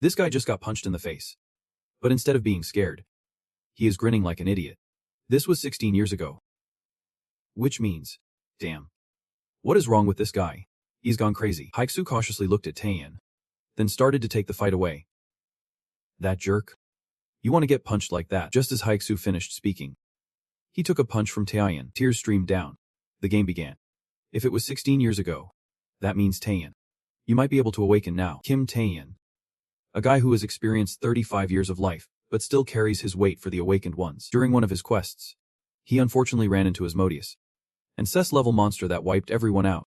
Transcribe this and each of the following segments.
This guy just got punched in the face. But instead of being scared, he is grinning like an idiot. This was 16 years ago. Which means, damn. What is wrong with this guy? He's gone crazy. Haiksu cautiously looked at Taeyeon, then started to take the fight away. That jerk? You want to get punched like that? Just as Haiksu finished speaking, he took a punch from Taeyeon. Tears streamed down. The game began. If it was 16 years ago, that means Taeyeon. You might be able to awaken now. Kim Taeyeon, a guy who has experienced 35 years of life, but still carries his weight for the awakened ones. During one of his quests, he unfortunately ran into Asmodeus, an SS-level monster that wiped everyone out,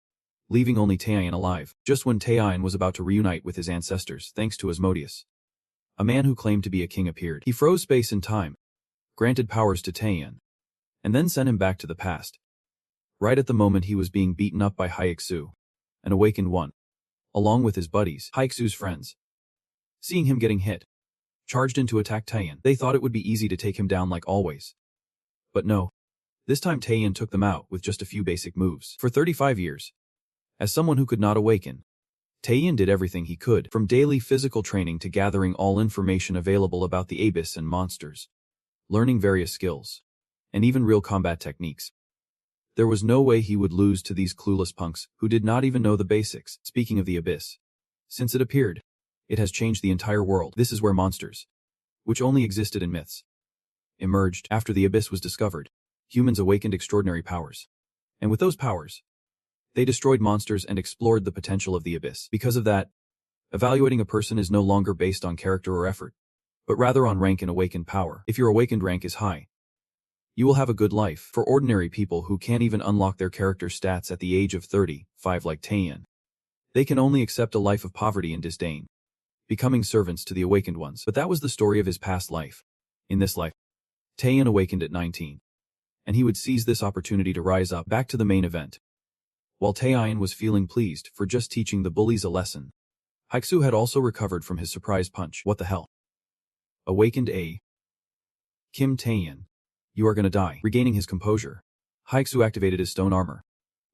leaving only Taeyeon alive, just when Taeyeon was about to reunite with his ancestors thanks to Asmodeus. A man who claimed to be a king appeared. He froze space and time, granted powers to Taeyeon, and then sent him back to the past. Right at the moment he was being beaten up by Haiksu, an awakened one, along with his buddies, Haiksu's friends. Seeing him getting hit, charged in to attack Taeyeon. They thought it would be easy to take him down like always. But no. This time Taeyeon took them out with just a few basic moves. For 35 years, as someone who could not awaken, Taeyeon did everything he could, from daily physical training to gathering all information available about the abyss and monsters, learning various skills, and even real combat techniques. There was no way he would lose to these clueless punks who did not even know the basics. Speaking of the abyss, since it appeared, it has changed the entire world. This is where monsters, which only existed in myths, emerged. After the abyss was discovered, humans awakened extraordinary powers. And with those powers, they destroyed monsters and explored the potential of the abyss. Because of that, evaluating a person is no longer based on character or effort, but rather on rank and awakened power. If your awakened rank is high, you will have a good life. For ordinary people who can't even unlock their character stats at the age of 35 like Taeyeon, they can only accept a life of poverty and disdain, becoming servants to the awakened ones. But that was the story of his past life. In this life, Taeyeon awakened at 19, and he would seize this opportunity to rise up. Back to the main event. While Taeyeon was feeling pleased for just teaching the bullies a lesson, Haiksu had also recovered from his surprise punch. What the hell? Awakened A. Kim Taeyeon, you are gonna die. Regaining his composure, Haiksu activated his stone armor,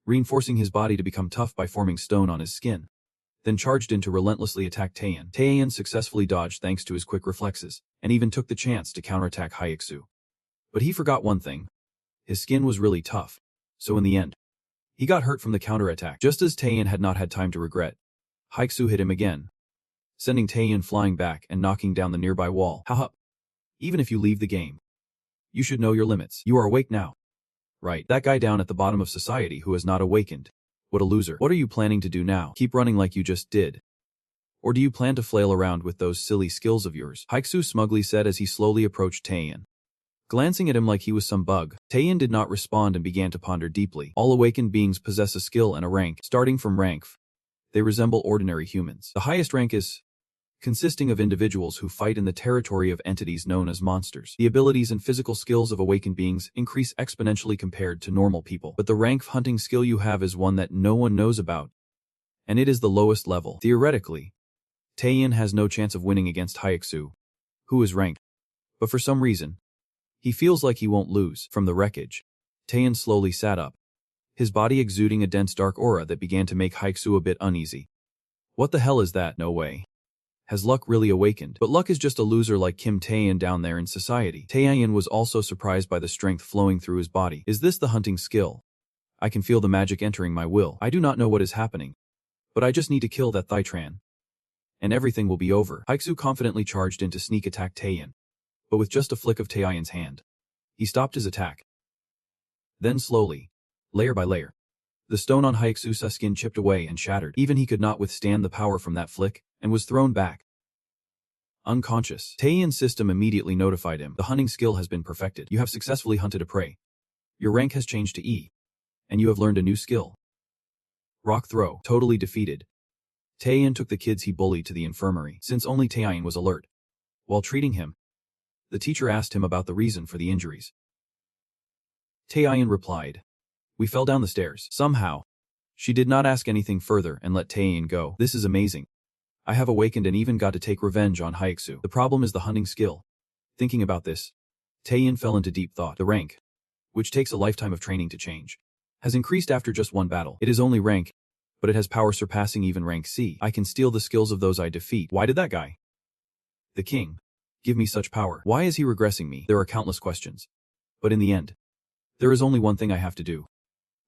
reinforcing his body to become tough by forming stone on his skin, then charged in to relentlessly attack Taeyeon. Taeyeon successfully dodged thanks to his quick reflexes, and even took the chance to counterattack Haiksu. But he forgot one thing. His skin was really tough, so in the end, he got hurt from the counterattack. Just as Taeyeon had not had time to regret, Haiksu hit him again, sending Taeyeon flying back and knocking down the nearby wall. Haha. Even if you leave the game, you should know your limits. You are awake now. Right, that guy down at the bottom of society who has not awakened. What a loser. What are you planning to do now? Keep running like you just did? Or do you plan to flail around with those silly skills of yours? Haiksu smugly said as he slowly approached Taeyeon, glancing at him like he was some bug. Taeyeon did not respond and began to ponder deeply. All awakened beings possess a skill and a rank. Starting from rank 5, they resemble ordinary humans. The highest rank is consisting of individuals who fight in the territory of entities known as monsters. The abilities and physical skills of awakened beings increase exponentially compared to normal people. But the rank hunting skill you have is one that no one knows about, and it is the lowest level. Theoretically, Taeyeon has no chance of winning against Haiksu, who is ranked. But for some reason, he feels like he won't lose. From the wreckage, Taeyeon slowly sat up, his body exuding a dense dark aura that began to make Haiksu a bit uneasy. What the hell is that? No way. Has Luck really awakened? But Luck is just a loser like Kim Taeyeon down there in society. Taeyeon was also surprised by the strength flowing through his body. Is this the hunting skill? I can feel the magic entering my will. I do not know what is happening, but I just need to kill that Thytran, and everything will be over. Haiksu confidently charged in to sneak attack Taeyeon, but with just a flick of Taeyeon's hand, he stopped his attack. Then slowly, layer by layer, the stone on Haiksu's skin chipped away and shattered. Even he could not withstand the power from that flick, and was thrown back unconscious. Taeyeon's system immediately notified him. The hunting skill has been perfected. You have successfully hunted a prey. Your rank has changed to E, and you have learned a new skill. Rock throw. Totally defeated, Taeyeon took the kids he bullied to the infirmary. Since only Taeyeon was alert, while treating him, the teacher asked him about the reason for the injuries. Taeyeon replied, "We fell down the stairs." Somehow, she did not ask anything further and let Taeyeon go. This is amazing. I have awakened and even got to take revenge on Haiksu. The problem is the hunting skill. Thinking about this, Taeyeon fell into deep thought. The rank, which takes a lifetime of training to change, has increased after just one battle. It is only rank, but it has power surpassing even rank C. I can steal the skills of those I defeat. Why did that guy The king. Give me such power. Why is he regressing me? There are countless questions. But in the end, there is only one thing I have to do.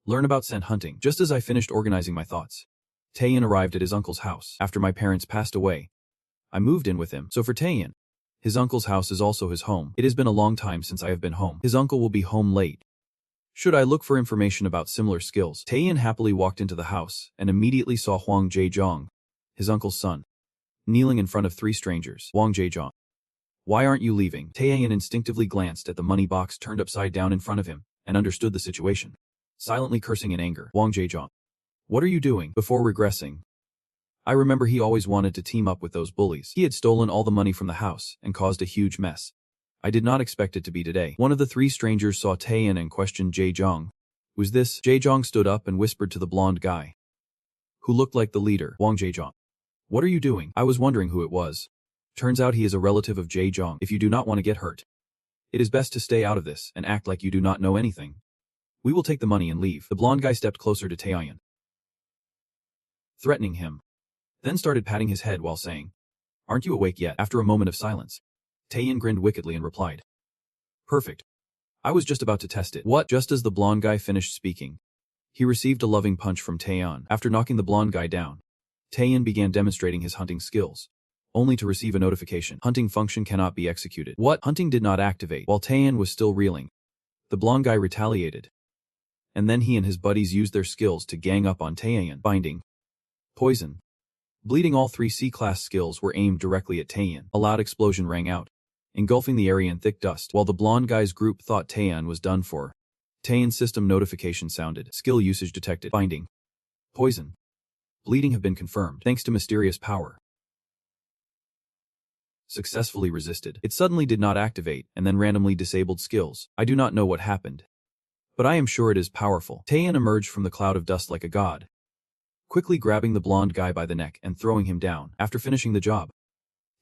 Learn about scent hunting. Just as I finished organizing my thoughts, Taeyeon arrived at his uncle's house. After my parents passed away, I moved in with him. So for Taeyeon, his uncle's house is also his home. It has been a long time since I have been home. His uncle will be home late. Should I look for information about similar skills? Taeyeon happily walked into the house and immediately saw Hwang Jae-jong, his uncle's son, kneeling in front of three strangers. Hwang Jae-jong. Why aren't you leaving? Taeyeon instinctively glanced at the money box turned upside down in front of him and understood the situation, silently cursing in anger. Hwang Jae-jong. What are you doing? Before regressing, I remember he always wanted to team up with those bullies. He had stolen all the money from the house and caused a huge mess. I did not expect it to be today. One of the three strangers saw Taeyeon and questioned Jae-jong. Was this? Jae-jong stood up and whispered to the blonde guy, who looked like the leader. Hwang Jae-jong. What are you doing? I was wondering who it was. Turns out he is a relative of Jae-jong. If you do not want to get hurt, it is best to stay out of this and act like you do not know anything. We will take the money and leave. The blonde guy stepped closer to Taeyeon, threatening him, then started patting his head while saying, Aren't you awake yet? After a moment of silence, Taeyeon grinned wickedly and replied, Perfect. I was just about to test it. What? Just as the blonde guy finished speaking, he received a loving punch from Taeyeon. After knocking the blonde guy down, Taeyeon began demonstrating his hunting skills, only to receive a notification. Hunting function cannot be executed. What? Hunting did not activate. While Taeyeon was still reeling, the blonde guy retaliated, and then he and his buddies used their skills to gang up on Taeyeon. Binding, poison, bleeding. All three C-class skills were aimed directly at Taeyeon. A loud explosion rang out, engulfing the area in thick dust. While the blonde guy's group thought Taeyeon was done for, Taeyeon's system notification sounded. Skill usage detected. Binding, poison, bleeding have been confirmed. Thanks to mysterious power. Successfully resisted. It suddenly did not activate and then randomly disabled skills. I do not know what happened, but I am sure it is powerful. Taeyeon emerged from the cloud of dust like a god, quickly grabbing the blonde guy by the neck and throwing him down. After finishing the job,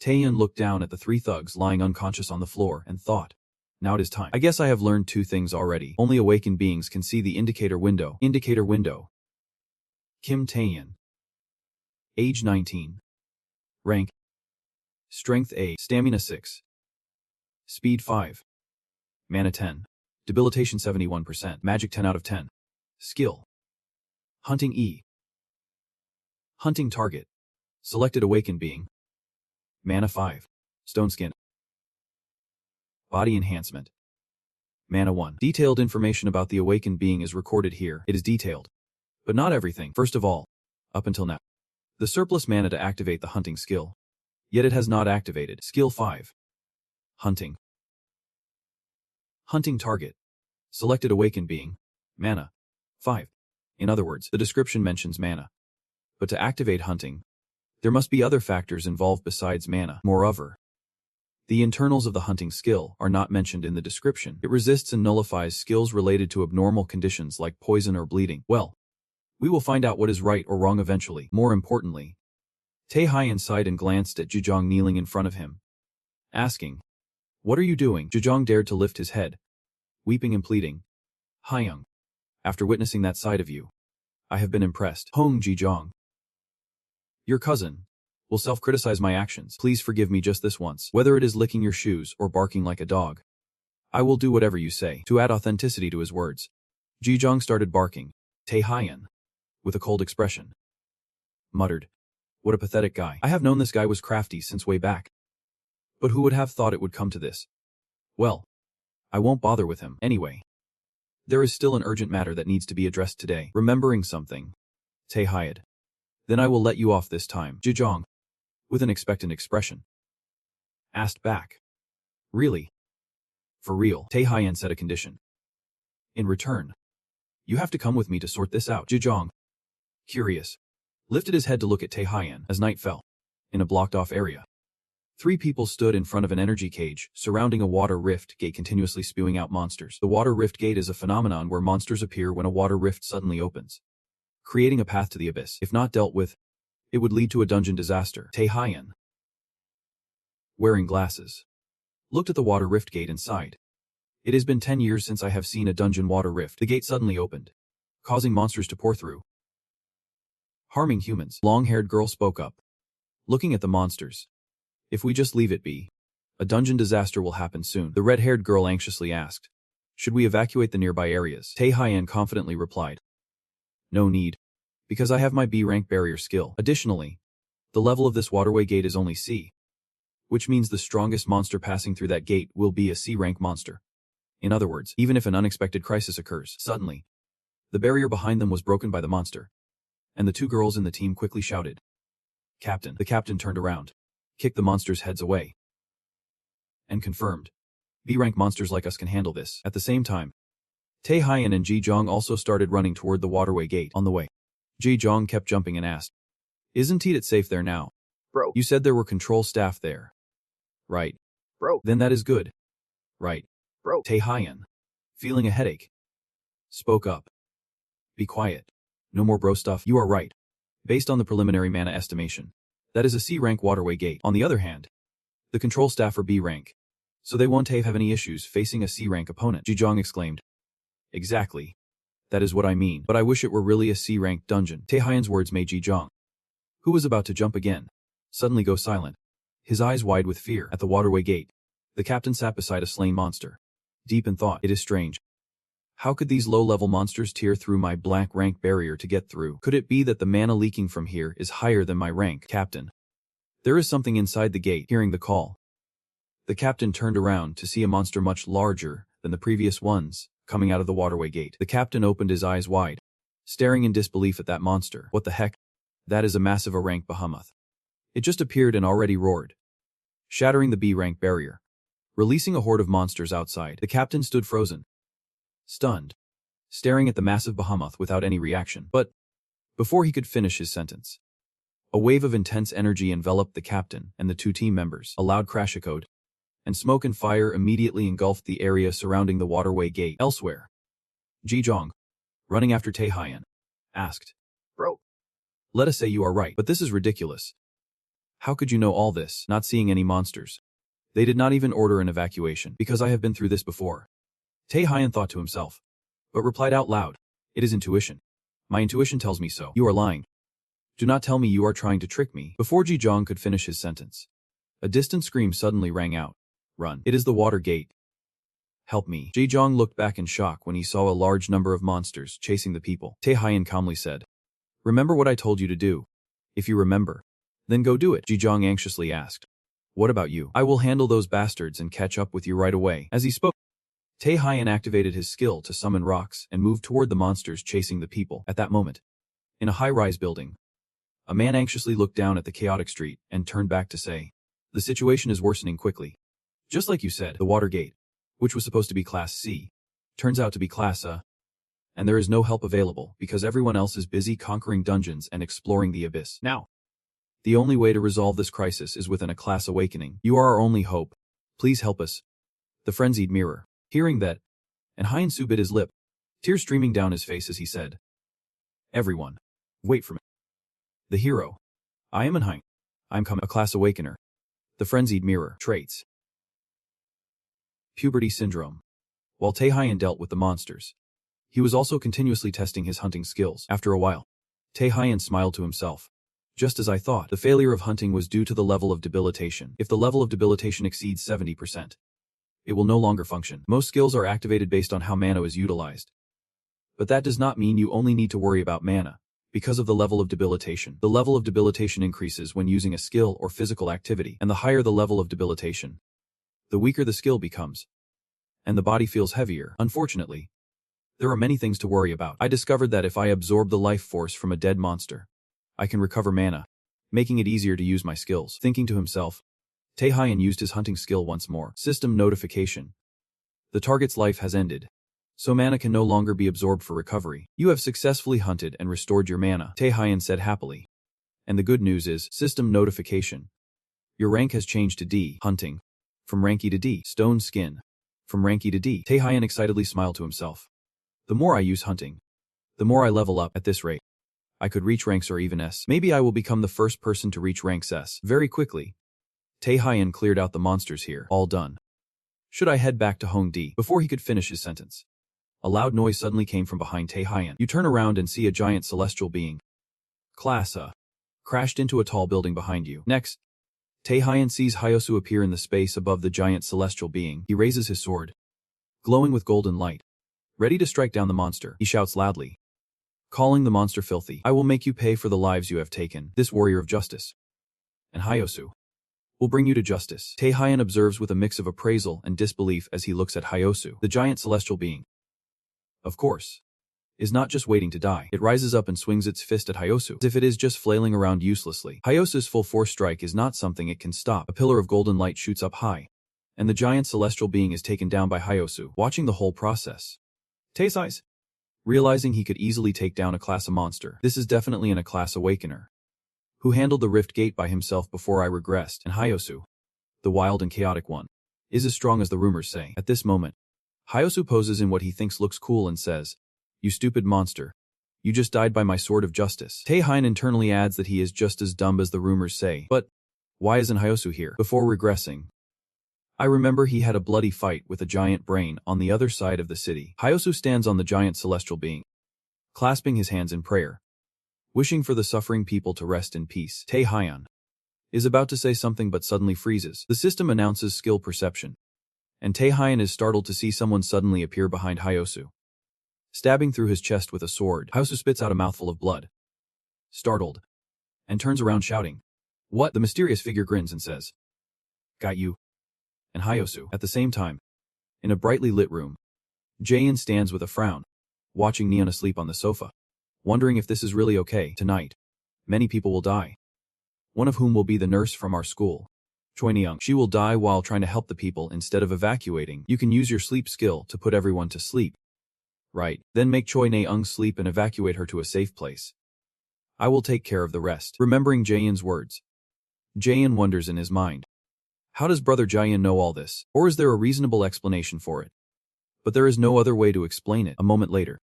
Taeyeon looked down at the three thugs lying unconscious on the floor and thought, now it is time. I guess I have learned two things already. Only awakened beings can see the indicator window. Indicator window. Kim Taeyeon. Age 19. Rank. Strength A. Stamina 6. Speed 5. Mana 10. Debilitation 71%. Magic 10 out of 10. Skill. Hunting E. Hunting target. Selected awakened being. Mana 5. Stone skin. Body enhancement. Mana 1. Detailed information about the awakened being is recorded here. It is detailed, but not everything. First of all, up until now, the surplus mana to activate the hunting skill. Yet it has not activated. Skill 5. Hunting. Hunting target. Selected awakened being. Mana 5. In other words, the description mentions mana. But to activate hunting, there must be other factors involved besides mana. Moreover, the internals of the hunting skill are not mentioned in the description. It resists and nullifies skills related to abnormal conditions like poison or bleeding. Well, we will find out what is right or wrong eventually. More importantly, Taeyeon sighed and glanced at Jae-jong kneeling in front of him, asking, What are you doing? Jae-jong dared to lift his head, weeping and pleading, Hyung, after witnessing that side of you, I have been impressed. Hong Jae-jong, your cousin, will self-criticize my actions. Please forgive me just this once. Whether it is licking your shoes or barking like a dog, I will do whatever you say. To add authenticity to his words, Jae-jong started barking. Taeyeon, with a cold expression, muttered, What a pathetic guy. I have known this guy was crafty since way back. But who would have thought it would come to this? Well, I won't bother with him. Anyway, there is still an urgent matter that needs to be addressed today. Remembering something, Taeyeon. Then I will let you off this time. Jae-jong, with an expectant expression, asked back. Really? For real? Taeyeon set a condition. In return, you have to come with me to sort this out. Jae-jong, curious, lifted his head to look at Taeyeon. As night fell, in a blocked-off area, three people stood in front of an energy cage surrounding a water rift gate continuously spewing out monsters. The water rift gate is a phenomenon where monsters appear when a water rift suddenly opens, creating a path to the abyss. If not dealt with, it would lead to a dungeon disaster. Taeyeon, wearing glasses, looked at the water rift gate and sighed. It has been 10 years since I have seen a dungeon water rift. The gate suddenly opened, causing monsters to pour through, harming humans. Long-haired girl spoke up, looking at the monsters. If we just leave it be, a dungeon disaster will happen soon, the red-haired girl anxiously asked. Should we evacuate the nearby areas? Tae-Hyen confidently replied. No need, because I have my B-rank barrier skill. Additionally, the level of this waterway gate is only C, which means the strongest monster passing through that gate will be a C-rank monster. In other words, even if an unexpected crisis occurs, suddenly, the barrier behind them was broken by the monster, and the two girls in the team quickly shouted, Captain. The captain turned around, kicked the monsters' heads away, and confirmed, B-rank monsters like us can handle this. At the same time, Tae-Hyen and Ji-Jong also started running toward the waterway gate. On the way, Ji-Jong kept jumping and asked, Isn't it safe there now? Bro. You said there were control staff there. Right. Bro. Then that is good. Right. Bro. Tae-Hyen, feeling a headache, spoke up. Be quiet. No more bro stuff. You are right. Based on the preliminary mana estimation, that is a C-rank waterway gate. On the other hand, the control staff are B-rank, so they won't have any issues facing a C-rank opponent. Ji-Jong exclaimed. Exactly. That is what I mean. But I wish it were really a C-rank dungeon. Tae-Hyen's words made Ji-Jong, who was about to jump again, suddenly go silent, his eyes wide with fear. At the waterway gate, the captain sat beside a slain monster, deep in thought. It is strange. How could these low-level monsters tear through my black rank barrier to get through? Could it be that the mana leaking from here is higher than my rank? Captain. There is something inside the gate. Hearing the call, the captain turned around to see a monster much larger than the previous ones coming out of the waterway gate. The captain opened his eyes wide, staring in disbelief at that monster. What the heck? That is a massive A-rank behemoth. It just appeared and already roared, shattering the B-rank barrier, releasing a horde of monsters outside. The captain stood frozen, stunned, staring at the massive behemoth without any reaction. But before he could finish his sentence, a wave of intense energy enveloped the captain and the two team members. A loud crash echoed, and smoke and fire immediately engulfed the area surrounding the waterway gate. Elsewhere, Ji-Jong, running after Tae-Hyen, asked, Bro. Let us say you are right, but this is ridiculous. How could you know all this, not seeing any monsters? They did not even order an evacuation, because I have been through this before. Tae-Hyen thought to himself, but replied out loud, It is intuition. My intuition tells me so. You are lying. Do not tell me you are trying to trick me. Before Ji-Jong could finish his sentence, a distant scream suddenly rang out. Run. It is the water gate. Help me. Ji-Jong looked back in shock when he saw a large number of monsters chasing the people. Tae-Hyen calmly said, Remember what I told you to do. If you remember, then go do it. Ji-Jong anxiously asked, What about you? I will handle those bastards and catch up with you right away. As he spoke, Tae-Hyen activated his skill to summon rocks and moved toward the monsters chasing the people. At that moment, in a high-rise building, a man anxiously looked down at the chaotic street and turned back to say, The situation is worsening quickly. Just like you said, the water gate, which was supposed to be Class C, turns out to be Class A, and there is no help available because everyone else is busy conquering dungeons and exploring the abyss. Now, the only way to resolve this crisis is within a class awakening. You are our only hope. Please help us. The frenzied mirror. Hearing that, and Hyen-Soo bit his lip, tears streaming down his face as he said, Everyone, wait for me. The hero. I am Manhwa. I'm coming. A class awakener. The frenzied mirror. Traits. Puberty syndrome. While Tae-Hyen dealt with the monsters, he was also continuously testing his hunting skills. After a while, Tae-Hyen smiled to himself. Just as I thought, the failure of hunting was due to the level of debilitation. If the level of debilitation exceeds 70%, it will no longer function. Most skills are activated based on how mana is utilized. But that does not mean you only need to worry about mana. Because of the level of debilitation, the level of debilitation increases when using a skill or physical activity, and the higher the level of debilitation, the weaker the skill becomes, and the body feels heavier. Unfortunately, there are many things to worry about. I discovered that if I absorb the life force from a dead monster, I can recover mana, making it easier to use my skills. Thinking to himself, Tae-Hyen used his hunting skill once more. System notification. The target's life has ended, so mana can no longer be absorbed for recovery. You have successfully hunted and restored your mana, Tae-Hyen said happily. And the good news is, system notification. Your rank has changed to D. Hunting. From rank E to D. Stone skin. From rank E to D. Tae-Hyen excitedly smiled to himself. The more I use hunting, the more I level up. At this rate, I could reach ranks or even S. Maybe I will become the first person to reach ranks S. Very quickly, Tae-Hyen cleared out the monsters here. All done. Should I head back to Hong D? Before he could finish his sentence, a loud noise suddenly came from behind Tae-Hyen. You turn around and see a giant celestial being, Class A, crashed into a tall building behind you. Next, Taehyun sees Hyosu appear in the space above the giant celestial being. He raises his sword, glowing with golden light. Ready to strike down the monster, he shouts loudly, calling the monster filthy. I will make you pay for the lives you have taken, this warrior of justice. And Hyosu will bring you to justice. Taehyun observes with a mix of appraisal and disbelief as he looks at Hyosu. The giant celestial being, of course, is not just waiting to die. It rises up and swings its fist at Hyosu, as if it is just flailing around uselessly. Hyosu's full force strike is not something it can stop. A pillar of golden light shoots up high, and the giant celestial being is taken down by Hyosu, watching the whole process. Tae sighs, realizing he could easily take down a class of monster. This is definitely a class awakener, who handled the rift gate by himself before I regressed, and Hyosu, the wild and chaotic one, is as strong as the rumors say. At this moment, Hyosu poses in what he thinks looks cool and says, "You stupid monster. You just died by my sword of justice." Taehyun internally adds that he is just as dumb as the rumors say. But why isn't Hyosu here? Before regressing, I remember he had a bloody fight with a giant brain on the other side of the city. Hyosu stands on the giant celestial being, clasping his hands in prayer, wishing for the suffering people to rest in peace. Taehyun is about to say something but suddenly freezes. The system announces skill perception, and Taehyun is startled to see someone suddenly appear behind Hyosu, stabbing through his chest with a sword. Hyosu spits out a mouthful of blood, startled, and turns around shouting, "What?" The mysterious figure grins and says, "Got you." And Hyosu, at the same time, in a brightly lit room, Jaein stands with a frown, watching Neon asleep on the sofa, wondering if this is really okay. Tonight, many people will die, one of whom will be the nurse from our school, Choi Neung. She will die while trying to help the people instead of evacuating. You can use your sleep skill to put everyone to sleep. Right, then make Choi Neung sleep and evacuate her to a safe place. I will take care of the rest. Remembering Jaehyun's words, Jaehyun wonders in his mind, how does brother Jaehyun know all this? Or is there a reasonable explanation for it? But there is no other way to explain it. A moment later,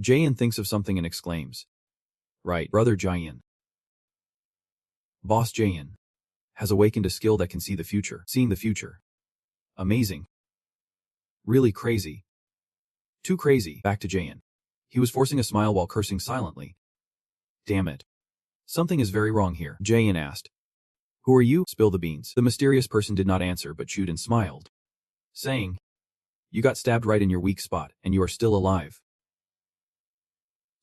Jaehyun thinks of something and exclaims, right, brother Jaehyun. Boss Jaehyun has awakened a skill that can see the future. Seeing the future. Amazing. Really crazy. Too crazy. Back to Jaehyun. He was forcing a smile while cursing silently. Damn it. Something is very wrong here. Jaehyun asked, "Who are you?" Spill the beans. The mysterious person did not answer but chewed and smiled, saying, "You got stabbed right in your weak spot, and you are still alive."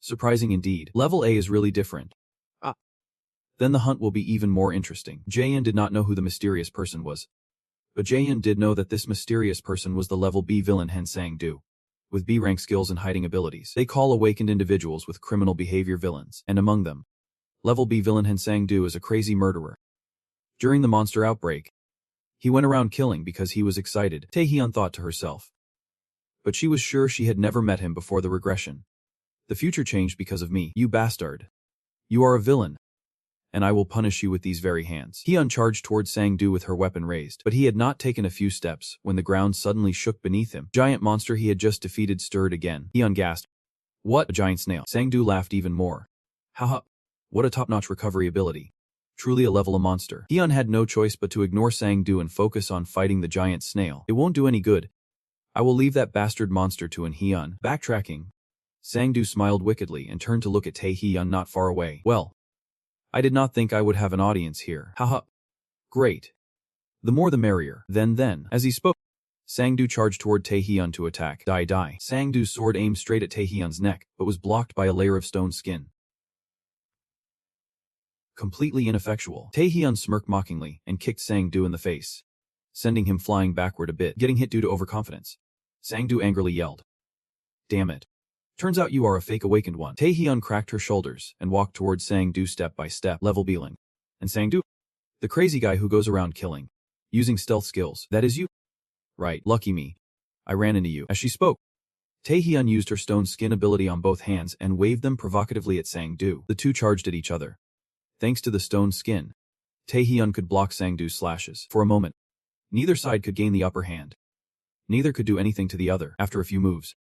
Surprising indeed. Level A is really different. Then the hunt will be even more interesting. Jaehyun did not know who the mysterious person was, but Jaehyun did know that this mysterious person was the level B villain Hen Sang-do, with B-rank skills and hiding abilities. They call awakened individuals with criminal behavior villains, and among them, level B villain Hen Sang-do is a crazy murderer. During the monster outbreak, he went around killing because he was excited, Taehyun thought to herself. But she was sure she had never met him before the regression. The future changed because of me, you bastard. You are a villain, and I will punish you with these very hands. Hyun charged towards Sang-do with her weapon raised, but he had not taken a few steps when the ground suddenly shook beneath him. Giant monster he had just defeated stirred again. Hyun gasped, "What?" A giant snail. Sang-do laughed even more. Haha. What a top-notch recovery ability. Truly a level A monster. Hyun had no choice but to ignore Sang-do and focus on fighting the giant snail. It won't do any good. I will leave that bastard monster to an Hyun. Backtracking, Sang-do smiled wickedly and turned to look at Taehyun not far away. Well, I did not think I would have an audience here. Haha. Great. The more the merrier. Then, as he spoke, Sang-do charged toward Taehyun to attack. Die. Sang-do's sword aimed straight at Taehyun's neck, but was blocked by a layer of stone skin. Completely ineffectual. Taehyun smirked mockingly and kicked Sang-do in the face, sending him flying backward a bit, getting hit due to overconfidence. Sang-do angrily yelled, "Damn it. Turns out you are a fake awakened one." Taehyun cracked her shoulders and walked towards Sang-do step by step. Level B-ling. And Sang-do? The crazy guy who goes around killing, using stealth skills. That is you? Right, lucky me. I ran into you. As she spoke, Taehyun used her stone skin ability on both hands and waved them provocatively at Sang-do. The two charged at each other. Thanks to the stone skin, Taehyun could block Sang-do's slashes. For a moment, neither side could gain the upper hand. Neither could do anything to the other. After a few moves,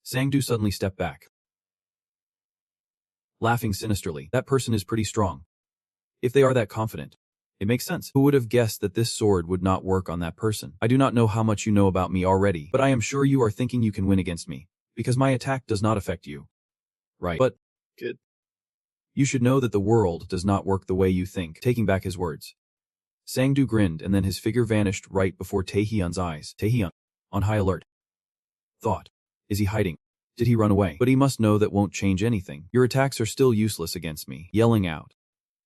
Sang-do suddenly stepped back, laughing sinisterly. That person is pretty strong. If they are that confident, it makes sense. Who would have guessed that this sword would not work on that person? I do not know how much you know about me already, but I am sure you are thinking you can win against me, because my attack does not affect you. Right. But good. You should know that the world does not work the way you think. Taking back his words, Sang-doo grinned and then his figure vanished right before Taehyun's eyes. Taehyun, on high alert. Thought. Is he hiding? Did he run away? But he must know that won't change anything. Your attacks are still useless against me. Yelling out.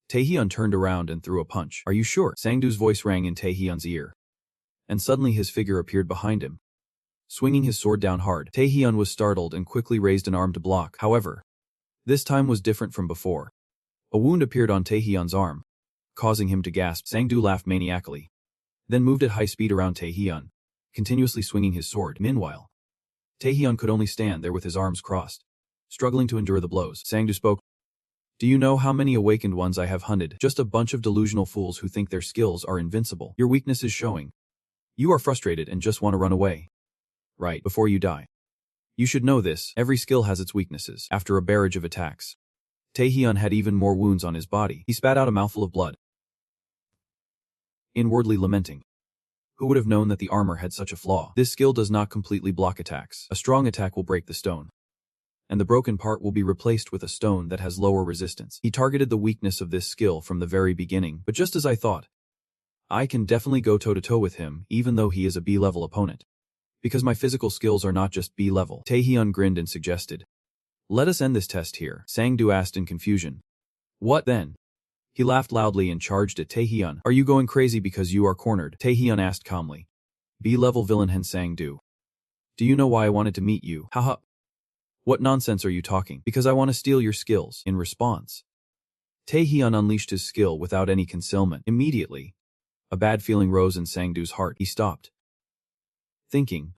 Taehyun turned around and threw a punch. Are you sure? Sang-doo's voice rang in Taehyun's ear. And suddenly his figure appeared behind him. Swinging his sword down hard, Taehyun was startled and quickly raised an arm to block. However, this time was different from before. A wound appeared on Taehyun's arm, causing him to gasp. Sang-doo laughed maniacally, then moved at high speed around Taehyun, continuously swinging his sword. Meanwhile, Taehyun could only stand there with his arms crossed, struggling to endure the blows. Sang-doo spoke. Do you know how many awakened ones I have hunted? Just a bunch of delusional fools who think their skills are invincible. Your weakness is showing. You are frustrated and just want to run away. Right before you die. You should know this, every skill has its weaknesses. After a barrage of attacks, Taehyun had even more wounds on his body. He spat out a mouthful of blood, inwardly lamenting. Who would have known that the armor had such a flaw? This skill does not completely block attacks. A strong attack will break the stone, and the broken part will be replaced with a stone that has lower resistance. He targeted the weakness of this skill from the very beginning, but just as I thought, I can definitely go toe-to-toe with him, even though he is a B-level opponent. Because my physical skills are not just B-level. Taehyun grinned and suggested. Let us end this test here. Sang-doo asked in confusion. What then? He laughed loudly and charged at Taehyun. Are you going crazy because you are cornered? Taehyun asked calmly. B-level villain Hen Sang-doo. Do you know why I wanted to meet you? Haha. What nonsense are you talking? Because I want to steal your skills. In response, Taehyun unleashed his skill without any concealment. Immediately, a bad feeling rose in Sang-doo's heart. He stopped, thinking,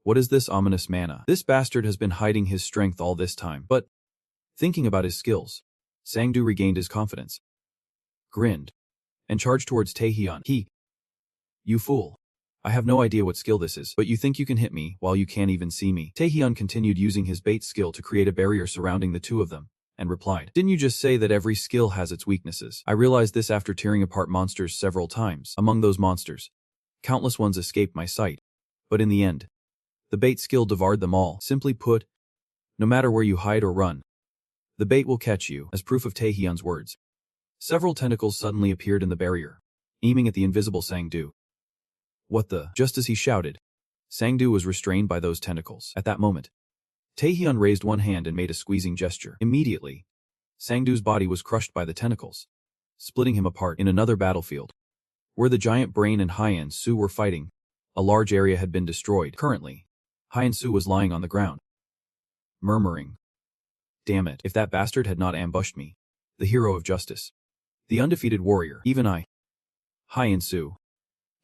what is this ominous mana? This bastard has been hiding his strength all this time. But, thinking about his skills, Sang-doo regained his confidence, grinned, and charged towards Taehyun. You fool. I have no idea what skill this is, but you think you can hit me while you can't even see me. Taehyun continued using his bait skill to create a barrier surrounding the two of them, and replied, didn't you just say that every skill has its weaknesses? I realized this after tearing apart monsters several times. Among those monsters, countless ones escaped my sight. But in the end, the bait skill devoured them all. Simply put, no matter where you hide or run, the bait will catch you. As proof of Taehyun's words, several tentacles suddenly appeared in the barrier, aiming at the invisible Sang-doo. What the? Just as he shouted, Sang-doo was restrained by those tentacles. At that moment, Taehyun raised one hand and made a squeezing gesture. Immediately, Sang-doo's body was crushed by the tentacles, splitting him apart. In another battlefield, where the giant brain and Hyeon-soo were fighting, a large area had been destroyed. Currently, Hyeon-soo was lying on the ground, murmuring, damn it, if that bastard had not ambushed me. The hero of justice, the undefeated warrior, even I, Hyeon-soo,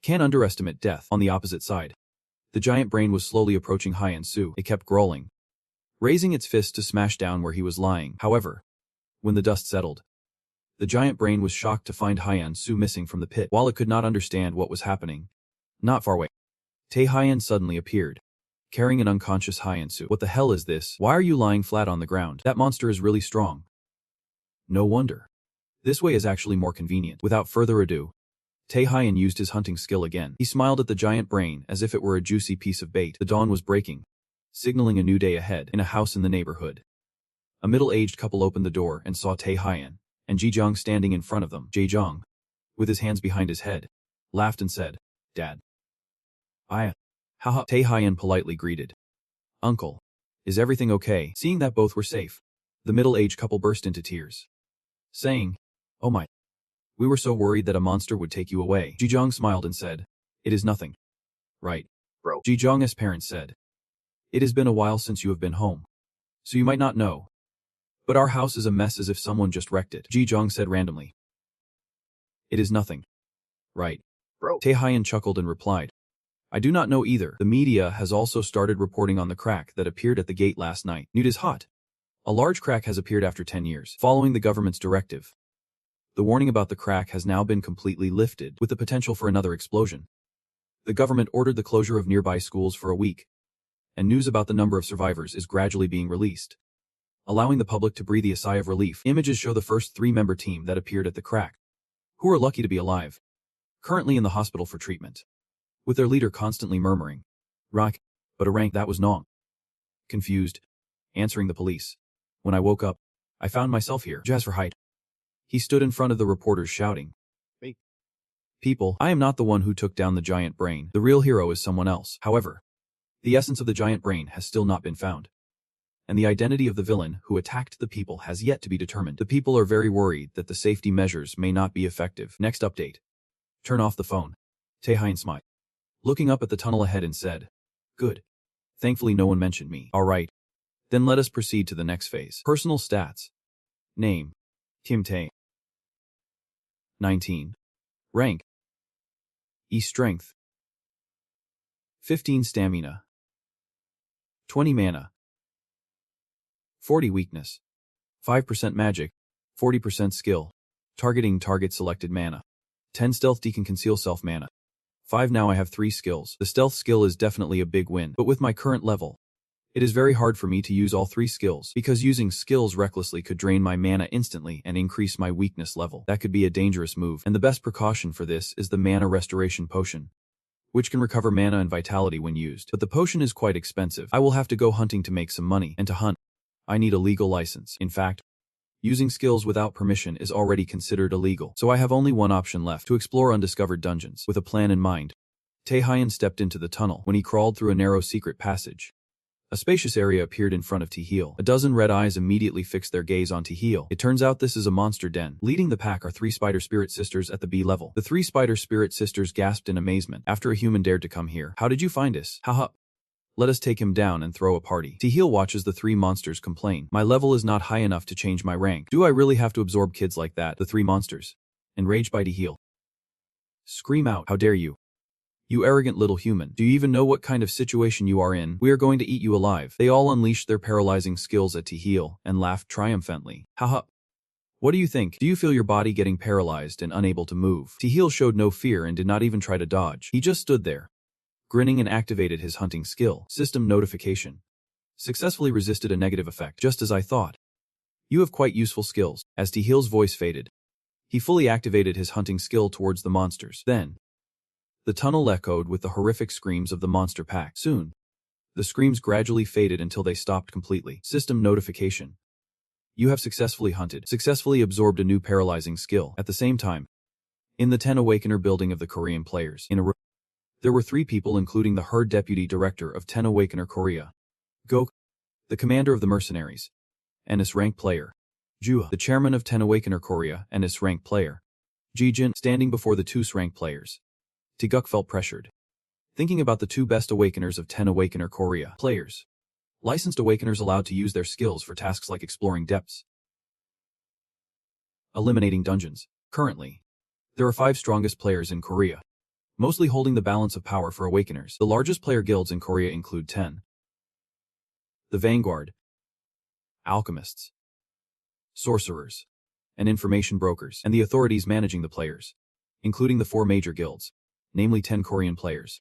can't underestimate death. On the opposite side, the giant brain was slowly approaching Hyeon-soo. It kept growling, raising its fist to smash down where he was lying. However, when the dust settled, the giant brain was shocked to find Hyeon-soo missing from the pit. While it could not understand what was happening, not far away, Taehyun suddenly appeared, carrying an unconscious Hyeon-soo. What the hell is this? Why are you lying flat on the ground? That monster is really strong. No wonder. This way is actually more convenient. Without further ado, Taehyun used his hunting skill again. He smiled at the giant brain as if it were a juicy piece of bait. The dawn was breaking, signaling a new day ahead. In a house in the neighborhood, a middle-aged couple opened the door and saw Taehyun and Ji-jong standing in front of them. Ji-jong, with his hands behind his head, laughed and said, Dad. Haha. Taehyun politely greeted. Uncle, is everything okay? Seeing that both were safe, the middle-aged couple burst into tears, saying, oh my. We were so worried that a monster would take you away. Ji-jong smiled and said, it is nothing. Right, bro. Ji-jong's parents said, it has been a while since you have been home, so you might not know, but our house is a mess as if someone just wrecked it. Ji-jong said randomly, it is nothing. Right, bro. Taehyun chuckled and replied, I do not know either. The media has also started reporting on the crack that appeared at the gate last night. It is hot. A large crack has appeared after 10 years. Following the government's directive, the warning about the crack has now been completely lifted, with the potential for another explosion. The government ordered the closure of nearby schools for a week, and news about the number of survivors is gradually being released, allowing the public to breathe a sigh of relief. Images show the first 3-member team that appeared at the crack, who are lucky to be alive, currently in the hospital for treatment, with their leader constantly murmuring, Rock, but a rank that was Nong. Confused, answering the police. When I woke up, I found myself here. Jazz for height. He stood in front of the reporters shouting, People, I am not the one who took down the giant brain. The real hero is someone else. However, the essence of the giant brain has still not been found. And the identity of the villain who attacked the people has yet to be determined. The people are very worried that the safety measures may not be effective. Next update. Turn off the phone. Taehyun smiled, looking up at the tunnel ahead and said, "Good. Thankfully no one mentioned me. Alright. Then let us proceed to the next phase. Personal stats. Name. Kim Tae. 19. Rank. E strength. 15 stamina. 20 mana. 40 weakness. 5% magic. 40% skill. Targeting target selected mana. 10 stealth can conceal self mana. 5 Now I have 3 skills. The stealth skill is definitely a big win, but with my current level, it is very hard for me to use all 3 skills, because using skills recklessly could drain my mana instantly and increase my weakness level. That could be a dangerous move, and the best precaution for this is the mana restoration potion, which can recover mana and vitality when used. But the potion is quite expensive. I will have to go hunting to make some money, and to hunt, I need a legal license. In fact, using skills without permission is already considered illegal, so I have only one option left: to explore undiscovered dungeons. With a plan in mind, Taehyun stepped into the tunnel. When he crawled through a narrow secret passage, a spacious area appeared in front of Taehyun. A dozen red eyes immediately fixed their gaze on Taehyun. It turns out this is a monster den. Leading the pack are 3 spider spirit sisters at the B level. The 3 spider spirit sisters gasped in amazement after a human dared to come here. "How did you find us? Haha. Let us take him down and throw a party." Taehyun watches the 3 monsters complain. "My level is not high enough to change my rank. Do I really have to absorb kids like that?" The 3 monsters, enraged by Taehyun, scream out, "How dare you! You arrogant little human. Do you even know what kind of situation you are in? We are going to eat you alive." They all unleashed their paralyzing skills at Taehyun and laughed triumphantly. "Haha. What do you think? Do you feel your body getting paralyzed and unable to move?" Taehyun showed no fear and did not even try to dodge. He just stood there, grinning, and activated his hunting skill. System notification. Successfully resisted a negative effect. "Just as I thought. You have quite useful skills." As Taehyun's voice faded, he fully activated his hunting skill towards the monsters. Then, the tunnel echoed with the horrific screams of the monster pack. Soon, the screams gradually faded until they stopped completely. System notification. You have successfully hunted, successfully absorbed a new paralyzing skill. At the same time, in the 10 Awakener building of the Korean players, in a room, there were 3 people, including the Herd Deputy Director of 10 Awakener Korea, Gok, the Commander of the Mercenaries, and S-Rank player, Jua, the Chairman of 10 Awakener Korea and S-Rank player, Jijin, standing before the 2 S-Rank players. Taeguk felt pressured, thinking about the 2 best Awakeners of 10 Awakener Korea players. Licensed Awakeners allowed to use their skills for tasks like exploring depths, eliminating dungeons. Currently, there are 5 strongest players in Korea, mostly holding the balance of power for Awakeners. The largest player guilds in Korea include 10, the Vanguard, Alchemists, Sorcerers, and Information Brokers, and the authorities managing the players, including the 4 major guilds, namely 10 Korean players.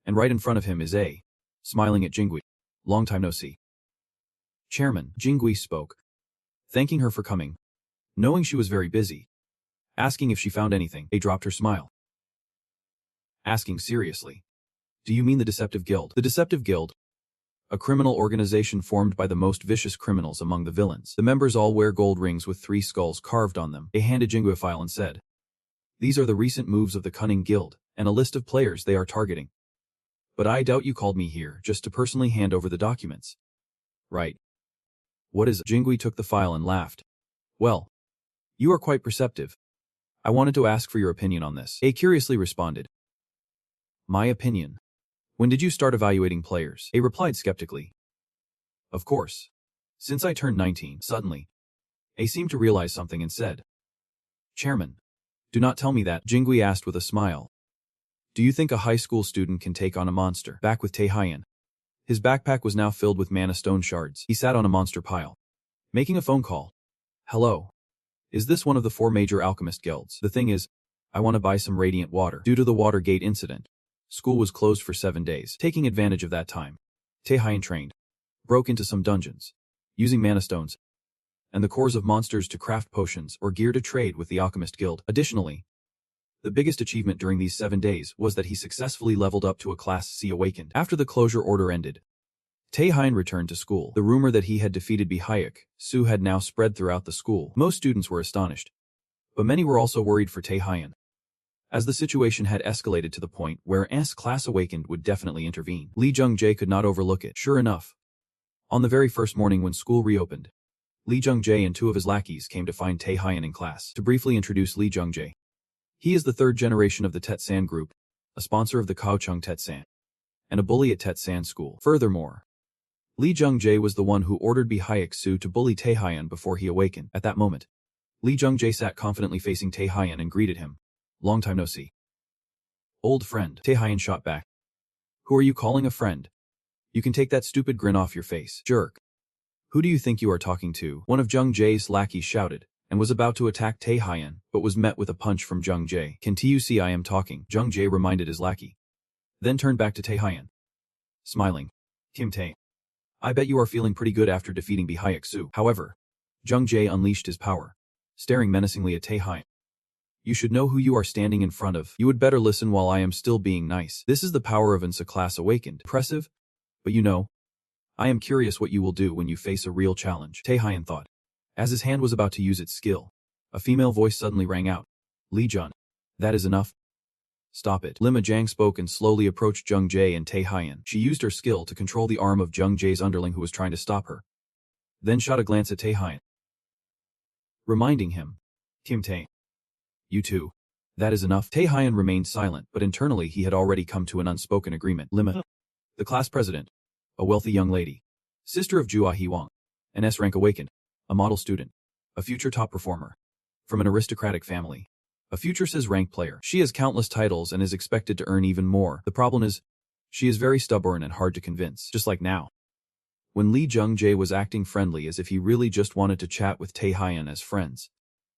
And right in front of him is A, smiling at Jingui. "Long time no see." Chairman, Jingui spoke, thanking her for coming, knowing she was very busy, asking if she found anything. A dropped her smile, asking seriously, "Do you mean the Deceptive Guild?" The Deceptive Guild, a criminal organization formed by the most vicious criminals among the villains. The members all wear gold rings with 3 skulls carved on them. They handed Jingui a file and said, "These are the recent moves of the Cunning Guild, and a list of players they are targeting. But I doubt you called me here just to personally hand over the documents, right?" "What is it?" Jingui took the file and laughed. "Well, you are quite perceptive. I wanted to ask for your opinion on this." A curiously responded, "My opinion? When did you start evaluating players?" A replied skeptically, "Of course, since I turned 19. Suddenly, A seemed to realize something and said, "Chairman, do not tell me that." Jingui asked with a smile, "Do you think a high school student can take on a monster?" Back with Taehyun, his backpack was now filled with mana stone shards. He sat on a monster pile, making a phone call. "Hello. Is this one of the 4 major alchemist guilds? The thing is, I want to buy some radiant water. Due to the Watergate incident, school was closed for 7 days. Taking advantage of that time, Taehyun trained, broke into some dungeons, using mana stones and the cores of monsters to craft potions or gear to trade with the Alchemist Guild. Additionally, the biggest achievement during these 7 days was that he successfully leveled up to a Class C Awakened. After the closure order ended, Taehyun returned to school. The rumor that he had defeated Bihyuk Su had now spread throughout the school. Most students were astonished, but many were also worried for Taehyun, as the situation had escalated to the point where S-Class Awakened would definitely intervene. Lee Jung-jae could not overlook it. Sure enough, on the very first morning when school reopened, Lee Jung-jae and 2 of his lackeys came to find Tae-hyun in class. To briefly introduce Lee Jung-jae, he is the 3rd generation of the Tetsan group, a sponsor of the Kaohsiung Tetsan, and a bully at Tetsan school. Furthermore, Lee Jung-jae was the one who ordered Bi-hyuk-soo to bully Tae-hyun before he awakened. At that moment, Lee Jung-jae sat confidently facing Tae-hyun and greeted him. Long time no see. Old friend. Tae-hyun shot back. Who are you calling a friend? You can take that stupid grin off your face, jerk. Who do you think you are talking to? One of Jung-jae's lackeys shouted, and was about to attack Tae-hyun, but was met with a punch from Jung-jae. Can't you see I am talking? Jung-jae reminded his lackey. Then turned back to Tae-hyun. Smiling. Kim Tae. I bet you are feeling pretty good after defeating Bi-hyuk-soo. However, Jung-jae unleashed his power, staring menacingly at Tae-hyun. You should know who you are standing in front of. You would better listen while I am still being nice. This is the power of S-Class Awakened. Impressive? But you know, I am curious what you will do when you face a real challenge. Tae-hyun thought. As his hand was about to use its skill, a female voice suddenly rang out. Lee Jun. That is enough. Stop it. Lima Jang spoke and slowly approached Jung-jae and Tae-hyun. She used her skill to control the arm of Jung-jae's underling who was trying to stop her. Then shot a glance at Tae-hyun, reminding him. Kim Tae. You too. That is enough. Tae-hyun remained silent, but internally he had already come to an unspoken agreement. Lima, the class president, a wealthy young lady, sister of Jua Hee-wang, an S-Rank Awakened, a model student, a future top performer, from an aristocratic family, a future SSS-Rank player. She has countless titles and is expected to earn even more. The problem is, she is very stubborn and hard to convince, just like now. When Lee Jung-jae was acting friendly as if he really just wanted to chat with Tae-hyun as friends,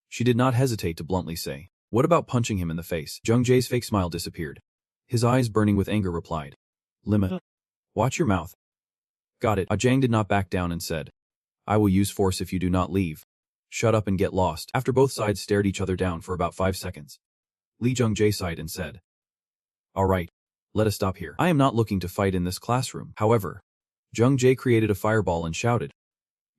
she did not hesitate to bluntly say, what about punching him in the face? Jung-jae's fake smile disappeared. His eyes burning with anger replied. Lima, watch your mouth. Got it. Ajang did not back down and said, I will use force if you do not leave. Shut up and get lost. After both sides stared each other down for about 5 seconds, Lee Jung-jae sighed and said, all right, let us stop here. I am not looking to fight in this classroom. However, Jung-jae created a fireball and shouted,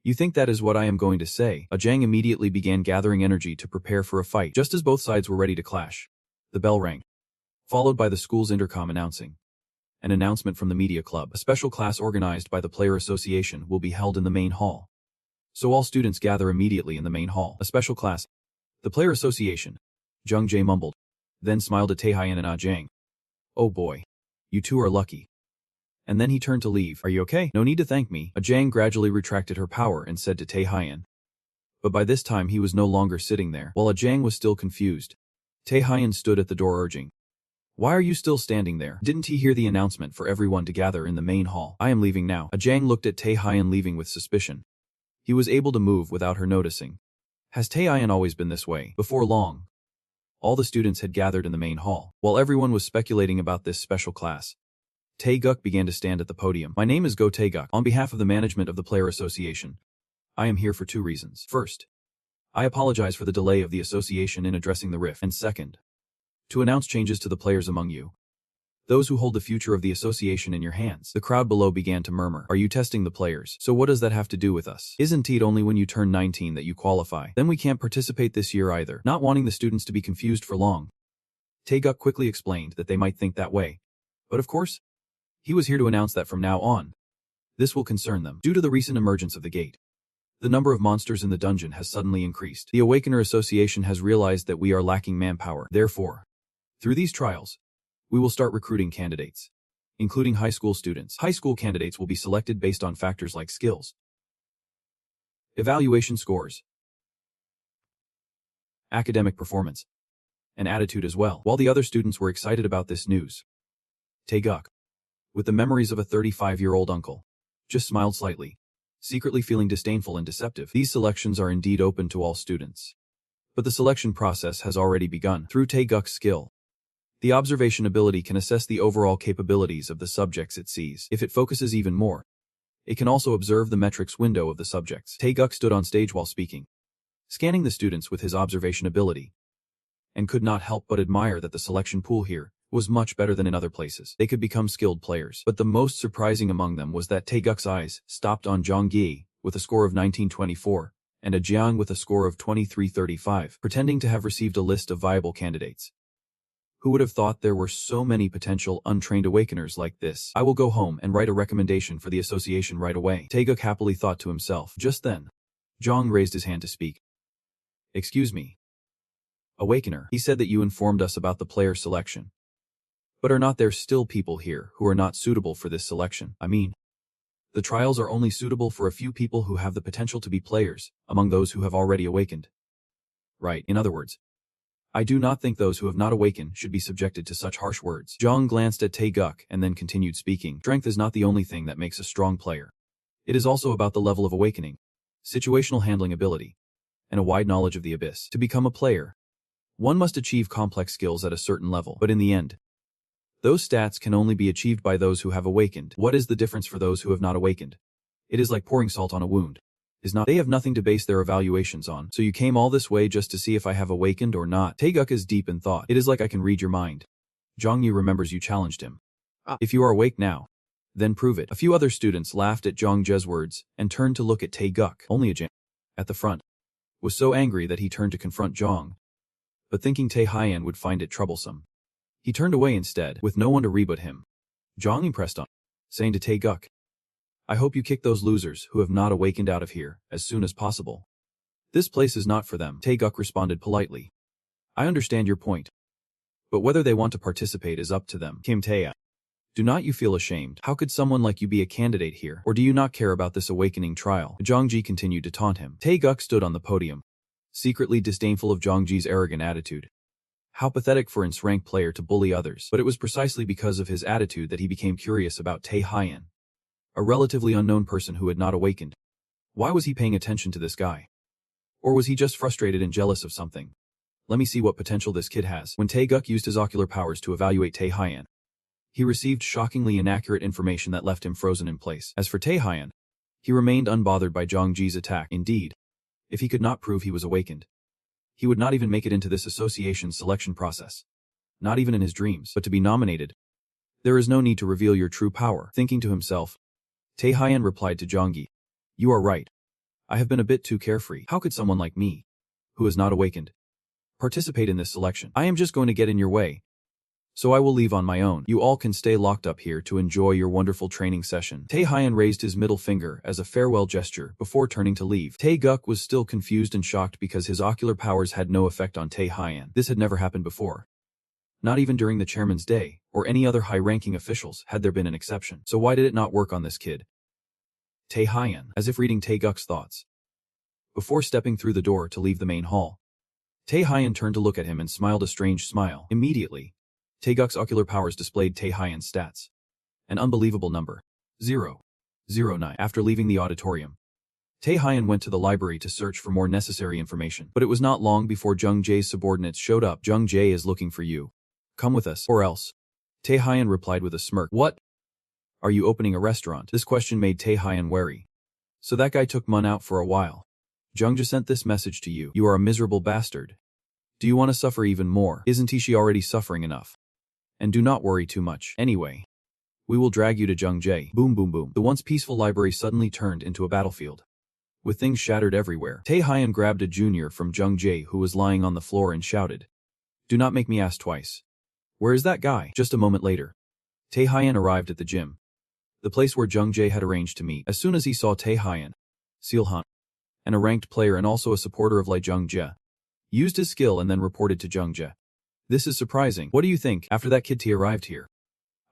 you think that is what I am going to say? Ajang immediately began gathering energy to prepare for a fight. Just as both sides were ready to clash, the bell rang, followed by the school's intercom announcing an announcement from the media club. A special class organized by the Player Association will be held in the main hall. So all students gather immediately in the main hall. A special class. The Player Association. Jung-jae mumbled, then smiled at Tae-hyun and Ajang. Oh boy. You two are lucky. And then he turned to leave. Are you okay? No need to thank me. Ajang gradually retracted her power and said to Tae-hyun. But by this time he was no longer sitting there. While Ajang was still confused, Tae-hyun stood at the door urging, why are you still standing there? Didn't he hear the announcement for everyone to gather in the main hall? I am leaving now. Ajang looked at Tae-hyun leaving with suspicion. He was able to move without her noticing. Has Tae-hyun always been this way? Before long, all the students had gathered in the main hall. While everyone was speculating about this special class, Tae-guk began to stand at the podium. My name is Go Tae-guk. On behalf of the management of the Player Association, I am here for 2 reasons. First, I apologize for the delay of the association in addressing the rift. And second, to announce changes to the players among you, those who hold the future of the association in your hands. The crowd below began to murmur. Are you testing the players? So what does that have to do with us? Isn't it only when you turn 19 that you qualify? Then we can't participate this year either. Not wanting the students to be confused for long, Tae-guk quickly explained that they might think that way. But of course, he was here to announce that from now on, this will concern them. Due to the recent emergence of the gate, the number of monsters in the dungeon has suddenly increased. The Awakener Association has realized that we are lacking manpower. Therefore, through these trials, we will start recruiting candidates, including high school students. High school candidates will be selected based on factors like skills, evaluation scores, academic performance, and attitude as well. While the other students were excited about this news, Tae-guk, with the memories of a 35-year-old uncle, just smiled slightly, secretly feeling disdainful and deceptive. These selections are indeed open to all students, but the selection process has already begun. Through Tae-guk's skill, the observation ability can assess the overall capabilities of the subjects it sees. If it focuses even more, it can also observe the metrics window of the subjects. Tae-guk stood on stage while speaking, scanning the students with his observation ability, and could not help but admire that the selection pool here was much better than in other places. They could become skilled players. But the most surprising among them was that Tae-guk's eyes stopped on Jong-gi with a score of 1924 and a Jiang with a score of 2335, pretending to have received a list of viable candidates. Who would have thought there were so many potential untrained awakeners like this? I will go home and write a recommendation for the association right away, Taeguk happily thought to himself. Just then, Zhang raised his hand to speak. Excuse me. Awakener, he said that you informed us about the player selection. But are not there still people here who are not suitable for this selection? I mean, the trials are only suitable for a few people who have the potential to be players, among those who have already awakened. Right, in other words, I do not think those who have not awakened should be subjected to such harsh words. Zhang glanced at Taeguk and then continued speaking. Strength is not the only thing that makes a strong player. It is also about the level of awakening, situational handling ability, and a wide knowledge of the abyss. To become a player, one must achieve complex skills at a certain level, but in the end, those stats can only be achieved by those who have awakened. What is the difference for those who have not awakened? It is like pouring salt on a wound. They have nothing to base their evaluations on. So you came all this way just to see if I have awakened or not. Taeguk is deep in thought. It is like I can read your mind. Zhang Yu remembers you challenged him. If you are awake now, then prove it. A few other students laughed at Zhang Zhe's words and turned to look at Taeguk. Only a Jin, at the front, was so angry that he turned to confront Zhang. But thinking Tae Haiyan would find it troublesome, he turned away instead, with no one to rebut him. Zhang impressed on, saying to Taeguk, I hope you kick those losers who have not awakened out of here as soon as possible. This place is not for them, Taeguk responded politely. I understand your point. But whether they want to participate is up to them. Kim Tae. Do not you feel ashamed? How could someone like you be a candidate here? Or do you not care about this awakening trial? Zhangji continued to taunt him. Taeguk stood on the podium, secretly disdainful of Zhangji's arrogant attitude. How pathetic for an SSS-Rank player to bully others. But it was precisely because of his attitude that he became curious about Tae Haiyan, a relatively unknown person who had not awakened. Why was he paying attention to this guy? Or was he just frustrated and jealous of something? Let me see what potential this kid has. When Taeguk used his ocular powers to evaluate Tae Haiyan, he received shockingly inaccurate information that left him frozen in place. As for Tae Haiyan, he remained unbothered by Zhangji's attack. Indeed, if he could not prove he was awakened, he would not even make it into this association's selection process. Not even in his dreams. But to be nominated, there is no need to reveal your true power. Thinking to himself, Tae Haiyan replied to Zhangji, You are right. I have been a bit too carefree. How could someone like me, who has not awakened, participate in this selection? I am just going to get in your way. So I will leave on my own. You all can stay locked up here to enjoy your wonderful training session. Tae Haiyan raised his middle finger as a farewell gesture before turning to leave. Taeguk was still confused and shocked because his ocular powers had no effect on Tae Haiyan. This had never happened before. Not even during the chairman's day, or any other high-ranking officials had there been an exception. So why did it not work on this kid? Tae Haiyan, as if reading Taeguk's thoughts. Before stepping through the door to leave the main hall, Tae Haiyan turned to look at him and smiled a strange smile. Immediately, Taeguk's ocular powers displayed Tae Haiyan's stats. An unbelievable number. 009. After leaving the auditorium, Tae Haiyan went to the library to search for more necessary information. But it was not long before Jung Jae's subordinates showed up. Jung Jae is looking for you. Come with us, or else. Tae Haiyan replied with a smirk. What? Are you opening a restaurant? This question made Tae Haiyan wary. So that guy took Mun out for a while. Jung Jae sent this message to you. You are a miserable bastard. Do you want to suffer even more? Isn't she already suffering enough? And do not worry too much. Anyway, we will drag you to Jung Jae. Boom boom boom. The once peaceful library suddenly turned into a battlefield, with things shattered everywhere. Tae Haiyan grabbed a junior from Jung Jae who was lying on the floor and shouted, Do not make me ask twice. Where is that guy? Just a moment later, Tae Haiyan arrived at the gym, the place where Jung Jae had arranged to meet. As soon as he saw Tae Haiyan, Sealhan, and a ranked player and also a supporter of Lai Jung Jae, used his skill and then reported to Jung Jae. This is surprising. What do you think? After that kid T arrived here,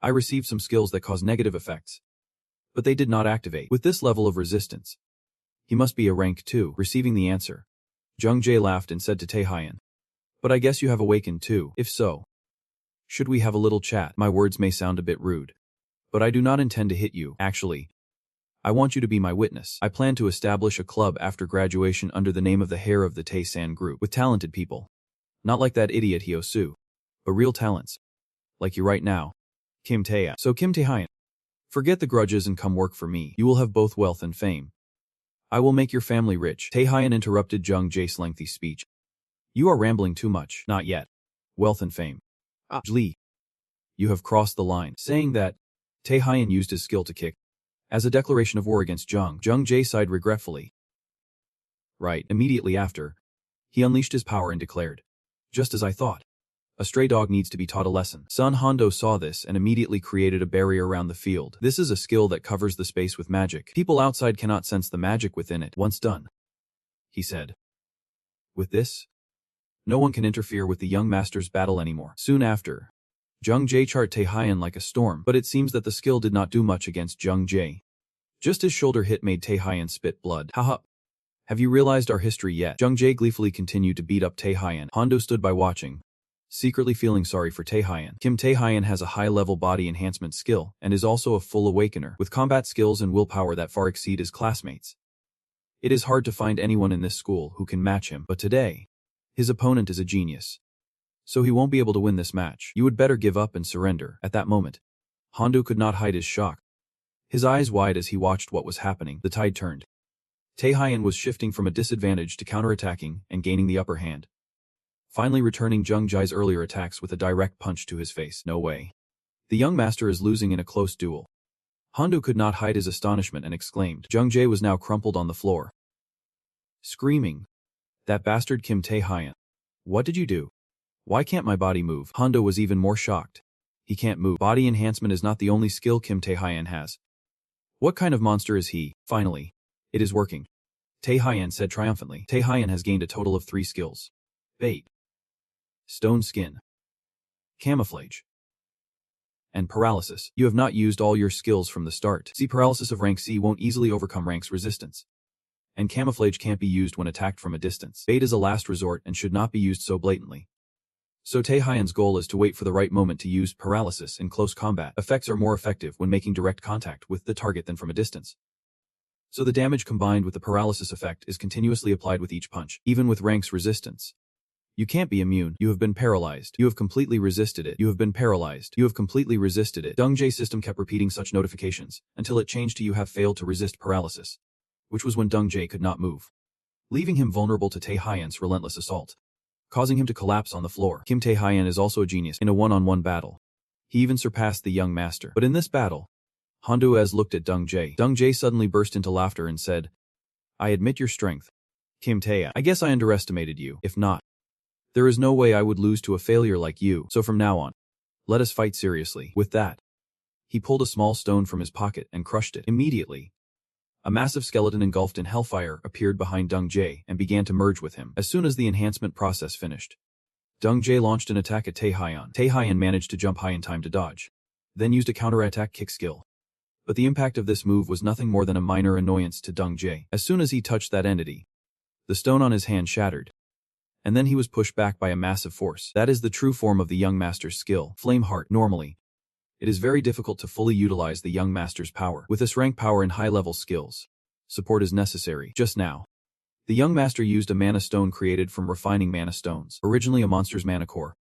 I received some skills that cause negative effects, but they did not activate. With this level of resistance, he must be a rank 2. Receiving the answer, Jung Jae laughed and said to Tae Haiyan, But I guess you have awakened too. If so, should we have a little chat? My words may sound a bit rude, but I do not intend to hit you. Actually, I want you to be my witness. I plan to establish a club after graduation under the name of the Hair of the Tae-san Group, with talented people. Not like that idiot Hyo-soo, but real talents. Like you right now. Kim Tae. So Kim Tae Haiyan, forget the grudges and come work for me. You will have both wealth and fame. I will make your family rich. Tae Haiyan interrupted Jung Jae's lengthy speech. You are rambling too much. Not yet. Wealth and fame. Lee, you have crossed the line. Saying that, Tae Haiyan used his skill to kick, as a declaration of war against Jung Jae sighed regretfully. Right, immediately after, he unleashed his power and declared, Just as I thought. A stray dog needs to be taught a lesson. Son Hondo saw this and immediately created a barrier around the field. This is a skill that covers the space with magic. People outside cannot sense the magic within it. Once done, he said. With this, no one can interfere with the young master's battle anymore. Soon after, Jung Jae charged Taehyun like a storm, but it seems that the skill did not do much against Jung Jae. Just his shoulder hit made Taehyun spit blood. Haha. Have you realized our history yet? Jung Jae gleefully continued to beat up Taehyun. Hondo stood by watching, secretly feeling sorry for Taehyun. Kim Taehyun has a high-level body enhancement skill and is also a full awakener, with combat skills and willpower that far exceed his classmates. It is hard to find anyone in this school who can match him, but today, his opponent is a genius. So he won't be able to win this match. You would better give up and surrender. At that moment, Hondo could not hide his shock. His eyes wide as he watched what was happening. The tide turned. Taehyun was shifting from a disadvantage to counterattacking and gaining the upper hand, finally returning Jung Jae's earlier attacks with a direct punch to his face. No way. The young master is losing in a close duel. Hondo could not hide his astonishment and exclaimed. Jung Jae was now crumpled on the floor, screaming, "That bastard Kim Taehyun. What did you do? Why can't my body move?" Hondo was even more shocked. He can't move. Body enhancement is not the only skill Kim Taehyun has. What kind of monster is he? Finally, it is working, Taehyun said triumphantly. Taehyun has gained a total of 3 skills. Bait, Stone Skin, Camouflage, and Paralysis. You have not used all your skills from the start. See, Paralysis of rank C won't easily overcome rank's resistance, and Camouflage can't be used when attacked from a distance. Bait is a last resort and should not be used so blatantly. So Taehyun's goal is to wait for the right moment to use Paralysis in close combat. Effects are more effective when making direct contact with the target than from a distance. So the damage combined with the Paralysis effect is continuously applied with each punch, even with rank's resistance. You can't be immune. You have been paralyzed. You have completely resisted it. You have been paralyzed. You have completely resisted it. Jung Jae's system kept repeating such notifications until it changed to "you have failed to resist paralysis," which was when Jung Jae could not move, leaving him vulnerable to Taehyun's relentless assault, causing him to collapse on the floor. Kim Taehyun is also a genius in a one-on-one battle. He even surpassed the young master. But in this battle, Hondo has looked at Jung Jae. Jung Jae suddenly burst into laughter and said, "I admit your strength, Kim Tae. I guess I underestimated you. If not, there is no way I would lose to a failure like you. So from now on, let us fight seriously." With that, he pulled a small stone from his pocket and crushed it. Immediately, a massive skeleton engulfed in hellfire appeared behind Jung Jae and began to merge with him. As soon as the enhancement process finished, Jung Jae launched an attack at Taehyun. Taehyun managed to jump high in time to dodge, then used a counterattack kick skill. But the impact of this move was nothing more than a minor annoyance to Jung Jae. As soon as he touched that entity, the stone on his hand shattered, and then he was pushed back by a massive force. That is the true form of the young master's skill, Flame Heart. Normally, it is very difficult to fully utilize the young master's power. With this rank power and high-level skills, support is necessary. Just now, the young master used a mana stone created from refining mana stones, originally a monster's mana core.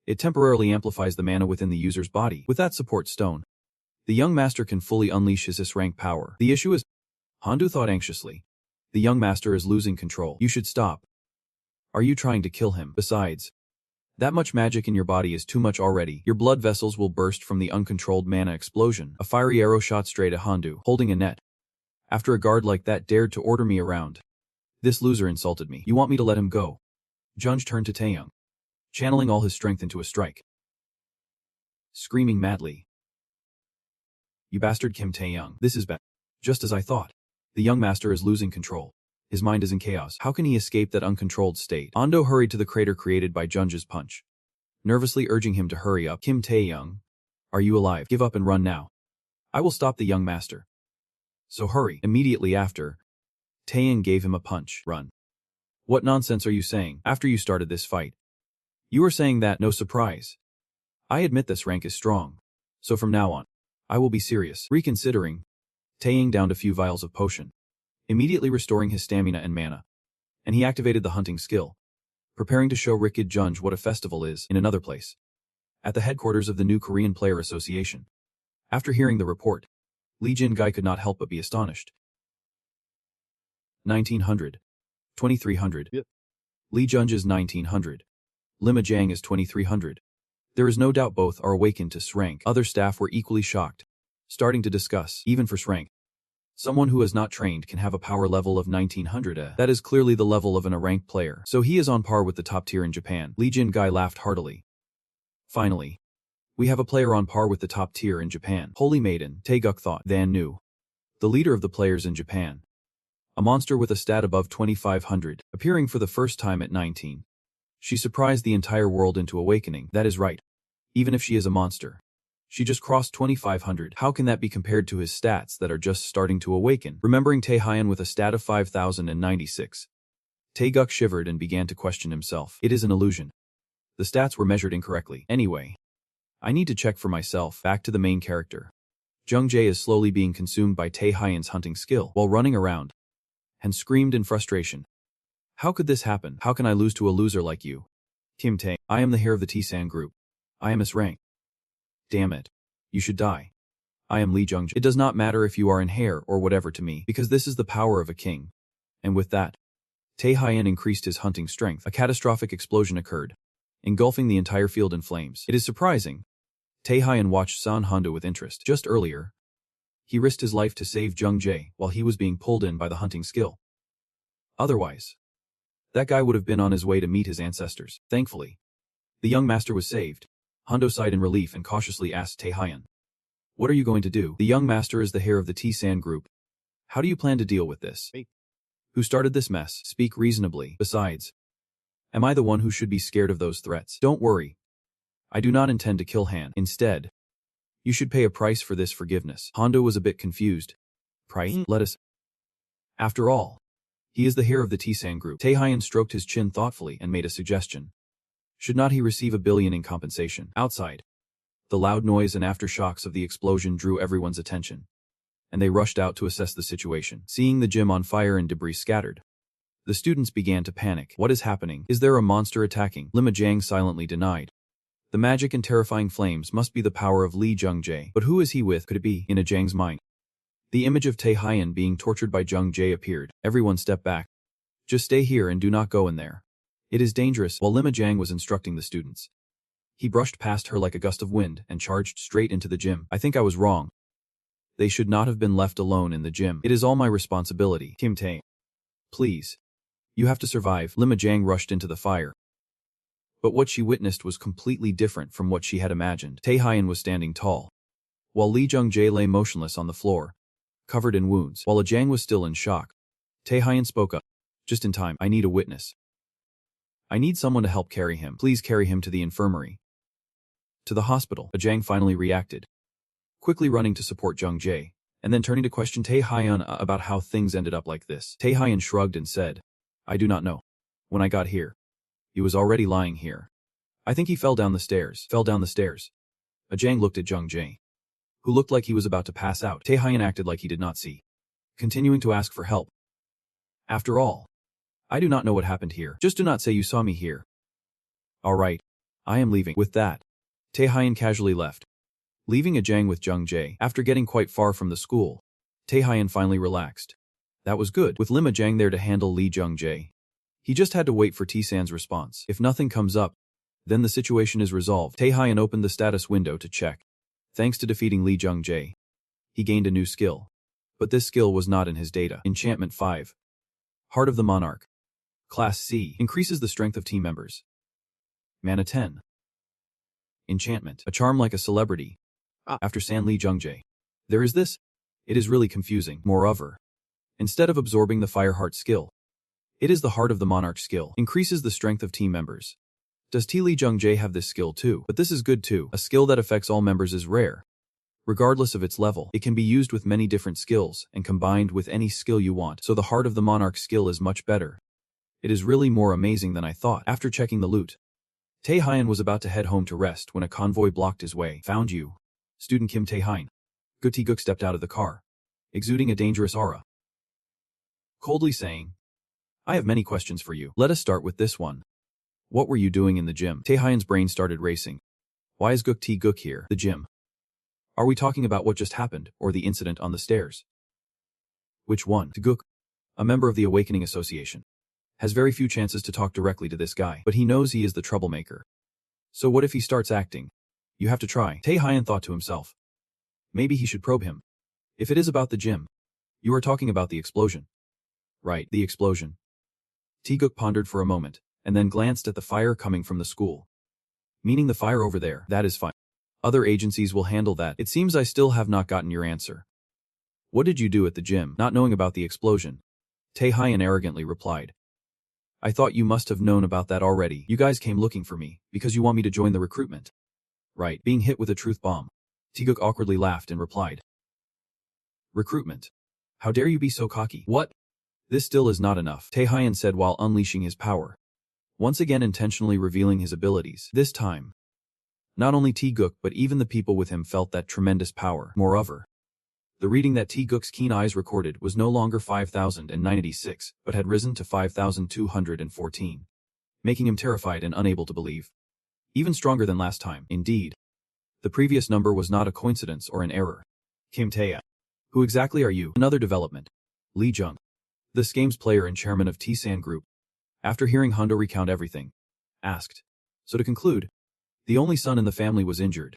It temporarily amplifies the mana within the user's body. With that support stone, the young master can fully unleash his SSS-Rank power. The issue is, Hondo thought anxiously, the young master is losing control. You should stop. Are you trying to kill him? Besides, that much magic in your body is too much already. Your blood vessels will burst from the uncontrolled mana explosion. A fiery arrow shot straight at Hondo, holding a net. After a guard like that dared to order me around. This loser insulted me. You want me to let him go? Junj turned to Taeyong, channeling all his strength into a strike, screaming madly. You bastard Kim Taeyong. This is bad. Just as I thought. The young master is losing control. His mind is in chaos. How can he escape that uncontrolled state? Hondo hurried to the crater created by Junj's punch, nervously urging him to hurry up. Kim Taeyong, are you alive? Give up and run now. I will stop the young master. So hurry. Immediately after, Taeyong gave him a punch. Run. What nonsense are you saying? After you started this fight, you were saying that, no surprise. I admit this rank is strong. So from now on, I will be serious. Reconsidering, Taeyong downed a few vials of potion, immediately restoring his stamina and mana, and he activated the hunting skill, preparing to show Rikid Junj what a festival is. In another place, at the headquarters of the new Korean Player Association. After hearing the report, Lee Jin-gai could not help but be astonished. 1900. 2300. Yep. Lee Junj is 1900. Lima Jiang is 2300. There is no doubt both are awakened to SSS-Rank. Other staff were equally shocked, starting to discuss, even for SSS-Rank, someone who is not trained can have a power level of 1900. That is clearly the level of an A-rank player. So he is on par with the top tier in Japan. Lee Jin-gai laughed heartily. Finally, we have a player on par with the top tier in Japan. Holy Maiden, Taeguk thought, then knew. The leader of the players in Japan. A monster with a stat above 2500, appearing for the first time at 19. She surprised the entire world into awakening, that is right. Even if she is a monster. She just crossed 2500, how can that be compared to his stats that are just starting to awaken? Remembering Taehyun with a stat of 5096. Taeguk shivered and began to question himself. It is an illusion. The stats were measured incorrectly. Anyway, I need to check for myself. Back to the main character. Jung-jae is slowly being consumed by Taehyun's hunting skill while running around, and screamed in frustration. How could this happen? How can I lose to a loser like you? Kim Tae, I am the hair of the T-san group. I am SSS-Rank. Damn it. You should die. I am Lee Jung-jae. It does not matter if you are in hair or whatever to me, because this is the power of a king. And with that, Taehyun increased his hunting strength. A catastrophic explosion occurred, engulfing the entire field in flames. It is surprising. Taehyun watched San Hondo with interest. Just earlier, he risked his life to save Jung-jae while he was being pulled in by the hunting skill. Otherwise, that guy would have been on his way to meet his ancestors. Thankfully, the young master was saved. Hondo sighed in relief and cautiously asked Taehyun, "What are you going to do? The young master is the hair of the T-san group. How do you plan to deal with this? Who started this mess? Speak reasonably. Besides, am I the one who should be scared of those threats? Don't worry. I do not intend to kill Han. Instead, you should pay a price for this forgiveness." Hondo was a bit confused. Price? Let us. After all, he is the hair of the T-san group. Taehyun stroked his chin thoughtfully and made a suggestion. Should not he receive $1 billion in compensation? Outside, the loud noise and aftershocks of the explosion drew everyone's attention, and they rushed out to assess the situation. Seeing the gym on fire and debris scattered, the students began to panic. What is happening? Is there a monster attacking? Lima Jiang silently denied. The magic and terrifying flames must be the power of Lee Jung-jae. But who is he with? Could it be? In Jiang's mind, the image of Taehyun being tortured by Jung-jae appeared. Everyone stepped back. Just stay here and do not go in there. It is dangerous. While Lima Jiang was instructing the students, he brushed past her like a gust of wind and charged straight into the gym. I think I was wrong. They should not have been left alone in the gym. It is all my responsibility. Kim Tae, please. You have to survive. Lima Jiang rushed into the fire. But what she witnessed was completely different from what she had imagined. Taehyun was standing tall, while Lee Jung-jae lay motionless on the floor, covered in wounds. While Jiang was still in shock, Taehyun spoke up. Just in time. I need a witness. I need someone to help carry him. Please carry him to the infirmary. To the hospital. Jiang finally reacted, quickly running to support Jung-jae, and then turning to question Taehyun about how things ended up like this. Taehyun shrugged and said, I do not know. When I got here, he was already lying here. I think he fell down the stairs. Jiang looked at Jung-jae, who looked like he was about to pass out. Taehyun acted like he did not see, continuing to ask for help. After all, I do not know what happened here. Just do not say you saw me here. All right. I am leaving. With that, Taehyun casually left, leaving Jiang with Jung-jae. After getting quite far from the school, Taehyun finally relaxed. That was good. With Lima Jiang there to handle Lee Jung-jae, he just had to wait for T-san's response. If nothing comes up, then the situation is resolved. Taehyun opened the status window to check. Thanks to defeating Lee Jung-jae, he gained a new skill. But this skill was not in his data. Enchantment 5. Heart of the Monarch. Class C. Increases the strength of team members. Mana 10. Enchantment. A charm like a celebrity. After San Lee Jung-jae. There is this. It is really confusing. Moreover, instead of absorbing the Fireheart skill, it is the Heart of the Monarch skill. Increases the strength of team members. Does T. Lee Jung-jae have this skill too? But this is good too. A skill that affects all members is rare. Regardless of its level, it can be used with many different skills and combined with any skill you want. So the Heart of the Monarch skill is much better. It is really more amazing than I thought. After checking the loot, Taehyun was about to head home to rest when a convoy blocked his way. Found you. Student Kim Taehyun. Guk stepped out of the car, exuding a dangerous aura, coldly saying, I have many questions for you. Let us start with this one. What were you doing in the gym? Taehyun's brain started racing. Why is Guk here? The gym. Are we talking about what just happened, or the incident on the stairs? Which one? Guk, a member of the Awakening Association, has very few chances to talk directly to this guy, but he knows he is the troublemaker. So what if he starts acting? You have to try. Taehyun thought to himself. Maybe he should probe him. If it is about the gym, you are talking about the explosion. Right, the explosion. Taeguk pondered for a moment, and then glanced at the fire coming from the school. Meaning the fire over there, that is fine. Other agencies will handle that. It seems I still have not gotten your answer. What did you do at the gym, not knowing about the explosion? Tae-hyun arrogantly replied. I thought you must have known about that already. You guys came looking for me, because you want me to join the recruitment. Right, being hit with a truth bomb. Taeguk awkwardly laughed and replied. Recruitment. How dare you be so cocky? What? This still is not enough, Tae-hyun said while unleashing his power. Once again intentionally revealing his abilities. This time, not only Taeguk but even the people with him felt that tremendous power. Moreover, the reading that Taeguk's keen eyes recorded was no longer 5,096, but had risen to 5,214, making him terrified and unable to believe. Even stronger than last time, indeed. The previous number was not a coincidence or an error. Kim Tae. Who exactly are you? Another development. Lee Jung, this game's player and chairman of T-San Group, after hearing Hondo recount everything, asked. So to conclude, the only son in the family was injured,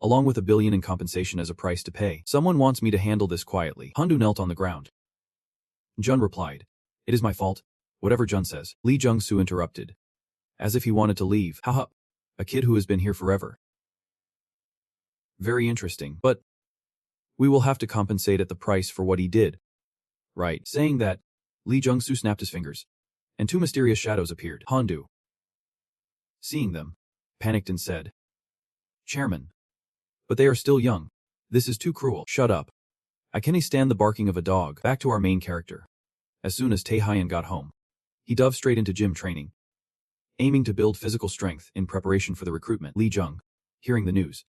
along with $1 billion in compensation as a price to pay. Someone wants me to handle this quietly. Hondo knelt on the ground. Jun replied. It is my fault. Whatever Jun says. Lee Jung-soo interrupted. As if he wanted to leave. Haha. A kid who has been here forever. Very interesting, but we will have to compensate at the price for what he did. Right. Saying that, Lee Jung-soo snapped his fingers, and two mysterious shadows appeared. Hondo, seeing them, panicked and said, Chairman. But they are still young. This is too cruel. Shut up. I can't stand the barking of a dog. Back to our main character. As soon as Tae-hyun got home, he dove straight into gym training, aiming to build physical strength in preparation for the recruitment. Lee Jung, hearing the news,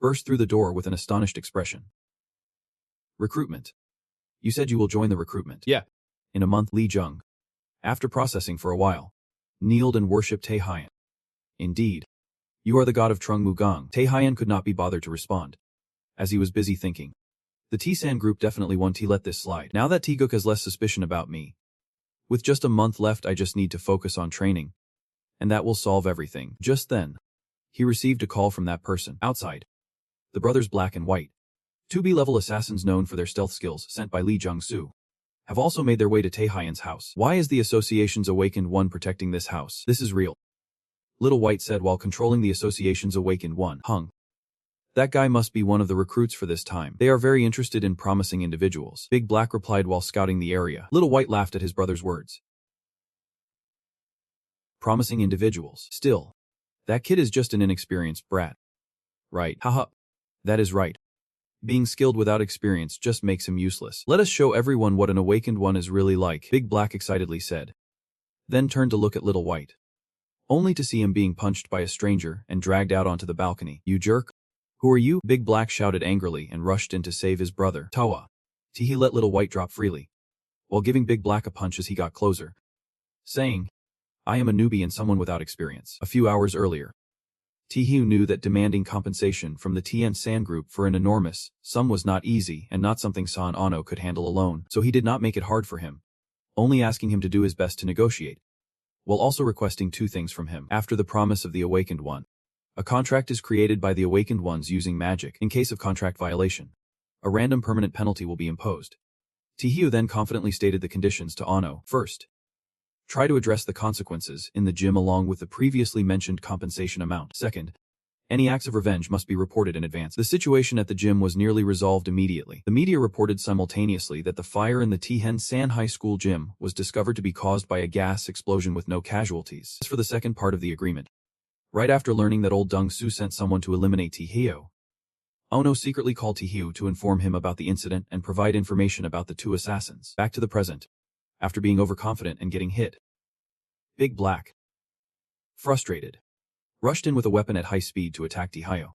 burst through the door with an astonished expression. Recruitment. You said you will join the recruitment. Yeah. In a month. Lee Jung, after processing for a while, kneeled and worshipped Tae-hyun. Indeed. You are the god of Trung Mugang. Tae-hyun could not be bothered to respond, as he was busy thinking. The T-San Group definitely won. T let this slide. Now that Taeguk has less suspicion about me. With just a month left I just need to focus on training, and that will solve everything. Just then, he received a call from that person. Outside, the brothers Black and White, 2 B-level assassins known for their stealth skills sent by Lee Jung-soo, have also made their way to Tae-hyun's house. Why is the Association's Awakened One protecting this house? This is real. Little White said while controlling the Association's Awakened One. Hung. That guy must be one of the recruits for this time. They are very interested in promising individuals. Big Black replied while scouting the area. Little White laughed at his brother's words. Promising individuals. Still, that kid is just an inexperienced brat. Right. Haha. That is right. Being skilled without experience just makes him useless. Let us show everyone what an Awakened One is really like, Big Black excitedly said. Then turned to look at Little White, only to see him being punched by a stranger and dragged out onto the balcony. You jerk. Who are you? Big Black shouted angrily and rushed in to save his brother. Tawa. He let Little White drop freely, while giving Big Black a punch as he got closer, saying, I am a newbie and someone without experience. A few hours earlier, Tae-hyu knew that demanding compensation from the T-San Group for an enormous sum was not easy and not something San Ano could handle alone, so he did not make it hard for him, only asking him to do his best to negotiate, while also requesting 2 things from him. After the promise of the Awakened One, a contract is created by the Awakened Ones using magic. In case of contract violation, a random permanent penalty will be imposed. Tae-hyu then confidently stated the conditions to Ano. First, try to address the consequences in the gym along with the previously mentioned compensation amount. Second, any acts of revenge must be reported in advance. The situation at the gym was nearly resolved immediately. The media reported simultaneously that the fire in the T-San High School gym was discovered to be caused by a gas explosion with no casualties. As for the second part of the agreement, right after learning that old Dong-soo sent someone to eliminate Tae-hyu, Ono secretly called Tae-hyu to inform him about the incident and provide information about the 2 assassins. Back to the present. After being overconfident and getting hit, Big Black, frustrated, rushed in with a weapon at high speed to attack Tae-hyu.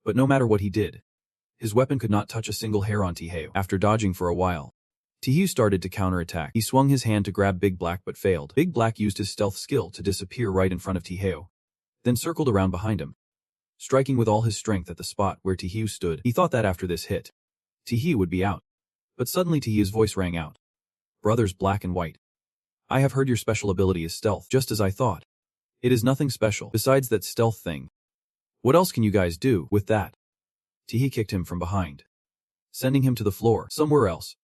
But no matter what he did, his weapon could not touch a single hair on Tae-hyu. After dodging for a while, Tae-hyu started to counterattack. He swung his hand to grab Big Black but failed. Big Black used his stealth skill to disappear right in front of Tae-hyu, then circled around behind him, striking with all his strength at the spot where Tae-hyu stood. He thought that after this hit, Tae-hyu would be out. But suddenly Tae-hyu's voice rang out. Brothers Black and White, I have heard your special ability is stealth, just as I thought. It is nothing special, besides that stealth thing. What else can you guys do with that? Tae-hyu kicked him from behind, sending him to the floor. Somewhere else,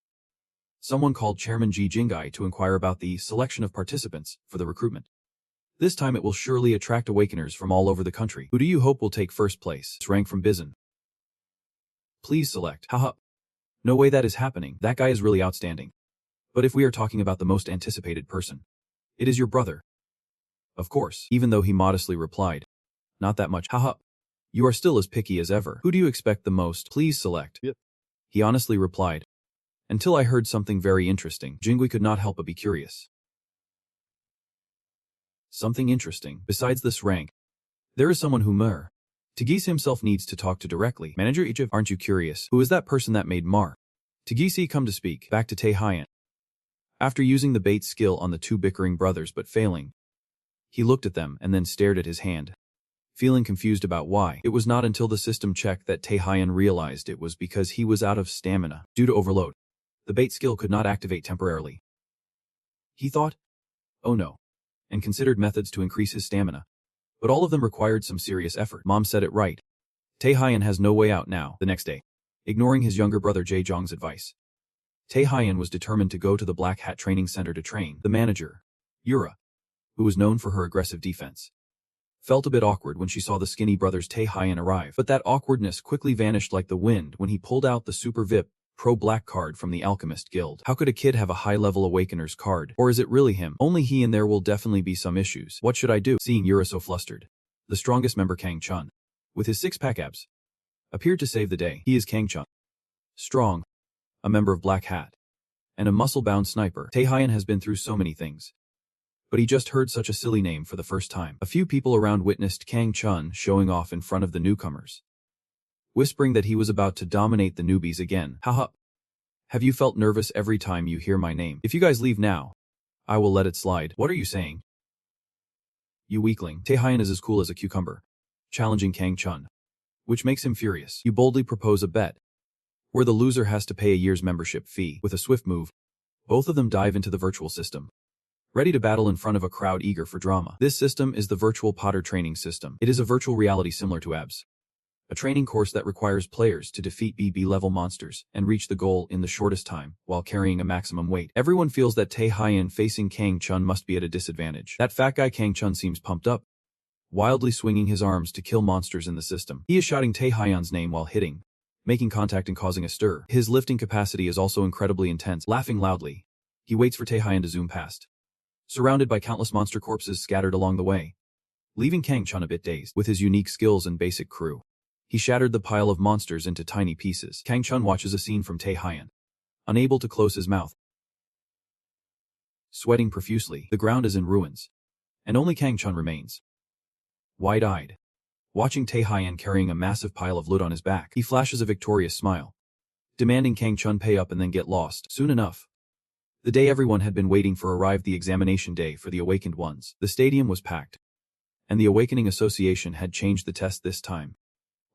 someone called Chairman Ji Jingai to inquire about the selection of participants for the recruitment. This time it will surely attract awakeners from all over the country. Who do you hope will take first place? Rank from Bizen. Please select. Haha. No way that is happening. That guy is really outstanding. But if we are talking about the most anticipated person, it is your brother. Of course, even though he modestly replied, not that much. Haha. You are still as picky as ever. Who do you expect the most? Please select. Yep. He honestly replied. Until I heard something very interesting. Jingui could not help but be curious. Something interesting. Besides this rank, there is someone who Tagisi himself needs to talk to directly. Manager Ichiv, aren't you curious? Who is that person that made Tagisi come to speak? Back to Tae-Hyan. After using the bait skill on the two bickering brothers but failing, he looked at them and then stared at his hand, feeling confused about why. It was not until the system checked that Tae-Hyan realized it was because he was out of stamina. Due to overload, the bait skill could not activate temporarily. He thought, oh no, and considered methods to increase his stamina. But all of them required some serious effort. Mom said it right. Tae-Hyan has no way out now. The next day, ignoring his younger brother Jae-Jong's advice, Tae-Hyan was determined to go to the Black Hat Training Center to train. The manager, Yura, who was known for her aggressive defense, felt a bit awkward when she saw the skinny brothers Tae-Hyan arrive. But that awkwardness quickly vanished like the wind when he pulled out the Super VIP Pro Black card from the Alchemist Guild. How could a kid have a high-level Awakener's card? Or is it really him? Only he, and there will definitely be some issues. What should I do? Seeing Yura so flustered, the strongest member Kang Chun, with his six-pack abs, appeared to save the day. He is Kang Chun. Strong, a member of Black Hat, and a muscle-bound sniper. Tae-Hyan has been through so many things, but he just heard such a silly name for the first time. A few people around witnessed Kang Chun showing off in front of the newcomers, whispering that he was about to dominate the newbies again. Haha. Have you felt nervous every time you hear my name? If you guys leave now, I will let it slide. What are you saying? You weakling. Tae-Hyan is as cool as a cucumber, challenging Kang Chun, which makes him furious. You boldly propose a bet, where the loser has to pay a year's membership fee. With a swift move, both of them dive into the virtual system, ready to battle in front of a crowd eager for drama. This system is the Virtual Potter Training System. It is a virtual reality similar to ABS, a training course that requires players to defeat BB-level monsters and reach the goal in the shortest time while carrying a maximum weight. Everyone feels that Tae-Hyan facing Kang Chun must be at a disadvantage. That fat guy Kang Chun seems pumped up, wildly swinging his arms to kill monsters in the system. He is shouting Tae-Hyan's name while hitting, making contact and causing a stir. His lifting capacity is also incredibly intense. Laughing loudly, he waits for Tae-Hyan to zoom past, surrounded by countless monster corpses scattered along the way, leaving Kang Chun a bit dazed. With his unique skills and basic crew, he shattered the pile of monsters into tiny pieces. Kang Chun watches a scene from Tae-Hyan, unable to close his mouth. Sweating profusely, the ground is in ruins, and only Kang Chun remains, wide-eyed, watching Tae-Hyan carrying a massive pile of loot on his back. He flashes a victorious smile, demanding Kang Chun pay up and then get lost. Soon enough, the day everyone had been waiting for arrived. The examination day for the awakened ones. The stadium was packed, and the Awakening Association had changed the test this time,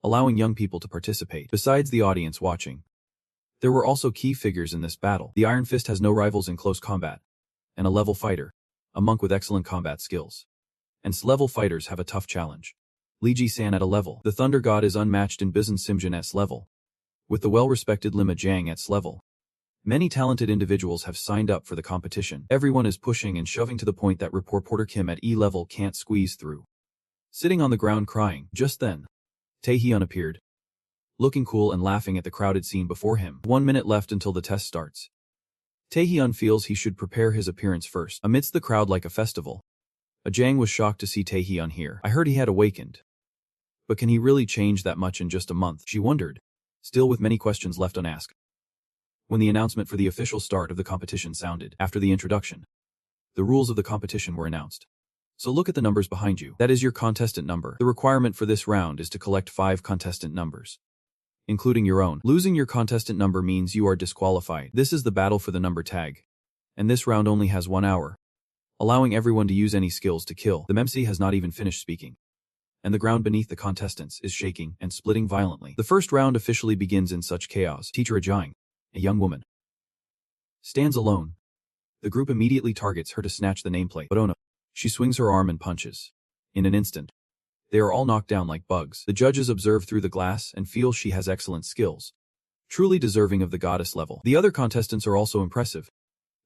allowing young people to participate. Besides the audience watching, there were also key figures in this battle. The Iron Fist has no rivals in close combat, and a level fighter, a monk with excellent combat skills. And S-level fighters have a tough challenge. Lee Ji-san at a level. The Thunder God is unmatched in Bizen Simjin S level, with the well-respected Lima Jiang at S level. Many talented individuals have signed up for the competition. Everyone is pushing and shoving to the point that reporter Kim at E level can't squeeze through. Sitting on the ground crying. Just then, Tae-Hyun appeared, looking cool and laughing at the crowded scene before him. 1 minute left until the test starts. Tae-Hyun feels he should prepare his appearance first. Amidst the crowd like a festival, Jiang was shocked to see Tae-Hyun here. I heard he had awakened, but can he really change that much in just a month? She wondered, still with many questions left unasked. When the announcement for the official start of the competition sounded, after the introduction, the rules of the competition were announced. So look at the numbers behind you. That is your contestant number. The requirement for this round is to collect 5 contestant numbers, including your own. Losing your contestant number means you are disqualified. This is the battle for the number tag, and this round only has 1 hour, allowing everyone to use any skills to kill. The MC has not even finished speaking, and the ground beneath the contestants is shaking and splitting violently. The first round officially begins in such chaos. Teacher Jiang, a young woman, stands alone. The group immediately targets her to snatch the nameplate, but oh no. She swings her arm and punches. In an instant, they are all knocked down like bugs. The judges observe through the glass and feel she has excellent skills, truly deserving of the goddess level. The other contestants are also impressive.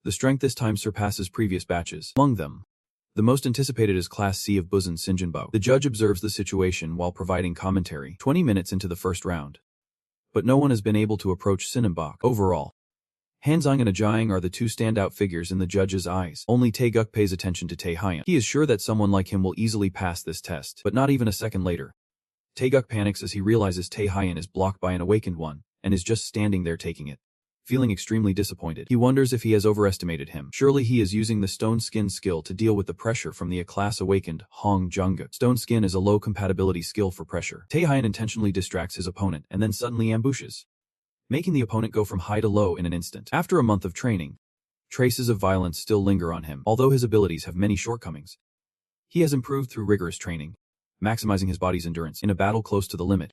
The strength this time surpasses previous batches. Among them, The most anticipated is Class C of Busan Sinjinbo. The judge observes the situation while providing commentary 20 minutes into the first round. But no one has been able to approach Sinimbok. Overall, Hanzang and Ajayang are the two standout figures in the judge's eyes. Only Taeguk pays attention to Taehyun. He is sure that someone like him will easily pass this test, but not even a second later. Taeguk panics as he realizes Taehyun is blocked by an awakened one, and is just standing there taking it. Feeling extremely disappointed, he wonders if he has overestimated him. Surely he is using the Stone Skin skill to deal with the pressure from the A-class awakened Hong Jungkook. Stone Skin is a low compatibility skill for pressure. Taehyun intentionally distracts his opponent and then suddenly ambushes, making the opponent go from high to low in an instant. After a month of training, traces of violence still linger on him, although his abilities have many shortcomings. He has improved through rigorous training, maximizing his body's endurance. In a battle close to the limit,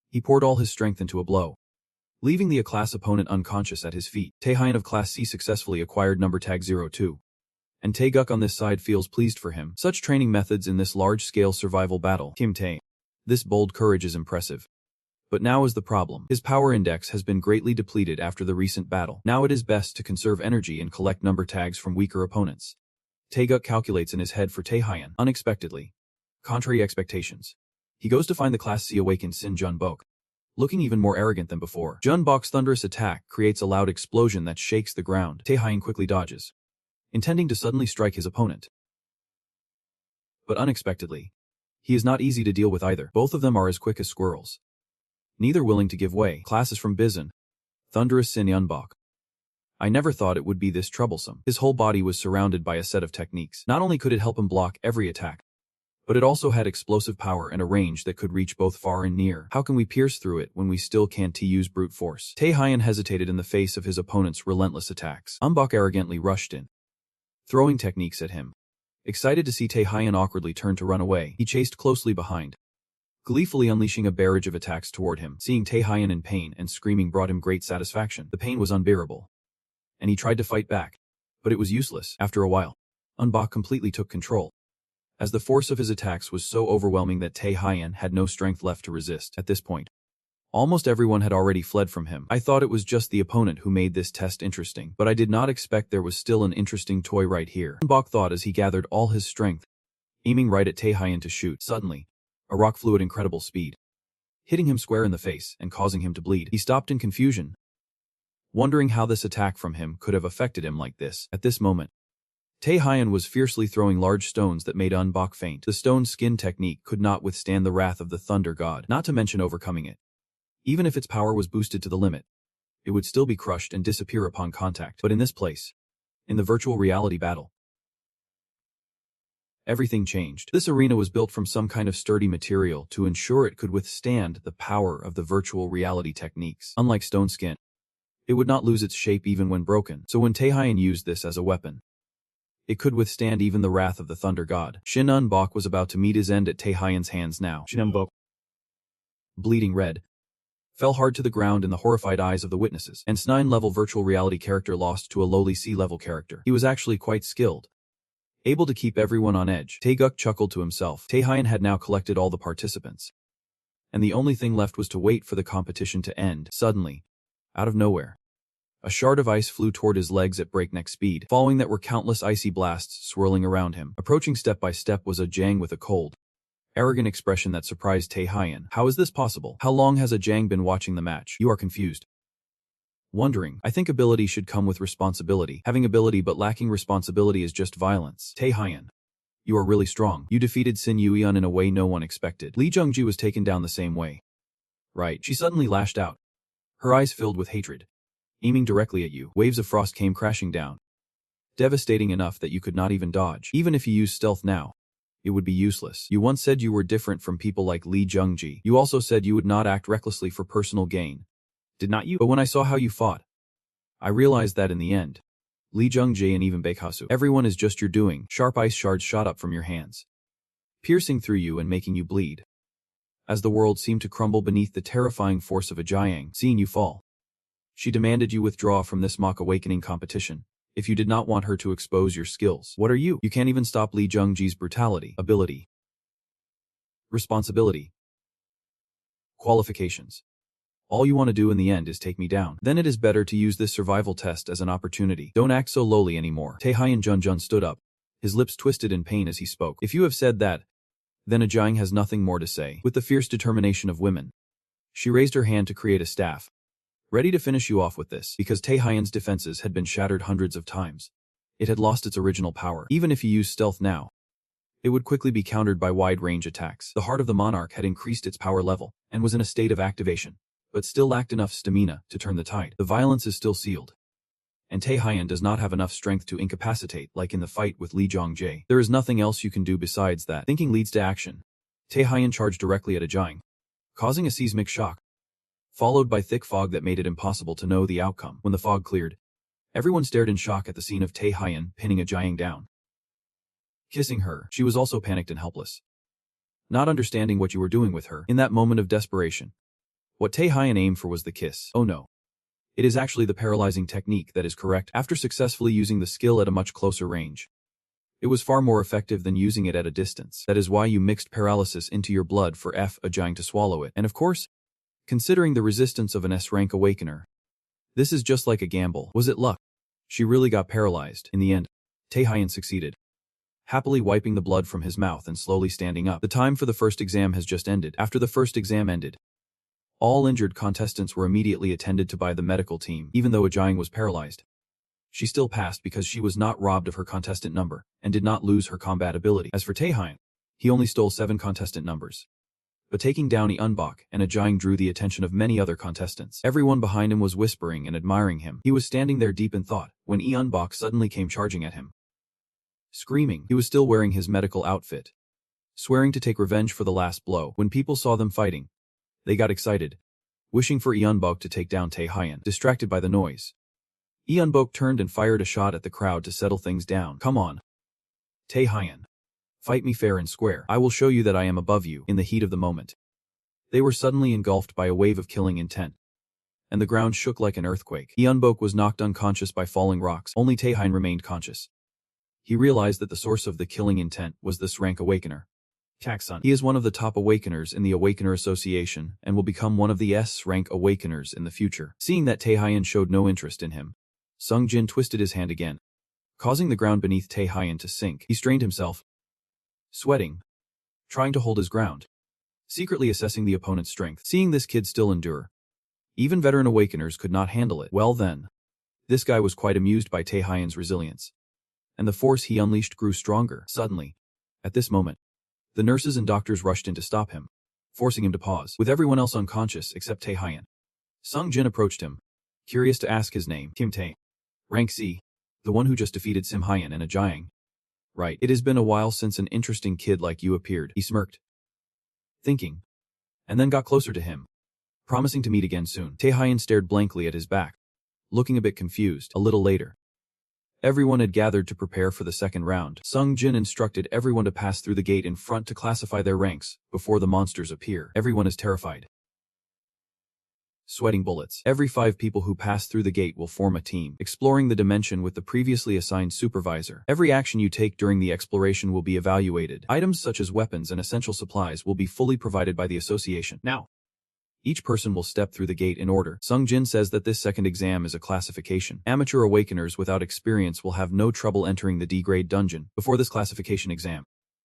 he poured all his strength into a blow, leaving the A-class opponent unconscious at his feet. Taehyun of Class C successfully acquired number tag 02. And Taeguk on this side feels pleased for him. Such training methods in this large-scale survival battle. Kim Tae. This bold courage is impressive. But now is the problem. His power index has been greatly depleted after the recent battle. Now it is best to conserve energy and collect number tags from weaker opponents. Taeguk calculates in his head for Taehyun. Unexpectedly, contrary expectations, he goes to find the Class C awakened Sin Junbok, looking even more arrogant than before. Junbok's thunderous attack creates a loud explosion that shakes the ground. Taehyun quickly dodges, intending to suddenly strike his opponent. But unexpectedly, he is not easy to deal with either. Both of them are as quick as squirrels, neither willing to give way. Classes from Bizen. Thunderous Sin Yunbok. I never thought it would be this troublesome. His whole body was surrounded by a set of techniques. Not only could it help him block every attack, but it also had explosive power and a range that could reach both far and near. How can we pierce through it when we still can't use brute force? Taehyun hesitated in the face of his opponent's relentless attacks. Umbok arrogantly rushed in, throwing techniques at him. Excited to see Taehyun awkwardly turn to run away, he chased closely behind, gleefully unleashing a barrage of attacks toward him. Seeing Taehyun in pain and screaming brought him great satisfaction. The pain was unbearable, and he tried to fight back, but it was useless. After a while, Umbok completely took control, as the force of his attacks was so overwhelming that Taehyun had no strength left to resist. At this point, almost everyone had already fled from him. I thought it was just the opponent who made this test interesting, but I did not expect there was still an interesting toy right here. Umbok thought as he gathered all his strength, aiming right at Taehyun to shoot. Suddenly, a rock flew at incredible speed, hitting him square in the face and causing him to bleed. He stopped in confusion, wondering how this attack from him could have affected him like this. At this moment, Taehyun was fiercely throwing large stones that made Umbok faint. The stone skin technique could not withstand the wrath of the thunder god, not to mention overcoming it. Even if its power was boosted to the limit, it would still be crushed and disappear upon contact. But in this place, in the virtual reality battle, everything changed. This arena was built from some kind of sturdy material to ensure it could withstand the power of the virtual reality techniques. Unlike stone skin, it would not lose its shape even when broken. So when Taehyun used this as a weapon, it could withstand even the wrath of the thunder god. Shin Unbok was about to meet his end at Taehyun's hands now. Shin Unbok, bleeding red, fell hard to the ground in the horrified eyes of the witnesses. And S9-level virtual reality character lost to a lowly C-level character. He was actually quite skilled, able to keep everyone on edge. Taeguk chuckled to himself. Taehyun had now collected all the participants, and the only thing left was to wait for the competition to end. Suddenly, out of nowhere, a shard of ice flew toward his legs at breakneck speed. Following that were countless icy blasts swirling around him. Approaching step by step was a Jang with a cold, arrogant expression that surprised Taehyun. How is this possible? How long has a Jang been watching the match? You are confused, wondering. I think ability should come with responsibility. Having ability but lacking responsibility is just violence. Taehyun, you are really strong. You defeated Sin Yueon in a way no one expected. Lee Jungji was taken down the same way. Right. She suddenly lashed out, her eyes filled with hatred, aiming directly at you. Waves of frost came crashing down, devastating enough that you could not even dodge. Even if you use stealth now, it would be useless. You once said you were different from people like Lee Jungji. You also said you would not act recklessly for personal gain, did not you? But when I saw how you fought, I realized that in the end, Lee Jungji and even Baekhasu, everyone is just your doing. Sharp ice shards shot up from your hands, piercing through you and making you bleed, as the world seemed to crumble beneath the terrifying force of a Jiang. Seeing you fall, she demanded you withdraw from this mock awakening competition, if you did not want her to expose your skills. What are you? You can't even stop Lee Jungji's brutality. Ability, responsibility, qualifications. All you want to do in the end is take me down. Then it is better to use this survival test as an opportunity. Don't act so lowly anymore. Taehyun Junjun stood up, His lips twisted in pain as he spoke. If you have said that, then Ajang has nothing more to say. With the fierce determination of women, she raised her hand to create a staff, ready to finish you off with this, because Taehyun's defenses had been shattered hundreds of times. It had lost its original power. Even if he used stealth now, it would quickly be countered by wide-range attacks. The heart of the monarch had increased its power level, and was in a state of activation, but still lacked enough stamina to turn the tide. The violence is still sealed, and Taehyun does not have enough strength to incapacitate like in the fight with Lee Jong-jae. There is nothing else you can do besides that. Thinking leads to action. Taehyun charged directly at Ajang, causing a seismic shock, followed by thick fog that made it impossible to know the outcome. When the fog cleared, everyone stared in shock at the scene of Taehyun pinning Ajang down, kissing her. She was also panicked and helpless, not understanding what you were doing with her. In that moment of desperation, what Taehyun aimed for was the kiss. Oh no. It is actually the paralyzing technique that is correct. After successfully using the skill at a much closer range, it was far more effective than using it at a distance. That is why you mixed paralysis into your blood for Ajang to swallow it. And of course, considering the resistance of an S-rank awakener, this is just like a gamble. Was it luck? She really got paralyzed. In the end, Taehyun succeeded, happily wiping the blood from his mouth and slowly standing up. The time for the first exam has just ended. After the first exam ended, all injured contestants were immediately attended to by the medical team. Even though Ajang was paralyzed, she still passed because she was not robbed of her contestant number and did not lose her combat ability. As for Taehyun, he only stole 7 contestant numbers. But taking down Eunbok and Ajang drew the attention of many other contestants. Everyone behind him was whispering and admiring him. He was standing there deep in thought when Eunbok suddenly came charging at him, screaming. He was still wearing his medical outfit, swearing to take revenge for the last blow. When people saw them fighting, they got excited, wishing for Eunbok to take down Taehyun. Distracted by the noise, Eunbok turned and fired a shot at the crowd to settle things down. Come on, Taehyun. Fight me fair and square. I will show you that I am above you. In the heat of the moment, they were suddenly engulfed by a wave of killing intent, and the ground shook like an earthquake. Eunbok was knocked unconscious by falling rocks. Only Taehyun remained conscious. He realized that the source of the killing intent was this rank awakener, Taksun. He is one of the top awakeners in the Awakener Association and will become one of the S-rank awakeners in the future. Seeing that Taehyun showed no interest in him, Sung Jin twisted his hand again, causing the ground beneath Taehyun to sink. He strained himself, sweating, trying to hold his ground, secretly assessing the opponent's strength. Seeing this kid still endure, even veteran awakeners could not handle it. Well then, this guy was quite amused by Taehyun's resilience, and the force he unleashed grew stronger. Suddenly, at this moment, the nurses and doctors rushed in to stop him, forcing him to pause. With everyone else unconscious except Taehyun, Sung Jin approached him, curious to ask his name. Kim Tae. Rank C. The one who just defeated Simhyun and Ajang. Right. It has been a while since an interesting kid like you appeared. He smirked, thinking, and then got closer to him, promising to meet again soon. Taehyun stared blankly at his back, looking a bit confused. A little later, everyone had gathered to prepare for the second round. Sung Jin instructed everyone to pass through the gate in front to classify their ranks before the monsters appear. Everyone is terrified, sweating bullets. Every 5 people who pass through the gate will form a team, exploring the dimension with the previously assigned supervisor. Every action you take during the exploration will be evaluated. Items such as weapons and essential supplies will be fully provided by the association. Now, each person will step through the gate in order. Sung Jin says that this second exam is a classification. Amateur awakeners without experience will have no trouble entering the D-grade dungeon before this classification exam.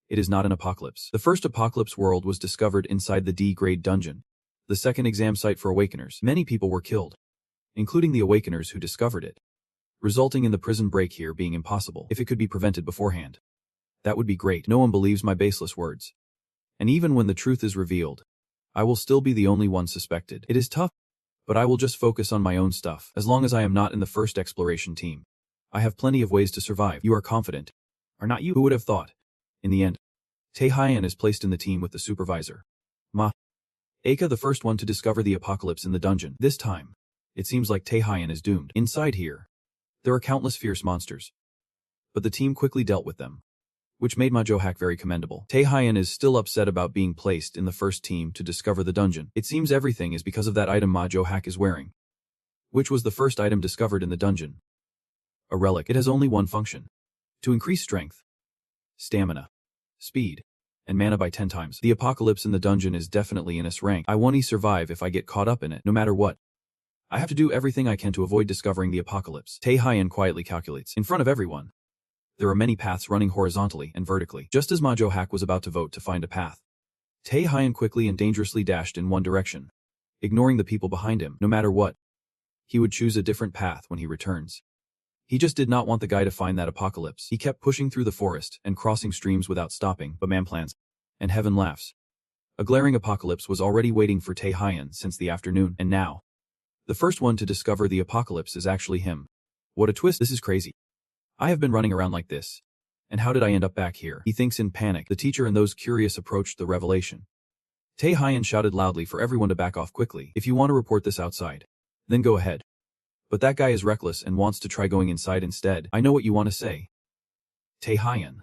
It is not an apocalypse. The first apocalypse world was discovered inside the D-grade dungeon, the second exam site for awakeners. Many people were killed, including the awakeners who discovered it, resulting in the prison break here being impossible. If it could be prevented beforehand, that would be great. No one believes my baseless words, and even when the truth is revealed, I will still be the only one suspected. It is tough, but I will just focus on my own stuff. As long as I am not in the first exploration team, I have plenty of ways to survive. You are confident, are not you? Who would have thought? In the end, Taehyun is placed in the team with the supervisor, Aka, the first one to discover the apocalypse in the dungeon. This time, it seems like Taehyun is doomed. Inside here, there are countless fierce monsters, but the team quickly dealt with them, which made Ma Jo-hak very commendable. Taehyun is still upset about being placed in the first team to discover the dungeon. It seems everything is because of that item Ma Jo-hak is wearing, which was the first item discovered in the dungeon. A relic. It has only one function: to increase strength, stamina, speed, and mana by 10 times. The apocalypse in the dungeon is definitely in S-rank. I won't survive if I get caught up in it, no matter what. I have to do everything I can to avoid discovering the apocalypse. Taehyun quietly calculates. In front of everyone, There are many paths running horizontally and vertically. Just as Majo was about to vote to find a path, Tae-hyun quickly and dangerously dashed in one direction, ignoring the people behind him. No matter what, he would choose a different path when he returns. He just did not want the guy to find that apocalypse. He kept pushing through the forest and crossing streams without stopping, but man plans. And heaven laughs. A glaring apocalypse was already waiting for Tae-hyun since the afternoon, and now, the first one to discover the apocalypse is actually him. What a twist, this is crazy. I have been running around like this. And how did I end up back here? He thinks in panic. The teacher and those curious approached the revelation. Tae-hyun shouted loudly for everyone to back off quickly. If you want to report this outside, then go ahead. But that guy is reckless and wants to try going inside instead. I know what you want to say, Tae-hyun.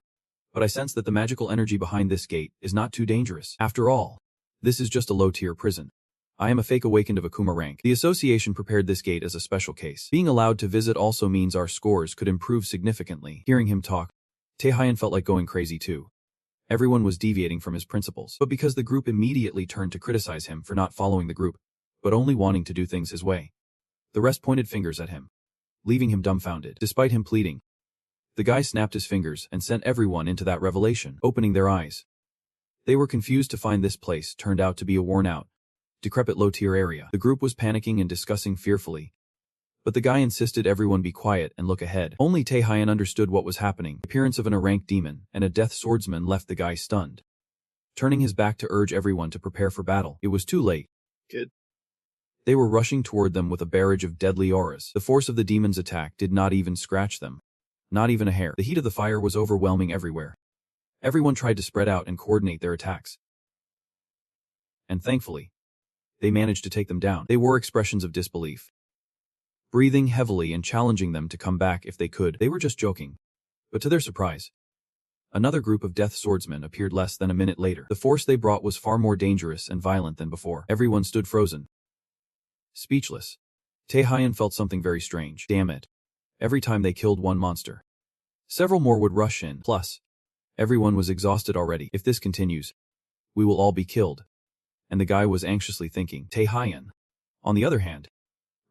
But I sense that the magical energy behind this gate is not too dangerous. After all, this is just a low-tier prison. I am a fake awakened of Akuma rank. The association prepared this gate as a special case. Being allowed to visit also means our scores could improve significantly. Hearing him talk, Tae-hyun felt like going crazy too. Everyone was deviating from his principles, but because the group immediately turned to criticize him for not following the group, but only wanting to do things his way, the rest pointed fingers at him, leaving him dumbfounded. Despite him pleading, the guy snapped his fingers and sent everyone into that revelation, opening their eyes. They were confused to find this place turned out to be a worn-out, decrepit low-tier area. The group was panicking and discussing fearfully, but the guy insisted everyone be quiet and look ahead. Only Tae-hyun understood what was happening. The appearance of an A-rank demon and a death swordsman left the guy stunned. Turning his back to urge everyone to prepare for battle, it was too late. Good. They were rushing toward them with a barrage of deadly auras. The force of the demon's attack did not even scratch them. Not even a hair. The heat of the fire was overwhelming everywhere. Everyone tried to spread out and coordinate their attacks. And thankfully, they managed to take them down. They wore expressions of disbelief, breathing heavily and challenging them to come back if they could. They were just joking. But to their surprise, another group of death swordsmen appeared less than a minute later. The force they brought was far more dangerous and violent than before. Everyone stood frozen, speechless. Tae-hyun felt something very strange. Damn it. Every time they killed one monster, several more would rush in. Plus, everyone was exhausted already. If this continues, we will all be killed. And the guy was anxiously thinking. Tae-hyun, on the other hand,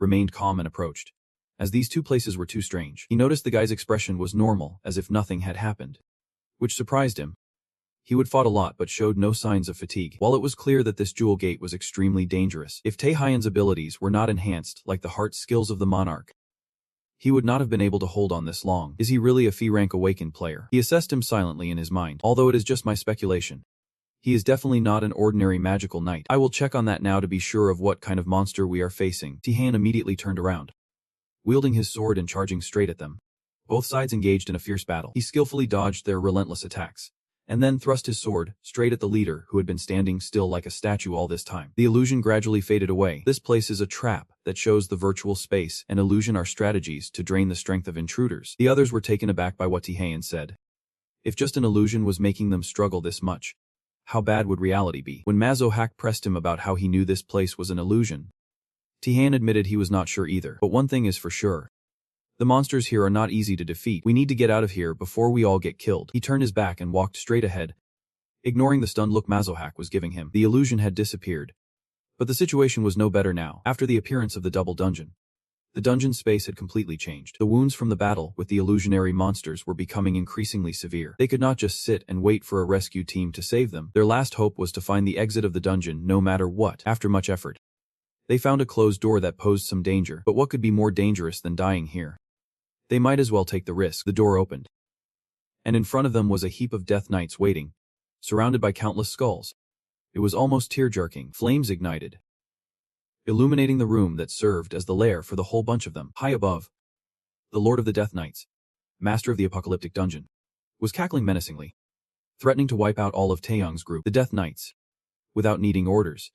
remained calm and approached. As these two places were too strange, he noticed the guy's expression was normal, as if nothing had happened, which surprised him. He would fought a lot but showed no signs of fatigue. While it was clear that this jewel gate was extremely dangerous, if Tae-hyun's abilities were not enhanced like the heart skills of the monarch, he would not have been able to hold on this long. Is he really a F-rank awakened player? He assessed him silently in his mind. Although it is just my speculation, he is definitely not an ordinary magical knight. I will check on that now to be sure of what kind of monster we are facing. Tae-hyun immediately turned around, wielding his sword and charging straight at them. Both sides engaged in a fierce battle. He skillfully dodged their relentless attacks, and then thrust his sword straight at the leader who had been standing still like a statue all this time. The illusion gradually faded away. This place is a trap that shows the virtual space and illusion are strategies to drain the strength of intruders. The others were taken aback by what Tae-hyun said. If just an illusion was making them struggle this much, how bad would reality be? When Mazo pressed him about how he knew this place was an illusion, Tae-hyun admitted he was not sure either. But one thing is for sure. The monsters here are not easy to defeat. We need to get out of here before we all get killed. He turned his back and walked straight ahead, ignoring the stunned look Mazo was giving him. The illusion had disappeared, but the situation was no better now. After the appearance of the double dungeon, the dungeon space had completely changed. The wounds from the battle with the illusionary monsters were becoming increasingly severe. They could not just sit and wait for a rescue team to save them. Their last hope was to find the exit of the dungeon no matter what. After much effort, they found a closed door that posed some danger. But what could be more dangerous than dying here? They might as well take the risk. The door opened, and in front of them was a heap of death knights waiting, surrounded by countless skulls. It was almost tear-jerking. Flames ignited, illuminating the room that served as the lair for the whole bunch of them. High above, the Lord of the Death Knights, master of the apocalyptic dungeon, was cackling menacingly, threatening to wipe out all of Taeyong's group. The Death Knights, without needing orders,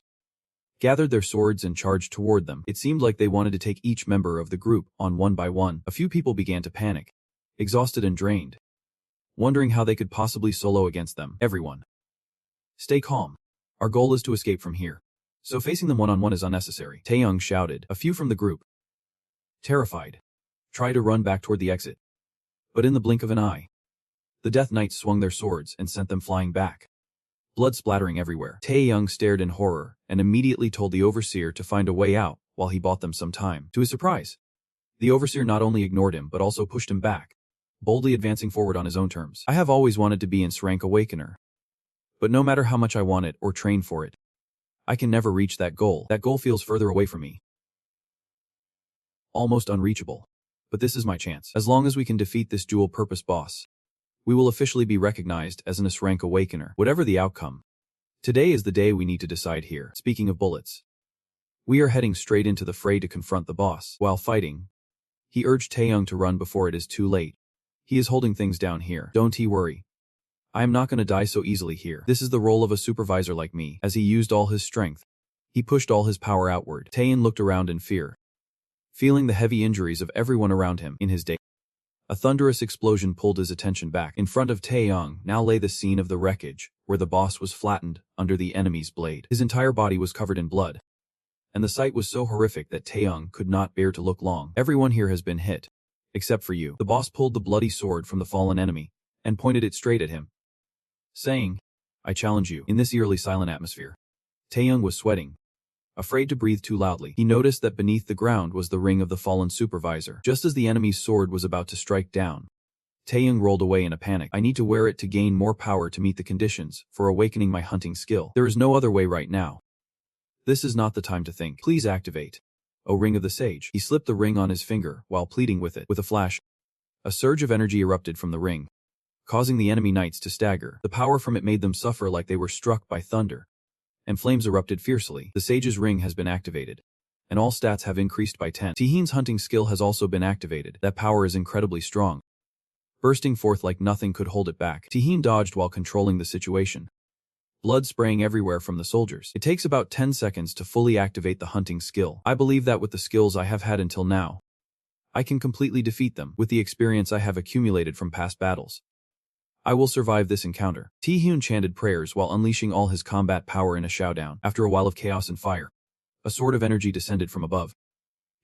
gathered their swords and charged toward them. It seemed like they wanted to take each member of the group on one by one. A few people began to panic, exhausted and drained, wondering how they could possibly solo against them. Everyone, stay calm. Our goal is to escape from here, so facing them one-on-one is unnecessary. Taeyong shouted. A few from the group, terrified, tried to run back toward the exit. But in the blink of an eye, the Death Knights swung their swords and sent them flying back, blood splattering everywhere. Taeyong stared in horror and immediately told the overseer to find a way out while he bought them some time. To his surprise, the overseer not only ignored him but also pushed him back, boldly advancing forward on his own terms. I have always wanted to be an SSS-Rank awakener. But no matter how much I want it or train for it, I can never reach that goal. That goal feels further away from me. Almost unreachable. But this is my chance. As long as we can defeat this dual-purpose boss, we will officially be recognized as an SSS-Rank awakener, whatever the outcome. Today is the day we need to decide here. Speaking of bullets, we are heading straight into the fray to confront the boss. While fighting, he urged Taeyong to run before it is too late. He is holding things down here. Don't he worry. I am not going to die so easily here. This is the role of a supervisor like me. As he used all his strength, he pushed all his power outward. Taeyong looked around in fear, feeling the heavy injuries of everyone around him. In his day, a thunderous explosion pulled his attention back. In front of Taeyong now lay the scene of the wreckage, where the boss was flattened under the enemy's blade. His entire body was covered in blood, and the sight was so horrific that Taeyong could not bear to look long. Everyone here has been hit, except for you. The boss pulled the bloody sword from the fallen enemy and pointed it straight at him, saying, I challenge you. In this eerily silent atmosphere, Taeyong was sweating, afraid to breathe too loudly. He noticed that beneath the ground was the ring of the fallen supervisor. Just as the enemy's sword was about to strike down, Taeyong rolled away in a panic. I need to wear it to gain more power to meet the conditions for awakening my hunting skill. There is no other way right now. This is not the time to think. Please activate. O Ring of the Sage. He slipped the ring on his finger while pleading with it. With a flash, a surge of energy erupted from the ring, causing the enemy knights to stagger. The power from it made them suffer like they were struck by thunder, and flames erupted fiercely. The Sage's ring has been activated, and all stats have increased by 10. Taehin's hunting skill has also been activated. That power is incredibly strong, bursting forth like nothing could hold it back. Taehin dodged while controlling the situation, blood spraying everywhere from the soldiers. It takes about 10 seconds to fully activate the hunting skill. I believe that with the skills I have had until now, I can completely defeat them. With the experience I have accumulated from past battles, I will survive this encounter. Taehin chanted prayers while unleashing all his combat power in a showdown. After a while of chaos and fire, a sword of energy descended from above,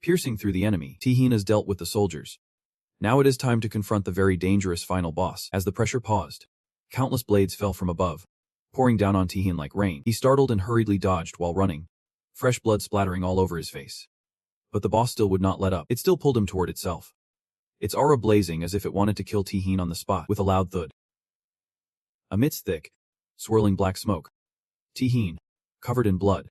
piercing through the enemy. Taehin has dealt with the soldiers. Now it is time to confront the very dangerous final boss. As the pressure paused, countless blades fell from above, pouring down on Taehin like rain. He startled and hurriedly dodged while running, fresh blood splattering all over his face. But the boss still would not let up. It still pulled him toward itself, its aura blazing as if it wanted to kill Taehin on the spot. With a loud thud, amidst thick, swirling black smoke, Taehin, covered in blood,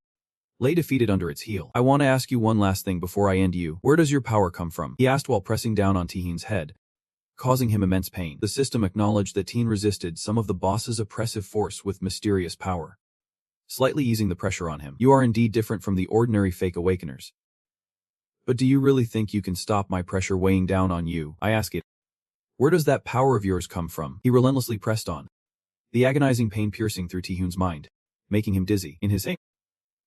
lay defeated under its heel. I want to ask you one last thing before I end you. Where does your power come from? He asked while pressing down on Taehin's head, causing him immense pain. The system acknowledged that Taehin resisted some of the boss's oppressive force with mysterious power, slightly easing the pressure on him. You are indeed different from the ordinary fake awakeners. But do you really think you can stop my pressure weighing down on you? I ask it. Where does that power of yours come from? He relentlessly pressed on, the agonizing pain piercing through Taehin's mind, making him dizzy. In his aim,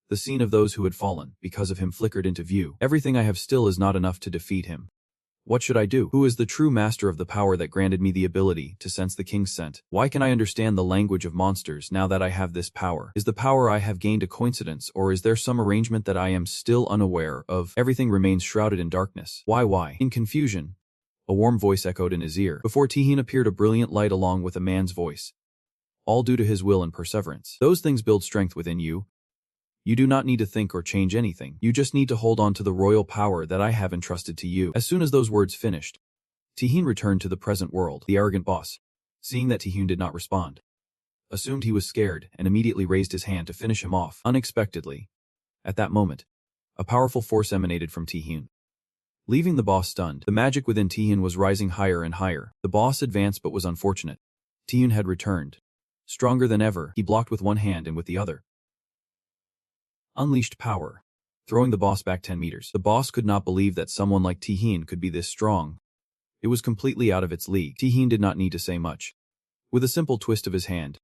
the scene of those who had fallen because of him flickered into view. Everything I have still is not enough to defeat him. What should I do? Who is the true master of the power that granted me the ability to sense the king's scent? Why can I understand the language of monsters now that I have this power? Is the power I have gained a coincidence, or is there some arrangement that I am still unaware of? Everything remains shrouded in darkness. Why? In confusion, a warm voice echoed in his ear. Before Taehin appeared a brilliant light along with a man's voice, all due to his will and perseverance. Those things build strength within you. You do not need to think or change anything. You just need to hold on to the royal power that I have entrusted to you. As soon as those words finished, Taehin returned to the present world. The arrogant boss, seeing that Taehin did not respond, assumed he was scared and immediately raised his hand to finish him off. Unexpectedly, at that moment, a powerful force emanated from Taehin, leaving the boss stunned. The magic within Taehin was rising higher and higher. The boss advanced but was unfortunate. Taehin had returned, stronger than ever. He blocked with one hand and with the other unleashed power, throwing the boss back 10 meters. The boss could not believe that someone like Taehin could be this strong. It was completely out of its league. Taehin did not need to say much. With a simple twist of his hand,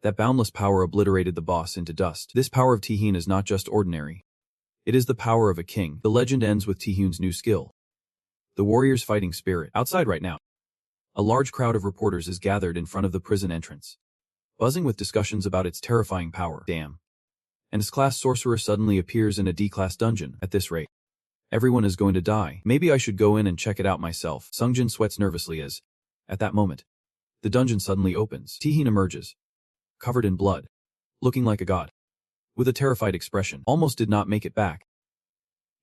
that boundless power obliterated the boss into dust. This power of Taehin is not just ordinary. It is the power of a king. The legend ends with Taehin's new skill, the warrior's fighting spirit. Outside right now, a large crowd of reporters is gathered in front of the prison entrance, buzzing with discussions about its terrifying power. Damn. An S-class sorcerer suddenly appears in a D-class dungeon. At this rate, everyone is going to die. Maybe I should go in and check it out myself. Sungjin sweats nervously as, at that moment, the dungeon suddenly opens. Taehin emerges, covered in blood, looking like a god, with a terrified expression. Almost did not make it back.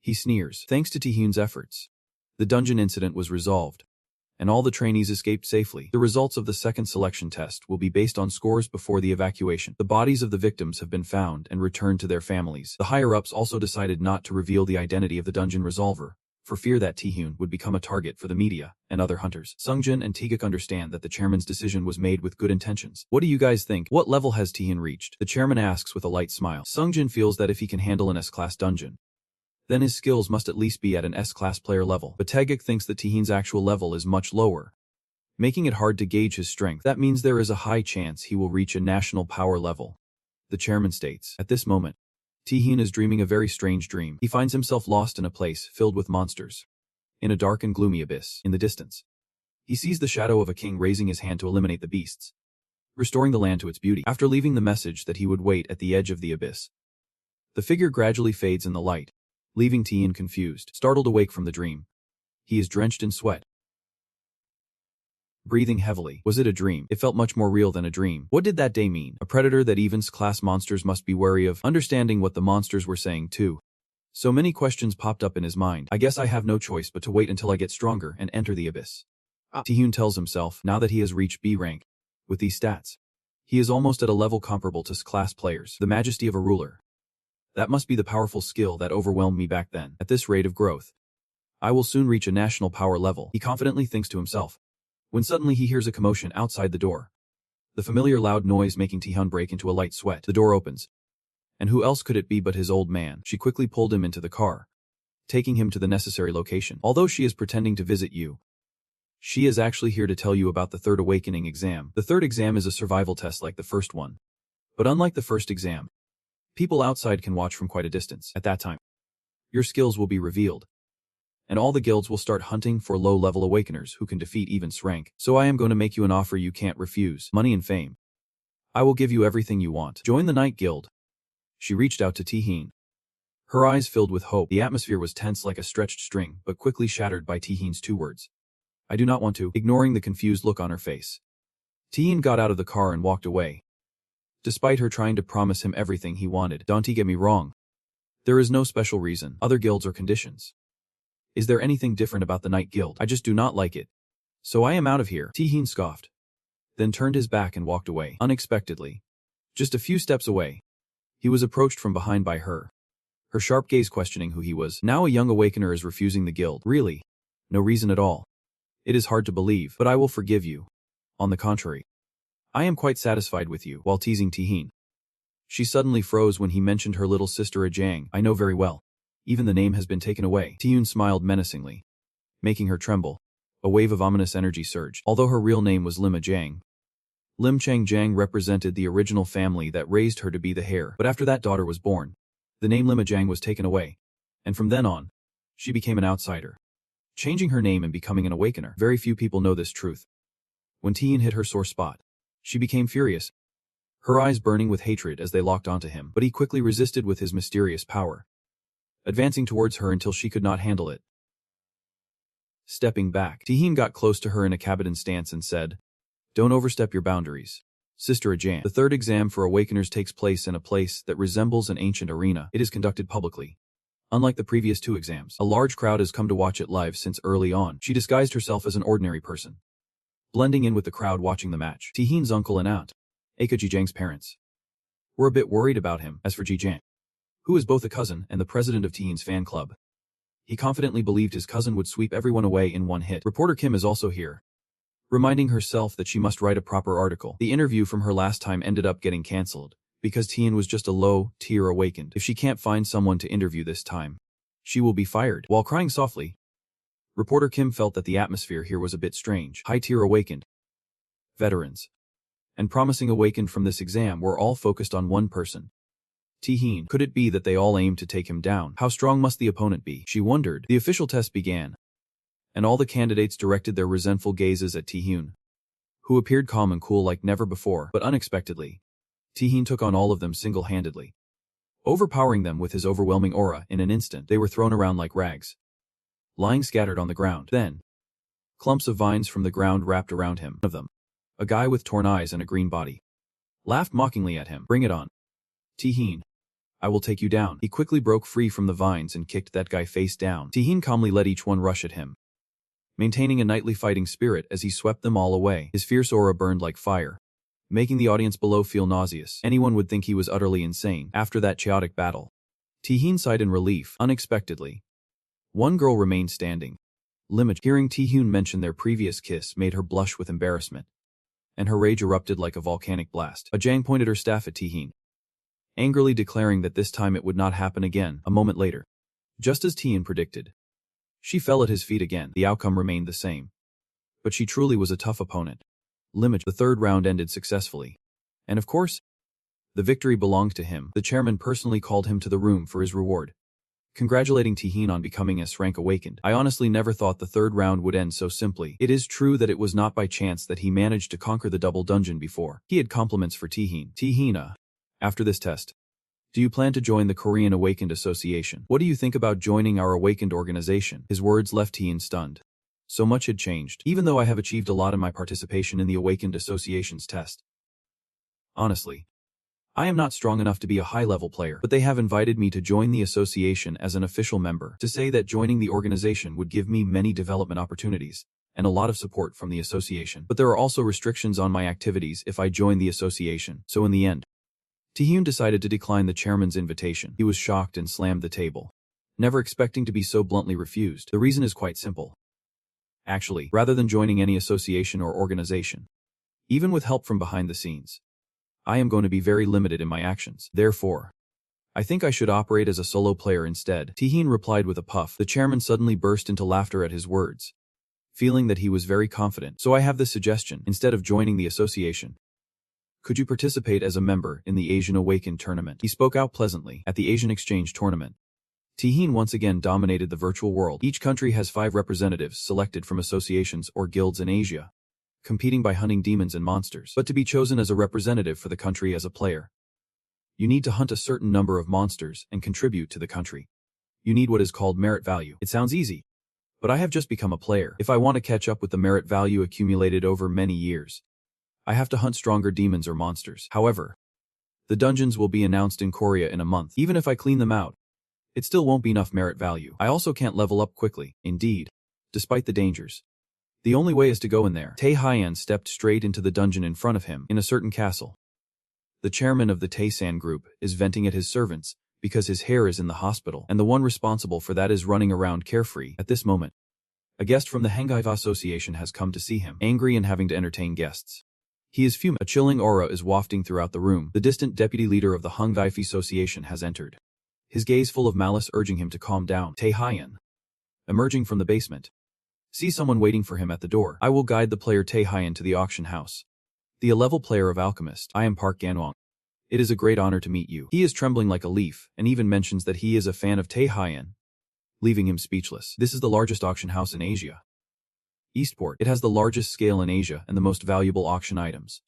He sneers. Thanks to Taehin's efforts, the dungeon incident was resolved, and all the trainees escaped safely. The results of the second selection test will be based on scores before the evacuation. The bodies of the victims have been found and returned to their families. The higher-ups also decided not to reveal the identity of the dungeon resolver, for fear that Taehyun would become a target for the media and other hunters. Sungjin and Taeguk understand that the chairman's decision was made with good intentions. What do you guys think? What level has Taehyun reached? The chairman asks with a light smile. Sungjin feels that if he can handle an S-class dungeon, then his skills must at least be at an S-class player level. But Taeguk thinks that Taehyun's actual level is much lower, making it hard to gauge his strength. That means there is a high chance he will reach a national power level, the chairman states. At this moment, Taehyun is dreaming a very strange dream. He finds himself lost in a place filled with monsters, in a dark and gloomy abyss. In the distance, he sees the shadow of a king raising his hand to eliminate the beasts, restoring the land to its beauty. After leaving the message that he would wait at the edge of the abyss, the figure gradually fades in the light, leaving Taehyun confused. Startled awake from the dream, he is drenched in sweat, breathing heavily. Was it a dream? It felt much more real than a dream. What did that day mean? A predator that even S-class monsters must be wary of, understanding what the monsters were saying too. So many questions popped up in his mind. I guess I have no choice but to wait until I get stronger and enter the abyss. Taehyun tells himself, now that he has reached B rank. With these stats, he is almost at a level comparable to S-class players. The majesty of a ruler. That must be the powerful skill that overwhelmed me back then. At this rate of growth, I will soon reach a national power level, he confidently thinks to himself, when suddenly he hears a commotion outside the door. The familiar loud noise making Taehyun break into a light sweat. The door opens. And who else could it be but his old man? She quickly pulled him into the car, taking him to the necessary location. Although she is pretending to visit you, she is actually here to tell you about the third awakening exam. The third exam is a survival test like the first one. But unlike the first exam, people outside can watch from quite a distance. At that time, your skills will be revealed, and all the guilds will start hunting for low-level awakeners who can defeat even S-rank. So I am going to make you an offer you can't refuse. Money and fame. I will give you everything you want. Join the Night Guild. She reached out to Taehyun, her eyes filled with hope. The atmosphere was tense like a stretched string, but quickly shattered by Taehyun's two words. I do not want to. Ignoring the confused look on her face, Taehyun got out of the car and walked away, despite her trying to promise him everything he wanted. Don't get me wrong. There is no special reason. Other guilds or conditions. Is there anything different about the Night Guild? I just do not like it. So I am out of here. Taehyun scoffed, then turned his back and walked away. Unexpectedly, just a few steps away, he was approached from behind by her sharp gaze questioning who he was. Now a young awakener is refusing the guild. Really? No reason at all. It is hard to believe, but I will forgive you. On the contrary, I am quite satisfied with you. While teasing Taehyun, she suddenly froze when he mentioned her little sister Ajang. I know very well. Even the name has been taken away. Taehyun smiled menacingly, making her tremble. A wave of ominous energy surged. Although her real name was Lim Ajang, Lim Chang-jang represented the original family that raised her to be the heir. But after that daughter was born, the name Lim Ajang was taken away, and from then on, she became an outsider, changing her name and becoming an awakener. Very few people know this truth. When Taehyun hit her sore spot, she became furious, her eyes burning with hatred as they locked onto him. But he quickly resisted with his mysterious power, advancing towards her until she could not handle it. Stepping back, Taehyun got close to her in a cabinet stance and said, don't overstep your boundaries, Sister Ajang. The third exam for awakeners takes place in a place that resembles an ancient arena. It is conducted publicly. Unlike the previous two exams, a large crowd has come to watch it live since early on. She disguised herself as an ordinary person, blending in with the crowd watching the match. Taehyun's uncle and aunt, aka Ji-jang's parents, were a bit worried about him. As for Ji-jang, who is both a cousin and the president of Taehyun's fan club, he confidently believed his cousin would sweep everyone away in one hit. Reporter Kim is also here, reminding herself that she must write a proper article. The interview from her last time ended up getting cancelled, because Taehyun was just a low-tier awakened. If she can't find someone to interview this time, she will be fired. While crying softly, reporter Kim felt that the atmosphere here was a bit strange. High-tier awakened, veterans, and promising awakened from this exam were all focused on one person. Taehyun. Could it be that they all aimed to take him down? How strong must the opponent be? She wondered. The official test began, and all the candidates directed their resentful gazes at Taehyun, who appeared calm and cool like never before. But unexpectedly, Taehyun took on all of them single-handedly, overpowering them with his overwhelming aura. In an instant, they were thrown around like rags, lying scattered on the ground. Then, clumps of vines from the ground wrapped around him. One of them, a guy with torn eyes and a green body, laughed mockingly at him. Bring it on, Taehyun. I will take you down. He quickly broke free from the vines and kicked that guy face down. Taehyun calmly let each one rush at him, maintaining a knightly fighting spirit as he swept them all away. His fierce aura burned like fire, making the audience below feel nauseous. Anyone would think he was utterly insane after that chaotic battle. Taehyun sighed in relief. Unexpectedly, one girl remained standing. Limage, hearing Taehyun mention their previous kiss, made her blush with embarrassment, and her rage erupted like a volcanic blast. Ajang pointed her staff at Taehyun, angrily declaring that this time it would not happen again. A moment later, just as Taehyun predicted, she fell at his feet again. The outcome remained the same, but she truly was a tough opponent. Limage, the third round ended successfully, and of course, the victory belonged to him. The chairman personally called him to the room for his reward, congratulating Taehyun on becoming SSS-Rank awakened. I honestly never thought the third round would end so simply. It is true that it was not by chance that he managed to conquer the double dungeon before. He had compliments for Taehyun. Taehyun, after this test, do you plan to join the Korean Awakened Association? What do you think about joining our Awakened organization? His words left Taehyun stunned. So much had changed, even though I have achieved a lot in my participation in the Awakened Association's test. Honestly, I am not strong enough to be a high-level player, but they have invited me to join the association as an official member. To say that joining the organization would give me many development opportunities and a lot of support from the association. But there are also restrictions on my activities if I join the association. So in the end, Taehyun decided to decline the chairman's invitation. He was shocked and slammed the table, never expecting to be so bluntly refused. The reason is quite simple. Actually, rather than joining any association or organization, even with help from behind the scenes, I am going to be very limited in my actions. Therefore, I think I should operate as a solo player instead. Taehyun replied with a puff. The chairman suddenly burst into laughter at his words, feeling that he was very confident. So I have this suggestion. Instead of joining the association, could you participate as a member in the Asian Awakened tournament? He spoke out pleasantly. At the Asian Exchange tournament, Taehyun once again dominated the virtual world. Each country has 5 representatives selected from associations or guilds in Asia, competing by hunting demons and monsters. But to be chosen as a representative for the country as a player, you need to hunt a certain number of monsters and contribute to the country. You need what is called merit value. It sounds easy, but I have just become a player. If I want to catch up with the merit value accumulated over many years, I have to hunt stronger demons or monsters. However, the dungeons will be announced in Korea in a month. Even if I clean them out, it still won't be enough merit value. I also can't level up quickly. Indeed, despite the dangers, the only way is to go in there. Taehyun stepped straight into the dungeon in front of him, in a certain castle. The chairman of the Taesan group is venting at his servants because his hair is in the hospital, and the one responsible for that is running around carefree. At this moment, a guest from the Hangaiva Association has come to see him, angry and having to entertain guests. He is fuming. A chilling aura is wafting throughout the room. The distant deputy leader of the Hangaiva Association has entered, his gaze full of malice urging him to calm down. Taehyun, emerging from the basement, sees someone waiting for him at the door. I will guide the player Taehyun to the auction house. The A-level player of Alchemist. I am Park Ganwang. It is a great honor to meet you. He is trembling like a leaf, and even mentions that he is a fan of Taehyun, leaving him speechless. This is the largest auction house in Asia. Eastport. It has the largest scale in Asia and the most valuable auction items.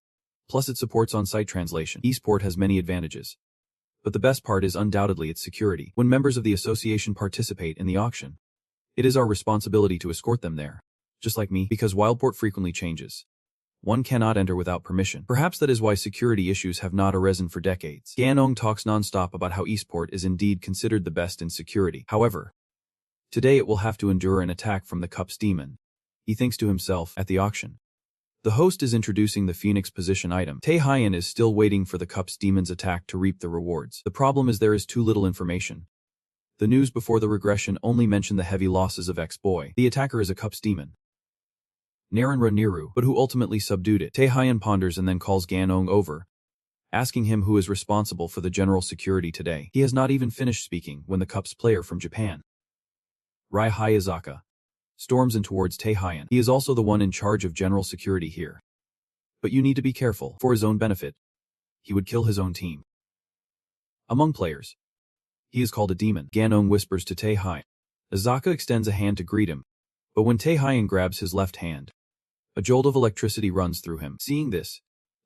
Plus it supports on-site translation. Eastport has many advantages, but the best part is undoubtedly its security. When members of the association participate in the auction, it is our responsibility to escort them there. Just like me, because Wildport frequently changes, one cannot enter without permission. Perhaps that is why security issues have not arisen for decades. Ganong talks non-stop about how Eastport is indeed considered the best in security. However, today it will have to endure an attack from the Cup's demon, he thinks to himself, at the auction. The host is introducing the Phoenix position item. Taehyun is still waiting for the Cup's demon's attack to reap the rewards. The problem is there is too little information. The news before the regression only mentioned the heavy losses of X-Boy. The attacker is a Cup's demon, Narenra Niru, but who ultimately subdued it. Taehyun ponders and then calls Ganong over, asking him who is responsible for the general security today. He has not even finished speaking when the Cup's player from Japan, Rai Hayazaka, storms in towards Taehyun. He is also the one in charge of general security here. But you need to be careful. For his own benefit, he would kill his own team. Among players, he is called a demon. Ganong whispers to Taehyun. Azaka extends a hand to greet him, but when Taehyun grabs his left hand, a jolt of electricity runs through him. Seeing this,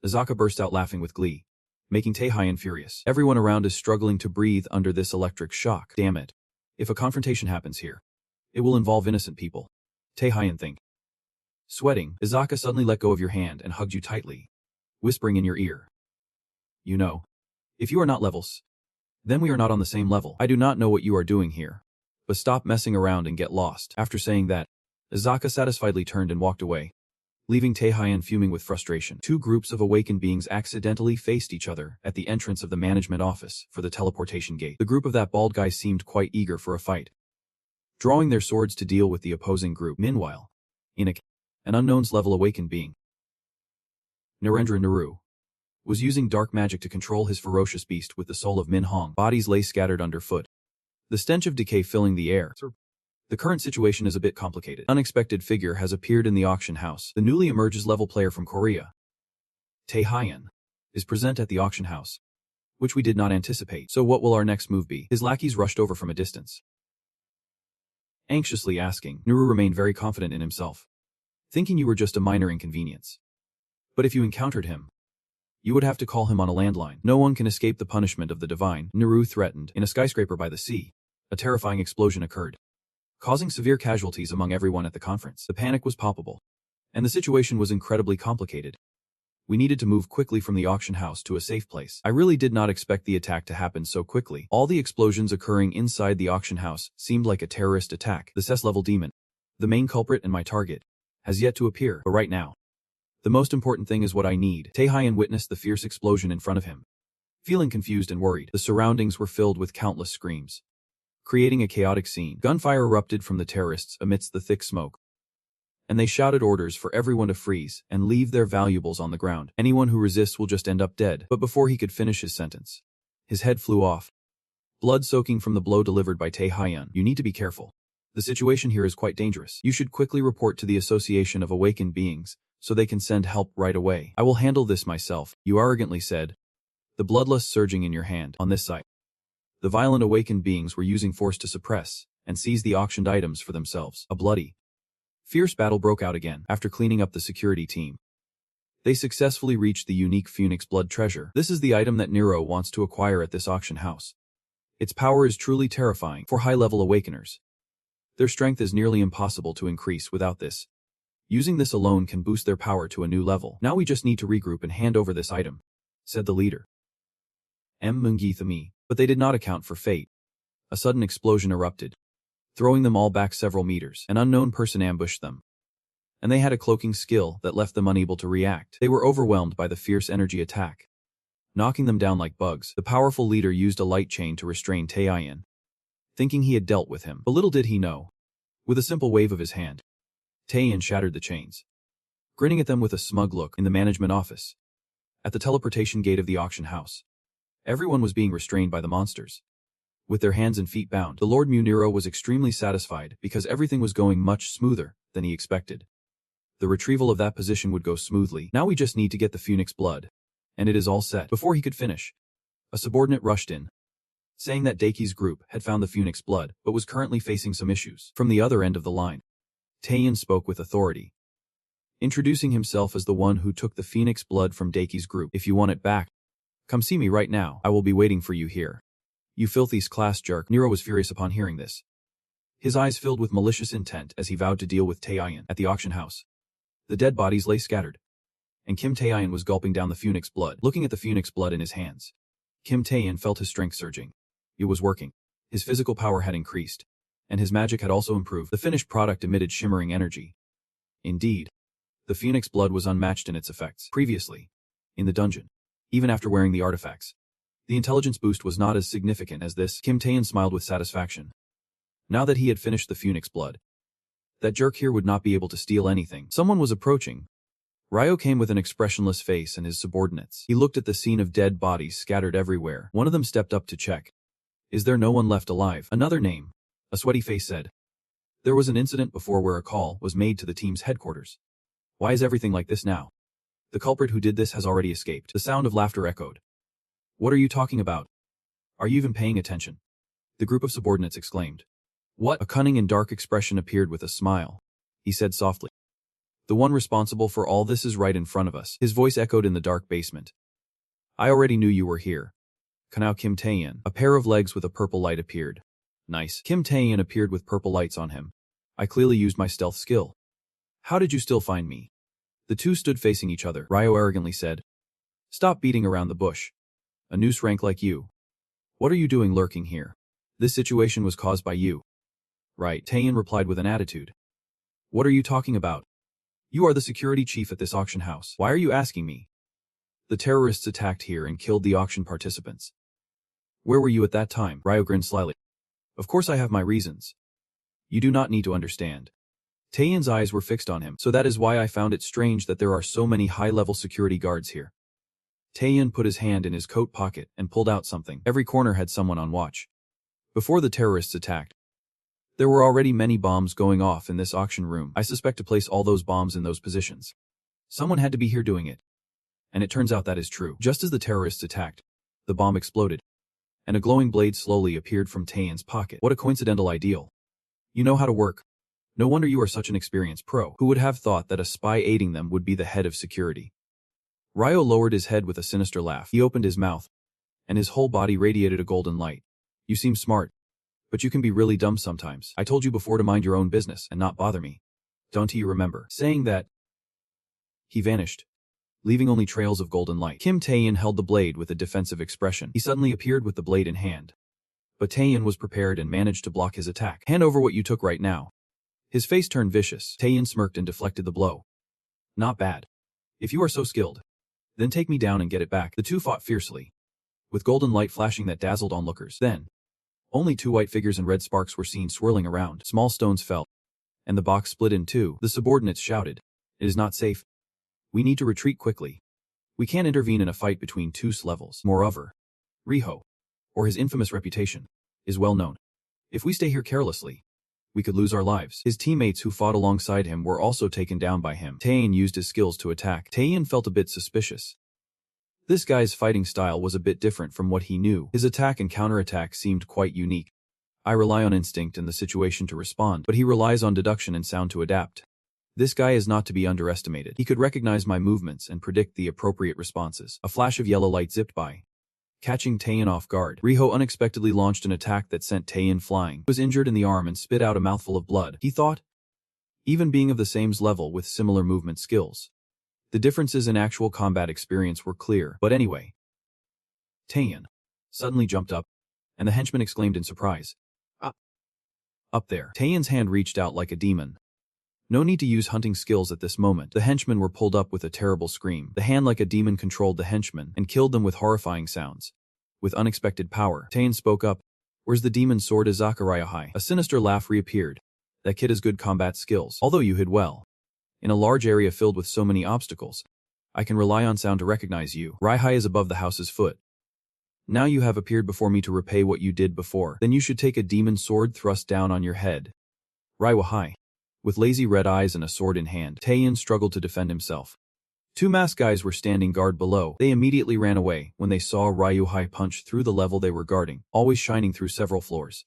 Azaka bursts out laughing with glee, making Taehyun furious. Everyone around is struggling to breathe under this electric shock. Damn it. If a confrontation happens here, it will involve innocent people, Taehyun thinks. Sweating, Azaka suddenly let go of your hand and hugged you tightly, whispering in your ear. You know, if you are not levels, then we are not on the same level. I do not know what you are doing here, but stop messing around and get lost. After saying that, Izaka satisfiedly turned and walked away, leaving Taehyun fuming with frustration. Two groups of awakened beings accidentally faced each other at the entrance of the management office for the teleportation gate. The group of that bald guy seemed quite eager for a fight, drawing their swords to deal with the opposing group. Meanwhile, an unknowns-level awakened being, Narendra Naru, was using dark magic to control his ferocious beast with the soul of Min Hong. Bodies lay scattered underfoot, the stench of decay filling the air. The current situation is a bit complicated. An unexpected figure has appeared in the auction house. The newly emerges level player from Korea, Taehyun, is present at the auction house, which we did not anticipate. So what will our next move be? His lackeys rushed over from a distance, anxiously asking. Naru remained very confident in himself, thinking you were just a minor inconvenience. But if you encountered him, you would have to call him on a landline. No one can escape the punishment of the divine, Naru threatened. In a skyscraper by the sea, a terrifying explosion occurred, causing severe casualties among everyone at the conference. The panic was palpable, and the situation was incredibly complicated. We needed to move quickly from the auction house to a safe place. I really did not expect the attack to happen so quickly. All the explosions occurring inside the auction house seemed like a terrorist attack. The SSS-level demon, the main culprit and my target, has yet to appear, but right now, the most important thing is what I need. Taehyun witnessed the fierce explosion in front of him, feeling confused and worried. The surroundings were filled with countless screams, creating a chaotic scene. Gunfire erupted from the terrorists amidst the thick smoke, and they shouted orders for everyone to freeze and leave their valuables on the ground. Anyone who resists will just end up dead. But before he could finish his sentence, his head flew off, blood soaking from the blow delivered by Taehyun. You need to be careful. The situation here is quite dangerous. You should quickly report to the Association of Awakened Beings, so they can send help right away. I will handle this myself, you arrogantly said, the bloodlust surging in your hand. On this side, the violent awakened beings were using force to suppress and seize the auctioned items for themselves. A bloody, fierce battle broke out again. After cleaning up the security team, they successfully reached the unique Phoenix Blood treasure. This is the item that Nero wants to acquire at this auction house. Its power is truly terrifying for high-level awakeners. Their strength is nearly impossible to increase without this. Using this alone can boost their power to a new level. Now we just need to regroup and hand over this item, said the leader. But they did not account for fate. A sudden explosion erupted, throwing them all back several meters. An unknown person ambushed them, and they had a cloaking skill that left them unable to react. They were overwhelmed by the fierce energy attack, knocking them down like bugs. The powerful leader used a light chain to restrain Taehyun, thinking he had dealt with him. But little did he know, with a simple wave of his hand, Taehyun shattered the chains, grinning at them with a smug look. In the management office, at the teleportation gate of the auction house, everyone was being restrained by the monsters, with their hands and feet bound. The Lord Muniro was extremely satisfied because everything was going much smoother than he expected. The retrieval of that position would go smoothly. Now we just need to get the Phoenix Blood, and it is all set. Before he could finish, a subordinate rushed in, saying that Daki's group had found the Phoenix Blood but was currently facing some issues. From the other end of the line, Taehyun spoke with authority, introducing himself as the one who took the Phoenix Blood from Daki's group. If you want it back, come see me right now. I will be waiting for you here. You filthy class jerk. Nero was furious upon hearing this, his eyes filled with malicious intent as he vowed to deal with Taehyun. At the auction house, the dead bodies lay scattered, and Kim Taehyun was gulping down the Phoenix Blood. Looking at the Phoenix Blood in his hands, Kim Taehyun felt his strength surging. It was working. His physical power had increased, and his magic had also improved. The finished product emitted shimmering energy. Indeed, the Phoenix Blood was unmatched in its effects. Previously, in the dungeon, even after wearing the artifacts, the intelligence boost was not as significant as this. Kim Taehyun smiled with satisfaction. Now that he had finished the Phoenix Blood, that jerk here would not be able to steal anything. Someone was approaching. Ryo came with an expressionless face and his subordinates. He looked at the scene of dead bodies scattered everywhere. One of them stepped up to check. Is there no one left alive? Another name, a sweaty face said. There was an incident before where a call was made to the team's headquarters. Why is everything like this now? The culprit who did this has already escaped. The sound of laughter echoed. What are you talking about? Are you even paying attention? The group of subordinates exclaimed. What? A cunning and dark expression appeared with a smile. He said softly. The one responsible for all this is right in front of us. His voice echoed in the dark basement. I already knew you were here. Kanao Kim Taehyun. A pair of legs with a purple light appeared. Nice. Kim Taehyun appeared with purple lights on him. I clearly used my stealth skill. How did you still find me? The two stood facing each other. Ryo arrogantly said. Stop beating around the bush. A noose rank like you. What are you doing lurking here? This situation was caused by you. Right, Taehyun replied with an attitude. What are you talking about? You are the security chief at this auction house. Why are you asking me? The terrorists attacked here and killed the auction participants. Where were you at that time? Ryo grinned slyly. Of course I have my reasons. You do not need to understand. Taeyeon's eyes were fixed on him, so that is why I found it strange that there are so many high-level security guards here. Taeyeon put his hand in his coat pocket and pulled out something. Every corner had someone on watch. Before the terrorists attacked, there were already many bombs going off in this auction room. I suspect to place all those bombs in those positions. Someone had to be here doing it. And it turns out that is true. Just as the terrorists attacked, the bomb exploded, and a glowing blade slowly appeared from Taeyeon's pocket. What a coincidental ideal. You know how to work. No wonder you are such an experienced pro. Who would have thought that a spy aiding them would be the head of security? Ryo lowered his head with a sinister laugh. He opened his mouth, and his whole body radiated a golden light. You seem smart, but you can be really dumb sometimes. I told you before to mind your own business and not bother me. Don't you remember? Saying that, he vanished, leaving only trails of golden light. Kim Taeyeon held the blade with a defensive expression. He suddenly appeared with the blade in hand. But Taeyeon was prepared and managed to block his attack. Hand over what you took right now. His face turned vicious. Taeyeon smirked and deflected the blow. Not bad. If you are so skilled, then take me down and get it back. The two fought fiercely, with golden light flashing that dazzled onlookers. Then, only two white figures and red sparks were seen swirling around. Small stones fell, and the box split in two. The subordinates shouted, "It is not safe. We need to retreat quickly. We can't intervene in a fight between two levels. Moreover, Riho, or his infamous reputation, is well known. If we stay here carelessly, we could lose our lives." His teammates who fought alongside him were also taken down by him. Taeyeon used his skills to attack. Taeyeon felt a bit suspicious. This guy's fighting style was a bit different from what he knew. His attack and counterattack seemed quite unique. I rely on instinct and the situation to respond, but he relies on deduction and sound to adapt. This guy is not to be underestimated. He could recognize my movements and predict the appropriate responses. A flash of yellow light zipped by, catching Taeyeon off guard. Riho unexpectedly launched an attack that sent Taeyeon flying. He was injured in the arm and spit out a mouthful of blood. He thought, even being of the same level with similar movement skills, the differences in actual combat experience were clear. But anyway, Taeyeon suddenly jumped up, and the henchman exclaimed in surprise. Up there. Taeyeon's hand reached out like a demon. No need to use hunting skills at this moment. The henchmen were pulled up with a terrible scream. The hand like a demon controlled the henchmen and killed them with horrifying sounds. With unexpected power, Taeyeon spoke up. "Where's the demon sword Izakariya?" A sinister laugh reappeared. "That kid has good combat skills. Although you hid well. In a large area filled with so many obstacles, I can rely on sound to recognize you. Raihai is above the house's foot. Now you have appeared before me to repay what you did before. Then you should take a demon sword thrust down on your head." Raiwahai. With lazy red eyes and a sword in hand, Taeyeon struggled to defend himself. Two masked guys were standing guard below. They immediately ran away when they saw Raiwahai punch through the level they were guarding, always shining through several floors.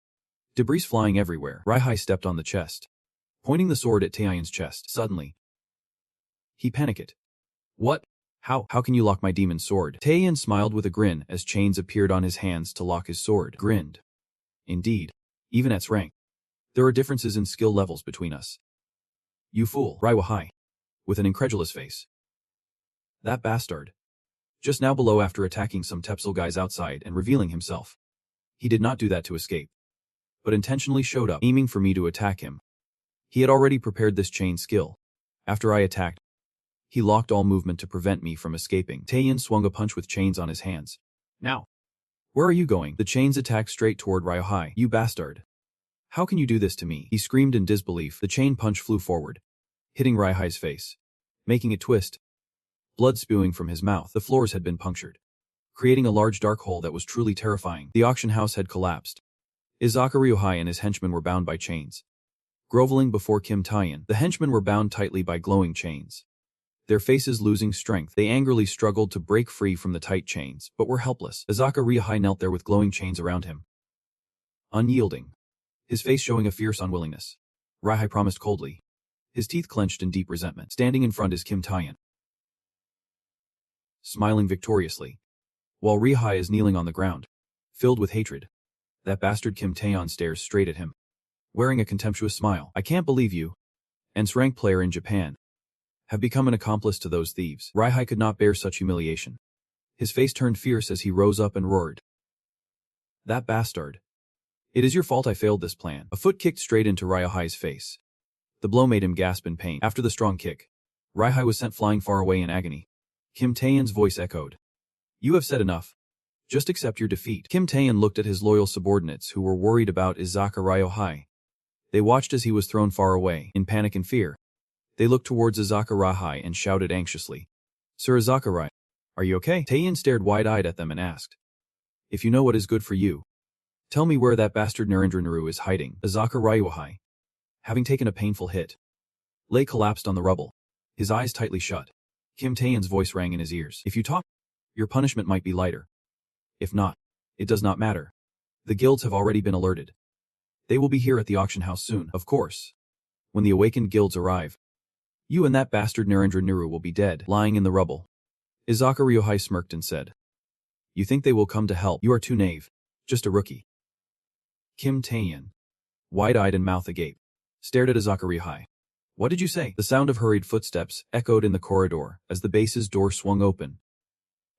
Debris flying everywhere. Raihai stepped on the chest, pointing the sword at Taeyeon's chest. Suddenly, he panicked. "What? How can you lock my demon sword?" Taeyeon smiled with a grin as chains appeared on his hands to lock his sword. Grinned. "Indeed. Even at S-Rank, there are differences in skill levels between us." "You fool." Raiwahai, with an incredulous face. "That bastard. Just now below after attacking some Tepsil guys outside and revealing himself. He did not do that to escape, but intentionally showed up, aiming for me to attack him. He had already prepared this chain skill. After I attacked, he locked all movement to prevent me from escaping." Taeyeon swung a punch with chains on his hands. "Now, where are you going?" The chains attacked straight toward Raiwahai. "You bastard. How can you do this to me?" He screamed in disbelief. The chain punch flew forward, hitting Raihai's face, making it twist. Blood spewing from his mouth. The floors had been punctured, creating a large dark hole that was truly terrifying. The auction house had collapsed. Izakariya and his henchmen were bound by chains. Groveling before Kim Taeyeon, the henchmen were bound tightly by glowing chains. Their faces losing strength, they angrily struggled to break free from the tight chains, but were helpless. Izakariya knelt there with glowing chains around him, unyielding, his face showing a fierce unwillingness. Raihai promised coldly, his teeth clenched in deep resentment. Standing in front is Kim Taeyeon, smiling victoriously, while Raihai is kneeling on the ground, filled with hatred. That bastard Kim Taeyeon stares straight at him, wearing a contemptuous smile. "I can't believe you, an S-Rank player in Japan, have become an accomplice to those thieves." Raihai could not bear such humiliation. His face turned fierce as he rose up and roared. "That bastard. It is your fault I failed this plan." A foot kicked straight into Raihai's face. The blow made him gasp in pain. After the strong kick, Raihai was sent flying far away in agony. Kim Taeyeon's voice echoed. You have said enough. Just accept your defeat. Kim Taeyeon looked at his loyal subordinates who were worried about Izaka Ryohei. They watched as he was thrown far away, in panic and fear. They looked towards Izaka Ryohei and shouted anxiously. Sir Izaka Ryohei, are you okay? Taeyeon stared wide-eyed at them and asked. If you know what is good for you, tell me where that bastard Narendra Naru is hiding. Izaka Ryohei, having taken a painful hit, lay collapsed on the rubble, his eyes tightly shut. Kim Taeyeon's voice rang in his ears. If you talk, your punishment might be lighter. If not, it does not matter. The guilds have already been alerted. They will be here at the auction house soon, of course. When the awakened guilds arrive, you and that bastard Narendra Naru will be dead, lying in the rubble. Izaka Ryohei smirked and said. You think they will come to help? You are too naive. Just a rookie. Kim Taeyeon, wide-eyed and mouth agape, stared at Izaka Ryohei. What did you say? The sound of hurried footsteps echoed in the corridor as the base's door swung open.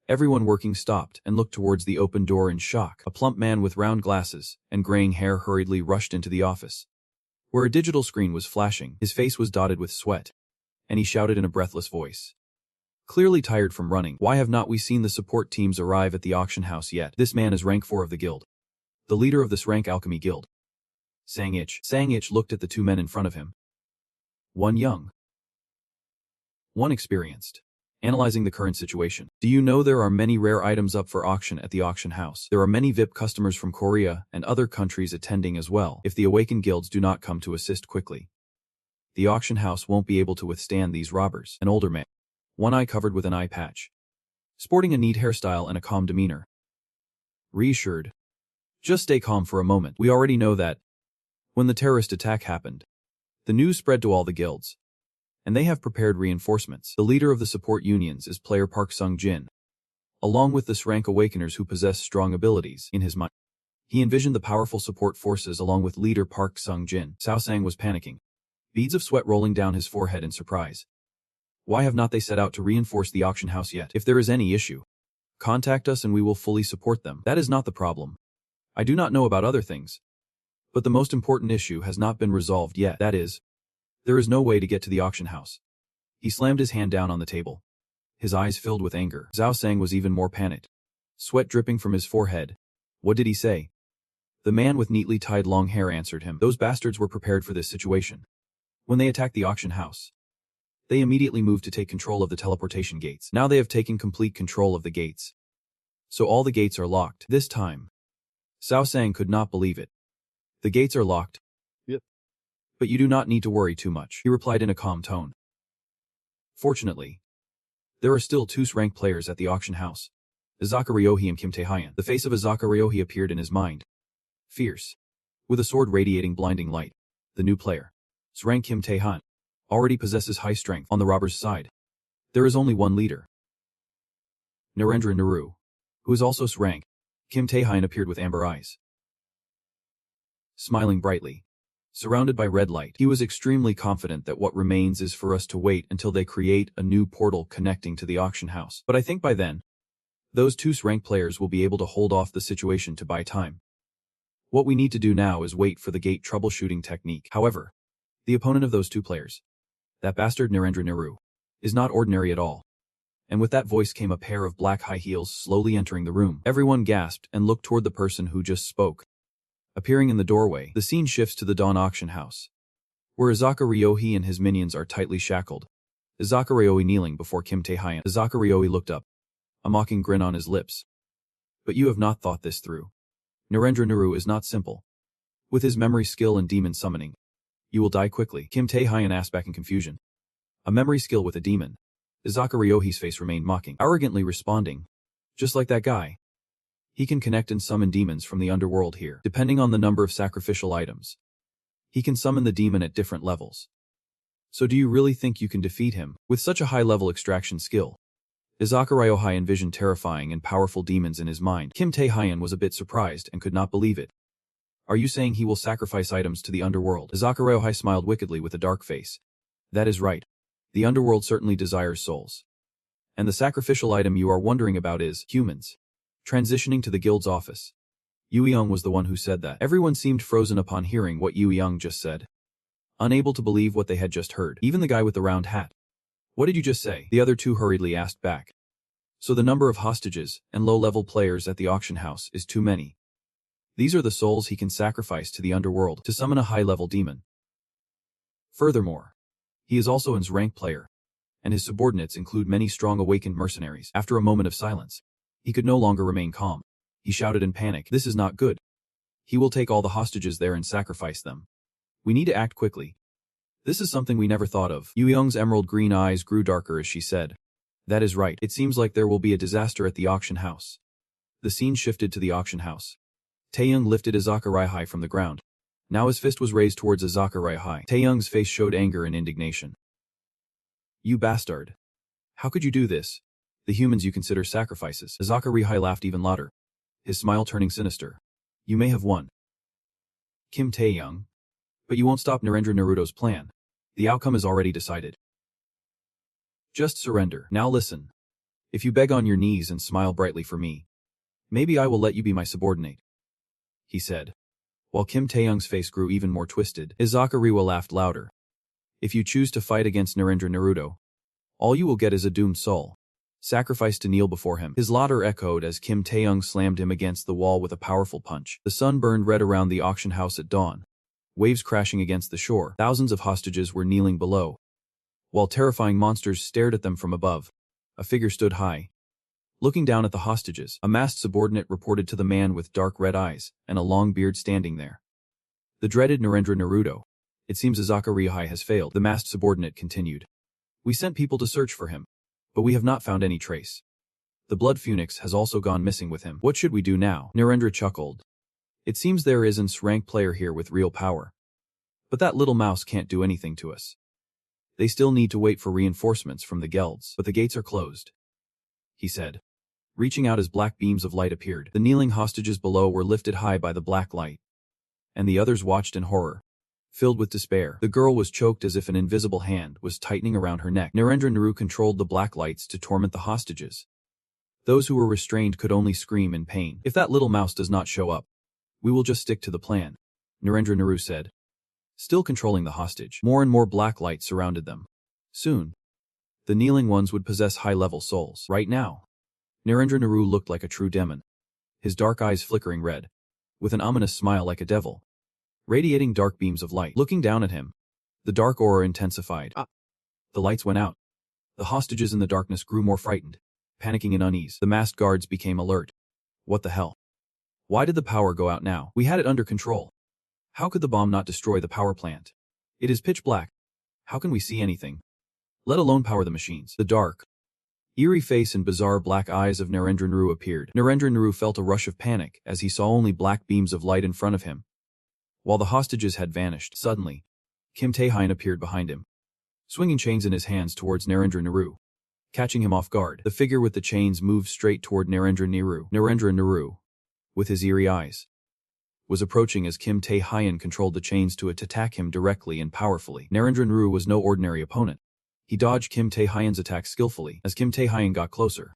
Everyone working stopped and looked towards the open door in shock. A plump man with round glasses and graying hair hurriedly rushed into the office, where a digital screen was flashing. His face was dotted with sweat, and he shouted in a breathless voice. Clearly tired from running, why have not we seen the support teams arrive at the auction house yet? This man is rank 4 of the guild, the leader of this rank alchemy guild. Sang-ich. Sang-ich looked at the two men in front of him. One young, one experienced. Analyzing the current situation. Do you know there are many rare items up for auction at the auction house? There are many VIP customers from Korea and other countries attending as well. If the awakened guilds do not come to assist quickly, the auction house won't be able to withstand these robbers. An older man, one eye covered with an eye patch, sporting a neat hairstyle and a calm demeanor, reassured. Just stay calm for a moment. We already know that when the terrorist attack happened, the news spread to all the guilds, and they have prepared reinforcements. The leader of the support unions is player Park Sung-jin, along with the rank awakeners who possess strong abilities. In his mind, he envisioned the powerful support forces along with leader Park Sung-jin. Sao Sang was panicking, beads of sweat rolling down his forehead in surprise. Why have not they set out to reinforce the auction house yet? If there is any issue, contact us and we will fully support them. That is not the problem. I do not know about other things, but the most important issue has not been resolved yet. That is, there is no way to get to the auction house. He slammed his hand down on the table, his eyes filled with anger. Zhao Sang was even more panicked, sweat dripping from his forehead. What did he say? The man with neatly tied long hair answered him. Those bastards were prepared for this situation. When they attacked the auction house, they immediately moved to take control of the teleportation gates. Now they have taken complete control of the gates, so all the gates are locked. This time, Zhao Sang could not believe it. The gates are locked. But you do not need to worry too much, he replied in a calm tone. Fortunately, there are still two rank players at the auction house, Izaka Ryohei and Kim Taeyeon. The face of Izaka Ryohei appeared in his mind. Fierce, with a sword radiating blinding light. The new player, rank Kim Taeyeon, already possesses high strength. On the robber's side, there is only one leader, Narendra Naru, who is also rank. Kim Taeyeon appeared with amber eyes, smiling brightly. Surrounded by red light, he was extremely confident that what remains is for us to wait until they create a new portal connecting to the auction house. But I think by then, those two rank players will be able to hold off the situation to buy time. What we need to do now is wait for the gate troubleshooting technique. However, the opponent of those two players, that bastard Narendra Naru, is not ordinary at all. And with that voice came a pair of black high heels slowly entering the room. Everyone gasped and looked toward the person who just spoke. Appearing in the doorway, the scene shifts to the Dawn auction house, where Izaka Ryohei and his minions are tightly shackled. Izaka Ryohei kneeling before Kim Taeyeon. Izaka Ryohei looked up, a mocking grin on his lips. But you have not thought this through. Narendra Naru is not simple. With his memory skill and demon summoning, you will die quickly. Kim Taeyeon asked back in confusion. A memory skill with a demon. Izaka Ryohei's face remained mocking, arrogantly responding. Just like that guy. He can connect and summon demons from the underworld here, depending on the number of sacrificial items. He can summon the demon at different levels. So do you really think you can defeat him with such a high-level extraction skill? Izaka Ryohei envisioned terrifying and powerful demons in his mind. Kim Taeyeon was a bit surprised and could not believe it. Are you saying he will sacrifice items to the underworld? Izaka Ryohei smiled wickedly with a dark face. That is right. The underworld certainly desires souls. And the sacrificial item you are wondering about is humans. Transitioning to the guild's office. Yu Young was the one who said that. Everyone seemed frozen upon hearing what Yu Young just said. unable to believe what they had just heard. Even the guy with the round hat. What did you just say? The other two hurriedly asked back. So the number of hostages and low-level players at the auction house is too many. These are the souls he can sacrifice to the underworld to summon a high-level demon. Furthermore, he is also an rank player, and his subordinates include many strong awakened mercenaries. After a moment of silence, he could no longer remain calm. He shouted in panic, "This is not good. He will take all the hostages there and sacrifice them. We need to act quickly. This is something we never thought of." Yu Young's emerald green eyes grew darker as she said, "That is right. It seems like there will be a disaster at the auction house." The scene shifted to the auction house. Taeyong lifted Izaka Raihai from the ground. Now his fist was raised towards Izaka Raihai. Taeyong's face showed anger and indignation. "You bastard. How could you do this? The humans you consider sacrifices." Izaka Raihai laughed even louder, his smile turning sinister. "You may have won, Kim Taeyong, but you won't stop Narendra Naruto's plan. The outcome is already decided. Just surrender. Now listen. If you beg on your knees and smile brightly for me, maybe I will let you be my subordinate," he said. While Kim Taeyong's face grew even more twisted, Izaka Riwa laughed louder. "If you choose to fight against Narendra Naruto, all you will get is a doomed soul, sacrificed to kneel before him." His laughter echoed as Kim Taeyong slammed him against the wall with a powerful punch. The sun burned red around the auction house at dawn, waves crashing against the shore. Thousands of hostages were kneeling below, while terrifying monsters stared at them from above. A figure stood high, looking down at the hostages. A masked subordinate reported to the man with dark red eyes and a long beard standing there. "The dreaded Narendra Naruto. It seems Izaka Raihai has failed," the masked subordinate continued. "We sent people to search for him, but we have not found any trace. The Blood Phoenix has also gone missing with him. What should we do now?" Narendra chuckled. "It seems there is an rank player here with real power. But that little mouse can't do anything to us. They still need to wait for reinforcements from the guilds, but the gates are closed," he said. Reaching out as black beams of light appeared, the kneeling hostages below were lifted high by the black light, and the others watched in horror. Filled with despair, the girl was choked as if an invisible hand was tightening around her neck. Narendra Naru controlled the black lights to torment the hostages. Those who were restrained could only scream in pain. "If that little mouse does not show up, we will just stick to the plan," Narendra Naru said, still controlling the hostage. More and more black light surrounded them. Soon, the kneeling ones would possess high-level souls. Right now, Narendra Naru looked like a true demon, his dark eyes flickering red, with an ominous smile like a devil, radiating dark beams of light. Looking down at him, the dark aura intensified. The lights went out. The hostages in the darkness grew more frightened, panicking in unease. The masked guards became alert. What the hell? Why did the power go out now? We had it under control. How could the bomb not destroy the power plant? It is pitch black. How can we see anything? Let alone power the machines. The dark, eerie face and bizarre black eyes of Narendra Naru appeared. Narendra Naru felt a rush of panic as he saw only black beams of light in front of him. While the hostages had vanished, suddenly, Kim Tae-hyun appeared behind him, swinging chains in his hands towards Narendra Naru. Catching him off guard, the figure with the chains moved straight toward Narendra Naru. Narendra Naru, with his eerie eyes, was approaching as Kim Tae-hyun controlled the chains to attack him directly and powerfully. Narendra Naru was no ordinary opponent. He dodged Kim Tae-hyun's attack skillfully. As Kim Tae-hyun got closer,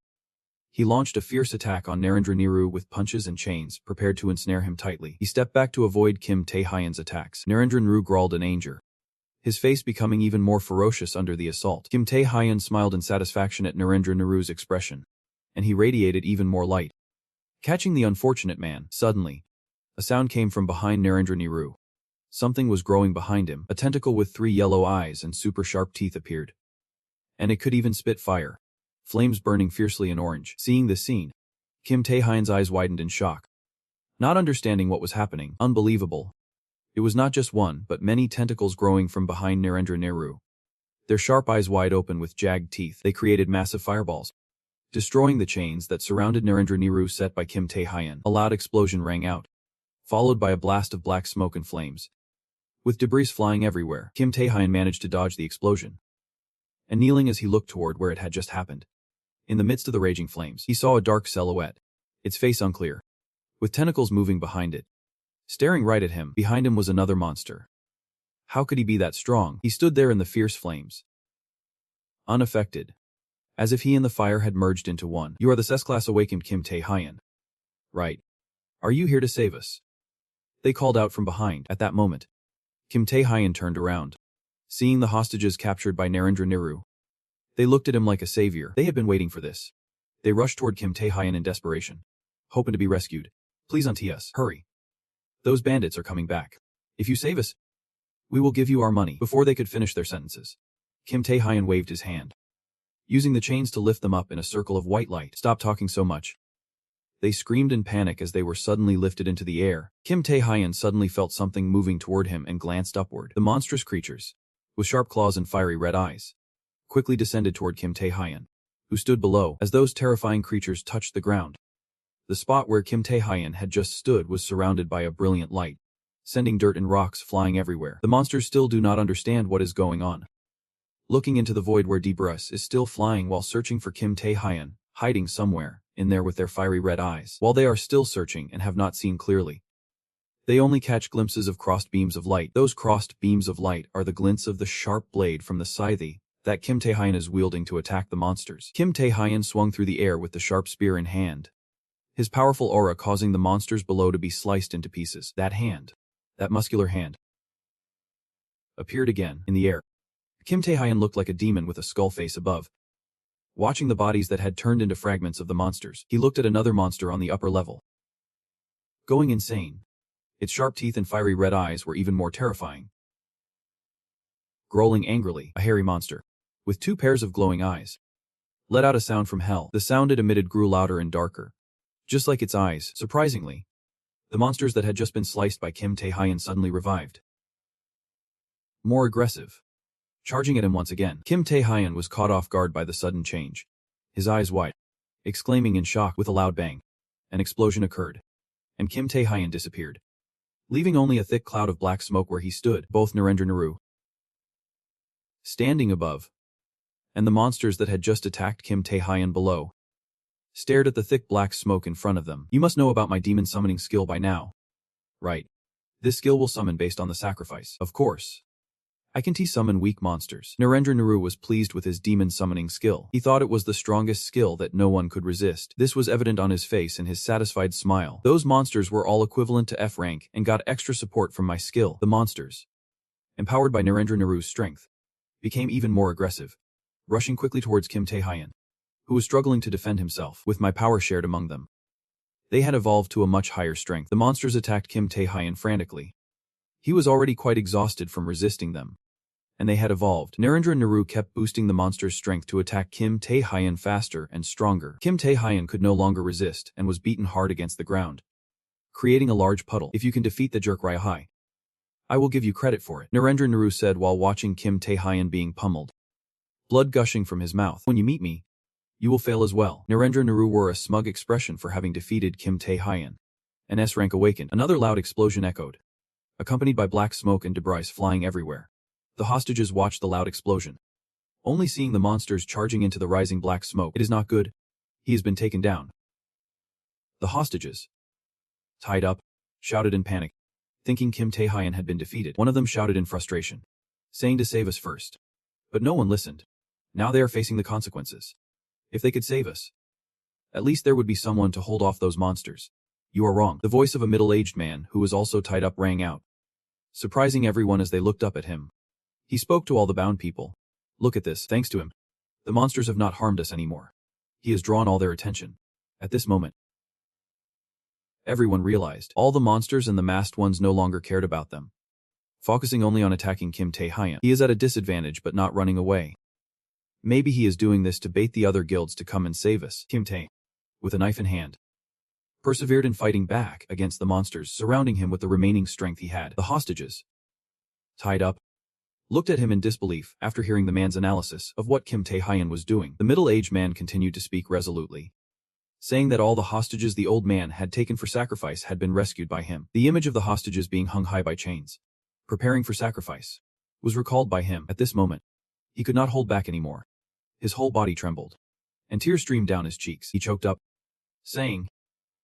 he launched a fierce attack on Narendra Naru with punches and chains, prepared to ensnare him tightly. He stepped back to avoid Kim Tae-hyun's attacks. Narendra Naru growled in anger, his face becoming even more ferocious under the assault. Kim Tae-hyun smiled in satisfaction at Narendra Naru's expression, and he radiated even more light. Catching the unfortunate man, suddenly, a sound came from behind Narendra Naru. Something was growing behind him. A tentacle with 3 yellow eyes and super sharp teeth appeared, and it could even spit fire, flames burning fiercely in orange. Seeing this scene, Kim Tae-hyun's eyes widened in shock, not understanding what was happening. Unbelievable. It was not just one, but many tentacles growing from behind Narendra Naru. Their sharp eyes wide open with jagged teeth, they created massive fireballs, destroying the chains that surrounded Narendra Naru set by Kim Tae-hyun. A loud explosion rang out, followed by a blast of black smoke and flames. With debris flying everywhere, Kim Tae-hyun managed to dodge the explosion, and kneeling as he looked toward where it had just happened. In the midst of the raging flames, he saw a dark silhouette, its face unclear, with tentacles moving behind it. Staring right at him, behind him was another monster. How could he be that strong? He stood there in the fierce flames, unaffected, as if he and the fire had merged into one. "You are the S-class awakened Kim Tae-hyun, right? Are you here to save us?" they called out from behind. At that moment, Kim Tae-hyun turned around. Seeing the hostages captured by Narendra Niru, they looked at him like a savior. They had been waiting for this. They rushed toward Kim Tae-hyun in desperation, hoping to be rescued. Please untie us. Hurry. Those bandits are coming back. If you save us, we will give you our money. Before they could finish their sentences, Kim Tae-hyun waved his hand, using the chains to lift them up in a circle of white light. Stop talking so much. They screamed in panic as they were suddenly lifted into the air. Kim Tae-hyun suddenly felt something moving toward him and glanced upward. The monstrous creatures, with sharp claws and fiery red eyes, quickly descended toward Kim Tae-hyun, who stood below. As those terrifying creatures touched the ground, the spot where Kim Tae-hyun had just stood was surrounded by a brilliant light, sending dirt and rocks flying everywhere. The monsters still do not understand what is going on, looking into the void where debris is still flying while searching for Kim Tae-hyun, hiding somewhere in there with their fiery red eyes. While they are still searching and have not seen clearly, they only catch glimpses of crossed beams of light. Those crossed beams of light are the glints of the sharp blade from the scythe that Kim Tae-hyun is wielding to attack the monsters. Kim Tae-hyun swung through the air with the sharp spear in hand, his powerful aura causing the monsters below to be sliced into pieces. That hand, that muscular hand, appeared again in the air. Kim Tae-hyun looked like a demon with a skull face above. Watching the bodies that had turned into fragments of the monsters, he looked at another monster on the upper level, going insane. Its sharp teeth and fiery red eyes were even more terrifying. Growling angrily, a hairy monster, with 2 pairs of glowing eyes, let out a sound from hell. The sound it emitted grew louder and darker, just like its eyes. Surprisingly, the monsters that had just been sliced by Kim Tae-hyun suddenly revived, more aggressive, charging at him once again. Kim Tae-hyun was caught off guard by the sudden change, his eyes wide, exclaiming in shock. With a loud bang, an explosion occurred, and Kim Tae-hyun disappeared, leaving only a thick cloud of black smoke where he stood. Both Narendra Niru, standing above, and the monsters that had just attacked Kim Tae-hyun below, stared at the thick black smoke in front of them. You must know about my demon summoning skill by now, right? This skill will summon based on the sacrifice. Of course, I can summon weak monsters. Narendra Niru was pleased with his demon summoning skill. He thought it was the strongest skill that no one could resist. This was evident on his face and his satisfied smile. Those monsters were all equivalent to F rank and got extra support from my skill. The monsters, empowered by Narendra Niru's strength, became even more aggressive, rushing quickly towards Kim Tae-hyun, who was struggling to defend himself. With my power shared among them, they had evolved to a much higher strength. The monsters attacked Kim Tae-hyun frantically. He was already quite exhausted from resisting them, and they had evolved. Narendra Niru kept boosting the monster's strength to attack Kim Tae-hyun faster and stronger. Kim Tae-hyun could no longer resist and was beaten hard against the ground, creating a large puddle. If you can defeat the jerk Raiahai, I will give you credit for it, Narendra Niru said while watching Kim Tae-hyun being pummeled, blood gushing from his mouth. When you meet me, you will fail as well. Narendra Niru wore a smug expression for having defeated Kim Tae-hyun. An S-rank awakened. Another loud explosion echoed, accompanied by black smoke and debris flying everywhere. The hostages watched the loud explosion, only seeing the monsters charging into the rising black smoke. It is not good. He has been taken down. The hostages, tied up, shouted in panic, thinking Kim Tae-hyun had been defeated. One of them shouted in frustration, saying to save us first. But no one listened. Now they are facing the consequences. If they could save us, at least there would be someone to hold off those monsters. You are wrong. The voice of a middle-aged man who was also tied up rang out, surprising everyone as they looked up at him. He spoke to all the bound people. Look at this. Thanks to him, the monsters have not harmed us anymore. He has drawn all their attention. At this moment, everyone realized all the monsters and the masked ones no longer cared about them, focusing only on attacking Kim Tae-hyun. He is at a disadvantage but not running away. Maybe he is doing this to bait the other guilds to come and save us. Kim Tae, with a knife in hand, persevered in fighting back against the monsters surrounding him with the remaining strength he had. The hostages, tied up, looked at him in disbelief after hearing the man's analysis of what Kim Tae-hyun was doing. The middle-aged man continued to speak resolutely, saying that all the hostages the old man had taken for sacrifice had been rescued by him. The image of the hostages being hung high by chains, preparing for sacrifice, was recalled by him. At this moment, he could not hold back anymore. His whole body trembled, and tears streamed down his cheeks. He choked up, saying,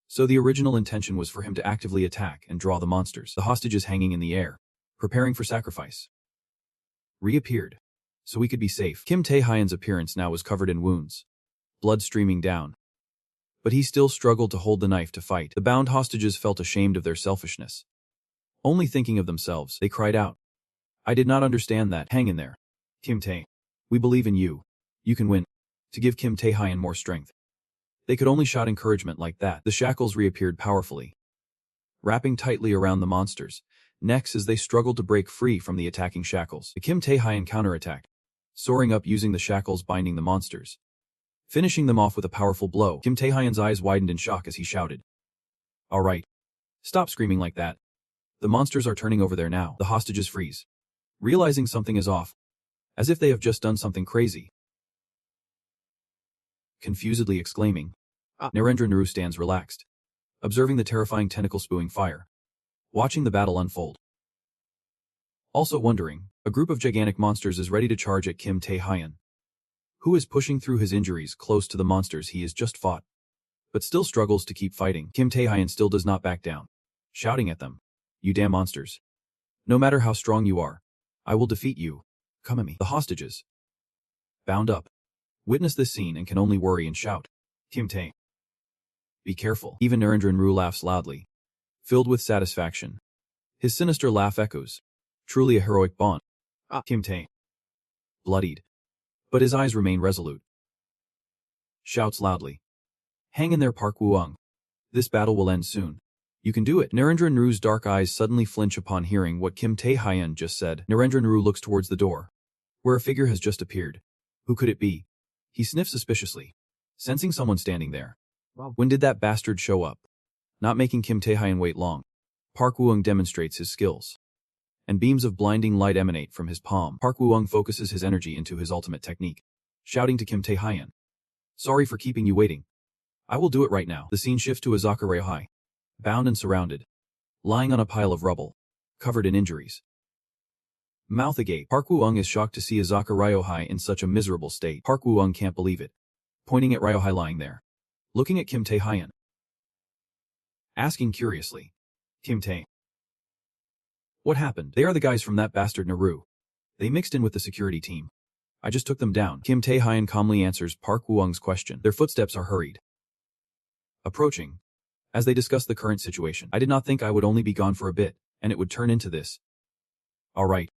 so the original intention was for him to actively attack and draw the monsters. The hostages hanging in the air, preparing for sacrifice, reappeared, so we could be safe. Kim Tae-hyun's appearance now was covered in wounds, blood streaming down, but he still struggled to hold the knife to fight. The bound hostages felt ashamed of their selfishness. Only thinking of themselves, they cried out, I did not understand that. Hang in there. Kim Tae. We believe in you. You can win. To give Kim Tae-hyun more strength. They could only shout encouragement like that. The shackles reappeared powerfully, wrapping tightly around the monsters' necks as they struggled to break free from the attacking shackles. The Kim Tae-hyun counterattacked, soaring up using the shackles binding the monsters, finishing them off with a powerful blow. Kim Tae-hyun's eyes widened in shock as he shouted, "All right. Stop screaming like that. The monsters are turning over there now." The hostages freeze, realizing something is off, as if they have just done something crazy. Confusedly exclaiming, Narendra Naru stands relaxed, observing the terrifying tentacle spewing fire, watching the battle unfold. Also wondering, a group of gigantic monsters is ready to charge at Kim Tae-hyun, who is pushing through his injuries close to the monsters he has just fought, but still struggles to keep fighting. Kim Tae-hyun still does not back down, shouting at them, "You damn monsters. No matter how strong you are, I will defeat you. Come at me." The hostages, bound up, witness this scene and can only worry and shout, "Kim Tae, be careful." Even Narendra Naru laughs loudly, filled with satisfaction. His sinister laugh echoes, truly a heroic bond. Kim Tae, bloodied, but his eyes remain resolute, shouts loudly, "Hang in there, Park Woo-ung. This battle will end soon. You can do it." Narendra Naru's dark eyes suddenly flinch upon hearing what Kim Tae-hyun just said. Narendra Naru looks towards the door, where a figure has just appeared. Who could it be? He sniffs suspiciously, sensing someone standing there. When did that bastard show up? Not making Kim Tae-hyun wait long, Park Woo-ung demonstrates his skills, and beams of blinding light emanate from his palm. Park Woo-ung focuses his energy into his ultimate technique, shouting to Kim Tae-hyun, "Sorry for keeping you waiting. I will do it right now." The scene shifts to Azaka Ryohei, bound and surrounded, lying on a pile of rubble, covered in injuries. Mouth agape, Park Woo-ung is shocked to see Azaka Ryohei in such a miserable state. Park Woo-ung can't believe it, pointing at Ryohei lying there, looking at Kim Tae-hyun, asking curiously, "Kim Tae, what happened?" "They are the guys from that bastard Naru. They mixed in with the security team. I just took them down." Kim Tae-hyun calmly answers Park Woo-ung's question. Their footsteps are hurried, approaching, as they discuss the current situation. "I did not think I would only be gone for a bit, and it would turn into this. All right.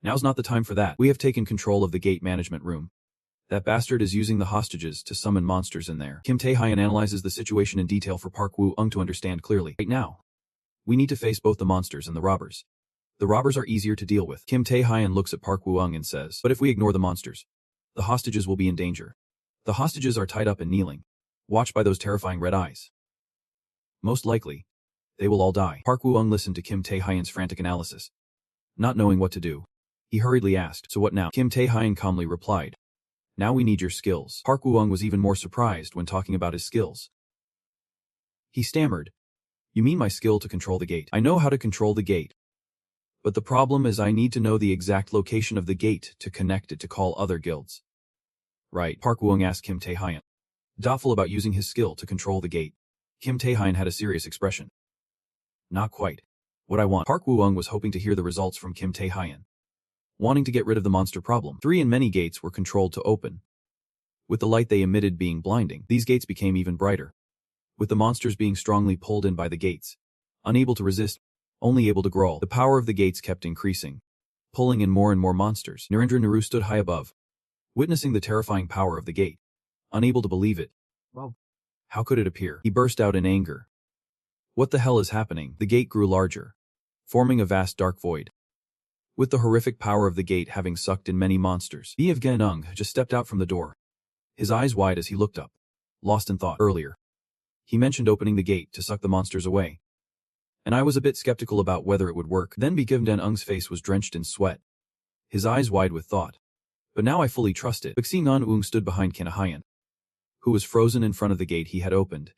Now's not the time for that. We have taken control of the gate management room. That bastard is using the hostages to summon monsters in there." Kim Tae-hyun analyzes the situation in detail for Park Woo-ung to understand clearly. "Right now, we need to face both the monsters and the robbers. The robbers are easier to deal with." Kim Tae-hyun looks at Park Woo-ung and says, "But if we ignore the monsters, the hostages will be in danger. The hostages are tied up and kneeling, watched by those terrifying red eyes. Most likely, they will all die." Park Woo-ung listened to Kim Tae-hyun's frantic analysis. Not knowing what to do, he hurriedly asked, "So what now?" Kim Tae-hyun calmly replied, "Now we need your skills." Park Woo-ung was even more surprised when talking about his skills. He stammered, "You mean my skill to control the gate?" "I know how to control the gate. But the problem is I need to know the exact location of the gate to connect it to call other guilds." "Right?" Park Woo-ung asked Kim Tae-hyun, doubtful about using his skill to control the gate. Kim Tae-hyun had a serious expression. "Not quite what I want." Park Woo-ung was hoping to hear the results from Kim Tae-hyun, wanting to get rid of the monster problem. 3 and many gates were controlled to open, with the light they emitted being blinding. These gates became even brighter, with the monsters being strongly pulled in by the gates, unable to resist, only able to growl. The power of the gates kept increasing, pulling in more and more monsters. Narendra Naru stood high above, witnessing the terrifying power of the gate, unable to believe it. How could it appear? He burst out in anger. What the hell is happening? The gate grew larger, forming a vast dark void, with the horrific power of the gate having sucked in many monsters. Yevgen just stepped out from the door, his eyes wide as he looked up, lost in thought. Earlier, he mentioned opening the gate to suck the monsters away, and I was a bit skeptical about whether it would work. Then Yevgen's face was drenched in sweat, his eyes wide with thought. But now I fully trust it. Baxinon stood behind Kim Tae-hyun, who was frozen in front of the gate he had opened,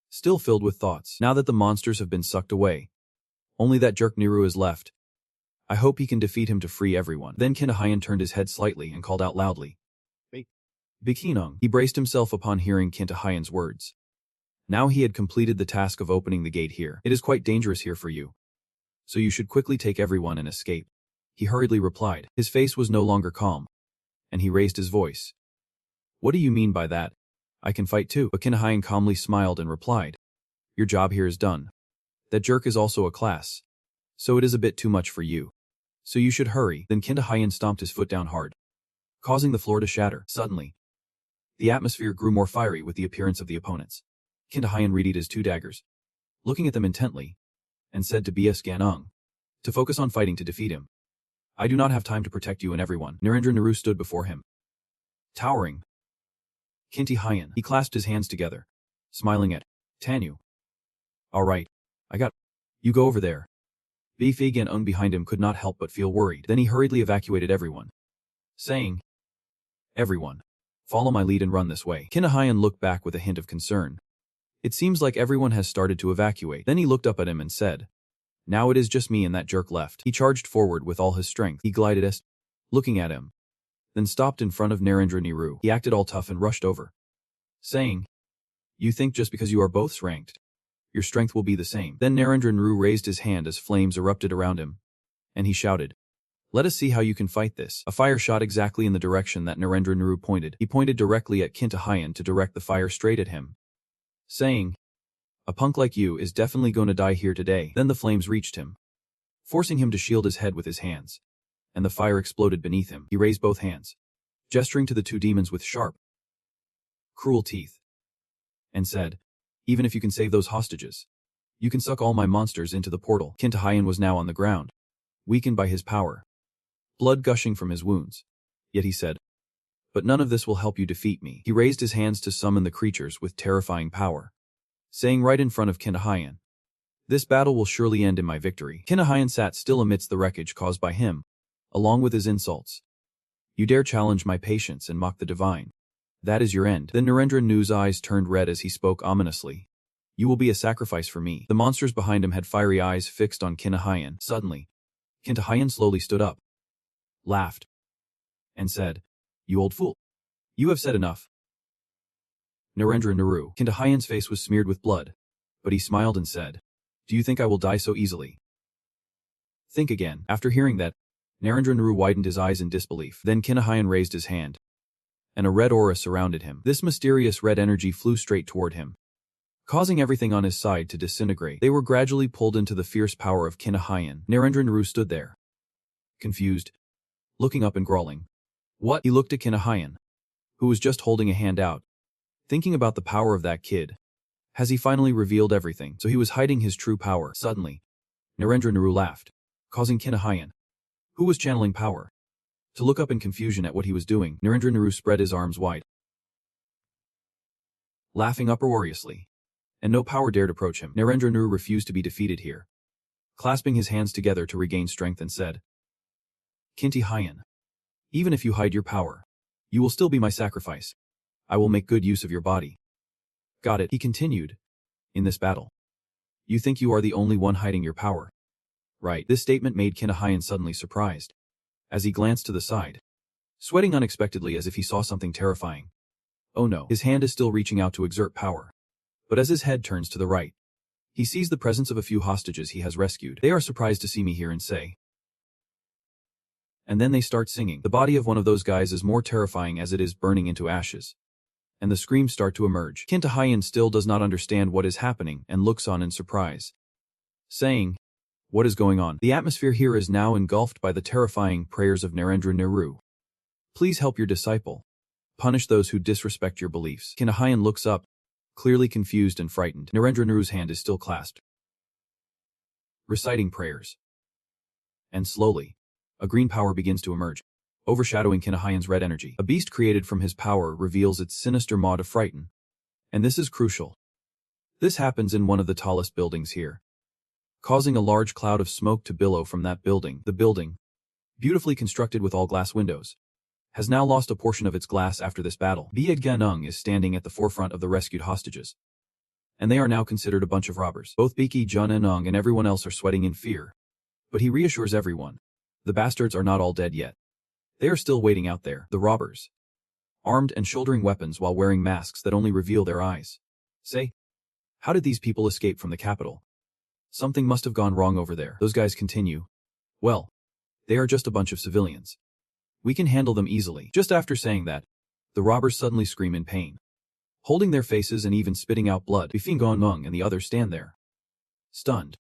still filled with thoughts. Now that the monsters have been sucked away, only that jerk Naru is left. I hope he can defeat him to free everyone. Then Kim Tae-hyun turned his head slightly and called out loudly, "Baxinon." He braced himself upon hearing Kim Tae-hyun's words. Now he had completed the task of opening the gate here. "It is quite dangerous here for you, so you should quickly take everyone and escape," he hurriedly replied. His face was no longer calm, and he raised his voice. "What do you mean by that? I can fight too." But Kim Tae-hyun calmly smiled and replied, "Your job here is done. That jerk is also a class, so it is a bit too much for you. So you should hurry. Then Kintahayan stomped his foot down hard, causing the floor to shatter. Suddenly, the atmosphere grew more fiery with the appearance of the opponents. Kintahayan readied his 2 daggers, looking at them intently, and said to B.S. Ganung to focus on fighting to defeat him. I do not have time to protect you and everyone. Narendra Naru stood before him, towering. Kintahayan, he clasped his hands together, smiling at Tanu. All right, I got you. Go over there. B.F. Ganung behind him could not help but feel worried. Then he hurriedly evacuated everyone, saying, Everyone, follow my lead and run this way. Kintahayan looked back with a hint of concern. It seems like everyone has started to evacuate. Then he looked up at him and said, Now it is just me and that jerk left. He charged forward with all his strength. He glided looking at him, then stopped in front of Narendra Niru. He acted all tough and rushed over, saying, You think just because you are both ranked, your strength will be the same. Then Narendra Niru raised his hand as flames erupted around him, and he shouted, Let us see how you can fight this. A fire shot exactly in the direction that Narendra Niru pointed. He pointed directly at Kintahayan to direct the fire straight at him, saying, A punk like you is definitely going to die here today. Then the flames reached him, forcing him to shield his head with his hands, and the fire exploded beneath him. He raised both hands, gesturing to the 2 demons with sharp, cruel teeth, and said, Even if you can save those hostages, you can suck all my monsters into the portal. Kintahayan was now on the ground, weakened by his power, blood gushing from his wounds. Yet he said, But none of this will help you defeat me. He raised his hands to summon the creatures with terrifying power, saying right in front of Kintahayan, This battle will surely end in my victory. Kintahayan sat still amidst the wreckage caused by him, along with his insults. You dare challenge my patience and mock the divine. That is your end. Then Narendra Nu's eyes turned red as he spoke ominously. You will be a sacrifice for me. The monsters behind him had fiery eyes fixed on Kintahayan. Suddenly, Kintahayan slowly stood up, laughed, and said, You old fool. You have said enough. Narendra Naru. Kintahayan's face was smeared with blood, but he smiled and said, Do you think I will die so easily? Think again. After hearing that, Narendra Naru widened his eyes in disbelief. Then Kintahayan raised his hand, and a red aura surrounded him. This mysterious red energy flew straight toward him, causing everything on his side to disintegrate. They were gradually pulled into the fierce power of Kintahayan. Narendra Naru stood there, confused, looking up and growling. What? He looked at Kintahayan, who was just holding a hand out, thinking about the power of that kid. Has he finally revealed everything? So he was hiding his true power. Suddenly, Narendra Naru laughed, causing Kintahayan, who was channeling power, to look up in confusion at what he was doing. Narendra Naru spread his arms wide, laughing uproariously, and no power dared approach him. Narendra Naru refused to be defeated here, clasping his hands together to regain strength and said, Kintahayan, even if you hide your power, you will still be my sacrifice. I will make good use of your body. Got it, he continued. In this battle, you think you are the only one hiding your power, right? This statement made Kintahayan suddenly surprised, as he glanced to the side, sweating unexpectedly as if he saw something terrifying. Oh no, his hand is still reaching out to exert power, but as his head turns to the right, he sees the presence of a few hostages he has rescued. They are surprised to see me here and say, and then they start singing. The body of one of those guys is more terrifying as it is burning into ashes, and the screams start to emerge. Kintahayan still does not understand what is happening and looks on in surprise, saying, What is going on? The atmosphere here is now engulfed by the terrifying prayers of Narendra Naru. Please help your disciple. Punish those who disrespect your beliefs. Kintahayan looks up, clearly confused and frightened. Narendra Naru's hand is still clasped, reciting prayers. And slowly, a green power begins to emerge, overshadowing Kintahayan's red energy. A beast created from his power reveals its sinister maw to frighten. And this is crucial. This happens in one of the tallest buildings here, causing a large cloud of smoke to billow from that building. The building, beautifully constructed with all glass windows, has now lost a portion of its glass after this battle. Biad Ganung is standing at the forefront of the rescued hostages, and they are now considered a bunch of robbers. Both Biki Junenung and everyone else are sweating in fear, but he reassures everyone. The bastards are not all dead yet. They are still waiting out there. The robbers, armed and shouldering weapons while wearing masks that only reveal their eyes, say, How did these people escape from the capital? Something must have gone wrong over there. Those guys continue. Well, they are just a bunch of civilians. We can handle them easily. Just after saying that, the robbers suddenly scream in pain, holding their faces and even spitting out blood. Bifin Gonmung and the others stand there, stunned,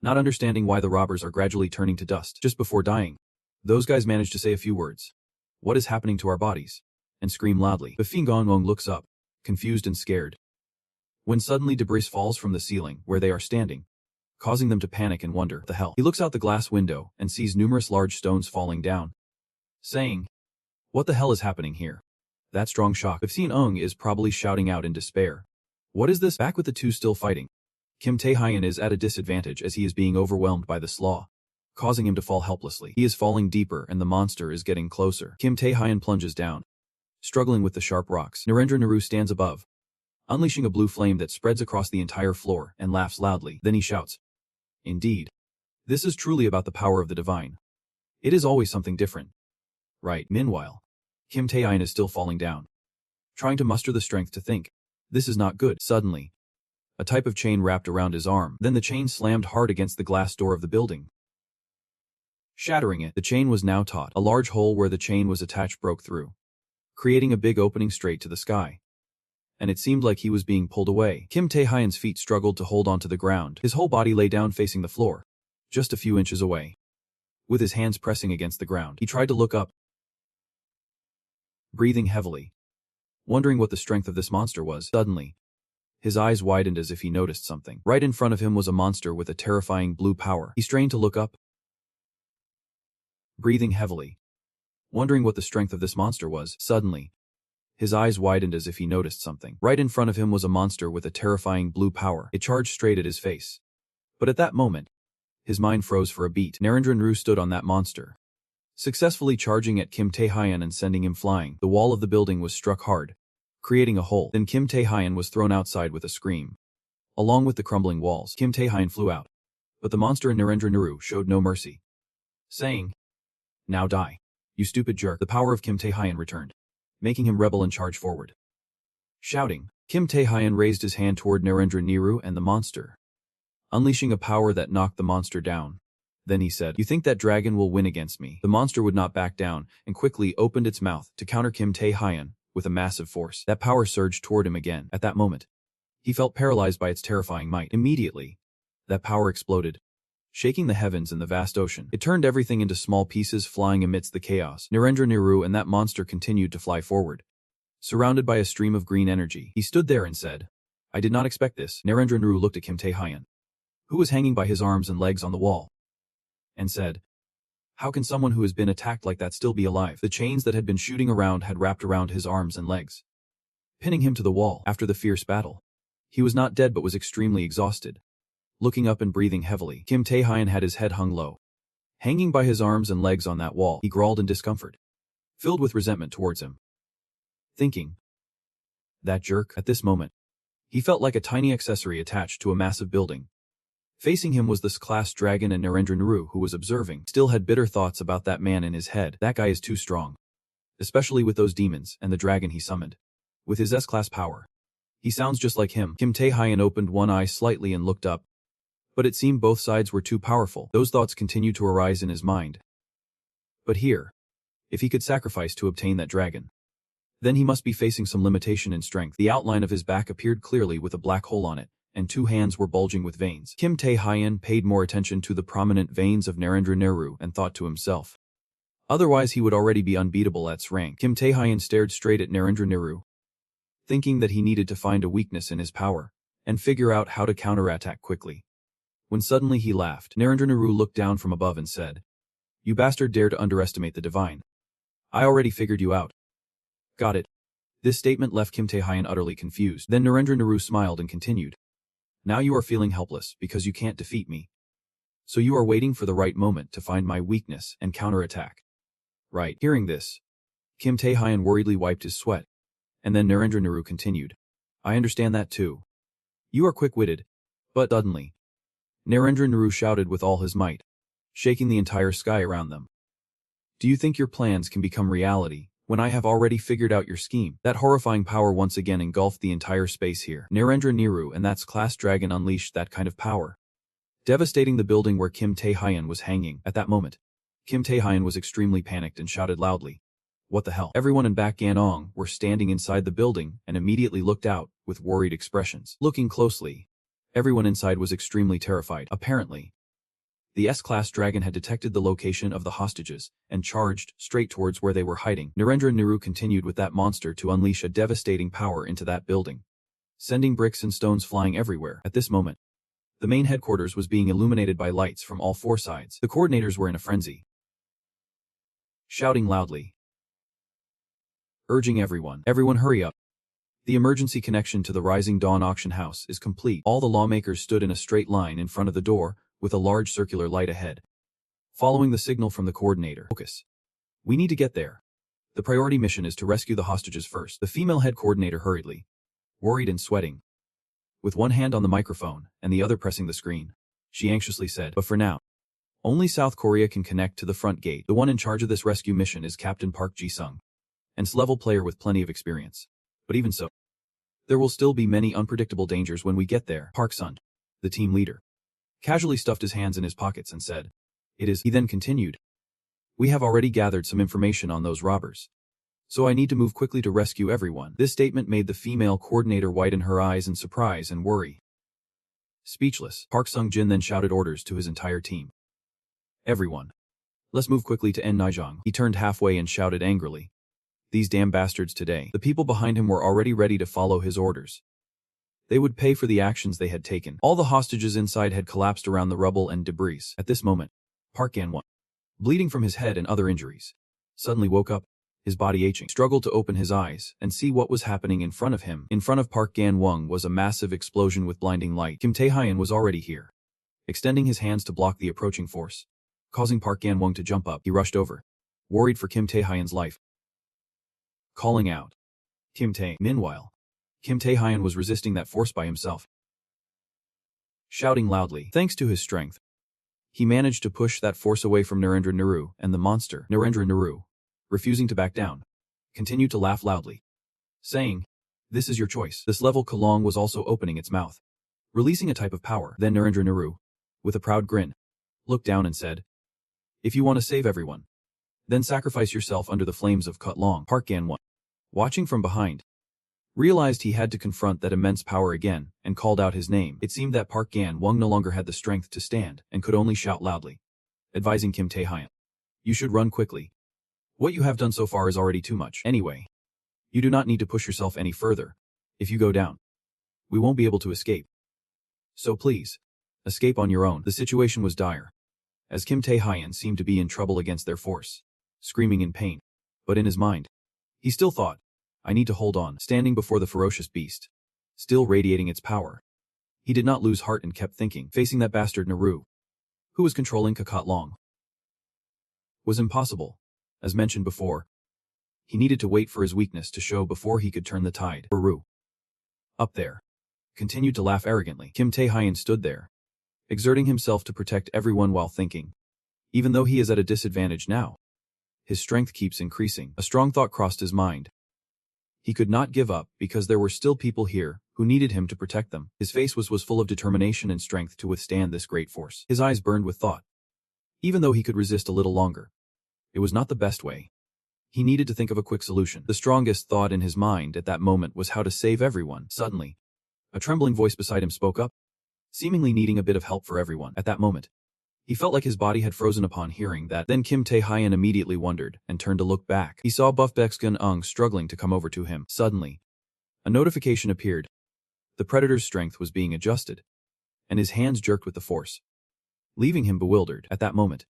not understanding why the robbers are gradually turning to dust. Just before dying, those guys manage to say a few words. What is happening to our bodies? And scream loudly. Bafing Gongong looks up, confused and scared, when suddenly debris falls from the ceiling where they are standing, causing them to panic and wonder, what the hell? He looks out the glass window and sees numerous large stones falling down, saying, what the hell is happening here? That strong shock. Bafing Ung is probably shouting out in despair. What is this? Back with the two still fighting, Kim Tae-hyun is at a disadvantage as he is being overwhelmed by the slaw, causing him to fall helplessly. He is falling deeper and the monster is getting closer. Kim Tae-hyun plunges down, struggling with the sharp rocks. Narendra Naru stands above, unleashing a blue flame that spreads across the entire floor and laughs loudly. Then he shouts, indeed. This is truly about the power of the divine. It is always something different. Right. Meanwhile, Kim Tae-hyun is still falling down, trying to muster the strength to think, this is not good. Suddenly, a type of chain wrapped around his arm. Then the chain slammed hard against the glass door of the building, shattering it. The chain was now taut. A large hole where the chain was attached broke through, creating a big opening straight to the sky, and it seemed like he was being pulled away. Kim Tae-hyun's feet struggled to hold onto the ground. His whole body lay down facing the floor, just a few inches away. With his hands pressing against the ground, he tried to look up, breathing heavily, wondering what the strength of this monster was. Suddenly, his eyes widened as if he noticed something. Right in front of him was a monster with a terrifying blue power. He strained to look up, breathing heavily, wondering what the strength of this monster was. Suddenly, his eyes widened as if he noticed something. Right in front of him was a monster with a terrifying blue power. It charged straight at his face. But at that moment, his mind froze for a beat. Narendra Naru stood on that monster, successfully charging at Kim Tae-hyun and sending him flying. The wall of the building was struck hard, creating a hole. Then Kim Tae-hyun was thrown outside with a scream. Along with the crumbling walls, Kim Tae-hyun flew out. But the monster in Narendra Naru showed no mercy, saying, now die, you stupid jerk. The power of Kim Tae-hyun returned, making him rebel and charge forward. Shouting, Kim Tae-hyun raised his hand toward Narendra Naru and the monster, unleashing a power that knocked the monster down. Then he said, you think that dragon will win against me? The monster would not back down and quickly opened its mouth to counter Kim Tae-hyun with a massive force. That power surged toward him again. At that moment, he felt paralyzed by its terrifying might. Immediately, that power exploded, shaking the heavens and the vast ocean. It turned everything into small pieces flying amidst the chaos. Narendra Naru and that monster continued to fly forward, surrounded by a stream of green energy. He stood there and said, I did not expect this. Narendra Naru looked at Kim Tae-hyun, who was hanging by his arms and legs on the wall, and said, how can someone who has been attacked like that still be alive? The chains that had been shooting around had wrapped around his arms and legs, pinning him to the wall. After the fierce battle, he was not dead but was extremely exhausted. Looking up and breathing heavily, Kim Tae-hyun had his head hung low, hanging by his arms and legs on that wall. He growled in discomfort, filled with resentment towards him, thinking, that jerk. At this moment, he felt like a tiny accessory attached to a massive building. Facing him was this class dragon, and Narendra Naru, who was observing, still had bitter thoughts about that man in his head. That guy is too strong, especially with those demons and the dragon he summoned. With his S-class power, he sounds just like him. Kim Tae-hyun opened one eye slightly and looked up, but it seemed both sides were too powerful. Those thoughts continued to arise in his mind. But here, if he could sacrifice to obtain that dragon, then he must be facing some limitation in strength. The outline of his back appeared clearly with a black hole on it, and two hands were bulging with veins. Kim Tae-hyun paid more attention to the prominent veins of Narendra Naru and thought to himself, otherwise he would already be unbeatable at SSS-Rank. Kim Tae-hyun stared straight at Narendra Naru, thinking that he needed to find a weakness in his power and figure out how to counterattack quickly. When suddenly he laughed. Narendra Naru looked down from above and said, you bastard dare to underestimate the divine. I already figured you out. Got it. This statement left Kim Tae-hyun utterly confused. Then Narendra Naru smiled and continued, now you are feeling helpless because you can't defeat me. So you are waiting for the right moment to find my weakness and counterattack. Right. Hearing this, Kim Tae-hyun worriedly wiped his sweat, and then Narendra Naru continued, I understand that too. You are quick-witted. But suddenly, Narendra Naru shouted with all his might, shaking the entire sky around them. Do you think your plans can become reality when I have already figured out your scheme? That horrifying power once again engulfed the entire space here. Narendra Naru and that class dragon unleashed that kind of power, devastating the building where Kim Tae-hyun was hanging. At that moment, Kim Tae-hyun was extremely panicked and shouted loudly, what the hell? Everyone in Baek Gan-ong were standing inside the building and immediately looked out with worried expressions. Looking closely, everyone inside was extremely terrified. Apparently, The S-class dragon had detected the location of the hostages and charged straight towards where they were hiding. Narendra Nehru continued with that monster to unleash a devastating power into that building, sending bricks and stones flying everywhere. At this moment, the main headquarters was being illuminated by lights from all four sides. The coordinators were in a frenzy, shouting loudly, urging everyone hurry up. The emergency connection to the Rising Dawn auction house is complete. All the lawmakers stood in a straight line in front of the door, with a large circular light ahead. Following the signal from the coordinator, focus. We need to get there. The priority mission is to rescue the hostages first. The female head coordinator hurriedly, worried and sweating, with one hand on the microphone and the other pressing the screen, she anxiously said, but for now, only South Korea can connect to the front gate. The one in charge of this rescue mission is Captain Park Ji-sung, an S-level player with plenty of experience. But even so, there will still be many unpredictable dangers when we get there. Park Sun, the team leader, casually stuffed his hands in his pockets and said, "It is." He then continued, "We have already gathered some information on those robbers, so I need to move quickly to rescue everyone." This statement made the female coordinator widen her eyes in surprise and worry. Speechless, Park Sung-jin then shouted orders to his entire team. "Everyone, let's move quickly to Nijong." He turned halfway and shouted angrily, "These damn bastards today." The people behind him were already ready to follow his orders. They would pay for the actions they had taken. All the hostages inside had collapsed around the rubble and debris. At this moment, Park Gan-won, bleeding from his head and other injuries, suddenly woke up, his body aching, struggled to open his eyes and see what was happening in front of him. In front of Park Gan-won was a massive explosion with blinding light. Kim Tae-hyun was already here, extending his hands to block the approaching force, causing Park Gan-won to jump up. He rushed over, worried for Kim Tae-hyun's life, calling out, "Kim Tae." Meanwhile, Kim Tae-hyun was resisting that force by himself, shouting loudly. Thanks to his strength, he managed to push that force away from Narendra Nehru and the monster. Narendra Nehru, refusing to back down, continued to laugh loudly, saying, "This is your choice." This level Kalong was also opening its mouth, releasing a type of power. Then Narendra Nehru, with a proud grin, looked down and said, "If you want to save everyone, then sacrifice yourself under the flames of Kalong." Park Gan-won, watching from behind, realized he had to confront that immense power again and called out his name. It seemed that Park Gan-won no longer had the strength to stand and could only shout loudly, advising Kim Tae-hyun, "You should run quickly. What you have done so far is already too much. Anyway, you do not need to push yourself any further. If you go down, we won't be able to escape. So please, escape on your own." The situation was dire, as Kim Tae-hyun seemed to be in trouble against their force, screaming in pain. But in his mind, he still thought, "I need to hold on." Standing before the ferocious beast, still radiating its power, he did not lose heart and kept thinking. Facing that bastard Nehru, who was controlling Kakat Long, was impossible. As mentioned before, he needed to wait for his weakness to show before he could turn the tide. Nehru, up there, continued to laugh arrogantly. Kim Tae-hyun stood there, exerting himself to protect everyone while thinking, even though he is at a disadvantage now, his strength keeps increasing. A strong thought crossed his mind. He could not give up because there were still people here who needed him to protect them. His face was full of determination and strength to withstand this great force. His eyes burned with thought. Even though he could resist a little longer, it was not the best way. He needed to think of a quick solution. The strongest thought in his mind at that moment was how to save everyone. Suddenly, a trembling voice beside him spoke up, seemingly needing a bit of help for everyone. At that moment, he felt like his body had frozen upon hearing that. Then Kim Tae-hyun immediately wondered and turned to look back. He saw Buff Baek-gun struggling to come over to him. Suddenly, a notification appeared. The Predator's strength was being adjusted, and his hands jerked with the force, leaving him bewildered. At that moment,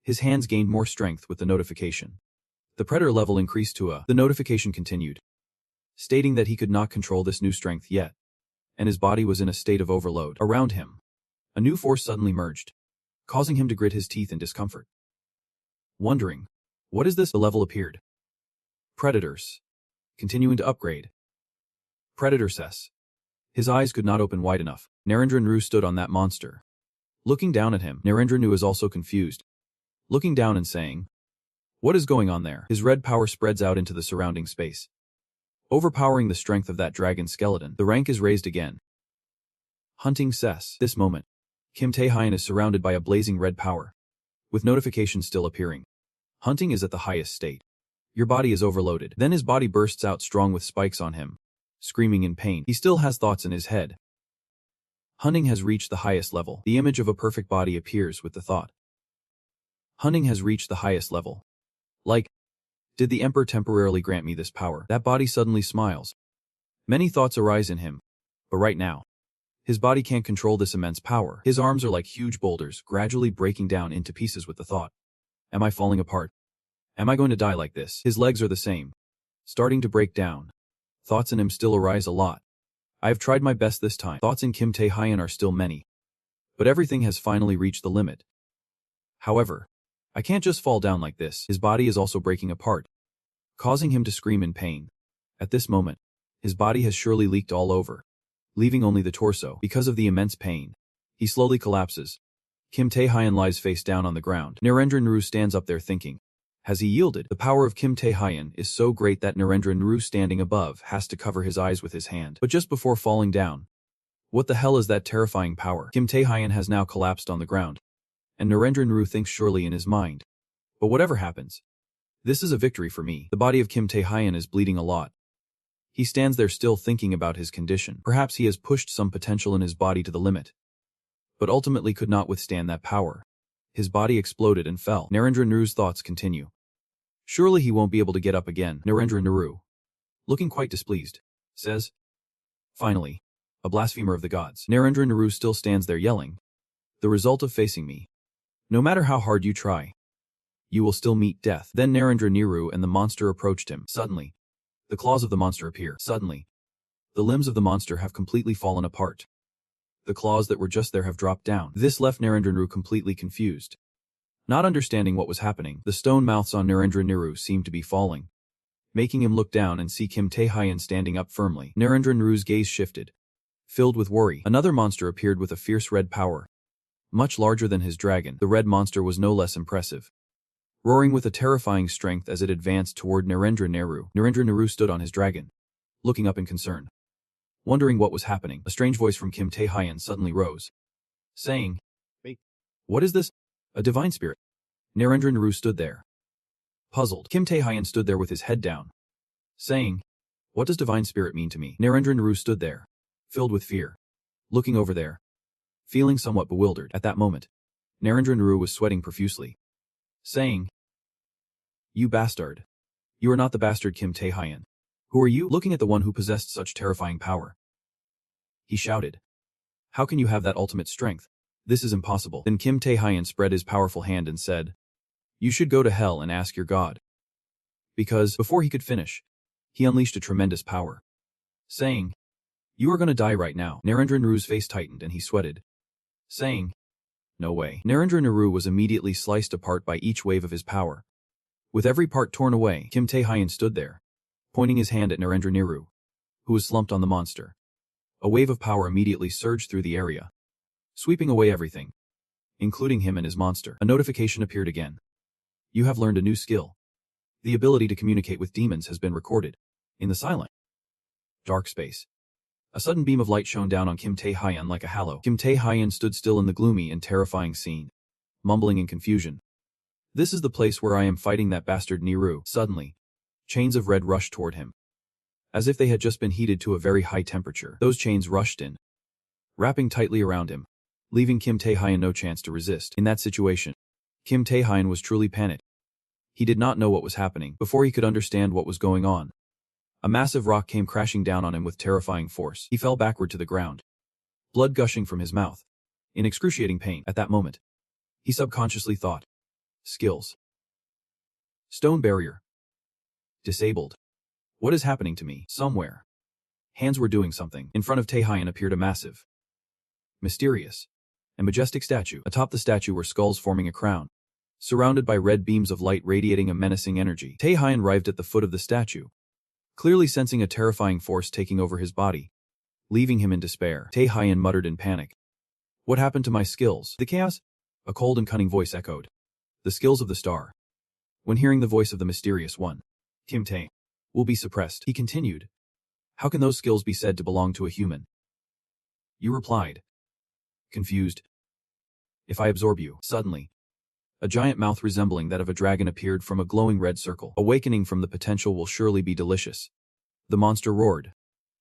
his hands gained more strength with the notification. The Predator level increased to a. The notification continued, stating that he could not control this new strength yet, and his body was in a state of overload. Around him, a new force suddenly merged, causing him to grit his teeth in discomfort. Wondering, what is this? The level appeared. Predators. Continuing to upgrade. Predator says. His eyes could not open wide enough. Narendra Nehru stood on that monster, looking down at him. Narendra Nehru is also confused, looking down and saying, "What is going on there?" His red power spreads out into the surrounding space, overpowering the strength of that dragon skeleton. The rank is raised again. Hunting cess. This moment, Kim Tae-hyun is surrounded by a blazing red power, with notifications still appearing. Hunting is at the highest state. Your body is overloaded. Then his body bursts out strong with spikes on him, screaming in pain. He still has thoughts in his head. Hunting has reached the highest level. The image of a perfect body appears with the thought. Hunting has reached the highest level. Like, did the Emperor temporarily grant me this power? That body suddenly smiles. Many thoughts arise in him. But right now, his body can't control this immense power. His arms are like huge boulders, gradually breaking down into pieces with the thought. Am I falling apart? Am I going to die like this? His legs are the same, starting to break down. Thoughts in him still arise a lot. I have tried my best this time. Thoughts in Kim Tae-hyun are still many. But everything has finally reached the limit. However, I can't just fall down like this. His body is also breaking apart, causing him to scream in pain. At this moment, his body has surely leaked all over, leaving only the torso. Because of the immense pain, he slowly collapses. Kim Tae-hyun lies face down on the ground. Narendra Naru stands up there thinking. Has he yielded? The power of Kim Tae-hyun is so great that Narendra Naru standing above has to cover his eyes with his hand. But just before falling down, what the hell is that terrifying power? Kim Tae-hyun has now collapsed on the ground, and Narendra Naru thinks surely in his mind. But whatever happens, this is a victory for me. The body of Kim Tae-hyun is bleeding a lot. He stands there still thinking about his condition. Perhaps he has pushed some potential in his body to the limit, but ultimately could not withstand that power. His body exploded and fell. Narendra Naru's thoughts continue. Surely he won't be able to get up again. Narendra Naru, looking quite displeased, says, finally, a blasphemer of the gods. Narendra Naru still stands there yelling, the result of facing me. No matter how hard you try, you will still meet death. Then Narendra Naru and the monster approached him. Suddenly, the claws of the monster appear. Suddenly, the limbs of the monster have completely fallen apart. The claws that were just there have dropped down. This left Narendra Naru completely confused. Not understanding what was happening, the stone mouths on Narendra Naru seemed to be falling, making him look down and see Kim Tae-hyun standing up firmly. Narendra Naru's gaze shifted. Filled with worry, another monster appeared with a fierce red power. Much larger than his dragon, the red monster was no less impressive, roaring with a terrifying strength as it advanced toward Narendra Naru. Narendra Naru stood on his dragon, looking up in concern. Wondering what was happening, a strange voice from Kim Tae-hyun suddenly rose, saying, "Wait, what is this? A divine spirit?" Narendra Naru stood there, puzzled. Kim Tae-hyun stood there with his head down, saying, "What does divine spirit mean to me?" Narendra Naru stood there, filled with fear, looking over there, feeling somewhat bewildered. At that moment, Narendra Naru was sweating profusely, saying, "You bastard. You are not the bastard Kim Tae-hyun. Who are you?" Looking at the one who possessed such terrifying power, he shouted, "How can you have that ultimate strength? This is impossible." Then Kim Tae-hyun spread his powerful hand and said, "You should go to hell and ask your god." Because, before he could finish, he unleashed a tremendous power, saying, "You are gonna die right now." Narendra Naru's face tightened and he sweated, saying, "No way." Narendra Naru was immediately sliced apart by each wave of his power. With every part torn away, Kim Tae-hyun stood there, pointing his hand at Narendra Naru, who was slumped on the monster. A wave of power immediately surged through the area, sweeping away everything, including him and his monster. A notification appeared again. You have learned a new skill. The ability to communicate with demons has been recorded. In the silent, dark space, a sudden beam of light shone down on Kim Tae-hyun like a halo. Kim Tae-hyun stood still in the gloomy and terrifying scene, mumbling in confusion. "This is the place where I am fighting that bastard Naru." Suddenly, chains of red rushed toward him, as if they had just been heated to a very high temperature. Those chains rushed in, wrapping tightly around him, leaving Kim Tae-hyun no chance to resist. In that situation, Kim Tae-hyun was truly panicked. He did not know what was happening. Before he could understand what was going on, a massive rock came crashing down on him with terrifying force. He fell backward to the ground, blood gushing from his mouth, in excruciating pain. At that moment, he subconsciously thought, skills. Stone barrier. Disabled. What is happening to me? Somewhere, hands were doing something. In front of Tae-hyun appeared a massive, mysterious, and majestic statue. Atop the statue were skulls forming a crown, surrounded by red beams of light radiating a menacing energy. Tae-hyun arrived at the foot of the statue, clearly sensing a terrifying force taking over his body, leaving him in despair. Tae-hyun muttered in panic, "What happened to my skills?" "The chaos?" A cold and cunning voice echoed. "The skills of the star." When hearing the voice of the mysterious one, Kim Tae will be suppressed. He continued, "How can those skills be said to belong to a human?" You replied, confused, "If I absorb you." Suddenly, a giant mouth resembling that of a dragon appeared from a glowing red circle. Awakening from the potential will surely be delicious. The monster roared,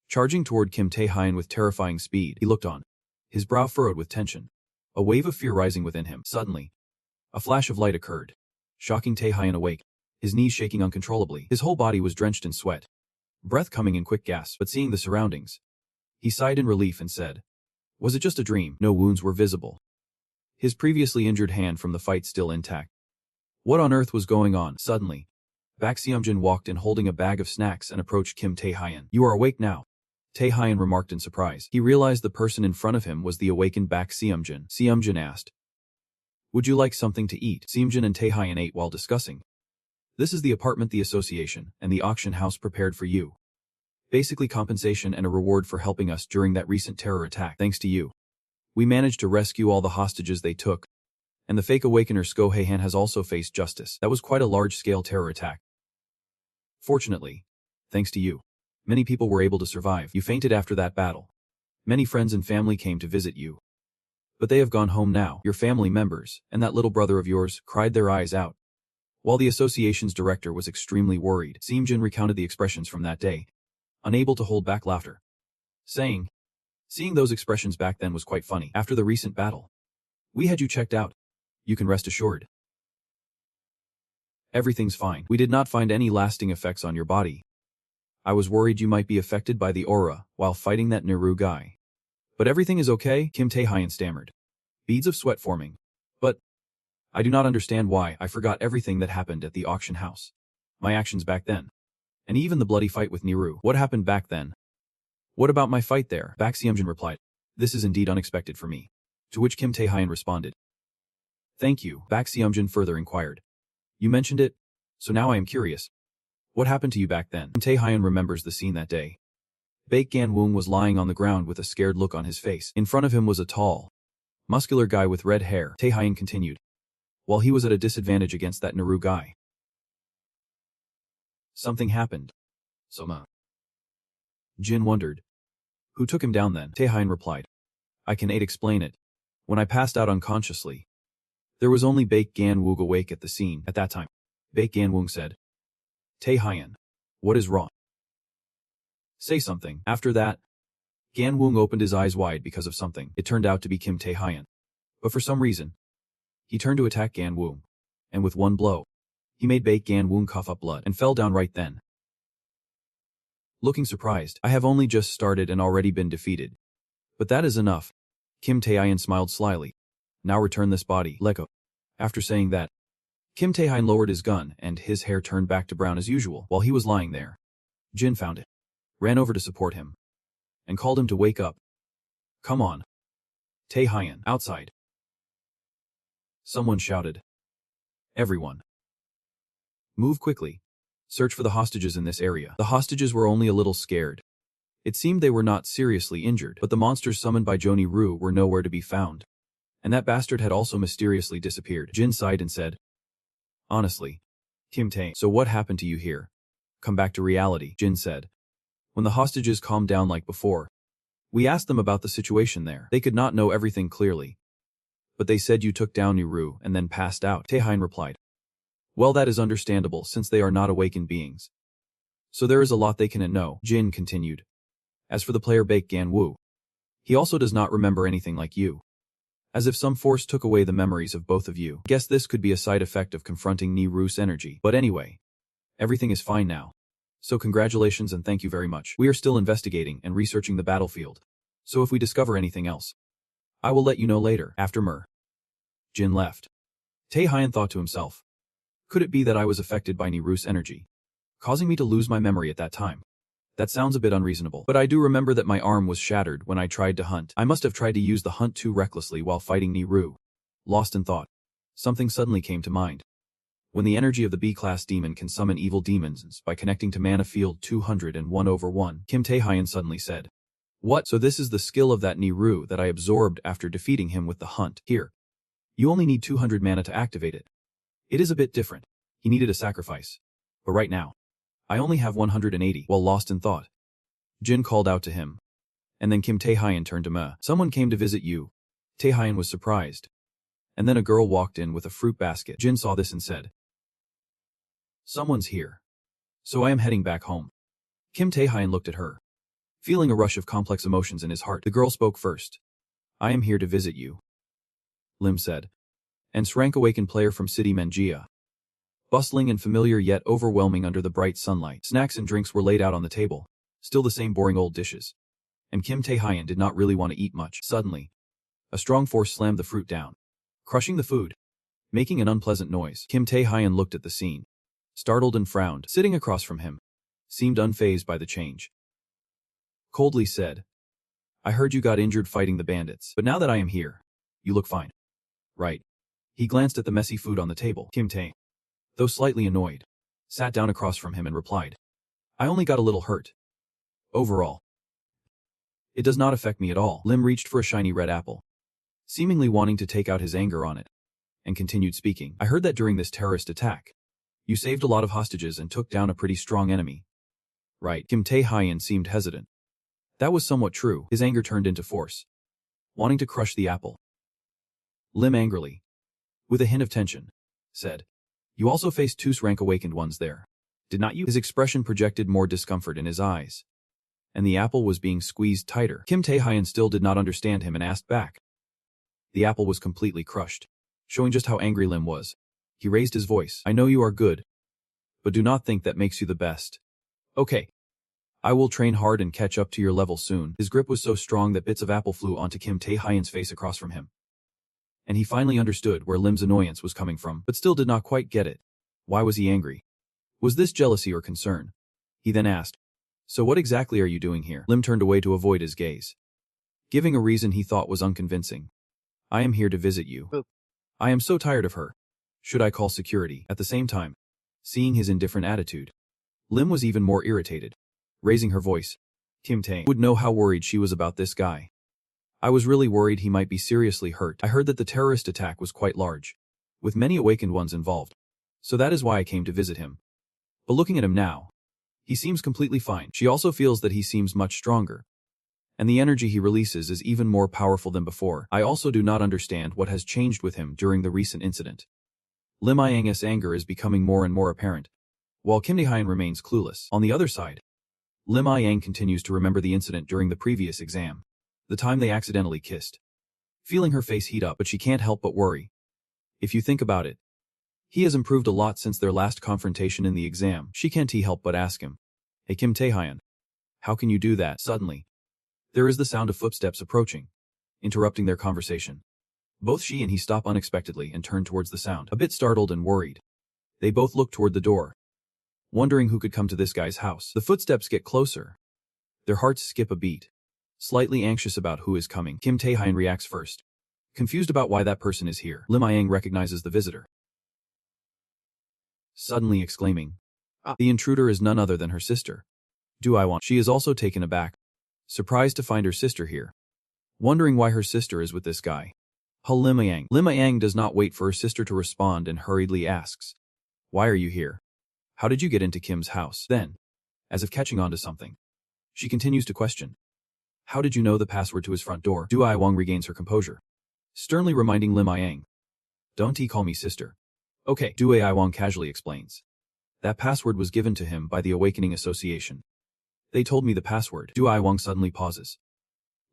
charging toward Kim Tae-hyun with terrifying speed. He looked on, his brow furrowed with tension, a wave of fear rising within him. Suddenly, a flash of light occurred, shocking Taehyun awake, his knees shaking uncontrollably. His whole body was drenched in sweat, breath coming in quick gasps. But seeing the surroundings, he sighed in relief and said, "Was it just a dream?" No wounds were visible, his previously injured hand from the fight still intact. What on earth was going on? Suddenly, Bak Seumjin walked in holding a bag of snacks and approached Kim Taehyun. "You are awake now," Taehyun remarked in surprise. He realized the person in front of him was the awakened Bak Seumjin. Seumjin asked, "Would you like something to eat?" Seumjin and Taehyun ate while discussing. "This is the apartment the association and the auction house prepared for you. Basically compensation and a reward for helping us during that recent terror attack. Thanks to you, we managed to rescue all the hostages they took, and the fake awakener Sko Heihan has also faced justice. That was quite a large-scale terror attack. Fortunately, thanks to you, many people were able to survive. You fainted after that battle. Many friends and family came to visit you, but they have gone home now. Your family members, and that little brother of yours, cried their eyes out." While the association's director was extremely worried, Seumjin recounted the expressions from that day, unable to hold back laughter, saying, "Seeing those expressions back then was quite funny. After the recent battle, we had you checked out. You can rest assured. Everything's fine. We did not find any lasting effects on your body. I was worried you might be affected by the aura while fighting that Naru guy. But everything is okay," Kim Taehyun stammered, beads of sweat forming. "But I do not understand why. I forgot everything that happened at the auction house. My actions back then. And even the bloody fight with Naru. What happened back then?" "What about my fight there?" Bak Seumjin replied. "This is indeed unexpected for me." To which Kim Taehyun responded, "Thank you." Bak Seumjin further inquired, "You mentioned it, so now I am curious. What happened to you back then?" Kim Taehyun remembers the scene that day. Baek Gan-woong was lying on the ground with a scared look on his face. In front of him was a tall, muscular guy with red hair. Taehyun continued, "While he was at a disadvantage against that Naru guy, something happened." "Soma." Jin wondered. "Who took him down then?" Taehyun replied, "I can explain it. When I passed out unconsciously, there was only Baek Gan-woong awake at the scene. At that time, Baek Gan-woong said, 'Taehyun, what is wrong? Say something.' After that, Gan-woong opened his eyes wide because of something. It turned out to be Kim Taehyun. But for some reason, he turned to attack Gan-woong, and with one blow, he made Baek Gan-woong cough up blood and fell down right then." Looking surprised, "I have only just started and already been defeated. But that is enough." Kim Taehyun smiled slyly. "Now return this body, let go." After saying that, Kim Taehyun lowered his gun and his hair turned back to brown as usual. While he was lying there, Jin found it, ran over to support him, and called him to wake up. "Come on, Taehyun, outside." Someone shouted. "Everyone, move quickly. Search for the hostages in this area." The hostages were only a little scared. It seemed they were not seriously injured, but the monsters summoned by Joni Ru were nowhere to be found. And that bastard had also mysteriously disappeared. Jin sighed and said, "Honestly, Kim Tae, so what happened to you here?" "Come back to reality," Jin said. "When the hostages calmed down like before, we asked them about the situation there. They could not know everything clearly, but they said you took down Nuru and then passed out." Taehyun replied, "Well, that is understandable since they are not awakened beings. So there is a lot they cannot know." Jin continued, "As for the player Baek Gan-woo, he also does not remember anything like you. As if some force took away the memories of both of you. Guess this could be a side effect of confronting Niru's energy. But anyway, everything is fine now. So congratulations and thank you very much. We are still investigating and researching the battlefield. So if we discover anything else, I will let you know later." After Jin left, Taehyun thought to himself, "Could it be that I was affected by Niru's energy, causing me to lose my memory at that time? That sounds a bit unreasonable. But I do remember that my arm was shattered when I tried to hunt. I must have tried to use the hunt too recklessly while fighting Niru." Lost in thought, something suddenly came to mind. When the energy of the B-class demon can summon evil demons by connecting to mana field 201/1, Kim Taehyun suddenly said, "What? So this is the skill of that Niru that I absorbed after defeating him with the hunt. Here, you only need 200 mana to activate it. It is a bit different. He needed a sacrifice. But right now, I only have 180. While lost in thought, Jin called out to him. And then Kim Taehyun turned to Ma. "Someone came to visit you." Taehyun was surprised. And then a girl walked in with a fruit basket. Jin saw this and said, "Someone's here. So I am heading back home." Kim Taehyun looked at her, feeling a rush of complex emotions in his heart. The girl spoke first. I am here to visit you, Lim said. And SSS-Rank awakened player from city Manhwa. Bustling and familiar yet overwhelming under the bright sunlight. Snacks and drinks were laid out on the table. Still the same boring old dishes. And Kim Tae-hyun did not really want to eat much. Suddenly, a strong force slammed the fruit down, crushing the food, making an unpleasant noise. Kim Tae-hyun looked at the scene, startled and frowned. Sitting across from him, seemed unfazed by the change. Coldly said, I heard you got injured fighting the bandits, but now that I am here, you look fine. Right. He glanced at the messy food on the table. Kim Tae, though slightly annoyed, sat down across from him and replied, I only got a little hurt. Overall, it does not affect me at all. Lim reached for a shiny red apple, seemingly wanting to take out his anger on it, and continued speaking. I heard that during this terrorist attack, you saved a lot of hostages and took down a pretty strong enemy. Right. Kim Tae-hyun seemed hesitant. That was somewhat true. His anger turned into force, wanting to crush the apple. Lim angrily, with a hint of tension, said, You also faced two SSS-Rank awakened ones there, did not you? His expression projected more discomfort in his eyes, and the apple was being squeezed tighter. Kim Tae-hyun still did not understand him and asked back. The apple was completely crushed, showing just how angry Lim was. He raised his voice. I know you are good, but do not think that makes you the best. Okay. I will train hard and catch up to your level soon. His grip was so strong that bits of apple flew onto Kim Tae-hyun's face across from him. And he finally understood where Lim's annoyance was coming from, but still did not quite get it. Why was he angry? Was this jealousy or concern? He then asked, So what exactly are you doing here? Lim turned away to avoid his gaze, giving a reason he thought was unconvincing. I am here to visit you. I am so tired of her. Should I call security? At the same time, seeing his indifferent attitude, Lim was even more irritated. Raising her voice, Kim Tae would know how worried she was about this guy. I was really worried he might be seriously hurt. I heard that the terrorist attack was quite large, with many awakened ones involved. So that is why I came to visit him. But looking at him now, he seems completely fine. She also feels that he seems much stronger, and the energy he releases is even more powerful than before. I also do not understand what has changed with him during the recent incident. Lim Yang-'s anger is becoming more and more apparent, while Kim Tae-hyun remains clueless. On the other side, Lim Yang continues to remember the incident during the previous exam, the time they accidentally kissed. Feeling her face heat up, but she can't help but worry. If you think about it, he has improved a lot since their last confrontation in the exam. She can't help but ask him, Hey Kim Tae-hyun, how can you do that? Suddenly, there is the sound of footsteps approaching, interrupting their conversation. Both she and he stop unexpectedly and turn towards the sound. A bit startled and worried, they both look toward the door, wondering who could come to this guy's house. The footsteps get closer. Their hearts skip a beat, slightly anxious about who is coming. Kim Tae-hyun reacts first, confused about why that person is here. Lim Yang recognizes the visitor, suddenly exclaiming, The intruder is none other than her sister. She is also taken aback, surprised to find her sister here, wondering why her sister is with this guy. Lim Yang does not wait for her sister to respond and hurriedly asks, Why are you here? How did you get into Kim's house? Then, as if catching on to something, she continues to question, How did you know the password to his front door? Duel regains her composure, sternly reminding Lim Yang, Don't call me sister. Okay, Duel casually explains. That password was given to him by the Awakening Association. They told me the password. Duel suddenly pauses,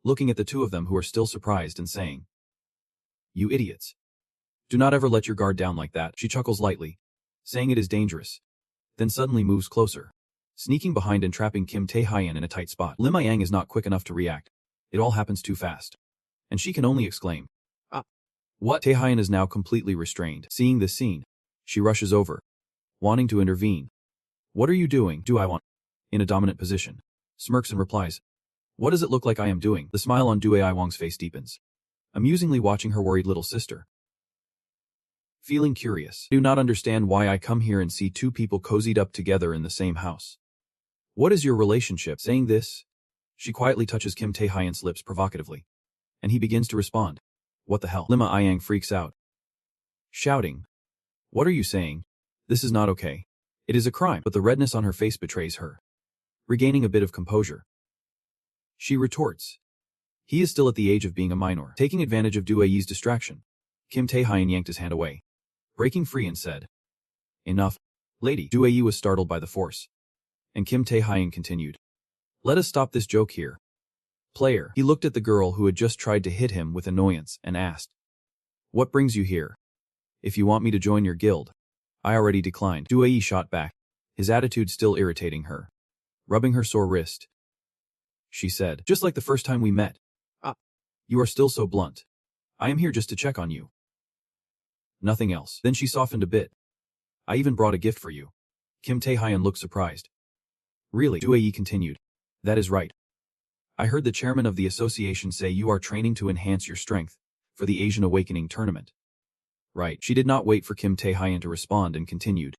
looking at the two of them who are still surprised and saying, You idiots. Do not ever let your guard down like that. She chuckles lightly, saying it is dangerous, then suddenly moves closer, sneaking behind and trapping Kim Tae-hyun in a tight spot. Lim Yang is not quick enough to react. It all happens too fast, and she can only exclaim, What? Tae-hyun is now completely restrained. Seeing this scene, she rushes over, wanting to intervene. What are you doing? In a dominant position, smirks and replies, What does it look like I am doing? The smile on Duel-Wang's face deepens, amusingly watching her worried little sister. Feeling curious. Do not understand why I come here and see two people cozied up together in the same house. What is your relationship? Saying this, she quietly touches Kim Tae-hyun's lips provocatively, and he begins to respond. What the hell? Lim Yang freaks out, shouting, What are you saying? This is not okay. It is a crime. But the redness on her face betrays her. Regaining a bit of composure, she retorts, He is still at the age of being a minor. Taking advantage of Duel's distraction, Kim Tae-hyun yanked his hand away, breaking free and said, Enough, lady. Duel was startled by the force, and Kim Tae-hyun continued, Let us stop this joke here. Player. He looked at the girl who had just tried to hit him with annoyance and asked, "What brings you here? If you want me to join your guild." "I already declined." Duel shot back, his attitude still irritating her. Rubbing her sore wrist, she said, "Just like the first time we met. You are still so blunt. I am here just to check on you. Nothing else." Then she softened a bit. "I even brought a gift for you." Kim Tae-hyun looked surprised. "Really?" Duel continued. "That is right. I heard the chairman of the association say you are training to enhance your strength for the Asian Awakening tournament." "Right." She did not wait for Kim Tae-hyun to respond and continued,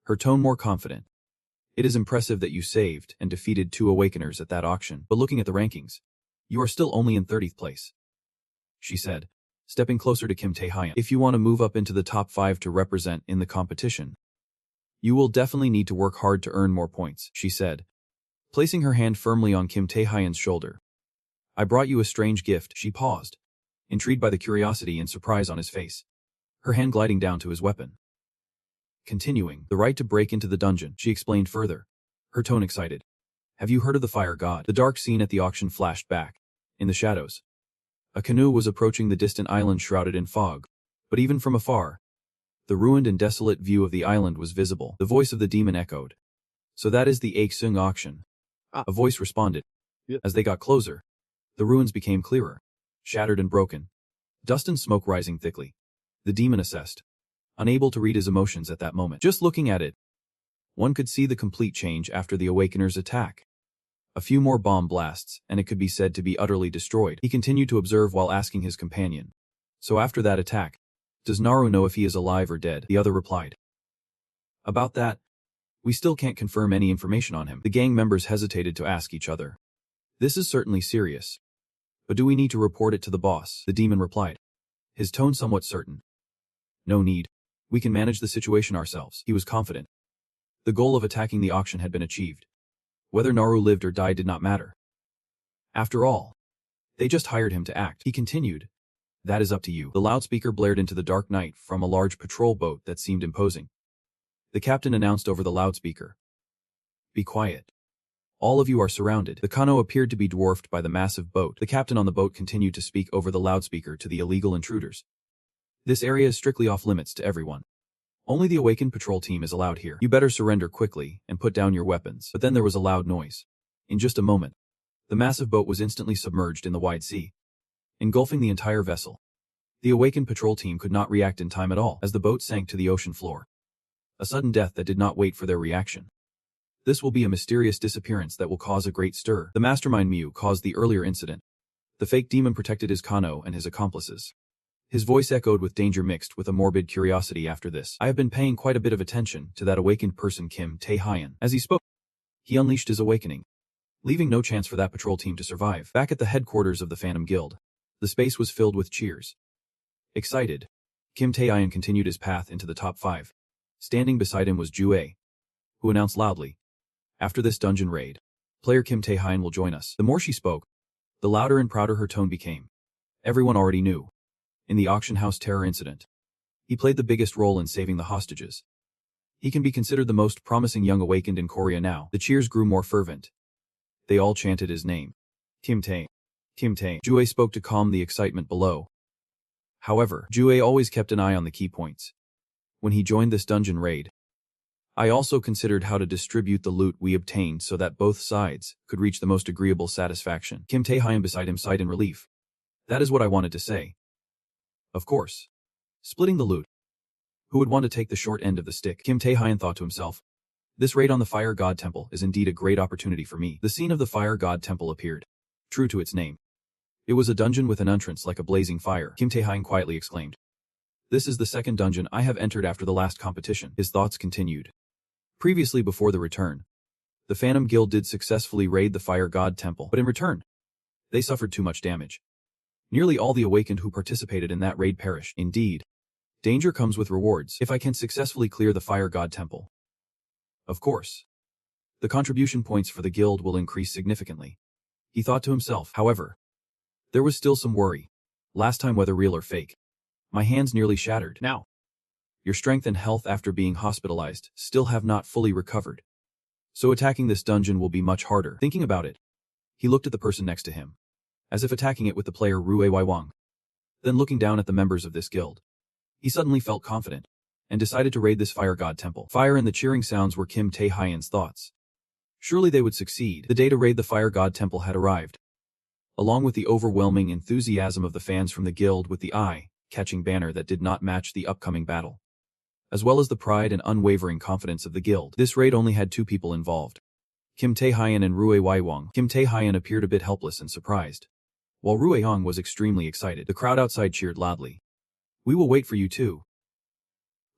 her tone more confident. "It is impressive that you saved and defeated 2 Awakeners at that auction, but looking at the rankings, you are still only in 30th place. She said, stepping closer to Kim Tae-hyun. "If you want to move up into the top 5 to represent in the competition, you will definitely need to work hard to earn more points," she said, placing her hand firmly on Kim Tae-hyun's shoulder. "I brought you a strange gift." She paused, intrigued by the curiosity and surprise on his face, her hand gliding down to his weapon. Continuing, "The right to break into the dungeon," she explained further, her tone excited. "Have you heard of the fire god?" The dark scene at the auction flashed back. In the shadows, a canoe was approaching the distant island shrouded in fog, but even from afar, the ruined and desolate view of the island was visible. The voice of the demon echoed. "So that is the Aksung auction." A voice responded. As they got closer, the ruins became clearer, shattered and broken, dust and smoke rising thickly. The demon assessed, unable to read his emotions at that moment. Just looking at it, one could see the complete change after the Awakener's attack. A few more bomb blasts, and it could be said to be utterly destroyed. He continued to observe while asking his companion, "So after that attack, does Naru know if he is alive or dead?" The other replied, "About that, we still can't confirm any information on him." The gang members hesitated to ask each other, "This is certainly serious. But do we need to report it to the boss?" The demon replied, his tone somewhat certain. "No need. We can manage the situation ourselves." He was confident. The goal of attacking the auction had been achieved. Whether Naru lived or died did not matter. After all, they just hired him to act. He continued, "That is up to you." The loudspeaker blared into the dark night from a large patrol boat that seemed imposing. The captain announced over the loudspeaker, "Be quiet. All of you are surrounded." The Kano appeared to be dwarfed by the massive boat. The captain on the boat continued to speak over the loudspeaker to the illegal intruders. "This area is strictly off limits to everyone. Only the awakened patrol team is allowed here. You better surrender quickly and put down your weapons." But then there was a loud noise. In just a moment, the massive boat was instantly submerged in the wide sea, engulfing the entire vessel. The awakened patrol team could not react in time at all as the boat sank to the ocean floor. A sudden death that did not wait for their reaction. This will be a mysterious disappearance that will cause a great stir. The mastermind Mew caused the earlier incident. The fake demon protected his Kano and his accomplices. His voice echoed with danger mixed with a morbid curiosity after this. "I have been paying quite a bit of attention to that awakened person Kim Tae-hyun." As he spoke, he unleashed his awakening, leaving no chance for that patrol team to survive. Back at the headquarters of the Phantom Guild, the space was filled with cheers. Excited, Kim Tae-hyun continued his path into the top 5. Standing beside him was Jue, who announced loudly, "After this dungeon raid, player Kim Tae-hyun will join us." The more she spoke, the louder and prouder her tone became. Everyone already knew. In the auction house terror incident, he played the biggest role in saving the hostages. He can be considered the most promising young awakened in Korea now. The cheers grew more fervent. They all chanted his name. Kim Tae. Kim Tae. Jue spoke to calm the excitement below. However, Jue always kept an eye on the key points. When he joined this dungeon raid, "I also considered how to distribute the loot we obtained so that both sides could reach the most agreeable satisfaction." Kim Tae-hyun beside him sighed in relief. "That is what I wanted to say. Of course. Splitting the loot. Who would want to take the short end of the stick?" Kim Tae-hyun thought to himself. "This raid on the Fire God Temple is indeed a great opportunity for me." The scene of the Fire God Temple appeared, true to its name. It was a dungeon with an entrance like a blazing fire. Kim Tae-hyun quietly exclaimed, "This is the second dungeon I have entered after the last competition." His thoughts continued. Previously before the return, the Phantom Guild did successfully raid the Fire God Temple, but in return, they suffered too much damage. Nearly all the awakened who participated in that raid perished. Indeed, danger comes with rewards if I can successfully clear the Fire God Temple. Of course, the contribution points for the guild will increase significantly. He thought to himself. However, there was still some worry. Last time, whether real or fake, my hands nearly shattered. Now, your strength and health after being hospitalized still have not fully recovered. So attacking this dungeon will be much harder. Thinking about it, he looked at the person next to him. as if attacking it with the player Rui Wang. Then looking down at the members of this guild, he suddenly felt confident and decided to raid this fire god temple. Fire and the cheering sounds were Kim Tae-hyen's thoughts. Surely they would succeed. The day to raid the fire god temple had arrived, along with the overwhelming enthusiasm of the fans from the guild with the eye-catching banner that did not match the upcoming battle, as well as the pride and unwavering confidence of the guild. This raid only had two people involved, Kim Tae-hyen and Rui Wang. Kim Tae-hyen appeared a bit helpless and surprised, while Rui Wang was extremely excited. The crowd outside cheered loudly. "We will wait for you too.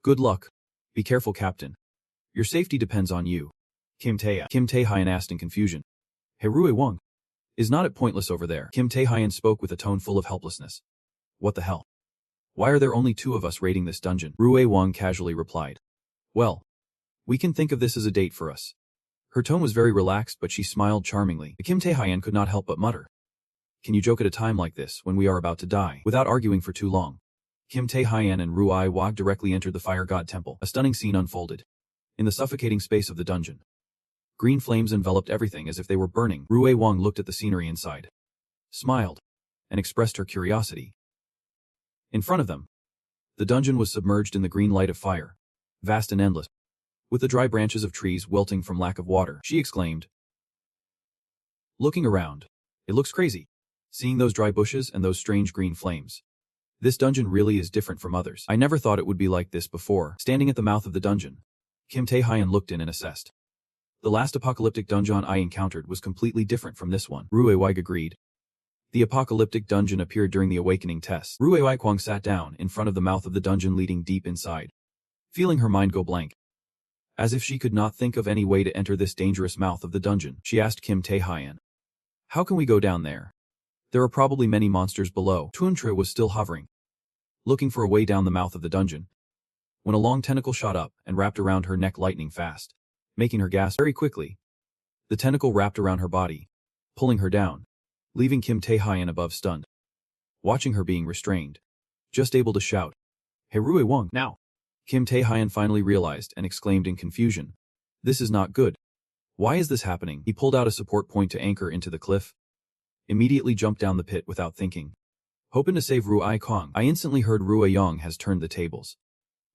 Good luck. Be careful, Captain. Your safety depends on you." Kim Tae-hyen asked in confusion. "Hey Rui Wang, is not it pointless over there?" Kim Tae-hyen spoke with a tone full of helplessness. "What the hell? Why are there only two of us raiding this dungeon?" Rui Wang casually replied. "Well, we can think of this as a date for us." Her tone was very relaxed, but she smiled charmingly. Kim Tae-hyen could not help but mutter, "Can you joke at a time like this when we are about to die?" Without arguing for too long, Kim Tae-hyen and Rui Wang directly entered the fire god temple. A stunning scene unfolded in the suffocating space of the dungeon. Green flames enveloped everything as if they were burning. Rui Wang looked at the scenery inside, smiled, and expressed her curiosity. In front of them, the dungeon was submerged in the green light of fire, vast and endless, with the dry branches of trees wilting from lack of water. She exclaimed, looking around, "It looks crazy, seeing those dry bushes and those strange green flames. This dungeon really is different from others. I never thought it would be like this before." Standing at the mouth of the dungeon, Kim Tae-hyen looked in and assessed. "The last apocalyptic dungeon I encountered was completely different from this one." Rui Wang agreed. The apocalyptic dungeon appeared during the awakening test. Rui Wang sat down in front of the mouth of the dungeon leading deep inside, feeling her mind go blank. As if she could not think of any way to enter this dangerous mouth of the dungeon, she asked Kim Tae-hyen, "How can we go down there? There are probably many monsters below." Tuntra was still hovering, looking for a way down the mouth of the dungeon, when a long tentacle shot up and wrapped around her neck lightning fast, making her gasp very quickly. The tentacle wrapped around her body, pulling her down, leaving Kim Tae-hyen above stunned, watching her being restrained, just able to shout, "Hey Rui Wang, now!" Kim Tae-hyen finally realized and exclaimed in confusion, "This is not good. Why is this happening?" He pulled out a support point to anchor into the cliff, immediately jumped down the pit without thinking, hoping to save Rui Kong. I instantly heard Rui Yang has turned the tables,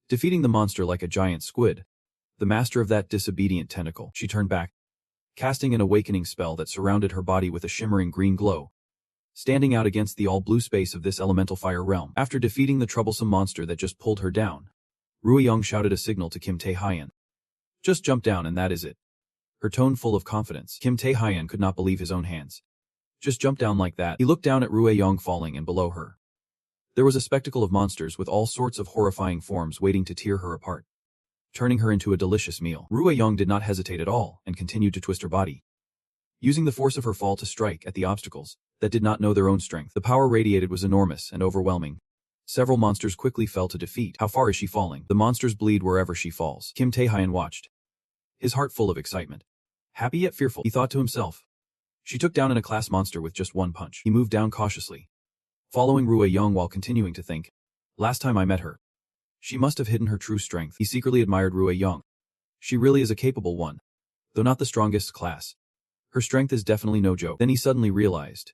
defeating the monster like a giant squid, the master of that disobedient tentacle. She turned back, casting an awakening spell that surrounded her body with a shimmering green glow, standing out against the all-blue space of this elemental fire realm. After defeating the troublesome monster that just pulled her down, Rui Yang shouted a signal to Kim Tae-hyen. "Just jump down and that is it." Her tone full of confidence. Kim Tae-hyen could not believe his own hands. Just jump down like that. He looked down at Rui Yang falling, and below her, there was a spectacle of monsters with all sorts of horrifying forms waiting to tear her apart, turning her into a delicious meal. Rui Yang did not hesitate at all and continued to twist her body, using the force of her fall to strike at the obstacles that did not know their own strength. The power radiated was enormous and overwhelming. Several monsters quickly fell to defeat. How far is she falling? The monsters bleed wherever she falls. Kim Tae-hyen watched, his heart full of excitement. Happy yet fearful, he thought to himself. She took down an A-class monster with just one punch. He moved down cautiously, following Rui Yang while continuing to think, last time I met her, she must have hidden her true strength. He secretly admired Rui Yang. She really is a capable one, though not the strongest class. Her strength is definitely no joke. Then he suddenly realized,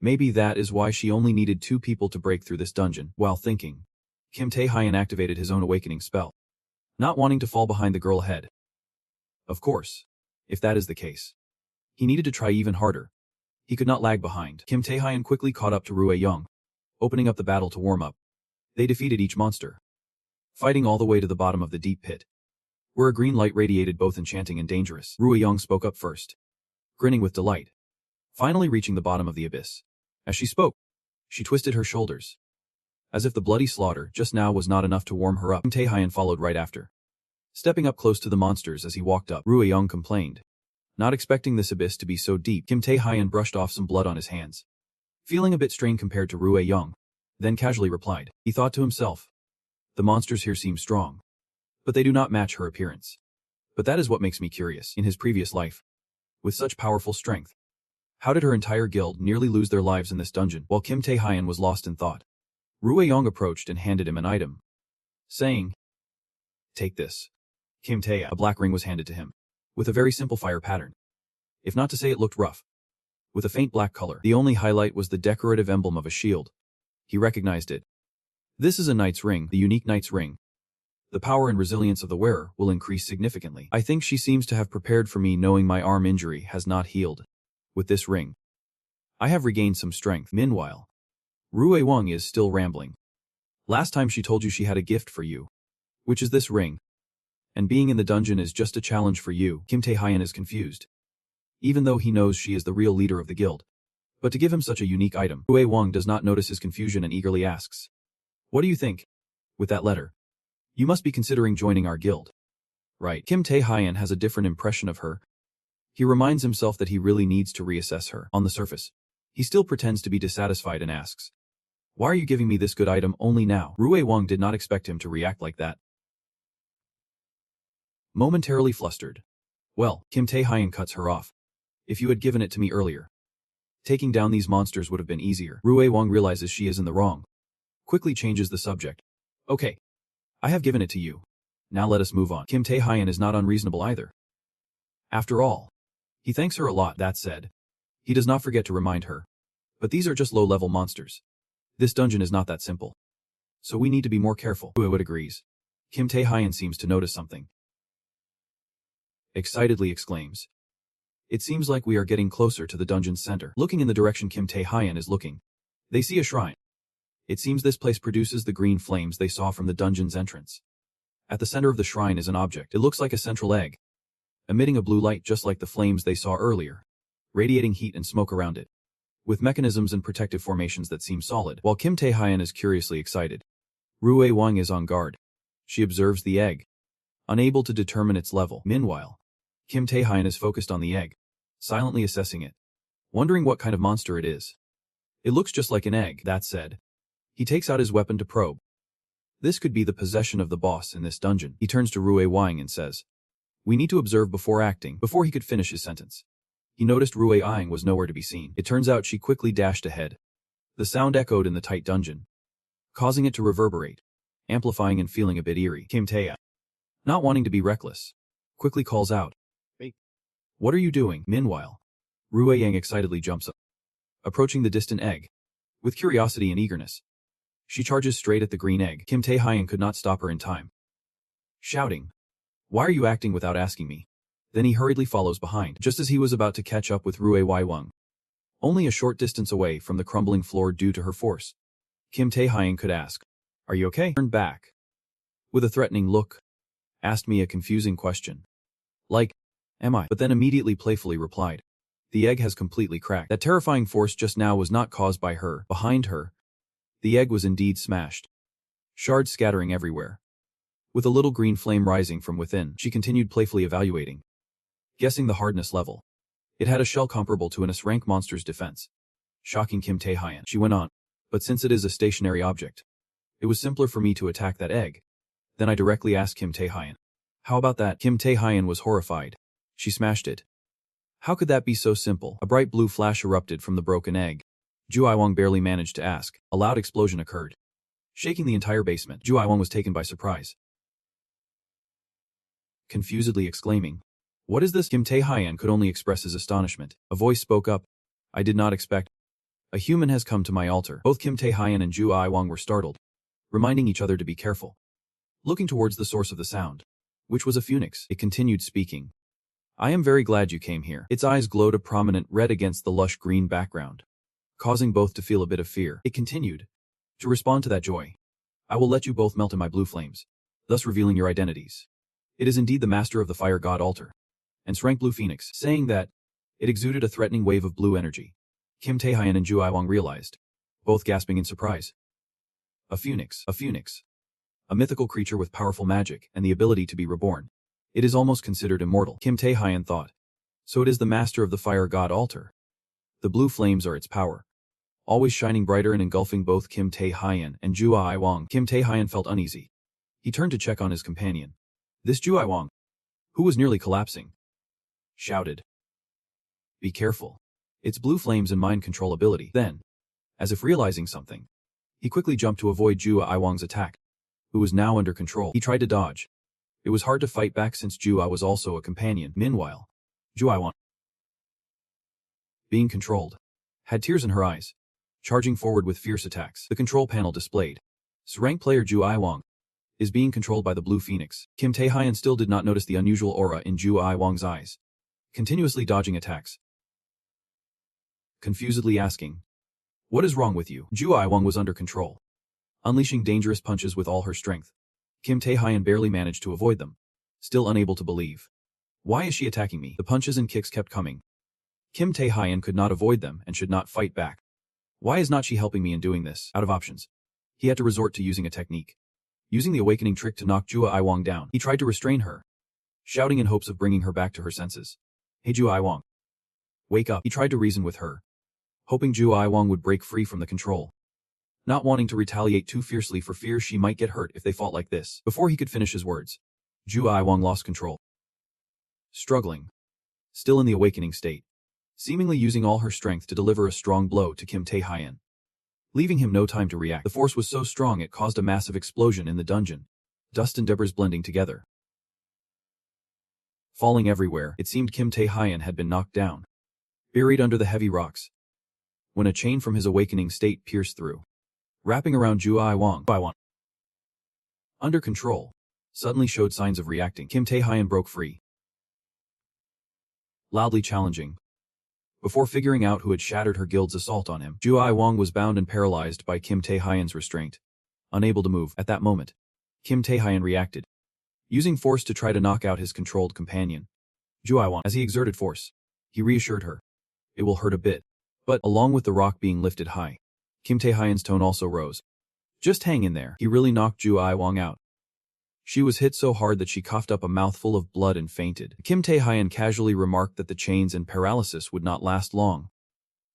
maybe that is why she only needed two people to break through this dungeon. While thinking, Kim Tae-hyen activated his own awakening spell, not wanting to fall behind the girl ahead. Of course, if that is the case, he needed to try even harder. He could not lag behind. Kim Tae-hyen quickly caught up to Rui Yang, opening up the battle to warm up. They defeated each monster, fighting all the way to the bottom of the deep pit, where a green light radiated both enchanting and dangerous. Rui Yang spoke up first, grinning with delight, finally reaching the bottom of the abyss. As she spoke, she twisted her shoulders, as if the bloody slaughter just now was not enough to warm her up. Kim Tae-hyen followed right after, stepping up close to the monsters. As he walked up, Rui Yang complained, not expecting this abyss to be so deep. Kim Tae-hyen brushed off some blood on his hands, feeling a bit strained compared to Rui Yang, then casually replied. He thought to himself, the monsters here seem strong, but they do not match her appearance. But that is what makes me curious. In his previous life, with such powerful strength, how did her entire guild nearly lose their lives in this dungeon? While Kim Tae-hyen was lost in thought, Rui Yang approached and handed him an item, saying, take this. Kim Tae, a black ring was handed to him, with a very simple fire pattern. If not to say it looked rough, with a faint black color. The only highlight was the decorative emblem of a shield. He recognized it. This is a knight's ring, the unique knight's ring. The power and resilience of the wearer will increase significantly. I think she seems to have prepared for me, knowing my arm injury has not healed. With this ring, I have regained some strength. Meanwhile, Rue Wang is still rambling. Last time she told you she had a gift for you, which is this ring. And being in the dungeon is just a challenge for you. Kim Tae-hyun is confused, even though he knows she is the real leader of the guild. But to give him such a unique item, Rue Wang does not notice his confusion and eagerly asks, "What do you think? With that letter, you must be considering joining our guild, right?" Kim Tae-hyun has a different impression of her. He reminds himself that he really needs to reassess her. On the surface, he still pretends to be dissatisfied and asks, "Why are you giving me this good item only now?" Rue Wang did not expect him to react like that. Momentarily flustered. "Well," Kim Tae-hyun cuts her off. "If you had given it to me earlier, taking down these monsters would have been easier." Rue Wang realizes she is in the wrong. Quickly changes the subject. "Okay, I have given it to you. Now let us move on." Kim Tae-hyun is not unreasonable either. After all, he thanks her a lot. That said, he does not forget to remind her, "But these are just low-level monsters. This dungeon is not that simple. So we need to be more careful." Rue agrees. Kim Tae-hyun seems to notice something. Excitedly exclaims, "It seems like we are getting closer to the dungeon's center." Looking in the direction Kim Tae-hyun is looking, they see a shrine. It seems this place produces the green flames they saw from the dungeon's entrance. At the center of the shrine is an object. It looks like a central egg, emitting a blue light just like the flames they saw earlier, radiating heat and smoke around it, with mechanisms and protective formations that seem solid. While Kim Tae-hyun is curiously excited, Rue Wang is on guard. She observes the egg, unable to determine its level. Meanwhile, Kim Tae-hyun is focused on the egg, silently assessing it, wondering what kind of monster it is. It looks just like an egg. That said, he takes out his weapon to probe. This could be the possession of the boss in this dungeon. He turns to Rue Wang and says, "We need to observe before acting." Before he could finish his sentence, he noticed Rue Wang was nowhere to be seen. It turns out she quickly dashed ahead. The sound echoed in the tight dungeon, causing it to reverberate, amplifying and feeling a bit eerie. Kim Tae, not wanting to be reckless, quickly calls out, "Hey, what are you doing?" Meanwhile, Rue Yang excitedly jumps up, approaching the distant egg. With curiosity and eagerness, she charges straight at the green egg. Kim Tae-hyun could not stop her in time, shouting, "Why are you acting without asking me?" Then he hurriedly follows behind. Just as he was about to catch up with Rue Wang, only a short distance away from the crumbling floor due to her force, Kim Tae-hyun could ask, "Are you okay?" Turned back, with a threatening look, asked me a confusing question. Like, "Am I?" But then immediately playfully replied, "The egg has completely cracked." That terrifying force just now was not caused by her. Behind her, the egg was indeed smashed, shards scattering everywhere. With a little green flame rising from within, she continued playfully evaluating, guessing the hardness level. It had a shell comparable to an S-rank monster's defense. Shocking Kim Tae-hyun. She went on, "But since it is a stationary object, it was simpler for me to attack that egg." Then I directly asked Kim Tae-hyun, "How about that?" Kim Tae-hyun was horrified. She smashed it. How could that be so simple? A bright blue flash erupted from the broken egg. Ju Wang barely managed to ask. A loud explosion occurred, shaking the entire basement. Ju Wang was taken by surprise, confusedly exclaiming, "What is this?" Kim Tae-hyun could only express his astonishment. A voice spoke up, "I did not expect. A human has come to my altar." Both Kim Tae-hyun and Ju Wang were startled, reminding each other to be careful. Looking towards the source of the sound, which was a phoenix, it continued speaking, "I am very glad you came here." Its eyes glowed a prominent red against the lush green background, causing both to feel a bit of fear. It continued, "To respond to that joy, I will let you both melt in my blue flames, thus revealing your identities. It is indeed the master of the fire god altar, and S-rank blue phoenix." Saying that, it exuded a threatening wave of blue energy. Kim Tae-hyun and Ju Wang realized, both gasping in surprise. A phoenix. A phoenix. A mythical creature with powerful magic and the ability to be reborn. It is almost considered immortal, Kim Tae-hyun thought. So it is the master of the fire god altar. The blue flames are its power, always shining brighter and engulfing both Kim Tae-hyun and Ju Wang. Kim Tae-hyun felt uneasy. He turned to check on his companion. This Ju Wang, who was nearly collapsing, shouted, "Be careful. It's blue flames and mind control ability." Then, as if realizing something, he quickly jumped to avoid Ju Wang's attack, who was now under control. He tried to dodge. It was hard to fight back since Ju was also a companion. Meanwhile, Ju Wang, being controlled, had tears in her eyes, charging forward with fierce attacks. The control panel displayed. SSS-Rank player Ju Ai-wang is being controlled by the Blue Phoenix. Kim Tae-hyun still did not notice the unusual aura in Ju Ai-wang's eyes, continuously dodging attacks, confusedly asking, "What is wrong with you?" Ju Ai-wang was under control, unleashing dangerous punches with all her strength. Kim Tae-hyun barely managed to avoid them, still unable to believe. Why is she attacking me? The punches and kicks kept coming. Kim Tae-hyun could not avoid them and should not fight back. Why is not she helping me in doing this? Out of options, he had to resort to using a technique. Using the awakening trick to knock Ju Ai-wang down, he tried to restrain her, shouting in hopes of bringing her back to her senses. "Hey Ju Ai-wang, wake up." He tried to reason with her, hoping Ju Ai-wang would break free from the control, not wanting to retaliate too fiercely for fear she might get hurt if they fought like this. Before he could finish his words, Ju Ai-wang lost control, struggling, still in the awakening state, seemingly using all her strength to deliver a strong blow to Kim Tae-hyun, leaving him no time to react. The force was so strong it caused a massive explosion in the dungeon, dust and debris blending together. Falling everywhere, it seemed Kim Tae-hyun had been knocked down, buried under the heavy rocks, when a chain from his awakening state pierced through, wrapping around Ju Ai-wang. Under control, suddenly showed signs of reacting. Kim Tae-hyun broke free, loudly challenging. Before figuring out who had shattered her guild's assault on him, Ju Ai-wang was bound and paralyzed by Kim Tae-hyun's restraint, unable to move. At that moment, Kim Tae-hyun reacted, using force to try to knock out his controlled companion. Ju Ai-wang, as he exerted force, he reassured her, "It will hurt a bit." But, along with the rock being lifted high, Kim Tae-hyun's tone also rose. "Just hang in there." He really knocked Ju Ai-wang out. She was hit so hard that she coughed up a mouthful of blood and fainted. Kim Tae-hyun casually remarked that the chains and paralysis would not last long,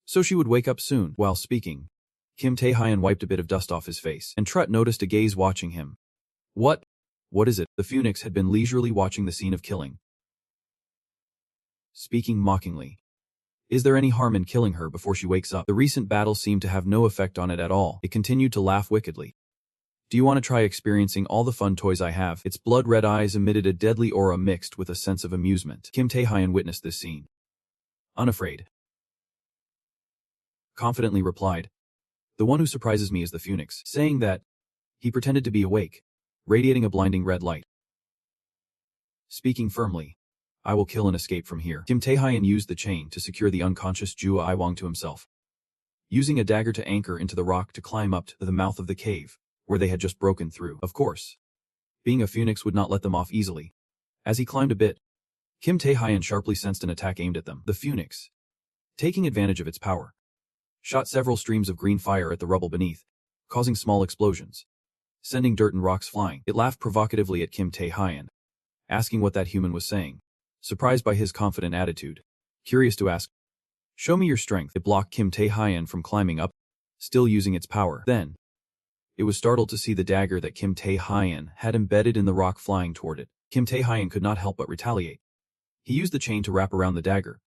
so she would wake up soon. While speaking, Kim Tae-hyun wiped a bit of dust off his face, and Trut noticed a gaze watching him. What is it?" The Phoenix had been leisurely watching the scene of killing, speaking mockingly. "Is there any harm in killing her before she wakes up?" The recent battle seemed to have no effect on it at all. It continued to laugh wickedly. "Do you want to try experiencing all the fun toys I have?" Its blood-red eyes emitted a deadly aura mixed with a sense of amusement. Kim Tae-hyun witnessed this scene, unafraid, confidently replied, "The one who surprises me is the Phoenix." Saying that, he pretended to be awake, radiating a blinding red light, speaking firmly, "I will kill and escape from here." Kim Tae-hyun used the chain to secure the unconscious Ju Ai-wang to himself, using a dagger to anchor into the rock to climb up to the mouth of the cave, where they had just broken through. Of course, being a Phoenix would not let them off easily. As he climbed a bit, Kim Tae-hyun sharply sensed an attack aimed at them. The Phoenix, taking advantage of its power, shot several streams of green fire at the rubble beneath, causing small explosions, sending dirt and rocks flying. It laughed provocatively at Kim Tae-hyun, asking what that human was saying. Surprised by his confident attitude, curious to ask, "Show me your strength." It blocked Kim Tae-hyun from climbing up, still using its power. Then, it was startled to see the dagger that Kim Tae-hyun had embedded in the rock flying toward it. Kim Tae-hyun could not help but retaliate. He used the chain to wrap around the dagger,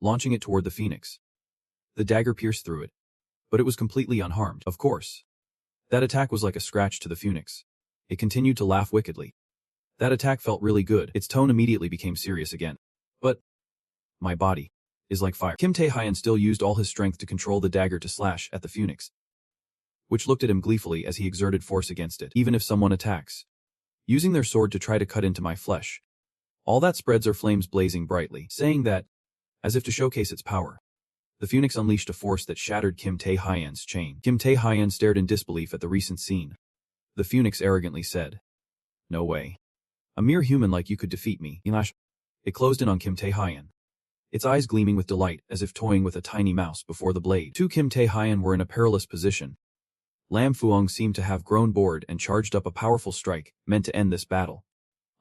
launching it toward the Phoenix. The dagger pierced through it, but it was completely unharmed. Of course, that attack was like a scratch to the Phoenix. It continued to laugh wickedly. That attack felt really good. Its tone immediately became serious again. "But my body is like fire." Kim Tae-hyun still used all his strength to control the dagger to slash at the Phoenix, which looked at him gleefully as he exerted force against it. "Even if someone attacks, using their sword to try to cut into my flesh, all that spreads are flames blazing brightly." Saying that, as if to showcase its power, the Phoenix unleashed a force that shattered Kim Tae-hyun's chain. Kim Tae-hyun stared in disbelief at the recent scene. The Phoenix arrogantly said, "No way. A mere human like you could defeat me." It closed in on Kim Tae-hyun, its eyes gleaming with delight as if toying with a tiny mouse before the blade. Kim Tae-hyun were in a perilous position. Lam Fuong seemed to have grown bored and charged up a powerful strike, meant to end this battle,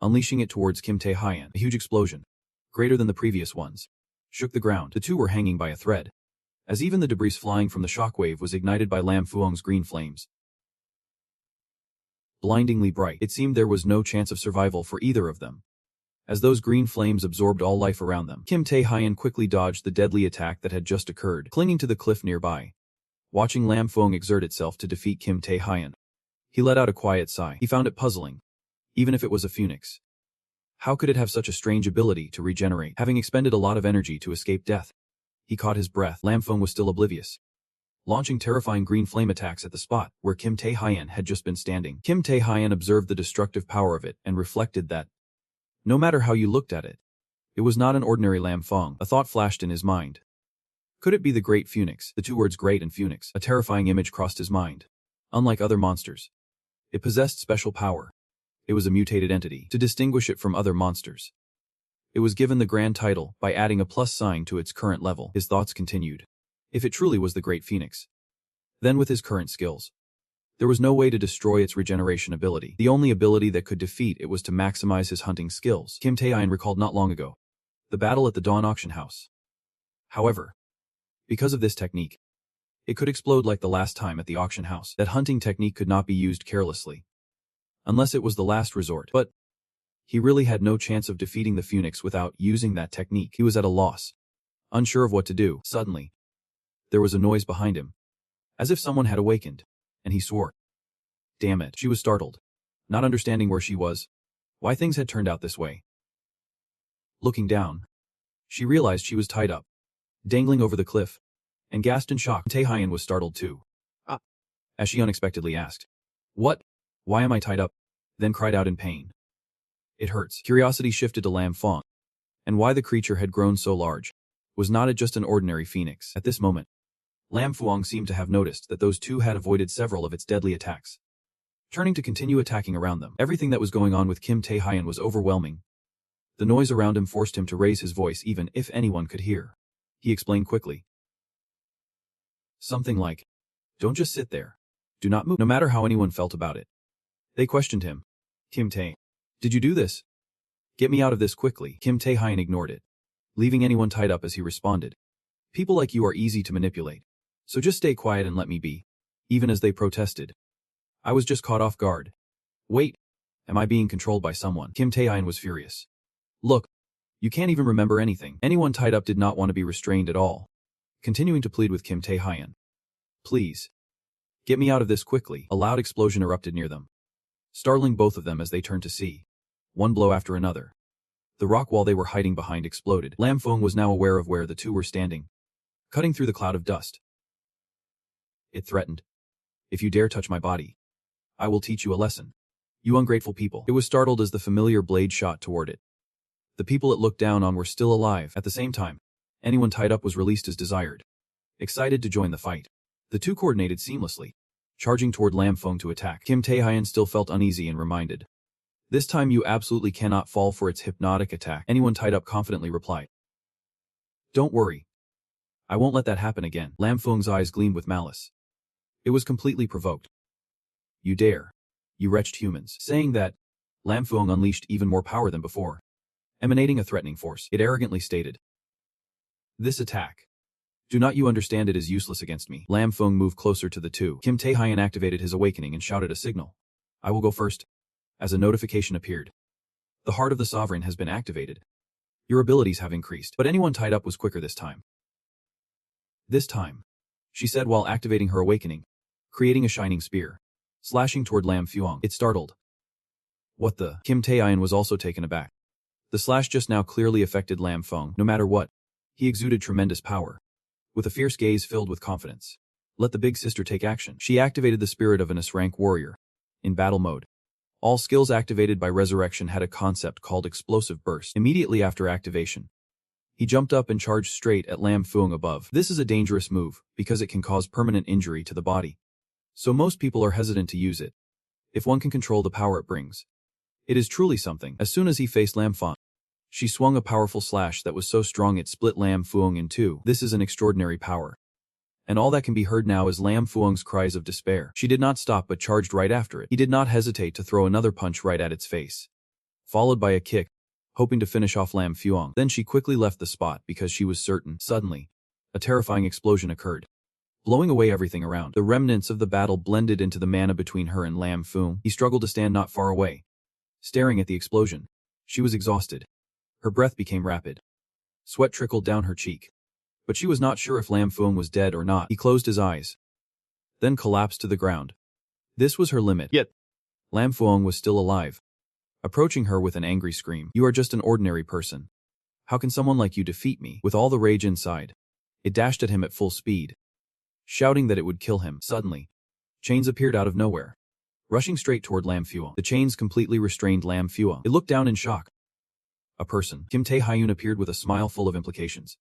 unleashing it towards Kim Tae-hyun. A huge explosion, greater than the previous ones, shook the ground. The two were hanging by a thread, as even the debris flying from the shockwave was ignited by Lam Fuong's green flames. Blindingly bright, it seemed there was no chance of survival for either of them, as those green flames absorbed all life around them. Kim Tae-hyun quickly dodged the deadly attack that had just occurred, clinging to the cliff nearby, watching Lam Fuong exert itself to defeat Kim Tae-hyun. He let out a quiet sigh. He found it puzzling, even if it was a Phoenix. How could it have such a strange ability to regenerate, having expended a lot of energy to escape death? He caught his breath. Lam Feng was still oblivious, launching terrifying green flame attacks at the spot where Kim Tae-hyen had just been standing. Kim Tae-hyen observed the destructive power of it and reflected that, no matter how you looked at it, it was not an ordinary Lam Feng. A thought flashed in his mind. Could it be the Great Phoenix? The two words Great and Phoenix. A terrifying image crossed his mind. Unlike other monsters, it possessed special power. It was a mutated entity. To distinguish it from other monsters, it was given the grand title by adding a plus sign to its current level. His thoughts continued. If it truly was the Great Phoenix, then with his current skills, there was no way to destroy its regeneration ability. The only ability that could defeat it was to maximize his hunting skills. Kim Tae-hyen recalled not long ago the battle at the Dawn Auction House. However, because of this technique, it could explode like the last time at the auction house. That hunting technique could not be used carelessly, unless it was the last resort. But he really had no chance of defeating the Phoenix without using that technique. He was at a loss, unsure of what to do. Suddenly, there was a noise behind him, as if someone had awakened, and he swore. Damn it. She was startled, not understanding where she was, why things had turned out this way. Looking down, she realized she was tied up, dangling over the cliff, and gasped in shock. Tae-hyen was startled too, as she unexpectedly asked, "What? Why am I tied up?" Then cried out in pain. It hurts. Curiosity shifted to Lam Feng, and why the creature had grown so large. Was not it just an ordinary phoenix? At this moment, Lam Fuang seemed to have noticed that those two had avoided several of its deadly attacks, turning to continue attacking around them. Everything that was going on with Kim Tae-hyen was overwhelming. The noise around him forced him to raise his voice even if anyone could hear. He explained quickly. Something like, "Don't just sit there. Do not move." No matter how anyone felt about it, they questioned him. "Kim Tae, did you do this? Get me out of this quickly." Kim Tae-hyen ignored it, leaving anyone tied up as he responded. "People like you are easy to manipulate, so just stay quiet and let me be." Even as they protested, "I was just caught off guard. Wait, am I being controlled by someone?" Kim Tae-hyen was furious. "Look, you can't even remember anything." Anyone tied up did not want to be restrained at all, continuing to plead with Kim Tae-hyen. "Please, get me out of this quickly." A loud explosion erupted near them, startling both of them as they turned to see. One blow after another, the rock wall they were hiding behind exploded. Lam Feng was now aware of where the two were standing, cutting through the cloud of dust. It threatened. "If you dare touch my body, I will teach you a lesson. You ungrateful people." It was startled as the familiar blade shot toward it. The people it looked down on were still alive. At the same time, anyone tied up was released as desired, excited to join the fight. The two coordinated seamlessly, charging toward Lam Feng to attack. Kim Tae-hyen still felt uneasy and reminded, "This time you absolutely cannot fall for its hypnotic attack." Anyone tied up confidently replied, "Don't worry. I won't let that happen again." Lam Feng's eyes gleamed with malice. It was completely provoked. "You dare, you wretched humans." Saying that, Lam Feng unleashed even more power than before, emanating a threatening force. It arrogantly stated, "This attack, do not you understand it is useless against me?" Lam Feng moved closer to the two. Kim Tae-hyen activated his awakening and shouted a signal. "I will go first." As a notification appeared, "The heart of the sovereign has been activated. Your abilities have increased." But anyone tied up was quicker this time. "This time," she said while activating her awakening, creating a shining spear, slashing toward Lam Fuang. It startled. "What the?" Kim Tae-hyen was also taken aback. The slash just now clearly affected Lam Feng. No matter what, he exuded tremendous power, with a fierce gaze filled with confidence. Let the big sister take action. She activated the spirit of an SSS-Rank warrior. In battle mode, all skills activated by resurrection had a concept called explosive burst. Immediately after activation, he jumped up and charged straight at Lam Fuang above. This is a dangerous move, because it can cause permanent injury to the body, so most people are hesitant to use it. If one can control the power it brings, it is truly something. As soon as he faced Lam Feng, she swung a powerful slash that was so strong it split Lam Fuang in two. This is an extraordinary power, and all that can be heard now is Lam Fuang's cries of despair. She did not stop but charged right after it. He did not hesitate to throw another punch right at its face, followed by a kick, hoping to finish off Lam Fuang. Then she quickly left the spot because she was certain. Suddenly, a terrifying explosion occurred, blowing away everything around. The remnants of the battle blended into the mana between her and Lam Fuang. He struggled to stand not far away, staring at the explosion. She was exhausted. Her breath became rapid. Sweat trickled down her cheek, but she was not sure if Lam Fuang was dead or not. He closed his eyes, then collapsed to the ground. This was her limit. Yet, Lam Fuang was still alive, approaching her with an angry scream. "You are just an ordinary person. How can someone like you defeat me?" With all the rage inside, It dashed at him at full speed, shouting that it would kill him. Suddenly, chains appeared out of nowhere, rushing straight toward Lam Fuang. The chains completely restrained Lam Fuang. It looked down in shock. A person, Kim Tae-hyun, appeared with a smile full of implications,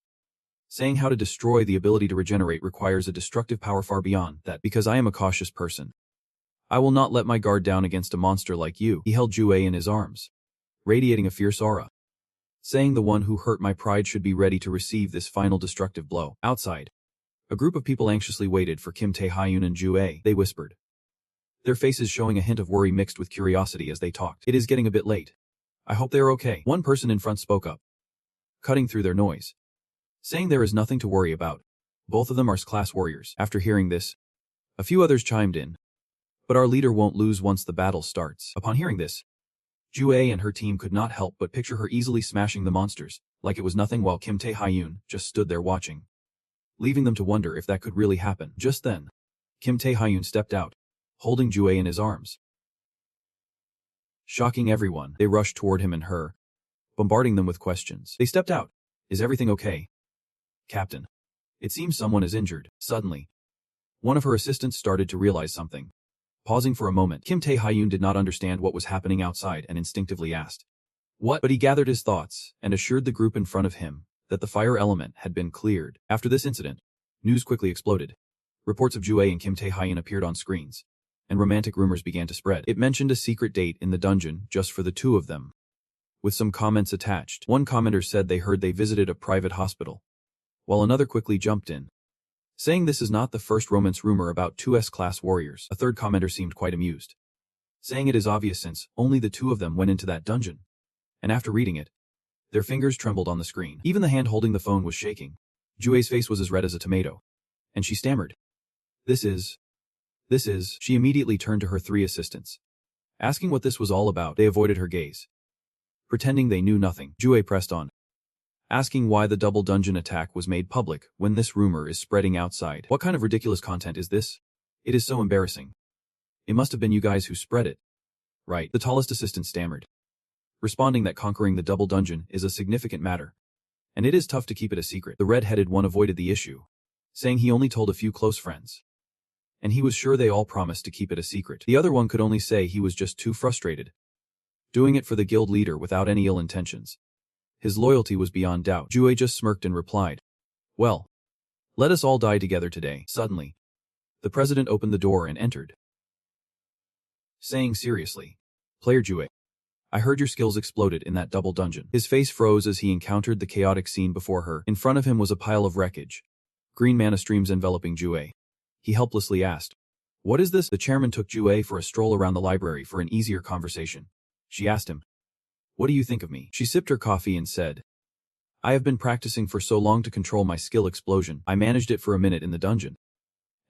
saying how to destroy the ability to regenerate requires a destructive power far beyond that. Because I am a cautious person, I will not let my guard down against a monster like you. He held Jue in his arms, radiating a fierce aura, saying the one who hurt my pride should be ready to receive this final destructive blow. Outside, a group of people anxiously waited for Kim Tae-hyun and Jue. They whispered, their faces showing a hint of worry mixed with curiosity as they talked. It is getting a bit late. I hope they are okay. One person in front spoke up, cutting through their noise, saying there is nothing to worry about. Both of them are class warriors. After hearing this, a few others chimed in. But our leader won't lose once the battle starts. Upon hearing this, Jue and her team could not help but picture her easily smashing the monsters, like it was nothing, while Kim Tae-hyun just stood there watching, leaving them to wonder if that could really happen. Just then, Kim Tae-hyun stepped out, holding Jue in his arms. Shocking everyone, they rushed toward him and her, bombarding them with questions. They stepped out. Is everything okay, Captain? It seems someone is injured. Suddenly, one of her assistants started to realize something. Pausing for a moment, Kim Tae-hyun did not understand what was happening outside and instinctively asked, what? But he gathered his thoughts and assured the group in front of him that the fire element had been cleared. After this incident, news quickly exploded. Reports of Jue and Kim Tae-hyun appeared on screens, and romantic rumors began to spread. It mentioned a secret date in the dungeon just for the two of them, with some comments attached. One commenter said they heard they visited a private hospital, while another quickly jumped in, saying this is not the first romance rumor about two S-class warriors. A third commenter seemed quite amused, saying it is obvious since only the two of them went into that dungeon. And after reading it, their fingers trembled on the screen. Even the hand holding the phone was shaking. Jue's face was as red as a tomato, and she stammered, This is... She immediately turned to her three assistants, asking what this was all about. They avoided her gaze, pretending they knew nothing. Jue pressed on, asking why the double dungeon attack was made public when this rumor is spreading outside. What kind of ridiculous content is this? It is so embarrassing. It must have been you guys who spread it. Right, the tallest assistant stammered, responding that conquering the double dungeon is a significant matter, and it is tough to keep it a secret. The red-headed one avoided the issue, saying he only told a few close friends, and he was sure they all promised to keep it a secret. The other one could only say he was just too frustrated, doing it for the guild leader without any ill intentions. His loyalty was beyond doubt. Jue just smirked and replied, well, let us all die together today. Suddenly, the president opened the door and entered, saying seriously, Player Jue, I heard your skills exploded in that double dungeon. His face froze as he encountered the chaotic scene before her. In front of him was a pile of wreckage, green mana streams enveloping Jue. He helplessly asked, what is this? The chairman took Jue for a stroll around the library for an easier conversation. She asked him, what do you think of me? She sipped her coffee and said, I have been practicing for so long to control my skill explosion. I managed it for a minute in the dungeon,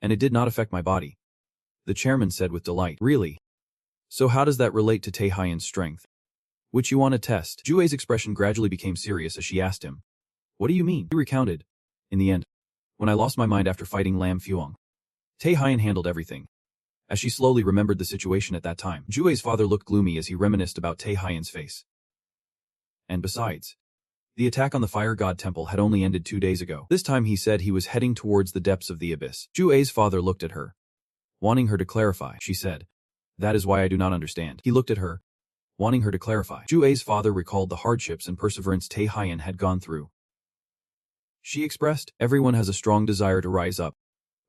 and it did not affect my body. The chairman said with delight, really? So how does that relate to Tae-hyun's strength, which you want to test? Jue's expression gradually became serious as she asked him, what do you mean? He recounted, in the end, when I lost my mind after fighting Lam Fuang, Tae-hyun handled everything. As she slowly remembered the situation at that time, Jue's father looked gloomy as he reminisced about Tae-hyun's face. And besides, the attack on the Fire God Temple had only ended 2 days ago. This time he said he was heading towards the depths of the abyss. Jue's father looked at her, wanting her to clarify. She said, that is why I do not understand. He looked at her, wanting her to clarify. Jue's father recalled the hardships and perseverance Tae-hyun had gone through. She expressed, everyone has a strong desire to rise up,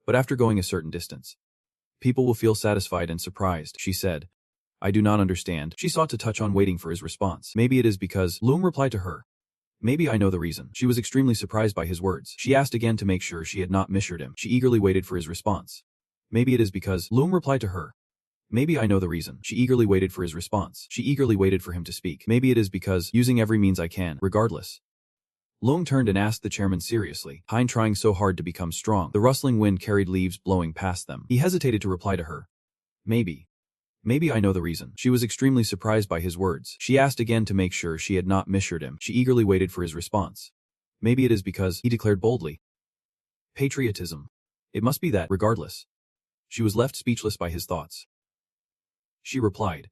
but after going a certain distance, people will feel satisfied and surprised. She said, I do not understand. She sought to touch on waiting for his response. Maybe it is because, Loom replied to her, maybe I know the reason. She was extremely surprised by his words. She asked again to make sure she had not misheard him. She eagerly waited for his response. Maybe it is because, Loom replied to her, maybe I know the reason. She eagerly waited for his response. She eagerly waited for him to speak. Maybe it is because, using every means I can, regardless. Loong turned and asked the chairman seriously, Hein trying so hard to become strong. The rustling wind carried leaves blowing past them. He hesitated to reply to her. Maybe I know the reason. She was extremely surprised by his words. She asked again to make sure she had not misheard him. She eagerly waited for his response. Maybe it is because, he declared boldly. Patriotism. It must be that, regardless. She was left speechless by his thoughts. She replied,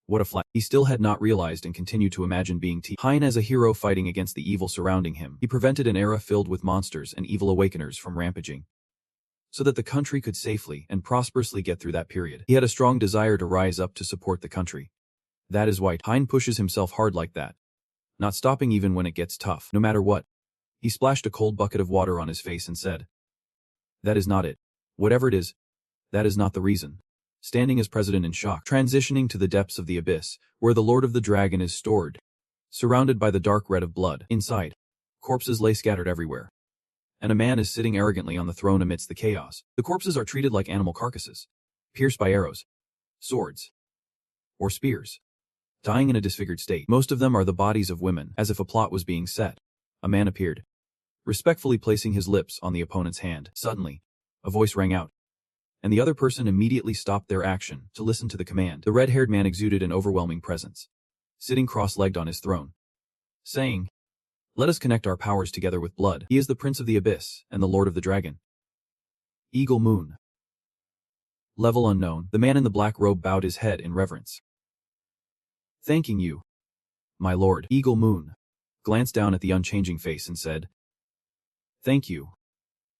What a flat. He still had not realized and continued to imagine being Hyun as a hero fighting against the evil surrounding him. He prevented an era filled with monsters and evil awakeners from rampaging, so that the country could safely and prosperously get through that period. He had a strong desire to rise up to support the country. That is why Hyun pushes himself hard like that, not stopping even when it gets tough, no matter what. He splashed a cold bucket of water on his face and said, "That is not it. Whatever it is, that is not the reason." Standing as president in shock, transitioning to the depths of the abyss, where the Lord of the Dragon is stored, surrounded by the dark red of blood. Inside, corpses lay scattered everywhere, and a man is sitting arrogantly on the throne amidst the chaos. The corpses are treated like animal carcasses, pierced by arrows, swords, or spears, dying in a disfigured state. Most of them are the bodies of women, as if a plot was being set. A man appeared, respectfully placing his lips on the opponent's hand. Suddenly, a voice rang out, and the other person immediately stopped their action to listen to the command. The red-haired man exuded an overwhelming presence, sitting cross-legged on his throne, saying, "Let us connect our powers together with blood. He is the Prince of the Abyss and the Lord of the Dragon." Eagle Moon. Level unknown. The man in the black robe bowed his head in reverence. "Thanking you, my lord." Eagle Moon glanced down at the unchanging face and said, "Thank you.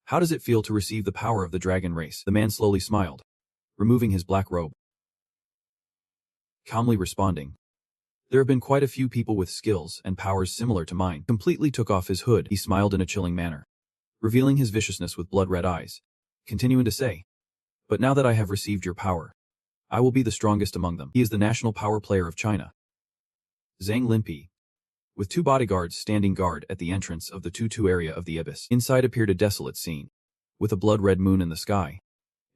How does it feel to receive the power of the dragon race?" The man slowly smiled, removing his black robe, calmly responding, "There have been quite a few people with skills and powers similar to mine." Completely took off his hood. He smiled in a chilling manner, revealing his viciousness with blood-red eyes, continuing to say, "But now that I have received your power, I will be the strongest among them." He is the national power player of China, Zhang Linpi, with 2 bodyguards standing guard at the entrance of the Tutu area of the abyss. Inside appeared a desolate scene, with a blood-red moon in the sky,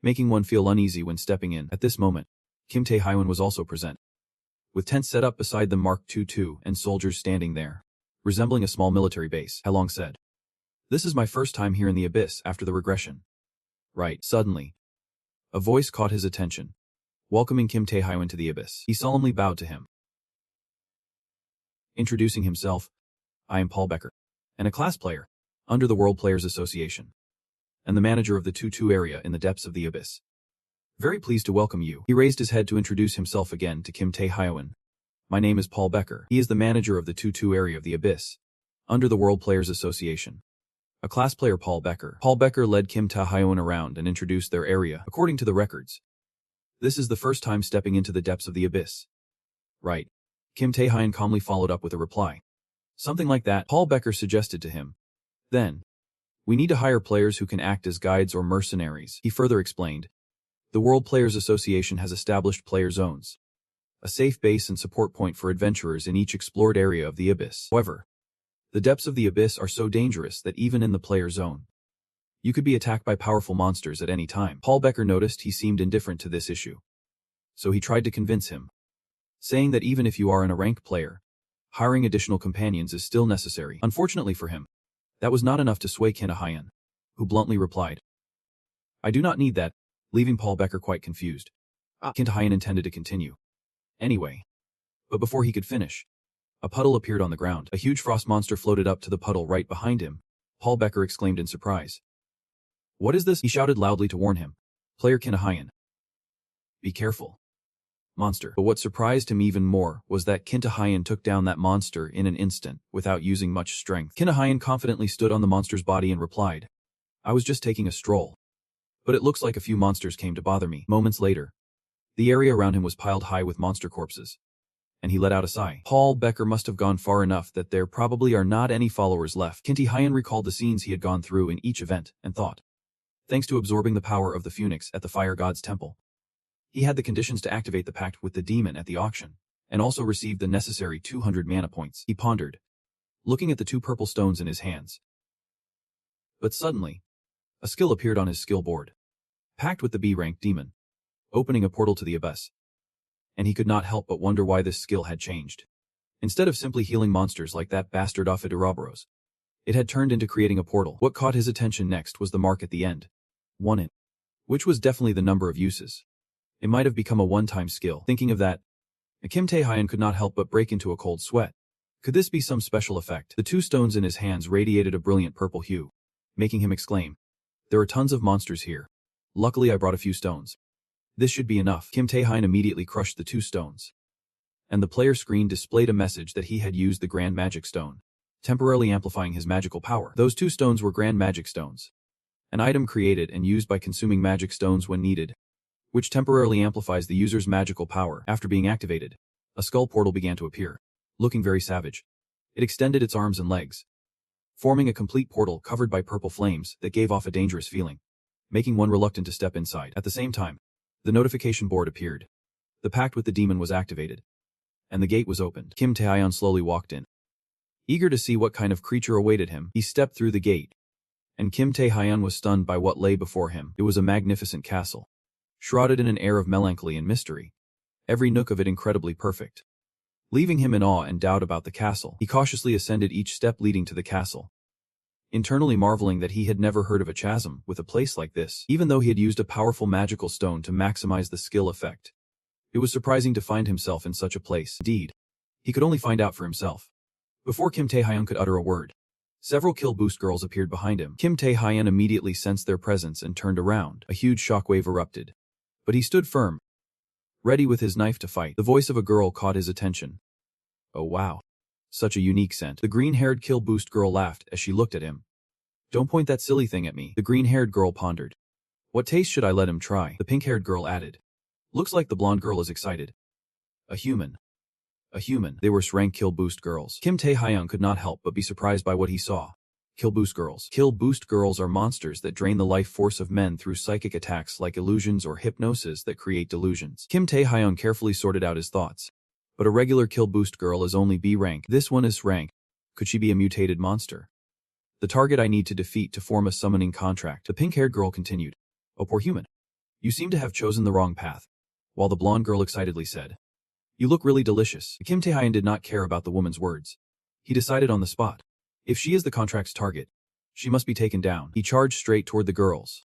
making one feel uneasy when stepping in. At this moment, Kim Tae-hyun was also present, with tents set up beside them Mark II and soldiers standing there, resembling a small military base. Ha Long said, "This is my first time here in the abyss after the regression." Right. Suddenly, a voice caught his attention, welcoming Kim Tae-hyun to the abyss. He solemnly bowed to him, introducing himself, "I am Paul Becker, and a class player, under the World Players Association, and the manager of the Tutu area in the depths of the abyss. Very pleased to welcome you." He raised his head to introduce himself again to Kim Tae-hyun. "My name is Paul Becker." He is the manager of the Tutu area of the abyss, under the World Players Association. A class player. Paul Becker. Paul Becker led Kim Tae-hyun around and introduced their area, according to the records. "This is the first time stepping into the depths of the abyss." Right. Kim Tae-hyun calmly followed up with a reply. "Something like that," Paul Becker suggested to him. "Then, we need to hire players who can act as guides or mercenaries." He further explained, "The World Players Association has established player zones, a safe base and support point for adventurers in each explored area of the abyss. However, the depths of the abyss are so dangerous that even in the player zone, you could be attacked by powerful monsters at any time." Paul Becker noticed he seemed indifferent to this issue, so he tried to convince him, saying that even if you are a ranked player, hiring additional companions is still necessary. Unfortunately for him, that was not enough to sway Kim Tae-hyun, who bluntly replied, "I do not need that," leaving Paul Becker quite confused. Kim Tae-hyun intended to continue anyway, but before he could finish, a puddle appeared on the ground. A huge frost monster floated up to the puddle right behind him. Paul Becker exclaimed in surprise, "What is this?" He shouted loudly to warn him. Player Kim Tae-hyun, "Be careful, monster." But what surprised him even more was that Kim Tae-hyun took down that monster in an instant, without using much strength. Kim Tae-hyun confidently stood on the monster's body and replied, "I was just taking a stroll, but it looks like a few monsters came to bother me." Moments later, the area around him was piled high with monster corpses, and he let out a sigh. Paul Becker must have gone far enough that there probably are not any followers left. Kim Tae-hyun recalled the scenes he had gone through in each event, and thought, thanks to absorbing the power of the Phoenix at the Fire God's Temple, he had the conditions to activate the pact with the demon at the auction, and also received the necessary 200 mana points. He pondered, looking at the 2 purple stones in his hands. But suddenly, a skill appeared on his skill board. Pact with the B-rank demon, opening a portal to the abyss. And he could not help but wonder why this skill had changed. Instead of simply healing monsters like that bastard off at Ouroboros, it had turned into creating a portal. What caught his attention next was the mark at the end. 1 int, which was definitely the number of uses. It might have become a one-time skill. Thinking of that, Kim Tae-hyun could not help but break into a cold sweat. Could this be some special effect? The 2 stones in his hands radiated a brilliant purple hue, making him exclaim, "There are tons of monsters here. Luckily I brought a few stones. This should be enough." Kim Tae-hyun immediately crushed the 2 stones, and the player screen displayed a message that he had used the Grand Magic Stone, temporarily amplifying his magical power. Those 2 stones were Grand Magic Stones, an item created and used by consuming magic stones when needed, which temporarily amplifies the user's magical power. After being activated, a skull portal began to appear, looking very savage. It extended its arms and legs, forming a complete portal covered by purple flames that gave off a dangerous feeling, making one reluctant to step inside. At the same time, the notification board appeared. The pact with the demon was activated, and the gate was opened. Kim Tae-hyun slowly walked in. Eager to see what kind of creature awaited him, he stepped through the gate, and Kim Tae-hyun was stunned by what lay before him. It was a magnificent castle, shrouded in an air of melancholy and mystery, every nook of it incredibly perfect. Leaving him in awe and doubt about the castle, he cautiously ascended each step leading to the castle, internally marveling that he had never heard of a chasm with a place like this. Even though he had used a powerful magical stone to maximize the skill effect, it was surprising to find himself in such a place. Indeed, he could only find out for himself. Before Kim Tae-hyun could utter a word, several kill boost girls appeared behind him. Kim Tae-hyun immediately sensed their presence and turned around. A huge shockwave erupted, but he stood firm, ready with his knife to fight. The voice of a girl caught his attention. Oh wow. Such a unique scent. The green-haired kill boost girl laughed as she looked at him. Don't point that silly thing at me, the green-haired girl pondered. What taste should I let him try? The pink-haired girl added. Looks like the blonde girl is excited. A human. A human. They were SSS-Rank kill boost girls. Kim Tae-hyun could not help but be surprised by what he saw. Kill boost girls. Kill boost girls are monsters that drain the life force of men through psychic attacks like illusions or hypnosis that create delusions. Kim Tae-hyun carefully sorted out his thoughts. But a regular kill boost girl is only B rank. This one is S-rank. Could she be a mutated monster? The target I need to defeat to form a summoning contract. The pink-haired girl continued. Oh poor human. You seem to have chosen the wrong path. While the blonde girl excitedly said, you look really delicious. Kim Tae-hyun did not care about the woman's words. He decided on the spot. If she is the contract's target, she must be taken down. He charged straight toward the girls,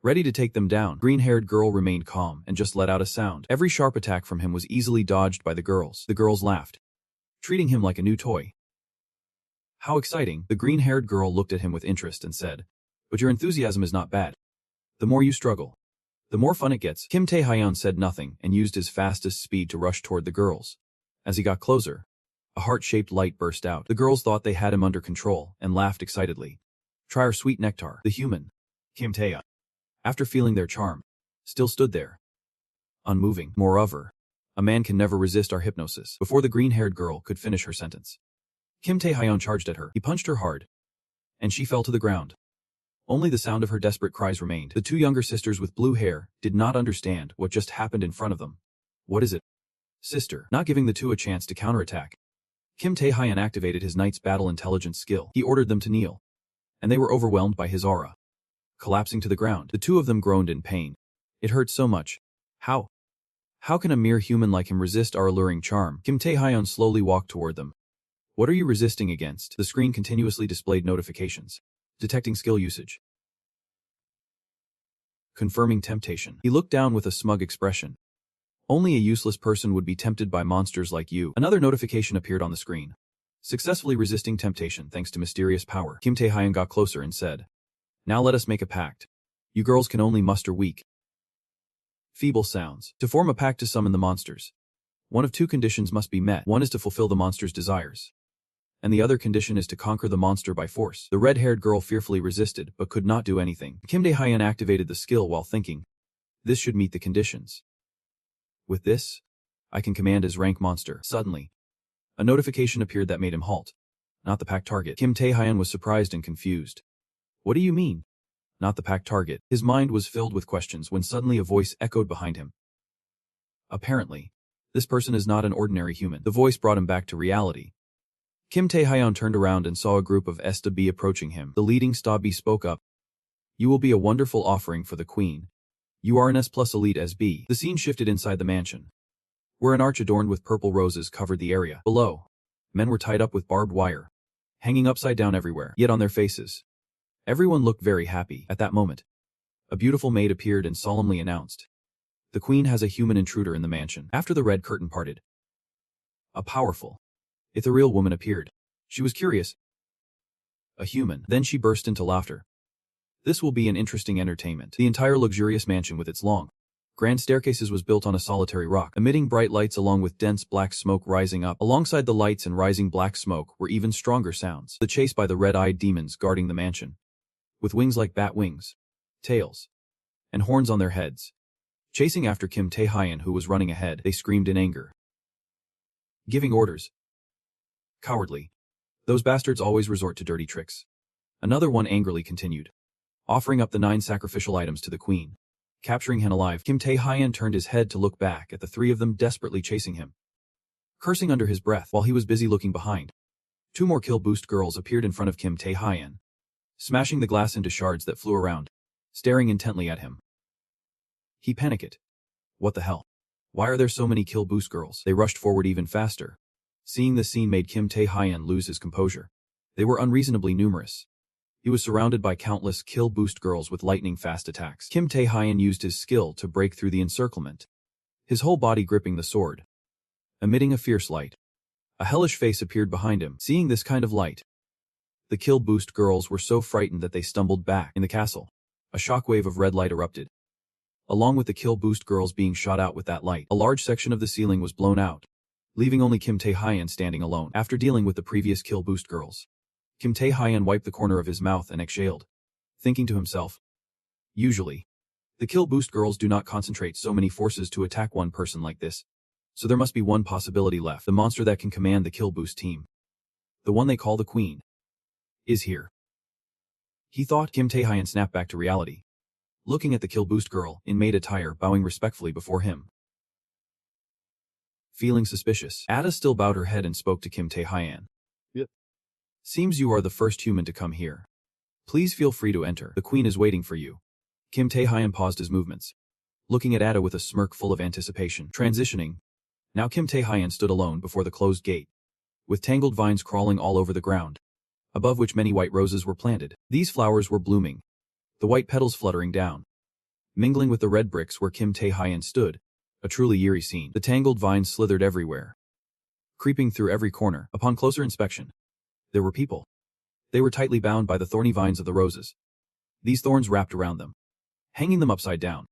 ready to take them down. Green-haired girl remained calm and just let out a sound. Every sharp attack from him was easily dodged by the girls. The girls laughed, treating him like a new toy. How exciting. The green-haired girl looked at him with interest and said, but your enthusiasm is not bad. The more you struggle, the more fun it gets. Kim Tae-hyun said nothing and used his fastest speed to rush toward the girls. As he got closer, a heart-shaped light burst out. The girls thought they had him under control and laughed excitedly. Try our sweet nectar. The human, Kim Tae-hyun, after feeling their charm, still stood there, unmoving. Moreover, a man can never resist our hypnosis. Before the green-haired girl could finish her sentence, Kim Tae-hyun charged at her. He punched her hard, and she fell to the ground. Only the sound of her desperate cries remained. The 2 younger sisters with blue hair did not understand what just happened in front of them. What is it? Sister. Not giving the 2 a chance to counterattack, Kim Tae-hyun activated his Knight's battle intelligence skill. He ordered them to kneel, and they were overwhelmed by his aura. Collapsing to the ground, the 2 of them groaned in pain. It hurt so much. How can a mere human like him resist our alluring charm? Kim Tae-hyun slowly walked toward them. What are you resisting against? The screen continuously displayed notifications, detecting skill usage. Confirming temptation. He looked down with a smug expression. Only a useless person would be tempted by monsters like you. Another notification appeared on the screen. Successfully resisting temptation thanks to mysterious power. Kim Tae-hyun got closer and said, now let us make a pact. You girls can only muster weak, feeble sounds to form a pact to summon the monsters. One of 2 conditions must be met. One is to fulfill the monster's desires, and the other condition is to conquer the monster by force. The red-haired girl fearfully resisted but could not do anything. Kim Tae-hyun activated the skill while thinking, this should meet the conditions. With this, I can command as rank monster. Suddenly, a notification appeared that made him halt. Not the pact target. Kim Tae-hyun was surprised and confused. What do you mean? Not the pact target. His mind was filled with questions when suddenly a voice echoed behind him. Apparently, this person is not an ordinary human. The voice brought him back to reality. Kim Tae-hyun turned around and saw a group of SB approaching him. The leading SB spoke up. You will be a wonderful offering for the queen. You are an S+ elite SB. The scene shifted inside the mansion, where an arch adorned with purple roses covered the area. Below, men were tied up with barbed wire, hanging upside down everywhere. Yet on their faces, everyone looked very happy. At that moment, a beautiful maid appeared and solemnly announced, the queen has a human intruder in the mansion. After the red curtain parted, a powerful, ethereal woman appeared. She was curious. A human. Then she burst into laughter. This will be an interesting entertainment. The entire luxurious mansion with its long, Grand staircases was built on a solitary rock, emitting bright lights along with dense black smoke rising up. Alongside the lights and rising black smoke were even stronger sounds. The chase by the red-eyed demons guarding the mansion. With wings like bat wings, tails, and horns on their heads. Chasing after Kim Tae-hyun, who was running ahead, they screamed in anger. Giving orders. Cowardly. Those bastards always resort to dirty tricks. Another one angrily continued. Offering up the 9 sacrificial items to the queen. Capturing him alive, Kim Tae-hyun turned his head to look back at the 3 of them desperately chasing him. Cursing under his breath while he was busy looking behind. 2 more kill boost girls appeared in front of Kim Tae-hyun, smashing the glass into shards that flew around, staring intently at him. He panicked. What the hell? Why are there so many kill boost girls? They rushed forward even faster. Seeing the scene made Kim Tae-hyun lose his composure. They were unreasonably numerous. He was surrounded by countless kill boost girls with lightning-fast attacks. Kim Tae-hyun used his skill to break through the encirclement, his whole body gripping the sword, emitting a fierce light. A hellish face appeared behind him. Seeing this kind of light, the kill boost girls were so frightened that they stumbled back in the castle. A shockwave of red light erupted. Along with the kill boost girls being shot out with that light, a large section of the ceiling was blown out, leaving only Kim Tae-hyun standing alone. After dealing with the previous kill boost girls, Kim Tae-hyun wiped the corner of his mouth and exhaled, thinking to himself, usually, the kill boost girls do not concentrate so many forces to attack one person like this, so there must be one possibility left. The monster that can command the kill boost team, the one they call the queen, is here. He thought. Kim Tae-hyun snapped back to reality, looking at the kill boost girl in maid attire bowing respectfully before him. Feeling suspicious, Ada still bowed her head and spoke to Kim Tae-hyun. Seems you are the first human to come here. Please feel free to enter. The queen is waiting for you. Kim Tae-hyun paused his movements, looking at Ada with a smirk full of anticipation. Transitioning. Now Kim Tae-hyun stood alone before the closed gate, with tangled vines crawling all over the ground, above which many white roses were planted. These flowers were blooming, the white petals fluttering down, mingling with the red bricks where Kim Tae-hyun stood. A truly eerie scene. The tangled vines slithered everywhere, creeping through every corner. Upon closer inspection, there were people. They were tightly bound by the thorny vines of the roses. These thorns wrapped around them, hanging them upside down,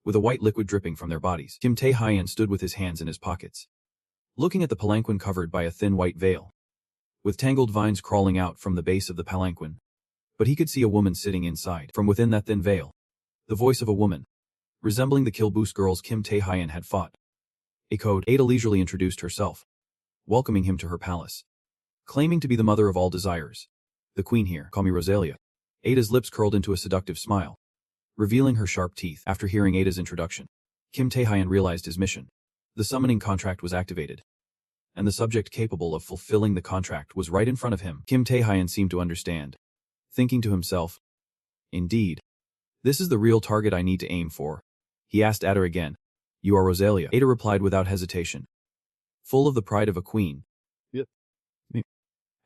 with a white liquid dripping from their bodies. Kim Tae-hyun stood with his hands in his pockets, looking at the palanquin covered by a thin white veil, with tangled vines crawling out from the base of the palanquin. But he could see a woman sitting inside. From within that thin veil, the voice of a woman, resembling the kill boost girls Kim Tae-hyun had fought. Ada leisurely introduced herself, welcoming him to her palace, claiming to be the mother of all desires. The queen here. Call me Rosalia. Ada's lips curled into a seductive smile, revealing her sharp teeth. After hearing Ada's introduction, Kim Tae-hyun realized his mission. The summoning contract was activated, and the subject capable of fulfilling the contract was right in front of him. Kim Tae-hyun seemed to understand, thinking to himself, indeed, this is the real target I need to aim for. He asked Ada again. You are Rosalia. Ada replied without hesitation, full of the pride of a queen. Me.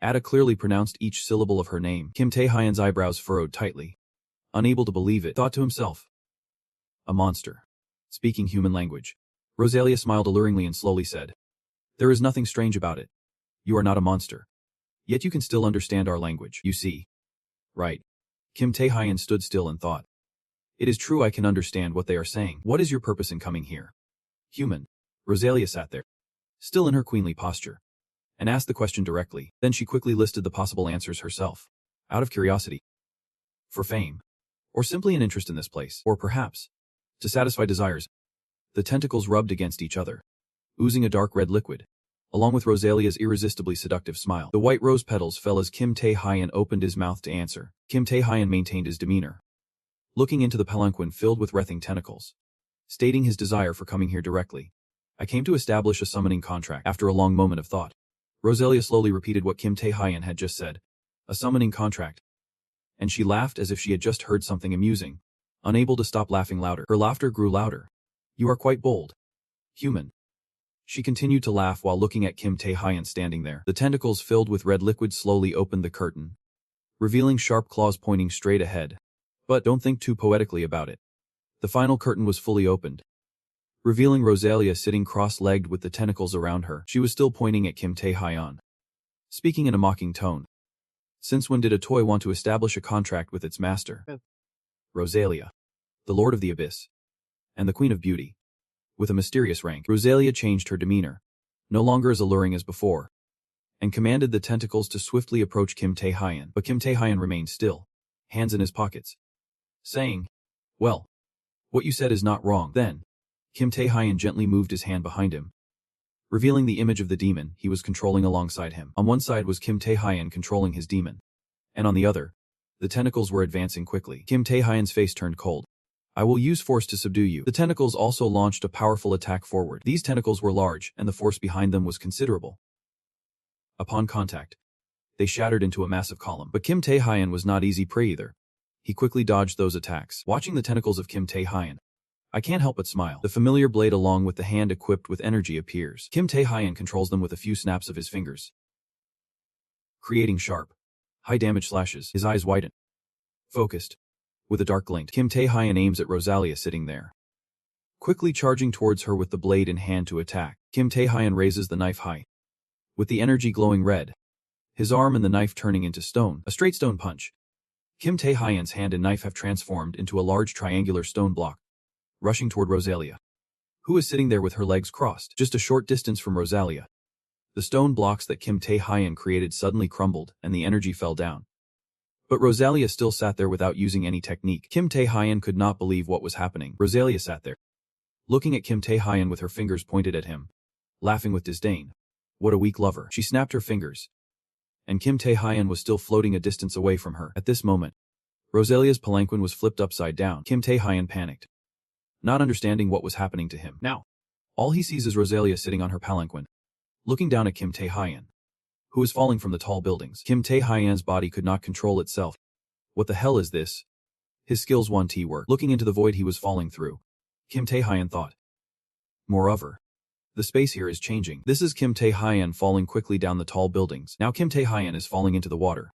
Ada clearly pronounced each syllable of her name. Kim Tae-hyun's eyebrows furrowed tightly, unable to believe it, thought to himself. A monster. Speaking human language. Rosalia smiled alluringly and slowly said, there is nothing strange about it. You are not a monster. Yet you can still understand our language, you see. Right. Kim Tae-hyun stood still and thought. It is true I can understand what they are saying. What is your purpose in coming here? Human. Rosalia sat there, still in her queenly posture, and asked the question directly. Then she quickly listed the possible answers herself, out of curiosity. For fame. Or simply an interest in this place. Or perhaps, to satisfy desires. The tentacles rubbed against each other, oozing a dark red liquid, along with Rosalia's irresistibly seductive smile. The white rose petals fell as Kim Tae-hyun opened his mouth to answer. Kim Tae-hyun maintained his demeanor, looking into the palanquin filled with writhing tentacles, stating his desire for coming here directly. I came to establish a summoning contract. After a long moment of thought, Rosalia slowly repeated what Kim Tae-hyun had just said. A summoning contract. And she laughed as if she had just heard something amusing, unable to stop laughing louder. Her laughter grew louder. You are quite bold. Human. She continued to laugh while looking at Kim Tae-hyun standing there. The tentacles filled with red liquid slowly opened the curtain, revealing sharp claws pointing straight ahead. But don't think too poetically about it. The final curtain was fully opened, revealing Rosalia sitting cross-legged with the tentacles around her. She was still pointing at Kim Tae-hyun, speaking in a mocking tone. Since when did a toy want to establish a contract with its master? Rosalia, the Lord of the Abyss. and the Queen of Beauty. With a mysterious rank, Rosalia changed her demeanor, no longer as alluring as before, and commanded the tentacles to swiftly approach Kim Tae-hyun. But Kim Tae-hyun remained still, hands in his pockets, saying, "Well, what you said is not wrong." Then, Kim Tae-hyun gently moved his hand behind him, revealing the image of the demon he was controlling alongside him. On one side was Kim Tae-hyun controlling his demon, and on the other, the tentacles were advancing quickly. Kim Tae-hyun's face turned cold. "I will use force to subdue you." The tentacles also launched a powerful attack forward. These tentacles were large, and the force behind them was considerable. Upon contact, they shattered into a massive column. But Kim Tae-hyun was not easy prey either. He quickly dodged those attacks. Watching the tentacles of Kim Tae-hyun, I can't help but smile. The familiar blade along with the hand equipped with energy appears. Kim Tae-hyun controls them with a few snaps of his fingers, creating sharp, high-damage slashes. His eyes widen, focused, with a dark glint. Kim Tae-hyun aims at Rosalia sitting there, quickly charging towards her with the blade in hand to attack. Kim Tae-hyun raises the knife high, with the energy glowing red, his arm and the knife turning into stone. A straight stone punch. Kim Tae-hyun's hand and knife have transformed into a large triangular stone block, rushing toward Rosalia, who is sitting there with her legs crossed. Just a short distance from Rosalia, the stone blocks that Kim Tae-hyun created suddenly crumbled and the energy fell down. But Rosalia still sat there without using any technique. Kim Tae-hyun could not believe what was happening. Rosalia sat there, looking at Kim Tae-hyun with her fingers pointed at him, laughing with disdain. What a weak lover. She snapped her fingers, and Kim Tae-hyun was still floating a distance away from her. At this moment, Rosalia's palanquin was flipped upside down. Kim Tae-hyun panicked, not understanding what was happening to him. Now, all he sees is Rosalia sitting on her palanquin, looking down at Kim Tae-hyun, who is falling from the tall buildings. Kim Tae-hyun's body could not control itself. What the hell is this? His skills 1T work. Looking into the void he was falling through, Kim Tae-hyun thought. Moreover, the space here is changing. This is Kim Tae-hyun falling quickly down the tall buildings. Now Kim Tae-hyun is falling into the water.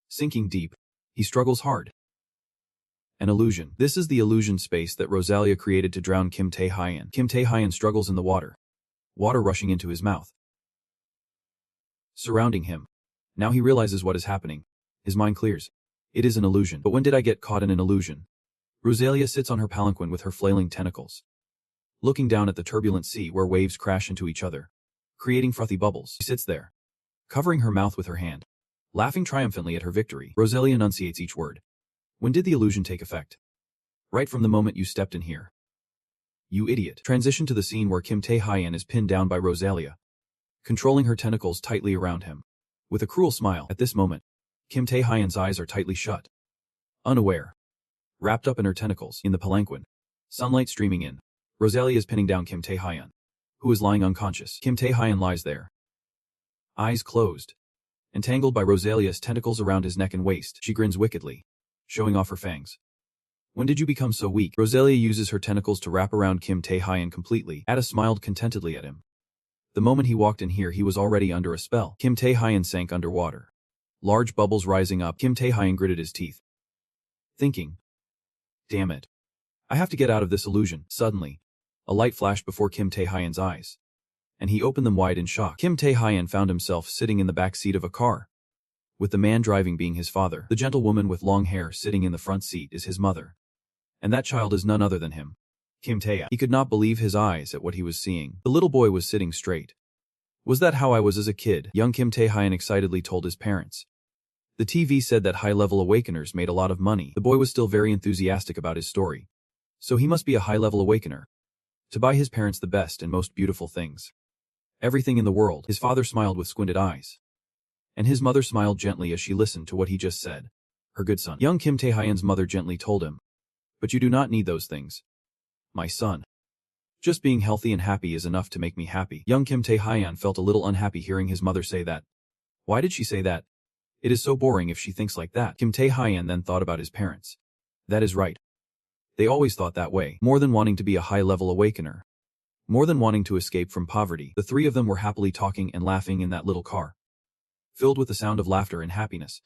Sinking deep, he struggles hard. An illusion. This is the illusion space that Rosalia created to drown Kim Tae-hyun. Kim Tae-hyun struggles in the water, water rushing into his mouth, surrounding him. Now he realizes what is happening. His mind clears. It is an illusion. But when did I get caught in an illusion? Rosalia sits on her palanquin with her flailing tentacles, looking down at the turbulent sea where waves crash into each other, creating frothy bubbles. She sits there, covering her mouth with her hand, laughing triumphantly at her victory. Rosalia enunciates each word. When did the illusion take effect? Right from the moment you stepped in here. You idiot. Transition to the scene where Kim Tae-hyun is pinned down by Rosalia, controlling her tentacles tightly around him. With a cruel smile, at this moment, Kim Tae-hyun's eyes are tightly shut. Unaware, wrapped up in her tentacles, in the palanquin, sunlight streaming in, Rosalia is pinning down Kim Tae-hyun, who is lying unconscious. Kim Tae-hyun lies there, eyes closed, entangled by Rosalia's tentacles around his neck and waist. She grins wickedly, showing off her fangs. When did you become so weak? Rosalia uses her tentacles to wrap around Kim Tae-hyun completely. Ada smiled contentedly at him. The moment he walked in here he was already under a spell. Kim Tae-hyun sank underwater, large bubbles rising up. Kim Tae-hyun gritted his teeth, thinking, damn it, I have to get out of this illusion. Suddenly, a light flashed before Kim Tae-hyun's eyes, and he opened them wide in shock. Kim Tae-hyun found himself sitting in the back seat of a car, with the man driving being his father. The gentle woman with long hair sitting in the front seat is his mother, and that child is none other than him, Kim Tae. He could not believe his eyes at what he was seeing. The little boy was sitting straight. Was that how I was as a kid? Young Kim Tae-hyun excitedly told his parents. The TV said that high-level awakeners made a lot of money. The boy was still very enthusiastic about his story, so he must be a high-level awakener, to buy his parents the best and most beautiful things. Everything in the world. His father smiled with squinted eyes, and his mother smiled gently as she listened to what he just said. Her good son. Young Kim Tae-hyun's mother gently told him, but you do not need those things, my son. Just being healthy and happy is enough to make me happy. Young Kim Tae-hyun felt a little unhappy hearing his mother say that. Why did she say that? It is so boring if she thinks like that. Kim Tae-hyun then thought about his parents. That is right. They always thought that way. More than wanting to be a high-level awakener, more than wanting to escape from poverty. The three of them were happily talking and laughing in that little car, filled with the sound of laughter and happiness.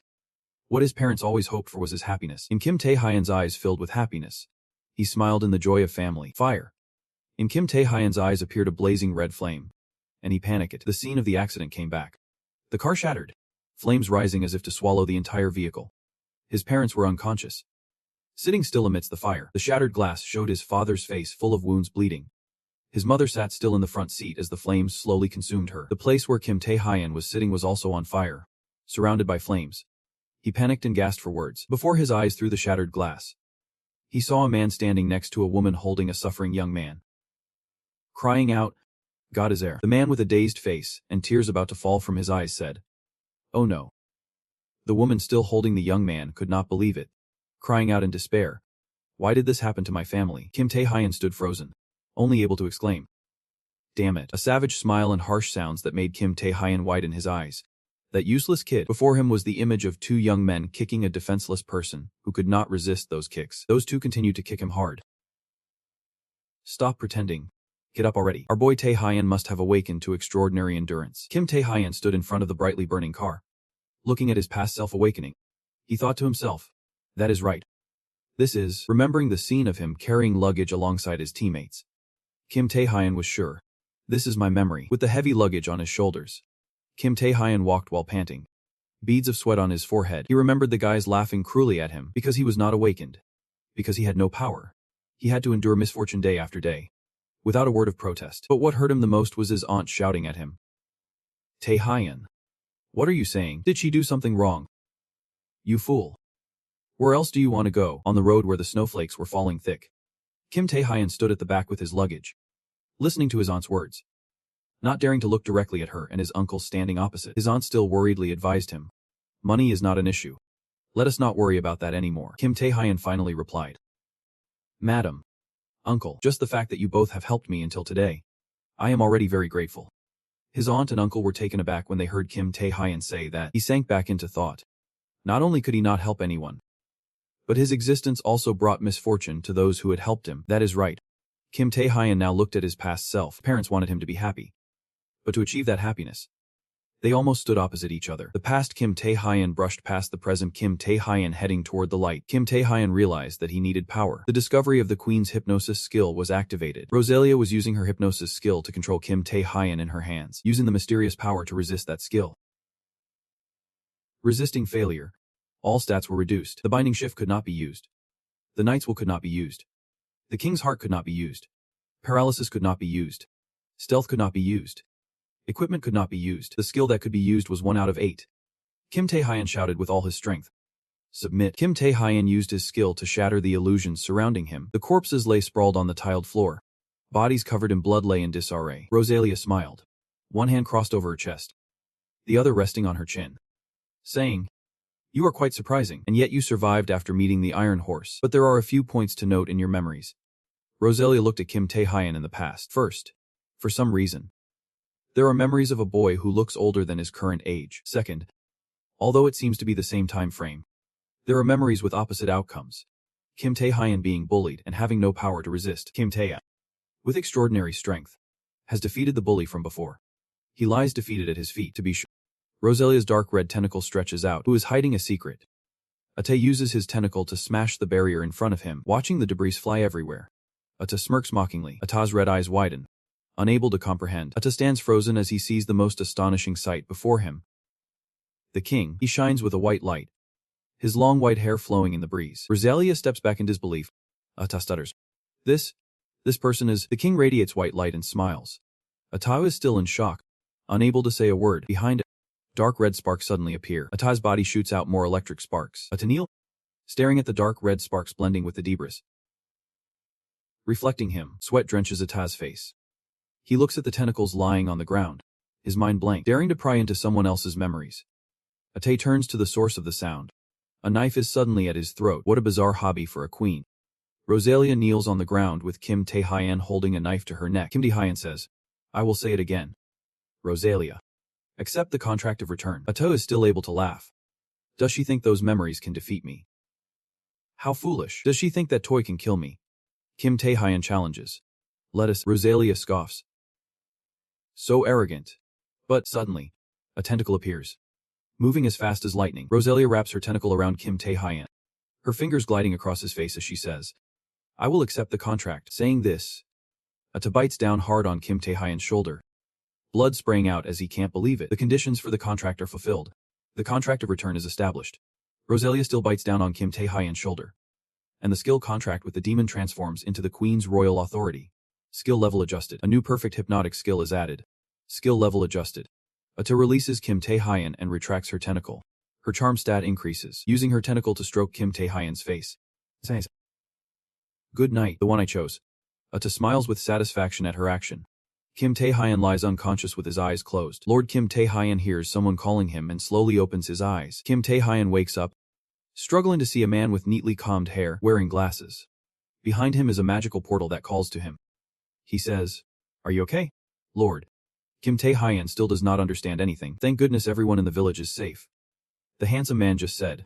What his parents always hoped for was his happiness. In Kim Tae-hyun's eyes filled with happiness, he smiled in the joy of family. Fire. In Kim Tae-hyun's eyes appeared a blazing red flame, and he panicked. The scene of the accident came back. The car shattered, flames rising as if to swallow the entire vehicle. His parents were unconscious, Sitting still amidst the fire, the shattered glass showed his father's face full of wounds bleeding. His mother sat still in the front seat as the flames slowly consumed her. The place where Kim Tae-hyun was sitting was also on fire, surrounded by flames. He panicked and gasped for words. Before his eyes through the shattered glass, he saw a man standing next to a woman holding a suffering young man. Crying out, "God is there." The man with a dazed face and tears about to fall from his eyes said, "Oh no." The woman still holding the young man could not believe it, crying out in despair, "Why did this happen to my family?" Kim Tae-hyun stood frozen, only able to exclaim, "Damn it." A savage smile and harsh sounds that made Kim Tae-hyun widen his eyes. That useless kid before him was the image of two young men kicking a defenseless person who could not resist those kicks. Those two continued to kick him hard. "Stop pretending. Get up already. Our boy Tae-hyun must have awakened to extraordinary endurance." Kim Tae-hyun stood in front of the brightly burning car, looking at his past self-awakening. He thought to himself, "That is right. This is," remembering the scene of him carrying luggage alongside his teammates. Kim Tae-hyun was sure. "This is my memory." With the heavy luggage on his shoulders, Kim Tae-hyun walked while panting, beads of sweat on his forehead. He remembered the guys laughing cruelly at him because he was not awakened, because he had no power. He had to endure misfortune day after day, without a word of protest. But what hurt him the most was his aunt shouting at him, "Tae-hyun, what are you saying? Did she do something wrong? You fool. Where else do you want to go?" On the road where the snowflakes were falling thick, Kim Tae-hyun stood at the back with his luggage, listening to his aunt's words, not daring to look directly at her and his uncle standing opposite. His aunt still worriedly advised him, "Money is not an issue. Let us not worry about that anymore." Kim Tae-hyun finally replied, "Madam, uncle, just the fact that you both have helped me until today, I am already very grateful." His aunt and uncle were taken aback when they heard Kim Tae-hyun say that. He sank back into thought. Not only could he not help anyone, but his existence also brought misfortune to those who had helped him. That is right. Kim Tae-hyun now looked at his past self. Parents wanted him to be happy, but to achieve that happiness, they almost stood opposite each other. The past Kim Tae-hyun brushed past the present Kim Tae-hyun heading toward the light. Kim Tae-hyun realized that he needed power. The discovery of the Queen's hypnosis skill was activated. Rosalia was using her hypnosis skill to control Kim Tae-hyun in her hands, using the mysterious power to resist that skill. Resisting failure. All stats were reduced. The binding shift could not be used. The knight's will could not be used. The king's heart could not be used. Paralysis could not be used. Stealth could not be used. Equipment could not be used. The skill that could be used was 1 out of 8. Kim Tae-hyun shouted with all his strength, "Submit." Kim Tae-hyun used his skill to shatter the illusions surrounding him. The corpses lay sprawled on the tiled floor. Bodies covered in blood lay in disarray. Rosalia smiled, one hand crossed over her chest, the other resting on her chin, saying, "You are quite surprising, and yet you survived after meeting the Iron Horse. But there are a few points to note in your memories." Rosalia looked at Kim Tae-hyun in the past. First, for some reason, there are memories of a boy who looks older than his current age. Second, although it seems to be the same time frame, there are memories with opposite outcomes. Kim Tae-hyun being bullied and having no power to resist. Kim Tae-hyun, with extraordinary strength, has defeated the bully from before. He lies defeated at his feet, to be sure. Rosalia's dark red tentacle stretches out. Who is hiding a secret? Ate uses his tentacle to smash the barrier in front of him, watching the debris fly everywhere. Ate smirks mockingly. Ata's red eyes widen, unable to comprehend. Ate stands frozen as he sees the most astonishing sight before him. The king. He shines with a white light, his long white hair flowing in the breeze. Rosalia steps back in disbelief. Ata stutters. This person is... The king radiates white light and smiles. Ata is still in shock, unable to say a word. Behind it, dark red sparks suddenly appear. Ata's body shoots out more electric sparks. Ata staring at the dark red sparks blending with the debris. Reflecting him, sweat drenches Ata's face. He looks at the tentacles lying on the ground, his mind blank, daring to pry into someone else's memories. Ate turns to the source of the sound. A knife is suddenly at his throat. What a bizarre hobby for a queen. Rosalia kneels on the ground with Kim Tae-hyun holding a knife to her neck. Kim Tae-hyun says, "I will say it again. Rosalia, accept the contract of return." Ata is still able to laugh. Does she think those memories can defeat me? How foolish. Does she think that toy can kill me? Kim Tae-hyun challenges. Let us. Rosalia scoffs. So arrogant. But suddenly, a tentacle appears, moving as fast as lightning. Rosalia wraps her tentacle around Kim Tae-hyun, her fingers gliding across his face as she says, "I will accept the contract." Saying this, Ata bites down hard on Kim Tae-hyun's shoulder, blood spraying out as he can't believe it. The conditions for the contract are fulfilled. The contract of return is established. Rosalia still bites down on Kim Tae-hyun's shoulder, and the skill contract with the demon transforms into the Queen's royal authority. Skill level adjusted. A new perfect hypnotic skill is added. Skill level adjusted. Ata releases Kim Tae-hyun and retracts her tentacle. Her charm stat increases, using her tentacle to stroke Kim Tae-hyun's face. Good night, the one I chose. Ata smiles with satisfaction at her action. Kim Tae-hyun lies unconscious with his eyes closed. Lord Kim Tae-hyun hears someone calling him and slowly opens his eyes. Kim Tae-hyun wakes up, struggling to see a man with neatly combed hair, wearing glasses. Behind him is a magical portal that calls to him. He says, "Are you okay, Lord?" Kim Tae-hyun still does not understand anything. Thank goodness everyone in the village is safe. The handsome man just said.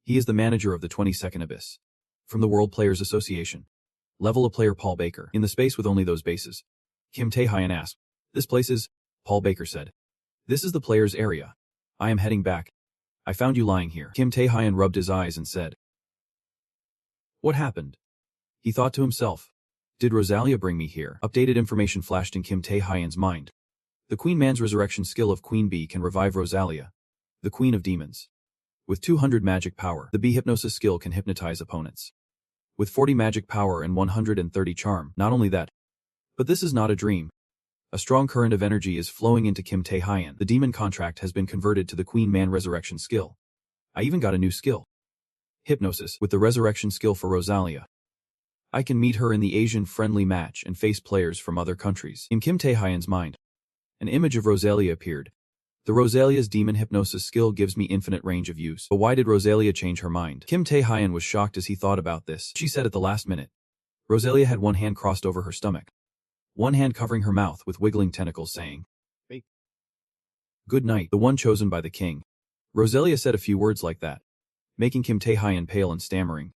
He is the manager of the 22nd Abyss. From the World Players Association. Level a player Paul Baker. In the space with only those bases. Kim Tae-hyun asked. This place is, Paul Baker said. This is the player's area. I am heading back. I found you lying here. Kim Tae-hyun rubbed his eyes and said. What happened? He thought to himself. Did Rosalia bring me here? Updated information flashed in Kim Tae-hyun's mind. The Queen Man's resurrection skill of Queen Bee can revive Rosalia, the Queen of Demons. With 200 magic power, the Bee hypnosis skill can hypnotize opponents. With 40 magic power and 130 charm, not only that, but this is not a dream. A strong current of energy is flowing into Kim Tae-hyun. The demon contract has been converted to the Queen Man resurrection skill. I even got a new skill. Hypnosis, with the resurrection skill for Rosalia. I can meet her in the Asian-friendly match and face players from other countries. In Kim Tae-hyun's mind, an image of Rosalia appeared. The Rosalia's demon hypnosis skill gives me infinite range of use. But why did Rosalia change her mind? Kim Tae-hyun was shocked as he thought about this. She said at the last minute. Rosalia had one hand crossed over her stomach. One hand covering her mouth with wiggling tentacles saying, "Hey. Good night," the one chosen by the king. Rosalia said a few words like that, making Kim Tae-hyun pale and stammering.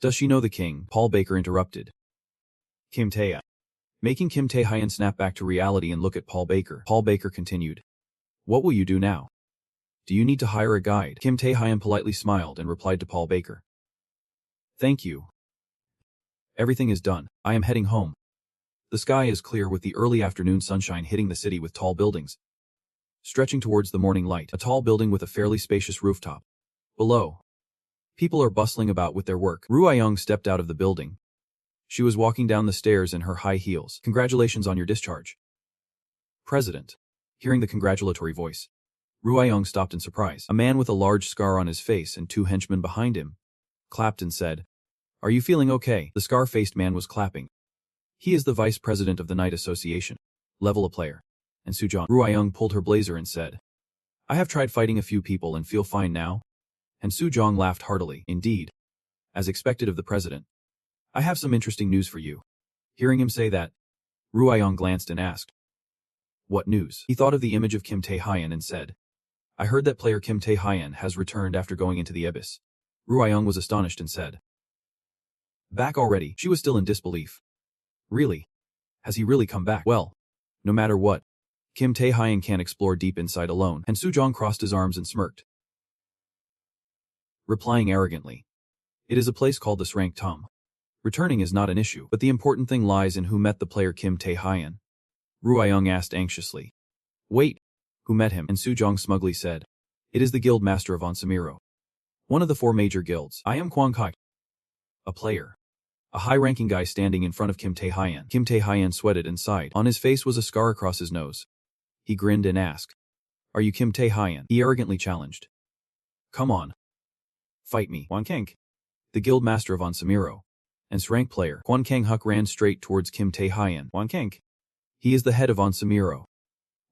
Does she know the king? Paul Baker interrupted. Kim Tae-hyun. Making Kim Tae-hyun snap back to reality and look at Paul Baker. Paul Baker continued. What will you do now? Do you need to hire a guide? Kim Tae-hyun politely smiled and replied to Paul Baker. Thank you. Everything is done. I am heading home. The sky is clear with the early afternoon sunshine hitting the city with tall buildings. Stretching towards the morning light, a tall building with a fairly spacious rooftop. Below, people are bustling about with their work. Ruayong stepped out of the building. She was walking down the stairs in her high heels. Congratulations on your discharge. President. Hearing the congratulatory voice, Ruayong stopped in surprise. A man with a large scar on his face and two henchmen behind him clapped and said, Are you feeling okay? The scar-faced man was clapping. He is the vice president of the Knight Association. Level a player. And Sujong. Ruayong pulled her blazer and said, I have tried fighting a few people and feel fine now. And Sujong laughed heartily. Indeed. As expected of the president. I have some interesting news for you. Hearing him say that, Ruayong glanced and asked, What news? He thought of the image of Kim Tae-hyun and said, I heard that player Kim Tae-hyun has returned after going into the abyss. Ruayong was astonished and said, Back already? She was still in disbelief. Really? Has he really come back? Well, no matter what, Kim Tae-hyun can't explore deep inside alone. And Sujong crossed his arms and smirked, replying arrogantly, It is a place called the SSSrank Tom. Returning is not an issue, but the important thing lies in who met the player Kim Tae-hyun. Ruayong asked anxiously. Wait, who met him? And Sujong smugly said, It is the guild master of Onsamiro. One of the 4 major guilds. I am Kwang Kai. A player. A high-ranking guy standing in front of Kim Tae-hyun. Kim Tae-hyun sweated and sighed. On his face was a scar across his nose. He grinned and asked, Are you Kim Tae-hyun? He arrogantly challenged. Come on. Fight me. Kwang Kang. The guild master of Onsamiro. And SSSrank player. Kwang Kang-huk ran straight towards Kim Tae-hyun. Kwang Kang. He is the head of Onsamiro.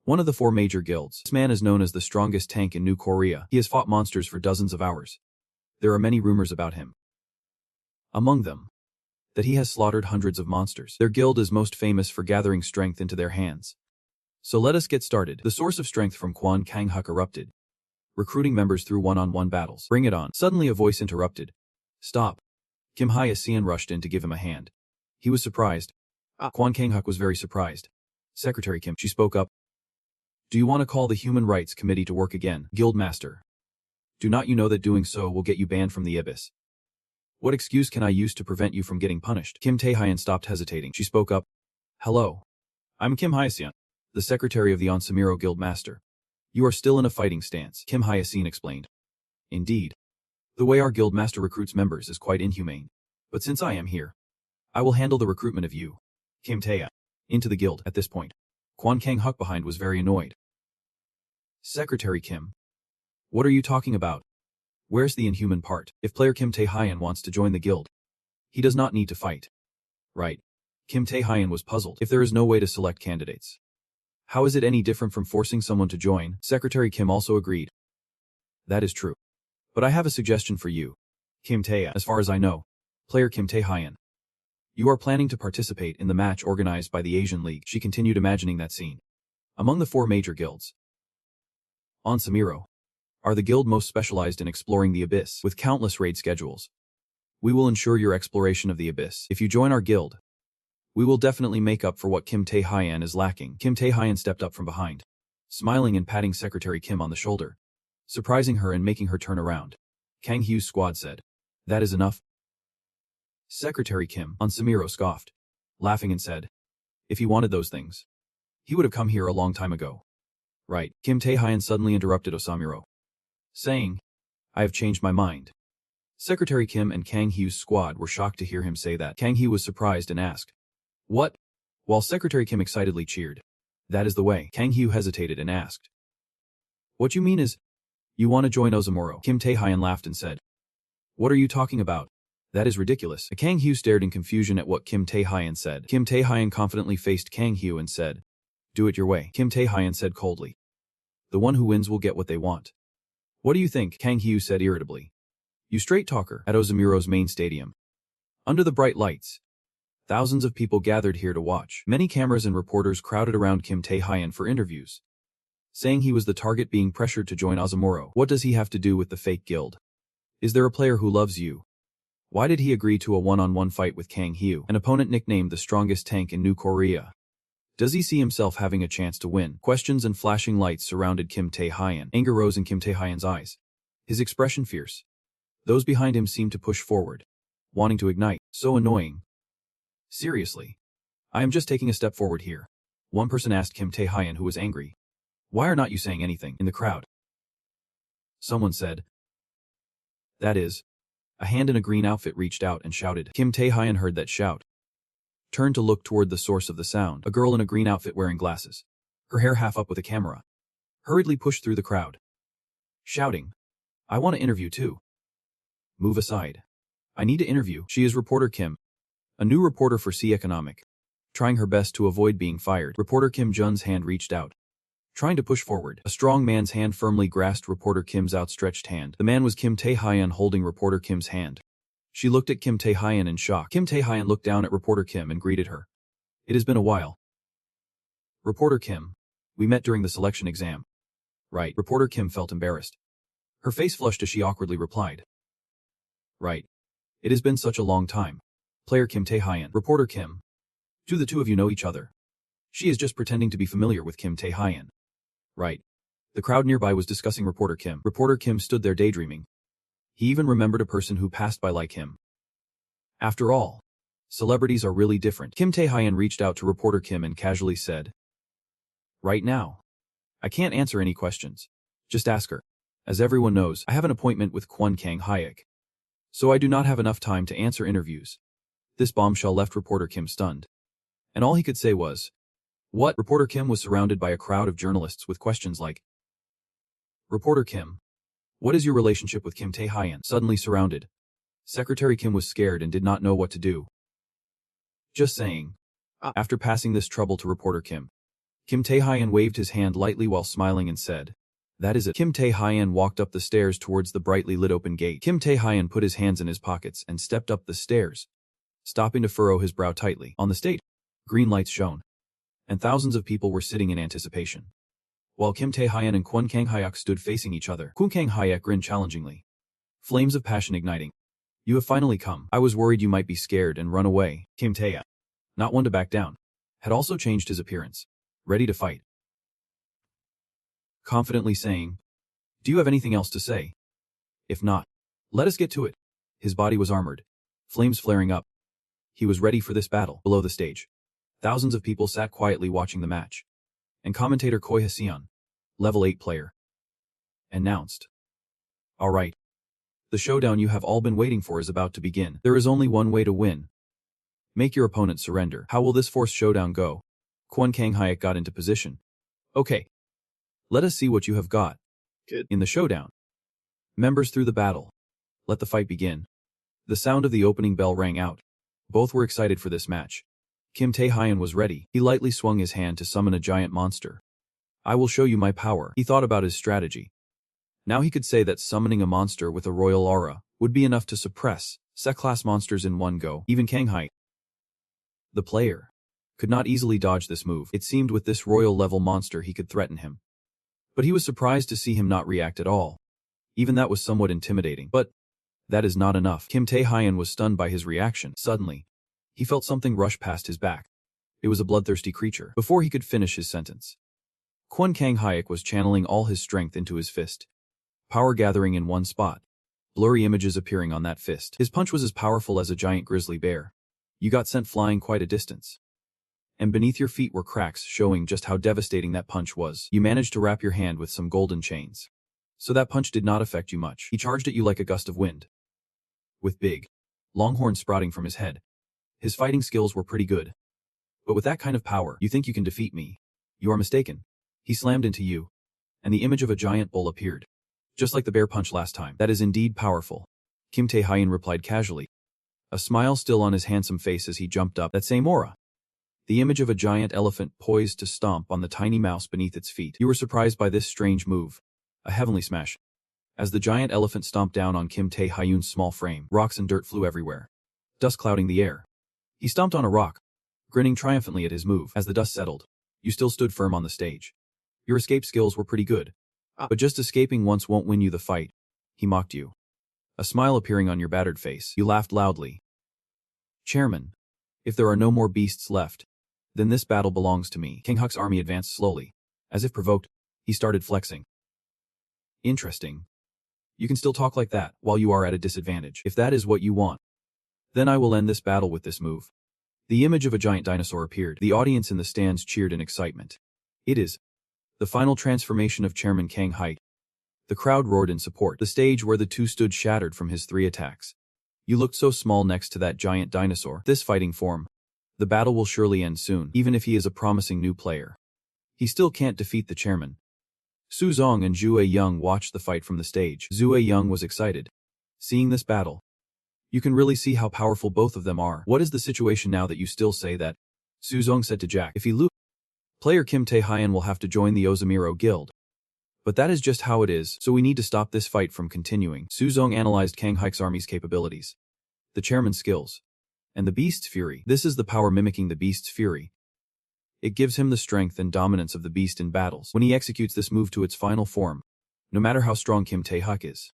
One of the 4 major guilds. This man is known as the strongest tank in New Korea. He has fought monsters for dozens of hours. There are many rumors about him. Among them, that he has slaughtered hundreds of monsters. Their guild is most famous for gathering strength into their hands. So let us get started. The source of strength from Kwang Kang-huk erupted, recruiting members through one-on-one battles. Bring it on. Suddenly a voice interrupted. Stop. Kim Hye-sian rushed in to give him a hand. He was surprised. Kwang Kang-huk was very surprised. Secretary Kim, she spoke up. Do you want to call the Human Rights Committee to work again, Guildmaster? Do not you know that doing so will get you banned from the abyss? What excuse can I use to prevent you from getting punished? Kim Tae-hyun stopped hesitating. She spoke up. Hello. I'm Kim Hye-sian, the secretary of the Onsamiro Guildmaster. You are still in a fighting stance, Kim Hye-sian explained. Indeed. The way our Guildmaster recruits members is quite inhumane. But since I am here, I will handle the recruitment of you, Kim Tae, into the guild. At this point, Kwon Kang Huk behind was very annoyed. Secretary Kim. What are you talking about? Where's the inhuman part? If player Kim Tae-hyun wants to join the guild, he does not need to fight. Right. Kim Tae-hyun was puzzled. If there is no way to select candidates, how is it any different from forcing someone to join? Secretary Kim also agreed. That is true. But I have a suggestion for you, Kim Tae. As far as I know, player Kim Tae-hyun, you are planning to participate in the match organized by the Asian League. She continued imagining that scene. Among the 4 major guilds, on Samiro, are the guild most specialized in exploring the abyss, with countless raid schedules. We will ensure your exploration of the abyss. If you join our guild, we will definitely make up for what Kim Tae-hyun is lacking. Kim Tae-hyun stepped up from behind, smiling and patting Secretary Kim on the shoulder, surprising her and making her turn around. Kang Hyu's squad said, "That is enough." Secretary Kim on Samiro scoffed, laughing and said, "If he wanted those things, he would have come here a long time ago." Right. Kim Tae-hyun suddenly interrupted Osamiro, saying, "I have changed my mind." Secretary Kim and Kang Hyu's squad were shocked to hear him say that. Kang Hyu was surprised and asked, "What?" While Secretary Kim excitedly cheered, "That is the way." Kang Hyu hesitated and asked, "What you mean is, you want to join Osamuro?" Kim Tae-hyun laughed and said, "What are you talking about? That is ridiculous." Kang Hyu stared in confusion at what Kim Tae-hyun said. Kim Tae-hyun confidently faced Kang Hyu and said, "Do it your way." Kim Tae-hyun said coldly, "The one who wins will get what they want." "What do you think?" Kang Hyu said irritably. "You straight talker." At Osamuro's main stadium, under the bright lights, thousands of people gathered here to watch. Many cameras and reporters crowded around Kim Tae-hyun for interviews, saying he was the target being pressured to join Osamuro. What does he have to do with the fake guild? Is there a player who loves you? Why did he agree to a one-on-one fight with Kang Hyu, an opponent nicknamed the strongest tank in New Korea? Does he see himself having a chance to win? Questions and flashing lights surrounded Kim Tae-hyun. Anger rose in Kim Tae-hyun's eyes, his expression fierce. Those behind him seemed to push forward, wanting to ignite. So annoying. "Seriously. I am just taking a step forward here," one person asked Kim Tae-hyun, who was angry. "Why are not you saying anything?" In the crowd, someone said. That is. A hand in a green outfit reached out and shouted. Kim Tae-hyun heard that shout, turned to look toward the source of the sound. A girl in a green outfit wearing glasses, her hair half up with a camera, hurriedly pushed through the crowd, shouting, "I want to interview too." "Move aside. I need to interview." She is reporter Kim, a new reporter for C Economic, trying her best to avoid being fired. Reporter Kim Jun's hand reached out, trying to push forward. A strong man's hand firmly grasped reporter Kim's outstretched hand. The man was Kim Tae-hyun holding reporter Kim's hand. She looked at Kim Tae-hyun in shock. Kim Tae-hyun looked down at reporter Kim and greeted her. "It has been a while." "Reporter Kim, we met during the selection exam." "Right." Reporter Kim felt embarrassed. Her face flushed as she awkwardly replied, "Right. It has been such a long time." Player Kim Tae-hyun. Reporter Kim. "Do the two of you know each other?" She is just pretending to be familiar with Kim Tae-hyun. "Right." The crowd nearby was discussing reporter Kim. Reporter Kim stood there daydreaming. He even remembered a person who passed by like him. After all, celebrities are really different. Kim Tae-hyun reached out to reporter Kim and casually said, "Right now, I can't answer any questions. Just ask her. As everyone knows, I have an appointment with Kwon Kang Hyuk, so I do not have enough time to answer interviews." This bombshell left reporter Kim stunned, and all he could say was, "What?" Reporter Kim was surrounded by a crowd of journalists with questions like, "Reporter Kim, what is your relationship with Kim Tae-hyun?" Suddenly surrounded, Secretary Kim was scared and did not know what to do. "Just saying." After passing this trouble to reporter Kim, Kim Tae-hyun waved his hand lightly while smiling and said, "That is it." Kim Tae-hyun walked up the stairs towards the brightly lit open gate. Kim Tae-hyun put his hands in his pockets and stepped up the stairs, stopping to furrow his brow tightly. On the stage, green lights shone, and thousands of people were sitting in anticipation, while Kim Tae-hyun and Kwon Kang Hyuk stood facing each other. Kwon Kang Hyuk grinned challengingly, flames of passion igniting. "You have finally come. I was worried you might be scared and run away." Kim Tae, not one to back down, had also changed his appearance, ready to fight, confidently saying, "Do you have anything else to say? If not, let us get to it." His body was armored, flames flaring up. He was ready for this battle. Below the stage, thousands of people sat quietly watching the match, and commentator Choi Ha-seon, level 8 player, announced, "All right. The showdown you have all been waiting for is about to begin. There is only one way to win. Make your opponent surrender. How will this forced showdown go? Kwon Kang-hyuk got into position. Okay. Let us see what you have got. Good. In the showdown. Members through the battle. Let the fight begin. The sound of the opening bell rang out. Both were excited for this match. Kim Tae-hyun was ready. He lightly swung his hand to summon a giant monster. I will show you my power. He thought about his strategy. Now he could say that summoning a monster with a royal aura would be enough to suppress set-class monsters in one go, even Kang-hyuk. The player could not easily dodge this move. It seemed with this royal-level monster he could threaten him. But he was surprised to see him not react at all. Even that was somewhat intimidating. But that is not enough. Kim Tae-hyun was stunned by his reaction. Suddenly, he felt something rush past his back. It was a bloodthirsty creature. Before he could finish his sentence, Kwon Kang-hyuk was channeling all his strength into his fist. Power gathering in one spot. Blurry images appearing on that fist. His punch was as powerful as a giant grizzly bear. You got sent flying quite a distance. And beneath your feet were cracks showing just how devastating that punch was. You managed to wrap your hand with some golden chains. So that punch did not affect you much. He charged at you like a gust of wind. With big, long horns sprouting from his head. His fighting skills were pretty good. But with that kind of power, you think you can defeat me? You are mistaken. He slammed into you. And the image of a giant bull appeared. Just like the bear punch last time. That is indeed powerful. Kim Tae-hyun replied casually. A smile still on his handsome face as he jumped up. That same aura. The image of a giant elephant poised to stomp on the tiny mouse beneath its feet. You were surprised by this strange move. A heavenly smash. As the giant elephant stomped down on Kim Tae-hyun's small frame, rocks and dirt flew everywhere. Dust clouding the air. He stomped on a rock, grinning triumphantly at his move. As the dust settled, you still stood firm on the stage. Your escape skills were pretty good. But just escaping once won't win you the fight. He mocked you. A smile appearing on your battered face. You laughed loudly. Chairman, if there are no more beasts left, then this battle belongs to me. Kang-hyuk's army advanced slowly. As if provoked, he started flexing. Interesting. You can still talk like that while you are at a disadvantage. If that is what you want, then I will end this battle with this move. The image of a giant dinosaur appeared. The audience in the stands cheered in excitement. It is the final transformation of Chairman Kang-hyuk. The crowd roared in support. The stage where the two stood shattered from his 3 attacks. You looked so small next to that giant dinosaur. This fighting form. The battle will surely end soon, even if he is a promising new player. He still can't defeat the chairman. Su Zong and Zhu Young watched the fight from the stage. Zhu Young was excited. Seeing this battle, you can really see how powerful both of them are. What is the situation now that you still say that? Su Zong said to Jack. If he loses, player Kim Tae-hyun will have to join the Ozamiro Guild. But that is just how it is, so we need to stop this fight from continuing. Su Zong analyzed Kang-hyuk's army's capabilities, the chairman's skills, and the beast's fury. This is the power mimicking the beast's fury. It gives him the strength and dominance of the beast in battles. When he executes this move to its final form, no matter how strong Kim Tae-hyuk is,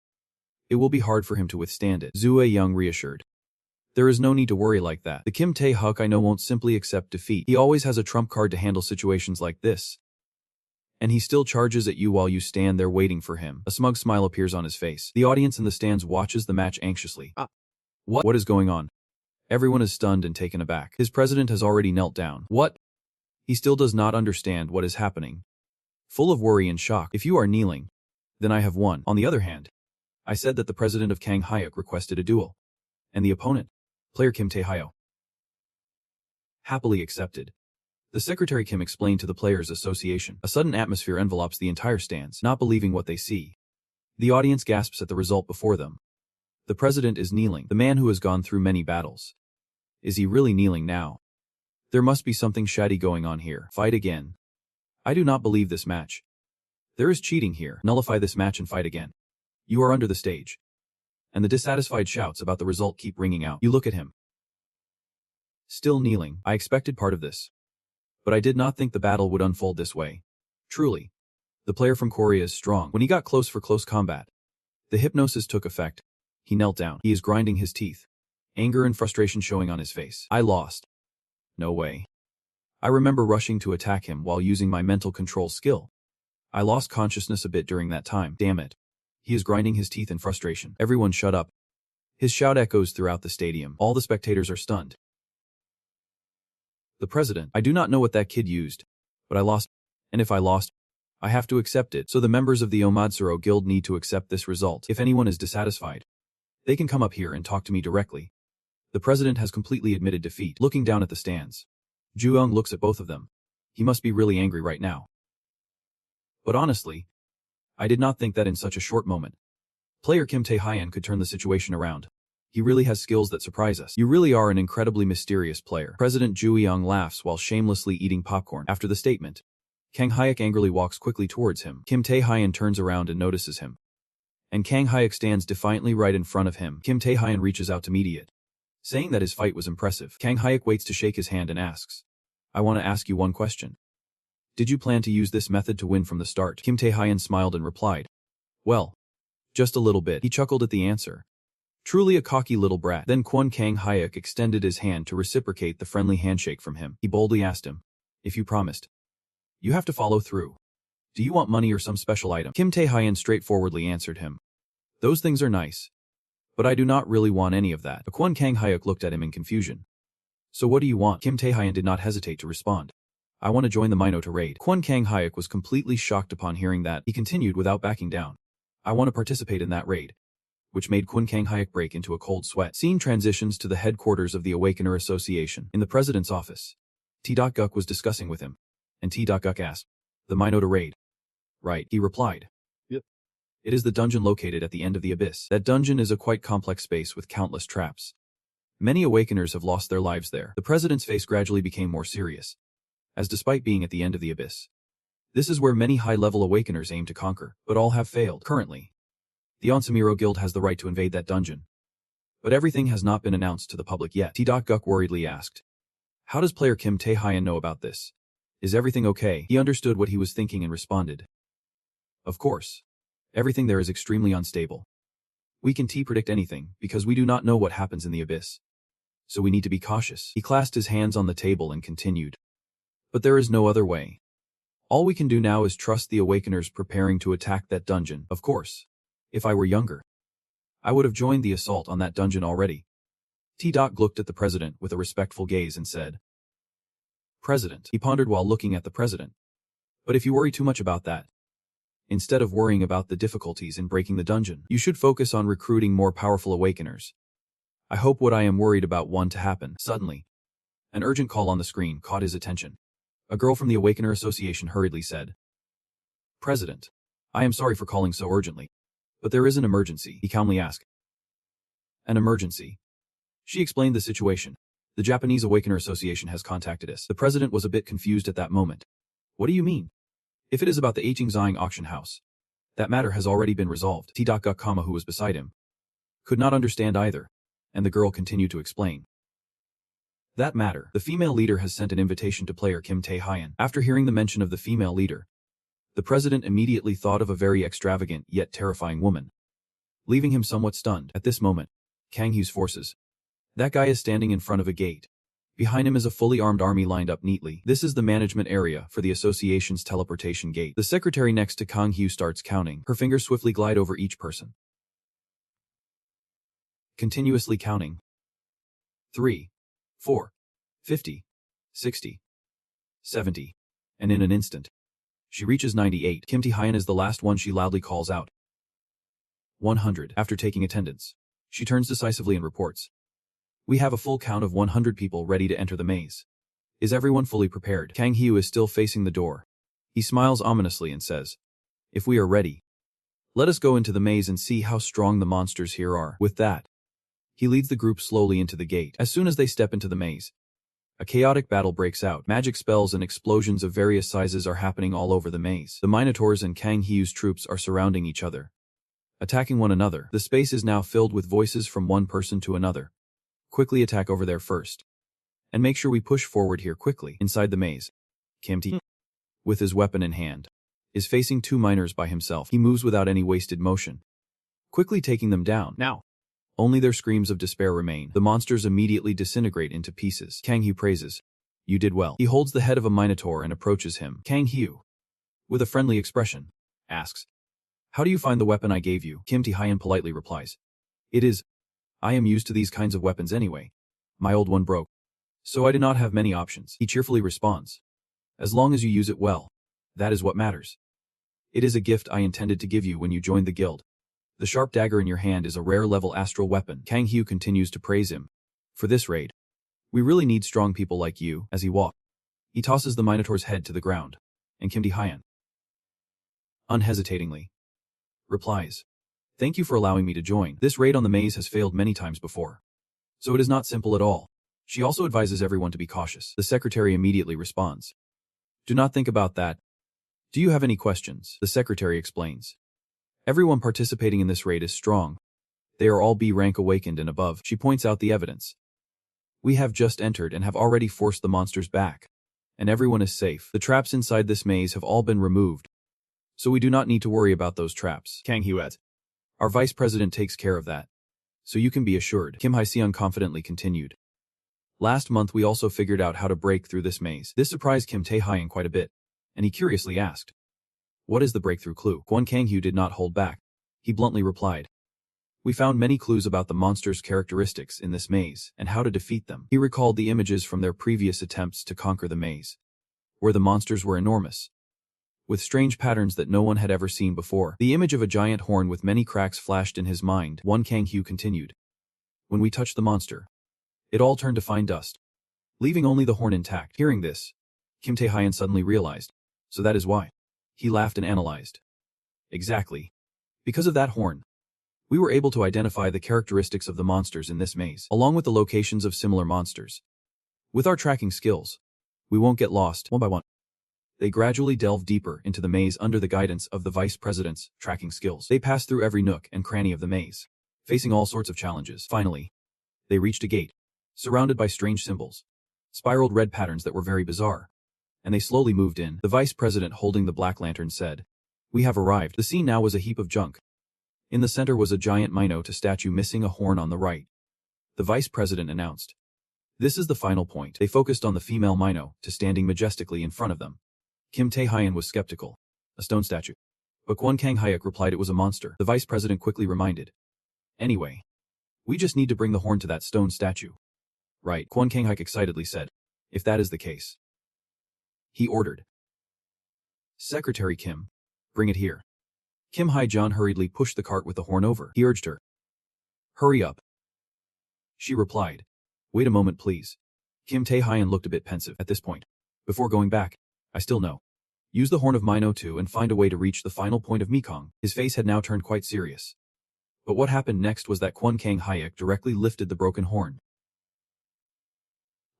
it will be hard for him to withstand it. Zhu Young reassured. There is no need to worry like that. The Kim Tae-hyuk I know won't simply accept defeat. He always has a trump card to handle situations like this. And he still charges at you while you stand there waiting for him. A smug smile appears on his face. The audience in the stands watches the match anxiously. What is going on? Everyone is stunned and taken aback. His president has already knelt down. What? He still does not understand what is happening. Full of worry and shock. If you are kneeling, then I have won. On the other hand, I said that the president of Kang-hyuk requested a duel. And the opponent, player Kim Tae-hyuk, happily accepted. The secretary Kim explained to the players' association. A sudden atmosphere envelops the entire stands, not believing what they see. The audience gasps at the result before them. The president is kneeling, the man who has gone through many battles. Is he really kneeling now? There must be something shady going on here. Fight again. I do not believe this match. There is cheating here. Nullify this match and fight again. You are under the stage. And the dissatisfied shouts about the result keep ringing out. You look at him. Still kneeling. I expected part of this. But I did not think the battle would unfold this way. Truly. The player from Korea is strong. When he got close for close combat, the hypnosis took effect. He knelt down. He is grinding his teeth. Anger and frustration showing on his face. I lost. No way. I remember rushing to attack him while using my mental control skill. I lost consciousness a bit during that time. Damn it. He is grinding his teeth in frustration. Everyone shut up. His shout echoes throughout the stadium. All the spectators are stunned. The president. I do not know what that kid used, but I lost. And if I lost, I have to accept it. So the members of the Omadsuro Guild need to accept this result. If anyone is dissatisfied, They can come up here and talk to me directly. The president has completely admitted defeat. Looking down at the stands, Ju-young looks at both of them. He must be really angry right now. But honestly, I did not think that in such a short moment, player Kim Tae-hyun could turn the situation around. He really has skills that surprise us. You really are an incredibly mysterious player. President Ju-young laughs while shamelessly eating popcorn. After the statement, Kang Hyuk angrily walks quickly towards him. Kim Tae-hyun turns around and notices him. And Kang Hyuk stands defiantly right in front of him. Kim Tae-hyun reaches out to mediate, saying that his fight was impressive. Kang Hyuk waits to shake his hand and asks, I want to ask you one question. Did you plan to use this method to win from the start? Kim Tae-hyun smiled and replied, well, just a little bit. He chuckled at the answer. Truly a cocky little brat. Then Kwon Kang Hyuk extended his hand to reciprocate the friendly handshake from him. He boldly asked him, if you promised, you have to follow through. Do you want money or some special item? Kim Tae-hyun straightforwardly answered him, those things are nice, but I do not really want any of that. Kwon Kang Hyuk looked at him in confusion. So what do you want? Kim Tae-hyun did not hesitate to respond. I want to join the Minotaur raid. Kwon Kang Hyuk was completely shocked upon hearing that. He continued without backing down. I want to participate in that raid. Which made Kwon Kang Hyuk break into a cold sweat. Scene transitions to the headquarters of the Awakener Association. In the president's office, T.Guk was discussing with him, and T.Guk asked, the Minotaur raid? Right, he replied. Yep. It is the dungeon located at the end of the abyss. That dungeon is a quite complex space with countless traps. Many Awakeners have lost their lives there. The president's face gradually became more serious, as despite being at the end of the abyss, this is where many high-level Awakeners aim to conquer, but all have failed. Currently, the Onsamiro Guild has the right to invade that dungeon. But everything has not been announced to the public yet. T.Guk worriedly asked, how does player Kim Tae-hyun know about this? Is everything okay? He understood what he was thinking and responded, of course. Everything there is extremely unstable. We can predict anything, because we do not know what happens in the abyss. So we need to be cautious. He clasped his hands on the table and continued. But there is no other way. All we can do now is trust the Awakeners preparing to attack that dungeon. Of course, if I were younger, I would have joined the assault on that dungeon already. T.Guk looked at the president with a respectful gaze and said, President. He pondered while looking at the president. But if you worry too much about that, instead of worrying about the difficulties in breaking the dungeon, you should focus on recruiting more powerful Awakeners. I hope what I am worried about to happen. Suddenly, an urgent call on the screen caught his attention. A girl from the Awakener Association hurriedly said, President, I am sorry for calling so urgently, but there is an emergency. He calmly asked. An emergency? She explained the situation. The Japanese Awakener Association has contacted us. The president was a bit confused at that moment. What do you mean? If it is about the Eichingzang auction house, that matter has already been resolved. T.Guk, who was beside him, could not understand either, and the girl continued to explain. That matter, the female leader has sent an invitation to player Kim Tae-hyun. After hearing the mention of the female leader, the president immediately thought of a very extravagant yet terrifying woman, leaving him somewhat stunned. At this moment, Kang Hyu's forces. That guy is standing in front of a gate. Behind him is a fully armed army lined up neatly. This is the management area for the association's teleportation gate. The secretary next to Kang Hyu starts counting. Her fingers swiftly glide over each person, continuously counting. 3, 4, 50, 60, 70, and in an instant, she reaches 98. Kim Tae-hyun is the last one. She loudly calls out 100. After taking attendance, she turns decisively and reports, we have a full count of 100 people ready to enter the maze. Is everyone fully prepared? Kang Hyu is still facing the door. He smiles ominously and says, if we are ready, let us go into the maze and see how strong the monsters here are. With that, he leads the group slowly into the gate. As soon as they step into the maze, a chaotic battle breaks out. Magic spells and explosions of various sizes are happening all over the maze. The Minotaurs and Kang Hyu's troops are surrounding each other, attacking one another. The space is now filled with voices from one person to another. Quickly attack over there first. And make sure we push forward here quickly. Inside the maze, Kim Tae, with his weapon in hand, is facing two miners by himself. He moves without any wasted motion, quickly taking them down. Now, only their screams of despair remain. The monsters immediately disintegrate into pieces. Kang Hyu praises, you did well. He holds the head of a minotaur and approaches him. Kang Hyu, with a friendly expression, asks, how do you find the weapon I gave you? Kim Tae-hyun politely replies, it is, I am used to these kinds of weapons anyway. My old one broke, so I do not have many options. He cheerfully responds, as long as you use it well, that is what matters. It is a gift I intended to give you when you joined the guild. The sharp dagger in your hand is a rare level astral weapon. Kang Hyu continues to praise him. For this raid, we really need strong people like you. As he walks, he tosses the Minotaur's head to the ground, and Kim Tae-hyun unhesitatingly replies, "Thank you for allowing me to join. This raid on the maze has failed many times before, so it is not simple at all." She also advises everyone to be cautious. The secretary immediately responds, "Do not think about that. Do you have any questions?" The secretary explains, "Everyone participating in this raid is strong. They are all B rank awakened and above." She points out the evidence. "We have just entered and have already forced the monsters back, and everyone is safe. The traps inside this maze have all been removed, so we do not need to worry about those traps." Kang Hyu adds, "Our vice president takes care of that, so you can be assured." Kim Hae-seon confidently continued, "Last month we also figured out how to break through this maze." This surprised Kim Tae-hyun quite a bit, and he curiously asked, "What is the breakthrough clue?" Kwon Kang-hyu did not hold back. He bluntly replied, "We found many clues about the monsters' characteristics in this maze and how to defeat them." He recalled the images from their previous attempts to conquer the maze, where the monsters were enormous, with strange patterns that no one had ever seen before. The image of a giant horn with many cracks flashed in his mind. Kwon Kang-hyu continued, "When we touched the monster, it all turned to fine dust, leaving only the horn intact." Hearing this, Kim Tae-hyun suddenly realized, so that is why. He laughed and analyzed. "Exactly. Because of that horn, we were able to identify the characteristics of the monsters in this maze, along with the locations of similar monsters. With our tracking skills, we won't get lost." One by one, they gradually delve deeper into the maze under the guidance of the vice president's tracking skills. They pass through every nook and cranny of the maze, facing all sorts of challenges. Finally, they reached a gate, surrounded by strange symbols, spiraled red patterns that were very bizarre, and they slowly moved in. The vice president holding the black lantern said, "We have arrived." The scene now was a heap of junk. In the center was a giant Minotaur statue missing a horn on the right. The vice president announced, "This is the final point." They focused on the female Minotaur standing majestically in front of them. Kim Tae-hyun was skeptical. A stone statue. But Kwon Kang-hyuk replied it was a monster. The vice president quickly reminded, "Anyway, we just need to bring the horn to that stone statue." "Right," Kwon Kang-hyuk excitedly said. "If that is the case," he ordered, "Secretary Kim, bring it here." Kim Hae-jeon hurriedly pushed the cart with the horn over. He urged her, "Hurry up." She replied, "Wait a moment please." Kim Tae-hyun looked a bit pensive at this point. "Before going back, I still know. Use the horn of Mino 2 and find a way to reach the final point of Mekong." His face had now turned quite serious. But what happened next was that Kwon Kang-hyuk directly lifted the broken horn,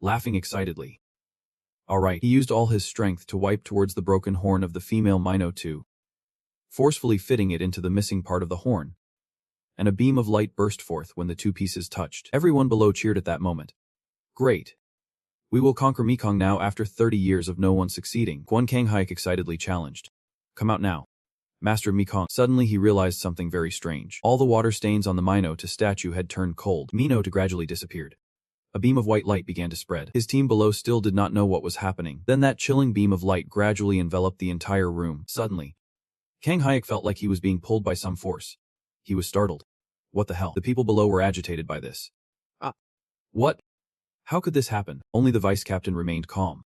laughing excitedly. Alright, he used all his strength to wipe towards the broken horn of the female Mino 2, forcefully fitting it into the missing part of the horn, and a beam of light burst forth when the two pieces touched. Everyone below cheered at that moment. "Great. We will conquer Mekong now after 30 years of no one succeeding," Kwon Kang-hyuk excitedly challenged. "Come out now, Master Mekong." Suddenly he realized something very strange. All the water stains on the Minotaur statue had turned cold. Minotaur gradually disappeared. A beam of white light began to spread. His team below still did not know what was happening. Then that chilling beam of light gradually enveloped the entire room. Suddenly, Kang-hyuk felt like he was being pulled by some force. He was startled. What the hell? The people below were agitated by this. What? How could this happen? Only the vice captain remained calm,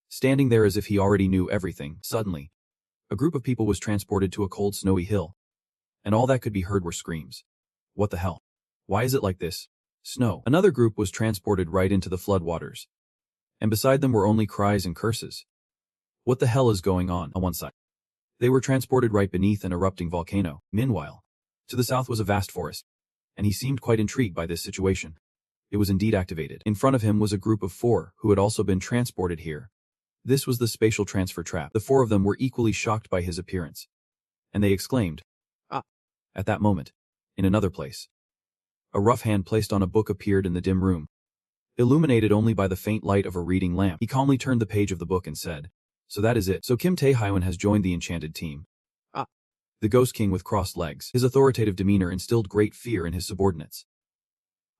standing there as if he already knew everything. Suddenly, a group of people was transported to a cold snowy hill, and all that could be heard were screams. What the hell? Why is it like this? Snow. Another group was transported right into the floodwaters, and beside them were only cries and curses. What the hell is going on one side? They were transported right beneath an erupting volcano. Meanwhile, to the south was a vast forest, and he seemed quite intrigued by this situation. It was indeed activated. In front of him was a group of 4 who had also been transported here. This was the spatial transfer trap. The 4 of them were equally shocked by his appearance, and they exclaimed, "Ah!" At that moment, in another place, a rough hand placed on a book appeared in the dim room, illuminated only by the faint light of a reading lamp. He calmly turned the page of the book and said, "So that is it. So Kim Tae-hyun has joined the enchanted team." The Ghost King with crossed legs. His authoritative demeanor instilled great fear in his subordinates.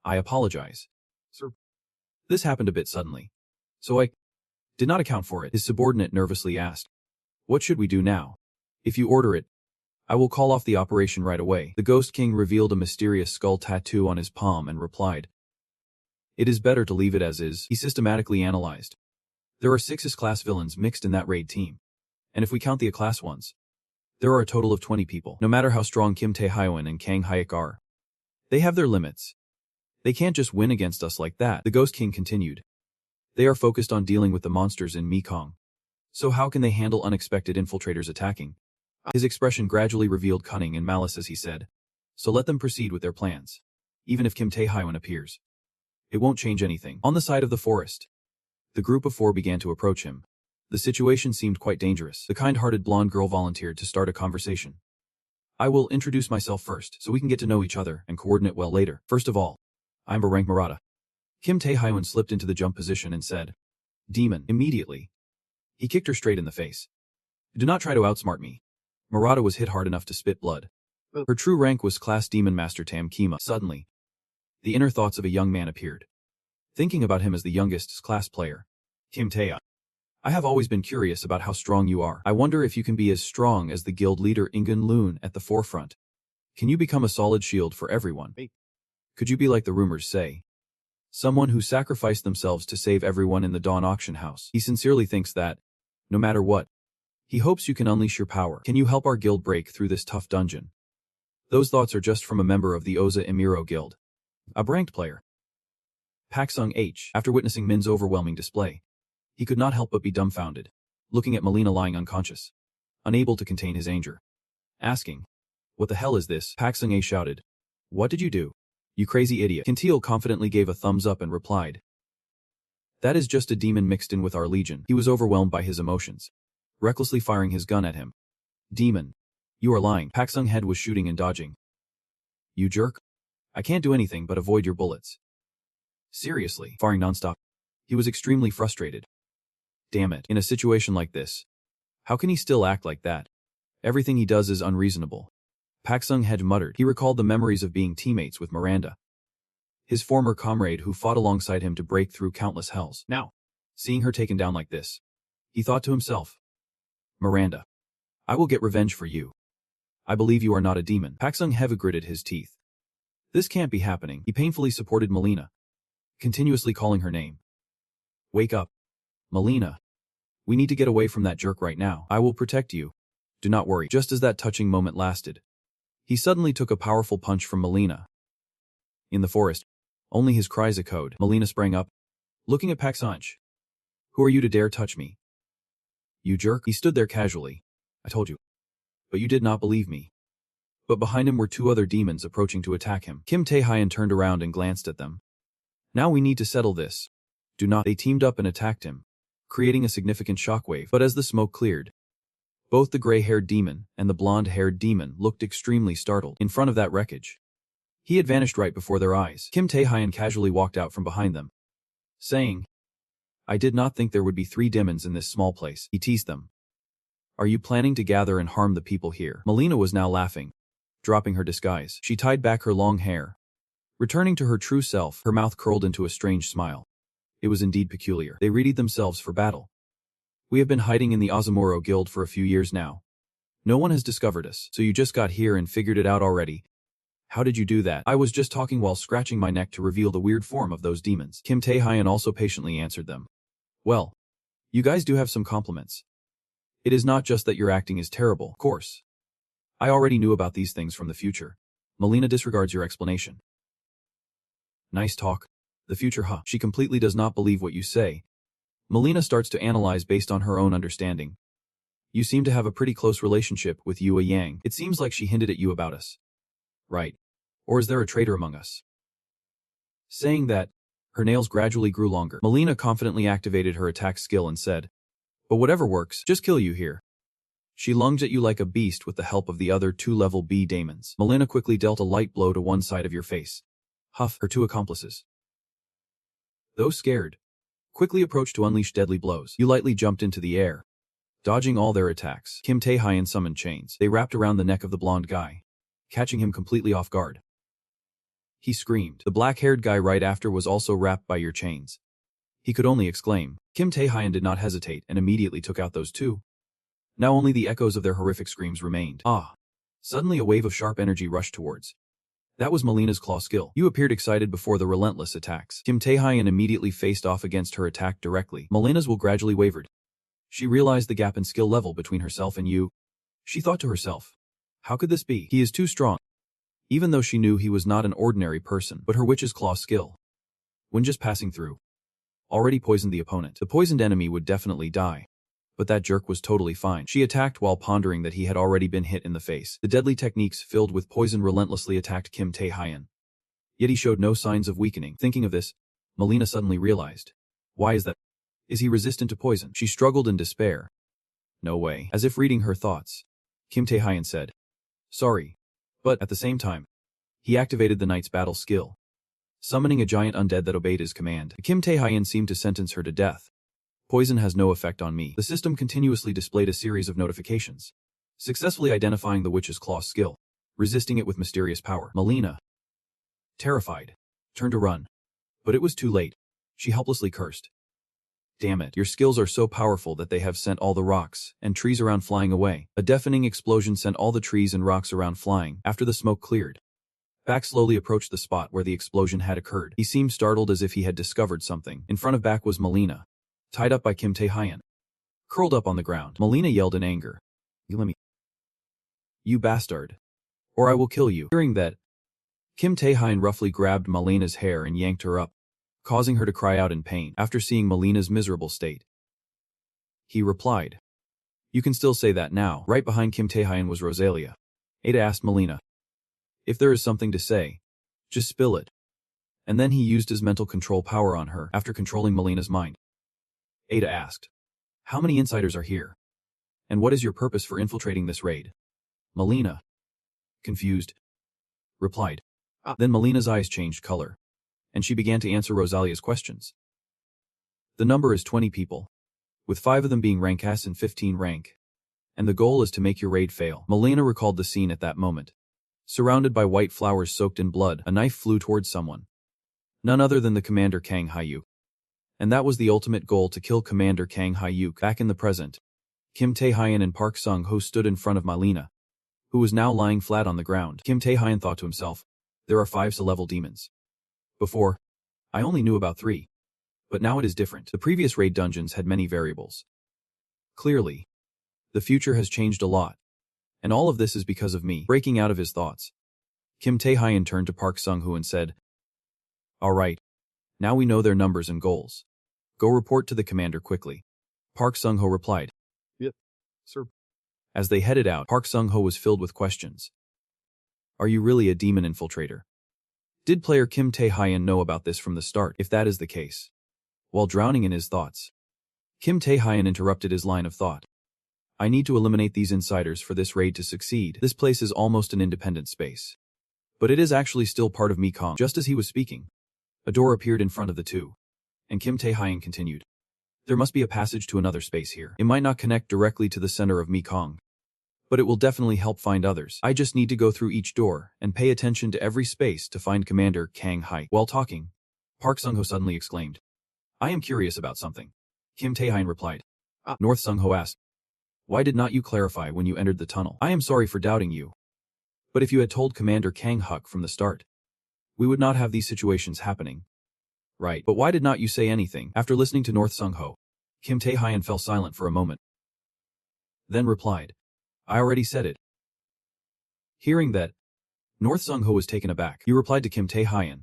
"I apologize, sir. This happened a bit suddenly, so I did not account for it." His subordinate nervously asked, "What should we do now?" "If you order it, I will call off the operation right away." The Ghost King revealed a mysterious skull tattoo on his palm and replied, "It is better to leave it as is." He systematically analyzed. There are 6 S-class villains mixed in that raid team, and if we count the A-class ones, There are a total of 20 people. No matter how strong Kim Tae-hyun and Kang Hyuk are, they have their limits. They can't just win against us like that, the Ghost King continued. They are focused on dealing with the monsters in Mekong. So how can they handle unexpected infiltrators attacking? His expression gradually revealed cunning and malice as he said, so let them proceed with their plans. Even if Kim Tae-hyun appears, it won't change anything. On the side of the forest, the group of 4 began to approach him. The situation seemed quite dangerous. The kind-hearted blonde girl volunteered to start a conversation. I will introduce myself first, so we can get to know each other and coordinate well later. First of all, I'm a rank Murata. Kim Tae-hyun slipped into the jump position and said, Demon, immediately. He kicked her straight in the face. Do not try to outsmart me. Murata was hit hard enough to spit blood. Her true rank was Class Demon Master Tam Kima. Suddenly, the inner thoughts of a young man appeared. Thinking about him as the youngest class player, Kim Tae, I have always been curious about how strong you are. I wonder if you can be as strong as the guild leader Ingun Loon at the forefront. Can you become a solid shield for everyone? Could you be like the rumors say? Someone who sacrificed themselves to save everyone in the Dawn auction house. He sincerely thinks that, no matter what, he hopes you can unleash your power. Can you help our guild break through this tough dungeon? Those thoughts are just from a member of the Oza Emiro Guild. A ranked player. Pak Sung H. After witnessing Min's overwhelming display, he could not help but be dumbfounded, looking at Melina lying unconscious, unable to contain his anger. Asking, what the hell is this? Pak Sung A shouted, what did you do? You crazy idiot. Kintil confidently gave a thumbs up and replied, that is just a demon mixed in with our legion. He was overwhelmed by his emotions, recklessly firing his gun at him. Demon. You are lying. Pak Sung head was shooting and dodging. You jerk. I can't do anything but avoid your bullets. Seriously. Firing nonstop. He was extremely frustrated. Damn it. In a situation like this, how can he still act like that? Everything he does is unreasonable. Pak Sung had muttered. He recalled the memories of being teammates with Miranda, his former comrade who fought alongside him to break through countless hells. Now, seeing her taken down like this, he thought to himself, Miranda, I will get revenge for you. I believe you are not a demon. Pak Sung heavy gritted his teeth. This can't be happening. He painfully supported Melina, continuously calling her name. Wake up. Melina. We need to get away from that jerk right now. I will protect you. Do not worry. Just as that touching moment lasted, he suddenly took a powerful punch from Melina. In the forest, only his cries echoed. Melina sprang up, looking at Pak Sung. Who are you to dare touch me? You jerk. He stood there casually. I told you. But you did not believe me. But behind him were 2 other demons approaching to attack him. Kim Tae-hyun turned around and glanced at them. Now we need to settle this. Do not. They teamed up and attacked him, creating a significant shockwave. But as the smoke cleared, both the gray-haired demon and the blonde-haired demon looked extremely startled in front of that wreckage. He had vanished right before their eyes. Kim Tae-hyun casually walked out from behind them, saying, I did not think there would be 3 demons in this small place. He teased them. Are you planning to gather and harm the people here? Melina was now laughing, dropping her disguise. She tied back her long hair, returning to her true self, her mouth curled into a strange smile. It was indeed peculiar. They readied themselves for battle. We have been hiding in the Azumuro Guild for a few years now. No one has discovered us, so you just got here and figured it out already. How did you do that? I was just talking while scratching my neck to reveal the weird form of those demons. Kim Tae-hyun also patiently answered them. Well, you guys do have some compliments. It is not just that your acting is terrible, of course. I already knew about these things from the future. Melina disregards your explanation. Nice talk. The future, huh? She completely does not believe what you say. Melina starts to analyze based on her own understanding. You seem to have a pretty close relationship with Yua Yang. It seems like she hinted at you about us. Right. Or is there a traitor among us? Saying that, her nails gradually grew longer. Melina confidently activated her attack skill and said, but whatever works, just kill you here. She lunged at you like a beast with the help of the other 2 level B demons. Melina quickly dealt a light blow to one side of your face. Huff, her 2 accomplices, though scared, quickly approached to unleash deadly blows. You lightly jumped into the air, dodging all their attacks. Kim Tae-hyun summoned chains. They wrapped around the neck of the blonde guy, catching him completely off guard. He screamed. The black-haired guy right after was also wrapped by your chains. He could only exclaim. Kim Tae-hyun did not hesitate and immediately took out those 2. Now only the echoes of their horrific screams remained. Ah! Suddenly a wave of sharp energy rushed towards. That was Melina's claw skill. You appeared excited before the relentless attacks. Kim Tae-hyun immediately faced off against her attack directly. Melina's will gradually wavered. She realized the gap in skill level between herself and you. She thought to herself, how could this be? He is too strong. Even though she knew he was not an ordinary person, but her witch's claw skill, when just passing through, already poisoned the opponent. The poisoned enemy would definitely die. But that jerk was totally fine. She attacked while pondering that he had already been hit in the face. The deadly techniques filled with poison relentlessly attacked Kim Tae-hyun. Yet he showed no signs of weakening. Thinking of this, Melina suddenly realized. Why is that? Is he resistant to poison? She struggled in despair. No way. As if reading her thoughts, Kim Tae-hyun said, sorry. But, at the same time, he activated the knight's battle skill, summoning a giant undead that obeyed his command. Kim Tae-hyun seemed to sentence her to death. Poison has no effect on me. The system continuously displayed a series of notifications, successfully identifying the witch's claw skill, resisting it with mysterious power. Melina, terrified, turned to run. But it was too late. She helplessly cursed. Damn it, your skills are so powerful that they have sent all the rocks and trees around flying away. A deafening explosion sent all the trees and rocks around flying. After the smoke cleared, Back slowly approached the spot where the explosion had occurred. He seemed startled as if he had discovered something. In front of Back was Melina, tied up by Kim Tae-hyun, curled up on the ground. Melina yelled in anger. You let me. You bastard. Or I will kill you. Hearing that, Kim Tae-hyun roughly grabbed Melina's hair and yanked her up, causing her to cry out in pain. After seeing Melina's miserable state, he replied, you can still say that now. Right behind Kim Tae-hyun was Rosalia. Ada asked Melina, if there is something to say, just spill it. And then he used his mental control power on her after controlling Melina's mind. Ada asked, how many insiders are here? And what is your purpose for infiltrating this raid? Melina, confused, replied. Then Melina's eyes changed color, and she began to answer Rosalia's questions. The number is 20 people, with 5 of them being rank S and 15 rank. And the goal is to make your raid fail. Melina recalled the scene at that moment. Surrounded by white flowers soaked in blood, a knife flew towards someone. None other than the commander Kang Hyuk. And that was the ultimate goal, to kill Commander Kang Hyuk. Back in the present, Kim Tae-hyun and Park Sung-ho stood in front of Melina, who was now lying flat on the ground. Kim Tae-hyun thought to himself, there are 5 level demons. Before, I only knew about 3. But now it is different. The previous raid dungeons had many variables. Clearly, the future has changed a lot. And all of this is because of me. Breaking out of his thoughts, Kim Tae-hyun turned to Park Sung-ho and said, all right. Now we know their numbers and goals. Go report to the commander quickly. Park Sung-ho replied. Yep, sir. As they headed out, Park Sung-ho was filled with questions. Are you really a demon infiltrator? Did player Kim Tae-hyun know about this from the start? If that is the case. While drowning in his thoughts, Kim Tae-hyun interrupted his line of thought. I need to eliminate these insiders for this raid to succeed. This place is almost an independent space. But it is actually still part of Mekong. Just as he was speaking, a door appeared in front of the two, and Kim Tae-hyun continued. There must be a passage to another space here. It might not connect directly to the center of Mekong, but it will definitely help find others. I just need to go through each door and pay attention to every space to find Commander Kang Hyuk. While talking, Park Sung-ho suddenly exclaimed, I am curious about something. Kim Tae-hyun replied. North Sung-ho asked, why did not you clarify when you entered the tunnel? I am sorry for doubting you. But if you had told Commander Kang Hyuk from the start, we would not have these situations happening. Right, but why did not you say anything? After listening to North Sung-ho, Kim Tae-hyun fell silent for a moment, then replied, I already said it. Hearing that, North Sung-ho was taken aback. He replied to Kim Tae-hyun.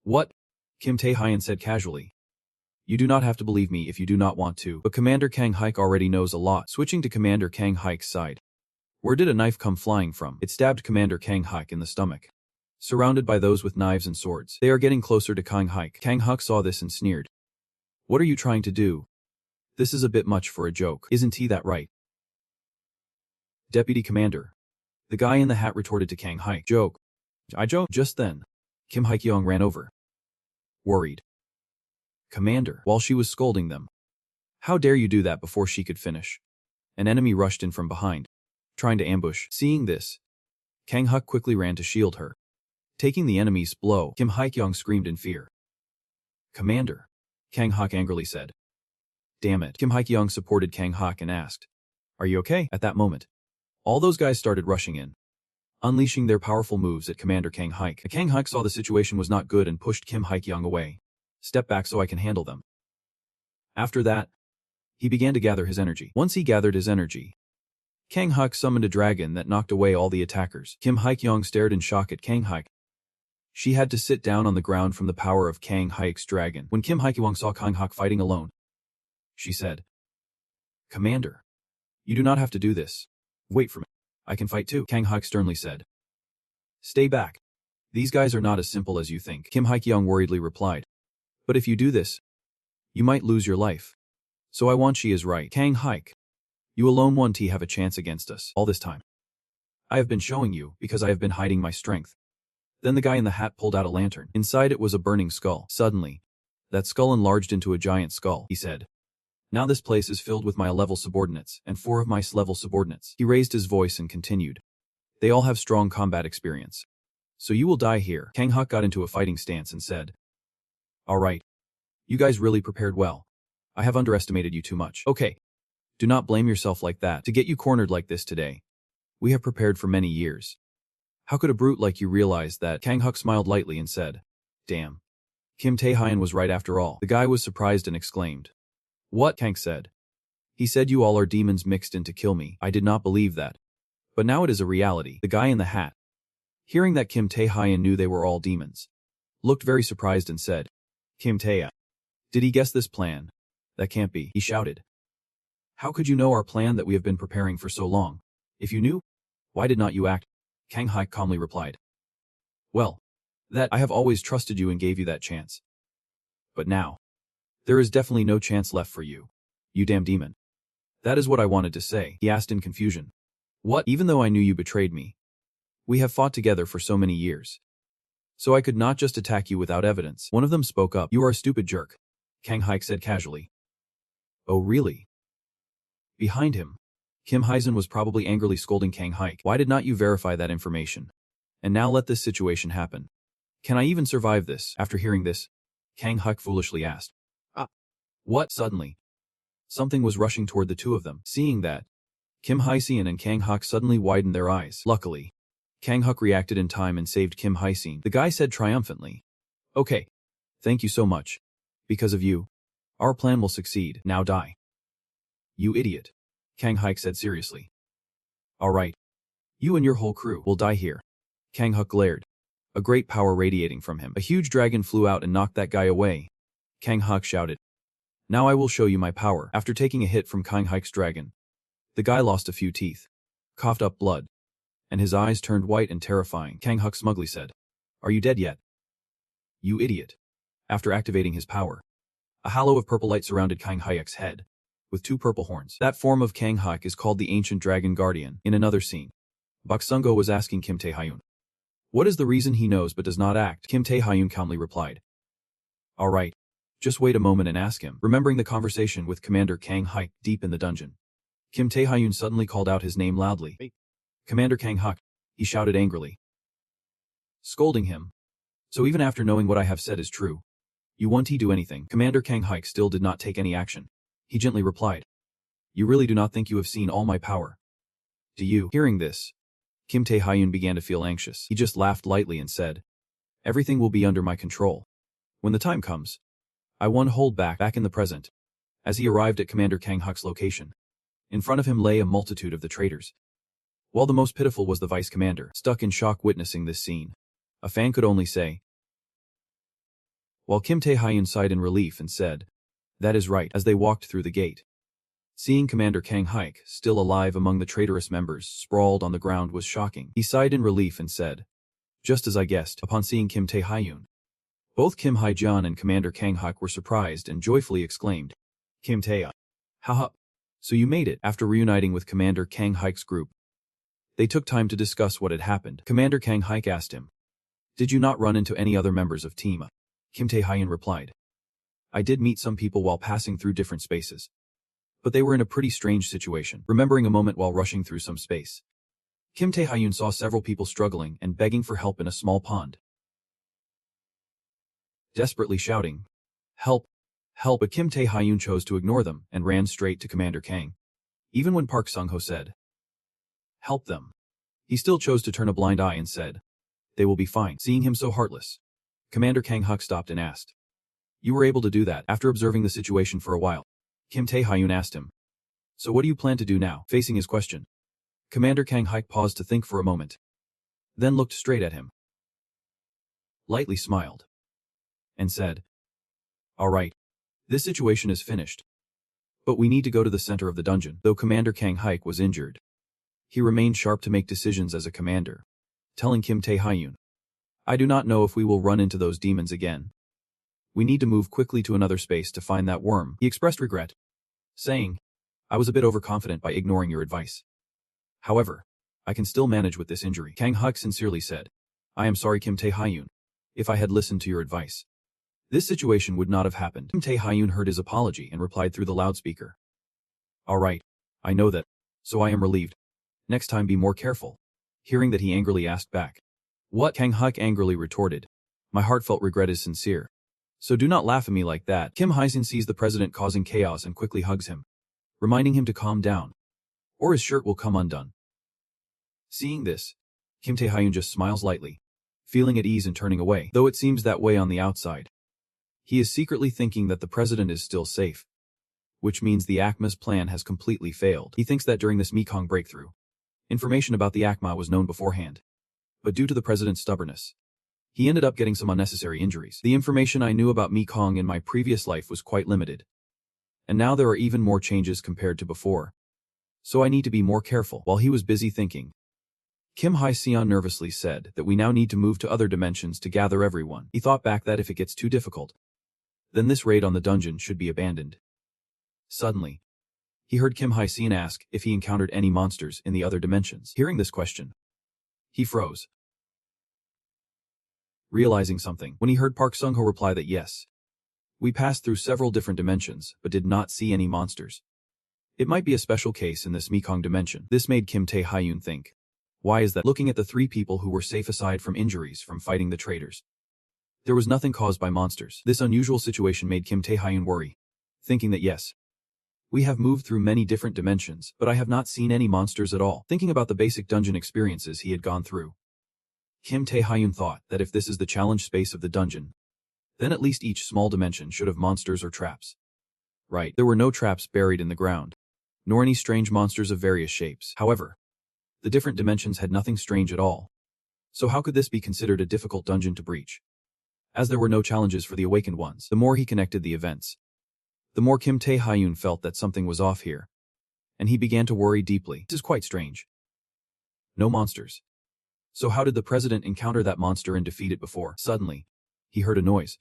What? Kim Tae-hyun said casually. You do not have to believe me if you do not want to, but Commander Kang Hyuk already knows a lot. Switching to Commander Kang Hyuk's side. Where did a knife come flying from? It stabbed Commander Kang Hyuk in the stomach. Surrounded by those with knives and swords. They are getting closer to Kang Hyuk. Kang Hyuk saw this and sneered. What are you trying to do? This is a bit much for a joke. Isn't he that right? Deputy Commander. The guy in the hat retorted to Kang Hyuk. Joke. I joke. Just then, Kim Hyuk-young ran over. Worried. Commander, while she was scolding them. How dare you do that? Before she could finish, an enemy rushed in from behind, trying to ambush. Seeing this, Kang Hyuk quickly ran to shield her. Taking the enemy's blow, Kim Hyuk-young screamed in fear. Commander, Kang Hyuk angrily said. Damn it. Kim Hyuk-young supported Kang Hyuk and asked, are you okay? At that moment, all those guys started rushing in, unleashing their powerful moves at Commander Kang Hyuk. Kang Hyuk saw the situation was not good and pushed Kim Hyuk-young away. Step back so I can handle them. After that, he began to gather his energy. Once he gathered his energy, Kang Hak summoned a dragon that knocked away all the attackers. Kim Hyekyong stared in shock at Kang Hyuk. She had to sit down on the ground from the power of Kang Hyuk's dragon. When Kim Hyekyong saw Kang Hyuk fighting alone, she said, "Commander, you do not have to do this. Wait for me. I can fight too," Kang Hyuk sternly said. "Stay back. These guys are not as simple as you think," Kim Hyekyong worriedly replied. "But if you do this, you might lose your life. So I want she is right. Kang Hyuk, you alone won't have a chance against us all this time. I have been showing you because I have been hiding my strength." Then the guy in the hat pulled out a lantern. Inside it was a burning skull. Suddenly, that skull enlarged into a giant skull. He said, "Now this place is filled with my level subordinates and 4 of my level subordinates." He raised his voice and continued, "They all have strong combat experience. So you will die here." Kang Hyuk got into a fighting stance and said, "All right. You guys really prepared well. I have underestimated you too much. Okay. Do not blame yourself like that. To get you cornered like this today, we have prepared for many years. How could a brute like you realize that?" Kang Hyuk smiled lightly and said, "Damn. Kim Tae-hyun was right after all." The guy was surprised and exclaimed, "What?" Kang said. "He said you all are demons mixed in to kill me. I did not believe that. But now it is a reality." The guy in the hat, hearing that Kim Tae-hyun knew they were all demons, looked very surprised and said, "Kim Tae, did he guess this plan? That can't be," he shouted. "How could you know our plan that we have been preparing for so long? If you knew, why did not you act?" Kang Hyuk calmly replied, "Well, that I have always trusted you and gave you that chance. But now, there is definitely no chance left for you. You damn demon." "That is what I wanted to say," he asked in confusion. "What? Even though I knew you betrayed me. We have fought together for so many years. So I could not just attack you without evidence." One of them spoke up. "You are a stupid jerk," Kang Hyuk said casually. "Oh really?" Behind him, Kim Hyzen was probably angrily scolding Kang Hyuk. "Why did not you verify that information? And now let this situation happen. Can I even survive this?" After hearing this, Kang Hyuk foolishly asked, What?" Suddenly, something was rushing toward the two of them. Seeing that, Kim Hysean and Kang Hyuk suddenly widened their eyes. Luckily, Kang Hyuk reacted in time and saved Kim Hysean. The guy said triumphantly, "Okay. Thank you so much. Because of you, our plan will succeed. Now die." "You idiot," Kang Hyuk said seriously. "All right. You and your whole crew will die here." Kang Hyuk glared, a great power radiating from him. A huge dragon flew out and knocked that guy away. Kang Hyuk shouted, "Now I will show you my power." After taking a hit from Kang Hyuk's dragon, the guy lost a few teeth, coughed up blood, and his eyes turned white and terrifying. Kang Hyuk smugly said, "Are you dead yet?" "You idiot." After activating his power, a halo of purple light surrounded Kang Hyuk's head, with 2 purple horns. That form of Kang Hyuk is called the Ancient Dragon Guardian. In another scene, Bak Sung-go was asking Kim Tae-hyun, what is the reason he knows but does not act? Kim Tae-hyun calmly replied, "All right. Just wait a moment and ask him." Remembering the conversation with Commander Kang Hyuk deep in the dungeon, Kim Tae-hyun suddenly called out his name loudly. "Hey, Commander Kang Hyuk," he shouted angrily, scolding him. "So even after knowing what I have said is true, you won't do anything?" Commander Kang Hyuk still did not take any action. He gently replied, "You really do not think you have seen all my power, do you?" Hearing this, Kim Tae-hyun began to feel anxious. He just laughed lightly and said, "Everything will be under my control. When the time comes, I won't hold back in the present." As he arrived at Commander Kang Hyuk's location, in front of him lay a multitude of the traitors. While the most pitiful was the vice commander, stuck in shock witnessing this scene. A fan could only say, while Kim Tae-hyun sighed in relief and said, "That is right," as they walked through the gate. Seeing Commander Kang Hyuk still alive among the traitorous members sprawled on the ground was shocking. He sighed in relief and said, "Just as I guessed." Upon seeing Kim Tae-hyun, both Kim Hye-jeon and Commander Kang Hyuk were surprised and joyfully exclaimed, "Kim Tae, haha, so you made it." After reuniting with Commander Kang Hyuk's group, they took time to discuss what had happened. Commander Kang Hyuk asked him, "Did you not run into any other members of Team A?" Kim Tae-hyun replied, "I did meet some people while passing through different spaces, but they were in a pretty strange situation." Remembering a moment while rushing through some space, Kim Tae-hyun saw several people struggling and begging for help in a small pond, desperately shouting, "Help! Help!" But Kim Tae-hyun chose to ignore them and ran straight to Commander Kang. Even when Park Sung-ho said, "Help them," he still chose to turn a blind eye and said, "They will be fine." Seeing him so heartless, Commander Kang Hyuk stopped and asked, "You were able to do that?" After observing the situation for a while, Kim Tae-hyun asked him, "So what do you plan to do now?" Facing his question, Commander Kang Hike paused to think for a moment, then looked straight at him, lightly smiled, and said, "All right. This situation is finished. But we need to go to the center of the dungeon." Though Commander Kang Hike was injured, he remained sharp to make decisions as a commander, telling Kim Tae-hyun, "I do not know if we will run into those demons again. We need to move quickly to another space to find that worm." He expressed regret, saying, "I was a bit overconfident by ignoring your advice. However, I can still manage with this injury." Kang Huk sincerely said, "I am sorry, Kim Tae-hyun. If I had listened to your advice, this situation would not have happened." Kim Tae-hyun heard his apology and replied through the loudspeaker, "All right, I know that, so I am relieved. Next time be more careful." Hearing that, he angrily asked back, "What?" Kang Huk angrily retorted, "My heartfelt regret is sincere. So do not laugh at me like that." Kim Hysin sees the president causing chaos and quickly hugs him, reminding him to calm down, or his shirt will come undone. Seeing this, Kim Tae-hyun just smiles lightly, feeling at ease and turning away. Though it seems that way on the outside, he is secretly thinking that the president is still safe, which means the ACMA's plan has completely failed. He thinks that during this Mekong breakthrough, information about the ACMA was known beforehand, but due to the president's stubbornness, he ended up getting some unnecessary injuries. The information I knew about Mekong in my previous life was quite limited, and now there are even more changes compared to before, so I need to be more careful. While he was busy thinking, Kim Hye-seon nervously said that we now need to move to other dimensions to gather everyone. He thought back that if it gets too difficult, then this raid on the dungeon should be abandoned. Suddenly, he heard Kim Hye-seon ask if he encountered any monsters in the other dimensions. Hearing this question, he froze, realizing something, when he heard Park Sung-ho reply that yes, we passed through several different dimensions but did not see any monsters. It might be a special case in this Mekong dimension. This made Kim Tae-hyun think, why is that? Looking at the three people who were safe aside from injuries from fighting the traitors, there was nothing caused by monsters. This unusual situation made Kim Tae-hyun worry, thinking that yes, we have moved through many different dimensions, but I have not seen any monsters at all. Thinking about the basic dungeon experiences he had gone through, Kim Tae-hyun thought that if this is the challenge space of the dungeon, then at least each small dimension should have monsters or traps. Right, there were no traps buried in the ground, nor any strange monsters of various shapes. However, the different dimensions had nothing strange at all. So how could this be considered a difficult dungeon to breach? As there were no challenges for the awakened ones, the more he connected the events, the more Kim Tae-hyun felt that something was off here, and he began to worry deeply. This is quite strange. No monsters. So how did the president encounter that monster and defeat it before? Suddenly, he heard a noise,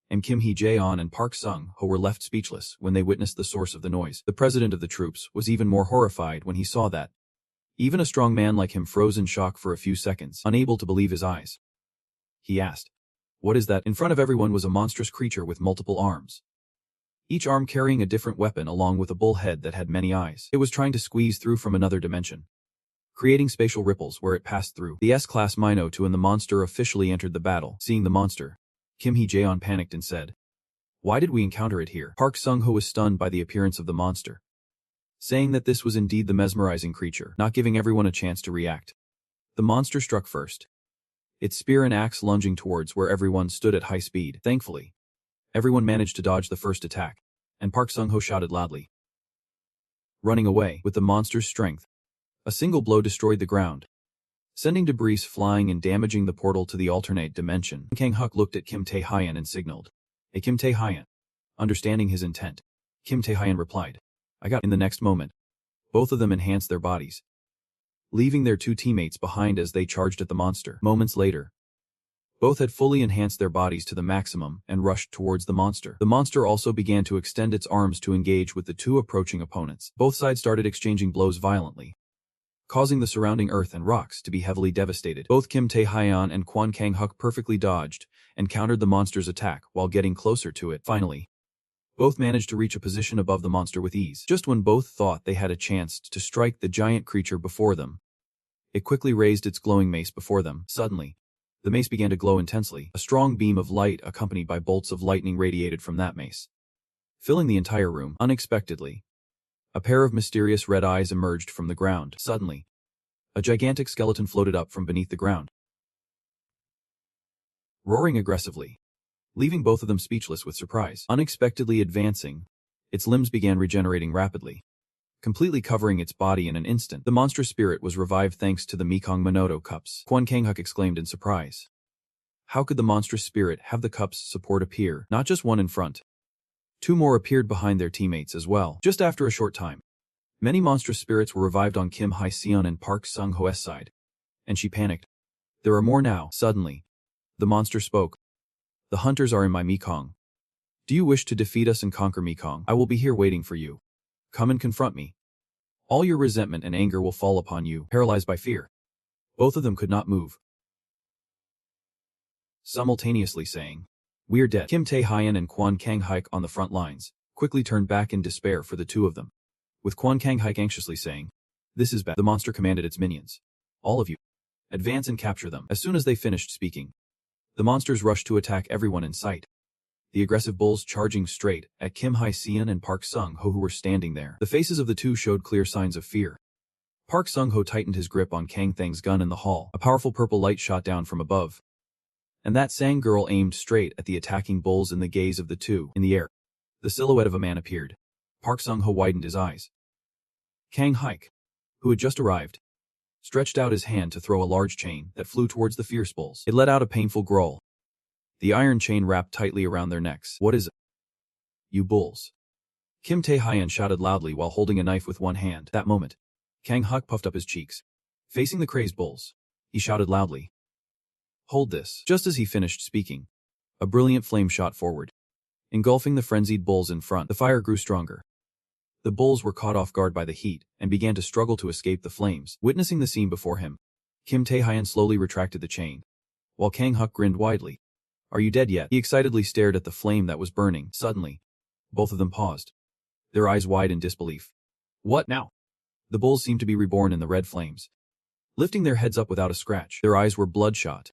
and Kim Hee-jae-on and Park Sung-ho were left speechless when they witnessed the source of the noise. The president of the troops was even more horrified when he saw that. Even a strong man like him froze in shock for a few seconds, unable to believe his eyes. He asked, "What is that?" In front of everyone was a monstrous creature with multiple arms, each arm carrying a different weapon along with a bull head that had many eyes. It was trying to squeeze through from another dimension, creating spatial ripples where it passed through. The S-class Mino-2 and the monster officially entered the battle. Seeing the monster, Kim Hee-jae-on panicked and said, "Why did we encounter it here?" Park Sung-ho was stunned by the appearance of the monster, saying that this was indeed the mesmerizing creature. Not giving everyone a chance to react, the monster struck first, its spear and axe lunging towards where everyone stood at high speed. Thankfully, everyone managed to dodge the first attack, and Park Sung-ho shouted loudly, running away. With the monster's strength, a single blow destroyed the ground, sending debris flying and damaging the portal to the alternate dimension. Kang Huk looked at Kim Tae-hyun and signaled, "Hey, Kim Tae-hyun." Understanding his intent, Kim Tae-hyun replied, "I got." In the next moment, both of them enhanced their bodies, leaving their two teammates behind as they charged at the monster. Moments later, both had fully enhanced their bodies to the maximum and rushed towards the monster. The monster also began to extend its arms to engage with the two approaching opponents. Both sides started exchanging blows violently, causing the surrounding earth and rocks to be heavily devastated. Both Kim Tae-hyun and Kwon Kang-huk perfectly dodged and countered the monster's attack while getting closer to it. Finally, both managed to reach a position above the monster with ease. Just when both thought they had a chance to strike the giant creature before them, it quickly raised its glowing mace before them. Suddenly, the mace began to glow intensely. A strong beam of light accompanied by bolts of lightning radiated from that mace, filling the entire room. Unexpectedly, a pair of mysterious red eyes emerged from the ground. Suddenly, a gigantic skeleton floated up from beneath the ground, roaring aggressively, leaving both of them speechless with surprise. Unexpectedly advancing, its limbs began regenerating rapidly, completely covering its body in an instant. The monstrous spirit was revived thanks to the Mekong Monoto cups. Kwon Kang-huk exclaimed in surprise. How could the monstrous spirit have the cups support appear? Not just one in front. 2 more appeared behind their teammates as well. Just after a short time, many monstrous spirits were revived on Kim Hae-seon and Park Sung-ho's side, and she panicked. There are more now. Suddenly, the monster spoke. The hunters are in my Mekong. Do you wish to defeat us and conquer Mekong? I will be here waiting for you. Come and confront me. All your resentment and anger will fall upon you, paralyzed by fear. Both of them could not move, simultaneously saying, "We're dead." Kim Tae-hyun and Kwon Kang-hik on the front lines quickly turned back in despair for the 2 of them, with Kwon Kang-hik anxiously saying, "This is bad." The monster commanded its minions, "All of you, advance and capture them." As soon as they finished speaking, the monsters rushed to attack everyone in sight, the aggressive bulls charging straight at Kim Hae-seon and Park Sung-ho, who were standing there. The faces of the 2 showed clear signs of fear. Park Sung-ho tightened his grip on Kang Thang's gun in the hall. A powerful purple light shot down from above, and that Sang girl aimed straight at the attacking bulls. In the gaze of the 2 in the air, the silhouette of a man appeared. Park Sung-ho widened his eyes. Kang Hike, who had just arrived, stretched out his hand to throw a large chain that flew towards the fierce bulls. It let out a painful growl. The iron chain wrapped tightly around their necks. "What is it? You bulls!" Kim Tae-hyun shouted loudly while holding a knife with one hand. That moment, Kang Huk puffed up his cheeks. Facing the crazed bulls, he shouted loudly, "Hold this." Just as he finished speaking, a brilliant flame shot forward, engulfing the frenzied bulls in front. The fire grew stronger. The bulls were caught off guard by the heat and began to struggle to escape the flames. Witnessing the scene before him, Kim Tae-hyun slowly retracted the chain, while Kang Huk grinned widely. "Are you dead yet?" He excitedly stared at the flame that was burning. Suddenly, both of them paused, their eyes wide in disbelief. "What now?" The bulls seemed to be reborn in the red flames, lifting their heads up without a scratch. Their eyes were bloodshot,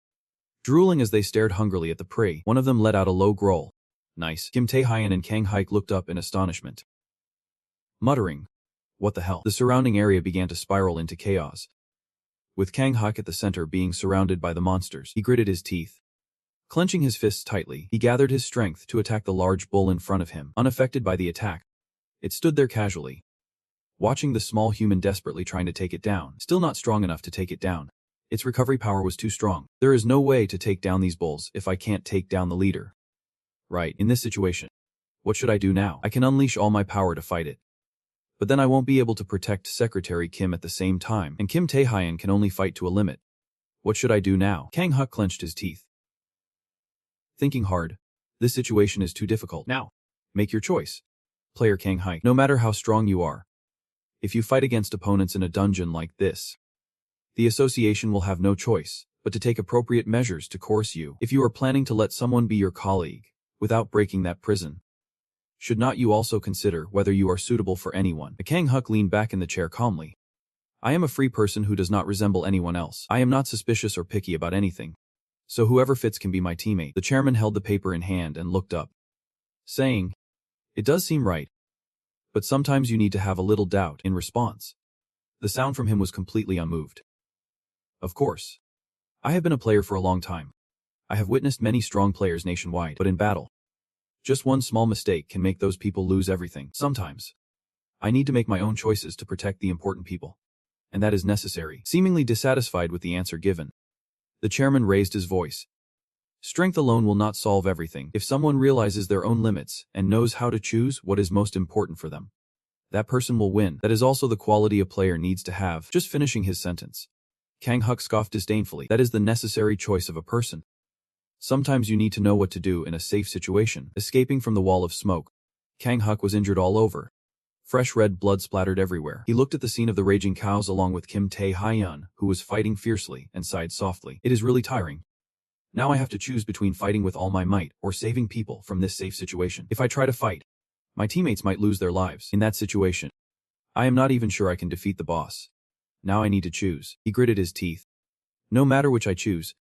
drooling as they stared hungrily at the prey. One of them let out a low growl. "Nice." Kim Tae-hyun and Kang Hike looked up in astonishment, muttering, "What the hell?" The surrounding area began to spiral into chaos, with Kang Hike at the center being surrounded by the monsters. He gritted his teeth. Clenching his fists tightly, he gathered his strength to attack the large bull in front of him. Unaffected by the attack, it stood there casually, watching the small human desperately trying to take it down. Still not strong enough to take it down. Its recovery power was too strong. "There is no way to take down these bulls if I can't take down the leader. Right, in this situation, what should I do now? I can unleash all my power to fight it, but then I won't be able to protect Secretary Kim at the same time, and Kim Tae-hyun can only fight to a limit. What should I do now?" Kang Huk clenched his teeth, thinking hard. This situation is too difficult. "Now, make your choice, player Kang Hike. No matter how strong you are, if you fight against opponents in a dungeon like this, the association will have no choice but to take appropriate measures to coerce you. If you are planning to let someone be your colleague without breaking that prison, should not you also consider whether you are suitable for anyone?" Kang Huk leaned back in the chair calmly. "I am a free person who does not resemble anyone else. I am not suspicious or picky about anything, so whoever fits can be my teammate." The chairman held the paper in hand and looked up, saying, "It does seem right, but sometimes you need to have a little doubt." In response, the sound from him was completely unmoved. "Of course. I have been a player for a long time. I have witnessed many strong players nationwide, but in battle, just one small mistake can make those people lose everything. Sometimes, I need to make my own choices to protect the important people, and that is necessary." Seemingly dissatisfied with the answer given, the chairman raised his voice. "Strength alone will not solve everything. If someone realizes their own limits and knows how to choose what is most important for them, that person will win. That is also the quality a player needs to have." Just finishing his sentence, Kang Huk scoffed disdainfully. "That is the necessary choice of a person. Sometimes you need to know what to do in a safe situation." Escaping from the wall of smoke, Kang Huk was injured all over. Fresh red blood splattered everywhere. He looked at the scene of the raging cows along with Kim Tae-hyun, who was fighting fiercely, and sighed softly. "It is really tiring. Now I have to choose between fighting with all my might or saving people from this safe situation. If I try to fight, my teammates might lose their lives. In that situation, I am not even sure I can defeat the boss. Now I need to choose." He gritted his teeth. "No matter which I choose,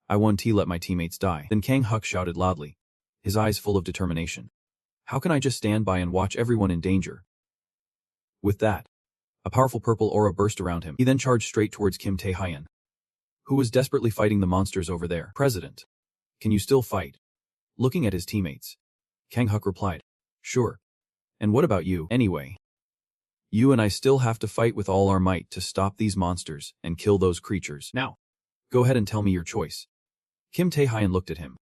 I won't let my teammates die." Then Kang Huk shouted loudly, his eyes full of determination. "How can I just stand by and watch everyone in danger?" With that, a powerful purple aura burst around him. He then charged straight towards Kim Tae-hyun, who was desperately fighting the monsters over there. "President, can you still fight?" Looking at his teammates, Kang Huk replied, "Sure. And what about you, anyway?" You and I still have to fight with all our might to stop these monsters and kill those creatures. Now, go ahead and tell me your choice. Kim Tae-hyun looked at him,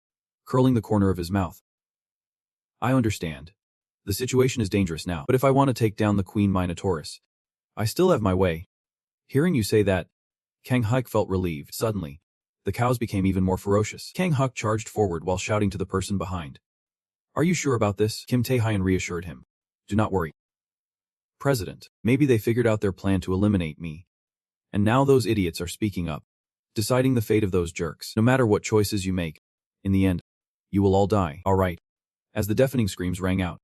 curling the corner of his mouth. I understand. The situation is dangerous now, but if I want to take down the Queen Minotaurus, I still have my way. Hearing you say that, Kang Hyuk felt relieved. Suddenly, the cows became even more ferocious. Kang Hyuk charged forward while shouting to the person behind. Are you sure about this? Kim Tae-hyun reassured him. Do not worry. President, maybe they figured out their plan to eliminate me. And now those idiots are speaking up, deciding the fate of those jerks. No matter what choices you make, in the end, you will all die. All right. As the deafening screams rang out,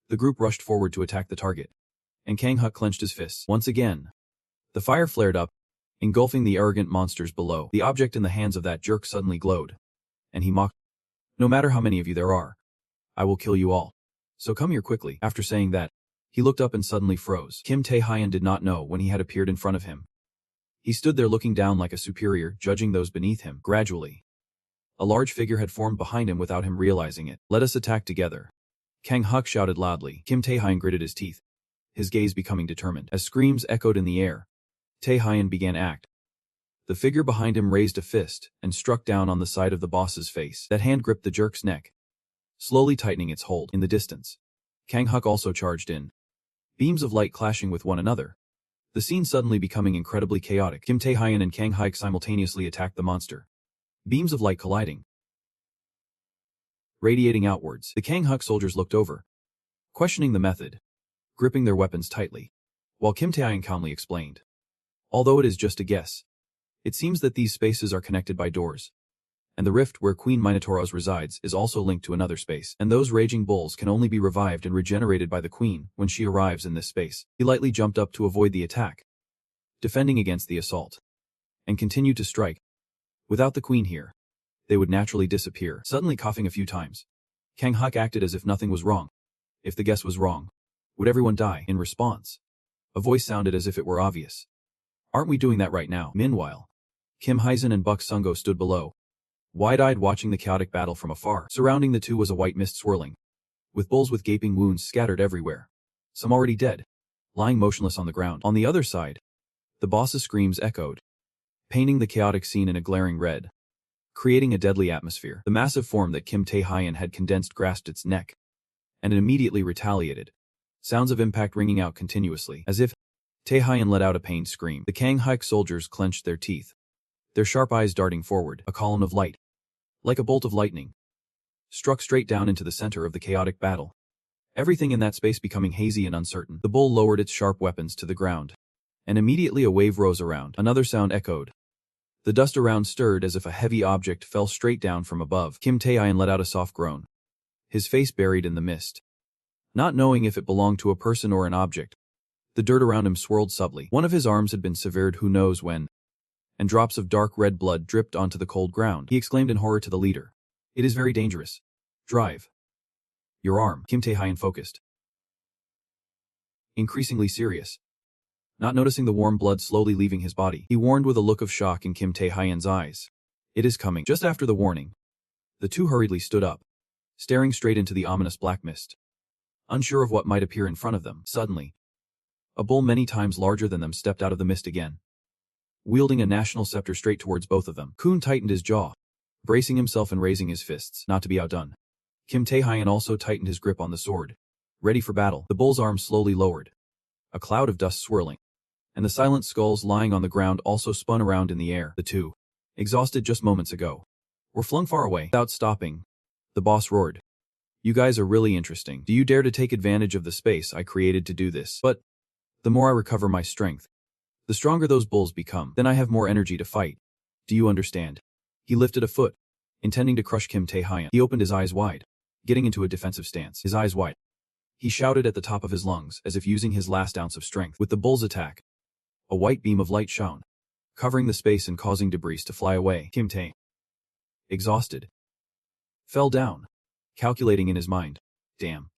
the group rushed forward to attack the target, and Kang Hyuk clenched his fists. Once again, the fire flared up, engulfing the arrogant monsters below. The object in the hands of that jerk suddenly glowed, and he mocked, no matter how many of you there are, I will kill you all. So come here quickly. After saying that, he looked up and suddenly froze. Kim Tae-hyun did not know when he had appeared in front of him. He stood there looking down like a superior, judging those beneath him. Gradually, a large figure had formed behind him without him realizing it. Let us attack together. Kang Hyuk shouted loudly. Kim Tae-hyun gritted his teeth, his gaze becoming determined. As screams echoed in the air, Tae-hyun began act. The figure behind him raised a fist and struck down on the side of the boss's face. That hand gripped the jerk's neck, slowly tightening its hold. In the distance, Kang Hyuk also charged in, beams of light clashing with one another, the scene suddenly becoming incredibly chaotic. Kim Tae-hyun and Kang Hyuk simultaneously attacked the monster, beams of light colliding, radiating outwards. The Kang Hyuk soldiers looked over, questioning the method, gripping their weapons tightly, while Kim Tae-hyun calmly explained. Although it is just a guess, it seems that these spaces are connected by doors, and the rift where Queen Minotaurus resides is also linked to another space, and those raging bulls can only be revived and regenerated by the queen when she arrives in this space. He lightly jumped up to avoid the attack, defending against the assault, and continued to strike. Without the queen here, they would naturally disappear. Suddenly coughing a few times, Kang Hyuk acted as if nothing was wrong. If the guess was wrong, would everyone die? In response, a voice sounded as if it were obvious. Aren't we doing that right now? Meanwhile, Kim Hyun and Buk Sungo stood below, wide-eyed watching the chaotic battle from afar. Surrounding the two was a white mist swirling, with bulls with gaping wounds scattered everywhere, some already dead, lying motionless on the ground. On the other side, the boss's screams echoed, painting the chaotic scene in a glaring red, creating a deadly atmosphere. The massive form that Kim Tae-hyun had condensed grasped its neck, and it immediately retaliated, sounds of impact ringing out continuously. As if Tae-hyun let out a pained scream, the Kang Hyuk soldiers clenched their teeth, their sharp eyes darting forward. A column of light, like a bolt of lightning, struck straight down into the center of the chaotic battle, everything in that space becoming hazy and uncertain. The bull lowered its sharp weapons to the ground, and immediately a wave rose around. Another sound echoed. The dust around stirred as if a heavy object fell straight down from above. Kim Tae-hyun let out a soft groan, his face buried in the mist, not knowing if it belonged to a person or an object. The dirt around him swirled subtly. One of his arms had been severed who knows when, and drops of dark red blood dripped onto the cold ground. He exclaimed in horror to the leader. It is very dangerous. Drive your arm. Kim Tae-hyun focused, increasingly serious. Not noticing the warm blood slowly leaving his body, he warned with a look of shock in Kim Tae-hyun's eyes. It is coming. Just after the warning, the two hurriedly stood up, staring straight into the ominous black mist, unsure of what might appear in front of them. Suddenly, a bull many times larger than them stepped out of the mist again, wielding a national scepter straight towards both of them. Kun tightened his jaw, bracing himself and raising his fists, not to be outdone. Kim Tae-hyun also tightened his grip on the sword, ready for battle. The bull's arm slowly lowered, a cloud of dust swirling, and the silent skulls lying on the ground also spun around in the air. The two, exhausted just moments ago, were flung far away. Without stopping, the boss roared. You guys are really interesting. Do you dare to take advantage of the space I created to do this? But the more I recover my strength, the stronger those bulls become. Then I have more energy to fight. Do you understand? He lifted a foot, intending to crush Kim Tae-hyun. He opened his eyes wide, getting into a defensive stance. His eyes wide, he shouted at the top of his lungs as if using his last ounce of strength. With the bull's attack, a white beam of light shone, covering the space and causing debris to fly away. Kim Tae, exhausted, fell down, calculating in his mind. Damn.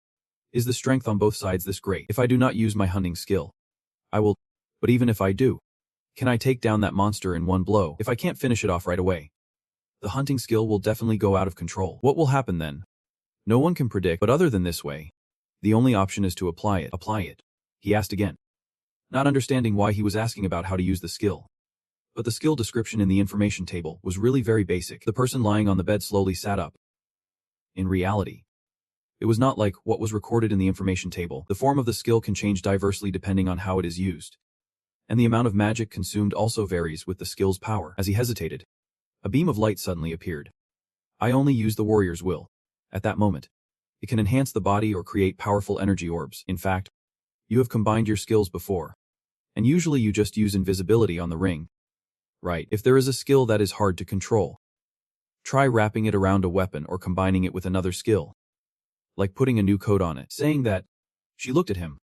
Is the strength on both sides this great? If I do not use my hunting skill, I will. But even if I do, can I take down that monster in one blow? If I can't finish it off right away, the hunting skill will definitely go out of control. What will happen then? No one can predict, but other than this way, the only option is to apply it. Apply it? He asked again. not understanding why he was asking about how to use the skill. But the skill description in the information table was really very basic. The person lying on the bed slowly sat up. In reality, it was not like what was recorded in the information table. The form of the skill can change diversely depending on how it is used. And the amount of magic consumed also varies with the skill's power. As he hesitated, a beam of light suddenly appeared. I only use the warrior's will. At that moment, it can enhance the body or create powerful energy orbs. In fact, you have combined your skills before. And usually you just use invisibility on the ring. Right, if there is a skill that is hard to control, try wrapping it around a weapon or combining it with another skill. Like putting a new coat on it. Saying that, she looked at him,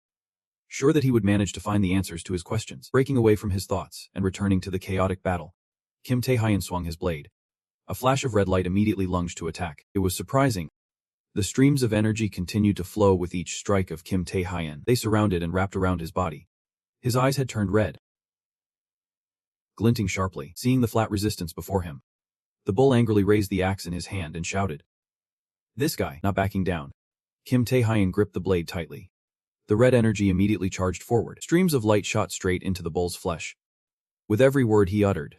sure that he would manage to find the answers to his questions. Breaking away from his thoughts and returning to the chaotic battle, Kim Tae-hyun swung his blade. A flash of red light immediately lunged to attack. It was surprising. The streams of energy continued to flow with each strike of Kim Tae-hyun. They surrounded and wrapped around his body. His eyes had turned red, glinting sharply, seeing the flat resistance before him. The bull angrily raised the axe in his hand and shouted. This guy, not backing down. Kim Tae-hyun gripped the blade tightly. The red energy immediately charged forward. Streams of light shot straight into the bull's flesh. With every word he uttered,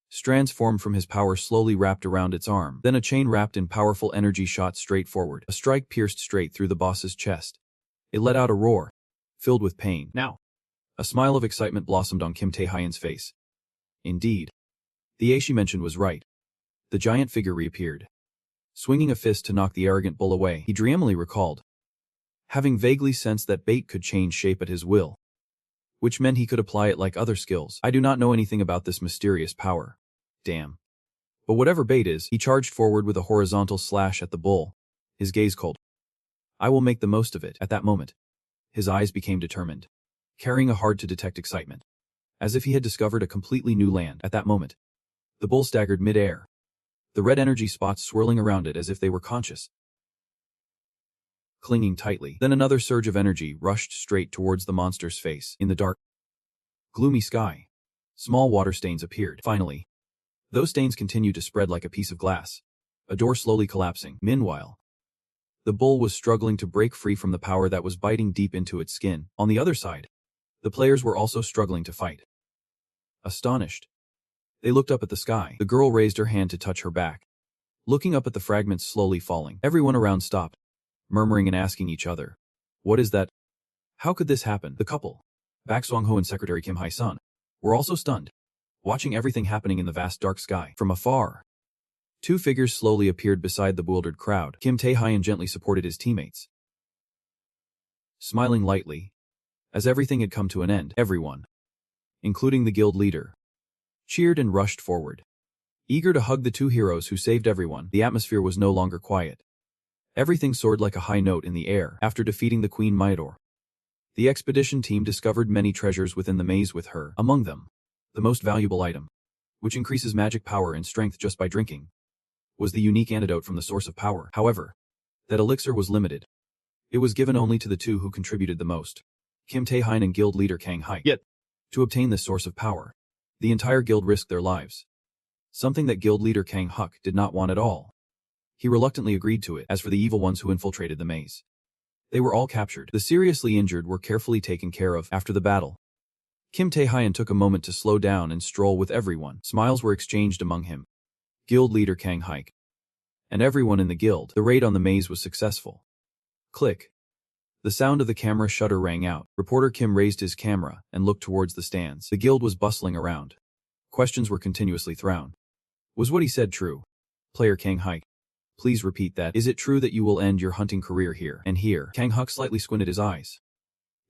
strands formed from his power slowly wrapped around its arm. Then a chain wrapped in powerful energy shot straight forward. A strike pierced straight through the boss's chest. It let out a roar, filled with pain. Now, a smile of excitement blossomed on Kim Tae-hyun's face. Indeed, the ace she mentioned was right. The giant figure reappeared, swinging a fist to knock the arrogant bull away. He dreamily recalled, having vaguely sensed that bait could change shape at his will, which meant he could apply it like other skills. I do not know anything about this mysterious power. Damn. But whatever bait is, he charged forward with a horizontal slash at the bull, his gaze cold. I will make the most of it. At that moment, his eyes became determined, carrying a hard-to-detect excitement, as if he had discovered a completely new land. At that moment, the bull staggered mid-air, the red energy spots swirling around it as if they were conscious, clinging tightly. Then another surge of energy rushed straight towards the monster's face. In the dark, gloomy sky, small water stains appeared. Finally, those stains continued to spread like a piece of glass, a door slowly collapsing. Meanwhile, the bull was struggling to break free from the power that was biting deep into its skin. On the other side, the players were also struggling to fight. Astonished, they looked up at the sky. The girl raised her hand to touch her back, looking up at the fragments slowly falling. Everyone around stopped, murmuring and asking each other, what is that? How could this happen? The couple, Bak Song-ho and Secretary Kim Hae-sun, were also stunned, watching everything happening in the vast dark sky. From afar, two figures slowly appeared beside the bewildered crowd. Kim Tae-hyun gently supported his teammates, smiling lightly. As everything had come to an end, everyone, including the guild leader, cheered and rushed forward, eager to hug the two heroes who saved everyone. The atmosphere was no longer quiet. Everything soared like a high note in the air. After defeating the Queen Mayador, the expedition team discovered many treasures within the maze with her. Among them, the most valuable item, which increases magic power and strength just by drinking, was the unique antidote from the source of power. However, that elixir was limited. It was given only to the two who contributed the most, Kim Tae-hyun and guild leader Kang Haik. Yet, to obtain this source of power, the entire guild risked their lives. Something that guild leader Kang Huk did not want at all. He reluctantly agreed to it. As for the evil ones who infiltrated the maze, they were all captured. The seriously injured were carefully taken care of. After the battle, Kim Tae-hyun took a moment to slow down and stroll with everyone. Smiles were exchanged among him, guild leader Kang Haik, and everyone in the guild. The raid on the maze was successful. Click. The sound of the camera shutter rang out. Reporter Kim raised his camera and looked towards the stands. The guild was bustling around. Questions were continuously thrown. Was what he said true? Player Kang Haik, please repeat that. Is it true that you will end your hunting career here and here? Kang Huk slightly squinted his eyes.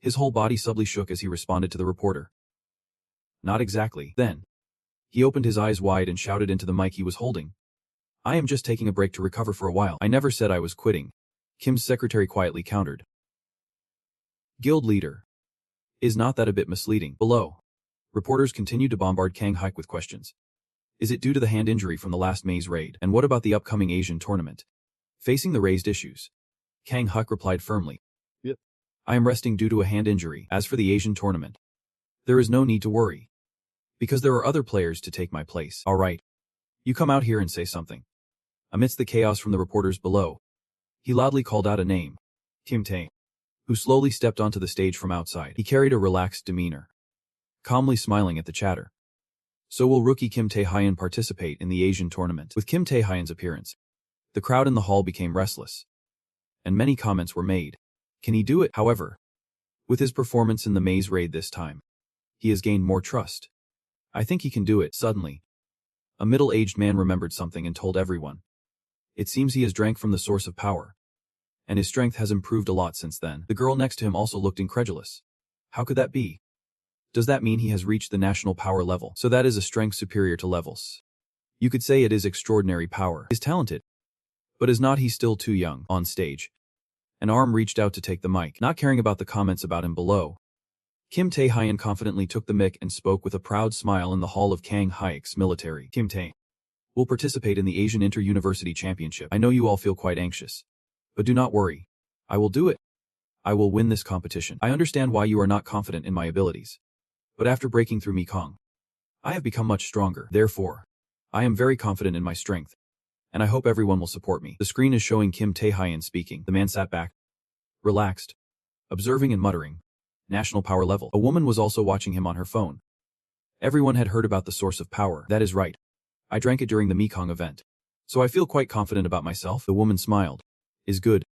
His whole body subtly shook as he responded to the reporter. Not exactly. Then, he opened his eyes wide and shouted into the mic he was holding. I am just taking a break to recover for a while. I never said I was quitting. Kim's secretary quietly countered. Guild leader. Is not that a bit misleading? Below, reporters continued to bombard Kang Haik with questions. Is it due to the hand injury from the last maze raid? And what about the upcoming Asian tournament? Facing the raised issues, Kang Huk replied firmly. Yep. I am resting due to a hand injury. As for the Asian tournament, there is no need to worry, because there are other players to take my place. All right. You come out here and say something. Amidst the chaos from the reporters below, he loudly called out a name. Kim Tae, who slowly stepped onto the stage from outside. He carried a relaxed demeanor, calmly smiling at the chatter. So will rookie Kim Tae-hyun participate in the Asian tournament? With Kim Tae-hyun's appearance, the crowd in the hall became restless, and many comments were made. Can he do it? However, with his performance in the maze raid this time, he has gained more trust. I think he can do it. Suddenly, a middle-aged man remembered something and told everyone. It seems he has drank from the source of power, and his strength has improved a lot since then. The girl next to him also looked incredulous. How could that be? Does that mean he has reached the national power level? So that is a strength superior to levels. You could say it is extraordinary power. He is talented. But is not he still too young? On stage, an arm reached out to take the mic, not caring about the comments about him below. Kim Tae-hyun confidently took the mic and spoke with a proud smile in the hall of Kang Hyek's military. Kim Tae will participate in the Asian Inter-University Championship. I know you all feel quite anxious, but do not worry. I will do it. I will win this competition. I understand why you are not confident in my abilities. But after breaking through Mekong, I have become much stronger. Therefore, I am very confident in my strength, and I hope everyone will support me. The screen is showing Kim Tae-hyun speaking. The man sat back, relaxed, observing and muttering. National power level. A woman was also watching him on her phone. Everyone had heard about the source of power. That is right. I drank it during the Mekong event, so I feel quite confident about myself. The woman smiled. Is good.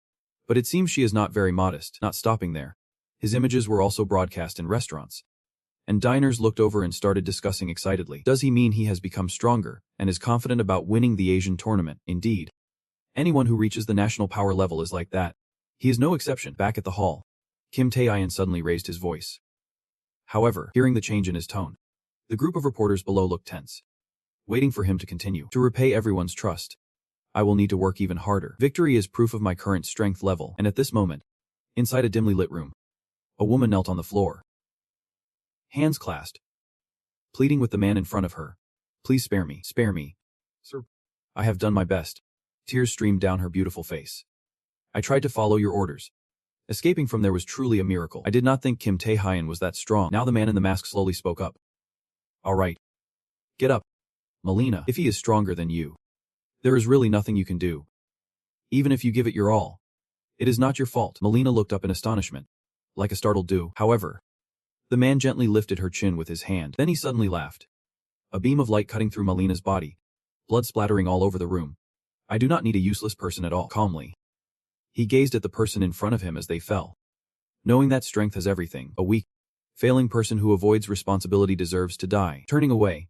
But it seems she is not very modest. Not stopping there, his images were also broadcast in restaurants, and diners looked over and started discussing excitedly. Does he mean he has become stronger and is confident about winning the Asian tournament? Indeed. Anyone who reaches the national power level is like that. He is no exception. Back at the hall, Kim Tae-hyun suddenly raised his voice. However, hearing the change in his tone, the group of reporters below looked tense, waiting for him to continue. To repay everyone's trust, I will need to work even harder. Victory is proof of my current strength level. And at this moment, inside a dimly lit room, a woman knelt on the floor, hands clasped, pleading with the man in front of her. Please spare me. Spare me, sir. I have done my best. Tears streamed down her beautiful face. I tried to follow your orders. Escaping from there was truly a miracle. I did not think Kim Tae-hyun was that strong. Now the man in the mask slowly spoke up. All right. Get up, Melina. If he is stronger than you, there is really nothing you can do. Even if you give it your all, it is not your fault. Melina looked up in astonishment, like a startled dew. However, the man gently lifted her chin with his hand. Then he suddenly laughed. A beam of light cutting through Melina's body, blood splattering all over the room. I do not need a useless person at all. Calmly, he gazed at the person in front of him as they fell, knowing that strength has everything. A weak, failing person who avoids responsibility deserves to die. Turning away,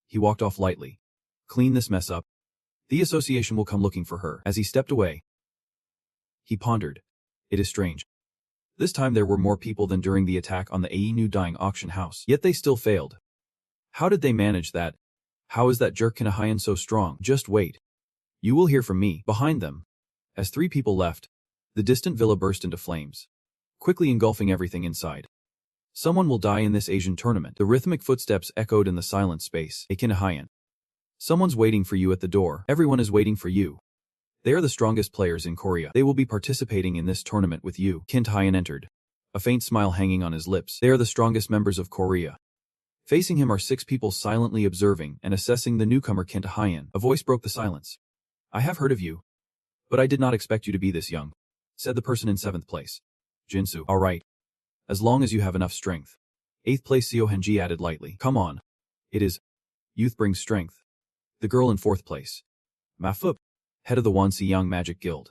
he walked off lightly. Clean this mess up. The association will come looking for her. As he stepped away, he pondered. It is strange. This time there were more people than during the attack on the Ainu Dying auction house. Yet they still failed. How did they manage that? How is that jerk Kim Tae-hyun so strong? Just wait. You will hear from me. Behind them, as three people left, the distant villa burst into flames, quickly engulfing everything inside. Someone will die in this Asian tournament. The rhythmic footsteps echoed in the silent space. Hey Kim Tae-hyun. Someone's waiting for you at the door. Everyone is waiting for you. They are the strongest players in Korea. They will be participating in this tournament with you. Kim Tae-hyun entered, a faint smile hanging on his lips. They are the strongest members of Korea. Facing him are 6 people silently observing and assessing the newcomer Kim Tae-hyun. A voice broke the silence. I have heard of you, but I did not expect you to be this young, said the person in 7th place. Jinsu. All right. As long as you have enough strength. 8th place Seo Henji added lightly. Come on. It is. Youth brings strength. The girl in 4th place, Mafup, head of the Wonsi Young Magic Guild,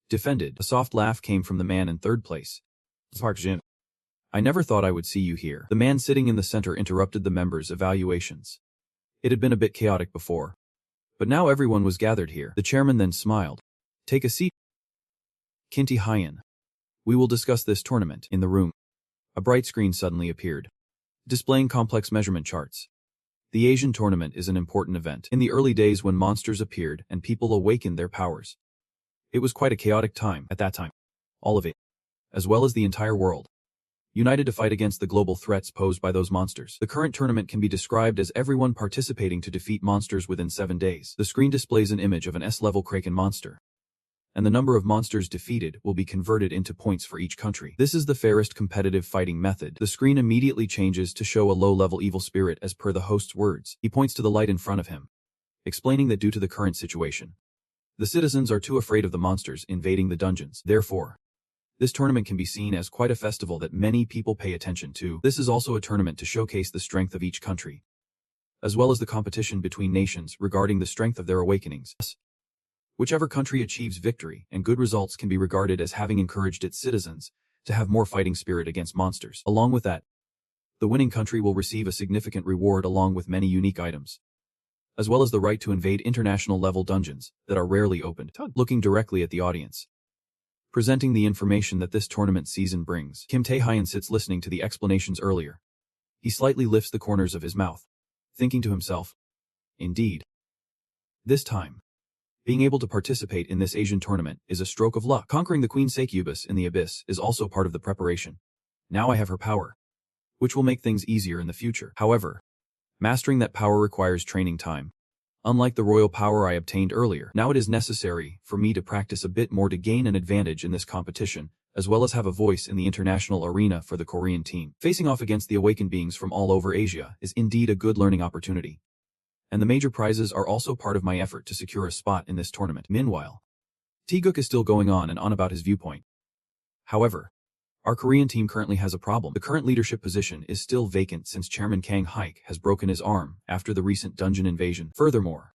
defended. A soft laugh came from the man in 3rd place. Park Jin. I never thought I would see you here. The man sitting in the center interrupted the members' evaluations. It had been a bit chaotic before, but now everyone was gathered here. The chairman then smiled. Take a seat. Kim Tae-hyun. We will discuss this tournament. In the room, a bright screen suddenly appeared, displaying complex measurement charts. The Asian tournament is an important event. In the early days when monsters appeared and people awakened their powers, it was quite a chaotic time at that time. All of it, as well as the entire world, united to fight against the global threats posed by those monsters. The current tournament can be described as everyone participating to defeat monsters within 7 days. The screen displays an image of an S-level Kraken monster, and the number of monsters defeated will be converted into points for each country. This is the fairest competitive fighting method. The screen immediately changes to show a low-level evil spirit as per the host's words. He points to the light in front of him, explaining that due to the current situation, the citizens are too afraid of the monsters invading the dungeons. Therefore, This tournament can be seen as quite a festival that many people pay attention to. This is also a tournament to showcase the strength of each country, as well as the competition between nations regarding the strength of their awakenings. Whichever country achieves victory and good results can be regarded as having encouraged its citizens to have more fighting spirit against monsters. Along with that, the winning country will receive a significant reward along with many unique items, as well as the right to invade international level dungeons that are rarely opened. Looking directly at the audience, presenting the information that this tournament season brings, Kim Tae-hyun sits listening to the explanations earlier. He slightly lifts the corners of his mouth, thinking to himself, indeed, this time, being able to participate in this Asian tournament is a stroke of luck. Conquering the Queen Succubus in the Abyss is also part of the preparation. Now I have her power, which will make things easier in the future. However, mastering that power requires training time. Unlike the royal power I obtained earlier, now it is necessary for me to practice a bit more to gain an advantage in this competition, as well as have a voice in the international arena for the Korean team. Facing off against the awakened beings from all over Asia is indeed a good learning opportunity, and the major prizes are also part of my effort to secure a spot in this tournament. Meanwhile, Taeguk is still going on and on about his viewpoint. However, our Korean team currently has a problem. The current leadership position is still vacant since Chairman Kang Haik has broken his arm after the recent dungeon invasion. Furthermore,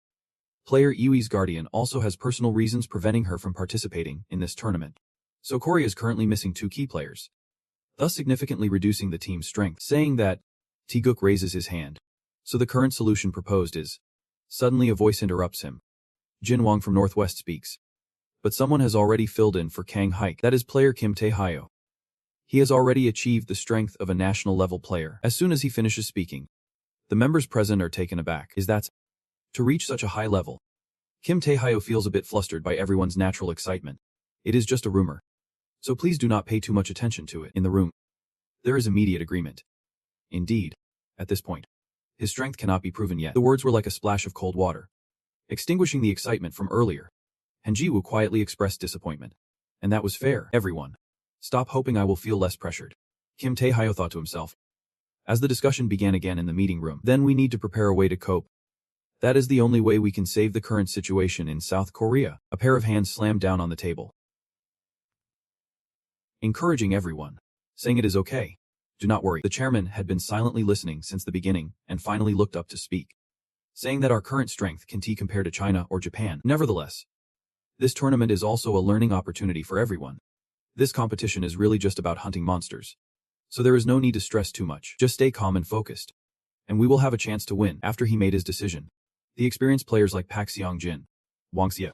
player Iwi's guardian also has personal reasons preventing her from participating in this tournament. So Korea is currently missing 2 key players, thus significantly reducing the team's strength. Saying that, Taeguk raises his hand. So the current solution proposed is... Suddenly a voice interrupts him. Jin Wong from Northwest speaks. But someone has already filled in for Kang Haik. That is player Kim Tae-hyo. He has already achieved the strength of a national level player. As soon as he finishes speaking, the members present are taken aback. Is that to reach such a high level? Kim Tae-hyo feels a bit flustered by everyone's natural excitement. It is just a rumor, so please do not pay too much attention to it. In the room, there is immediate agreement. Indeed, at this point, his strength cannot be proven yet. The words were like a splash of cold water, extinguishing the excitement from earlier. Han Ji-woo quietly expressed disappointment. And that was fair. Everyone, stop hoping I will feel less pressured, Kim Tae-hyo thought to himself. As the discussion began again in the meeting room, then we need to prepare a way to cope. That is the only way we can save the current situation in South Korea. A pair of hands slammed down on the table, encouraging everyone, saying it is okay. Do not worry. The chairman had been silently listening since the beginning and finally looked up to speak, saying that our current strength can compare to China or Japan. Nevertheless, this tournament is also a learning opportunity for everyone. This competition is really just about hunting monsters, so there is no need to stress too much. Just stay calm and focused, and we will have a chance to win. After he made his decision, the experienced players like Pak Seong-jin, Wang Xie,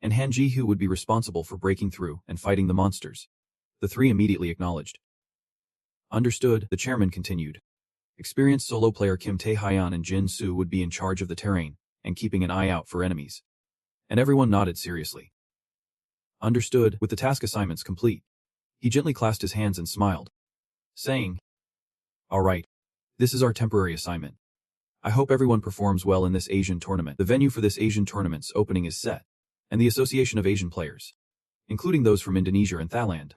and Han Ji-hoo would be responsible for breaking through and fighting the monsters. The 3 immediately acknowledged. Understood, the chairman continued. Experienced solo player Kim Tae-hyun and Jin Soo would be in charge of the terrain and keeping an eye out for enemies. And everyone nodded seriously. Understood, with the task assignments complete. He gently clasped his hands and smiled, saying, all right, this is our temporary assignment. I hope everyone performs well in this Asian tournament. The venue for this Asian tournament's opening is set, and the Association of Asian Players, including those from Indonesia and Thailand,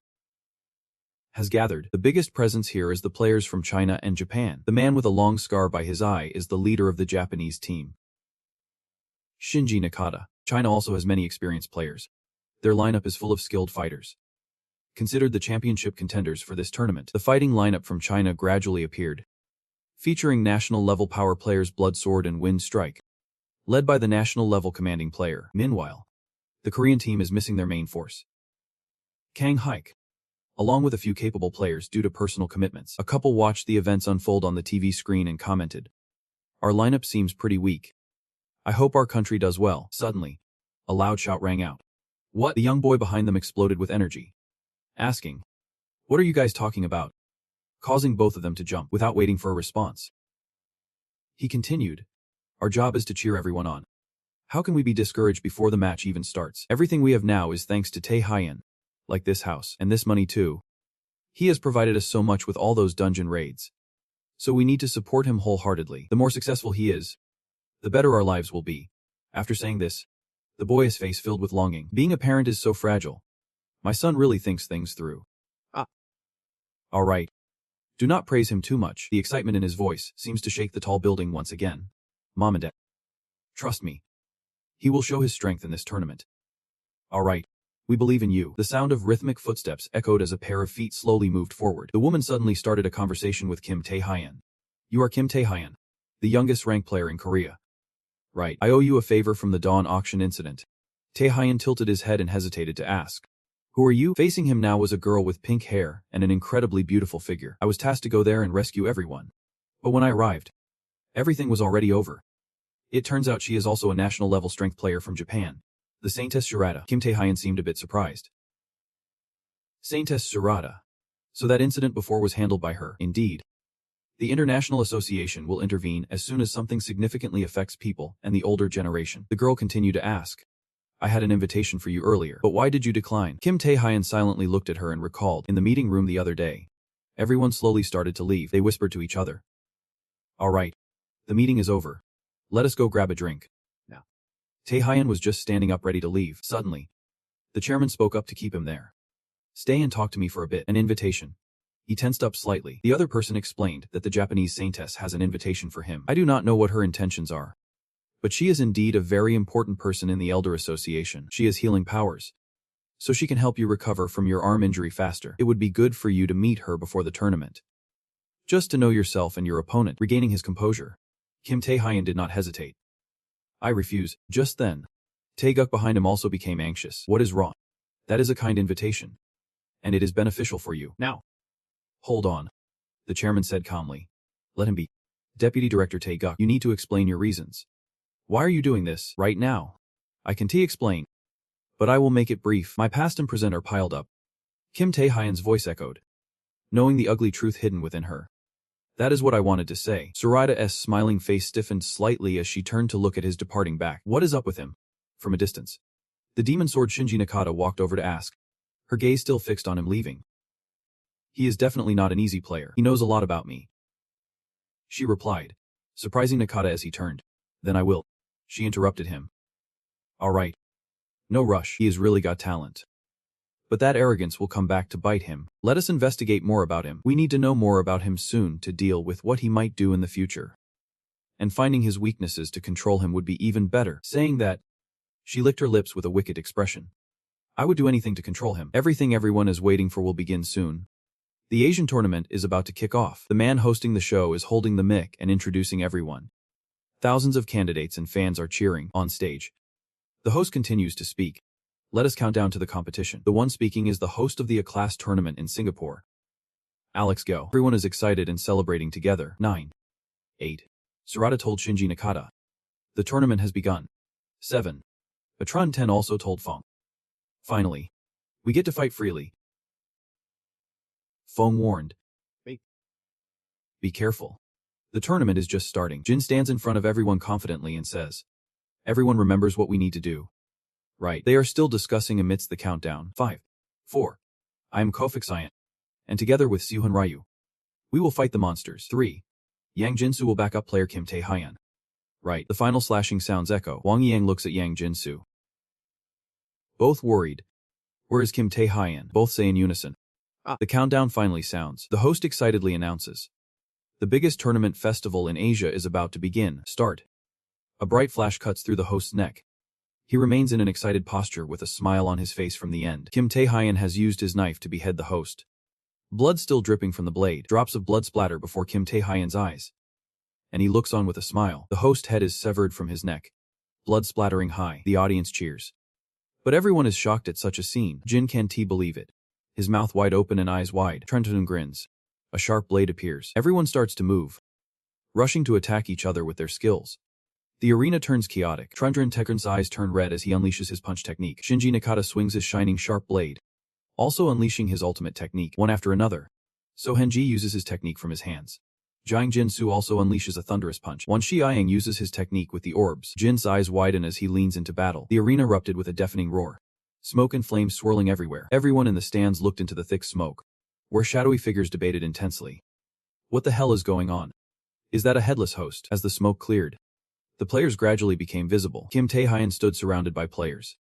has gathered. The biggest presence here is the players from China and Japan. The man with a long scar by his eye is the leader of the Japanese team, Shinji Nakata. China also has many experienced players. Their lineup is full of skilled fighters, considered the championship contenders for this tournament. The fighting lineup from China gradually appeared, featuring national-level power players Blood Sword and Wind Strike, led by the national-level commanding player. Meanwhile, the Korean team is missing their main force, Kang Haik, along with a few capable players due to personal commitments. A couple watched the events unfold on the TV screen and commented, our lineup seems pretty weak. I hope our country does well. Suddenly, a loud shout rang out. What? The young boy behind them exploded with energy, asking, what are you guys talking about? Causing both of them to jump without waiting for a response. He continued, our job is to cheer everyone on. How can we be discouraged before the match even starts? Everything we have now is thanks to Tae-hyun, like this house, and this money too. He has provided us so much with all those dungeon raids. So we need to support him wholeheartedly. The more successful he is, the better our lives will be. After saying this, the boy's face filled with longing. Being a parent is so fragile. My son really thinks things through. All right. Do not praise him too much. The excitement in his voice seems to shake the tall building once again. Mom and Dad, trust me. He will show his strength in this tournament. All right. We believe in you. The sound of rhythmic footsteps echoed as a pair of feet slowly moved forward. The woman suddenly started a conversation with Kim Tae-hyun. You are Kim Tae-hyun, the youngest rank player in Korea. Right. I owe you a favor from the Dawn auction incident. Tae-hyun tilted his head and hesitated to ask. Who are you? Facing him now was a girl with pink hair and an incredibly beautiful figure. I was tasked to go there and rescue everyone. But when I arrived, everything was already over. It turns out she is also a national-level strength player from Japan. The Saintess Shirata. Kim Tae-hyun seemed a bit surprised. Saintess Shirata. So that incident before was handled by her. Indeed. The International Association will intervene as soon as something significantly affects people and the older generation. The girl continued to ask. I had an invitation for you earlier, but why did you decline? Kim Tae-hyun silently looked at her and recalled, in the meeting room the other day. Everyone slowly started to leave. They whispered to each other. All right. The meeting is over. Let us go grab a drink. Now. Tae-hyun was just standing up ready to leave. Suddenly, the chairman spoke up to keep him there. Stay and talk to me for a bit. An invitation. He tensed up slightly. The other person explained that the Japanese saintess has an invitation for him. I do not know what her intentions are. But she is indeed a very important person in the Elder Association. She has healing powers. So she can help you recover from your arm injury faster. It would be good for you to meet her before the tournament. Just to know yourself and your opponent. Regaining his composure, Kim Tae-hyun did not hesitate. I refuse. Just then, Tae-guk behind him also became anxious. What is wrong? That is a kind invitation. And it is beneficial for you. Now. Hold on. The chairman said calmly. Let him be. Deputy Director Tae-guk, you need to explain your reasons. Why are you doing this right now? I can explain. But I will make it brief. My past and present are piled up. Kim Tae-hyun's voice echoed, knowing the ugly truth hidden within her. That is what I wanted to say. Sarita's smiling face stiffened slightly as she turned to look at his departing back. What is up with him? From a distance, the demon sword Shinji Nakata walked over to ask, her gaze still fixed on him leaving. He is definitely not an easy player. He knows a lot about me. She replied, surprising Nakata as he turned. Then I will. She interrupted him. All right. No rush. He has really got talent. But that arrogance will come back to bite him. Let us investigate more about him. We need to know more about him soon to deal with what he might do in the future. And finding his weaknesses to control him would be even better. Saying that, she licked her lips with a wicked expression. I would do anything to control him. Everything everyone is waiting for will begin soon. The Asian tournament is about to kick off. The man hosting the show is holding the mic and introducing everyone. Thousands of candidates and fans are cheering on stage. The host continues to speak. Let us count down to the competition. The one speaking is the host of the A-class tournament in Singapore. Alex Go. Everyone is excited and celebrating together. 9. 8. Sarita told Shinji Nakata. The tournament has begun. 7. Patron 10 also told Fong. Finally, we get to fight freely. Fong warned. Be careful. The tournament is just starting. Jin stands in front of everyone confidently and says, everyone remembers what we need to do. Right. They are still discussing amidst the countdown. 5. 4. I am Kofik Cyan. And together with Sehun Ryu, we will fight the monsters. 3. Yang Jinsu will back up player Kim Tae-hyun. Right. The final slashing sounds echo. Wang Yang looks at Yang Jinsu. Both worried. Where is Kim Tae-hyun? Both say in unison. The countdown finally sounds. The host excitedly announces. The biggest tournament festival in Asia is about to begin. Start. A bright flash cuts through the host's neck. He remains in an excited posture with a smile on his face from the end. Kim Tae-hyun has used his knife to behead the host. Blood still dripping from the blade. Drops of blood splatter before Kim Tae-hyun's eyes. And he looks on with a smile. The host's head is severed from his neck. Blood splattering high. The audience cheers. But everyone is shocked at such a scene. Jin can't believe it. His mouth wide open and eyes wide. Trenton grins. A sharp blade appears. Everyone starts to move, rushing to attack each other with their skills. The arena turns chaotic. Trundren Tekren's eyes turn red as he unleashes his punch technique. Shinji Nakata swings his shining sharp blade, also unleashing his ultimate technique, one after another. So Henji uses his technique from his hands. Jiang Jinsu also unleashes a thunderous punch. Wan Xiaoyang uses his technique with the orbs. Jin's eyes widen as he leans into battle. The arena erupted with a deafening roar. Smoke and flames swirling everywhere. Everyone in the stands looked into the thick smoke, where shadowy figures debated intensely. What the hell is going on? Is that a headless host? As the smoke cleared, the players gradually became visible. Kim Tae-hyun stood surrounded by players,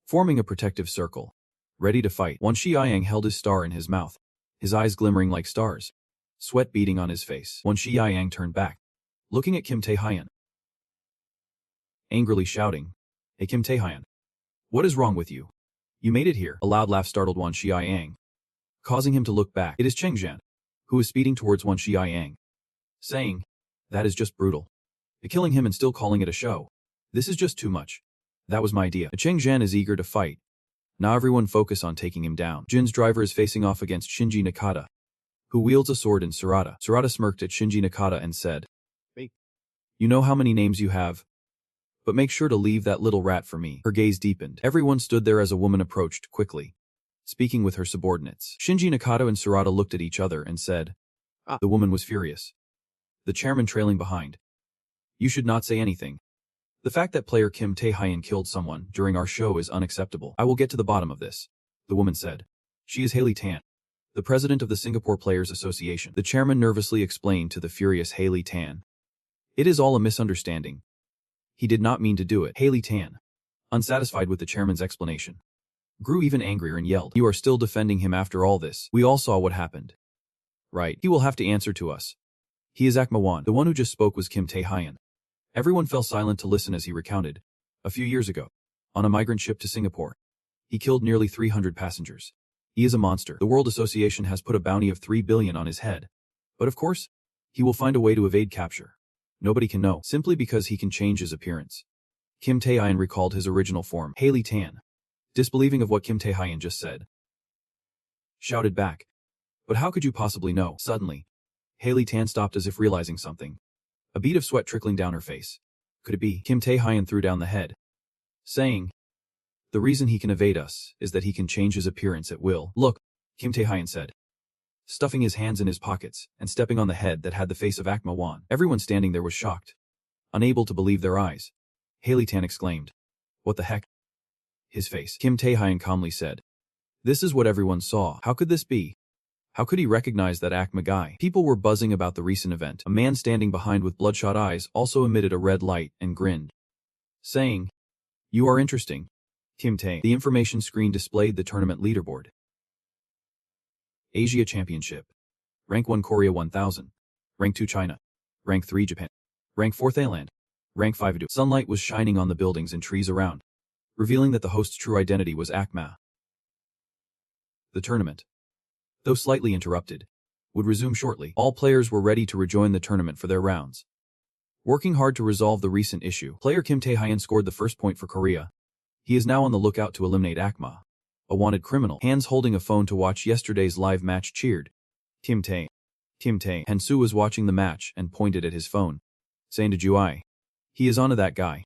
forming a protective circle, ready to fight. Wan Xiaoyang held his star in his mouth, his eyes glimmering like stars, sweat beading on his face. Wan Xiaoyang turned back, looking at Kim Tae-hyun, angrily shouting, Hey Kim Tae-hyun, what is wrong with you? You made it here. A loud laugh startled Wan Xiaoyang, causing him to look back. It is Cheng Zhan, who is speeding towards Wan Xiaoyang, saying, "That is just brutal. Killing him and still calling it a show. This is just too much. That was my idea." Cheng Zhan is eager to fight. Now everyone focus on taking him down. Jin's driver is facing off against Shinji Nakata, who wields a sword in Sarada. Sarada smirked at Shinji Nakata and said, "Hey, you know how many names you have? But make sure to leave that little rat for me." Her gaze deepened. Everyone stood there as a woman approached quickly, speaking with her subordinates. Shinji Nakata and Sarada looked at each other and said, "Ah." The woman was furious, the chairman trailing behind. "You should not say anything. The fact that player Kim Tae-hyun killed someone during our show is unacceptable. I will get to the bottom of this," the woman said. "She is Haley Tan, the president of the Singapore Players Association." The chairman nervously explained to the furious Haley Tan, "It is all a misunderstanding. He did not mean to do it." Haley Tan, unsatisfied with the chairman's explanation, grew even angrier and yelled, "You are still defending him after all this? We all saw what happened. Right, he will have to answer to us. He is Akma Wan." The one who just spoke was Kim Tae-hyun. Everyone fell silent to listen as he recounted. A few years ago, on a migrant ship to Singapore, he killed nearly 300 passengers. He is a monster. The World Association has put a bounty of 3 billion on his head. But of course, he will find a way to evade capture. Nobody can know, simply because he can change his appearance. Kim Tae-hyun recalled his original form. Haley Tan, disbelieving of what Kim Tae-hyun just said, shouted back, "But how could you possibly know?" Suddenly, Haley Tan stopped as if realizing something, a bead of sweat trickling down her face. Could it be? Kim Tae-hyun threw down the head, saying, "The reason he can evade us is that he can change his appearance at will." "Look," Kim Tae-hyun said, stuffing his hands in his pockets and stepping on the head that had the face of Akma Wan. Everyone standing there was shocked, unable to believe their eyes. Haley Tan exclaimed, "What the heck?" "His face," Kim Tae-hyun calmly said. "This is what everyone saw. How could this be? How could he recognize that Akma guy?" People were buzzing about the recent event. A man standing behind with bloodshot eyes also emitted a red light and grinned, saying, "You are interesting, Kim Tae." The information screen displayed the tournament leaderboard. Asia Championship. Rank 1 Korea 1000. Rank 2 China. Rank 3 Japan. Rank 4 Thailand. Rank 5 Duel. Sunlight was shining on the buildings and trees around, revealing that the host's true identity was Akma. The tournament, though slightly interrupted, would resume shortly. All players were ready to rejoin the tournament for their rounds. Working hard to resolve the recent issue, player Kim Tae-hyun scored the first point for Korea. He is now on the lookout to eliminate Akma, a wanted criminal. Hands holding a phone to watch yesterday's live match cheered. Kim Tae. Hansu was watching the match and pointed at his phone, saying to Juai, "He is onto that guy.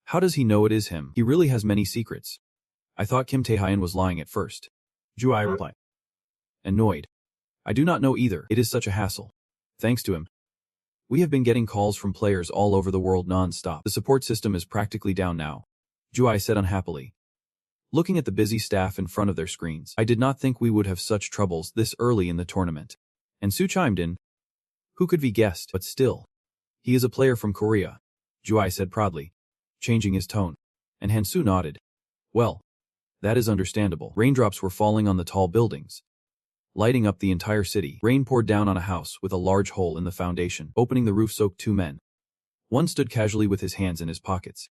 How does he know it is him? He really has many secrets. I thought Kim Tae-hyun was lying at first." Juai replied, annoyed, "I do not know either. It is such a hassle. Thanks to him, we have been getting calls from players all over the world non-stop. The support system is practically down now," Juai said unhappily, looking at the busy staff in front of their screens. "I did not think we would have such troubles this early in the tournament." And Su chimed in, "Who could be guessed? But still, he is a player from Korea," Juai said proudly, changing his tone. And Hansu nodded. "Well, that is understandable." Raindrops were falling on the tall buildings, lighting up the entire city. Rain poured down on a house with a large hole in the foundation. Opening the roof soaked two men. One stood casually with his hands in his pockets,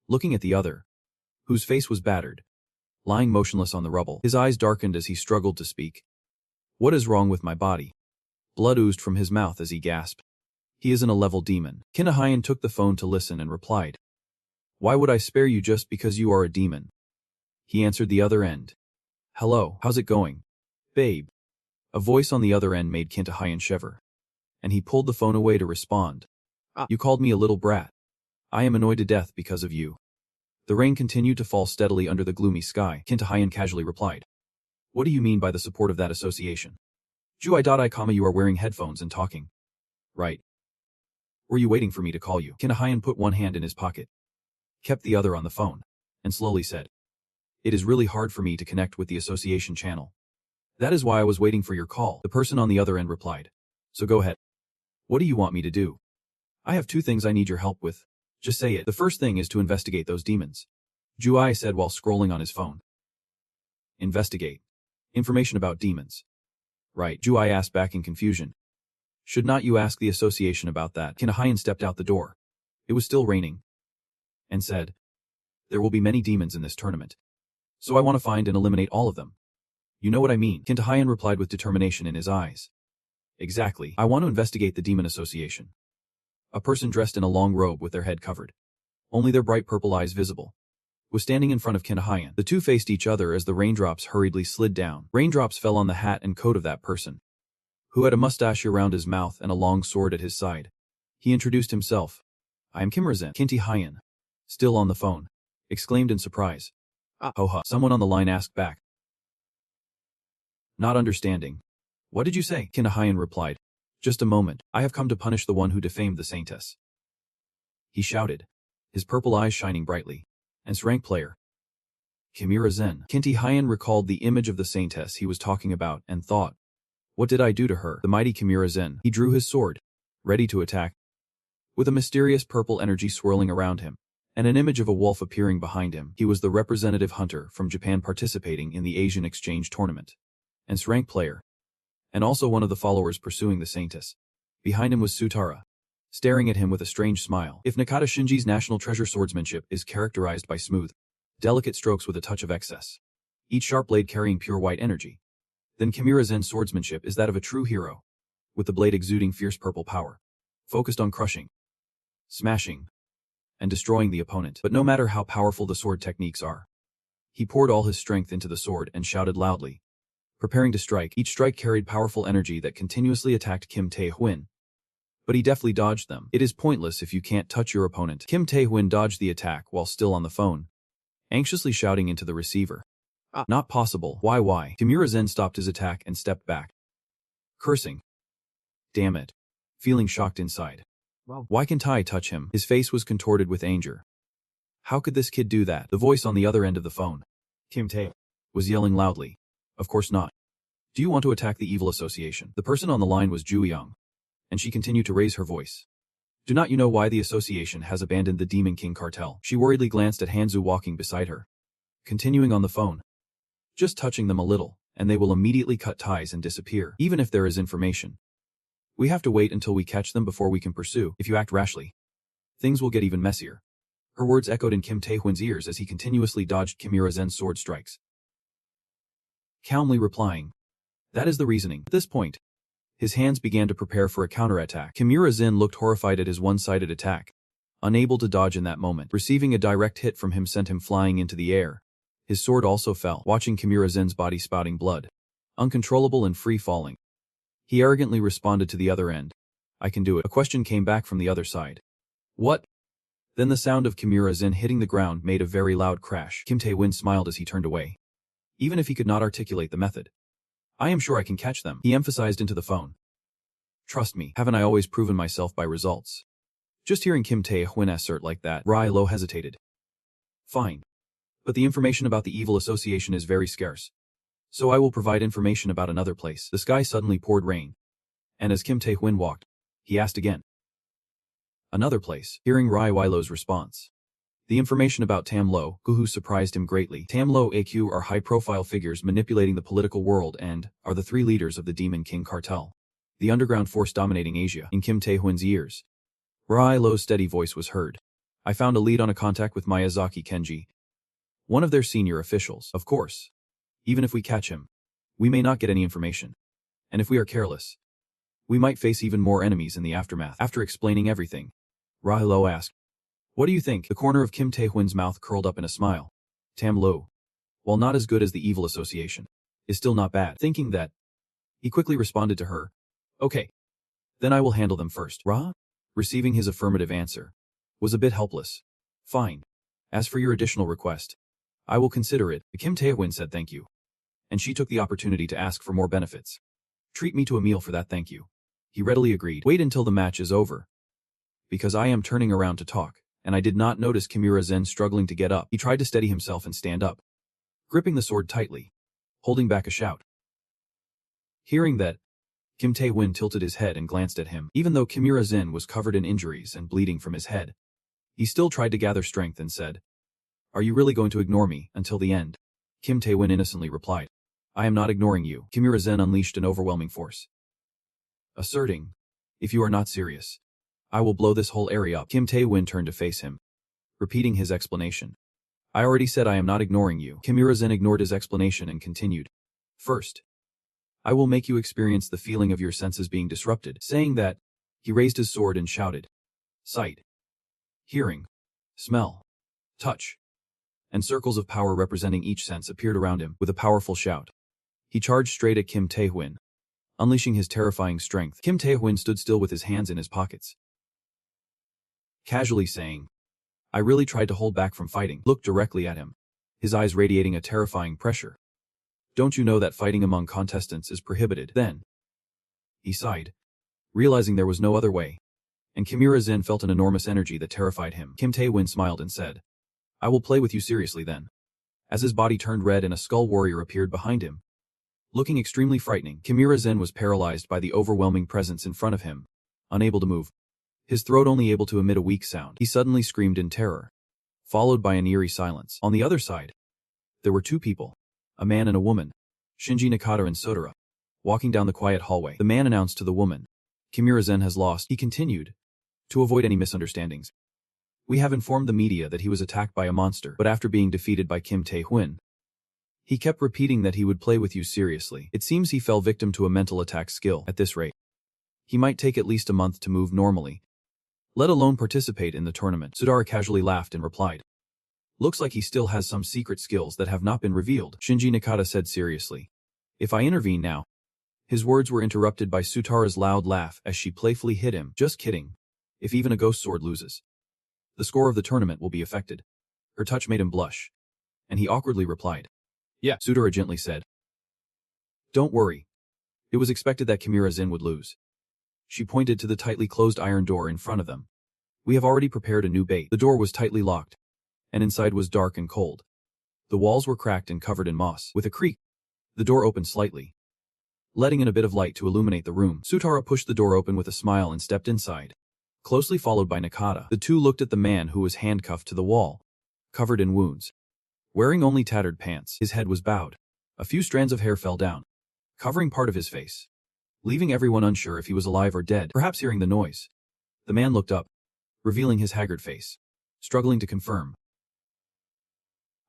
looking at the other, whose face was battered, lying motionless on the rubble. His eyes darkened as he struggled to speak. "What is wrong with my body?" Blood oozed from his mouth as he gasped. "He isn't a level demon." Kim Tae-hyun took the phone to listen and replied, "Why would I spare you just because you are a demon?" He answered the other end. "Hello, how's it going, babe?" A voice on the other end made Kim Tae-hyun shiver, and he pulled the phone away to respond. "You called me a little brat. I am annoyed to death because of you." The rain continued to fall steadily under the gloomy sky. Kim Tae-hyun casually replied, "What do you mean by the support of that association?" Juai. You are wearing headphones and talking, right? Were you waiting for me to call you?" Kim Tae-hyun put one hand in his pocket, kept the other on the phone, and slowly said, "It is really hard for me to connect with the association channel. That is why I was waiting for your call." The person on the other end replied, "So go ahead. What do you want me to do?" "I have two things I need your help with. Just say it." "The first thing is to investigate those demons," Juai said while scrolling on his phone. "Investigate? Information about demons? Right," Juai asked back in confusion. "Should not you ask the association about that?" Kim Tae-hyun stepped out the door. It was still raining, and said, "There will be many demons in this tournament, So I want to find and eliminate all of them. You know what I mean, Kim Tae-hyun replied with determination in his eyes. Exactly. I want to investigate the demon association. A person dressed in a long robe with their head covered, only their bright purple eyes visible, was standing in front of Kim Tae-hyun. The two faced each other as the raindrops hurriedly slid down. Raindrops fell on the hat and coat of that person, who had a mustache around his mouth and a long sword at his side. He introduced himself. I am Kim Tae-hyun. Kim Tae-hyun, still on the phone, exclaimed in surprise. Ho-ha, someone on the line asked back. Not understanding. What did you say? Kim Tae-hyun replied. Just a moment, I have come to punish the one who defamed the saintess. He shouted, his purple eyes shining brightly. And SSS-Rank player. Kimura Zen. Kim Tae-hyun recalled the image of the saintess he was talking about and thought, what did I do to her? The mighty Kimura Zen. He drew his sword, ready to attack, with a mysterious purple energy swirling around him, and an image of a wolf appearing behind him. He was the representative hunter from Japan participating in the Asian exchange tournament, and SSS-Rank player, and also one of the followers pursuing the saintess. Behind him was Sutara, staring at him with a strange smile. If Nakata Shinji's national treasure swordsmanship is characterized by smooth, delicate strokes with a touch of excess, each sharp blade carrying pure white energy, then Kimura Zen's swordsmanship is that of a true hero, with the blade exuding fierce purple power, focused on crushing, smashing, and destroying the opponent. But no matter how powerful the sword techniques are, he poured all his strength into the sword and shouted loudly, preparing to strike. Each strike carried powerful energy that continuously attacked Kim Tae-hyun, but he deftly dodged them. It is pointless if you can't touch your opponent. Kim Tae-hyun dodged the attack while still on the phone, anxiously shouting into the receiver. Not possible. Why? Kimura Zen stopped his attack and stepped back, cursing. Damn it. Feeling shocked inside. Why can't I touch him? His face was contorted with anger. How could this kid do that? The voice on the other end of the phone, Kim Tae, was yelling loudly. Of course not. Do you want to attack the evil association? The person on the line was Ju Young, and she continued to raise her voice. Do not you know why the association has abandoned the Demon King cartel? She worriedly glanced at Hanzu walking beside her, continuing on the phone. Just touching them a little, and they will immediately cut ties and disappear, even if there is information. We have to wait until we catch them before we can pursue. If you act rashly, things will get even messier. Her words echoed in Kim Tae-hyun's ears as he continuously dodged Kimura Zen's sword strikes, calmly replying, that is the reasoning. At this point, his hands began to prepare for a counterattack. Kimura Zen looked horrified at his one-sided attack, unable to dodge in that moment. Receiving a direct hit from him sent him flying into the air. His sword also fell, watching Kimura Zen's body spouting blood, uncontrollable and free-falling. He arrogantly responded to the other end. I can do it. A question came back from the other side. What? Then the sound of Kimura Zen hitting the ground made a very loud crash. Kim Tae-hyun smiled as he turned away, even if he could not articulate the method. I am sure I can catch them, he emphasized into the phone. Trust me, haven't I always proven myself by results? Just hearing Kim Tae-hyun assert like that, Rai Lo hesitated. Fine. But the information about the evil association is very scarce. So I will provide information about another place. The sky suddenly poured rain, and as Kim Tae-hyun walked, he asked again. Another place. Hearing Rai Lo's response, the information about Tam Lo, who surprised him greatly. Tam Lo AQ are high-profile figures manipulating the political world and are the three leaders of the Demon King cartel, the underground force dominating Asia. In Kim Tae-hyun's ears, Rai Lo's steady voice was heard. I found a lead on a contact with Miyazaki Kenji, one of their senior officials. Of course, even if we catch him, we may not get any information. And if we are careless, we might face even more enemies in the aftermath. After explaining everything, Rai Lo asked, what do you think? The corner of Kim Tae-hyun's mouth curled up in a smile. Tam Lo, while not as good as the evil association, is still not bad. Thinking that, he quickly responded to her. Okay. Then I will handle them first. Ra, receiving his affirmative answer, was a bit helpless. Fine. As for your additional request, I will consider it. Kim Tae-hyun said thank you, and she took the opportunity to ask for more benefits. Treat me to a meal for that, thank you. He readily agreed. Wait until the match is over, because I am turning around to talk, and I did not notice Kimura Zen struggling to get up. He tried to steady himself and stand up, gripping the sword tightly, holding back a shout. Hearing that, Kim Tae-hyun tilted his head and glanced at him. Even though Kimura Zen was covered in injuries and bleeding from his head, he still tried to gather strength and said, are you really going to ignore me until the end? Kim Tae-hyun innocently replied. I am not ignoring you. Kimura Zen unleashed an overwhelming force, asserting, if you are not serious, I will blow this whole area up. Kim Tae-hyun turned to face him, repeating his explanation. I already said I am not ignoring you. Kimura-zen ignored his explanation and continued. First, I will make you experience the feeling of your senses being disrupted. Saying that, he raised his sword and shouted. Sight, hearing, smell, touch, and circles of power representing each sense appeared around him. With a powerful shout, he charged straight at Kim Tae-hwin, unleashing his terrifying strength. Kim Tae-hwin stood still with his hands in his pockets, casually saying, I really tried to hold back from fighting. Looked directly at him, his eyes radiating a terrifying pressure. Don't you know that fighting among contestants is prohibited? Then, he sighed, realizing there was no other way, and Kimura-zen felt an enormous energy that terrified him. Kim Tae-hwin smiled and said, I will play with you seriously then. As his body turned red and a skull warrior appeared behind him, looking extremely frightening, Kimura-zen was paralyzed by the overwhelming presence in front of him, unable to move, his throat only able to emit a weak sound. He suddenly screamed in terror, followed by an eerie silence. On the other side, there were two people, a man and a woman, Shinji Nakata and Sodora, walking down the quiet hallway. The man announced to the woman, Kimura-zen has lost. He continued, to avoid any misunderstandings. We have informed the media that he was attacked by a monster, but after being defeated by Kim Tae-hwin, he kept repeating that he would play with you seriously. It seems he fell victim to a mental attack skill. At this rate, he might take at least a month to move normally, let alone participate in the tournament. Sodora casually laughed and replied, looks like he still has some secret skills that have not been revealed. Shinji Nakata said seriously, if I intervene now. His words were interrupted by Sutara's loud laugh as she playfully hit him. Just kidding. If even a ghost sword loses, the score of the tournament will be affected. Her touch made him blush, and he awkwardly replied, yeah. Sudara gently said, don't worry. It was expected that Kimura-zen would lose. She pointed to the tightly closed iron door in front of them. We have already prepared a new bait. The door was tightly locked, and inside was dark and cold. The walls were cracked and covered in moss. With a creak, the door opened slightly, letting in a bit of light to illuminate the room. Sutara pushed the door open with a smile and stepped inside, closely followed by Nakata. The two looked at the man who was handcuffed to the wall, covered in wounds, wearing only tattered pants. His head was bowed. A few strands of hair fell down, covering part of his face, leaving everyone unsure if he was alive or dead. Perhaps hearing the noise, the man looked up, revealing his haggard face, struggling to confirm.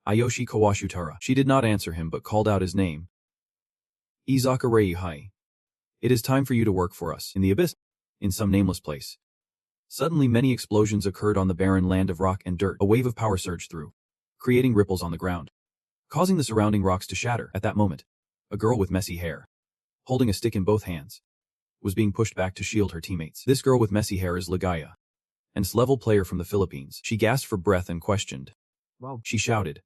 Ayoshi Kawashutara. She did not answer him but called out his name. Izaka Reihai. It is time for you to work for us. In the abyss, in some nameless place. Suddenly many explosions occurred on the barren land of rock and dirt. A wave of power surged through, creating ripples on the ground, causing the surrounding rocks to shatter. At that moment, a girl with messy hair, holding a stick in both hands, was being pushed back to shield her teammates. This girl with messy hair is Ligaya, an S-level player from the Philippines. She gasped for breath and questioned. Wow. She shouted,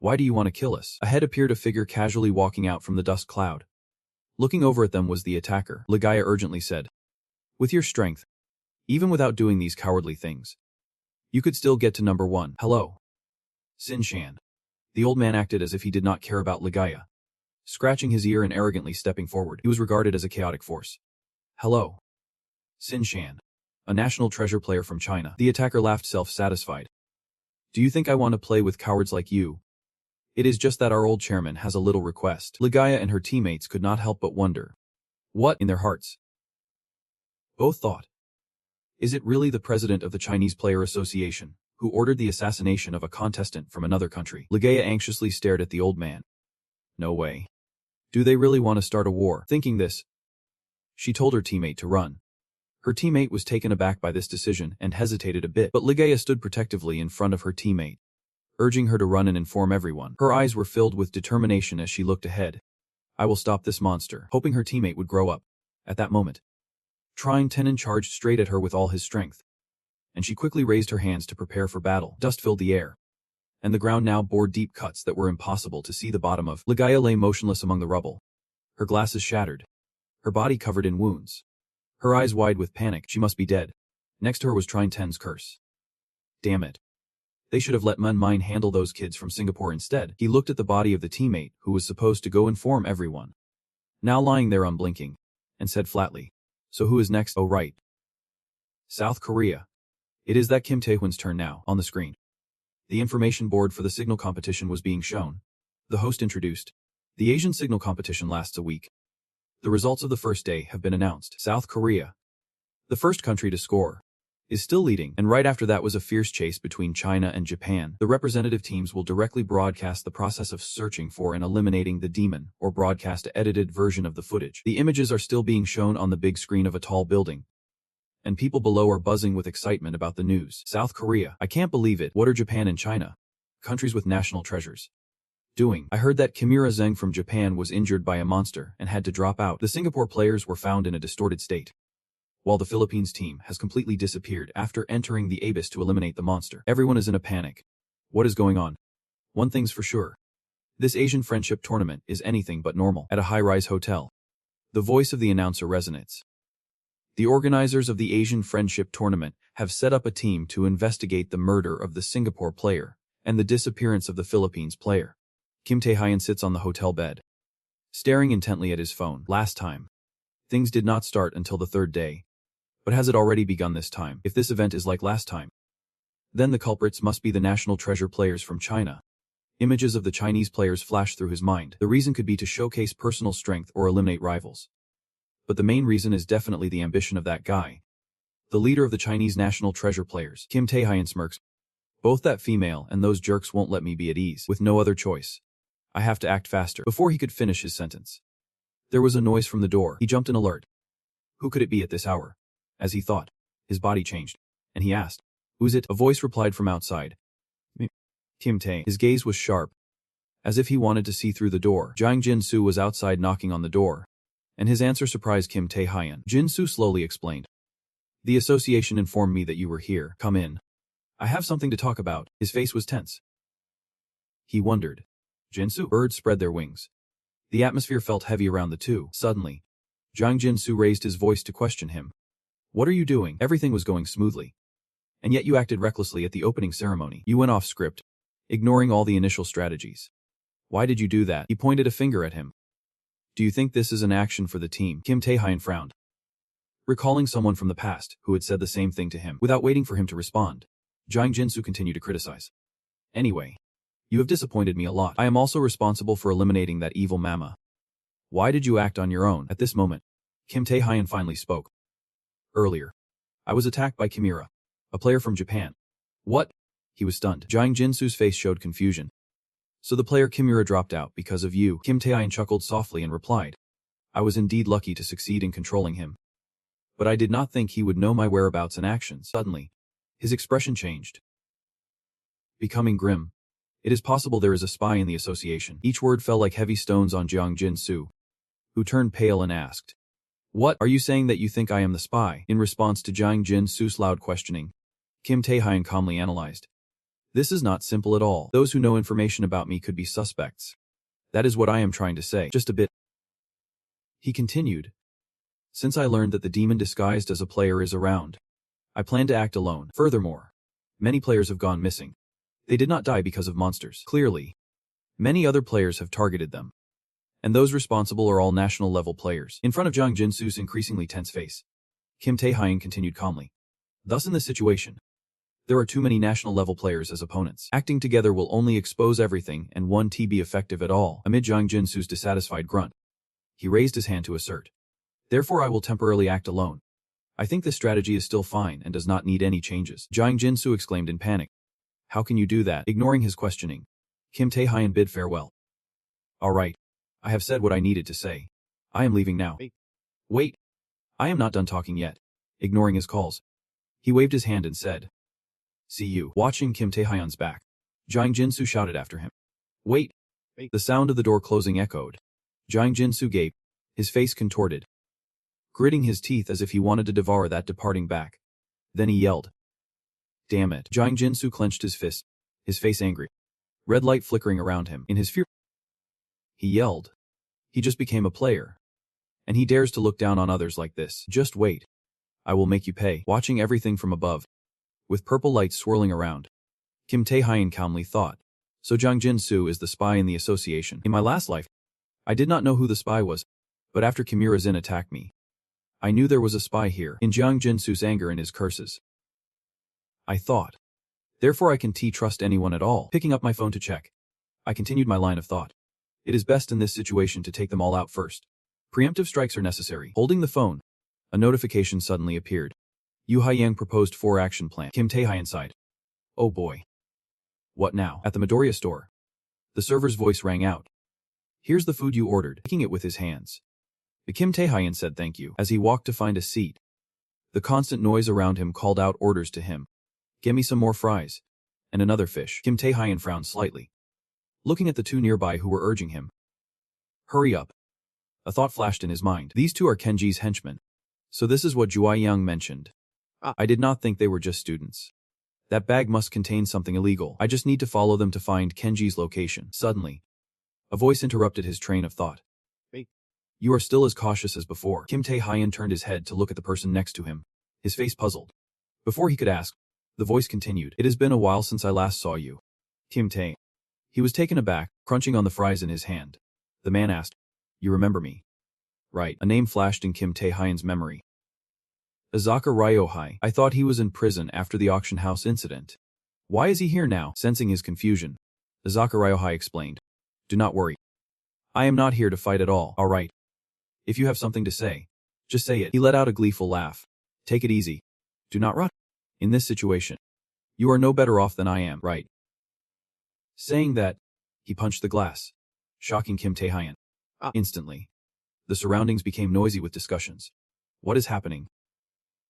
why do you want to kill us? Ahead appeared a figure casually walking out from the dust cloud. Looking over at them was the attacker. Ligaya urgently said, with your strength, even without doing these cowardly things, you could still get to number 1. Hello. Sin-chan. The old man acted as if he did not care about Ligaya, scratching his ear and arrogantly stepping forward. He was regarded as a chaotic force. Hello. Sin-chan. A national treasure player from China. The attacker laughed self-satisfied. Do you think I want to play with cowards like you? It is just that our old chairman has a little request. Ligaya and her teammates could not help but wonder. What in their hearts? Both thought. Is it really the president of the Chinese Player Association, who ordered the assassination of a contestant from another country? Ligaya anxiously stared at the old man. No way. Do they really want to start a war? Thinking this, she told her teammate to run. Her teammate was taken aback by this decision and hesitated a bit, but Ligaya stood protectively in front of her teammate, urging her to run and inform everyone. Her eyes were filled with determination as she looked ahead. I will stop this monster. Hoping her teammate would grow up. At that moment, Trying Tenon charged straight at her with all his strength, and she quickly raised her hands to prepare for battle. Dust filled the air, and the ground now bore deep cuts that were impossible to see the bottom of. Ligaya lay motionless among the rubble, her glasses shattered, her body covered in wounds, her eyes wide with panic. She must be dead. Next to her was Trine Ten's curse. Damn it. They should have let Mun Mine handle those kids from Singapore instead. He looked at the body of the teammate who was supposed to go inform everyone, now lying there unblinking, and said flatly, so who is next? Oh right. South Korea. It is that Kim Tae-hwin's turn now. On the screen, the information board for the signal competition was being shown. The host introduced. The Asian signal competition lasts a week. The results of the first day have been announced. South Korea, the first country to score, is still leading, and right after that was a fierce chase between China and Japan. The representative teams will directly broadcast the process of searching for and eliminating the demon, or broadcast an edited version of the footage. The images are still being shown on the big screen of a tall building, and people below are buzzing with excitement about the news. South Korea. I can't believe it. What are Japan and China, countries with national treasures, doing? I heard that Kimura Zeng from Japan was injured by a monster and had to drop out. The Singapore players were found in a distorted state, while the Philippines team has completely disappeared after entering the abyss to eliminate the monster. Everyone is in a panic. What is going on? One thing's for sure. This Asian friendship tournament is anything but normal. At a high-rise hotel, the voice of the announcer resonates. The organizers of the Asian friendship tournament have set up a team to investigate the murder of the Singapore player and the disappearance of the Philippines player. Kim Tae-hyun sits on the hotel bed, staring intently at his phone. Last time, things did not start until the third day. But has it already begun this time? If this event is like last time, then the culprits must be the national treasure players from China. Images of the Chinese players flash through his mind. The reason could be to showcase personal strength or eliminate rivals. But the main reason is definitely the ambition of that guy, the leader of the Chinese national treasure players. Kim Tae-hyun smirks. Both that female and those jerks won't let me be at ease. With no other choice, I have to act faster. Before he could finish his sentence, there was a noise from the door. He jumped in alert. Who could it be at this hour? As he thought, his body changed, and he asked, "Who's it?" A voice replied from outside. "Me." Kim Tae. His gaze was sharp, as if he wanted to see through the door. Jang Jin-soo was outside knocking on the door, and his answer surprised Kim Tae-hyun. Jin-soo slowly explained. "The association informed me that you were here. Come in. I have something to talk about." His face was tense. He wondered. Jin-soo? Birds spread their wings. The atmosphere felt heavy around the two. Suddenly, Jang Jin-soo raised his voice to question him. "What are you doing?" Everything was going smoothly, and yet you acted recklessly at the opening ceremony. You went off script, ignoring all the initial strategies. Why did you do that? He pointed a finger at him. Do you think this is an action for the team? Kim Tae-hyun frowned, recalling someone from the past who had said the same thing to him. Without waiting for him to respond, Jang Jin-soo continued to criticize. "Anyway, you have disappointed me a lot. I am also responsible for eliminating that evil mama. Why did you act on your own?" At this moment, Kim Tae-hyun finally spoke. "Earlier, I was attacked by Kimura, a player from Japan." "What?" He was stunned. Jang Jin-soo's face showed confusion. "So the player Kimura dropped out because of you?" Kim Tae-hyun chuckled softly and replied, "I was indeed lucky to succeed in controlling him. But I did not think he would know my whereabouts and actions." Suddenly, his expression changed, becoming grim. "It is possible there is a spy in the association." Each word fell like heavy stones on Jang Jin-soo, who turned pale and asked, "What? Are you saying that you think I am the spy?" In response to Jang Jin-soo's loud questioning, Kim Tae-hyun calmly analyzed. "This is not simple at all. Those who know information about me could be suspects. That is what I am trying to say. Just a bit." He continued. "Since I learned that the demon disguised as a player is around, I plan to act alone. Furthermore, many players have gone missing. They did not die because of monsters. Clearly, many other players have targeted them, and those responsible are all national-level players." In front of Jang Jin-soo's increasingly tense face, Kim Tae-hyun continued calmly. "Thus in this situation, there are too many national-level players as opponents. Acting together will only expose everything and won't be effective at all." Amid Jang Jin-soo's dissatisfied grunt, he raised his hand to assert. "Therefore I will temporarily act alone. I think this strategy is still fine and does not need any changes." Jang Jin-soo exclaimed in panic. "How can you do that?" Ignoring his questioning, Kim Tae-hyun bid farewell. "All right. I have said what I needed to say. I am leaving now." Wait. I am not done talking yet." Ignoring his calls, he waved his hand and said, "See you." Watching Kim Tae-hyun's back, Jang Jin-soo shouted after him. Wait. The sound of the door closing echoed. Jang Jin-soo gaped, his face contorted, gritting his teeth as if he wanted to devour that departing back. Then he yelled, "Damn it." Jang Jin-soo clenched his fist, his face angry, red light flickering around him. In his fear, he yelled, "He just became a player, and he dares to look down on others like this. Just wait. I will make you pay." Watching everything from above, with purple lights swirling around, Kim Tae-hyun calmly thought, "So Jang Jin-soo is the spy in the association. In my last life, I did not know who the spy was, but after Kimura Zin attacked me, I knew there was a spy here." In Jang Jin-soo's anger and his curses, I thought, "Therefore I can trust anyone at all." Picking up my phone to check, I continued my line of thought. It is best in this situation to take them all out first. Preemptive strikes are necessary. Holding the phone, a notification suddenly appeared. Yu Haiyang proposed 4-action plan. Kim Tae-hyun sighed. Oh boy. What now? At the Midoriya store. The server's voice rang out. Here's the food you ordered, taking it with his hands. Kim Tae-hyun said thank you as he walked to find a seat. The constant noise around him called out orders to him. Give me some more fries. And another fish. Kim Tae-hyun frowned slightly, looking at the two nearby who were urging him. Hurry up. A thought flashed in his mind. These two are Kenji's henchmen. So this is what Ju Haiyang mentioned. I did not think they were just students. That bag must contain something illegal. I just need to follow them to find Kenji's location. Suddenly, a voice interrupted his train of thought. Hey. You are still as cautious as before. Kim Tae-hyun turned his head to look at the person next to him, his face puzzled. Before he could ask, the voice continued. It has been a while since I last saw you. Kim Tae. He was taken aback, crunching on the fries in his hand. The man asked, You remember me? Right. A name flashed in Kim Tae-hyun's memory. Azaka Ryohei. I thought he was in prison after the auction house incident. Why is he here now? Sensing his confusion, Azaka Ryohei explained. Do not worry. I am not here to fight at all. Alright. If you have something to say, just say it. He let out a gleeful laugh. Take it easy. Do not run. In this situation, you are no better off than I am, right? Saying that, he punched the glass, shocking Kim Tae-hyun. Instantly, the surroundings became noisy with discussions. What is happening?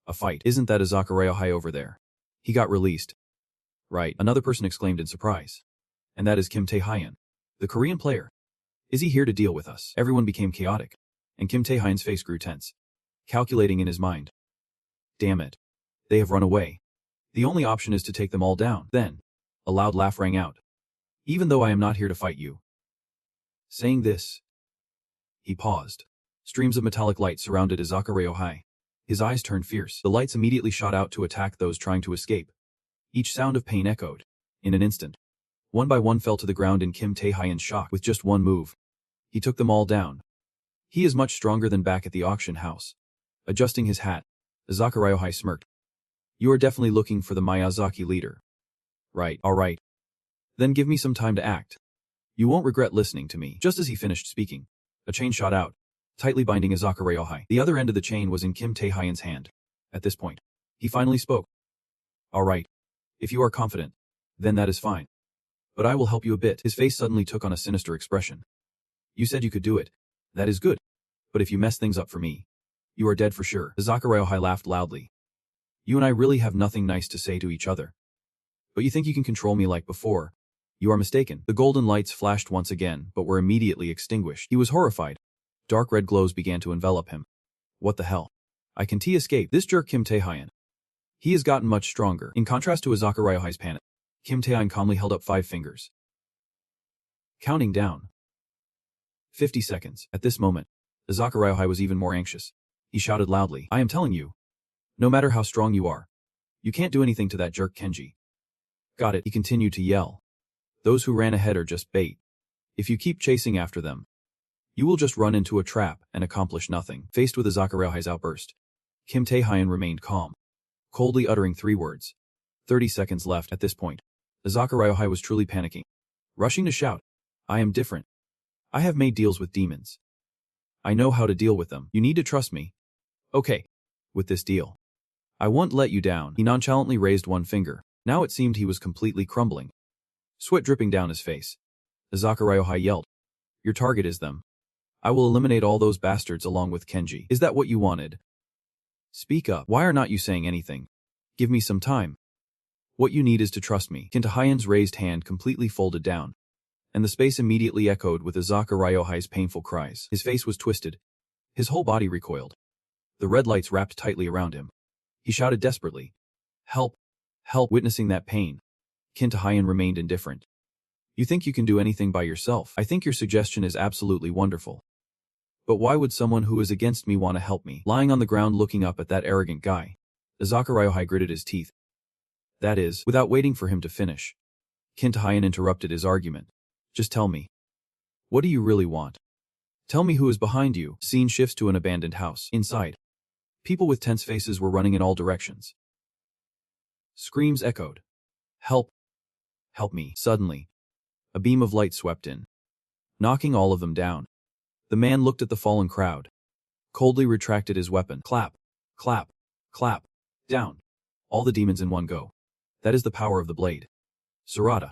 A fight. Isn't that Azaka Ryohei over there? He got released. Right, another person exclaimed in surprise. And that is Kim Tae-hyun, the Korean player. Is he here to deal with us? Everyone became chaotic, and Kim Tae-hyun's face grew tense, calculating in his mind. Damn it. They have run away. The only option is to take them all down. Then, a loud laugh rang out. Even though I am not here to fight you. Saying this, he paused. Streams of metallic light surrounded Azaka Ryohei. His eyes turned fierce. The lights immediately shot out to attack those trying to escape. Each sound of pain echoed. In an instant, one by one fell to the ground in Kim Tae-hyun's shock. With just one move, he took them all down. He is much stronger than back at the auction house. Adjusting his hat, Azaka Ryohei smirked. You are definitely looking for the Miyazaki leader. Right, alright. Then give me some time to act. You won't regret listening to me. Just as he finished speaking, a chain shot out, tightly binding Azaka Ryohei. The other end of the chain was in Kim Tae-hyun's hand. At this point, he finally spoke. Alright. If you are confident, then that is fine. But I will help you a bit. His face suddenly took on a sinister expression. You said you could do it. That is good. But if you mess things up for me, you are dead for sure. Azaka Ryohei laughed loudly. You and I really have nothing nice to say to each other. But you think you can control me like before? You are mistaken. The golden lights flashed once again, but were immediately extinguished. He was horrified. Dark red glows began to envelop him. What the hell? I can't escape. This jerk Kim Tae-hyun. He has gotten much stronger. In contrast to Azaka Ryohei's panic, Kim Tae-hyun calmly held up 5 fingers. Counting down. 50 seconds. At this moment, Azaka Ryohei was even more anxious. He shouted loudly, I am telling you. No matter how strong you are, you can't do anything to that jerk Kenji. Got it, he continued to yell. Those who ran ahead are just bait. If you keep chasing after them, you will just run into a trap and accomplish nothing. Faced with Azaka Ryohei's outburst, Kim Tae-hyun remained calm, coldly uttering 3 words. 30 seconds left at this point. Azaka Ryohei was truly panicking, rushing to shout, I am different. I have made deals with demons. I know how to deal with them. You need to trust me. Okay. With this deal, I won't let you down. He nonchalantly raised one finger. Now it seemed he was completely crumbling, sweat dripping down his face. Azaka Ryohei yelled, Your target is them. I will eliminate all those bastards along with Kenji. Is that what you wanted? Speak up. Why are not you saying anything? Give me some time. What you need is to trust me. Kim Tae-hyun's raised hand completely folded down, and the space immediately echoed with Azaka Ryohei's painful cries. His face was twisted. His whole body recoiled. The red lights wrapped tightly around him. He shouted desperately, Help! Help! Witnessing that pain, Kim Tae-hyun remained indifferent. You think you can do anything by yourself? I think your suggestion is absolutely wonderful. But why would someone who is against me want to help me? Lying on the ground looking up at that arrogant guy, Azaka Ryohei gritted his teeth. That is, without waiting for him to finish, Kim Tae-hyun interrupted his argument. Just tell me. What do you really want? Tell me who is behind you. Scene shifts to an abandoned house. Inside, people with tense faces were running in all directions. Screams echoed. Help! Help me. Suddenly, a beam of light swept in, knocking all of them down. The man looked at the fallen crowd, coldly retracted his weapon. Clap, clap, clap. Down. All the demons in one go. That is the power of the blade. Sarada.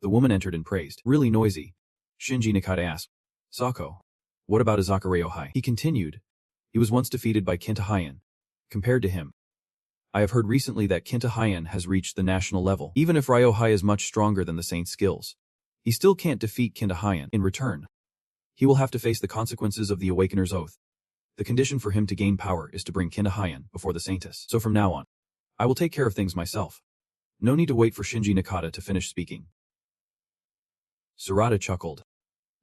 The woman entered and praised. Really noisy. Shinji Nakata asked. Sako. What about Izaka Ryohei? He continued. He was once defeated by Kinta Heian. Compared to him, I have heard recently that Kinta Heian has reached the national level. Even if Ryohei is much stronger than the saint's skills, he still can't defeat Kinta Heian. In return, he will have to face the consequences of the Awakener's Oath. The condition for him to gain power is to bring Kinta Heian before the saintess. So from now on, I will take care of things myself. No need to wait for Shinji Nakata to finish speaking. Sarada chuckled.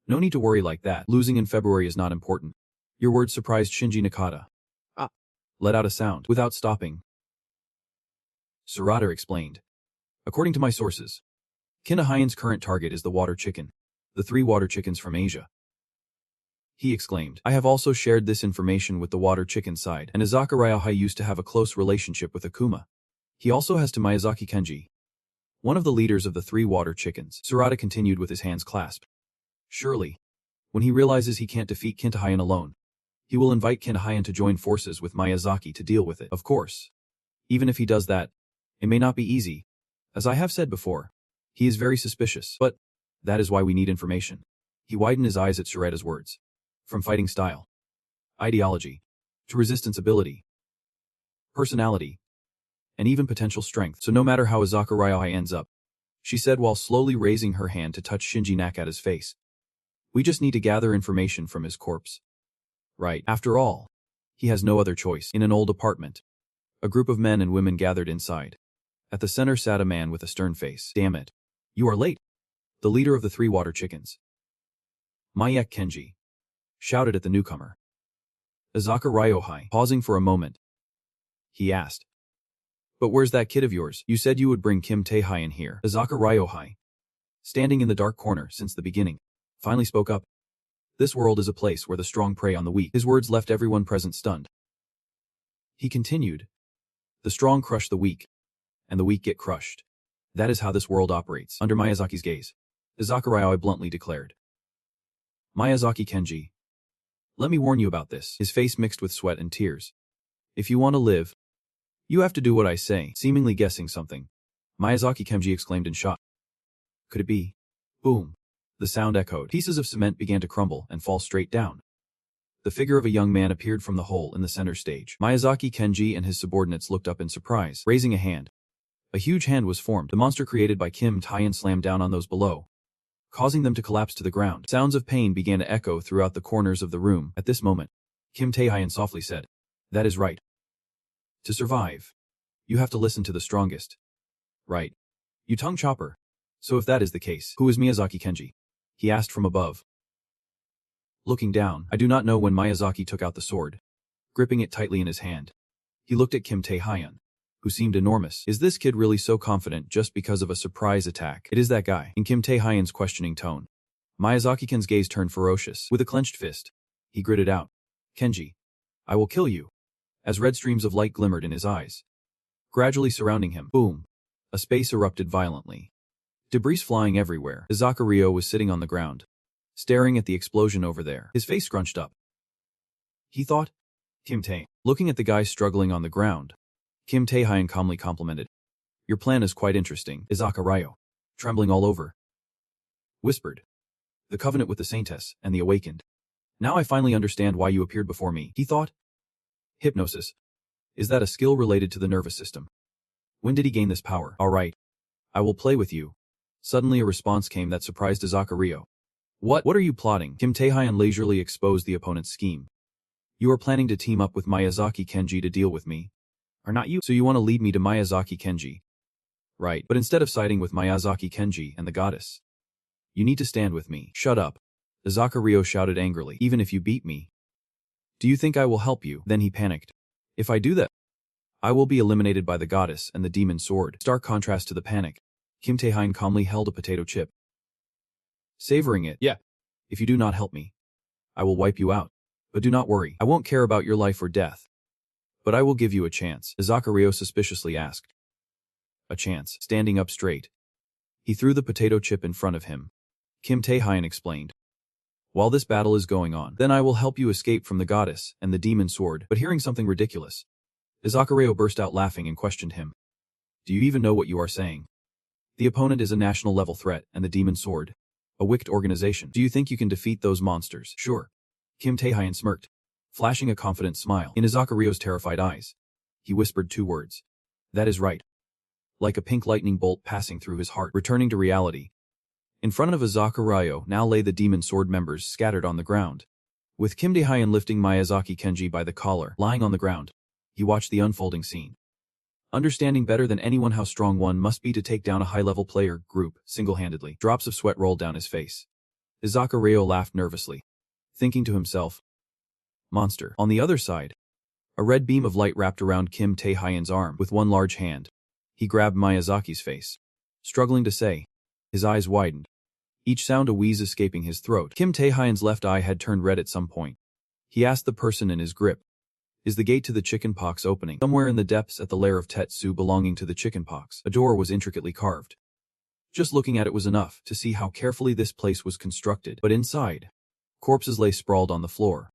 No need to worry like that. Losing in February is not important. Your words surprised Shinji Nakata. Let out a sound without stopping. Sarada explained. According to my sources, Kinta Heian's current target is the water chicken, the 3 water chickens from Asia. He exclaimed. I have also shared this information with the water chicken side, and Izaka Ryohei used to have a close relationship with Akuma. He also has to Miyazaki Kenji, one of the leaders of the 3 water chickens. Sarada continued with his hands clasped. Surely, when he realizes he can't defeat Kinta Heian alone, he will invite Kinta Heian to join forces with Miyazaki to deal with it. Of course, even if he does that, it may not be easy. As I have said before, he is very suspicious, but that is why we need information. He widened his eyes at Sarada's words. From fighting style, ideology, to resistance ability, personality, and even potential strength. So no matter how Izaka Ryohei ends up, she said while slowly raising her hand to touch Shinji Nakata's face, we just need to gather information from his corpse. Right. After all, he has no other choice. In an old apartment, a group of men and women gathered inside. At the center sat a man with a stern face. Damn it. You are late. The leader of the 3 water chickens, Mayek Kenji, shouted at the newcomer. Izaka Ryohei, pausing for a moment, he asked. But where's that kid of yours? You said you would bring Kim Tae-Heian here. Izaka Ryohei, standing in the dark corner since the beginning, finally spoke up. This world is a place where the strong prey on the weak. His words left everyone present stunned. He continued. The strong crush the weak, and the weak get crushed. That is how this world operates. Under Miyazaki's gaze, Izaka Ryohei bluntly declared. Miyazaki Kenji, let me warn you about this. His face mixed with sweat and tears. If you want to live, you have to do what I say. Seemingly guessing something, Miyazaki Kenji exclaimed in shock. Could it be? Boom. The sound echoed. Pieces of cement began to crumble and fall straight down. The figure of a young man appeared from the hole in the center stage. Miyazaki Kenji and his subordinates looked up in surprise, raising a hand. A huge hand was formed. The monster created by Kim Tae-Heian slammed down on those below, causing them to collapse to the ground. Sounds of pain began to echo throughout the corners of the room. At this moment, Kim Tae-Heian softly said, That is right. To survive, you have to listen to the strongest. Right. You tongue chopper. So if that is the case, who is Miyazaki Kenji? He asked from above. Looking down, I do not know when Miyazaki took out the sword, gripping it tightly in his hand. He looked at Kim Tae-Heian, who seemed enormous. Is this kid really so confident just because of a surprise attack? It is that guy. In Kim Tae-Heian's questioning tone, Miyazaki-kun's gaze turned ferocious. With a clenched fist, he gritted out, Kenji, I will kill you. As red streams of light glimmered in his eyes, gradually surrounding him. Boom. A space erupted violently. Debris flying everywhere. Izaka Ryo was sitting on the ground, staring at the explosion over there, his face scrunched up. He thought, Kim Tae. Looking at the guy struggling on the ground, Kim Tae-Heian calmly complimented. Your plan is quite interesting. Izaka Ryo, trembling all over, whispered. The covenant with the saintess and the awakened. Now I finally understand why you appeared before me, he thought. Hypnosis. Is that a skill related to the nervous system? When did he gain this power? All right. I will play with you. Suddenly a response came that surprised Izaka Ryo. What are you plotting? Kim Tae-Heian leisurely exposed the opponent's scheme. You are planning to team up with Miyazaki Kenji to deal with me. Are not you? So you want to lead me to Miyazaki Kenji. Right, but instead of siding with Miyazaki Kenji and the goddess, you need to stand with me. Shut up. Izaka Ryo shouted angrily. Even if you beat me, do you think I will help you? Then he panicked. If I do that, I will be eliminated by the goddess and the demon sword. Stark contrast to the panic. Kim Tae-Heian calmly held a potato chip, savoring it. Yeah. If you do not help me, I will wipe you out. But do not worry, I won't care about your life or death. But I will give you a chance, Izaka Ryo suspiciously asked. A chance. Standing up straight, he threw the potato chip in front of him. Kim Tae-Heian explained. While this battle is going on, then I will help you escape from the goddess and the demon sword. But hearing something ridiculous, Izakarayo burst out laughing and questioned him. Do you even know what you are saying? The opponent is a national-level threat and the Demon Sword, a wicked organization. Do you think you can defeat those monsters? Sure. Kim Tae-hyun smirked, flashing a confident smile in Izakarayo's terrified eyes. He whispered 2 words. That is right. Like a pink lightning bolt passing through his heart, returning to reality. In front of Izakarayo now lay the Demon Sword members scattered on the ground. With Kim Tae-hyun lifting Miyazaki Kenji by the collar, lying on the ground, he watched the unfolding scene. Understanding better than anyone how strong one must be to take down a high-level player group single-handedly, drops of sweat rolled down his face. Izakarayo laughed nervously, thinking to himself, monster. On the other side, a red beam of light wrapped around Kim Tae-hyun's arm with one large hand. He grabbed Miyazaki's face. Struggling to say, his eyes widened, each sound a wheeze escaping his throat. Kim Tae-hyun's left eye had turned red at some point. He asked the person in his grip, is the gate to the chickenpox opening? Somewhere in the depths at the lair of Tetsu belonging to the chickenpox, a door was intricately carved. Just looking at it was enough to see how carefully this place was constructed, but inside, corpses lay sprawled on the floor.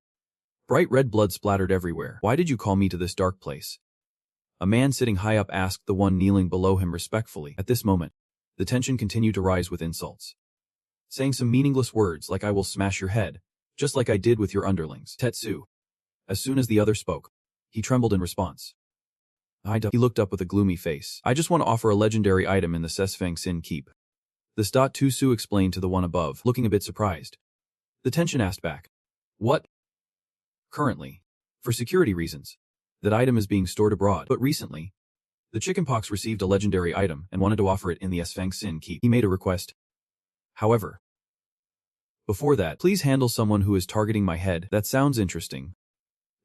Bright red blood splattered everywhere. Why did you call me to this dark place? A man sitting high up asked the one kneeling below him respectfully. At this moment, the tension continued to rise with insults. Saying some meaningless words like I will smash your head, just like I did with your underlings. Tetsu. As soon as the other spoke, he trembled in response. He looked up with a gloomy face. I just want to offer a legendary item in the sessrank keep. The Tetsu explained to the one above, looking a bit surprised. The tension asked back. What? Currently, for security reasons, that item is being stored abroad, but recently, the chickenpox received a legendary item and wanted to offer it in the sessrank keep. He made a request. However, before that, please handle someone who is targeting my head. That sounds interesting.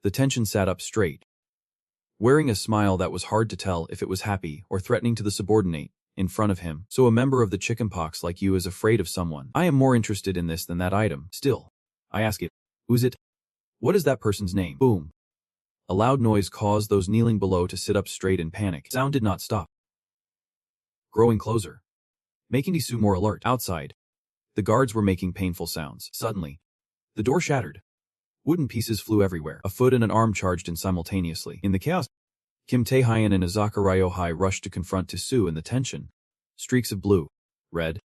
The tension sat up straight, wearing a smile that was hard to tell if it was happy or threatening to the subordinate in front of him. So a member of the chickenpox like you is afraid of someone. I am more interested in this than that item. Still, I ask it, who's it? What is that person's name? Boom. A loud noise caused those kneeling below to sit up straight in panic. Sound did not stop, growing closer, making Isu more alert. Outside, the guards were making painful sounds. Suddenly, the door shattered. Wooden pieces flew everywhere. A foot and an arm charged in simultaneously. In the chaos, Kim Tae-hyun and Izakarayo rushed to confront Tetsu in the tension. Streaks of blue, red,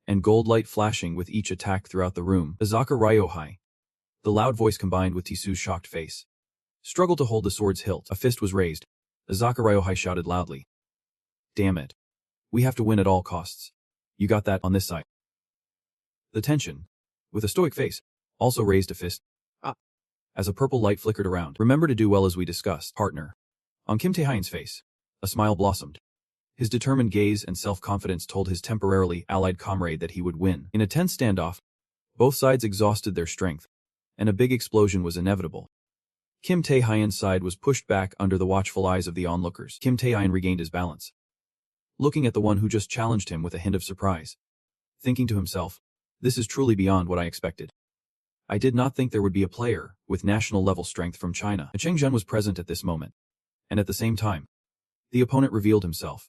and gold light flashing with each attack throughout the room. Izakarayo, the loud voice combined with Tetsu's shocked face, struggled to hold the sword's hilt. A fist was raised. Izakarayo shouted loudly. Damn it. We have to win at all costs. You got that on this side. The tension, with a stoic face, also raised a fist. As a purple light flickered around. Remember to do well as we discussed, partner. On Kim Tae-hyun's face, a smile blossomed. His determined gaze and self-confidence told his temporarily allied comrade that he would win. In a tense standoff, both sides exhausted their strength, and a big explosion was inevitable. Kim Tae-hyun's side was pushed back under the watchful eyes of the onlookers. Kim Tae-hyun regained his balance, looking at the one who just challenged him with a hint of surprise. Thinking to himself, this is truly beyond what I expected. I did not think there would be a player with national-level strength from China. Cheng Zhen was present at this moment, and at the same time, the opponent revealed himself,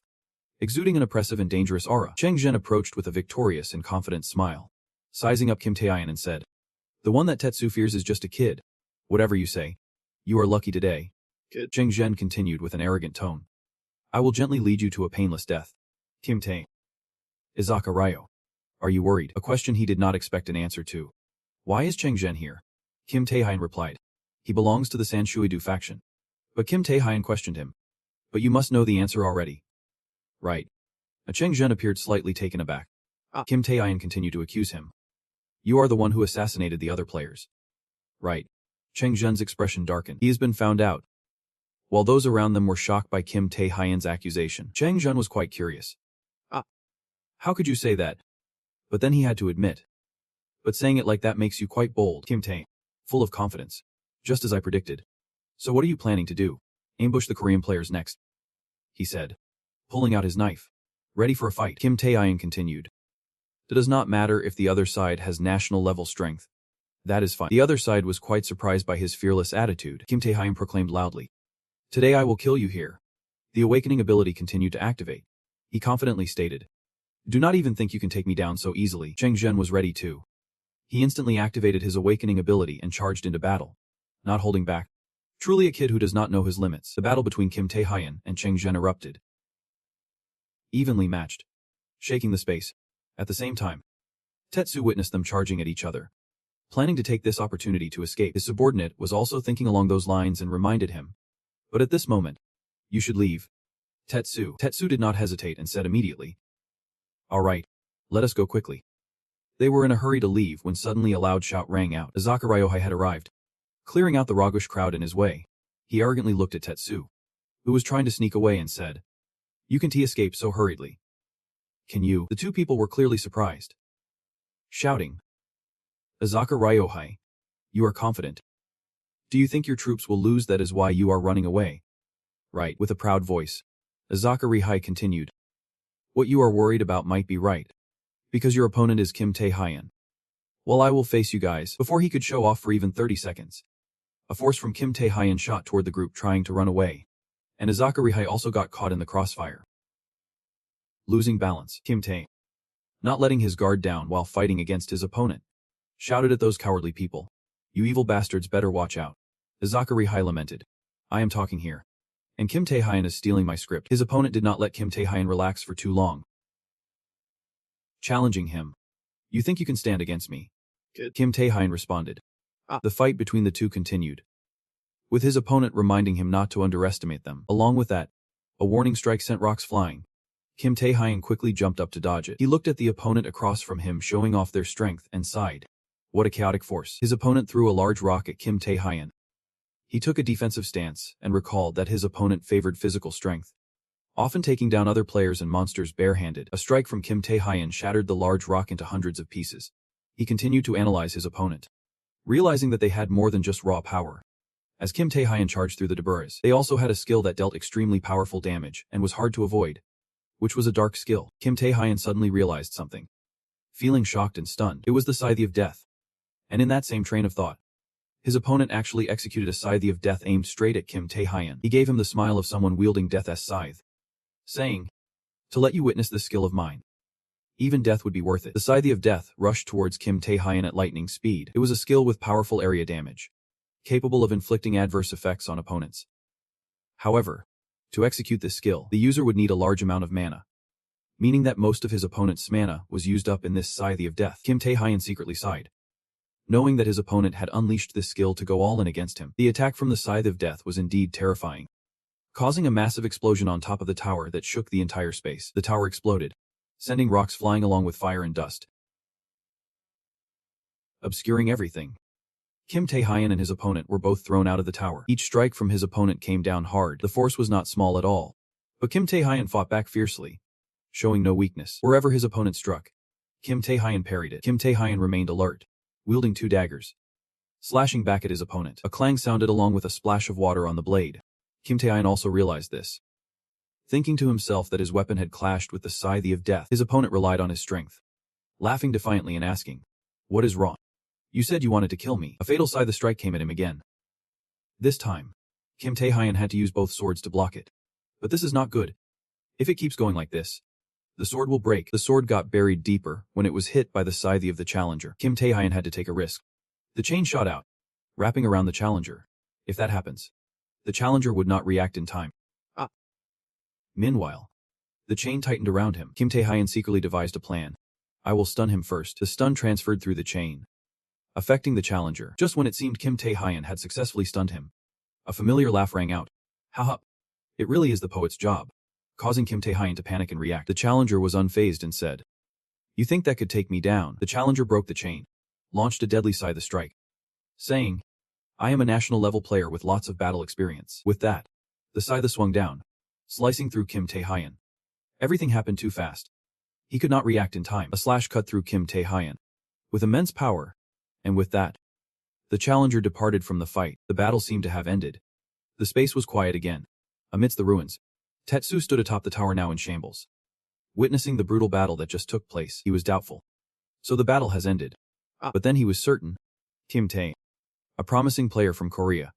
exuding an oppressive and dangerous aura. Cheng Zhen approached with a victorious and confident smile, sizing up Kim Tae-hyun and said, the one that Tetsu fears is just a kid. Whatever you say, you are lucky today. Kid. Cheng Zhen continued with an arrogant tone. I will gently lead you to a painless death. Kim Tae. Izakarayo. Are you worried? A question he did not expect an answer to. Why is Cheng Zhen here? Kim Tae-hyun replied. He belongs to the Sanshuidu faction. But Kim Tae-hyun questioned him. But you must know the answer already. Right. Cheng Zhen appeared slightly taken aback. Kim Tae-hyun continued to accuse him. You are the one who assassinated the other players. Right. Cheng Zhen's expression darkened. He has been found out. While those around them were shocked by Kim Tae-hyun's accusation, Cheng Zhen was quite curious. How could you say that? But then he had to admit. But saying it like that makes you quite bold. Kim Tae, full of confidence. Just as I predicted. So what are you planning to do? Ambush the Korean players next? He said, pulling out his knife. Ready for a fight. Kim Tae-hyun continued. It does not matter if the other side has national-level strength. That is fine. The other side was quite surprised by his fearless attitude. Kim Tae-hyun proclaimed loudly. Today I will kill you here. The awakening ability continued to activate. He confidently stated. Do not even think you can take me down so easily. Cheng Zhen was ready too. He instantly activated his awakening ability and charged into battle, not holding back, Truly a kid who does not know his limits. The battle between Kim Tae-hyun and Cheng Zhen erupted. Evenly matched. Shaking the space. At the same time, Tetsu witnessed them charging at each other. Planning to take this opportunity to escape, his subordinate was also thinking along those lines and reminded him. But at this moment, you should leave. Tetsu did not hesitate and said immediately. Alright, let us go quickly. They were in a hurry to leave when suddenly a loud shout rang out. Azaka Ryohei had arrived. Clearing out the roguish crowd in his way, he arrogantly looked at Tetsu, who was trying to sneak away and said, You can escape so hurriedly. Can you? The two people were clearly surprised. Shouting. Azaka Ryohei, you are confident. Do you think your troops will lose? That is why you are running away? Right. With a proud voice, Azaka Ryohei continued. What you are worried about might be right. Because your opponent is Kim Tae-hyun. Well, I will face you guys. Before he could show off for even 30 seconds. A force from Kim Tae-hyun shot toward the group trying to run away. And Azaka Ryohei also got caught in the crossfire. Losing balance, Kim Tae, not letting his guard down while fighting against his opponent, shouted at those cowardly people. You evil bastards better watch out. Azaka Ryohei lamented. I am talking here. And Kim Tae-hyun is stealing my script. His opponent did not let Kim Tae-hyun relax for too long. Challenging him. You think you can stand against me? Good. Kim Tae-hyun responded. The fight between the two continued, with his opponent reminding him not to underestimate them. Along with that, a warning strike sent rocks flying. Kim Tae-hyun quickly jumped up to dodge it. He looked at the opponent across from him showing off their strength and sighed. What a chaotic force. His opponent threw a large rock at Kim Tae-hyun. He took a defensive stance and recalled that his opponent favored physical strength, often taking down other players and monsters barehanded. A strike from Kim Tae-hyun shattered the large rock into hundreds of pieces. He continued to analyze his opponent, realizing that they had more than just raw power. As Kim Tae-hyun charged through the debris, they also had a skill that dealt extremely powerful damage and was hard to avoid, which was a dark skill. Kim Tae-hyun suddenly realized something. Feeling shocked and stunned, it was the Scythe of Death. And in that same train of thought, his opponent actually executed a Scythe of Death aimed straight at Kim Tae-hyun. He gave him the smile of someone wielding Death's scythe, saying, To let you witness this skill of mine. Even death would be worth it. The Scythe of Death rushed towards Kim Tae-hyun at lightning speed. It was a skill with powerful area damage, capable of inflicting adverse effects on opponents. However, to execute this skill, the user would need a large amount of mana, meaning that most of his opponent's mana was used up in this Scythe of Death. Kim Tae-hyun secretly sighed, knowing that his opponent had unleashed this skill to go all in against him. The attack from the Scythe of Death was indeed terrifying, causing a massive explosion on top of the tower that shook the entire space. The tower exploded, sending rocks flying along with fire and dust, obscuring everything. Kim Tae-hyun and his opponent were both thrown out of the tower. Each strike from his opponent came down hard. The force was not small at all, but Kim Tae-hyun fought back fiercely, showing no weakness. Wherever his opponent struck, Kim Tae-hyun parried it. Kim Tae-hyun remained alert, wielding two daggers, slashing back at his opponent. A clang sounded along with a splash of water on the blade. Kim Tae-hyun also realized this. Thinking to himself that his weapon had clashed with the Scythe of Death, his opponent relied on his strength, laughing defiantly and asking, What is wrong? You said you wanted to kill me. A fatal scythe strike came at him again. This time, Kim Tae-hyun had to use both swords to block it. But this is not good. If it keeps going like this, the sword will break. The sword got buried deeper when it was hit by the scythe of the challenger. Kim Tae-hyun had to take a risk. The chain shot out, wrapping around the challenger. If that happens, the challenger would not react in time. Meanwhile, the chain tightened around him. Kim Tae-hyun secretly devised a plan. I will stun him first. The stun transferred through the chain, affecting the challenger. Just when it seemed Kim Tae-hyun had successfully stunned him, a familiar laugh rang out. Haha. It really is the poet's job, causing Kim Tae-hyun to panic and react. The challenger was unfazed and said, You think that could take me down? The challenger broke the chain, launched a deadly scythe strike, saying, I am a national level player with lots of battle experience. With that, the scythe swung down, slicing through Kim Tae-hyun. Everything happened too fast. He could not react in time. A slash cut through Kim Tae-hyun with immense power, and with that, the challenger departed from the fight. The battle seemed to have ended. The space was quiet again. Amidst the ruins, Tetsu stood atop the tower now in shambles. Witnessing the brutal battle that just took place, he was doubtful. So the battle has ended. But then he was certain. Kim Tae, a promising player from Korea,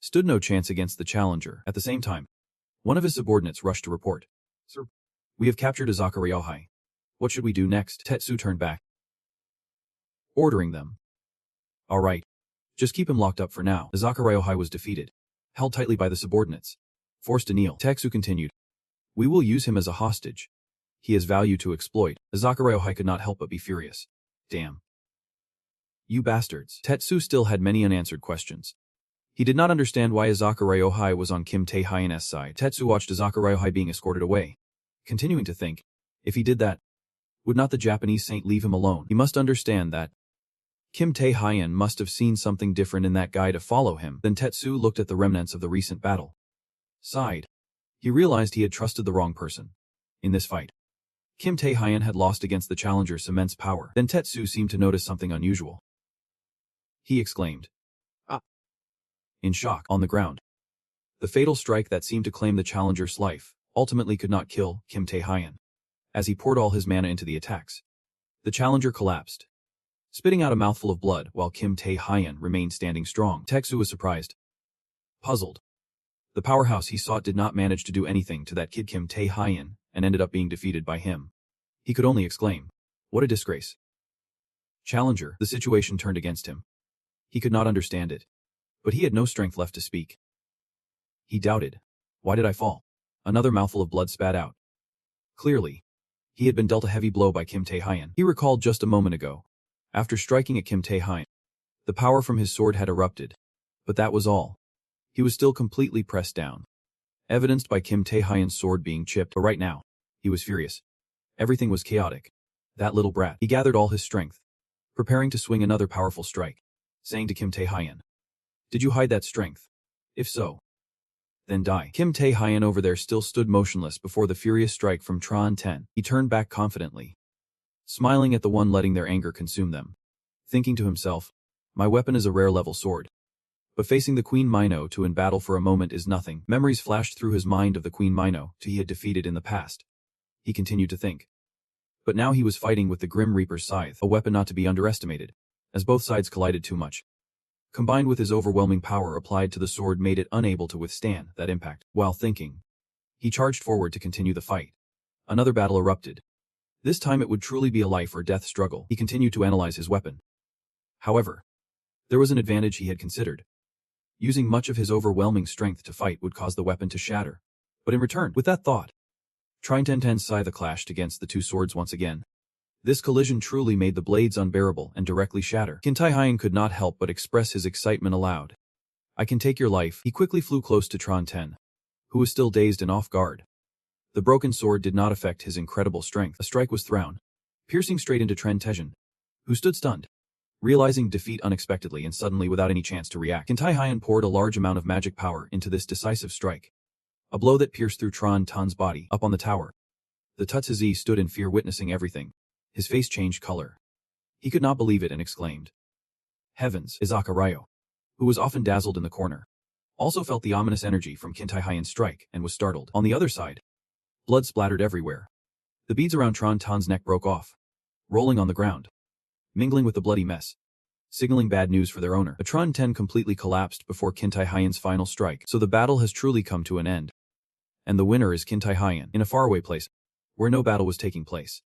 stood no chance against the challenger. At the same time, one of his subordinates rushed to report. Sir, we have captured Azaka Ryohei. What should we do next? Tetsu turned back, ordering them. All right. Just keep him locked up for now. Azaka Ryohei was defeated. held tightly by the subordinates, forced to kneel. Tetsu continued. We will use him as a hostage. He has value to exploit. Izakara Ryohei could not help but be furious. Damn. You bastards. Tetsu still had many unanswered questions. He did not understand why Izakara Ryohei was on Kim Tae-hyen's side. Tetsu watched Izakara Ryohei being escorted away, continuing to think, if he did that, would not the Japanese saint leave him alone? He must understand that Kim Tae-hyen must have seen something different in that guy to follow him. Then Tetsu looked at the remnants of the recent battle. Sighed. He realized he had trusted the wrong person. In this fight, Kim Tae-hyen had lost against the challenger's immense power. Then Tetsu seemed to notice something unusual. He exclaimed. Ah! In shock, on the ground. The fatal strike that seemed to claim the challenger's life ultimately could not kill Kim Tae-hyen. As he poured all his mana into the attacks, the challenger collapsed, spitting out a mouthful of blood while Kim Tae-hyen remained standing strong. Tetsu was surprised. Puzzled. The powerhouse he sought did not manage to do anything to that kid Kim Tae-hyen and ended up being defeated by him. He could only exclaim, what a disgrace. Challenger, the situation turned against him. He could not understand it, but he had no strength left to speak. He doubted. Why did I fall? Another mouthful of blood spat out. Clearly, he had been dealt a heavy blow by Kim Tae-hyen. He recalled just a moment ago. After striking at Kim Tae-hyen, the power from his sword had erupted. But that was all. He was still completely pressed down, evidenced by Kim Tae-hyen's sword being chipped. But right now, he was furious. Everything was chaotic. That little brat. He gathered all his strength, preparing to swing another powerful strike, saying to Kim Tae-hyen, did you hide that strength? If so, then die. Kim Tae-hyen over there still stood motionless before the furious strike from Tron 10. He turned back confidently, smiling at the one letting their anger consume them, thinking to himself, my weapon is a rare level sword. But facing the Queen Mino to in battle for a moment is nothing. Memories flashed through his mind of the Queen Mino he had defeated in the past. He continued to think. But now he was fighting with the Grim Reaper's scythe, a weapon not to be underestimated, as both sides collided too much. Combined with his overwhelming power applied to the sword made it unable to withstand that impact. While thinking, he charged forward to continue the fight. Another battle erupted. This time it would truly be a life or death struggle. He continued to analyze his weapon. However, there was an advantage he had considered. Using much of his overwhelming strength to fight would cause the weapon to shatter. But in return, with that thought, Tron 10's scythe clashed against the two swords once again. This collision truly made the blades unbearable and directly shatter. Kim Tae-hyen could not help but express his excitement aloud. I can take your life. He quickly flew close to Tron 10, who was still dazed and off guard. The broken sword did not affect his incredible strength. A strike was thrown, piercing straight into Tron 10, who stood stunned, realizing defeat unexpectedly and suddenly without any chance to react. Kim Tae-hyen poured a large amount of magic power into this decisive strike. A blow that pierced through Tron 10's body. Up on the tower, the Tutsuzi stood in fear witnessing everything. His face changed color. He could not believe it and exclaimed. Heavens! Izakara Ryo, who was often dazzled in the corner, also felt the ominous energy from Kim Tae-hyen's strike and was startled. On the other side, blood splattered everywhere. The beads around Tron 10's neck broke off, rolling on the ground, mingling with the bloody mess, signaling bad news for their owner. The Tron 10 completely collapsed before Kim Tae-hyen's final strike, so the battle has truly come to an end. And the winner is Kim Tae-hyen, in a faraway place, where no battle was taking place.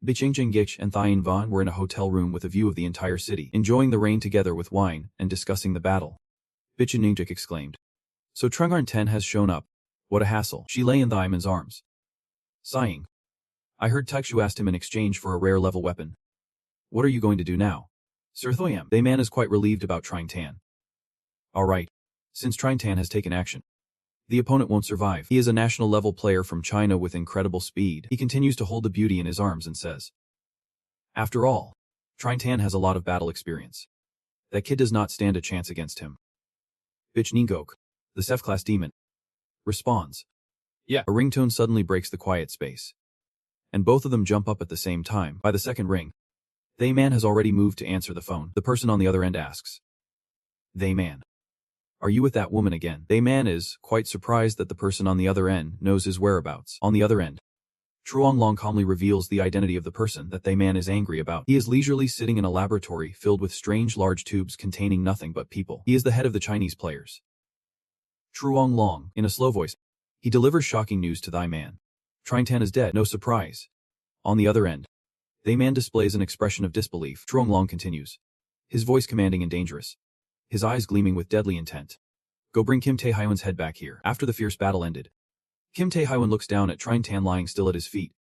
Bichingjing and Thien Van were in a hotel room with a view of the entire city, enjoying the rain together with wine and discussing the battle. Bichingjing exclaimed. So Trungarn 10 has shown up. What a hassle. She lay in Thaiman's arms, sighing. I heard Takshu asked him in exchange for a rare level weapon. What are you going to do now? Sir Thoyam. The man is quite relieved about Trine Tan. Alright. Since Trine Tan has taken action, the opponent won't survive. He is a national level player from China with incredible speed. He continues to hold the beauty in his arms and says, after all, Trine Tan has a lot of battle experience. That kid does not stand a chance against him. Bitch Ningok, the Seth-class demon, responds. Yeah. A ringtone suddenly breaks the quiet space, and both of them jump up at the same time. By the second ring, They Man has already moved to answer the phone. The person on the other end asks, They Man, are you with that woman again? They Man is quite surprised that the person on the other end knows his whereabouts. On the other end, Truong Long calmly reveals the identity of the person that They Man is angry about. He is leisurely sitting in a laboratory filled with strange large tubes containing nothing but people. He is the head of the Chinese players. Truong Long, in a slow voice, he delivers shocking news to Thy Man. Trine Tan is dead. No surprise. On the other end, They Man displays an expression of disbelief. Truong Long continues, his voice commanding and dangerous, his eyes gleaming with deadly intent. Go bring Kim Tae-hyun's head back here. After the fierce battle ended, Kim Tae-hyun looks down at Trine Tan lying still at his feet,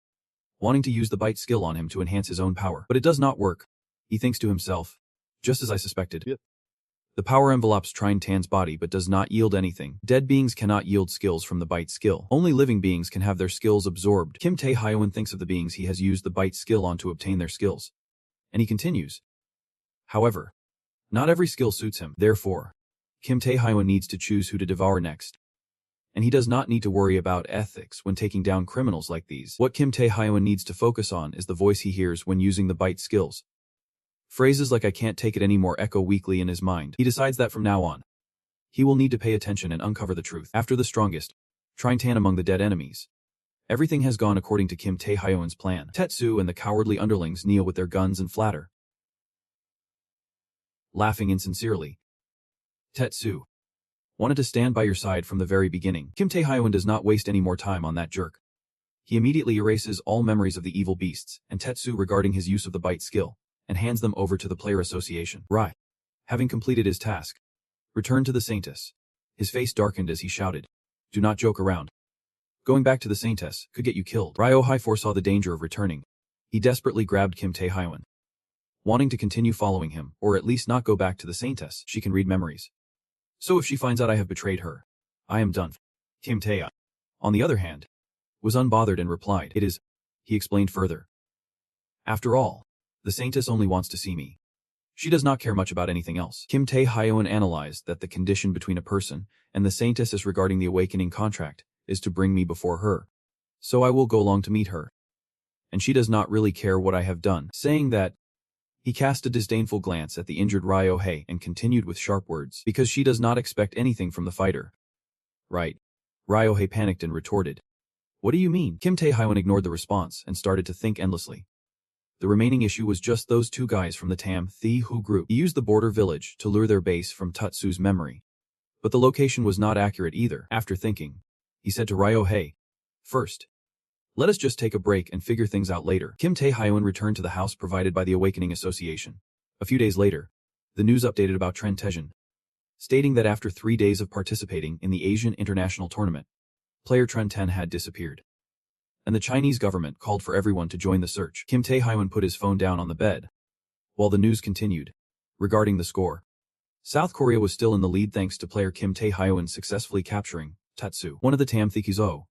wanting to use the bite skill on him to enhance his own power. But it does not work. He thinks to himself, just as I suspected. Yep. The power envelopes Trine Tan's body but does not yield anything. Dead beings cannot yield skills from the bite skill. Only living beings can have their skills absorbed. Kim Tae-hyun thinks of the beings he has used the bite skill on to obtain their skills. And he continues. However, not every skill suits him. Therefore, Kim Tae-hyun needs to choose who to devour next. And he does not need to worry about ethics when taking down criminals like these. What Kim Tae-hyun needs to focus on is the voice he hears when using the bite skills. Phrases like I can't take it anymore echo weakly in his mind. He decides that from now on, he will need to pay attention and uncover the truth. After the strongest, Trine Tan among the dead enemies. Everything has gone according to Kim Tae-hyun's plan. Tetsu and the cowardly underlings kneel with their guns and flatter, laughing insincerely. Tetsu wanted to stand by your side from the very beginning. Kim Tae-hyun does not waste any more time on that jerk. He immediately erases all memories of the evil beasts and Tetsu regarding his use of the bite skill, and hands them over to the player association. Rai, having completed his task, returned to the Saintess. His face darkened as he shouted, do not joke around. Going back to the Saintess could get you killed. Ryo-hei foresaw the danger of returning. He desperately grabbed Kim Tae-hyun, wanting to continue following him, or at least not go back to the Saintess. She can read memories. So if she finds out I have betrayed her, I am done. Kim Tae, on the other hand, was unbothered and replied, it is, he explained further. After all, the Saintess only wants to see me. She does not care much about anything else. Kim Tae-hyun analyzed that the condition between a person and the Saintess is regarding the awakening contract is to bring me before her. So I will go along to meet her. And she does not really care what I have done. Saying that, he cast a disdainful glance at the injured Ryo-hei and continued with sharp words, because she does not expect anything from the fighter. Right. Ryo-hei panicked and retorted. What do you mean? Kim Tae-hyun ignored the response and started to think endlessly. The remaining issue was just those two guys from the Tam Thi Hu group. He used the border village to lure their base from Tutsu's memory. But the location was not accurate either. After thinking, he said to Ryo-hei, first, let us just take a break and figure things out later. Kim Tae-hyun returned to the house provided by the Awakening Association. A few days later, the news updated about Confrontation, stating that after 3 days of participating in the Asian International Tournament, player Confrontation had disappeared. And the Chinese government called for everyone to join the search. Kim Tae-hyun put his phone down on the bed, while the news continued. Regarding the score, South Korea was still in the lead thanks to player Kim Tae-hyun successfully capturing Tatsu, one of the Tam Thikizo.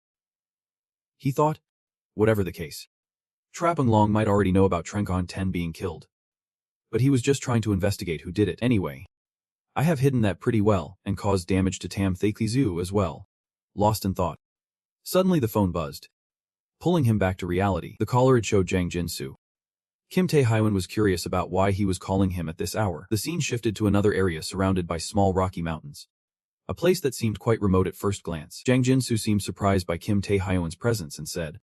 He thought, whatever the case, Trapping Long might already know about Trenkon 10 being killed. But he was just trying to investigate who did it. Anyway, I have hidden that pretty well and caused damage to Tam Thikizo as well. Lost in thought. Suddenly the phone buzzed, pulling him back to reality. The caller had showed Jang Jin-soo. Kim Tae-hyun was curious about why he was calling him at this hour. The scene shifted to another area surrounded by small rocky mountains. A place that seemed quite remote at first glance. Jang Jin-soo seemed surprised by Kim Tae-hyun's presence and said,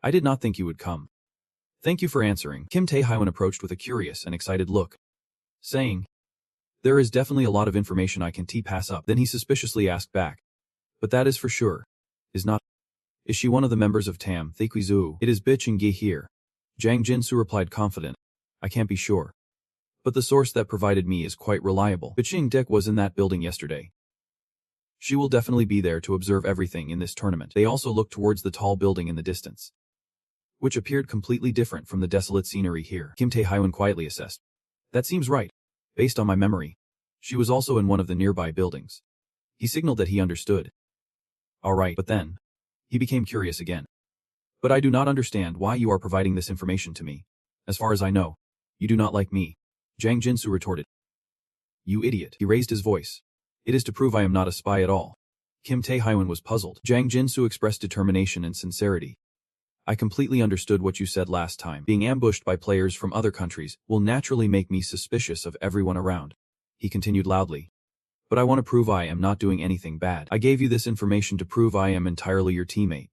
I did not think you would come. Thank you for answering. Kim Tae-hyun approached with a curious and excited look, saying, there is definitely a lot of information I can pass up. Then he suspiciously asked back, but that is for sure, is not. Is she one of the members of Tam Thikizo? It is Bitch and Gi here. Jang Jin-soo replied confident. I can't be sure. But the source that provided me is quite reliable. Biching Dek was in that building yesterday. She will definitely be there to observe everything in this tournament. They also looked towards the tall building in the distance, which appeared completely different from the desolate scenery here. Kim Tae-hyun quietly assessed. That seems right. Based on my memory, she was also in one of the nearby buildings. He signaled that he understood. Alright, but then, he became curious again. But I do not understand why you are providing this information to me. As far as I know, you do not like me. Jang Jin-soo retorted. You idiot. He raised his voice. It is to prove I am not a spy at all. Kim Tae-hyun was puzzled. Jang Jin-soo expressed determination and sincerity. I completely understood what you said last time. Being ambushed by players from other countries will naturally make me suspicious of everyone around. He continued loudly. But I want to prove I am not doing anything bad. I gave you this information to prove I am entirely your teammate.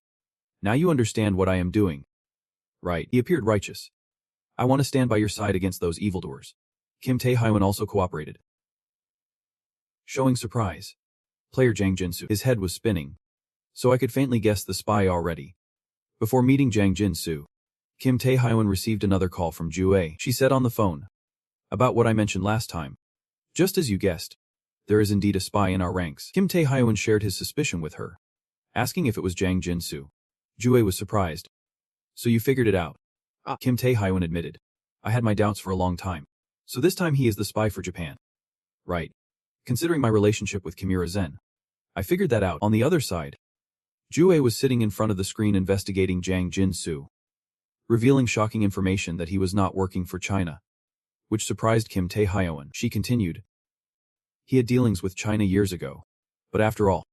Now you understand what I am doing. Right. He appeared righteous. I want to stand by your side against those evildoers. Kim Tae-hyun also cooperated. Showing surprise. Player Jang Jin-soo. His head was spinning. So I could faintly guess the spy already. Before meeting Jang Jin-soo, Kim Tae-hyun received another call from Ju-ae. She said on the phone, about what I mentioned last time. Just as you guessed. There is indeed a spy in our ranks. Kim Tae-hyun shared his suspicion with her, asking if it was Jang Jin-soo. Jue was surprised. So you figured it out? Kim Tae-hyun admitted. I had my doubts for a long time. So this time he is the spy for Japan. Right. Considering my relationship with Kimura Zen, I figured that out. On the other side, Jue was sitting in front of the screen investigating Jang Jin-soo, revealing shocking information that he was not working for China, which surprised Kim Tae-hyun. She continued. He had dealings with China years ago. But after all,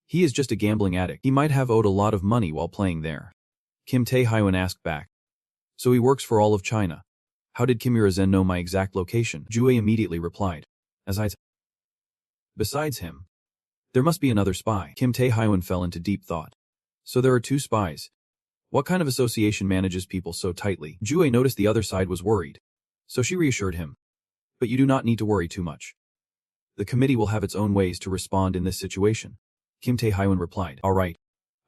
he is just a gambling addict. He might have owed a lot of money while playing there. Kim Tae-hyun asked back. So he works for all of China. How did Kimura Zen know my exact location? Jue immediately replied. Besides him, there must be another spy. Kim Tae-hyun fell into deep thought. So there are two spies. What kind of association manages people so tightly? Jue noticed the other side was worried. So she reassured him. But you do not need to worry too much. The committee will have its own ways to respond in this situation. Kim Tae-hyun replied. All right.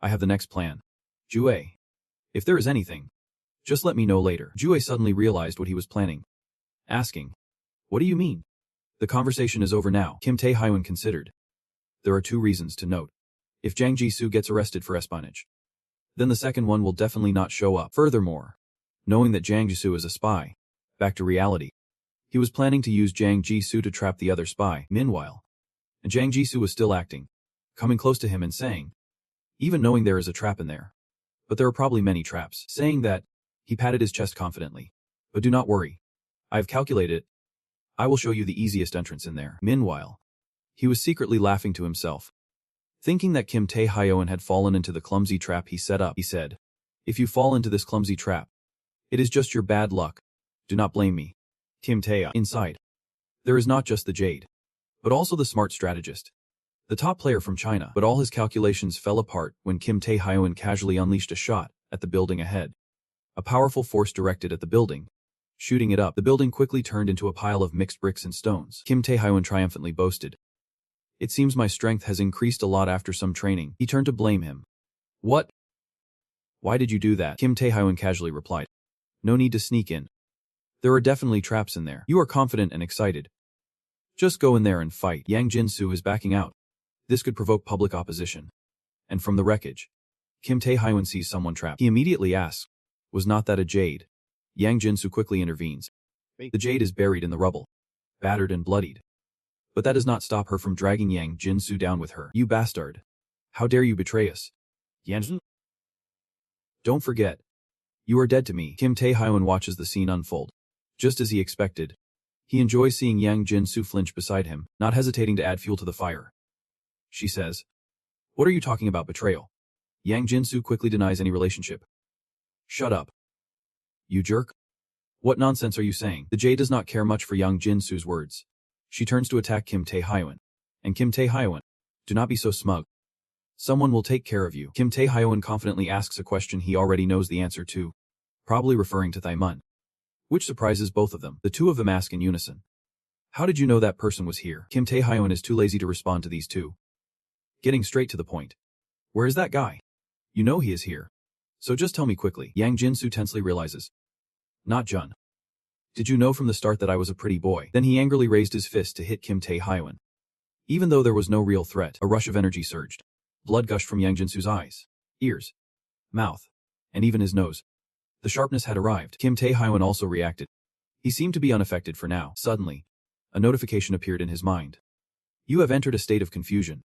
I have the next plan. Jue. If there is anything, just let me know later. Jue suddenly realized what he was planning, asking. What do you mean? The conversation is over now. Kim Tae-hyun considered. There are two reasons to note. If Jang Ji-soo gets arrested for espionage, then the second one will definitely not show up. Furthermore, knowing that Jang Ji-soo is a spy, back to reality, he was planning to use Jang Ji-soo to trap the other spy. Meanwhile, and Jang Ji-soo was still acting, coming close to him and saying, even knowing there is a trap in there, but there are probably many traps. Saying that, he patted his chest confidently. But do not worry. I have calculated it. I will show you the easiest entrance in there. Meanwhile, he was secretly laughing to himself. Thinking that Kim Tae-hyun had fallen into the clumsy trap he set up, he said, if you fall into this clumsy trap, it is just your bad luck. Do not blame me. Kim Tae. Inside, there is not just the Jade, but also the smart strategist, the top player from China. But all his calculations fell apart when Kim Tae-hyun casually unleashed a shot at the building ahead. A powerful force directed at the building. Shooting it up, the building quickly turned into a pile of mixed bricks and stones. Kim Tae-hyun triumphantly boasted. It seems my strength has increased a lot after some training. He turned to blame him. What? Why did you do that? Kim Tae-hyun casually replied. No need to sneak in. There are definitely traps in there. You are confident and excited. Just go in there and fight. Yang Jin-soo is backing out. This could provoke public opposition. And from the wreckage, Kim Tae-hyun sees someone trapped. He immediately asks, was not that a Jade? Yang Jin-soo quickly intervenes. The Jade is buried in the rubble, battered and bloodied. But that does not stop her from dragging Yang Jin-soo down with her. You bastard. How dare you betray us? Yang? Don't forget. You are dead to me. Kim Tae-hyun watches the scene unfold. Just as he expected, he enjoys seeing Yang Jin-soo flinch beside him, not hesitating to add fuel to the fire. She says, what are you talking about, betrayal? Yang Jin-soo quickly denies any relationship. Shut up. You jerk. What nonsense are you saying? The Jade does not care much for Yang Jin-soo's words. She turns to attack Kim Tae-hyun. And Kim Tae-hyun, do not be so smug. Someone will take care of you. Kim Tae-hyun confidently asks a question he already knows the answer to, probably referring to Taimun, which surprises both of them. The two of them ask in unison. How did you know that person was here? Kim Tae-hyun is too lazy to respond to these two. Getting straight to the point. Where is that guy? You know he is here. So just tell me quickly. Yang Jin-soo tensely realizes. Not Jun. Did you know from the start that I was a pretty boy? Then he angrily raised his fist to hit Kim Tae-hyun. Even though there was no real threat, a rush of energy surged. Blood gushed from Yang Jin-soo's eyes, ears, mouth, and even his nose. The sharpness had arrived. Kim Tae-hyun also reacted. He seemed to be unaffected for now. Suddenly, a notification appeared in his mind. You have entered a state of confusion.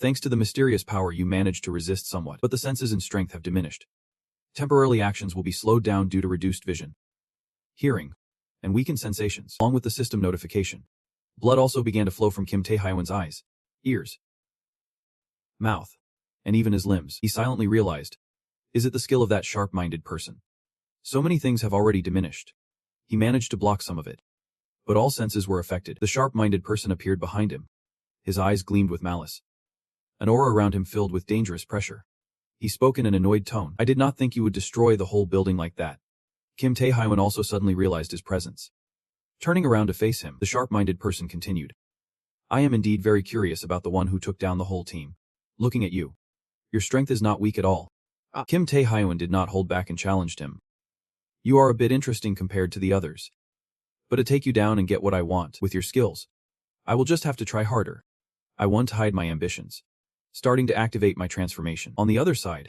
Thanks to the mysterious power you managed to resist somewhat, but the senses and strength have diminished. Temporarily actions will be slowed down due to reduced vision, hearing, and weakened sensations. Along with the system notification, blood also began to flow from Kim Tae-hyun's eyes, ears, mouth, and even his limbs. He silently realized, is it the skill of that sharp-minded person? So many things have already diminished. He managed to block some of it, but all senses were affected. The sharp-minded person appeared behind him. His eyes gleamed with malice. An aura around him filled with dangerous pressure. He spoke in an annoyed tone. I did not think you would destroy the whole building like that. Kim Tae-hyun also suddenly realized his presence. Turning around to face him, the sharp-minded person continued. I am indeed very curious about the one who took down the whole team. Looking at you, your strength is not weak at all. Kim Tae-hyun did not hold back and challenged him. You are a bit interesting compared to the others. But to take you down and get what I want with your skills, I will just have to try harder. I want to hide my ambitions. Starting to activate my transformation. On the other side,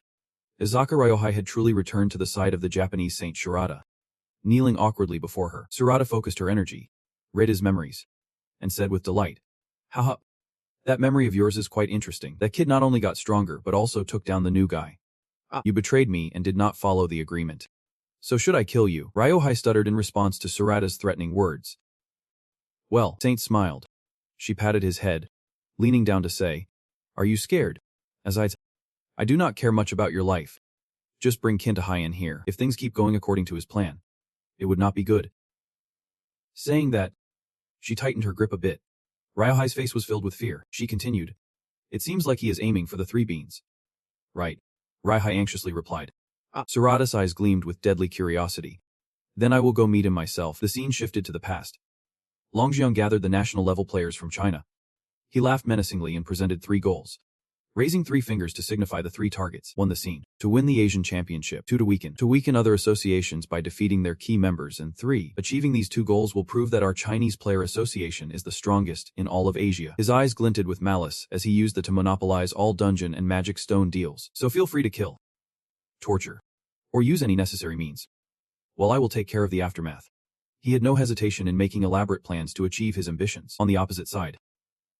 Izaka Ryohei had truly returned to the side of the Japanese saint Shirata. Kneeling awkwardly before her, Shirata focused her energy, read his memories, and said with delight, "Haha. That memory of yours is quite interesting. That kid not only got stronger but also took down the new guy. You betrayed me and did not follow the agreement. So should I kill you?" Ryohei stuttered in response to Shirata's threatening words. Well, Saint smiled. She patted his head, leaning down to say, "Are you scared? As I do not care much about your life. Just bring Kintahai in here. If things keep going according to his plan, it would not be good." Saying that, she tightened her grip a bit. Ryohei's face was filled with fear. She continued, "It seems like he is aiming for the 3 beans. Right?" Ryohei anxiously replied. Sarada's eyes gleamed with deadly curiosity. "Then I will go meet him myself." The scene shifted to the past. Longjiang gathered the national-level players from China. He laughed menacingly and presented 3 goals. Raising 3 fingers to signify the 3 targets. 1. The scene. To win the Asian Championship. 2. To weaken other associations by defeating their key members. And 3. Achieving these 2 goals will prove that our Chinese player association is the strongest in all of Asia. His eyes glinted with malice as he used it to monopolize all dungeon and magic stone deals. So feel free to kill, torture, or use any necessary means, while I will take care of the aftermath. He had no hesitation in making elaborate plans to achieve his ambitions. On the opposite side,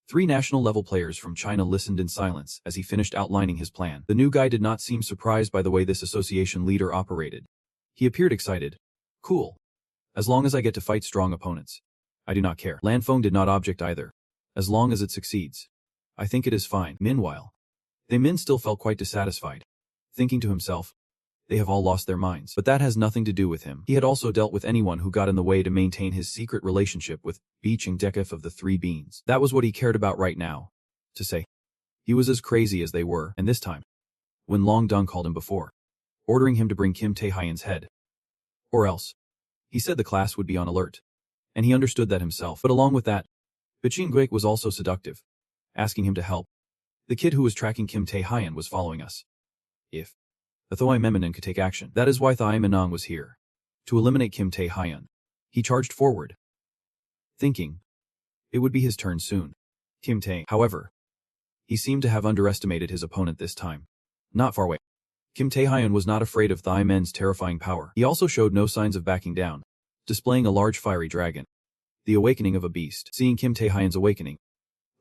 3 national-level players from China listened in silence as he finished outlining his plan. The new guy did not seem surprised by the way this association leader operated. He appeared excited. "Cool. As long as I get to fight strong opponents, I do not care." Lanfeng did not object either. "As long as it succeeds, I think it is fine." Meanwhile, They Min still felt quite dissatisfied, thinking to himself, "They have all lost their minds." But that has nothing to do with him. He had also dealt with anyone who got in the way to maintain his secret relationship with Beeching Dekef of the 3 beans. That was what he cared about right now. To say, he was as crazy as they were, and this time, when Long Dong called him before, ordering him to bring Kim Tae-hyen's head. Or else, he said the class would be on alert. And he understood that himself. But along with that, Bichin Guek was also seductive, asking him to help. The kid who was tracking Kim Tae-hyen was following us. If the Thoi Memanen could take action. That is why Thai Menang was here. To eliminate Kim Tae-hyen. He charged forward, thinking it would be his turn soon. Kim Tae, however, he seemed to have underestimated his opponent this time. Not far away, Kim Tae-hyen was not afraid of Thai Men's terrifying power. He also showed no signs of backing down, displaying a large fiery dragon. The awakening of a beast. Seeing Kim Tae-hyen's awakening,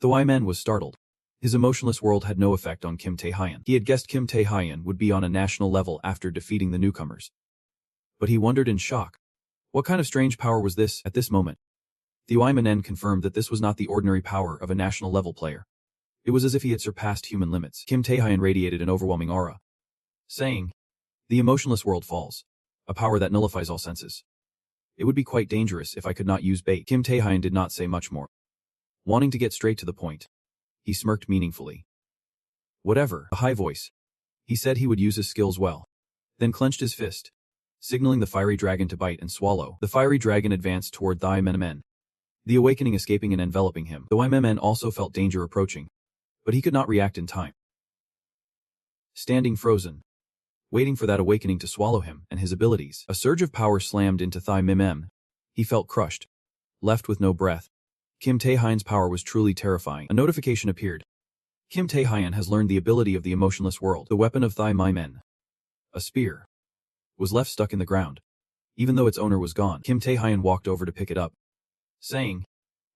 Thai Men was startled. His emotionless world had no effect on Kim Tae-hyen. He had guessed Kim Tae-hyen would be on a national level after defeating the newcomers. But he wondered in shock. What kind of strange power was this? At this moment, the Uimanen confirmed that this was not the ordinary power of a national level player. It was as if he had surpassed human limits. Kim Tae-hyen radiated an overwhelming aura, saying, "The emotionless world falls. A power that nullifies all senses. It would be quite dangerous if I could not use bait." Kim Tae-hyen did not say much more. Wanting to get straight to the point, he smirked meaningfully. "Whatever." A high voice. He said he would use his skills well, then clenched his fist, signaling the fiery dragon to bite and swallow. The fiery dragon advanced toward Thai Menemen, the awakening escaping and enveloping him. The Menemen also felt danger approaching, but he could not react in time. Standing frozen, waiting for that awakening to swallow him and his abilities, a surge of power slammed into Thai Mimem. He felt crushed, left with no breath. Kim Tae-hyen's power was truly terrifying. A notification appeared. Kim Tae-hyen has learned the ability of the emotionless world. The weapon of Thai Maimen, a spear, was left stuck in the ground. Even though its owner was gone, Kim Tae-hyen walked over to pick it up, saying,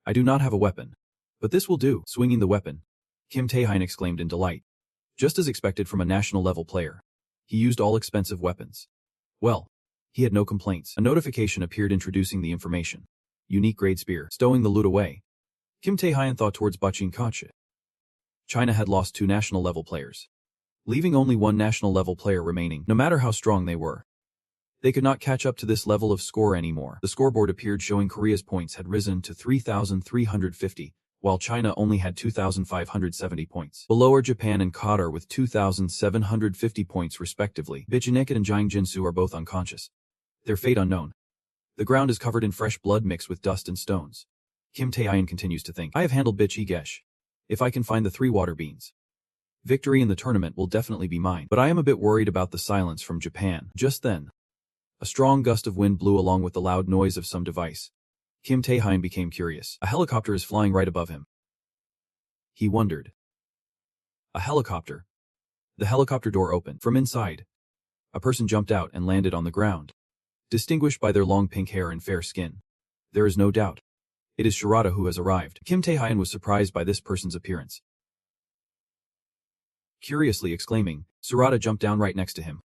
"I do not have a weapon, but this will do." Swinging the weapon, Kim Tae-hyen exclaimed in delight. Just as expected from a national level player, he used all expensive weapons. Well, he had no complaints. A notification appeared introducing the information. Unique grade spear. Stowing the loot away, Kim Tae-hyen thought towards Bachin Kache. China had lost 2 national level players, leaving only 1 national level player remaining. No matter how strong they were, they could not catch up to this level of score anymore. The scoreboard appeared showing Korea's points had risen to 3,350, while China only had 2,570 points. Below are Japan and Qatar with 2,750 points respectively. Bichineket and Jiang Jinsu are both unconscious, their fate unknown. The ground is covered in fresh blood mixed with dust and stones. Kim Tae-hyen continues to think, "I have handled Bitch Gesh. If I can find the 3 water beans, victory in the tournament will definitely be mine. But I am a bit worried about the silence from Japan." Just then, a strong gust of wind blew along with the loud noise of some device. Kim Tae-hyun became curious. A helicopter is flying right above him. He wondered. A helicopter. The helicopter door opened. From inside, a person jumped out and landed on the ground. Distinguished by their long pink hair and fair skin, there is no doubt. It is Shirata who has arrived. Kim Tae-hyun was surprised by this person's appearance. Curiously exclaiming, Shirata jumped down right next to him.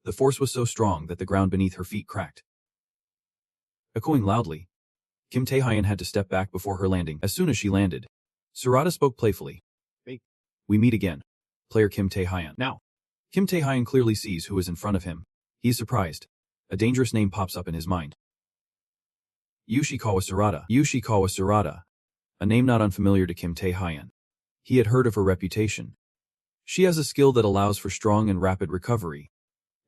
The force was so strong that the ground beneath her feet cracked. Echoing loudly, Kim Tae-hyun had to step back before her landing. As soon as she landed, Shirata spoke playfully. "Hey, we meet again. Player Kim Tae-hyun." Now, Kim Tae-hyun clearly sees who is in front of him. He is surprised. A dangerous name pops up in his mind. Yoshikawa Shirata. Yoshikawa Shirata. A name not unfamiliar to Kim Tae-hyun. He had heard of her reputation. She has a skill that allows for strong and rapid recovery,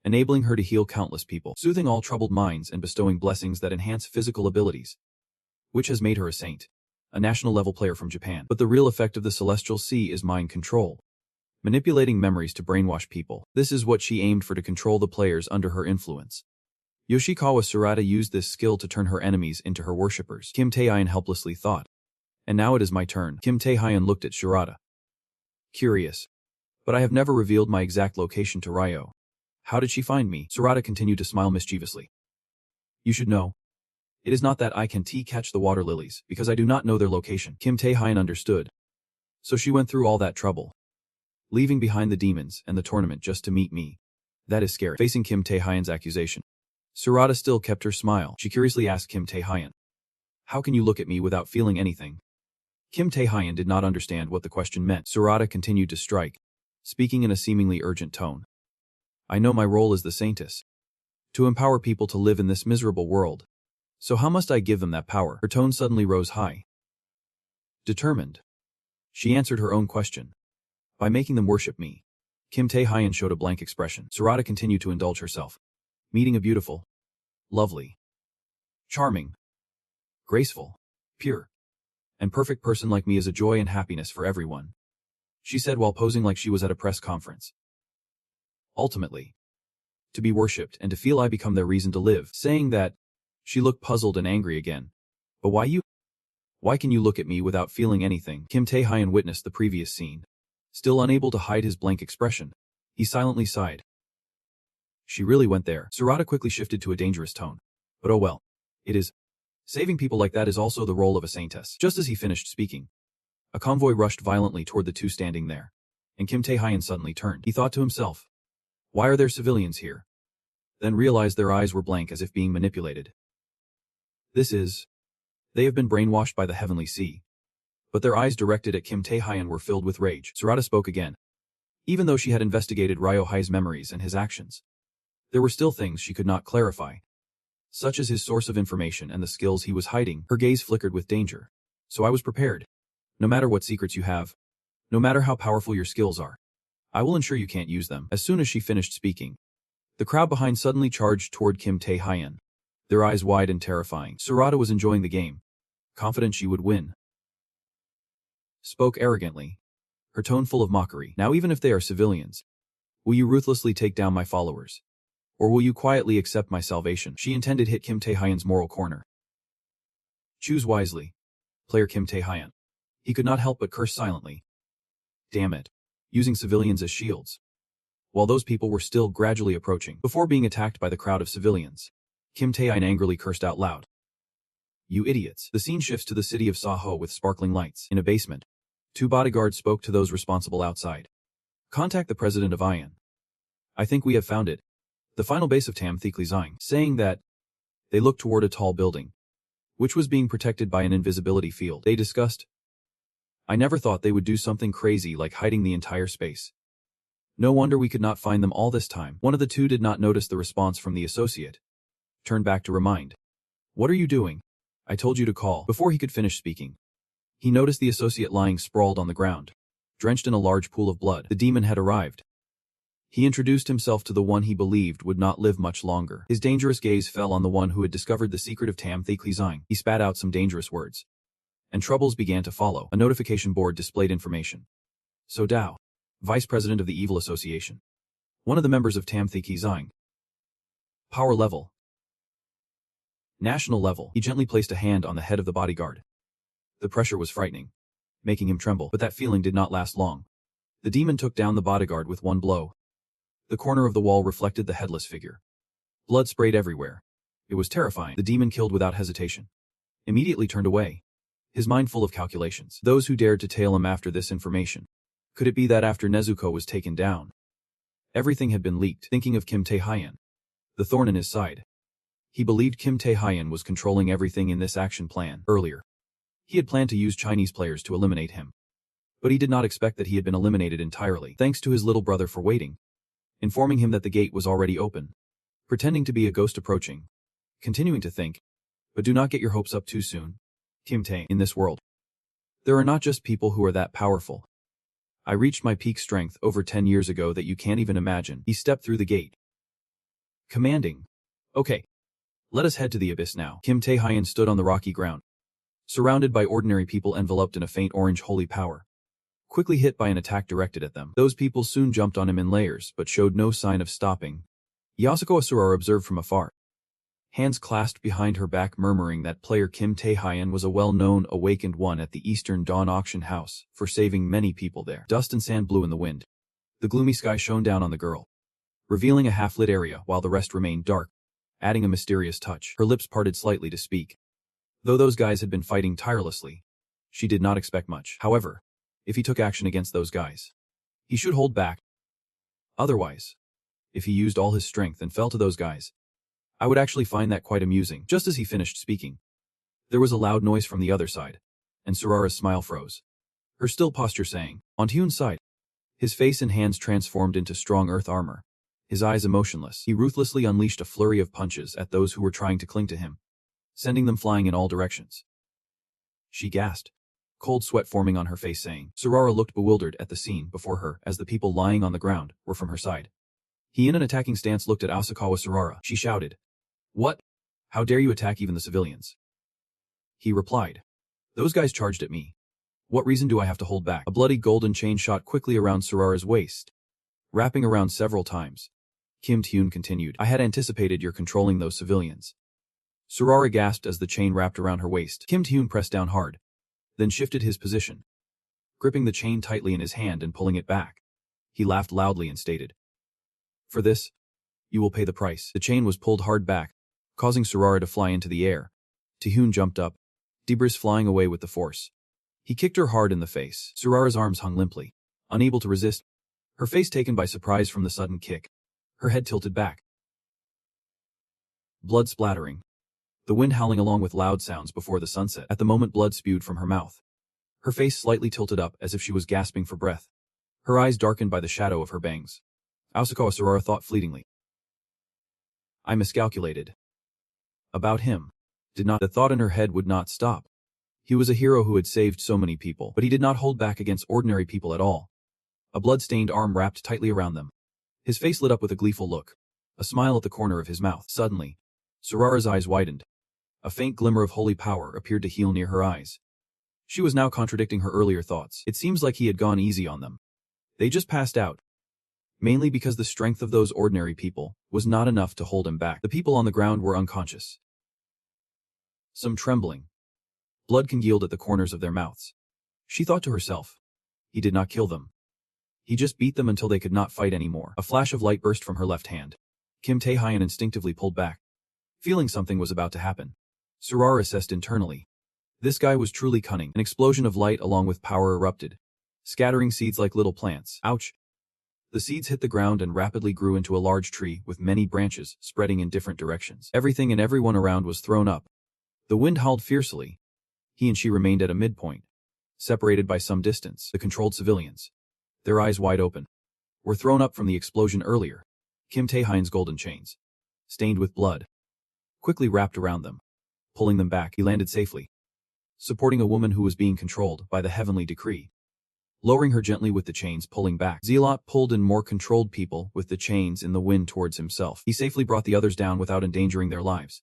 enabling her to heal countless people, soothing all troubled minds and bestowing blessings that enhance physical abilities, which has made her a saint, a national-level player from Japan. But the real effect of the Celestial Sea is mind control, manipulating memories to brainwash people. This is what she aimed for, to control the players under her influence. Yoshikawa Shirata used this skill to turn her enemies into her worshippers. Kim Tae-hyun helplessly thought. And now it is my turn. Kim Tae-hyun looked at Shirata. Curious. But I have never revealed my exact location to Ryo. How did she find me? Shirata continued to smile mischievously. You should know. It is not that I can catch the water lilies, because I do not know their location. Kim Tae-hyun understood. So she went through all that trouble, leaving behind the demons and the tournament just to meet me. That is scary. Facing Kim Tae-hyun's accusation, Shirata still kept her smile. She curiously asked Kim Tae-hyun, "How can you look at me without feeling anything?" Kim Tae-hyun did not understand what the question meant. Shirata continued to strike, speaking in a seemingly urgent tone. "I know my role as the saintess, to empower people to live in this miserable world. So how must I give them that power?" Her tone suddenly rose high. Determined. She answered her own question. "By making them worship me." Kim Tae-hyun showed a blank expression. Shirata continued to indulge herself. "Meeting a beautiful, lovely, charming, graceful, pure, and perfect person like me is a joy and happiness for everyone," she said while posing like she was at a press conference. "Ultimately, to be worshipped and to feel I become their reason to live." Saying that, she looked puzzled and angry again. "But why you? Why can you look at me without feeling anything?" Kim Tae-hyun witnessed the previous scene. Still unable to hide his blank expression, he silently sighed. She really went there. Shirata quickly shifted to a dangerous tone. "But oh well. It is. Saving people like that is also the role of a saintess." Just as he finished speaking, a convoy rushed violently toward the two standing there, and Kim Tae-hyun suddenly turned. He thought to himself, "Why are there civilians here?" Then realized their eyes were blank as if being manipulated. This is. They have been brainwashed by the heavenly sea. But their eyes directed at Kim Tae-hyun were filled with rage. Shirata spoke again. Even though she had investigated Ryo-hai's memories and his actions, there were still things she could not clarify, such as his source of information and the skills he was hiding. Her gaze flickered with danger. "So I was prepared. No matter what secrets you have, no matter how powerful your skills are, I will ensure you can't use them." As soon as she finished speaking, the crowd behind suddenly charged toward Kim Tae-hyun, their eyes wide and terrifying. Shirata was enjoying the game, confident she would win. Spoke arrogantly, her tone full of mockery. "Now even if they are civilians, will you ruthlessly take down my followers? Or will you quietly accept my salvation?" She intended to hit Kim Tae-hyun's moral corner. Choose wisely, player Kim Tae-hyun. He could not help but curse silently. Damn it. Using civilians as shields. While those people were still gradually approaching, before being attacked by the crowd of civilians, Kim Tae-hyun angrily cursed out loud. "You idiots." The scene shifts to the city of Saho with sparkling lights. In a basement, two bodyguards spoke to those responsible outside. "Contact the president of Ion. I think we have found it. The final base of Tam Thikli." Saying that, they looked toward a tall building, which was being protected by an invisibility field. They discussed. "I never thought they would do something crazy like hiding the entire space. No wonder we could not find them all this time." One of the two did not notice the response from the associate. Turned back to remind. "What are you doing? I told you to call." Before he could finish speaking, he noticed the associate lying sprawled on the ground, drenched in a large pool of blood. The demon had arrived. He introduced himself to the one he believed would not live much longer. His dangerous gaze fell on the one who had discovered the secret of Tam Thikli. He spat out some dangerous words, and troubles began to follow. A notification board displayed information. So Dao, vice president of the Evil Association, one of the members of Tam Thikli. Power level National level, he gently placed a hand on the head of the bodyguard. The pressure was frightening, making him tremble, but that feeling did not last long. The demon took down the bodyguard with one blow. The corner of the wall reflected the headless figure. Blood sprayed everywhere. It was terrifying. The demon killed without hesitation. Immediately turned away, his mind full of calculations. Those who dared to tail him after this information. Could it be that after Nezuko was taken down, everything had been leaked? Thinking of Kim Tae-hyun, the thorn in his side. He believed Kim Tae-hyun was controlling everything in this action plan. Earlier, he had planned to use Chinese players to eliminate him. But he did not expect that he had been eliminated entirely, thanks to his little brother for waiting, informing him that the gate was already open, pretending to be a ghost approaching, continuing to think, but do not get your hopes up too soon, Kim Tae. In this world, there are not just people who are that powerful. I reached my peak strength over 10 years ago that you can't even imagine. He stepped through the gate, commanding, okay, let us head to the abyss now. Kim Tae-hyun stood on the rocky ground, surrounded by ordinary people enveloped in a faint orange holy power, quickly hit by an attack directed at them. Those people soon jumped on him in layers but showed no sign of stopping. Yasuko Asurara observed from afar, hands clasped behind her back, murmuring that player Kim Tae-hyun was a well-known awakened one at the Eastern Dawn auction house for saving many people there. Dust and sand blew in the wind. The gloomy sky shone down on the girl, revealing a half-lit area while the rest remained dark, adding a mysterious touch. Her lips parted slightly to speak. Though those guys had been fighting tirelessly, she did not expect much. However, if he took action against those guys, he should hold back. Otherwise, if he used all his strength and fell to those guys, I would actually find that quite amusing. Just as he finished speaking, there was a loud noise from the other side, and Surara's smile froze. Her still posture sang. On Hyun's side, his face and hands transformed into strong earth armor, his eyes emotionless. He ruthlessly unleashed a flurry of punches at those who were trying to cling to him, sending them flying in all directions. She gasped, cold sweat forming on her face, saying. Surara looked bewildered at the scene before her as the people lying on the ground were from her side. He in an attacking stance looked at Asakawa Surara. She shouted, "What? How dare you attack even the civilians?" He replied, "Those guys charged at me. What reason do I have to hold back?" A bloody golden chain shot quickly around Surara's waist, wrapping around several times. Kim Tae-hyun continued, "I had anticipated your controlling those civilians." Surara gasped as the chain wrapped around her waist. Kim Tae-hyun pressed down hard, then shifted his position, gripping the chain tightly in his hand and pulling it back. He laughed loudly and stated, "For this, you will pay the price." The chain was pulled hard back, causing Surara to fly into the air. Tae-hyun jumped up, debris flying away with the force. He kicked her hard in the face. Surara's arms hung limply, unable to resist, her face taken by surprise from the sudden kick, her head tilted back. Blood splattering, the wind howling along with loud sounds before the sunset. At the moment, blood spewed from her mouth. Her face slightly tilted up as if she was gasping for breath, her eyes darkened by the shadow of her bangs. Asakawa Surara thought fleetingly, "I miscalculated about him." Did not. The thought in her head would not stop. He was a hero who had saved so many people, but he did not hold back against ordinary people at all. A blood-stained arm wrapped tightly around them. His face lit up with a gleeful look, a smile at the corner of his mouth. Suddenly, Surara's eyes widened. A faint glimmer of holy power appeared to heal near her eyes. She was now contradicting her earlier thoughts. It seems like he had gone easy on them. They just passed out. Mainly because the strength of those ordinary people was not enough to hold him back. The people on the ground were unconscious, some trembling, blood congealed at the corners of their mouths. She thought to herself, he did not kill them. He just beat them until they could not fight anymore. A flash of light burst from her left hand. Kim Tae-hyun instinctively pulled back, feeling something was about to happen. Surara assessed internally. This guy was truly cunning. An explosion of light along with power erupted, scattering seeds like little plants. Ouch! The seeds hit the ground and rapidly grew into a large tree with many branches spreading in different directions. Everything and everyone around was thrown up. The wind howled fiercely. He and she remained at a midpoint, separated by some distance. The controlled civilians, their eyes wide open, were thrown up from the explosion earlier. Kim Tae-hyun's golden chains, stained with blood, quickly wrapped around them. Pulling them back, he landed safely, supporting a woman who was being controlled by the heavenly decree. Lowering her gently with the chains pulling back, Zealot pulled in more controlled people with the chains in the wind towards himself. He safely brought the others down without endangering their lives.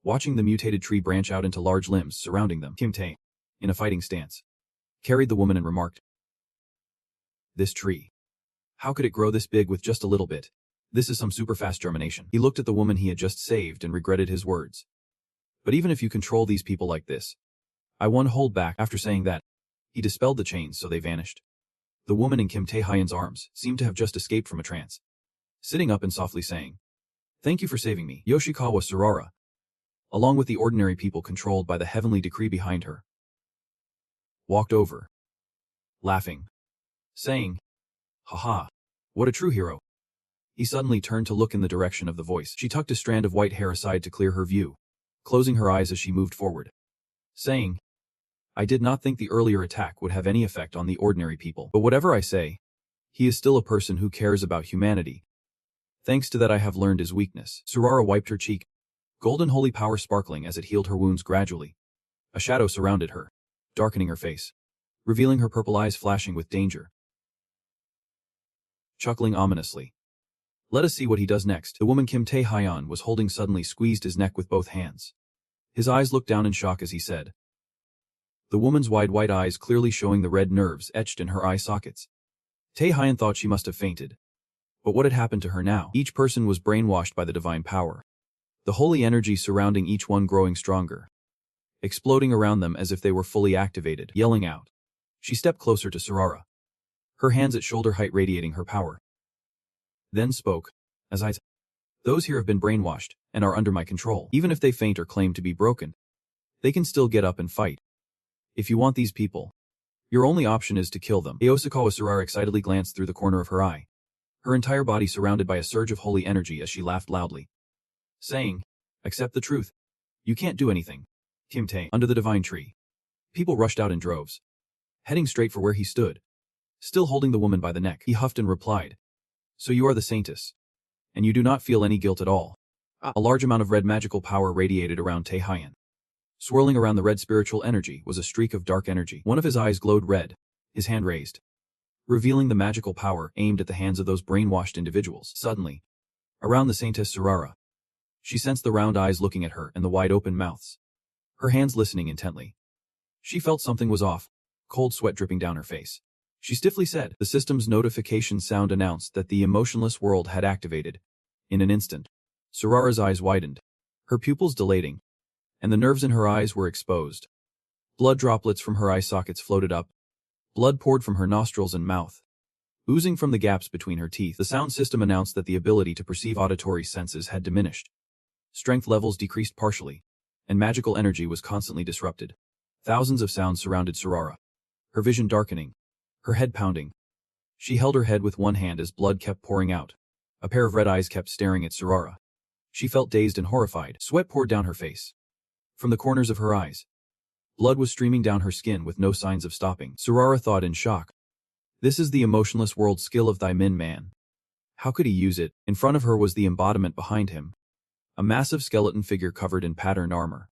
Watching the mutated tree branch out into large limbs surrounding them, Kim Tae, in a fighting stance, carried the woman and remarked, "This tree. How could it grow this big with just a little bit? This is some super fast germination." He looked at the woman he had just saved and regretted his words. But even if you control these people like this, I won't hold back. After saying that, he dispelled the chains so they vanished. The woman in Kim Tae-hyen's arms seemed to have just escaped from a trance, sitting up and softly saying, "Thank you for saving me, Yoshikawa Surara," along with the ordinary people controlled by the heavenly decree behind her, walked over, laughing, saying, "Haha, what a true hero." He suddenly turned to look in the direction of the voice. She tucked a strand of white hair aside to clear her view, closing her eyes as she moved forward, saying, "I did not think the earlier attack would have any effect on the ordinary people. But whatever I say, he is still a person who cares about humanity. Thanks to that I have learned his weakness." Surara wiped her cheek, golden holy power sparkling as it healed her wounds gradually. A shadow surrounded her, darkening her face, revealing her purple eyes flashing with danger. Chuckling ominously, "Let us see what he does next." The woman Kim Tae-hyen was holding suddenly squeezed his neck with both hands. His eyes looked down in shock as he said, the woman's wide white eyes clearly showing the red nerves etched in her eye sockets. Tae-hyen thought she must have fainted. But what had happened to her now? Each person was brainwashed by the divine power, the holy energy surrounding each one growing stronger, exploding around them as if they were fully activated. Yelling out, she stepped closer to Surara, her hands at shoulder height radiating her power. Then spoke, "As I those here have been brainwashed and are under my control. Even if they faint or claim to be broken, they can still get up and fight. If you want these people, your only option is to kill them." Yoshikawa Surara excitedly glanced through the corner of her eye, her entire body surrounded by a surge of holy energy as she laughed loudly, saying, "Accept the truth. You can't do anything." Kim Tae, under the divine tree. People rushed out in droves, heading straight for where he stood, still holding the woman by the neck. He huffed and replied, "So you are the saintess, and you do not feel any guilt at all." A large amount of red magical power radiated around Tae-hyen. Swirling around the red spiritual energy was a streak of dark energy. One of his eyes glowed red, his hand raised, revealing the magical power aimed at the hands of those brainwashed individuals. Suddenly, around the saintess Surara, she sensed the round eyes looking at her and the wide open mouths, her hands listening intently. She felt something was off, cold sweat dripping down her face. She stiffly said, the system's notification sound announced that the emotionless world had activated. In an instant, Surara's eyes widened, her pupils dilating, and the nerves in her eyes were exposed. Blood droplets from her eye sockets floated up. Blood poured from her nostrils and mouth, oozing from the gaps between her teeth. The sound system announced that the ability to perceive auditory senses had diminished. Strength levels decreased partially, and magical energy was constantly disrupted. Thousands of sounds surrounded Surara, her vision darkening, her head pounding. She held her head with one hand as blood kept pouring out. A pair of red eyes kept staring at Surara. She felt dazed and horrified. Sweat poured down her face. From the corners of her eyes, blood was streaming down her skin with no signs of stopping. Surara thought in shock, "This is the emotionless world skill of thy Min man. How could he use it?" In front of her was the embodiment behind him, a massive skeleton figure covered in patterned armor,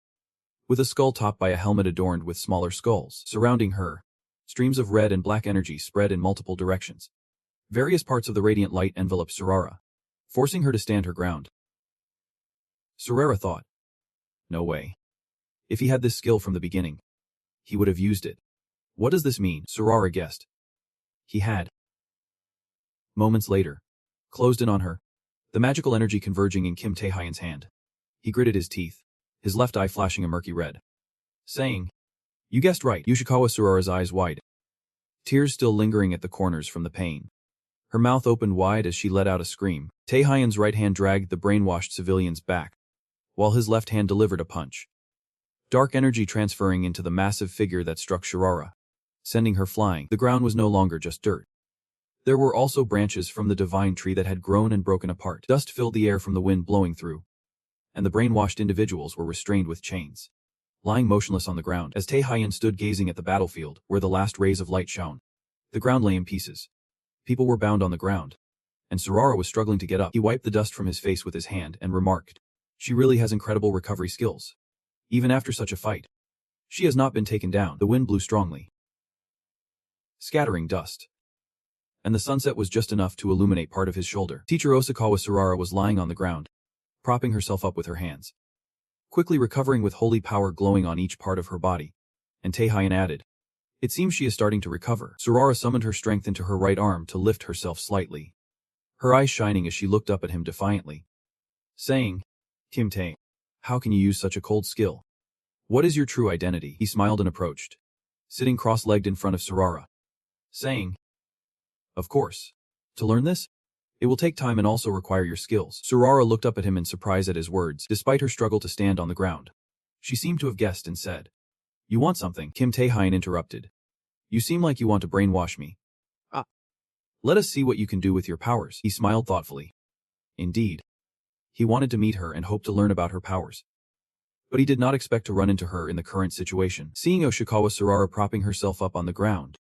with a skull topped by a helmet adorned with smaller skulls. Surrounding her, streams of red and black energy spread in multiple directions. Various parts of the radiant light enveloped Surara, forcing her to stand her ground. Surara thought, no way. If he had this skill from the beginning, he would have used it. What does this mean? Surara guessed. He had. Moments later, closed in on her, the magical energy converging in Kim Tae-hyen's hand. He gritted his teeth, his left eye flashing a murky red, saying, "You guessed right." Yoshikawa Surara's eyes wide, tears still lingering at the corners from the pain. Her mouth opened wide as she let out a scream. Tae-hyen's right hand dragged the brainwashed civilians back, while his left hand delivered a punch. Dark energy transferring into the massive figure that struck Surara, sending her flying. The ground was no longer just dirt. There were also branches from the divine tree that had grown and broken apart. Dust filled the air from the wind blowing through, and the brainwashed individuals were restrained with chains, lying motionless on the ground. As Tae-hyen stood gazing at the battlefield, where the last rays of light shone, the ground lay in pieces. People were bound on the ground, and Surara was struggling to get up. He wiped the dust from his face with his hand and remarked, "She really has incredible recovery skills. Even after such a fight, she has not been taken down." The wind blew strongly, scattering dust, and the sunset was just enough to illuminate part of his shoulder. Teacher Osakawa Surara was lying on the ground, propping herself up with her hands, quickly recovering with holy power glowing on each part of her body, and Tae-hyen added, "It seems she is starting to recover." Surara summoned her strength into her right arm to lift herself slightly, her eyes shining as she looked up at him defiantly, saying, "Kim Tae, How can you use such a cold skill? What is your true identity? He smiled and approached, sitting cross-legged in front of Sarara, saying, Of course. To learn this? It will take time and also require your skills. Sarara looked up at him in surprise at his words, despite her struggle to stand on the ground. She seemed to have guessed and said, You want something? Kim Tae-hyun interrupted. You seem like you want to brainwash me. Let us see what you can do with your powers. He smiled thoughtfully. Indeed. He wanted to meet her and hoped to learn about her powers. But he did not expect to run into her in the current situation. Seeing Oshikawa Sarara propping herself up on the ground,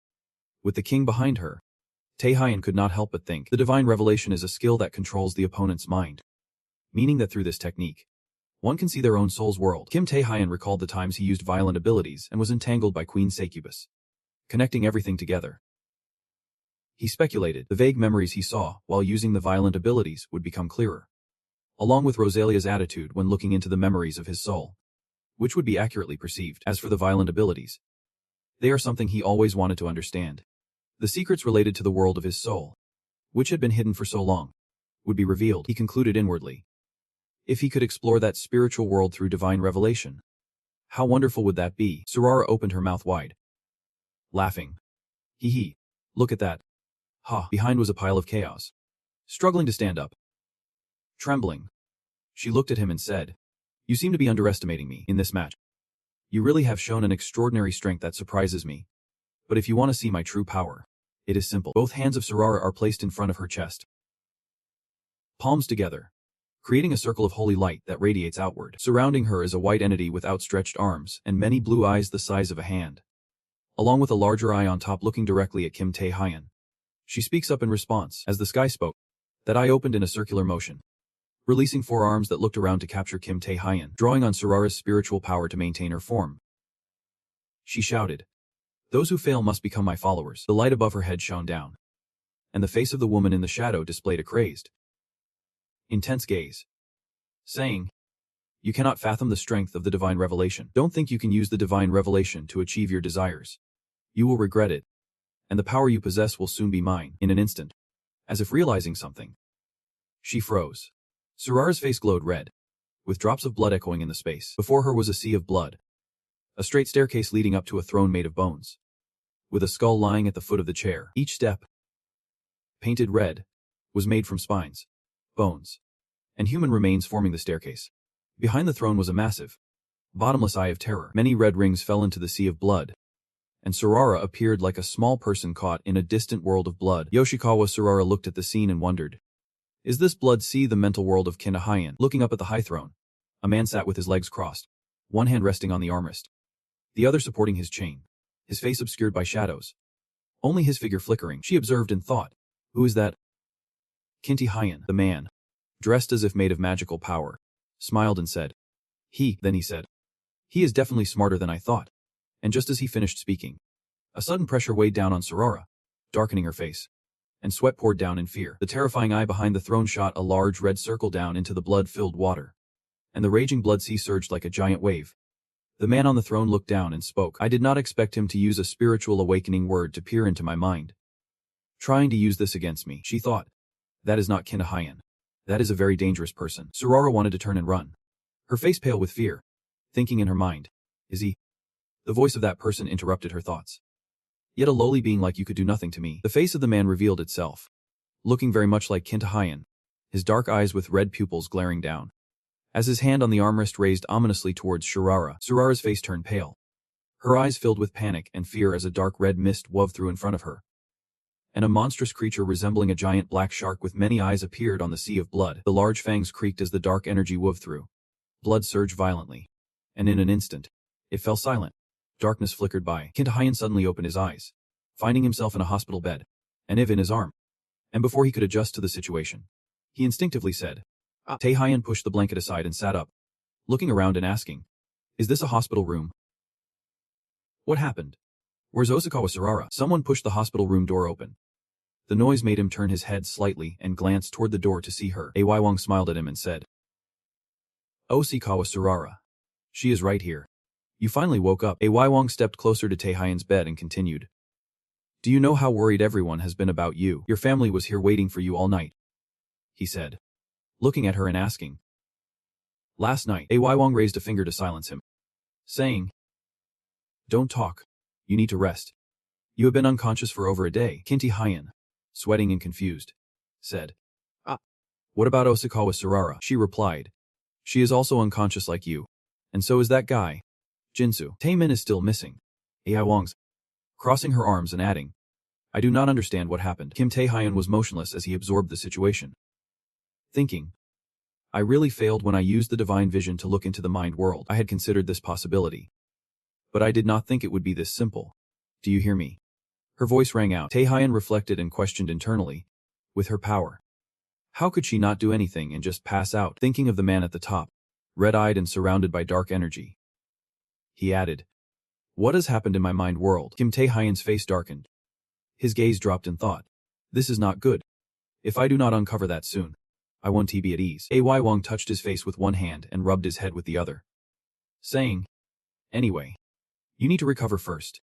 with the king behind her, Tae-hyun could not help but think the divine revelation is a skill that controls the opponent's mind, meaning that through this technique, one can see their own soul's world. Kim Tae-hyun recalled the times he used violent abilities and was entangled by Queen Succubus, connecting everything together. He speculated the vague memories he saw while using the violent abilities would become clearer, along with Rosalia's attitude when looking into the memories of his soul, which would be accurately perceived. As for the violent abilities, they are something he always wanted to understand. The secrets related to the world of his soul, which had been hidden for so long, would be revealed, he concluded inwardly. If he could explore that spiritual world through divine revelation, how wonderful would that be? Sarara opened her mouth wide, laughing. Hee. Look at that. Ha. Behind was a pile of chaos. Struggling to stand up. Trembling, she looked at him and said, You seem to be underestimating me in this match. You really have shown an extraordinary strength that surprises me. But if you want to see my true power, it is simple. Both hands of Sarara are placed in front of her chest, palms together, creating a circle of holy light that radiates outward. Surrounding her is a white entity with outstretched arms and many blue eyes the size of a hand, along with a larger eye on top looking directly at Kim Tae-hyun. She speaks up in response. As the sky spoke, that eye opened in a circular motion, releasing 4 arms that looked around to capture Kim Tae-hyun, drawing on Sarara's spiritual power to maintain her form. She shouted, Those who fail must become my followers. The light above her head shone down, and the face of the woman in the shadow displayed a crazed, intense gaze, saying, You cannot fathom the strength of the divine revelation. Don't think you can use the divine revelation to achieve your desires. You will regret it, and the power you possess will soon be mine. In an instant, as if realizing something, she froze. Sarara's face glowed red, with drops of blood echoing in the space. Before her was a sea of blood, a straight staircase leading up to a throne made of bones, with a skull lying at the foot of the chair. Each step, painted red, was made from spines, bones, and human remains forming the staircase. Behind the throne was a massive, bottomless eye of terror. Many red rings fell into the sea of blood, and Sarara appeared like a small person caught in a distant world of blood. Yoshikawa Sarara looked at the scene and wondered, Is this blood sea the mental world of Kim Tae-hyun? Looking up at the high throne, a man sat with his legs crossed, one hand resting on the armrest, the other supporting his chain, his face obscured by shadows, only his figure flickering. She observed and thought, Who is that? Kim Tae-hyun. The man, dressed as if made of magical power, smiled and said, Then he said, He is definitely smarter than I thought. And just as he finished speaking, a sudden pressure weighed down on Sarara, darkening her face, and sweat poured down in fear. The terrifying eye behind the throne shot a large red circle down into the blood-filled water, and the raging blood sea surged like a giant wave. The man on the throne looked down and spoke. I did not expect him to use a spiritual awakening word to peer into my mind, trying to use this against me. She thought, That is not Kim Tae-hyun. That is a very dangerous person. Sarara wanted to turn and run, her face pale with fear, thinking in her mind, Is he? The voice of that person interrupted her thoughts. Yet a lowly being like you could do nothing to me. The face of the man revealed itself, looking very much like Kim Tae-hyun, his dark eyes with red pupils glaring down. As his hand on the armrest raised ominously towards Sarara's face turned pale. Her eyes filled with panic and fear as a dark red mist wove through in front of her, and a monstrous creature resembling a giant black shark with many eyes appeared on the sea of blood. The large fangs creaked as the dark energy wove through. Blood surged violently, and in an instant, it fell silent. Darkness flickered by. Kim Tae-hyun suddenly opened his eyes, finding himself in a hospital bed, and Eve in his arm. And before he could adjust to the situation, he instinctively said, Tae-hyun pushed the blanket aside and sat up, looking around and asking, Is this a hospital room? What happened? Where's Oshikawa Sarara? Someone pushed the hospital room door open. The noise made him turn his head slightly and glance toward the door to see her. Wang smiled at him and said, Oshikawa Sarara. She is right here. You finally woke up. Wang stepped closer to Tae-hyun's bed and continued, Do you know how worried everyone has been about you? Your family was here waiting for you all night, he said, looking at her and asking, Last night, Wang raised a finger to silence him, saying, "Don't talk. You need to rest. You have been unconscious for over a day." Kinti Hyan, sweating and confused, said, "Ah, what about Osakawa Sarara?" She replied, "She is also unconscious like you. And so is that guy, Jinsu. Taemin is still missing." Wang's crossing her arms and adding, "I do not understand what happened." Kim Tae-hyun was motionless as he absorbed the situation, thinking, "I really failed when I used the divine vision to look into the mind world. I had considered this possibility, but I did not think it would be this simple. Do you hear me?" Her voice rang out. Tae-hyun reflected and questioned internally, with her power, how could she not do anything and just pass out? Thinking of the man at the top, red-eyed and surrounded by dark energy, he added, "What has happened in my mind world?" Kim Tae-hyun's face darkened. His gaze dropped in thought. This is not good. If I do not uncover that soon, I won't be at ease. Wang touched his face with one hand and rubbed his head with the other, saying, "Anyway, you need to recover first.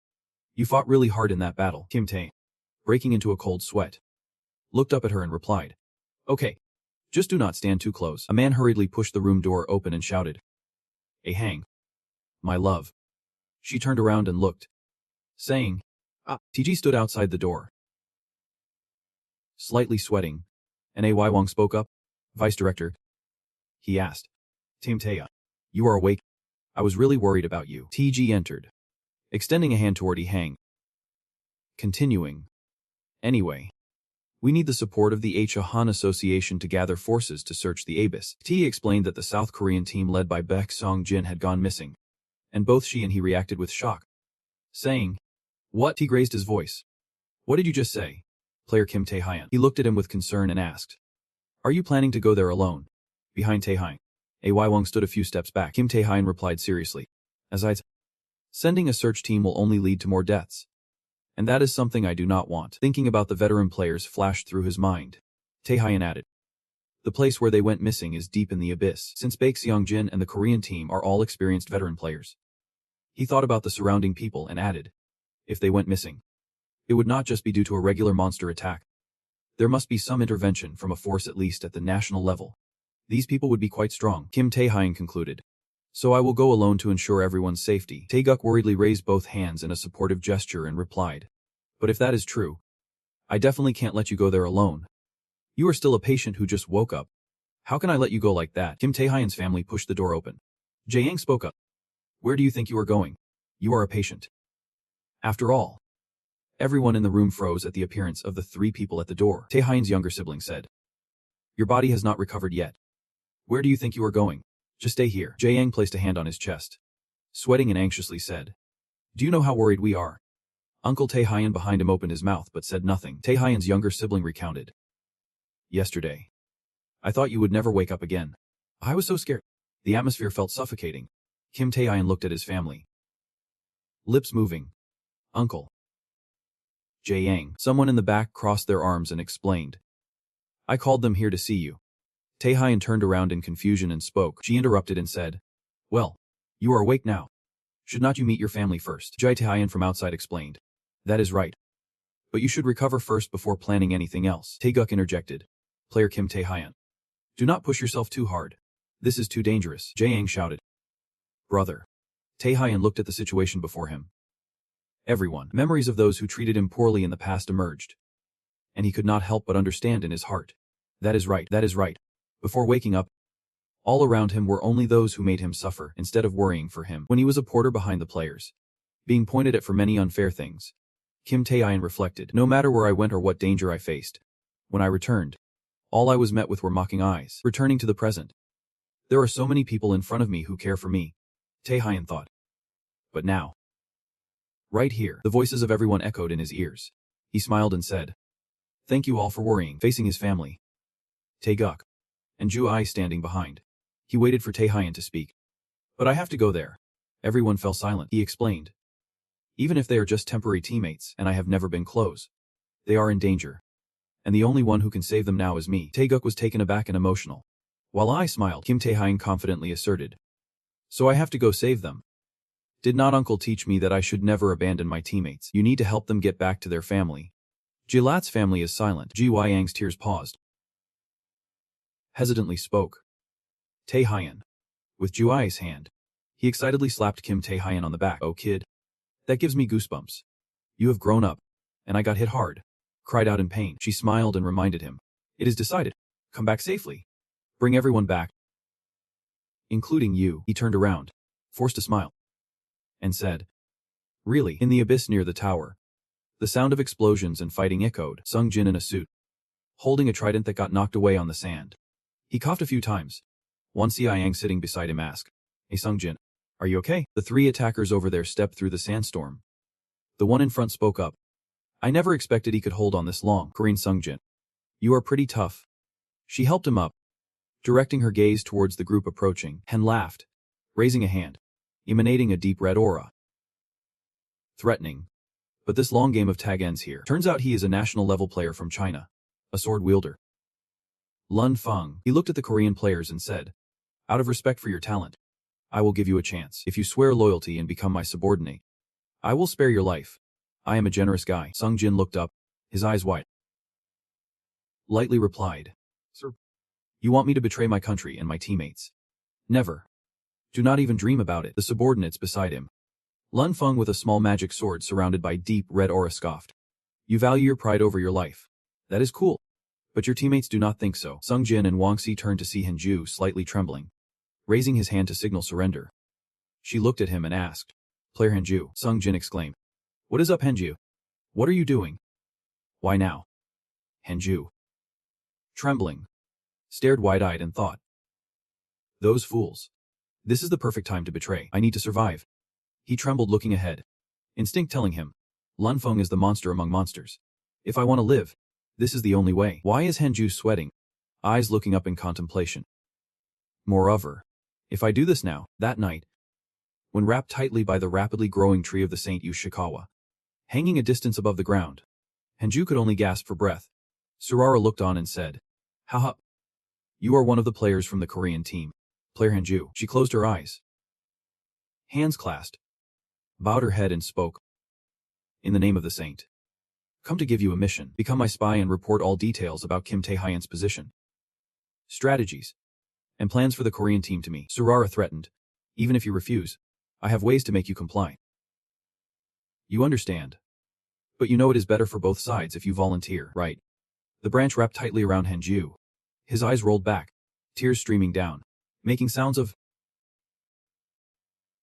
You fought really hard in that battle." Kim Tae, breaking into a cold sweat, looked up at her and replied, "Okay, just do not stand too close." A man hurriedly pushed the room door open and shouted, "Hang, my love." She turned around and looked, saying, "Ah." TG stood outside the door, slightly sweating, and Wang spoke up. "Vice Director?" he asked. "Team Taya, you are awake? I was really worried about you." TG entered, extending a hand toward Hang. Continuing, "Anyway, we need the support of the Han Association to gather forces to search the abyss." T explained that the South Korean team led by Baek Song-jin had gone missing, and both she and he reacted with shock, saying, "What?" T raised his voice. "What did you just say?" Player Kim Tae-hyun. He looked at him with concern and asked, "Are you planning to go there alone?" Behind Tae-hyun, Wang stood a few steps back. Kim Tae-hyun replied seriously, "As I sending a search team will only lead to more deaths. And that is something I do not want." Thinking about the veteran players flashed through his mind. Tae-hyun added, "The place where they went missing is deep in the abyss. Since Baek Seong-jin and the Korean team are all experienced veteran players." He thought about the surrounding people and added, "If they went missing, it would not just be due to a regular monster attack. There must be some intervention from a force at least at the national level. These people would be quite strong." Kim Tae-hyun concluded, "So I will go alone to ensure everyone's safety." Taeguk worriedly raised both hands in a supportive gesture and replied, "But if that is true, I definitely can't let you go there alone. You are still a patient who just woke up. How can I let you go like that?" Kim Tae-hyun's family pushed the door open. Jae-yang spoke up, "Where do you think you are going? You are a patient." After all, everyone in the room froze at the appearance of the three people at the door. Tae-hyun's younger sibling said, "Your body has not recovered yet. Where do you think you are going? Just stay here." Jae-yang placed a hand on his chest, sweating and anxiously said, "Do you know how worried we are?" Uncle Tae-hyun behind him opened his mouth but said nothing. Tae-hyun's younger sibling recounted, "Yesterday, I thought you would never wake up again. I was so scared. The atmosphere felt suffocating." Kim Tae-hyun looked at his family, lips moving. "Uncle." Jae-yang. Someone in the back crossed their arms and explained, "I called them here to see you." Tae-hyun turned around in confusion and spoke. She interrupted and said, "Well, you are awake now. Should not you meet your family first?" Jae Tae-hyun from outside explained, "That is right. But you should recover first before planning anything else." Taeguk interjected, "Player Kim Tae-hyun, do not push yourself too hard. This is too dangerous." Jae-yang shouted, "Brother." Tae-hyun looked at the situation before him. Everyone. Memories of those who treated him poorly in the past emerged, and he could not help but understand in his heart. That is right, that is right. Before waking up, all around him were only those who made him suffer instead of worrying for him. When he was a porter behind the players, being pointed at for many unfair things, Kim Tae-hyun reflected, "No matter where I went or what danger I faced, when I returned, all I was met with were mocking eyes." Returning to the present, there are so many people in front of me who care for me, Tae-hyun thought. But now, right here, the voices of everyone echoed in his ears. He smiled and said, "Thank you all for worrying." Facing his family, Taeguk and Ju-ai standing behind, he waited for Tae-hyun to speak. "But I have to go there." Everyone fell silent. He explained, "Even if they are just temporary teammates and I have never been close, they are in danger. And the only one who can save them now is me." Taeguk was taken aback and emotional, while I smiled. Kim Tae-hyun confidently asserted, "So I have to go save them? Did not Uncle teach me that I should never abandon my teammates? You need to help them get back to their family." Jilat's family is silent. Ji Yang's tears paused. Hesitantly spoke, "Tae-hyun, With Juai's hand, he excitedly slapped Kim Tae-hyun on the back. "Oh kid. That gives me goosebumps. You have grown up. And I got hit hard." Cried out in pain. She smiled and reminded him. "It is decided. Come back safely. Bring everyone back. Including you." He turned around, forced a smile, and said, "Really?" In the abyss near the tower, the sound of explosions and fighting echoed. Sung Jin in a suit, holding a trident that got knocked away on the sand. He coughed a few times. Wan Xiang sitting beside him asked, "Hey Sung Jin, are you okay?" The three attackers over there stepped through the sandstorm. The one in front spoke up. "I never expected he could hold on this long." Korean Sung Jin, "You are pretty tough." She helped him up, directing her gaze towards the group approaching. Hen laughed, raising a hand, emanating a deep red aura. Threatening. But this long game of tag ends here. Turns out he is a national level player from China, a sword wielder. Lun Feng. He looked at the Korean players and said, "Out of respect for your talent, I will give you a chance. If you swear loyalty and become my subordinate, I will spare your life. I am a generous guy." Sung Jin looked up, his eyes wide. Lightly replied, "Sir, you want me to betray my country and my teammates? Never. Do not even dream about it." The subordinates beside him, Lun Feng with a small magic sword surrounded by deep red aura, scoffed. "You value your pride over your life. That is cool. But your teammates do not think so." Sung Jin and Wang Si turned to see Henju slightly trembling, raising his hand to signal surrender. She looked at him and asked, "Player Henju." Sung Jin exclaimed, "What is up, Henju? What are you doing? Why now?" Henju, trembling, stared wide-eyed and thought, "Those fools. This is the perfect time to betray. I need to survive." He trembled, looking ahead, instinct telling him, Lun Feng is the monster among monsters. If I want to live, this is the only way. Why is Henju sweating, eyes looking up in contemplation? Moreover, if I do this now, that night, when wrapped tightly by the rapidly growing tree of the Saint Yushikawa, hanging a distance above the ground, Henju could only gasp for breath. Surara looked on and said, "Haha. You are one of the players from the Korean team. Player Henju." She closed her eyes, hands clasped, bowed her head and spoke, "In the name of the saint, come to give you a mission. Become my spy and report all details about Kim Tae-hyun's position, strategies, and plans for the Korean team to me." Surara threatened, "Even if you refuse, I have ways to make you comply. You understand. But you know it is better for both sides if you volunteer, right?" The branch wrapped tightly around Henju. His eyes rolled back, tears streaming down, making sounds of...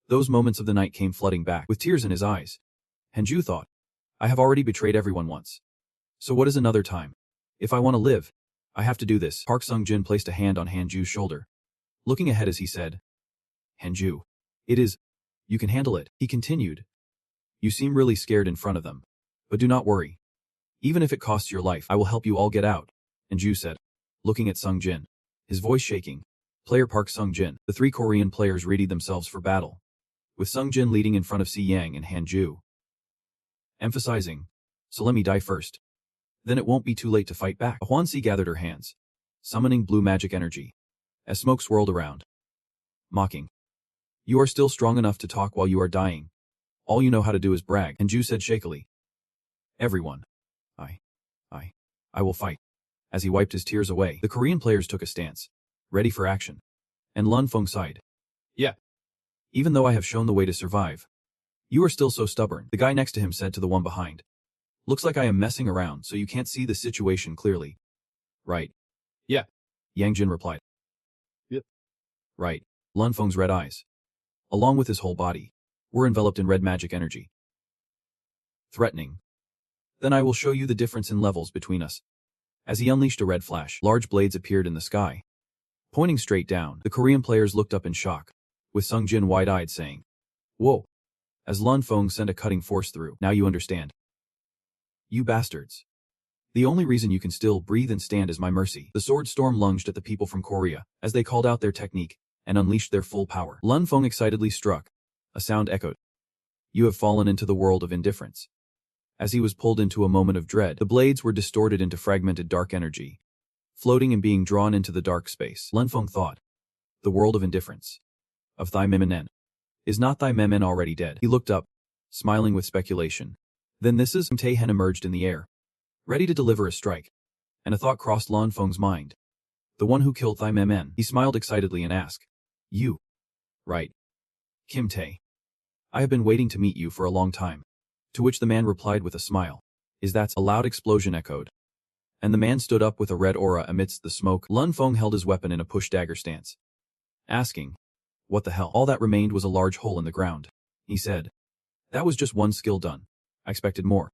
Those moments of the night came flooding back. With tears in his eyes, Henju thought, "I have already betrayed everyone once. So what is another time? If I want to live, I have to do this." Park Sung-jin placed a hand on Henju's shoulder, looking ahead as he said, "Henju, it is... You can handle it." He continued, "You seem really scared in front of them. But do not worry. Even if it costs your life, I will help you all get out." Henju said, looking at Sung-jin, his voice shaking. Player Park Sung-jin. The three Korean players readied themselves for battle, with Sung-jin leading in front of Si Yang and Henju, emphasizing, "So let me die first. Then it won't be too late to fight back." Hwan Si gathered her hands, summoning blue magic energy, as smoke swirled around, mocking, "You are still strong enough to talk while you are dying. All you know how to do is brag." Henju said shakily, "Everyone. I will fight." As he wiped his tears away, the Korean players took a stance, ready for action. And Lun Feng sighed, "Yeah. Even though I have shown the way to survive, you are still so stubborn." The guy next to him said to the one behind, "Looks like I am messing around so you can't see the situation clearly. Right?" "Yeah," Yang Jin replied. "Yep. Right." Lun Feng's red eyes, along with his whole body, were enveloped in red magic energy. Threatening. "Then I will show you the difference in levels between us." As he unleashed a red flash, large blades appeared in the sky, pointing straight down. The Korean players looked up in shock, with Sung Jin wide-eyed saying, "Whoa." As Lun Feng sent a cutting force through. "Now you understand. You bastards. The only reason you can still breathe and stand is my mercy." The sword storm lunged at the people from Korea, as they called out their technique, and unleashed their full power. Lun Feng excitedly struck. A sound echoed. "You have fallen into the world of indifference." As he was pulled into a moment of dread, the blades were distorted into fragmented dark energy, floating and being drawn into the dark space. Lun Feng thought, "The world of indifference. Of thy Miminen. Is not thy Memen already dead?" He looked up, smiling with speculation. Then this is Tae-hen emerged in the air, ready to deliver a strike. And a thought crossed Lun Feng's mind. "The one who killed thy Memen." He smiled excitedly and asked, "You, Right. Kim Tae. I have been waiting to meet you for a long time. To which the man replied with a smile. Is that? A loud explosion echoed. And the man stood up with a red aura amidst the smoke. Lun Feng held his weapon in a push-dagger stance, asking, what the hell? All that remained was a large hole in the ground. He said. That was just one skill done. I expected more.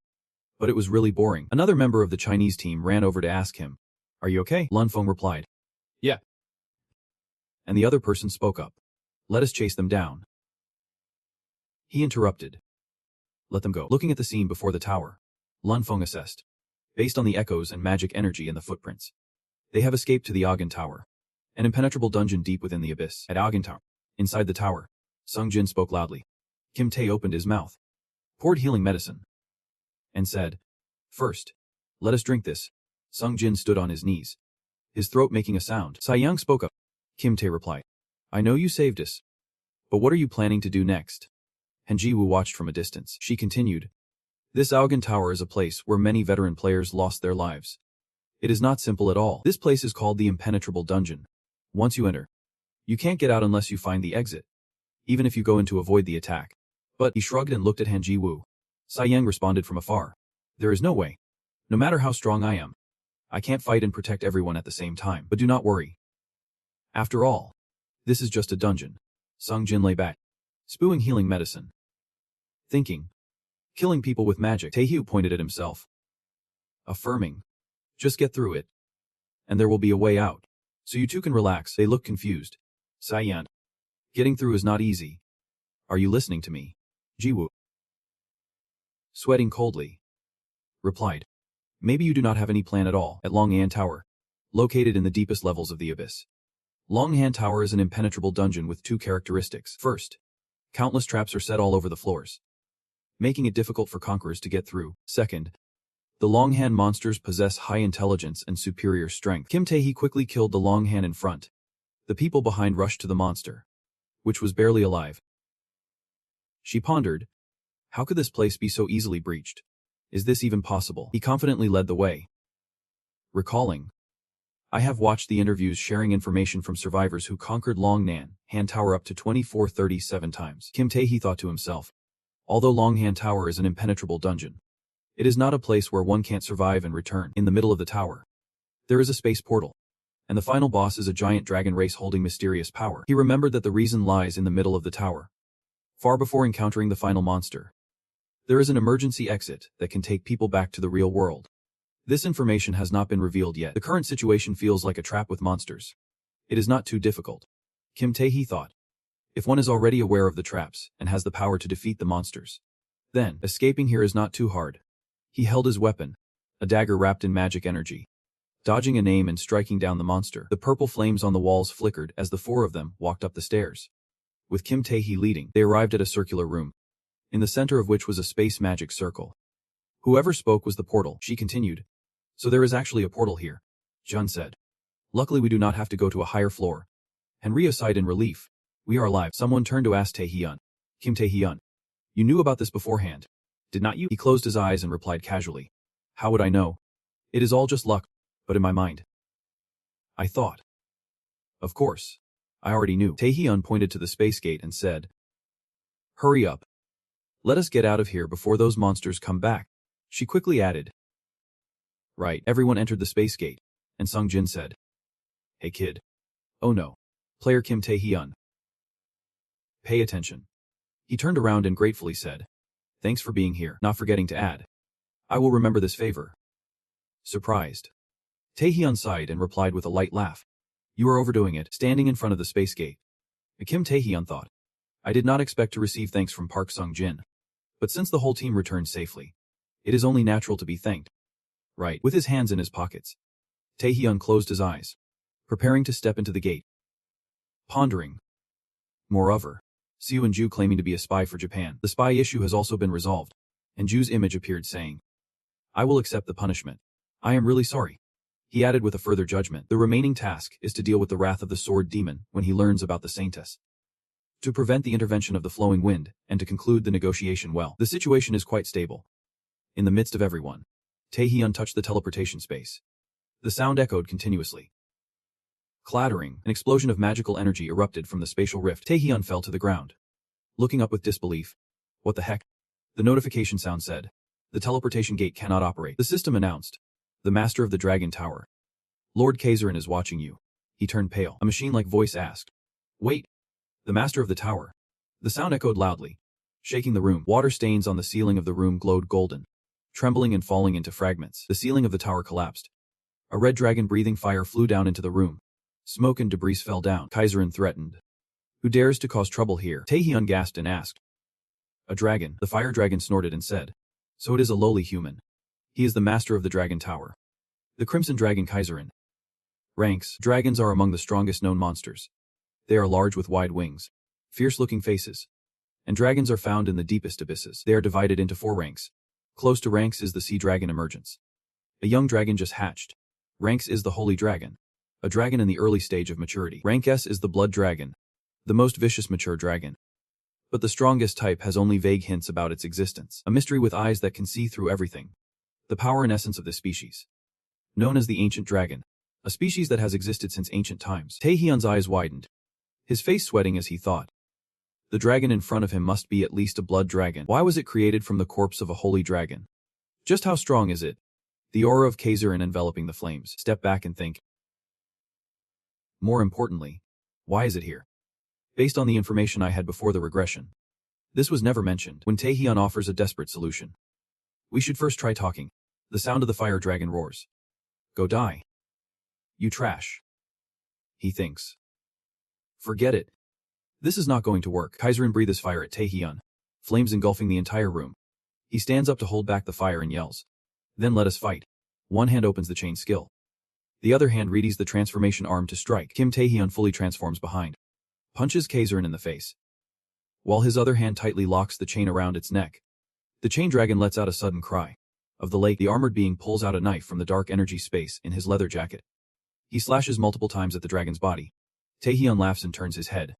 But it was really boring. Another member of the Chinese team ran over to ask him, are you okay? Lun Feng replied. Yeah. And the other person spoke up. Let us chase them down. He interrupted. Let them go. Looking at the scene before the tower, Lun Feng assessed. Based on the echoes and magic energy in the footprints, they have escaped to the Agen Tower, an impenetrable dungeon deep within the abyss. At Agen Tower, inside the tower, Sung Jin spoke loudly. Kim Tae opened his mouth, poured healing medicine, and said, first, let us drink this. Sung Jin stood on his knees, his throat making a sound. Sai Yang spoke up. Kim Tae replied, I know you saved us, but what are you planning to do next? Han Ji-woo watched from a distance. She continued, this Aogen Tower is a place where many veteran players lost their lives. It is not simple at all. This place is called the Impenetrable Dungeon. Once you enter, you can't get out unless you find the exit, even if you go in to avoid the attack. But he shrugged and looked at Han Ji-woo. Sai Yang responded from afar. There is no way. No matter how strong I am, I can't fight and protect everyone at the same time. But do not worry. After all, this is just a dungeon. Sung Jin lay back, spewing healing medicine, thinking, killing people with magic. Taehyung pointed at himself, affirming, just get through it, and there will be a way out. So you two can relax. They looked confused. Sai-yan, getting through is not easy. Are you listening to me? Ji-woo, sweating coldly, replied, maybe you do not have any plan at all. At Longhan Tower, located in the deepest levels of the abyss. Longhan Tower is an impenetrable dungeon with two characteristics. First, countless traps are set all over the floors, making it difficult for conquerors to get through. Second, the Longhan monsters possess high intelligence and superior strength. Kim Tae-hee quickly killed the Longhan in front. The people behind rushed to the monster, which was barely alive. She pondered, how could this place be so easily breached? Is this even possible? He confidently led the way, recalling, I have watched the interviews sharing information from survivors who conquered Longhan Tower up to 2437 times. Kim Tae-hee thought to himself, although Longhan Tower is an impenetrable dungeon, it is not a place where one can't survive and return. In the middle of the tower, there is a space portal, and the final boss is a giant dragon race holding mysterious power. He remembered that the reason lies in the middle of the tower. Far before encountering the final monster, there is an emergency exit that can take people back to the real world. This information has not been revealed yet. The current situation feels like a trap with monsters. It is not too difficult. Kim Tae-hee thought. If one is already aware of the traps and has the power to defeat the monsters, then escaping here is not too hard. He held his weapon, a dagger wrapped in magic energy, dodging an aim and striking down the monster. The purple flames on the walls flickered as the four of them walked up the stairs. With Kim Tae-hee leading, they arrived at a circular room, in the center of which was a space magic circle. Whoever spoke was the portal. She continued. So there is actually a portal here, Jun said. Luckily we do not have to go to a higher floor. Henrio sighed in relief. We are alive. Someone turned to ask Tae-hyun. Kim Tae-hyun, you knew about this beforehand, did not you? He closed his eyes and replied casually. How would I know? It is all just luck, but in my mind, I thought. Of course, I already knew. Tae-hyun pointed to the space gate and said, hurry up. Let us get out of here before those monsters come back. She quickly added. Right. Everyone entered the space gate, and Sung Jin said, hey kid. Oh no. Player Kim Tae-hyun. Pay attention. He turned around and gratefully said, thanks for being here, not forgetting to add, I will remember this favor. Surprised, Tae-hyun sighed and replied with a light laugh. You are overdoing it. Standing in front of the space gate, Kim Tae-hyun thought, I did not expect to receive thanks from Park Sung-jin, but since the whole team returned safely, it is only natural to be thanked. Right. With his hands in his pockets, Tae-hyun closed his eyes, preparing to step into the gate. Pondering. Moreover, Seo and Ju claiming to be a spy for Japan. The spy issue has also been resolved, and Ju's image appeared saying, I will accept the punishment. I am really sorry. He added with a further judgment. The remaining task is to deal with the wrath of the sword demon when he learns about the saintess, to prevent the intervention of the flowing wind, and to conclude the negotiation well. The situation is quite stable. In the midst of everyone, Tae-hyun touched the teleportation space. The sound echoed continuously. Clattering, an explosion of magical energy erupted from the spatial rift. Taehyun fell to the ground. Looking up with disbelief. What the heck? The notification sound said. The teleportation gate cannot operate. The system announced. The master of the Dragon Tower. Lord Kaiserin is watching you. He turned pale. A machine-like voice asked. Wait. The master of the tower. The sound echoed loudly, shaking the room. Water stains on the ceiling of the room glowed golden, trembling and falling into fragments. The ceiling of the tower collapsed. A red dragon breathing fire flew down into the room. Smoke and debris fell down. Kaiserin threatened. Who dares to cause trouble here? Taehyun gasped and asked. A dragon. The fire dragon snorted and said. So it is a lowly human. He is the master of the Dragon Tower. The Crimson Dragon Kaiserin. Ranks. Dragons are among the strongest known monsters. They are large with wide wings, fierce-looking faces. And dragons are found in the deepest abysses. They are divided into 4 ranks. Close to ranks is the sea dragon emergence. A young dragon just hatched. Ranks is the holy dragon. A dragon in the early stage of maturity. Rank S is the blood dragon. The most vicious mature dragon. But the strongest type has only vague hints about its existence. A mystery with eyes that can see through everything. The power and essence of this species. Known as the ancient dragon. A species that has existed since ancient times. Taehyun's eyes widened. His face sweating as he thought. The dragon in front of him must be at least a blood dragon. Why was it created from the corpse of a holy dragon? Just how strong is it? The aura of Kaiserin enveloping the flames. Step back and think. More importantly, why is it here? Based on the information I had before the regression. This was never mentioned. When Taehyun offers a desperate solution. We should first try talking. The sound of the fire dragon roars. Go die. You trash. He thinks. Forget it. This is not going to work. Kaiserin breathes fire at Taehyun. Flames engulfing the entire room. He stands up to hold back the fire and yells. Then let us fight. One hand opens the chain skill. The other hand readies the transformation arm to strike. Kim Taehyun fully transforms behind. Punches Kaiserin in the face. While his other hand tightly locks the chain around its neck. The chain dragon lets out a sudden cry. Of the lake, the armored being pulls out a knife from the dark energy space in his leather jacket. He slashes multiple times at the dragon's body. Taehyun laughs and turns his head.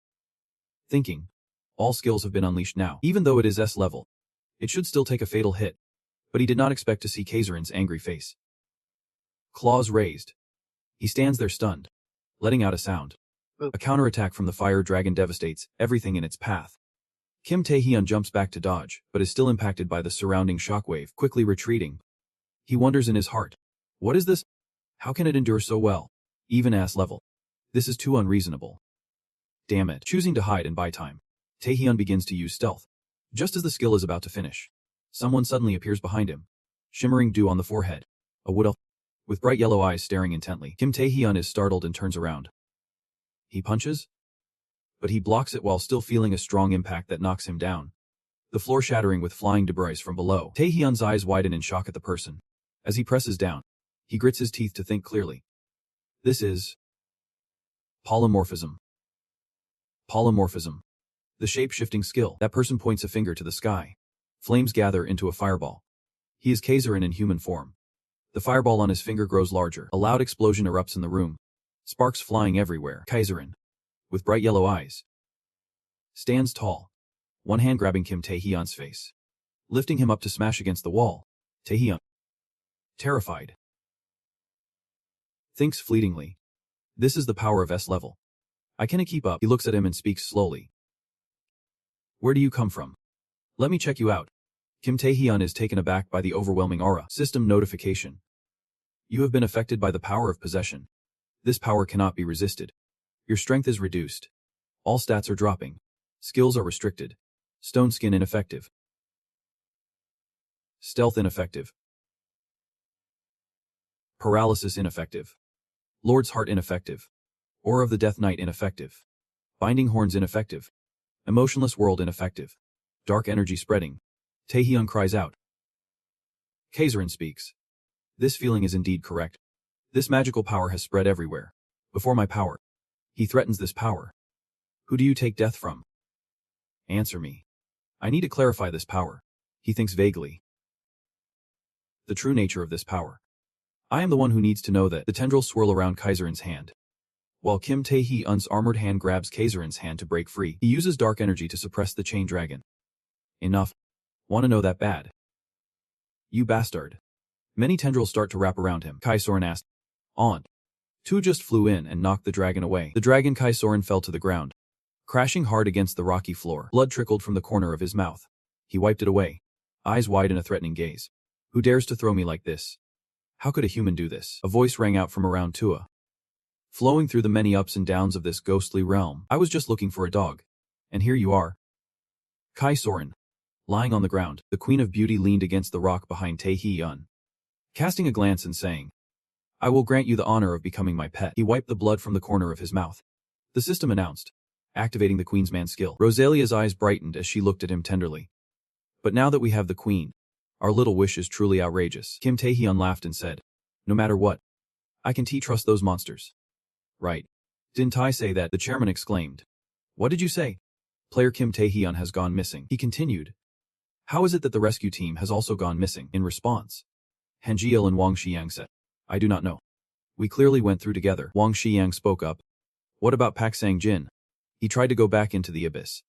Thinking. All skills have been unleashed now. Even though it is S level, it should still take a fatal hit. But he did not expect to see Kaiserin's angry face. Claws raised. He stands there stunned, letting out a sound. A counterattack from the fire dragon devastates everything in its path. Kim Taehyun jumps back to dodge, but is still impacted by the surrounding shockwave, quickly retreating. He wonders in his heart. What is this? How can it endure so well? Even S level. This is too unreasonable. Damn it. Choosing to hide and buy time, Taehyun begins to use stealth. Just as the skill is about to finish, someone suddenly appears behind him. Shimmering dew on the forehead. A wood elf. With bright yellow eyes staring intently. Kim Taehyun is startled and turns around. He punches? But he blocks it while still feeling a strong impact that knocks him down. The floor shattering with flying debris from below. Taehyun's eyes widen in shock at the person. As he presses down, he grits his teeth to think clearly. This is polymorphism. Polymorphism. The shape-shifting skill. That person points a finger to the sky. Flames gather into a fireball. He is Kaiserin in human form. The fireball on his finger grows larger. A loud explosion erupts in the room. Sparks flying everywhere. Kaiserin, with bright yellow eyes, stands tall, one hand grabbing Kim Taehyun's face, lifting him up to smash against the wall. Taehyun, terrified, thinks fleetingly. This is the power of S level. I cannot keep up. He looks at him and speaks slowly. Where do you come from? Let me check you out. Kim Taehyun is taken aback by the overwhelming aura. System notification. You have been affected by the power of possession. This power cannot be resisted. Your strength is reduced. All stats are dropping. Skills are restricted. Stone skin ineffective. Stealth ineffective. Paralysis ineffective. Lord's Heart ineffective. Aura of the Death Knight ineffective. Binding Horns ineffective. Emotionless World ineffective. Dark energy spreading. Taehyun cries out. Kaiserin speaks. This feeling is indeed correct. This magical power has spread everywhere. Before my power. He threatens this power. Who do you take death from? Answer me. I need to clarify this power. He thinks vaguely. The true nature of this power. I am the one who needs to know that. The tendrils swirl around Kaiserin's hand. While Kim Taehyun's armored hand grabs Kaiserin's hand to break free, he uses dark energy to suppress the chain dragon. Enough. Want to know that bad? You bastard. Many tendrils start to wrap around him. Kaiserin asked. On. Two just flew in and knocked the dragon away. The dragon Kaisoren fell to the ground, crashing hard against the rocky floor. Blood trickled from the corner of his mouth. He wiped it away, eyes wide in a threatening gaze. Who dares to throw me like this? How could a human do this? A voice rang out from around Tua, flowing through the many ups and downs of this ghostly realm. I was just looking for a dog. And here you are. Kaisoren, lying on the ground, the Queen of Beauty leaned against the rock behind Tae-Hee-yun, casting a glance and saying, I will grant you the honor of becoming my pet. He wiped the blood from the corner of his mouth. The system announced, activating the Queen's man skill. Rosalia's eyes brightened as she looked at him tenderly. But now that we have the Queen, our little wish is truly outrageous. Kim Tae-Hyun laughed and said, no matter what, I can trust those monsters. Right. Didn't I say that? The chairman exclaimed. What did you say? Player Kim Tae-Hyun has gone missing. He continued. How is it that the rescue team has also gone missing? In response, Han Ji-il and Wang Xiyang said, I do not know. We clearly went through together. Wang Xiyang spoke up. What about Pak Sang-jin? He tried to go back into the abyss,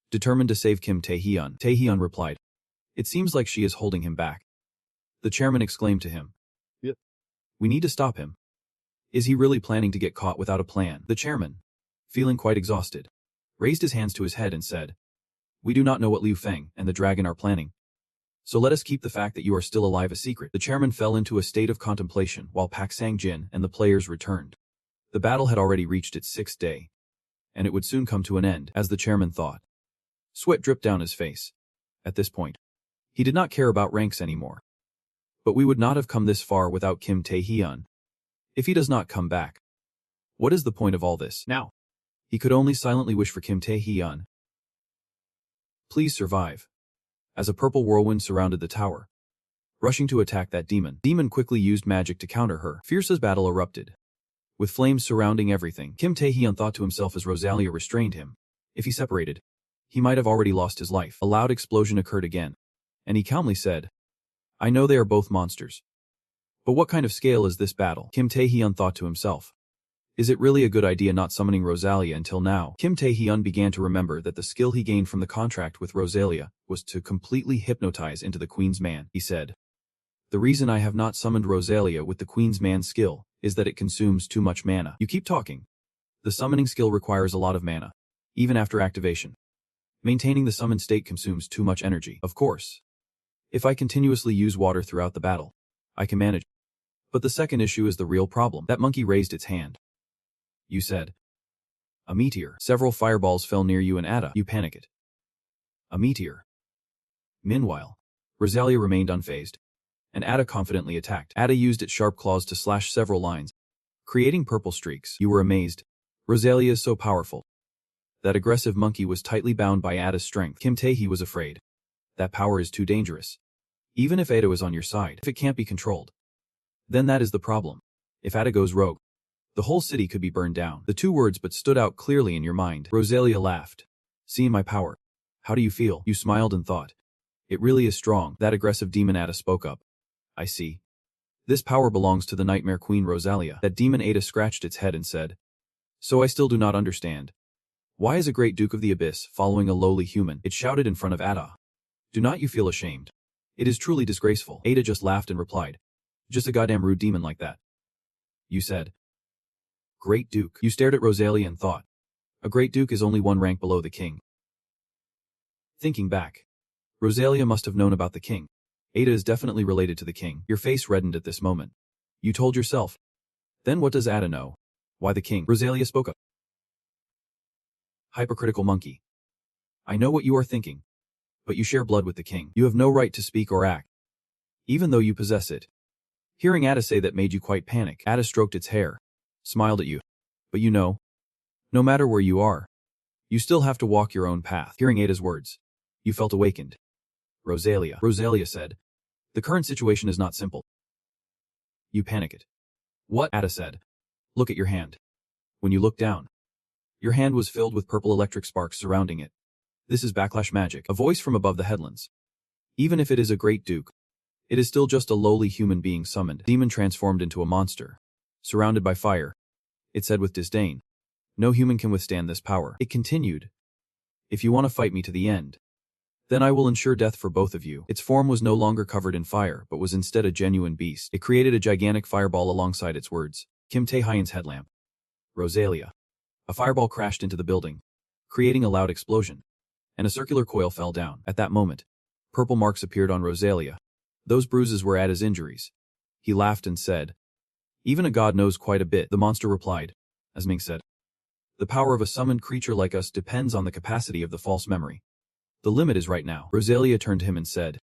determined to save Kim Tae-Hyun. Tae-Hyun replied, it seems like she is holding him back. The chairman exclaimed to him, yep. We need to stop him. Is he really planning to get caught without a plan? The chairman, feeling quite exhausted, raised his hands to his head and said, we do not know what Liu Feng and the dragon are planning. So let us keep the fact that you are still alive a secret. The chairman fell into a state of contemplation while Pak Sang-jin and the players returned. The battle had already reached its 6th day, and it would soon come to an end, as the chairman thought. Sweat dripped down his face. At this point, he did not care about ranks anymore. But we would not have come this far without Kim Tae-Hyun. If he does not come back, what is the point of all this? Now, he could only silently wish for Kim Tae-Hyun. Please survive. As a purple whirlwind surrounded the tower, rushing to attack that demon. Demon quickly used magic to counter her. Fierce as battle erupted, with flames surrounding everything. Kim Tae-Hyun thought to himself as Rosalia restrained him. If he separated, he might have already lost his life. A loud explosion occurred again, and he calmly said, I know they are both monsters. But what kind of scale is this battle? Kim Tae-Hyun thought to himself. Is it really a good idea not summoning Rosalia until now? Kim Tae-Hyun began to remember that the skill he gained from the contract with Rosalia was to completely hypnotize into the Queen's man. He said, the reason I have not summoned Rosalia with the Queen's man skill is that it consumes too much mana. You keep talking. The summoning skill requires a lot of mana, even after activation. Maintaining the summoned state consumes too much energy. Of course, if I continuously use water throughout the battle, I can manage. But the second issue is the real problem. That monkey raised its hand. You said, a meteor. Several fireballs fell near you and Ada. You panicked. A meteor. Meanwhile, Rosalia remained unfazed, and Ada confidently attacked. Ada used its sharp claws to slash several lines, creating purple streaks. You were amazed. Rosalia is so powerful. That aggressive monkey was tightly bound by Ada's strength. Kim Tae-Hee was afraid. That power is too dangerous. Even if Ada is on your side, if it can't be controlled, then that is the problem. If Ada goes rogue, the whole city could be burned down. The two words but stood out clearly in your mind. Rosalia laughed. Seeing my power, how do you feel? You smiled and thought, it really is strong. That aggressive demon Ada spoke up. I see. This power belongs to the Nightmare Queen Rosalia. That demon Ada scratched its head and said, so I still do not understand. Why is a great Duke of the Abyss following a lowly human? It shouted in front of Ada. Do not you feel ashamed? It is truly disgraceful. Ada just laughed and replied, just a goddamn rude demon like that. You said, Great Duke. You stared at Rosalia and thought, a Great Duke is only one rank below the king. Thinking back, Rosalia must have known about the king. Ada is definitely related to the king. Your face reddened at this moment. You told yourself. Then what does Ada know? Why the king? Rosalia spoke up. Hypocritical monkey. I know what you are thinking. But you share blood with the king. You have no right to speak or act, even though you possess it. Hearing Ada say that made you quite panic. Ada stroked its hair, smiled at you. But you know, no matter where you are, you still have to walk your own path. Hearing Ada's words, you felt awakened. Rosalia said, the current situation is not simple. You panicked. What? Ada said. Look at your hand. When you looked down, your hand was filled with purple electric sparks surrounding it. This is backlash magic. A voice from above the headlands. Even if it is a great duke, it is still just a lowly human being summoned. Demon transformed into a monster, surrounded by fire. It said with disdain, no human can withstand this power. It continued, if you want to fight me to the end, then I will ensure death for both of you. Its form was no longer covered in fire, but was instead a genuine beast. It created a gigantic fireball alongside its words. Kim Tae-hyun's headlamp. Rosalia. A fireball crashed into the building, creating a loud explosion, and a circular coil fell down. At that moment, purple marks appeared on Rosalia. Those bruises were at his injuries. He laughed and said, "Even a god knows quite a bit," the monster replied. As Ming said, "The power of a summoned creature like us depends on the capacity of the false memory. The limit is right now." Rosalia turned to him and said,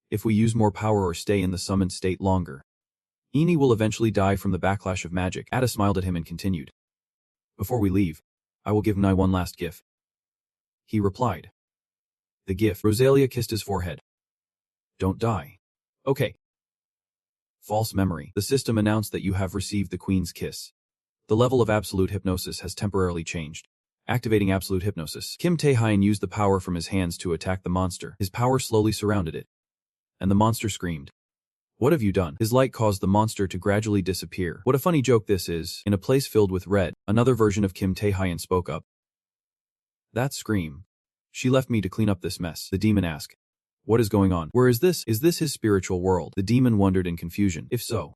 "If we use more power or stay in the summoned state longer, Ini will eventually die from the backlash of magic." Ada smiled at him and continued, "Before we leave, I will give Nai one last gift." He replied, "The gift." Rosalia kissed his forehead. "Don't die. Okay." False memory. The system announced that you have received the Queen's kiss. The level of absolute hypnosis has temporarily changed. Activating absolute hypnosis. Kim Tae-hyun used the power from his hands to attack the monster. His power slowly surrounded it, and the monster screamed, "What have you done?" His light caused the monster to gradually disappear. "What a funny joke this is." In a place filled with red, another version of Kim Tae-hyun spoke up. "That scream. She left me to clean up this mess." The demon asked, "What is going on? Where is this? Is this his spiritual world?" The demon wondered in confusion. If so,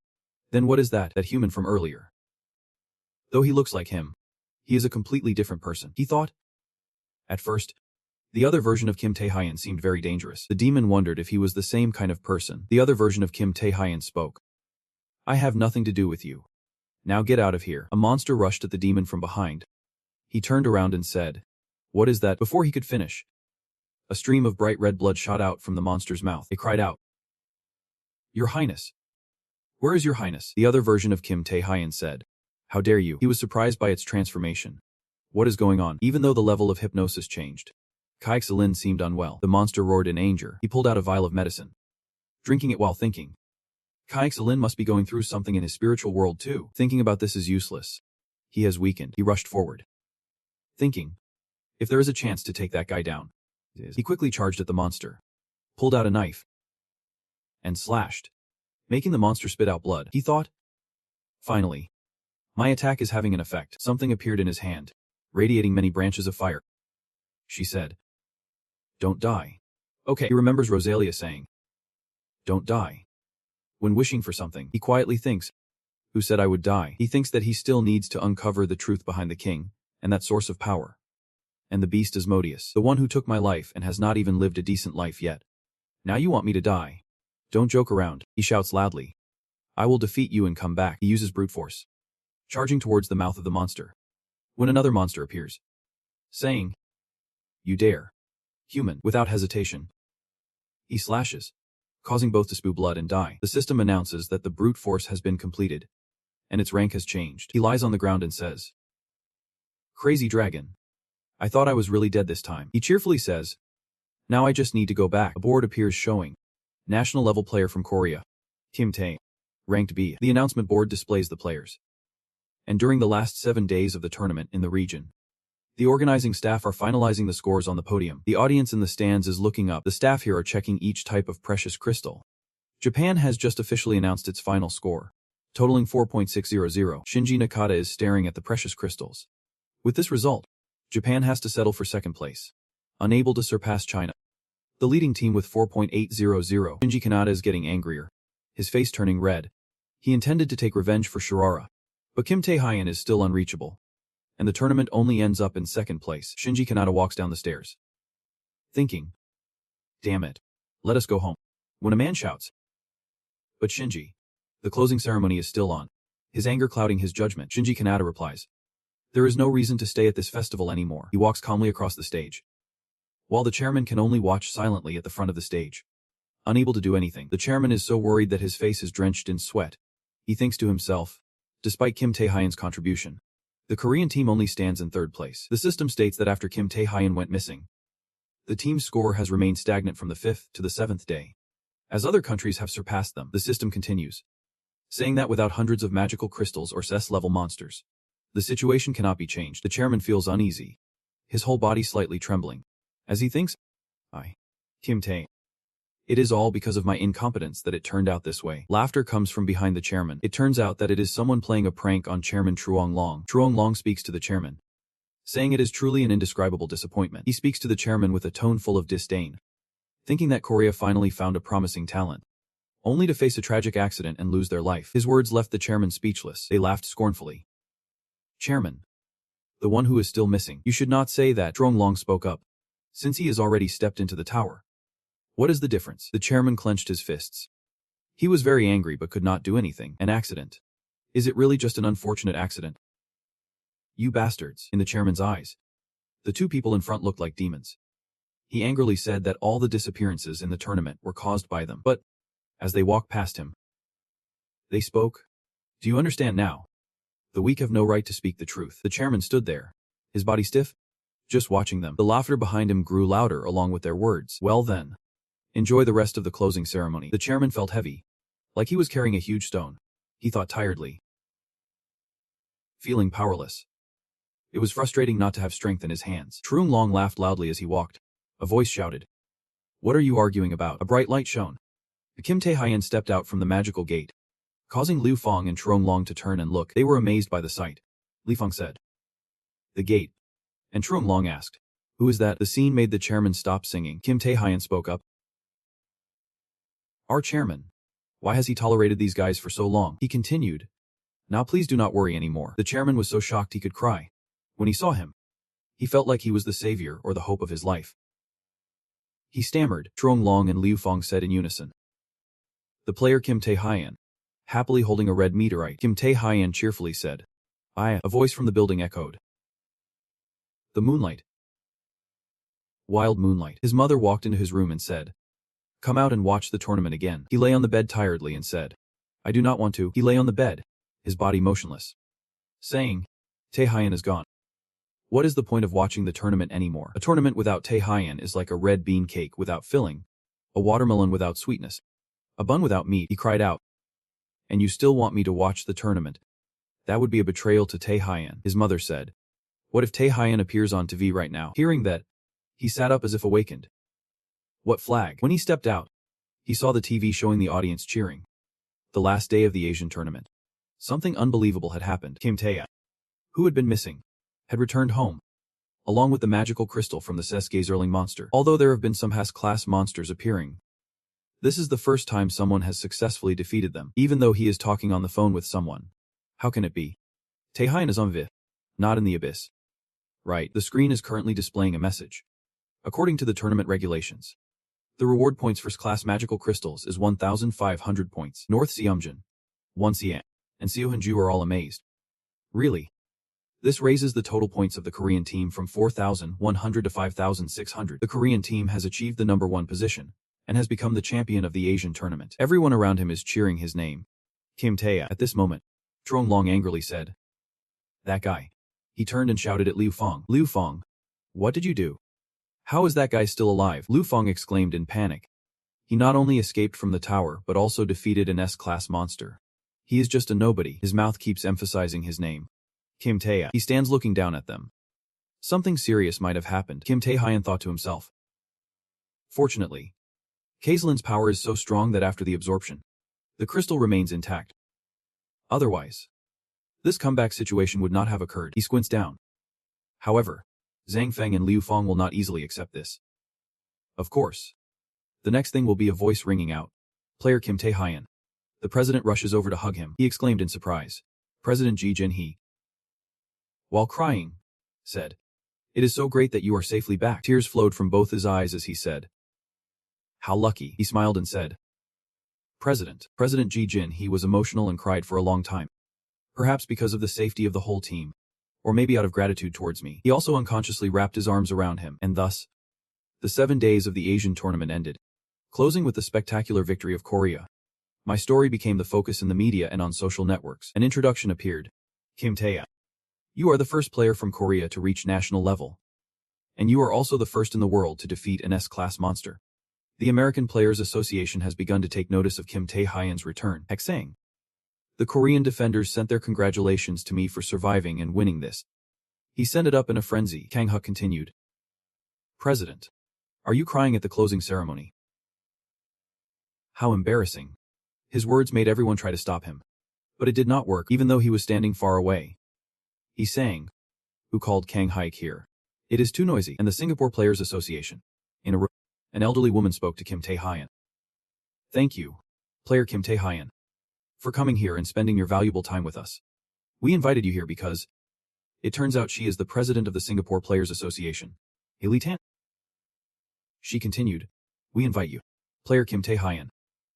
then what is that human from earlier? Though he looks like him, he is a completely different person, he thought. At first, the other version of Kim Tae-hyun seemed very dangerous. The demon wondered if he was the same kind of person. The other version of Kim Tae-hyun spoke. "I have nothing to do with you. Now get out of here." A monster rushed at the demon from behind. He turned around and said, "What is that?" Before he could finish, a stream of bright red blood shot out from the monster's mouth. It cried out, "Your Highness! Where is your Highness?" The other version of Kim Tae-hyun said, "How dare you?" He was surprised by its transformation. What is going on? Even though the level of hypnosis changed, Kaixalin seemed unwell. The monster roared in anger. He pulled out a vial of medicine, drinking it while thinking, Kaixalin must be going through something in his spiritual world too. Thinking about this is useless. He has weakened. He rushed forward, thinking, if there is a chance to take that guy down. He quickly charged at the monster, pulled out a knife, and slashed, making the monster spit out blood. He thought, finally, my attack is having an effect. Something appeared in his hand, radiating many branches of fire. She said, "Don't die." Okay. He remembers Rosalia saying, "Don't die." When wishing for something, he quietly thinks, who said I would die? He thinks that he still needs to uncover the truth behind the king, and that source of power. And the beast is Modius, the one who took my life and has not even lived a decent life yet. Now you want me to die? Don't joke around, he shouts loudly. I will defeat you and come back. He uses brute force, charging towards the mouth of the monster, when another monster appears, saying, "You dare." Human, without hesitation. He slashes, causing both to spew blood and die. The system announces that the brute force has been completed, and its rank has changed. He lies on the ground and says, "Crazy dragon. I thought I was really dead this time." He cheerfully says, "Now I just need to go back." A board appears showing, national level player from Korea, Kim Tae, ranked B. The announcement board displays the players. And during the last 7 days of the tournament in the region, the organizing staff are finalizing the scores on the podium. The audience in the stands is looking up. The staff here are checking each type of precious crystal. Japan has just officially announced its final score, totaling 4.600. Shinji Nakata is staring at the precious crystals. With this result, Japan has to settle for second place, unable to surpass China, the leading team with 4.800. Shinji Kanata is getting angrier, his face turning red. He intended to take revenge for Shirara, but Kim Tae-hyun is still unreachable, and the tournament only ends up in second place. Shinji Kanata walks down the stairs, thinking, damn it, let us go home, when a man shouts, but Shinji, the closing ceremony is still on, his anger clouding his judgment. Shinji Kanata replies, there is no reason to stay at this festival anymore. He walks calmly across the stage, while the chairman can only watch silently at the front of the stage. Unable to do anything, the chairman is so worried that his face is drenched in sweat. He thinks to himself, despite Kim Tae-hyun's contribution, the Korean team only stands in third place. The system states that after Kim Tae-hyun went missing, the team's score has remained stagnant from the 5th to the 7th day, as other countries have surpassed them. The system continues, saying that without hundreds of magical crystals or SS-level monsters, the situation cannot be changed. The chairman feels uneasy, his whole body slightly trembling, as he thinks, Kim Tae. It is all because of my incompetence that it turned out this way. Laughter comes from behind the chairman. It turns out that it is someone playing a prank on Chairman Truong Long. Truong Long speaks to the chairman, saying it is truly an indescribable disappointment. He speaks to the chairman with a tone full of disdain, thinking that Korea finally found a promising talent, only to face a tragic accident and lose their life. His words left the chairman speechless. They laughed scornfully. Chairman. The one who is still missing. You should not say that, Zhonglong spoke up. Since he has already stepped into the tower. What is the difference? The chairman clenched his fists. He was very angry but could not do anything. An accident. Is it really just an unfortunate accident? You bastards. In the chairman's eyes, the two people in front looked like demons. He angrily said that all the disappearances in the tournament were caused by them, but as they walked past him, they spoke. Do you understand now? The weak have no right to speak the truth. The chairman stood there, his body stiff, just watching them. The laughter behind him grew louder along with their words. Well then, enjoy the rest of the closing ceremony. The chairman felt heavy, like he was carrying a huge stone. He thought tiredly, feeling powerless. It was frustrating not to have strength in his hands. Zhonglong laughed loudly as he walked. A voice shouted. What are you arguing about? A bright light shone. Kim Tae-hyen stepped out from the magical gate, causing Liu Fong and Zhonglong to turn and look. They were amazed by the sight. Li Fong said. The gate. And Zhonglong asked. Who is that? The scene made the chairman stop singing. Kim Tae-hyen spoke up. Our chairman. Why has he tolerated these guys for so long? He continued. Now please do not worry anymore. The chairman was so shocked he could cry. When he saw him, he felt like he was the savior or the hope of his life. He stammered. Zhonglong and Liu Fong said in unison. The player Kim Tae-hyen, happily holding a red meteorite. Kim Tae-hyen cheerfully said. A voice from the building echoed. The moonlight. Wild moonlight. His mother walked into his room and said. Come out and watch the tournament again. He lay on the bed tiredly and said. I do not want to. He lay on the bed, his body motionless, saying. Tae-hyen is gone. What is the point of watching the tournament anymore? A tournament without Tae-hyen is like a red bean cake without filling, a watermelon without sweetness, a bun without meat, he cried out. And you still want me to watch the tournament? That would be a betrayal to Tae-hyen, his mother said. What if Tae-hyen appears on TV right now? Hearing that, he sat up as if awakened. What flag? When he stepped out, he saw the TV showing the audience cheering. The last day of the Asian tournament. Something unbelievable had happened. Kim Tae-hyen, who had been missing, had returned home, along with the magical crystal from the SSS-Rank monster. Although there have been some S-class monsters appearing, this is the first time someone has successfully defeated them, even though he is talking on the phone with someone. How can it be? Tae-hyen is on V, not in the abyss. Right, the screen is currently displaying a message. According to the tournament regulations, the reward points for S-class magical crystals is 1,500 points. North Seomjin, 1 Sian, and Seohunju are all amazed. Really? This raises the total points of the Korean team from 4,100 to 5,600. The Korean team has achieved the number 1 position, and has become the champion of the Asian tournament. Everyone around him is cheering his name. Kim Tae-hyen. At this moment, Zhonglong angrily said. That guy. He turned and shouted at Liu Fong. Liu Fong. What did you do? How is that guy still alive? Liu Fong exclaimed in panic. He not only escaped from the tower but also defeated an S-class monster. He is just a nobody. His mouth keeps emphasizing his name. Kim Tae-hyen. He stands looking down at them. Something serious might have happened, Kim Tae-hyen thought to himself. Fortunately, Kaiselin's power is so strong that after the absorption, the crystal remains intact. Otherwise, this comeback situation would not have occurred. He squints down. However, Zhang Feng and Liu Fong will not easily accept this. Of course. The next thing will be a voice ringing out. Player Kim Tae-hyen. The president rushes over to hug him. He exclaimed in surprise. President Ji Jin-hee. While crying, said. It is so great that you are safely back. Tears flowed from both his eyes as he said. How lucky. He smiled and said. President Ji Jin-hee was emotional and cried for a long time. Perhaps because of the safety of the whole team. Or maybe out of gratitude towards me. He also unconsciously wrapped his arms around him, and thus, the 7 days of the Asian tournament ended, closing with the spectacular victory of Korea. My story became the focus in the media and on social networks. An introduction appeared. Kim Tae-hyen. You are the first player from Korea to reach national level. And you are also the first in the world to defeat an S-class monster. The American Players Association has begun to take notice of Kim Tae-hyen's return. Sang. The Korean defenders sent their congratulations to me for surviving and winning this. He sent it up in a frenzy, Kang Huk continued. President. Are you crying at the closing ceremony? How embarrassing. His words made everyone try to stop him. But it did not work, even though he was standing far away. He sang. Who called Kang Hike here? It is too noisy. And the Singapore Players Association. In a room, an elderly woman spoke to Kim Tae-hyen. Thank you. Player Kim Tae-hyun, for coming here and spending your valuable time with us. We invited you here because it turns out she is the president of the Singapore Players Association. Haley Tan. She continued, we invite you, Player Kim Tae-hyun,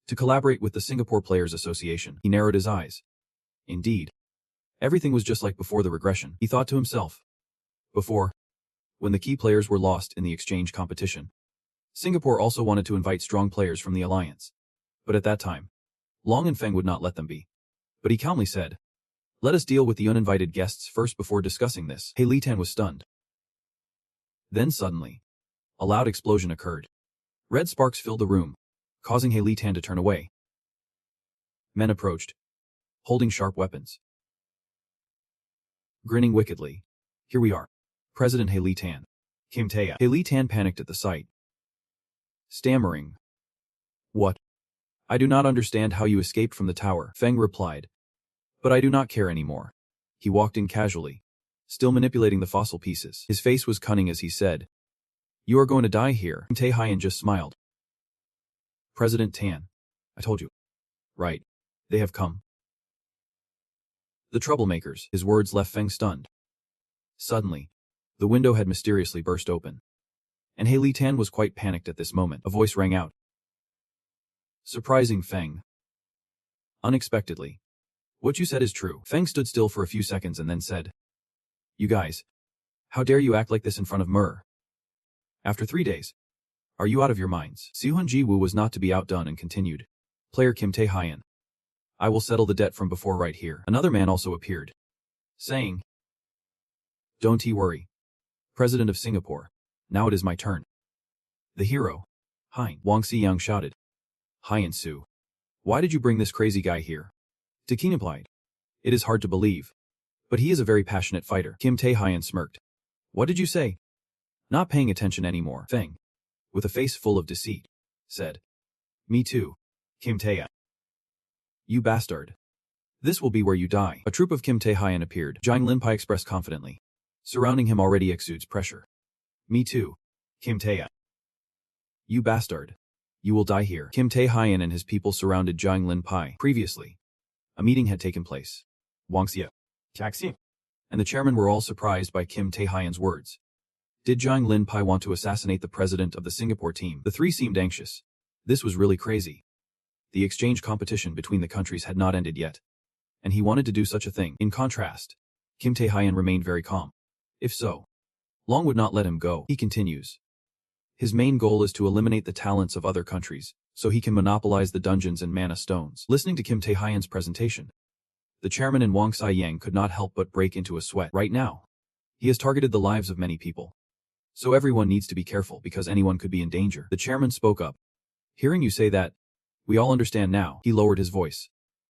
to collaborate with the Singapore Players Association. He narrowed his eyes. Indeed. Everything was just like before the regression, he thought to himself. Before, when the key players were lost in the exchange competition, Singapore also wanted to invite strong players from the alliance. But at that time, Long and Feng would not let them be. But he calmly said, let us deal with the uninvited guests first before discussing this. Haley Tan was stunned. Then suddenly, a loud explosion occurred. Red sparks filled the room, causing Haley Tan to turn away. Men approached, holding sharp weapons. Grinning wickedly, here we are. President Haley Tan. Kim Tae. Haley Tan panicked at the sight. Stammering. What? I do not understand how you escaped from the tower, Feng replied. But I do not care anymore. He walked in casually, still manipulating the fossil pieces. His face was cunning as he said, you are going to die here. Kim Tae-hyun just smiled. President Tan. I told you. Right. They have come. The troublemakers. His words left Feng stunned. Suddenly, the window had mysteriously burst open. And Haley Tan was quite panicked at this moment. A voice rang out. Surprising Feng. Unexpectedly. What you said is true. Feng stood still for a few seconds and then said, you guys. How dare you act like this in front of Mer? After 3 days. Are you out of your minds? Sehun Ji-woo was not to be outdone and continued. Player Kim Tae-hyun. I will settle the debt from before right here. Another man also appeared, saying, don't you worry. President of Singapore. Now it is my turn. The hero. Hein. Wang Si-young shouted. Hyun Soo. Why did you bring this crazy guy here? Takin replied. It is hard to believe. But he is a very passionate fighter. Kim Tae-hyun smirked. What did you say? Not paying attention anymore. Feng, with a face full of deceit, said. Me too. Kim Tae. You bastard. This will be where you die. A troop of Kim Tae-hyun appeared. Jiang Linpai expressed confidently. Surrounding him already exudes pressure. Me too. Kim Tae. You bastard. You will die here. Kim Tae-hyun and his people surrounded Jiang Linpai. Previously, a meeting had taken place. Wang Xie, Taxi, and the chairman were all surprised by Kim Tae-hyun's words. Did Jiang Linpai want to assassinate the president of the Singapore team? The three seemed anxious. This was really crazy. The exchange competition between the countries had not ended yet. And he wanted to do such a thing. In contrast, Kim Tae-hyun remained very calm. If so, Long would not let him go. He continues. His main goal is to eliminate the talents of other countries, so he can monopolize the dungeons and mana stones. Listening to Kim Tae-hyun's presentation, the chairman and Wang Si-yang could not help but break into a sweat. Right now, he has targeted the lives of many people. So everyone needs to be careful because anyone could be in danger. The chairman spoke up. Hearing you say that, we all understand now. He lowered his voice.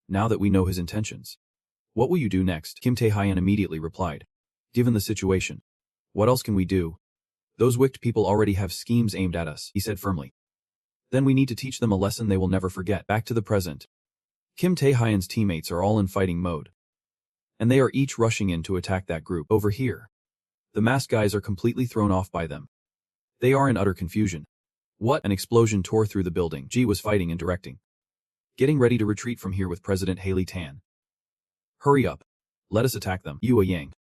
Now that we know his intentions. What will you do next? Kim Tae-hyun immediately replied. Given the situation, what else can we do? Those wicked people already have schemes aimed at us, he said firmly. Then we need to teach them a lesson they will never forget. Back to the present. Kim Tae-hyun's teammates are all in fighting mode. And they are each rushing in to attack that group. Over here, the masked guys are completely thrown off by them. They are in utter confusion. What? An explosion tore through the building. Ji was fighting and directing. Getting ready to retreat from here with President Haley Tan. Hurry up. Let us attack them. Yua Yang,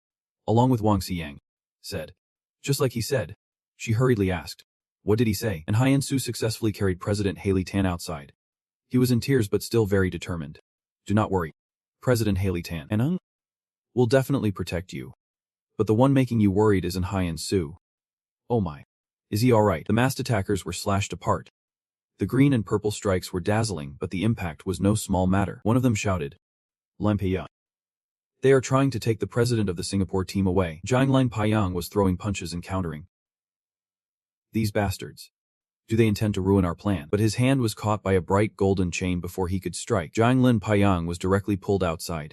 along with Wang Si-yang, said. Just like he said. She hurriedly asked. What did he say? And Hyun Soo successfully carried President Haley Tan outside. He was in tears but still very determined. Do not worry. President Haley Tan and will definitely protect you. But the one making you worried is in Hyun Soo. Oh my. Is he alright? The masked attackers were slashed apart. The green and purple strikes were dazzling, but the impact was no small matter. One of them shouted. Lampeya. They are trying to take the president of the Singapore team away. Jiang Linpai was throwing punches and countering. These bastards. Do they intend to ruin our plan? But his hand was caught by a bright golden chain before he could strike. Jiang Linpai was directly pulled outside,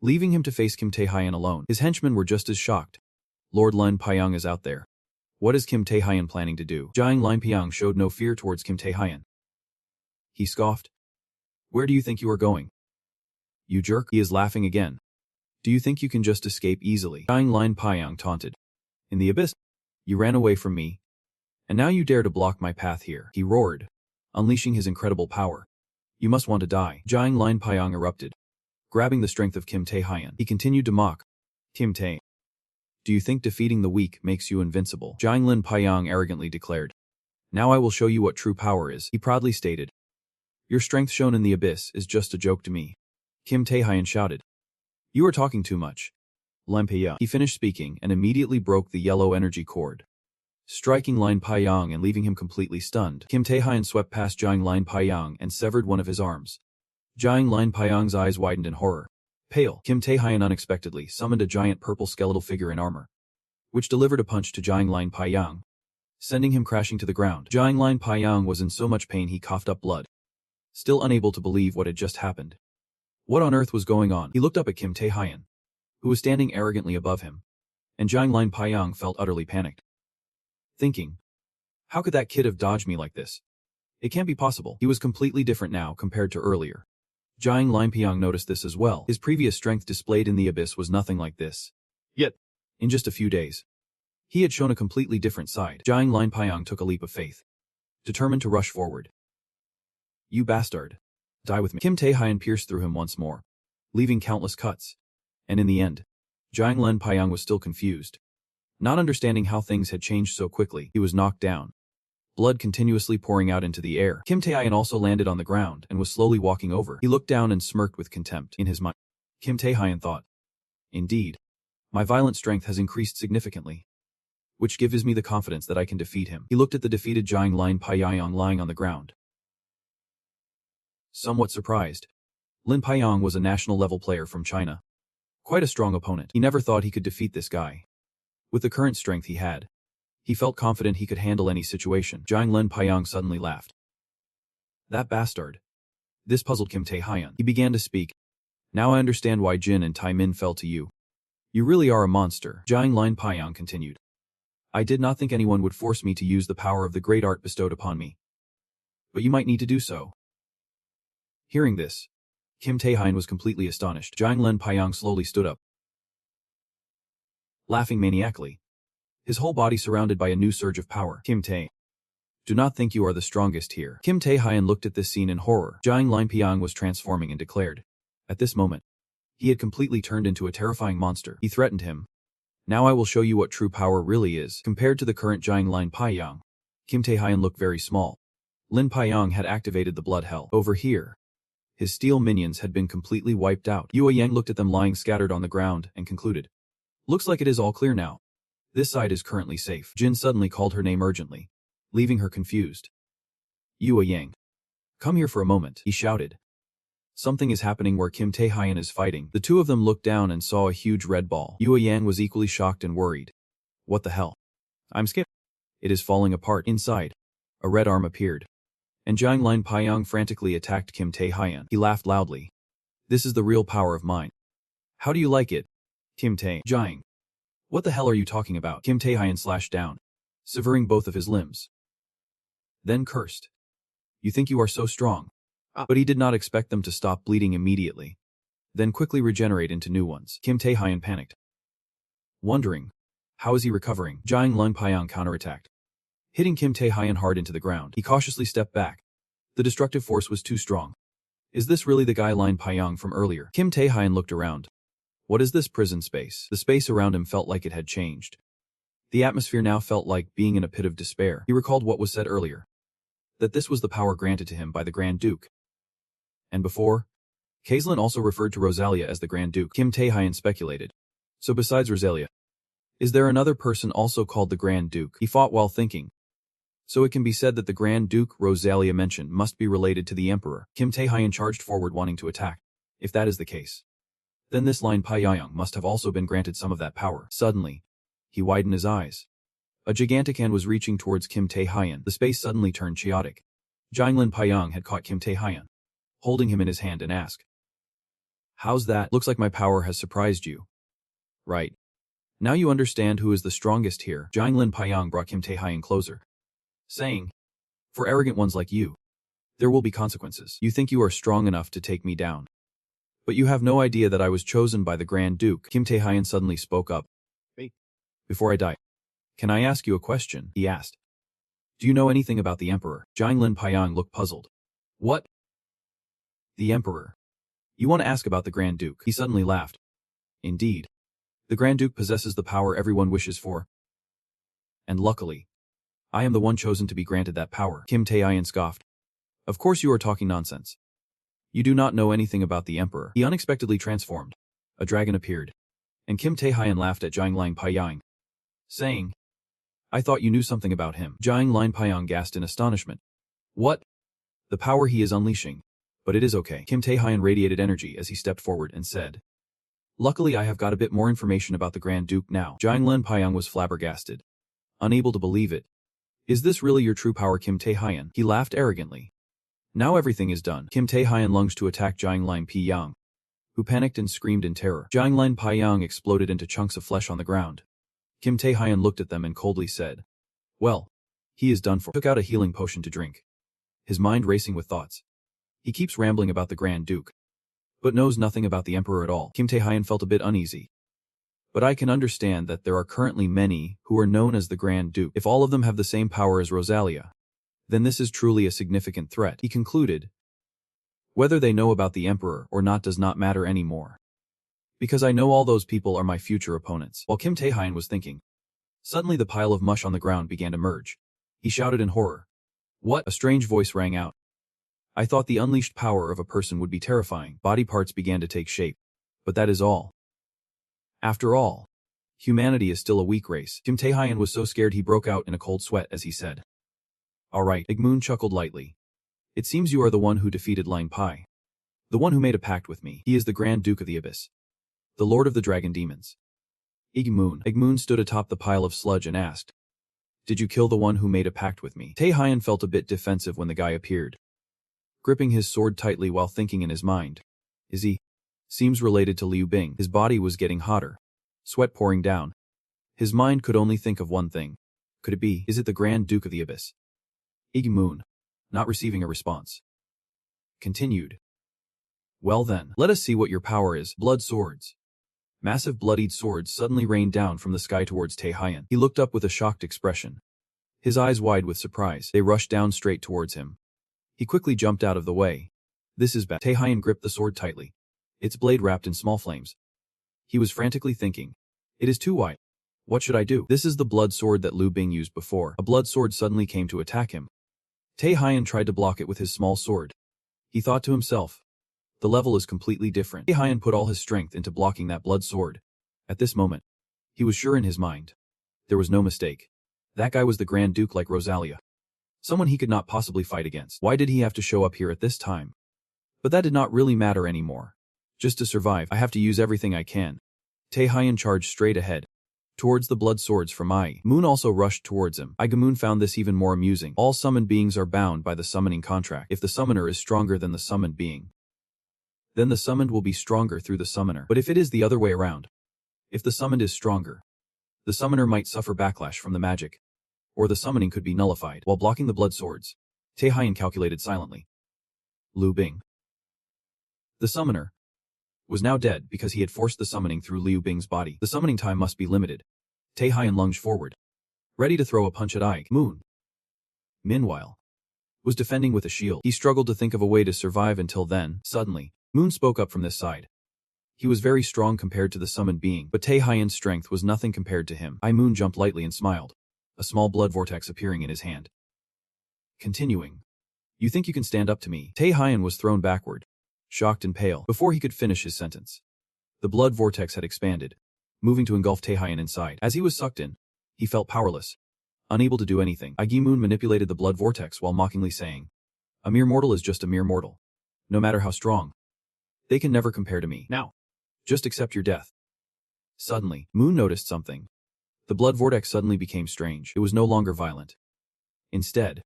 leaving him to face Kim Tae-hyun alone. His henchmen were just as shocked. Lord Linpai is out there. What is Kim Tae-hyun planning to do? Jiang Linpai showed no fear towards Kim Tae-hyun. He scoffed. Where do you think you are going? You jerk. He is laughing again. Do you think you can just escape easily? Jiang Linpai taunted. In the abyss. You ran away from me. And now you dare to block my path here. He roared, unleashing his incredible power. You must want to die. Jiang Lin Paiyang erupted. Grabbing the strength of Kim Tae-hyun, he continued to mock. Kim Tae, do you think defeating the weak makes you invincible? Jiang Lin Paiyang arrogantly declared. Now I will show you what true power is, he proudly stated. Your strength shown in the abyss is just a joke to me. Kim Tae-hyun shouted. You are talking too much. Lin Paiyang. He finished speaking and immediately broke the yellow energy cord, striking Lin Paiyang and leaving him completely stunned. Kim Tae-hyun swept past Jiang Lin Paiyang and severed one of his arms. Jiang Lin Paiyang's eyes widened in horror. Pale, Kim Tae-hyun unexpectedly summoned a giant purple skeletal figure in armor, which delivered a punch to Jiang Lin Paiyang, sending him crashing to the ground. Jiang Lin Paiyang was in so much pain he coughed up blood, still unable to believe what had just happened. What on earth was going on? He looked up at Kim Tae-hyun, who was standing arrogantly above him, and Jiang Lin Paiyang felt utterly panicked, thinking, how could that kid have dodged me like this? It can't be possible. He was completely different now compared to earlier. Jiang Lin Paiyang noticed this as well. His previous strength displayed in the abyss was nothing like this. Yet, in just a few days, he had shown a completely different side. Jiang Lin Paiyang took a leap of faith, determined to rush forward. You bastard. Die with me. Kim Tae-hyun pierced through him once more, leaving countless cuts. And in the end, Jiang Lin Paiyang was still confused. Not understanding how things had changed so quickly, he was knocked down, blood continuously pouring out into the air. Kim Tae-hyun also landed on the ground and was slowly walking over. He looked down and smirked with contempt in his mind. Kim Tae-hyun thought, indeed, my violent strength has increased significantly, which gives me the confidence that I can defeat him. He looked at the defeated Jiang Lin Paiyang lying on the ground. Somewhat surprised, Lin Paiyang was a national-level player from China. Quite a strong opponent. He never thought he could defeat this guy. With the current strength he had, he felt confident he could handle any situation. Jiang Lin Paiyang suddenly laughed. That bastard. This puzzled Kim Tae-hyun. He began to speak. Now I understand why Jin and Taimin fell to you. You really are a monster. Jiang Lin Paiyang continued. I did not think anyone would force me to use the power of the great art bestowed upon me. But you might need to do so. Hearing this, Kim Tae-hyun was completely astonished. Jiang Lin Paiyang slowly stood up, laughing maniacally, his whole body surrounded by a new surge of power. Kim Tae, do not think you are the strongest here. Kim Tae-hyun looked at this scene in horror. Jiang Lin Paiyang was transforming and declared. At this moment, he had completely turned into a terrifying monster. He threatened him. Now I will show you what true power really is. Compared to the current Jiang Lin Paiyang, Kim Tae-hyun looked very small. Lin Paiyang had activated the blood hell. Over here, his steel minions had been completely wiped out. Yue Yang looked at them lying scattered on the ground and concluded. Looks like it is all clear now. This side is currently safe. Jin suddenly called her name urgently, leaving her confused. Yue Yang. Come here for a moment, he shouted. Something is happening where Kim Tae-hyun is fighting. The two of them looked down and saw a huge red ball. Yue Yang was equally shocked and worried. What the hell? I'm scared. It is falling apart. Inside, a red arm appeared, and Jiang Lin Paiyang frantically attacked Kim Tae-hyun. He laughed loudly. This is the real power of mine. How do you like it? Kim Tae. Jiang. What the hell are you talking about? Kim Tae-hyun slashed down, severing both of his limbs. Then cursed. You think you are so strong? But he did not expect them to stop bleeding immediately, then quickly regenerate into new ones. Kim Tae-hyun panicked. Wondering, how is he recovering? Jiang Lin Paiyang counterattacked, hitting Kim Tae-hyun hard into the ground. He cautiously stepped back. The destructive force was too strong. Is this really the guy Lin Paiyang from earlier? Kim Tae-hyun looked around. What is this prison space? The space around him felt like it had changed. The atmosphere now felt like being in a pit of despair. He recalled what was said earlier, that this was the power granted to him by the Grand Duke. And before, Kaislin also referred to Rosalia as the Grand Duke. Kim Tae-hyun speculated. So besides Rosalia, is there another person also called the Grand Duke? He fought while thinking. So it can be said that the Grand Duke Rosalia mentioned must be related to the Emperor. Kim Tae-hyun charged forward wanting to attack. If that is the case, then this Lin Paiyang must have also been granted some of that power. Suddenly, he widened his eyes. A gigantic hand was reaching towards Kim Tae-hyun. The space suddenly turned chaotic. Jiang Lin Paiyang had caught Kim Tae-hyun, holding him in his hand and asked, how's that? Looks like my power has surprised you. Right. Now you understand who is the strongest here. Jiang Lin Paiyang brought Kim Tae-hyun closer, saying, for arrogant ones like you, there will be consequences. You think you are strong enough to take me down, but you have no idea that I was chosen by the Grand Duke. Kim Tae-hyun suddenly spoke up. Hey, before I die, can I ask you a question? He asked. Do you know anything about the Emperor? Jiang Lin Paiyang looked puzzled. What? The Emperor. You want to ask about the Grand Duke? He suddenly laughed. Indeed. The Grand Duke possesses the power everyone wishes for. And luckily, I am the one chosen to be granted that power. Kim Tae-hyun scoffed. Of course you are talking nonsense. You do not know anything about the Emperor. He unexpectedly transformed. A dragon appeared. And Kim Tae-hyun laughed at Jiang Line Paiyang, saying, I thought you knew something about him. Jiang Line Paiyang gasped in astonishment. What? The power he is unleashing. But it is okay. Kim Tae-hyun radiated energy as he stepped forward and said, Luckily I have got a bit more information about the Grand Duke now. Jiang Line Paiyang was flabbergasted, unable to believe it. Is this really your true power, Kim Tae-hyun? He laughed arrogantly. Now everything is done. Kim Tae-hyun lunged to attack Jiang Line Paiyang, who panicked and screamed in terror. Jiang Line Paiyang exploded into chunks of flesh on the ground. Kim Tae-hyun looked at them and coldly said, Well, he is done for. Took out a healing potion to drink. His mind racing with thoughts. He keeps rambling about the Grand Duke, but knows nothing about the Emperor at all. Kim Tae-hyun felt a bit uneasy. But I can understand that there are currently many who are known as the Grand Duke. If all of them have the same power as Rosalia, then this is truly a significant threat. He concluded, whether they know about the Emperor or not does not matter anymore. Because I know all those people are my future opponents. While Kim Tae-hyun was thinking, suddenly the pile of mush on the ground began to merge. He shouted in horror. What? A strange voice rang out. I thought the unleashed power of a person would be terrifying. Body parts began to take shape. But that is all. After all, humanity is still a weak race. Kim Tae-hyun was so scared he broke out in a cold sweat as he said, All right. Igmoon chuckled lightly. It seems you are the one who defeated Line Pai. The one who made a pact with me. He is the Grand Duke of the Abyss, the Lord of the Dragon Demons. Igmoon stood atop the pile of sludge and asked, Did you kill the one who made a pact with me? Tae-hyun felt a bit defensive when the guy appeared, gripping his sword tightly while thinking in his mind. Is he? Seems related to Liu Bing. His body was getting hotter, sweat pouring down. His mind could only think of one thing. Could it be? Is it the Grand Duke of the Abyss? Igmoon, not receiving a response, continued. Well then, let us see what your power is. Blood swords. Massive bloodied swords suddenly rained down from the sky towards Tae-hyun. He looked up with a shocked expression, his eyes wide with surprise. They rushed down straight towards him. He quickly jumped out of the way. This is bad. Tae-hyun gripped the sword tightly, its blade wrapped in small flames. He was frantically thinking, It is too wide. What should I do? This is the blood sword that Liu Bing used before. A blood sword suddenly came to attack him. Tae-hyun tried to block it with his small sword. He thought to himself, the level is completely different. Tae-hyun put all his strength into blocking that blood sword. At this moment, he was sure in his mind. There was no mistake. That guy was the Grand Duke like Rosalia. Someone he could not possibly fight against. Why did he have to show up here at this time? But that did not really matter anymore. Just to survive, I have to use everything I can. Tae-hyun charged straight ahead, towards the blood swords from Moon also rushed towards him. Moon found this even more amusing. All summoned beings are bound by the summoning contract. If the summoner is stronger than the summoned being, then the summoned will be stronger through the summoner. But if it is the other way around, if the summoned is stronger, the summoner might suffer backlash from the magic, or the summoning could be nullified. While blocking the blood swords, Tae-hyun calculated silently. Liu Bing, the summoner, was now dead because he had forced the summoning through Liu Bing's body. The summoning time must be limited. Tae-hyun lunged forward, ready to throw a punch at Moon. Meanwhile, was defending with a shield. He struggled to think of a way to survive until then. Suddenly, Moon spoke up from this side. He was very strong compared to the summoned being, but Tae-hyun's strength was nothing compared to him. Moon jumped lightly and smiled, a small blood vortex appearing in his hand. Continuing. You think you can stand up to me? Tae-hyun was thrown backward, shocked and pale, before he could finish his sentence. The blood vortex had expanded, moving to engulf Tae-hyun inside. As he was sucked in, he felt powerless, unable to do anything. Moon manipulated the blood vortex while mockingly saying, A mere mortal is just a mere mortal. No matter how strong, they can never compare to me. Now, just accept your death. Suddenly, Moon noticed something. The blood vortex suddenly became strange. It was no longer violent. Instead,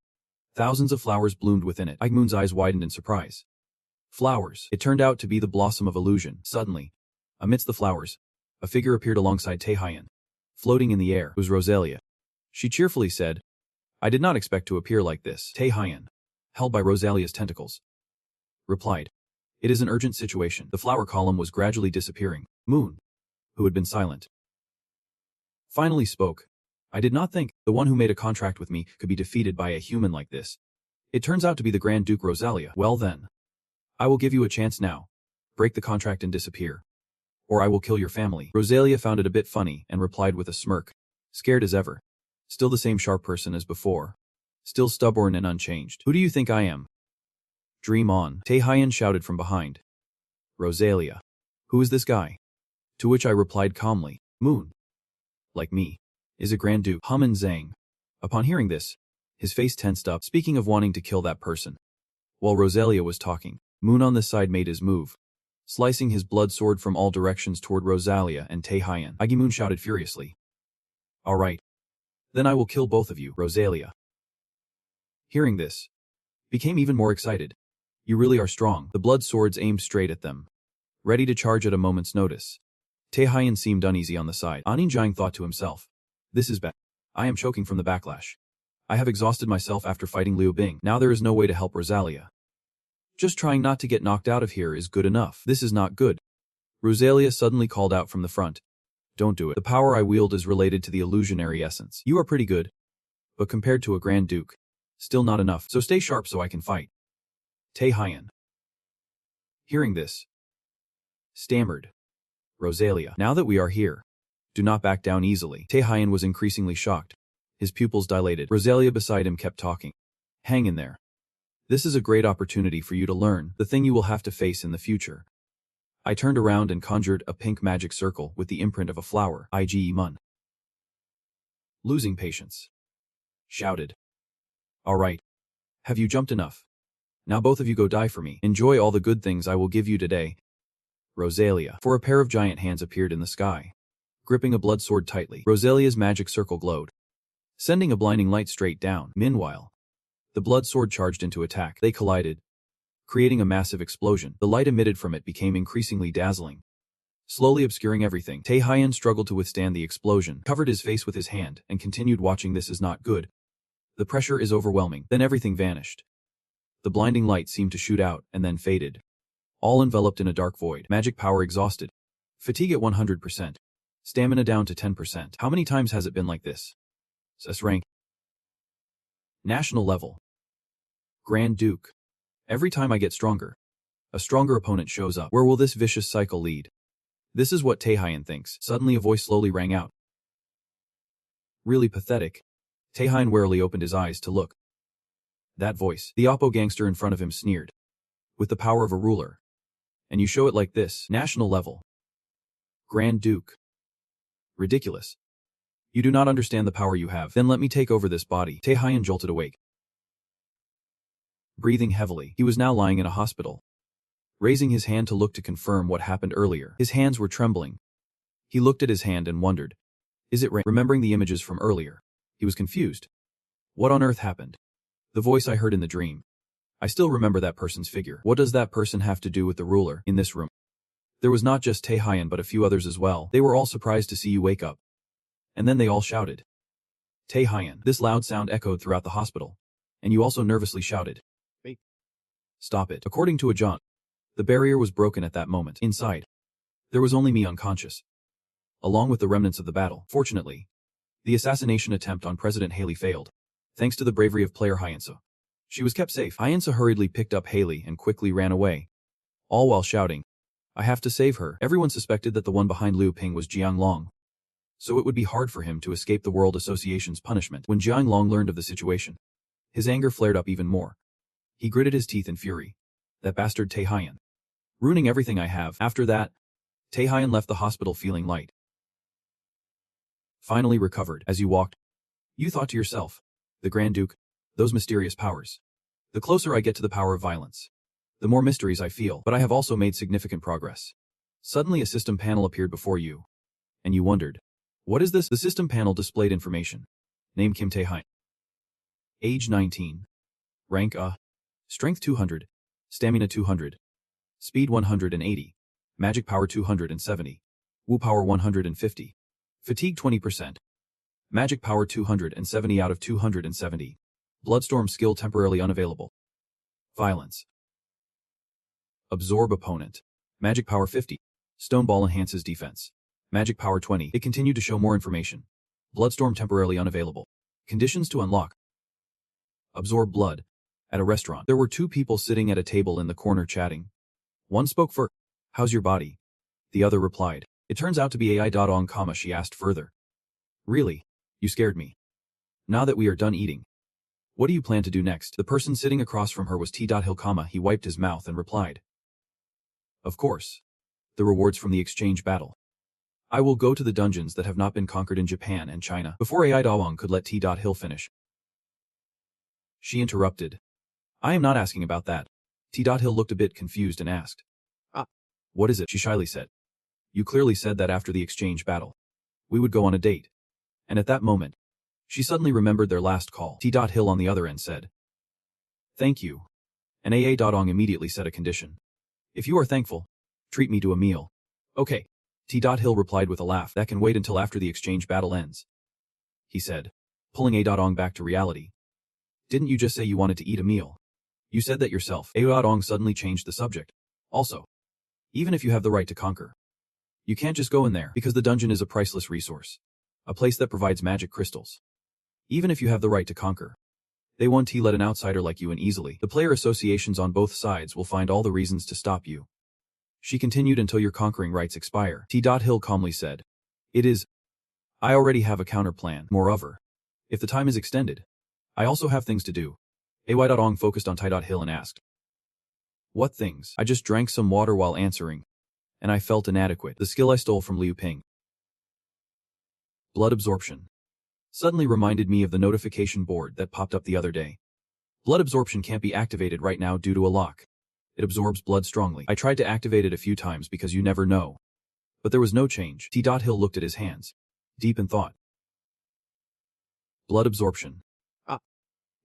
thousands of flowers bloomed within it. Moon's eyes widened in surprise. Flowers. It turned out to be the blossom of illusion. Suddenly, amidst the flowers, a figure appeared alongside Tae-hyun. Floating in the air. It was Rosalia. She cheerfully said, I did not expect to appear like this. Tae-hyun, held by Rosalia's tentacles, replied, It is an urgent situation. The flower column was gradually disappearing. Moon, who had been silent, finally spoke. I did not think the one who made a contract with me could be defeated by a human like this. It turns out to be the Grand Duke Rosalia. Well then, I will give you a chance now. Break the contract and disappear. Or I will kill your family. Rosalia found it a bit funny and replied with a smirk. Scared as ever. Still the same sharp person as before. Still stubborn and unchanged. Who do you think I am? Dream on, Taehyun shouted from behind. Rosalia. Who is this guy? To which I replied calmly, Moon. Like me. Is a Grand Duke. Human Zhang. Upon hearing this, his face tensed up, speaking of wanting to kill that person. While Rosalia was talking, Moon on this side made his move, slicing his blood sword from all directions toward Rosalia and Taehyun. Moon shouted furiously. All right. Then I will kill both of you, Rosalia. Hearing this, became even more excited. You really are strong. The blood swords aimed straight at them, ready to charge at a moment's notice. Taehyun seemed uneasy on the side. Aninjang thought to himself. This is bad. I am choking from the backlash. I have exhausted myself after fighting Liu Bing. Now there is no way to help Rosalia. Just trying not to get knocked out of here is good enough. This is not good. Rosalia suddenly called out from the front. Don't do it. The power I wield is related to the illusionary essence. You are pretty good, but compared to a Grand Duke, still not enough. So stay sharp so I can fight. Taehyun. Hearing this, stammered. Rosalia. Now that we are here, do not back down easily. Taehyun was increasingly shocked. His pupils dilated. Rosalia beside him kept talking. Hang in there. This is a great opportunity for you to learn the thing you will have to face in the future. I turned around and conjured a pink magic circle with the imprint of a flower. Ige Mun. Losing patience. Shouted. All right. Have you jumped enough? Now both of you go die for me. Enjoy all the good things I will give you today. Rosalia. For a pair of giant hands appeared in the sky, gripping a blood sword tightly. Rosalia's magic circle glowed, sending a blinding light straight down. Meanwhile, the blood sword charged into attack. They collided, creating a massive explosion. The light emitted from it became increasingly dazzling, slowly obscuring everything. Taehyun struggled to withstand the explosion, covered his face with his hand, and continued watching. This is not good. The pressure is overwhelming. Then everything vanished. The blinding light seemed to shoot out and then faded, all enveloped in a dark void. Magic power exhausted. Fatigue at 100%. Stamina down to 10%. How many times has it been like this? SSS-Rank. National level. Grand Duke. Every time I get stronger, a stronger opponent shows up. Where will this vicious cycle lead? This is what Taehyun thinks. Suddenly a voice slowly rang out. Really pathetic. Taehyun warily opened his eyes to look. That voice. The Oppo gangster in front of him sneered. With the power of a ruler. And you show it like this. National level. Grand Duke. Ridiculous. You do not understand the power you have. Then let me take over this body. Taehyun jolted awake. Breathing heavily, he was now lying in a hospital, raising his hand to look to confirm what happened earlier. His hands were trembling. He looked at his hand and wondered. Is it remembering the images from earlier? He was confused. What on earth happened? The voice I heard in the dream. I still remember that person's figure. What does that person have to do with the ruler in this room? There was not just Taehyun but a few others as well. They were all surprised to see you wake up. And then they all shouted. Taehyun. This loud sound echoed throughout the hospital. And you also nervously shouted. Wait. Stop it. According to Ajahn, the barrier was broken at that moment. Inside, there was only me unconscious, along with the remnants of the battle. Fortunately, the assassination attempt on President Haley failed, thanks to the bravery of player Hyensa. She was kept safe. Hyensa hurriedly picked up Haley and quickly ran away, all while shouting, I have to save her. Everyone suspected that the one behind Liu Ping was Jiang Long, so it would be hard for him to escape the World Association's punishment. When Jiang Long learned of the situation, his anger flared up even more. He gritted his teeth in fury. That bastard Taehyun. Ruining everything I have. After that, Taehyun left the hospital feeling light. Finally recovered. As you walked, you thought to yourself, the Grand Duke, those mysterious powers. The closer I get to the power of violence, the more mysteries I feel, but I have also made significant progress. Suddenly a system panel appeared before you, and you wondered, what is this? The system panel displayed information. Name Kim Taehyun. Age 19. Rank Strength 200. Stamina 200. Speed 180. Magic power 270. Wu power 150. Fatigue 20%. Magic power 270 out of 270. Bloodstorm skill temporarily unavailable. Violence. Absorb opponent. Magic power 50. Stone ball enhances defense. Magic power 20. It continued to show more information. Bloodstorm temporarily unavailable. Conditions to unlock. Absorb blood. At a restaurant, there were two people sitting at a table in the corner chatting. One spoke for, "How's your body?" The other replied, "It turns out to be AI.ong, she asked further. "Really? You scared me. Now that we are done eating, what do you plan to do next?" The person sitting across from her was T.Hill, he wiped his mouth and replied, "Of course. The rewards from the exchange battle. I will go to the dungeons that have not been conquered in Japan and China." Before AI.ong could let T.Hill finish, she interrupted. "I am not asking about that." T.Hill looked a bit confused and asked, "What is it?" She shyly said. "You clearly said that after the exchange battle, we would go on a date." And at that moment, she suddenly remembered their last call. T.Hill on the other end said, "Thank you." And AA.ong immediately set a condition. "If you are thankful, treat me to a meal." "Okay." T.Hill replied with a laugh. "That can wait until after the exchange battle ends," he said, pulling A.ong back to reality. "Didn't you just say you wanted to eat a meal? You said that yourself." A.ong suddenly changed the subject. "Also, even if you have the right to conquer, you can't just go in there because the dungeon is a priceless resource. A place that provides magic crystals. Even if you have the right to conquer, they won't let an outsider like you in easily. The player associations on both sides will find all the reasons to stop you." She continued, "Until your conquering rights expire." T.Hill calmly said, "It is. I already have a counter plan. Moreover, if the time is extended, I also have things to do." A.ong focused on T.Hill and asked, "What things?" "I just drank some water while answering, and I felt inadequate. The skill I stole from Liu Ping. Blood absorption. Suddenly reminded me of the notification board that popped up the other day. Blood absorption can't be activated right now due to a lock. It absorbs blood strongly. I tried to activate it a few times because you never know. But there was no change." T.Hill looked at his hands, deep in thought. Blood absorption.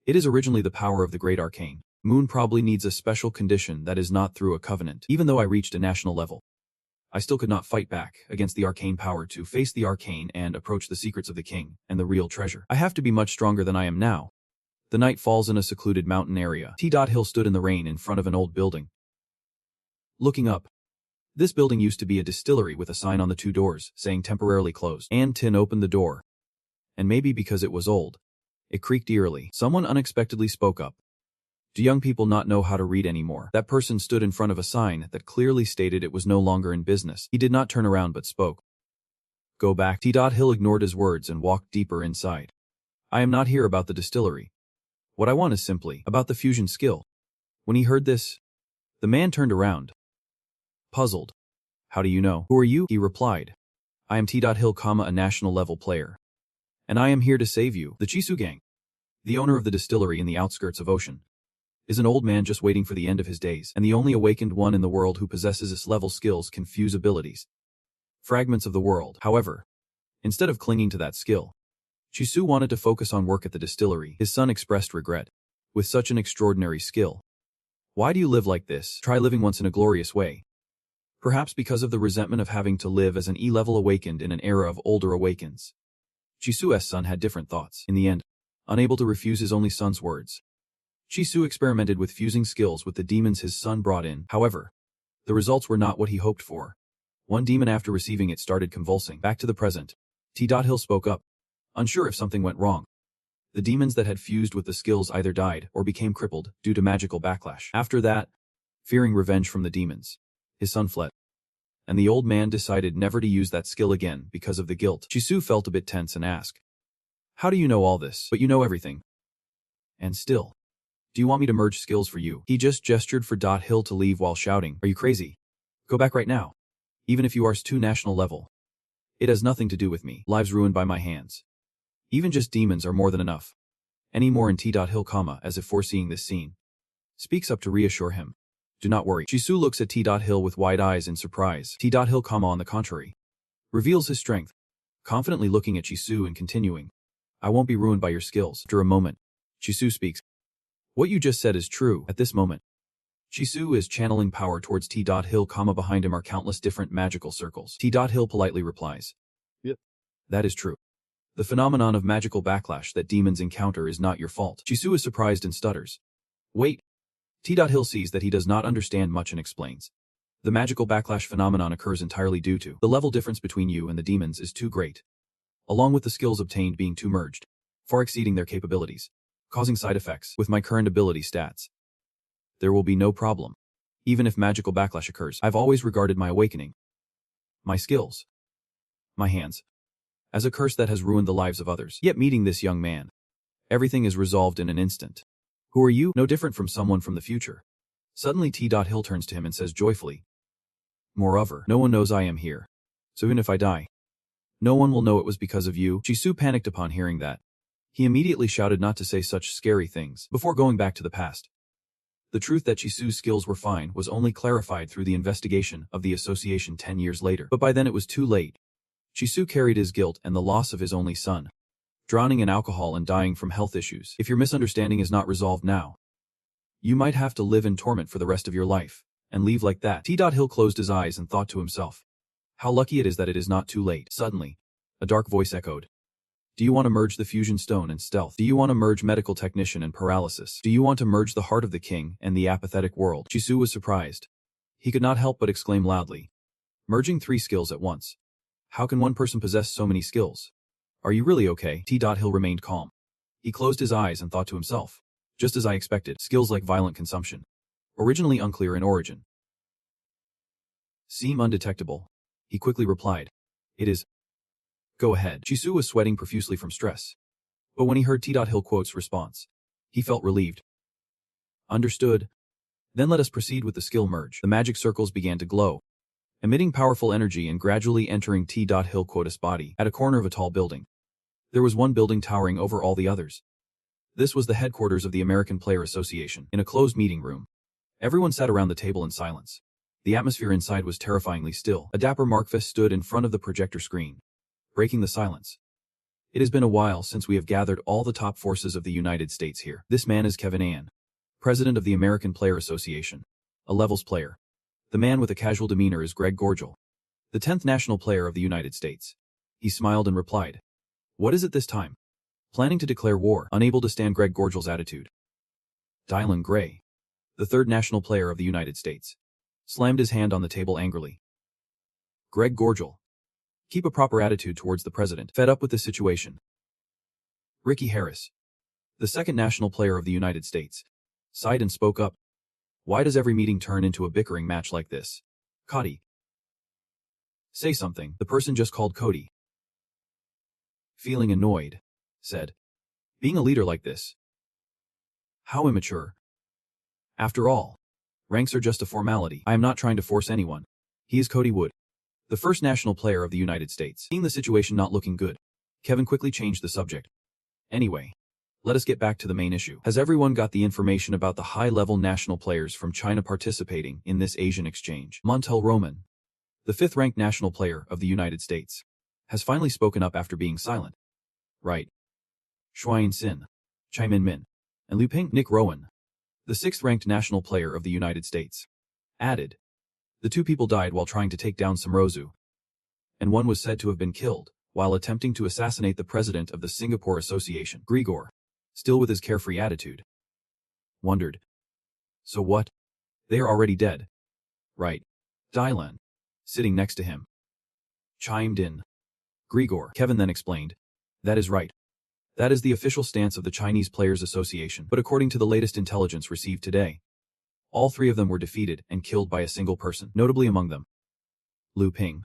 It is originally the power of the great arcane. Moon probably needs a special condition that is not through a covenant. Even though I reached a national level, I still could not fight back against the arcane power to face the arcane and approach the secrets of the king and the real treasure. I have to be much stronger than I am now. The night falls in a secluded mountain area. T.Hill stood in the rain in front of an old building. Looking up. This building used to be a distillery with a sign on the two doors saying temporarily closed. Ann Tin opened the door. And maybe because it was old, it creaked eerily. Someone unexpectedly spoke up. "Do young people not know how to read anymore?" That person stood in front of a sign that clearly stated it was no longer in business. He did not turn around but spoke. "Go back." T.Hill ignored his words and walked deeper inside. "I am not here about the distillery. What I want is simply about the fusion skill." When he heard this, the man turned around, puzzled. "How do you know?" "Who are you?" he replied. "I am T.Hill, a national level player. And I am here to save you." The Chisu gang, the owner of the distillery in the outskirts of Ocean, is an old man just waiting for the end of his days, and the only awakened one in the world who possesses this level skills can fuse abilities. Fragments of the world. However, instead of clinging to that skill, Chisu wanted to focus on work at the distillery. His son expressed regret. "With such an extraordinary skill, why do you live like this? Try living once in a glorious way." Perhaps because of the resentment of having to live as an E-level awakened in an era of older awakens. Chisu's son had different thoughts. In the end, unable to refuse his only son's words, Chisu experimented with fusing skills with the demons his son brought in. However, the results were not what he hoped for. One demon after receiving it started convulsing. Back to the present. T.Hill spoke up, unsure if something went wrong. The demons that had fused with the skills either died or became crippled due to magical backlash. After that, fearing revenge from the demons, his son fled. And the old man decided never to use that skill again because of the guilt. Chisu felt a bit tense and asked, "How do you know all this? But you know everything. And still, do you want me to merge skills for you?" He just gestured for Hill to leave while shouting, "Are you crazy? Go back right now. Even if you are too national level. It has nothing to do with me. Lives ruined by my hands. Even just demons are more than enough." Any more in T.Hill, as if foreseeing this scene, speaks up to reassure him. "Do not worry." Chisu looks at T.Hill with wide eyes in surprise. T.Hill, on the contrary, reveals his strength, confidently looking at Chisu and continuing, "I won't be ruined by your skills." After a moment, Chisu speaks. "What you just said is true." At this moment, Chisu is channeling power towards T.Hill, behind him are countless different magical circles. T.Hill politely replies, "Yep. That is true. The phenomenon of magical backlash that demons encounter is not your fault." Chisu is surprised and stutters. "Wait." T.Hill sees that he does not understand much and explains. The magical backlash phenomenon occurs entirely due to the level difference between you and the demons is too great, along with the skills obtained being too merged, far exceeding their capabilities. causing side effects with my current ability stats. There will be no problem. Even if magical backlash occurs, I've always regarded my awakening, my skills, my hands, as a curse that has ruined the lives of others. Yet meeting this young man, everything is resolved in an instant. Who are you? No different from someone from the future. Suddenly T.Hill turns to him and says joyfully, moreover, no one knows I am here. So even if I die, no one will know it was because of you. Jisoo panicked upon hearing that. He immediately shouted not to say such scary things before going back to the past. The truth that Jisoo's skills were fine was only clarified through the investigation of the association 10 years later, but by then it was too late. Jisoo carried his guilt and the loss of his only son, drowning in alcohol and dying from health issues. If your misunderstanding is not resolved now, you might have to live in torment for the rest of your life, and leave like that. T.Hill closed his eyes and thought to himself, how lucky it is that it is not too late. Suddenly, a dark voice echoed. Do you want to merge the fusion stone and stealth? Do you want to merge medical technician and paralysis? Do you want to merge the heart of the king and the apathetic world? Jisoo was surprised. He could not help but exclaim loudly, merging 3 skills at once. How can one person possess so many skills? Are you really okay? T.Hill remained calm. He closed his eyes and thought to himself, just as I expected, skills like violent consumption, originally unclear in origin, seem undetectable. He quickly replied, it is. Go ahead. Jisoo was sweating profusely from stress. But when he heard T.Hill quote's response, he felt relieved. Understood. Then let us proceed with the skill merge. The magic circles began to glow, emitting powerful energy and gradually entering T.Hill quote's body. At a corner of a tall building, there was one building towering over all the others. This was the headquarters of the American Player Association. In a closed meeting room, everyone sat around the table in silence. The atmosphere inside was terrifyingly still. A dapper Markfist stood in front of the projector screen, breaking the silence. It has been a while since we have gathered all the top forces of the United States here. This man is Kevin Ann, president of the American Player Association, a levels player. The man with a casual demeanor is Greg Gorgel, the 10th national player of the United States. He smiled and replied, what is it this time? Planning to declare war. Unable to stand Greg Gorgel's attitude, Dylan Gray, the 3rd national player of the United States, slammed his hand on the table angrily. Greg Gorgel, keep a proper attitude towards the president. Fed up with this situation, Ricky Harris, the 2nd national player of the United States, sighed and spoke up. Why does every meeting turn into a bickering match like this? Cody, say something. The person just called Cody, feeling annoyed, said, being a leader like this, how immature. After all, ranks are just a formality. I am not trying to force anyone. He is Cody Wood, the 1st national player of the United States. Seeing the situation not looking good, Kevin quickly changed the subject. Anyway, let us get back to the main issue. Has everyone got the information about the high-level national players from China participating in this Asian exchange? Montel Roman, the 5th-ranked national player of the United States, has finally spoken up after being silent. Right. Shuayin Sin, Chai Min, and Liu Ping. Nick Rowan, the 6th-ranked national player of the United States, added, the 2 people died while trying to take down Samrozu, and one was said to have been killed while attempting to assassinate the president of the Singapore Association. Grigor, still with his carefree attitude, wondered, so what? They are already dead. Right. Dylan, sitting next to him, chimed in. Grigor. Kevin then explained, that is right. That is the official stance of the Chinese Players Association, but according to the latest intelligence received today, all 3 of them were defeated and killed by a single person, notably among them Liu Ping,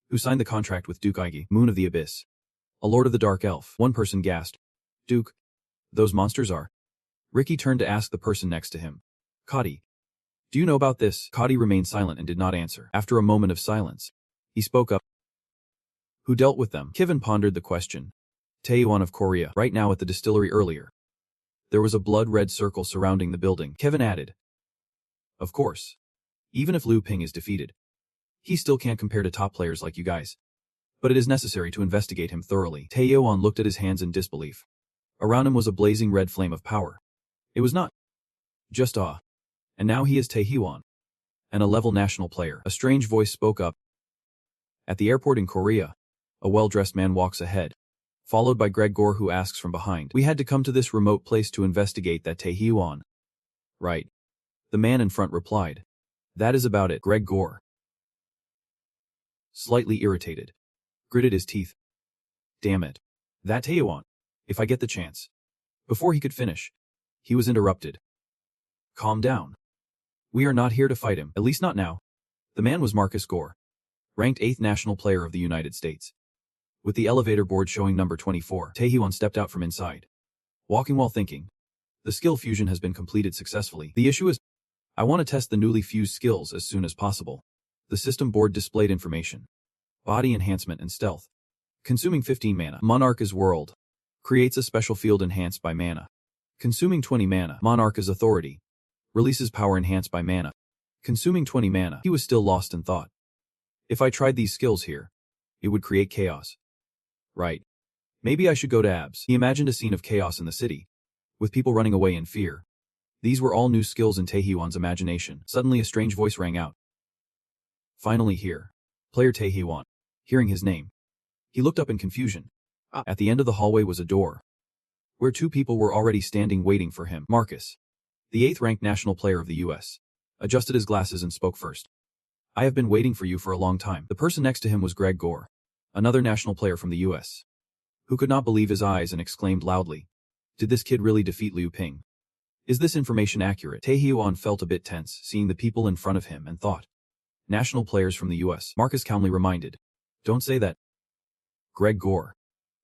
who signed the contract with Duke Ige, Moon of the Abyss, a lord of the Dark Elf. One person gasped, Duke, those monsters are? Ricky turned to ask the person next to him, Cody, do you know about this? Cody remained silent and did not answer. After a moment of silence, he spoke up, who dealt with them? Kevin pondered the question. Taewon of Korea, right now at the distillery earlier. There was a blood-red circle surrounding the building. Kevin added, of course. Even if Liu Ping is defeated, he still can't compare to top players like you guys. But it is necessary to investigate him thoroughly. Taewon looked at his hands in disbelief. Around him was a blazing red flame of power. It was not just awe. And now he is Taewon, and a level national player. A strange voice spoke up. At the airport in Korea, a well-dressed man walks ahead, followed by Greg Gore, who asks from behind, we had to come to this remote place to investigate that Taewon. Right. The man in front replied. That is about it. Greg Gore, slightly irritated, gritted his teeth. Damn it. That Taewon. If I get the chance. Before he could finish, he was interrupted. Calm down. We are not here to fight him, at least not now. The man was Marcus Gore, ranked 8th national player of the United States. With the elevator board showing number 24, Tae-hyun stepped out from inside, walking while thinking. The skill fusion has been completed successfully. The issue is, I want to test the newly fused skills as soon as possible. The system board displayed information. Body enhancement and stealth. Consuming 15 mana. Monarch's World. Creates a special field enhanced by mana. Consuming 20 mana. Monarch's Authority. Releases power enhanced by mana. Consuming 20 mana. He was still lost in thought. If I tried these skills here, it would create chaos. Right. Maybe I should go to Abs. He imagined a scene of chaos in the city, with people running away in fear. These were all new skills in Tae-hyun's imagination. Suddenly a strange voice rang out. Finally here. Player Tae-hyun. Hearing his name, he looked up in confusion. At the end of the hallway was a door, where 2 people were already standing waiting for him. Marcus, the 8th-ranked national player of the U.S., adjusted his glasses and spoke first. I have been waiting for you for a long time. The person next to him was Greg Gore, another national player from the U.S., who could not believe his eyes and exclaimed loudly, did this kid really defeat Liu Ping? Is this information accurate? Tae-hyun felt a bit tense, seeing the people in front of him and thought, national players from the U.S. Marcus calmly reminded, don't say that. Greg Gore.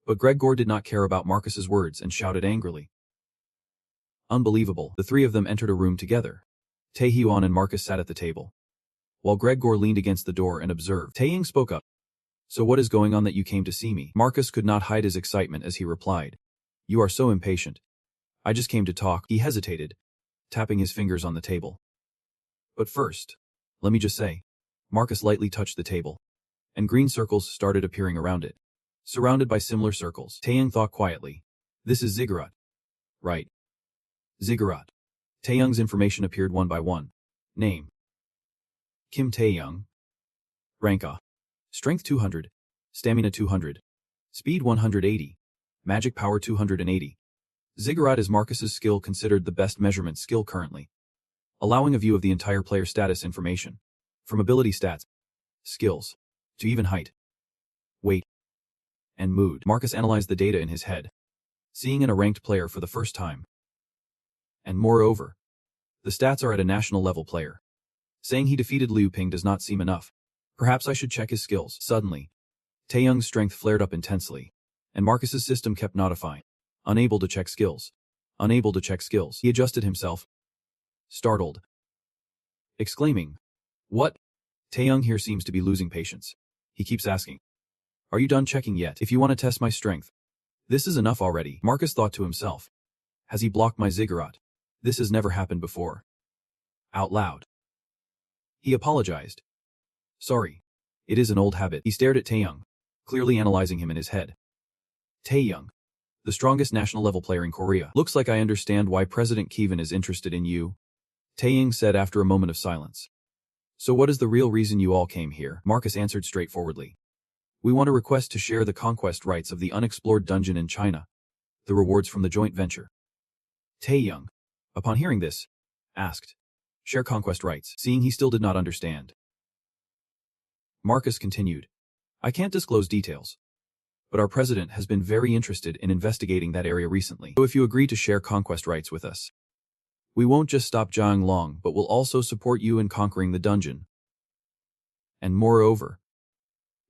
But Greg Gore did not care about Marcus's words and shouted angrily. Unbelievable. The 3 of them entered a room together. Tae-hyun and Marcus sat at the table, while Greg Gore leaned against the door and observed. Tae-hyun spoke up. So what is going on that you came to see me? Marcus could not hide his excitement as he replied. You are so impatient. I just came to talk. He hesitated, tapping his fingers on the table. But first, let me just say. Marcus lightly touched the table, and green circles started appearing around it. Surrounded by similar circles, Tae-hyun thought quietly. This is Ziggurat. Right. Ziggurat. Tae-hyun's information appeared one by one. Name. Kim Tae-hyun. Rank A. Strength 200. Stamina 200. Speed 180. Magic power 280. Ziggurat is Marcus's skill considered the best measurement skill currently, allowing a view of the entire player status information, from ability stats, skills, to even height, weight, and mood. Marcus analyzed the data in his head, seeing in a ranked player for the first time. And moreover, the stats are at a national level player. Saying he defeated Liu Ping does not seem enough. Perhaps I should check his skills. Suddenly, Tae-hyun's strength flared up intensely, and Marcus's system kept notifying. Unable to check skills. Unable to check skills. He adjusted himself, startled, exclaiming, what? Tae-hyun here seems to be losing patience. He keeps asking, are you done checking yet? If you want to test my strength, this is enough already. Marcus thought to himself. Has he blocked my Ziggurat? This has never happened before. Out loud, he apologized. Sorry. It is an old habit. He stared at Tae-hyun, clearly analyzing him in his head. Tae-hyun, the strongest national level player in Korea. Looks like I understand why President Kevin is interested in you, Tae-hyun said after a moment of silence. So what is the real reason you all came here? Marcus answered straightforwardly. We want a request to share the conquest rights of the unexplored dungeon in China, the rewards from the joint venture. Tae-hyun, upon hearing this, asked, share conquest rights, seeing he still did not understand. Marcus continued, I can't disclose details, but our president has been very interested in investigating that area recently. So if you agree to share conquest rights with us, we won't just stop Jiang Long, but will also support you in conquering the dungeon. And moreover,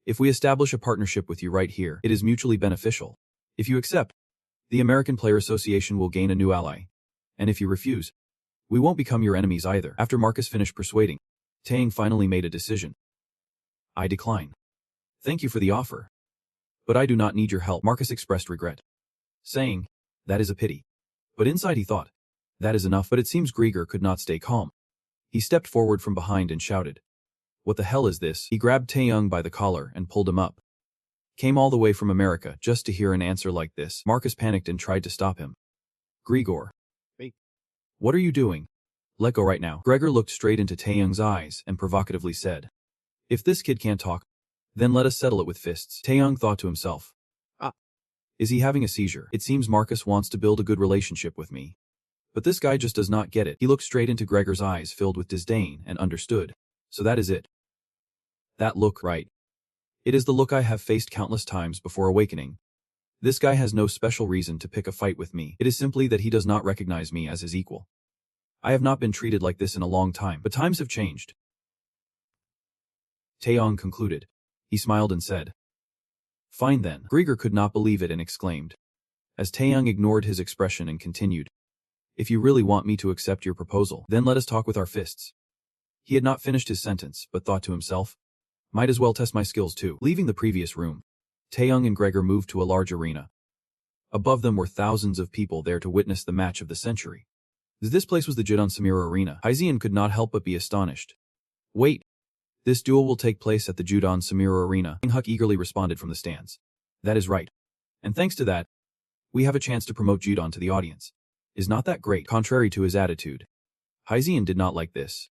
if we establish a partnership with you right here, it is mutually beneficial. If you accept, the American Player Association will gain a new ally. And if you refuse, we won't become your enemies either. After Marcus finished persuading, Tae-hyun finally made a decision. I decline. Thank you for the offer, but I do not need your help. Marcus expressed regret, saying, that is a pity. But inside he thought, that is enough. But it seems Grieger could not stay calm. He stepped forward from behind and shouted, what the hell is this? He grabbed Tae-hyun by the collar and pulled him up. Came all the way from America just to hear an answer like this. Marcus panicked and tried to stop him. Grigor. Wait. What are you doing? Let go right now. Gregor looked straight into Tae-hyun's eyes and provocatively said, if this kid can't talk, then let us settle it with fists. Tae-hyun thought to himself. Is he having a seizure? It seems Marcus wants to build a good relationship with me. But this guy just does not get it. He looked straight into Gregor's eyes filled with disdain and understood. So that is it. That look, right? It is the look I have faced countless times before awakening. This guy has no special reason to pick a fight with me. It is simply that he does not recognize me as his equal. I have not been treated like this in a long time, but times have changed. Taeyong concluded. He smiled and said, "Fine then." Grieger could not believe it and exclaimed, as Taeyong ignored his expression and continued, "If you really want me to accept your proposal, then let us talk with our fists." He had not finished his sentence, but thought to himself, might as well test my skills too. Leaving the previous room, Taeyong and Gregor moved to a large arena. Above them were thousands of people there to witness the match of the century. This place was the Judan Samira Arena. Hyzeon could not help but be astonished. "Wait. This duel will take place at the Judan Samira Arena." Huck eagerly responded from the stands. "That is right. And thanks to that, we have a chance to promote Judan to the audience. Is not that great?" Contrary to his attitude, Hyzeon did not like this.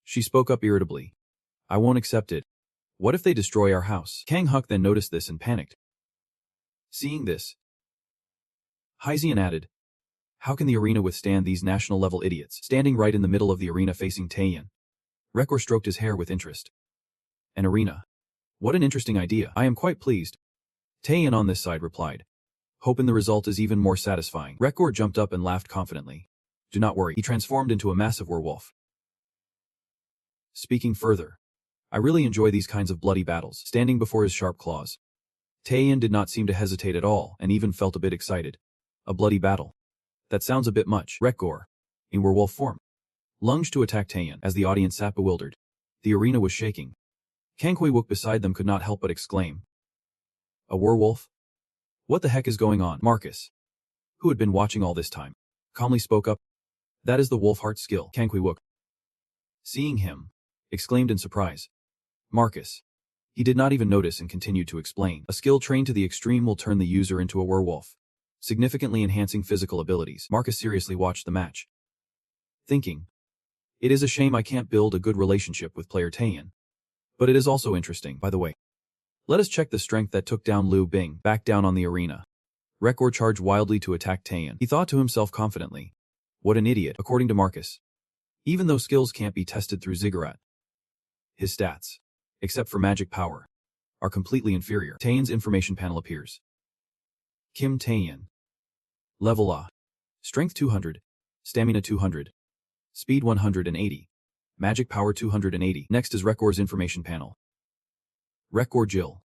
She spoke up irritably. "I won't accept it. What if they destroy our house?" Kang Huck then noticed this and panicked. Seeing this, Hyzeon added, "How can the arena withstand these national-level idiots?" Standing right in the middle of the arena facing Taeyeon, Rekor stroked his hair with interest. "An arena. What an interesting idea. I am quite pleased." Taeyeon on this side replied, "Hoping the result is even more satisfying." Rekor jumped up and laughed confidently. "Do not worry." He transformed into a massive werewolf. Speaking further, "I really enjoy these kinds of bloody battles." Standing before his sharp claws, Taeyeon did not seem to hesitate at all and even felt a bit excited. A bloody battle. That sounds a bit much. Rekor, in werewolf form, lunged to attack Taeyeon. As the audience sat bewildered, the arena was shaking. Kang Hui-wook beside them could not help but exclaim, "A werewolf? What the heck is going on?" Marcus, who had been watching all this time, calmly spoke up. "That is the wolf heart skill." Kang Hui-wook, seeing him, exclaimed in surprise. "Marcus." He did not even notice and continued to explain. "A skill trained to the extreme will turn the user into a werewolf, significantly enhancing physical abilities." Marcus seriously watched the match, thinking, "It is a shame I can't build a good relationship with player Taeyeon. But it is also interesting, by the way. Let us check the strength that took down Liu Bing." Back down on the arena, Rekor charged wildly to attack Taeyeon. He thought to himself confidently, "What an idiot." According to Marcus, even though skills can't be tested through Ziggurat, his stats, except for magic power, are completely inferior. Taeyeon's information panel appears. Kim Taeyeon. Level A. Strength 200, Stamina 200, Speed 180, Magic Power 280. Next is Rekor's information panel. Rekor Jill.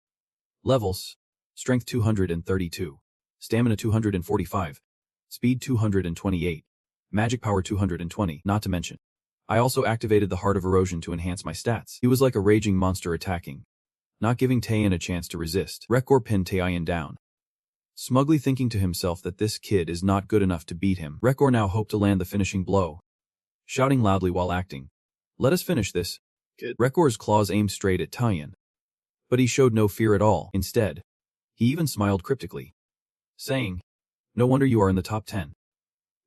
Levels: Strength 232, Stamina 245, Speed 228, Magic Power 220. Not to mention, I also activated the Heart of Erosion to enhance my stats. He was like a raging monster attacking, not giving Taeyeon a chance to resist. Rekor pinned Taeyeon down, smugly thinking to himself that this kid is not good enough to beat him. Rekor now hoped to land the finishing blow, shouting loudly while acting, "Let us finish this." Kid. Rekor's claws aimed straight at Taeyeon, but he showed no fear at all. Instead, he even smiled cryptically, saying, "No wonder you are in the top 10.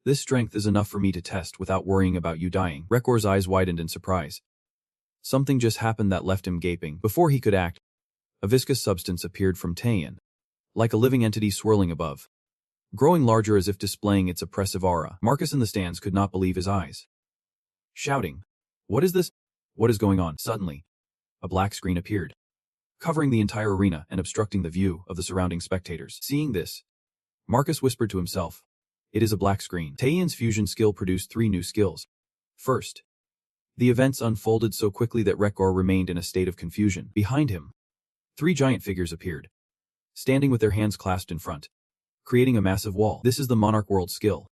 This strength is enough for me to test without worrying about you dying." Rekor's eyes widened in surprise. Something just happened that left him gaping. Before he could act, a viscous substance appeared from Taeyeon, like a living entity swirling above, growing larger as if displaying its oppressive aura. Marcus in the stands could not believe his eyes, shouting, "What is this? What is going on?" Suddenly, a black screen appeared, covering the entire arena and obstructing the view of the surrounding spectators. Seeing this, Marcus whispered to himself, "It is a black screen." Taeyeon's fusion skill produced 3 new skills. First, the events unfolded so quickly that Rekor remained in a state of confusion. Behind him, 3 giant figures appeared, standing with their hands clasped in front, creating a massive wall. This is the Monarch World skill,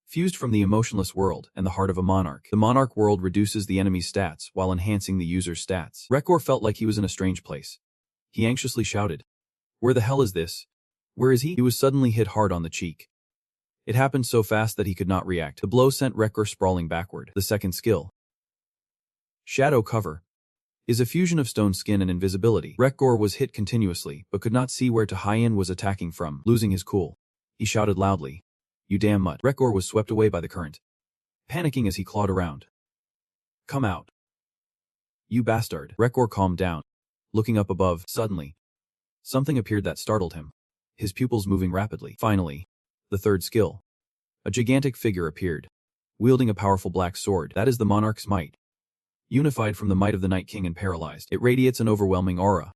fused from the emotionless world and the heart of a monarch. The Monarch World reduces the enemy's stats while enhancing the user's stats. Rekor felt like he was in a strange place. He anxiously shouted, "Where the hell is this? Where is he?" He was suddenly hit hard on the cheek. It happened so fast that he could not react. The blow sent Rekor sprawling backward. The second skill, Shadow Cover, is a fusion of stone skin and invisibility. Rekor was hit continuously, but could not see where Taeyeon was attacking from. Losing his cool, he shouted loudly, "You damn mutt." Rekor was swept away by the current, panicking as he clawed around. "Come out, you bastard." Rekor calmed down, looking up above. Suddenly, something appeared that startled him, his pupils moving rapidly. Finally, the third skill. A gigantic figure appeared, wielding a powerful black sword. That is the Monarch's might. Unified from the might of the Night King and paralyzed, it radiates an overwhelming aura.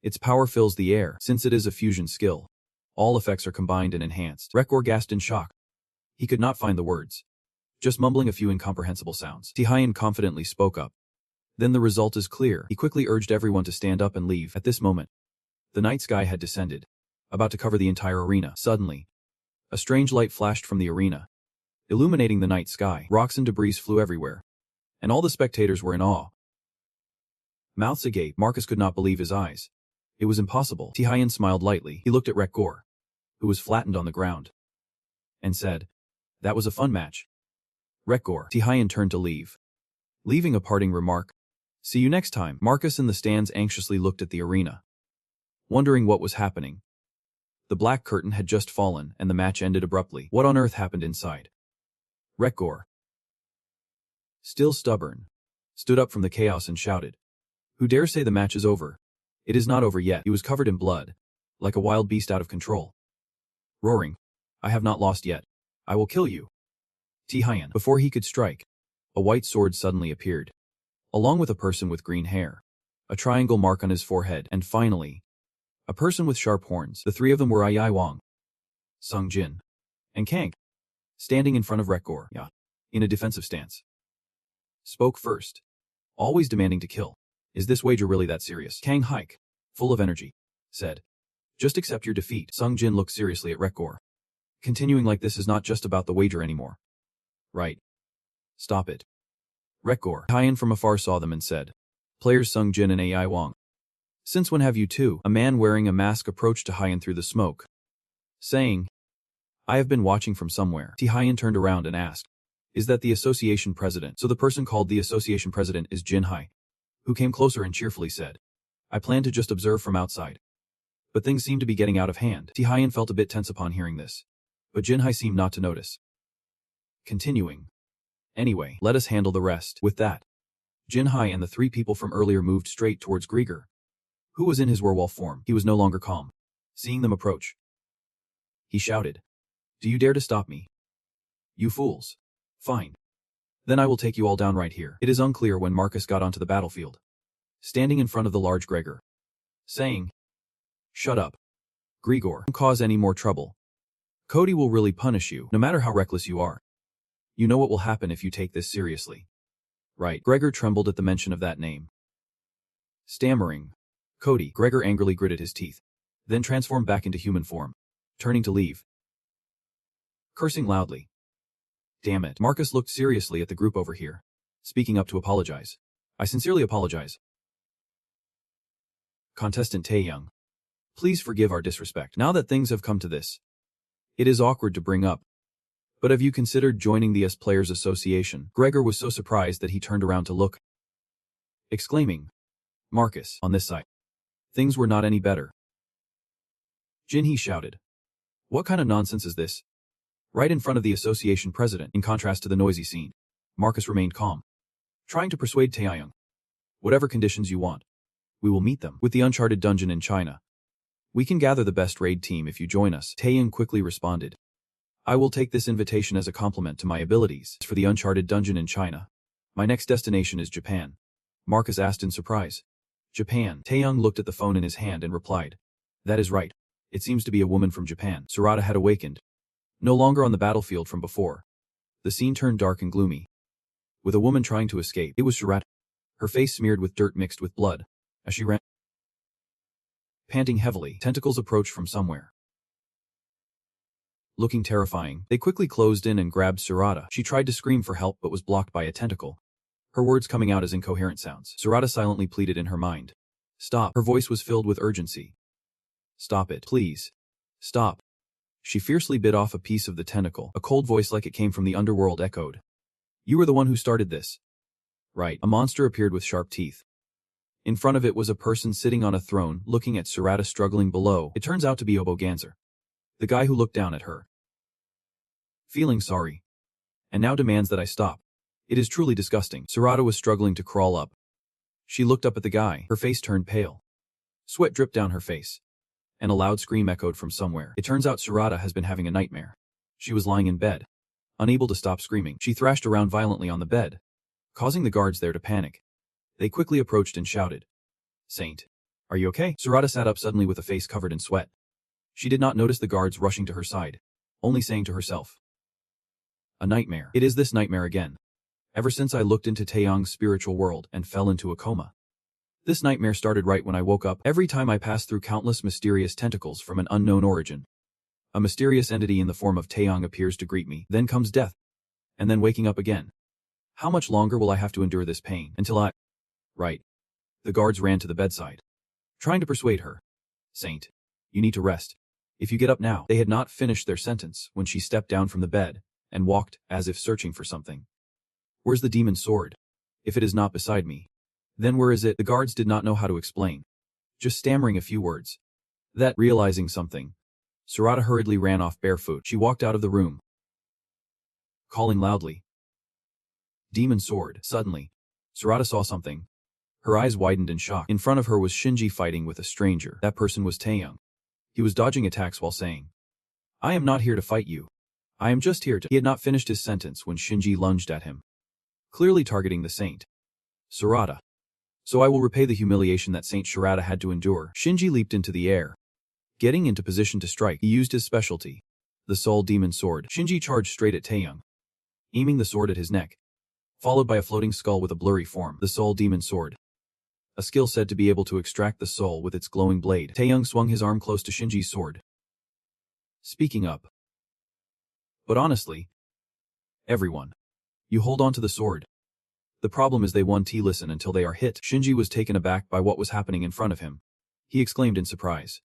Its power fills the air. Since it is a fusion skill, All effects are combined and enhanced. Rekor gasped in shock. He could not find the words. Just mumbling a few incomprehensible sounds. Taehyun confidently spoke up. Then the result is clear. He quickly urged everyone to stand up and leave. At this moment, the night sky had descended, about to cover the entire arena. Suddenly, a strange light flashed from the arena, illuminating the night sky. Rocks and debris flew everywhere, and all the spectators were in awe. Mouths agape, Marcus could not believe his eyes. It was impossible. Taehyun smiled lightly. He looked at Rekor, who was flattened on the ground, and said, "That was a fun match." Rekor. Taehyun turned to leave, leaving a parting remark. "See you next time." Marcus in the stands anxiously looked at the arena, wondering what was happening. The black curtain had just fallen, and the match ended abruptly. What on earth happened inside? Rekor, still stubborn, stood up from the chaos and shouted, "Who dare say the match is over? It is not over yet." He was covered in blood, like a wild beast out of control, roaring, "I have not lost yet. I will kill you." Taehyun. Before he could strike, a white sword suddenly appeared, along with a person with green hair, a triangle mark on his forehead, and finally, a person with sharp horns. The three of them were Ai Wang, Sung Jin, and Kang, standing in front of Rekor, in a defensive stance. Spoke first, always demanding to kill. "Is this wager really that serious?" Kang Hike, full of energy, said, "Just accept your defeat." Sung Jin looked seriously at Rekor. "Continuing like this is not just about the wager anymore. Right? Stop it." Rekor. Taehyun from afar saw them and said, "Players Sung Jin and Ai Wang. Since when have you two?" A man wearing a mask approached Taehyun through the smoke, saying, "I have been watching from somewhere." Taehyun turned around and asked, "Is that the association president?" So the person called the association president is Jin Hai, who came closer and cheerfully said, "I plan to just observe from outside. But things seem to be getting out of hand." Taehyun felt a bit tense upon hearing this, but Jin Hai seemed not to notice. Continuing, "Anyway, let us handle the rest." With that, Jin Hai and the three people from earlier moved straight towards Grieger, who was in his werewolf form. He was no longer calm. Seeing them approach, he shouted, "Do you dare to stop me? You fools. Fine. Then I will take you all down right here." It is unclear when Marcus got onto the battlefield, standing in front of the large Gregor, saying, "Shut up, Grigor. Don't cause any more trouble. Cody will really punish you, no matter how reckless you are. You know what will happen if you take this seriously. Right?" Gregor trembled at the mention of that name. Stammering, "Cody." Gregor angrily gritted his teeth, then transformed back into human form, turning to leave, cursing loudly. "Damn it." Marcus looked seriously at the group over here, speaking up to apologize. "I sincerely apologize. Contestant Taehyung, please forgive our disrespect. Now that things have come to this, it is awkward to bring up. But have you considered joining the S Players Association?" Gregor was so surprised that he turned around to look, exclaiming, "Marcus, on this side. Things were not any better." Jinhee shouted, "What kind of nonsense is this?" Right in front of the association president, in contrast to the noisy scene, Marcus remained calm, trying to persuade Taehyung. "Whatever conditions you want, we will meet them. With the uncharted dungeon in China, we can gather the best raid team if you join us." Taehyung quickly responded, "I will take this invitation as a compliment to my abilities. For the uncharted dungeon in China, my next destination is Japan." Marcus asked in surprise. "Japan?" Taehyung looked at the phone in his hand and replied, "That is right. It seems to be a woman from Japan." Sarada had awakened, no longer on the battlefield from before. The scene turned dark and gloomy, with a woman trying to escape. It was Sarada, her face smeared with dirt mixed with blood, as she ran. Panting heavily, tentacles approached from somewhere. Looking terrifying, they quickly closed in and grabbed Sarada. She tried to scream for help but was blocked by a tentacle, her words coming out as incoherent sounds. Sarada silently pleaded in her mind, "Stop." Her voice was filled with urgency. "Stop it. Please. Stop." She fiercely bit off a piece of the tentacle. A cold voice like it came from the underworld echoed, "You were the one who started this. Right?" A monster appeared with sharp teeth. In front of it was a person sitting on a throne, looking at Sarada struggling below. It turns out to be Obo Ganser, the guy who looked down at her, feeling sorry, and now demands that I stop. It is truly disgusting. Sarada was struggling to crawl up. She looked up at the guy. Her face turned pale. Sweat dripped down her face, and a loud scream echoed from somewhere. It turns out Sarada has been having a nightmare. She was lying in bed, unable to stop screaming. She thrashed around violently on the bed, causing the guards there to panic. They quickly approached and shouted, "Saint, are you okay?" Sarada sat up suddenly with a face covered in sweat. She did not notice the guards rushing to her side, only saying to herself, "A nightmare. It is this nightmare again. Ever since I looked into Taeyong's spiritual world and fell into a coma. This nightmare started right when I woke up. Every time I pass through countless mysterious tentacles from an unknown origin. A mysterious entity in the form of Taeyong appears to greet me, then comes death, and then waking up again. How much longer will I have to endure this pain until I—" Right. The guards ran to the bedside, trying to persuade her. "Saint, you need to rest. If you get up now." They had not finished their sentence when she stepped down from the bed and walked as if searching for something. "Where's the demon sword? If it is not beside me, then where is it?" The guards did not know how to explain, just stammering a few words. That, realizing something, Sarada hurriedly ran off barefoot. She walked out of the room, calling loudly, "Demon sword." Suddenly, Sarada saw something. Her eyes widened in shock. In front of her was Shinji fighting with a stranger. That person was Taeyong. He was dodging attacks while saying, "I am not here to fight you. I am just here to—" He had not finished his sentence when Shinji lunged at him, clearly targeting the saint. "Sarada. So I will repay the humiliation that Saint Sarada had to endure." Shinji leaped into the air, getting into position to strike. He used his specialty, the Soul Demon Sword. Shinji charged straight at Taeyong, aiming the sword at his neck, followed by a floating skull with a blurry form. The Soul Demon Sword. A skill said to be able to extract the soul with its glowing blade. Taeyong swung his arm close to Shinji's sword, speaking up. "But honestly, everyone, you hold on to the sword. The problem is they won't listen until they are hit." Shinji was taken aback by what was happening in front of him. He exclaimed in surprise,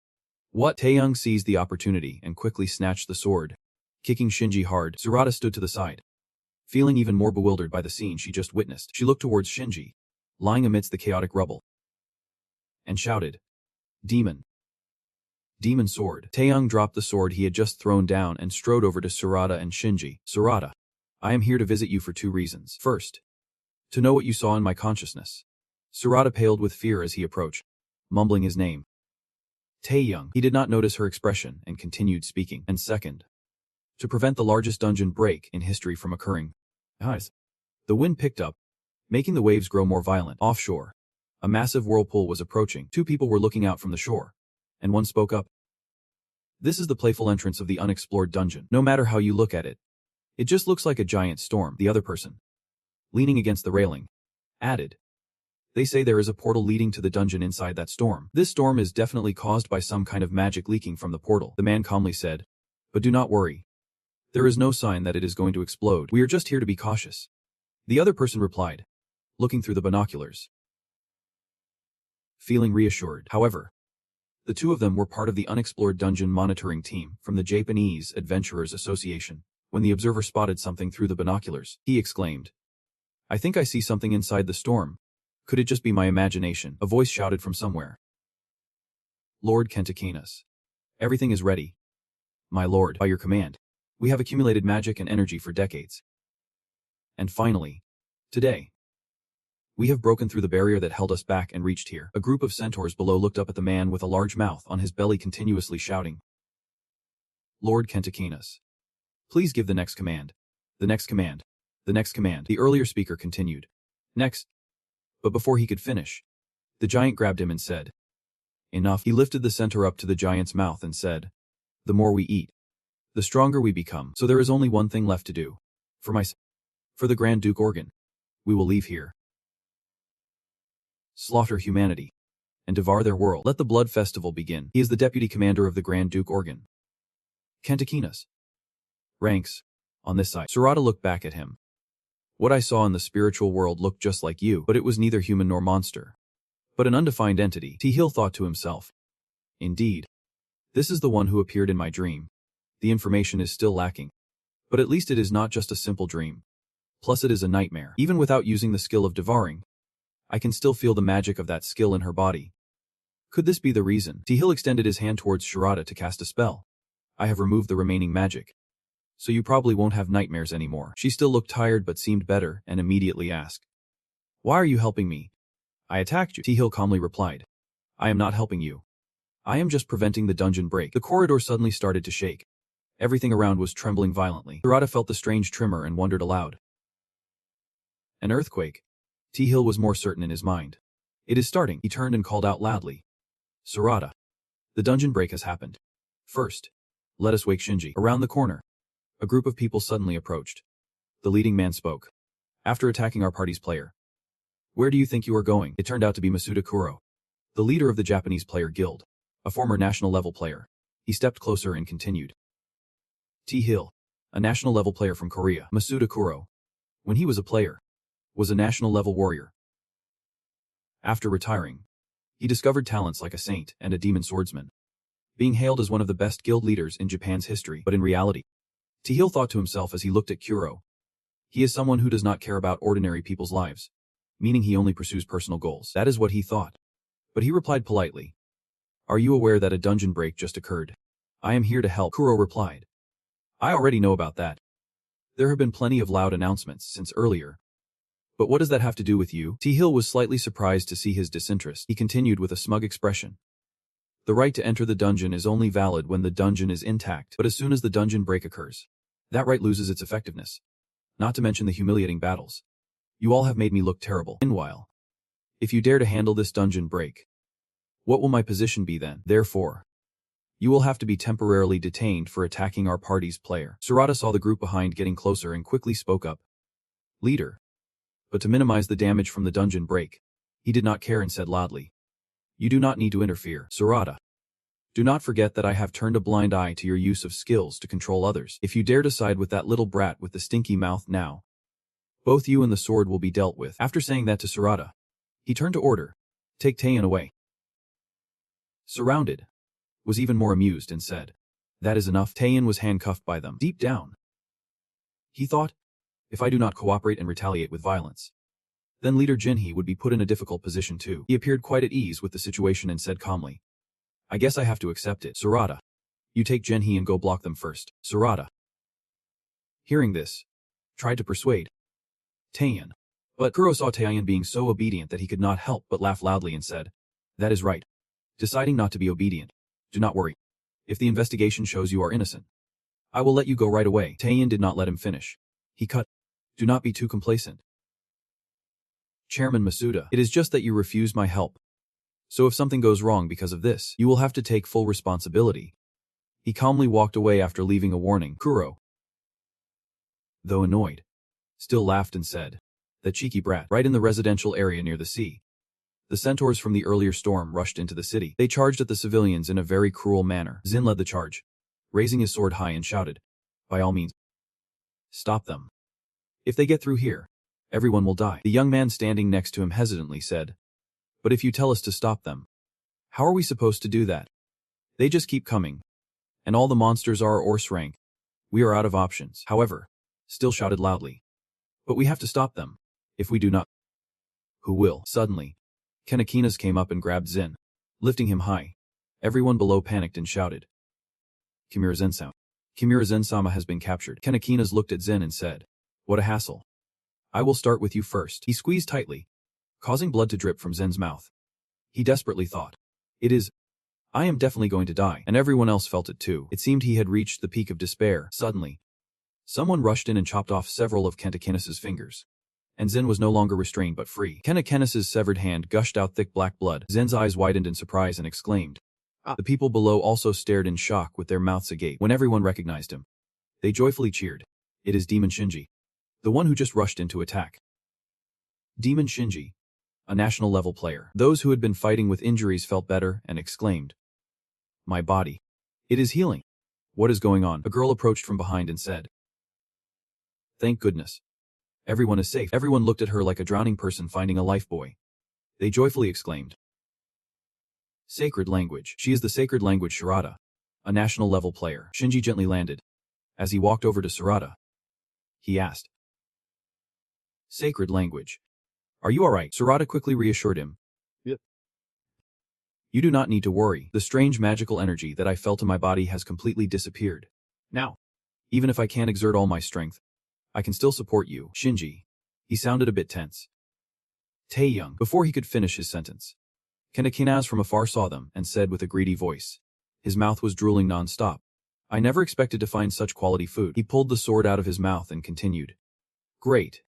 "What?" Taeyong seized the opportunity and quickly snatched the sword, kicking Shinji hard. Sarada stood to the side, feeling even more bewildered by the scene she just witnessed. She looked towards Shinji, lying amidst the chaotic rubble, and shouted, "Demon! Demon sword!" Taeyong dropped the sword he had just thrown down and strode over to Sarada and Shinji. "Sarada, I am here to visit you for two reasons. First, to know what you saw in my consciousness." Sarada paled with fear as he approached, mumbling his name. Taeyong. He did not notice her expression and continued speaking. "And second, to prevent the largest dungeon break in history from occurring." The wind picked up, making the waves grow more violent. Offshore, a massive whirlpool was approaching. Two people were looking out from the shore, and one spoke up. "This is the playful entrance of the unexplored dungeon. No matter how you look at it, it just looks like a giant storm." The other person, leaning against the railing, added, "They say there is a portal leading to the dungeon inside that storm. This storm is definitely caused by some kind of magic leaking from the portal." The man calmly said, "But do not worry. There is no sign that it is going to explode. We are just here to be cautious." The other person replied, looking through the binoculars, feeling reassured. However, the two of them were part of the unexplored dungeon monitoring team from the Japanese Adventurers Association. When the observer spotted something through the binoculars, he exclaimed, "I think I see something inside the storm. Could it just be my imagination?" A voice shouted from somewhere, "Lord Kentakinas. Everything is ready. My lord, by your command. We have accumulated magic and energy for decades. And finally, today, we have broken through the barrier that held us back and reached here." A group of centaurs below looked up at the man with a large mouth on his belly continuously shouting, "Lord Kentakinas. Please give the next command. The next command. The next command." The earlier speaker continued, "Next." But before he could finish, the giant grabbed him and said, "Enough." He lifted the centaur up to the giant's mouth and said, "The more we eat, the stronger we become. So there is only one thing left to do. For the Grand Duke Organ. We will leave here, slaughter humanity, and devour their world. Let the blood festival begin." He is the deputy commander of the Grand Duke Organ. Kentakinas. Ranks, on this side. Sarada looked back at him. "What I saw in the spiritual world looked just like you, but it was neither human nor monster, but an undefined entity." T-Hill thought to himself, "Indeed. This is the one who appeared in my dream. The information is still lacking, but at least it is not just a simple dream. Plus it is a nightmare. Even without using the skill of devouring, I can still feel the magic of that skill in her body. Could this be the reason?" T-Hill extended his hand towards Sarada to cast a spell. "I have removed the remaining magic, so you probably won't have nightmares anymore." She still looked tired but seemed better and immediately asked, "Why are you helping me?" "I attacked you," T-Hill calmly replied. "I am not helping you. I am just preventing the dungeon break." The corridor suddenly started to shake. Everything around was trembling violently. Sarada felt the strange tremor and wondered aloud. An earthquake? T-Hill was more certain in his mind. "It is starting." He turned and called out loudly, "Sarada. The dungeon break has happened. First, let us wake Shinji. Around the corner, a group of people suddenly approached. The leading man spoke. After attacking our party's player. Where do you think you are going? It turned out to be Masuda Kuro, the leader of the Japanese player guild, a former national-level player. He stepped closer and continued. T-Hill, a national-level player from Korea. Masuda Kuro, when he was a player, was a national-level warrior. After retiring, he discovered talents like a saint and a demon swordsman, being hailed as one of the best guild leaders in Japan's history. But in reality, T-Hill thought to himself as he looked at Kuro, he is someone who does not care about ordinary people's lives, meaning he only pursues personal goals. That is what he thought. But he replied politely, are you aware that a dungeon break just occurred? I am here to help. Kuro replied, I already know about that. There have been plenty of loud announcements since earlier. But what does that have to do with you? T-Hill was slightly surprised to see his disinterest. He continued with a smug expression. The right to enter the dungeon is only valid when the dungeon is intact, but as soon as the dungeon break occurs, that right loses its effectiveness. Not to mention the humiliating battles. You all have made me look terrible. Meanwhile, if you dare to handle this dungeon break, what will my position be then? Therefore, you will have to be temporarily detained for attacking our party's player. Sarada saw the group behind getting closer and quickly spoke up. Leader. But to minimize the damage from the dungeon break, he did not care and said loudly, you do not need to interfere. Sarada. Do not forget that I have turned a blind eye to your use of skills to control others. If you dare to side with that little brat with the stinky mouth now, both you and the sword will be dealt with. After saying that to Sarada, he turned to order, take Taiyan away. Surrounded, was even more amused and said, that is enough. Taiyan was handcuffed by them. Deep down, he thought, if I do not cooperate and retaliate with violence, then leader Jinhee would be put in a difficult position too. He appeared quite at ease with the situation and said calmly, I guess I have to accept it. Sarada, you take Jinhee and go block them first. Sarada, hearing this, tried to persuade Taiyan, but Kuro saw Taiyan being so obedient that he could not help but laugh loudly and said, that is right. Deciding not to be obedient. Do not worry. If the investigation shows you are innocent, I will let you go right away. Taiyan did not let him finish. He cut. Do not be too complacent. Chairman Masuda, it is just that you refused my help. So if something goes wrong because of this, you will have to take full responsibility. He calmly walked away after leaving a warning. Kuro, though annoyed, still laughed and said, that cheeky brat. Right in the residential area near the sea, the centaurs from the earlier storm rushed into the city. They charged at the civilians in a very cruel manner. Zin led the charge, raising his sword high and shouted, by all means, stop them. If they get through here, everyone will die. The young man standing next to him hesitantly said, but if you tell us to stop them, how are we supposed to do that? They just keep coming. And all the monsters are SSS-Rank. We are out of options. However, still shouted loudly, but we have to stop them. If we do not, who will? Suddenly, Kanekinas came up and grabbed Zin, lifting him high. Everyone below panicked and shouted, Kimura Zensama. Kimura Zensama has been captured. Kanekinas looked at Zin and said, what a hassle. I will start with you first. He squeezed tightly, causing blood to drip from Zen's mouth. He desperately thought, I am definitely going to die. And everyone else felt it too. It seemed he had reached the peak of despair. Suddenly, someone rushed in and chopped off several of Kanekinas' fingers. And Zen was no longer restrained but free. Kanekinas' severed hand gushed out thick black blood. Zen's eyes widened in surprise and exclaimed, ah! The people below also stared in shock with their mouths agape. When everyone recognized him, they joyfully cheered. It is Demon Shinji, the one who just rushed in to attack. Demon Shinji, a national-level player. Those who had been fighting with injuries felt better and exclaimed, my body. It is healing. What is going on? A girl approached from behind and said, thank goodness. Everyone is safe. Everyone looked at her like a drowning person finding a lifebuoy. They joyfully exclaimed, sacred language. She is the sacred language Sarada, a national-level player. Shinji gently landed. As he walked over to Sarada, he asked, sacred language. Are you alright? Sarada quickly reassured him. Yep. You do not need to worry. The strange magical energy that I felt in my body has completely disappeared. Now, even if I can't exert all my strength, I can still support you. Shinji. He sounded a bit tense. Taeyang. Before he could finish his sentence, Kanekinas from afar saw them and said with a greedy voice. His mouth was drooling non-stop. I never expected to find such quality food. He pulled the sword out of his mouth and continued. Great.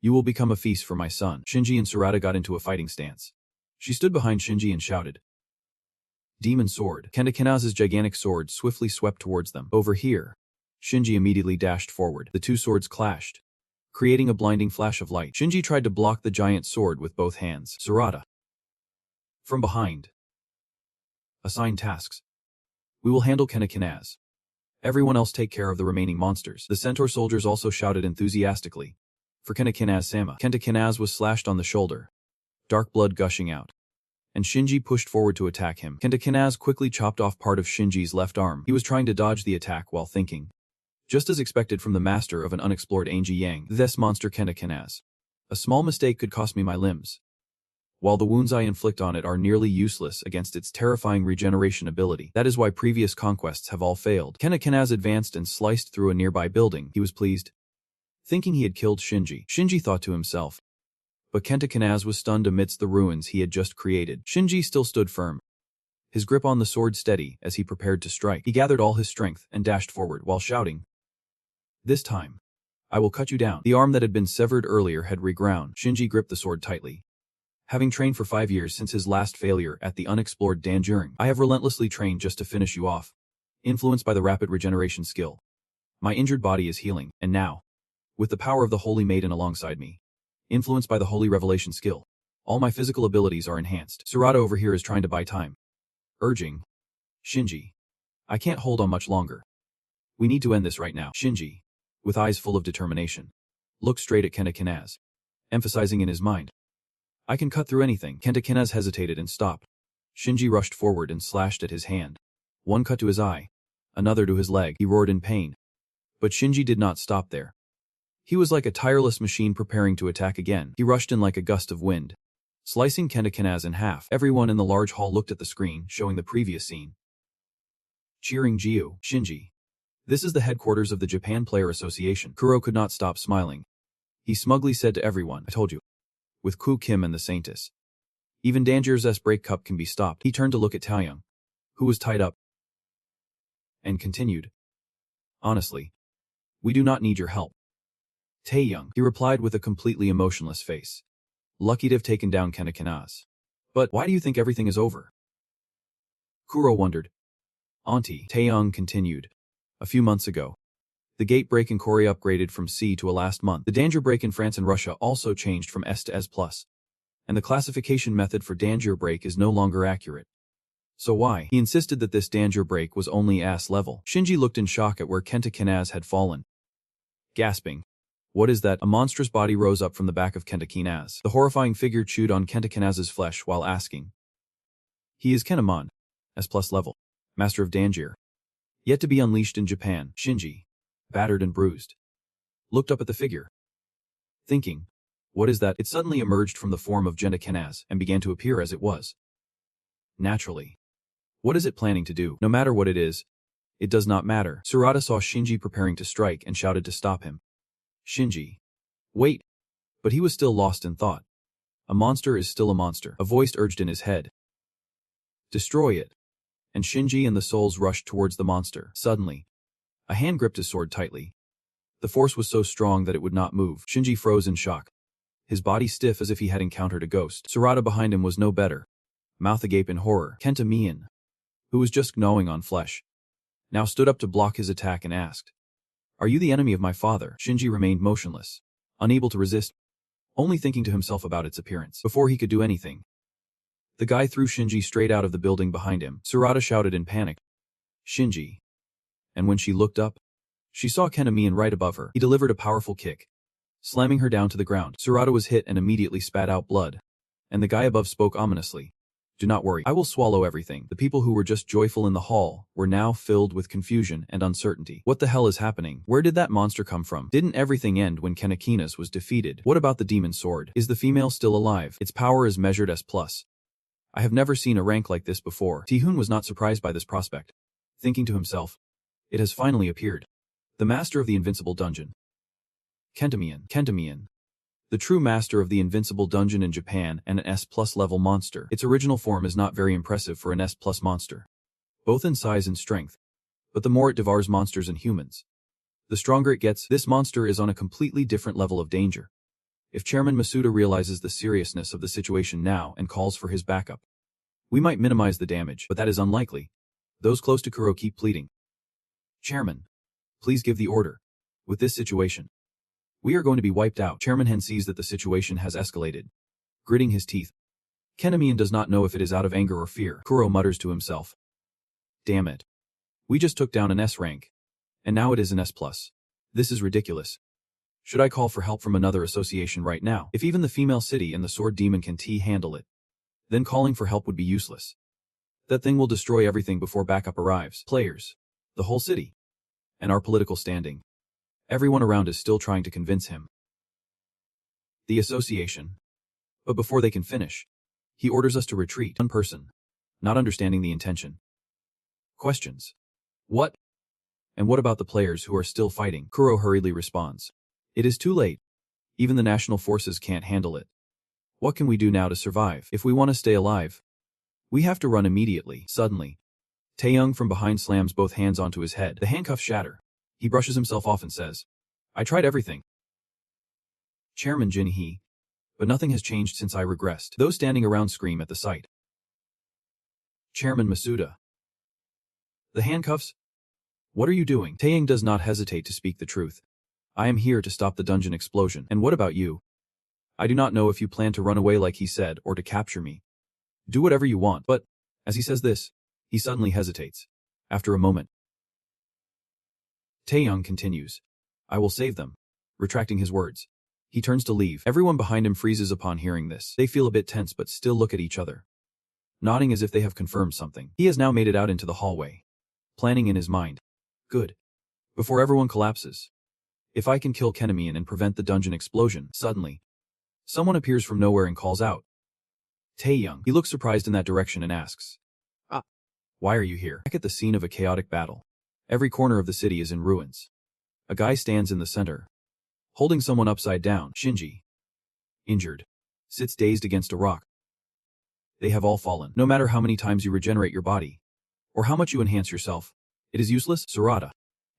You will become a feast for my son. Shinji and Sarada got into a fighting stance. She stood behind Shinji and shouted, Demon sword. Kentakana's gigantic sword swiftly swept towards them. Over here. Shinji immediately dashed forward. The two swords clashed, creating a blinding flash of light. Shinji tried to block the giant sword with both hands. Sarada. From behind. Assign tasks. We will handle Kentakana's. Everyone else take care of the remaining monsters. The centaur soldiers also shouted enthusiastically. For Kentakana's-sama. Kentakana's was slashed on the shoulder, dark blood gushing out, and Shinji pushed forward to attack him. Kentakana's quickly chopped off part of Shinji's left arm. He was trying to dodge the attack while thinking. Just as expected from the master of an unexplored Anji Yang, this monster Kentakana's. A small mistake could cost me my limbs. While the wounds I inflict on it are nearly useless against its terrifying regeneration ability. That is why previous conquests have all failed. Kentakana's advanced and sliced through a nearby building. He was pleased, thinking he had killed Shinji. Shinji thought to himself. But Kentakana's was stunned amidst the ruins he had just created. Shinji still stood firm, his grip on the sword steady as he prepared to strike. He gathered all his strength and dashed forward while shouting. This time, I will cut you down. The arm that had been severed earlier had reground. Shinji gripped the sword tightly. Having trained for 5 years since his last failure at the unexplored Danjuring, I have relentlessly trained just to finish you off. Influenced by the rapid regeneration skill, my injured body is healing, and now, with the power of the Holy Maiden alongside me, influenced by the Holy Revelation skill, all my physical abilities are enhanced. Sarada over here is trying to buy time, urging, Shinji, I can't hold on much longer. We need to end this right now. Shinji, with eyes full of determination, looked straight at Kentakana's, emphasizing in his mind, I can cut through anything. Kentakana's hesitated and stopped. Shinji rushed forward and slashed at his hand. One cut to his eye, another to his leg. He roared in pain. But Shinji did not stop there. He was like a tireless machine preparing to attack again. He rushed in like a gust of wind, slicing Kentakana's in half. Everyone in the large hall looked at the screen showing the previous scene. Cheering Jiu. Shinji. This is the headquarters of the Japan Player Association. Kuro could not stop smiling. He smugly said to everyone, I told you. With Ku Kim and the Saintess. Even Danger's breakout can be stopped. He turned to look at Taeyang, who was tied up, and continued. Honestly, we do not need your help. Taeyang, he replied with a completely emotionless face. Lucky to have taken down Kentakana's. But why do you think everything is over? Kuro wondered. Auntie, Taeyang continued. A few months ago, the gate break in Korea upgraded from C to A last month. The danger break in France and Russia also changed from S to S+. And the classification method for danger break is no longer accurate. So why? He insisted that this danger break was only S level. Shinji looked in shock at where Kentakana's had fallen. Gasping. What is that? A monstrous body rose up from the back of Kentakana's. The horrifying figure chewed on Kentakana's flesh while asking. He is Kenamon, S+ level, master of danger. Yet to be unleashed in Japan. Shinji, battered and bruised, looked up at the figure, thinking, what is that? It suddenly emerged from the form of Kentakana's and began to appear as it was. Naturally. What is it planning to do? No matter what it is, it does not matter. Sarada saw Shinji preparing to strike and shouted to stop him. Shinji. Wait. But he was still lost in thought. A monster is still a monster. A voice urged in his head. Destroy it. And Shinji and the souls rushed towards the monster. Suddenly, a hand gripped his sword tightly. The force was so strong that it would not move. Shinji froze in shock, his body stiff as if he had encountered a ghost. Sarada behind him was no better, mouth agape in horror. Kenta Mian, who was just gnawing on flesh, now stood up to block his attack and asked, Are you the enemy of my father? Shinji remained motionless, unable to resist, only thinking to himself about its appearance. Before he could do anything, the guy threw Shinji straight out of the building behind him. Sarada shouted in panic, Shinji. And when she looked up, she saw Kenamian right above her. He delivered a powerful kick, slamming her down to the ground. Sarada was hit and immediately spat out blood, and the guy above spoke ominously. Do not worry, I will swallow everything. The people who were just joyful in the hall were now filled with confusion and uncertainty. What the hell is happening? Where did that monster come from? Didn't everything end when Kenakina's was defeated? What about the demon sword? Is the female still alive? Its power is measured as plus. I have never seen a rank like this before. Ti-Hun was not surprised by this prospect, thinking to himself, it has finally appeared. The master of the invincible dungeon. Kentamian. The true master of the invincible dungeon in Japan and an S+ level monster. Its original form is not very impressive for an S+ monster, both in size and strength, but the more it devours monsters and humans, the stronger it gets. This monster is on a completely different level of danger. If Chairman Masuda realizes the seriousness of the situation now and calls for his backup, We might minimize the damage, but that is unlikely. Those close to Kuro keep pleading. Chairman, please give the order. With this situation, we are going to be wiped out. Chairman Hen sees that the situation has escalated. Gritting his teeth. Kanamian does not know if it is out of anger or fear. Kuro mutters to himself. Damn it. We just took down an S rank. And now it is an S+. This is ridiculous. Should I call for help from another association right now? If even the female city and the sword demon can handle it, then calling for help would be useless. That thing will destroy everything before backup arrives. Players. The whole city. And our political standing. Everyone around is still trying to convince him. The association. But before they can finish, he orders us to retreat. One person. Not understanding the intention. Questions. What? And what about the players who are still fighting? Kuro hurriedly responds. It is too late. Even the national forces can't handle it. What can we do now to survive? If we want to stay alive, we have to run immediately. Suddenly, Taeyong from behind slams both hands onto his head. The handcuffs shatter. He brushes himself off and says, I tried everything. Chairman Jin Hee. But nothing has changed since I regressed. Those standing around scream at the sight. Chairman Masuda. The handcuffs? What are you doing? Taeyong does not hesitate to speak the truth. I am here to stop the dungeon explosion. And what about you? I do not know if you plan to run away like he said or to capture me. Do whatever you want, but, as he says this, he suddenly hesitates. After a moment, Taeyong continues. I will save them. Retracting his words. He turns to leave. Everyone behind him freezes upon hearing this. They feel a bit tense but still look at each other, nodding as if they have confirmed something. He has now made it out into the hallway, planning in his mind. Good. Before everyone collapses. If I can kill Kanamian and prevent the dungeon explosion. Suddenly, someone appears from nowhere and calls out. Taeyong. He looks surprised in that direction and asks. Why are you here? Back at the scene of a chaotic battle. Every corner of the city is in ruins. A guy stands in the center, holding someone upside down. Shinji, injured, sits dazed against a rock. They have all fallen. No matter how many times you regenerate your body, or how much you enhance yourself, it is useless. Sarada,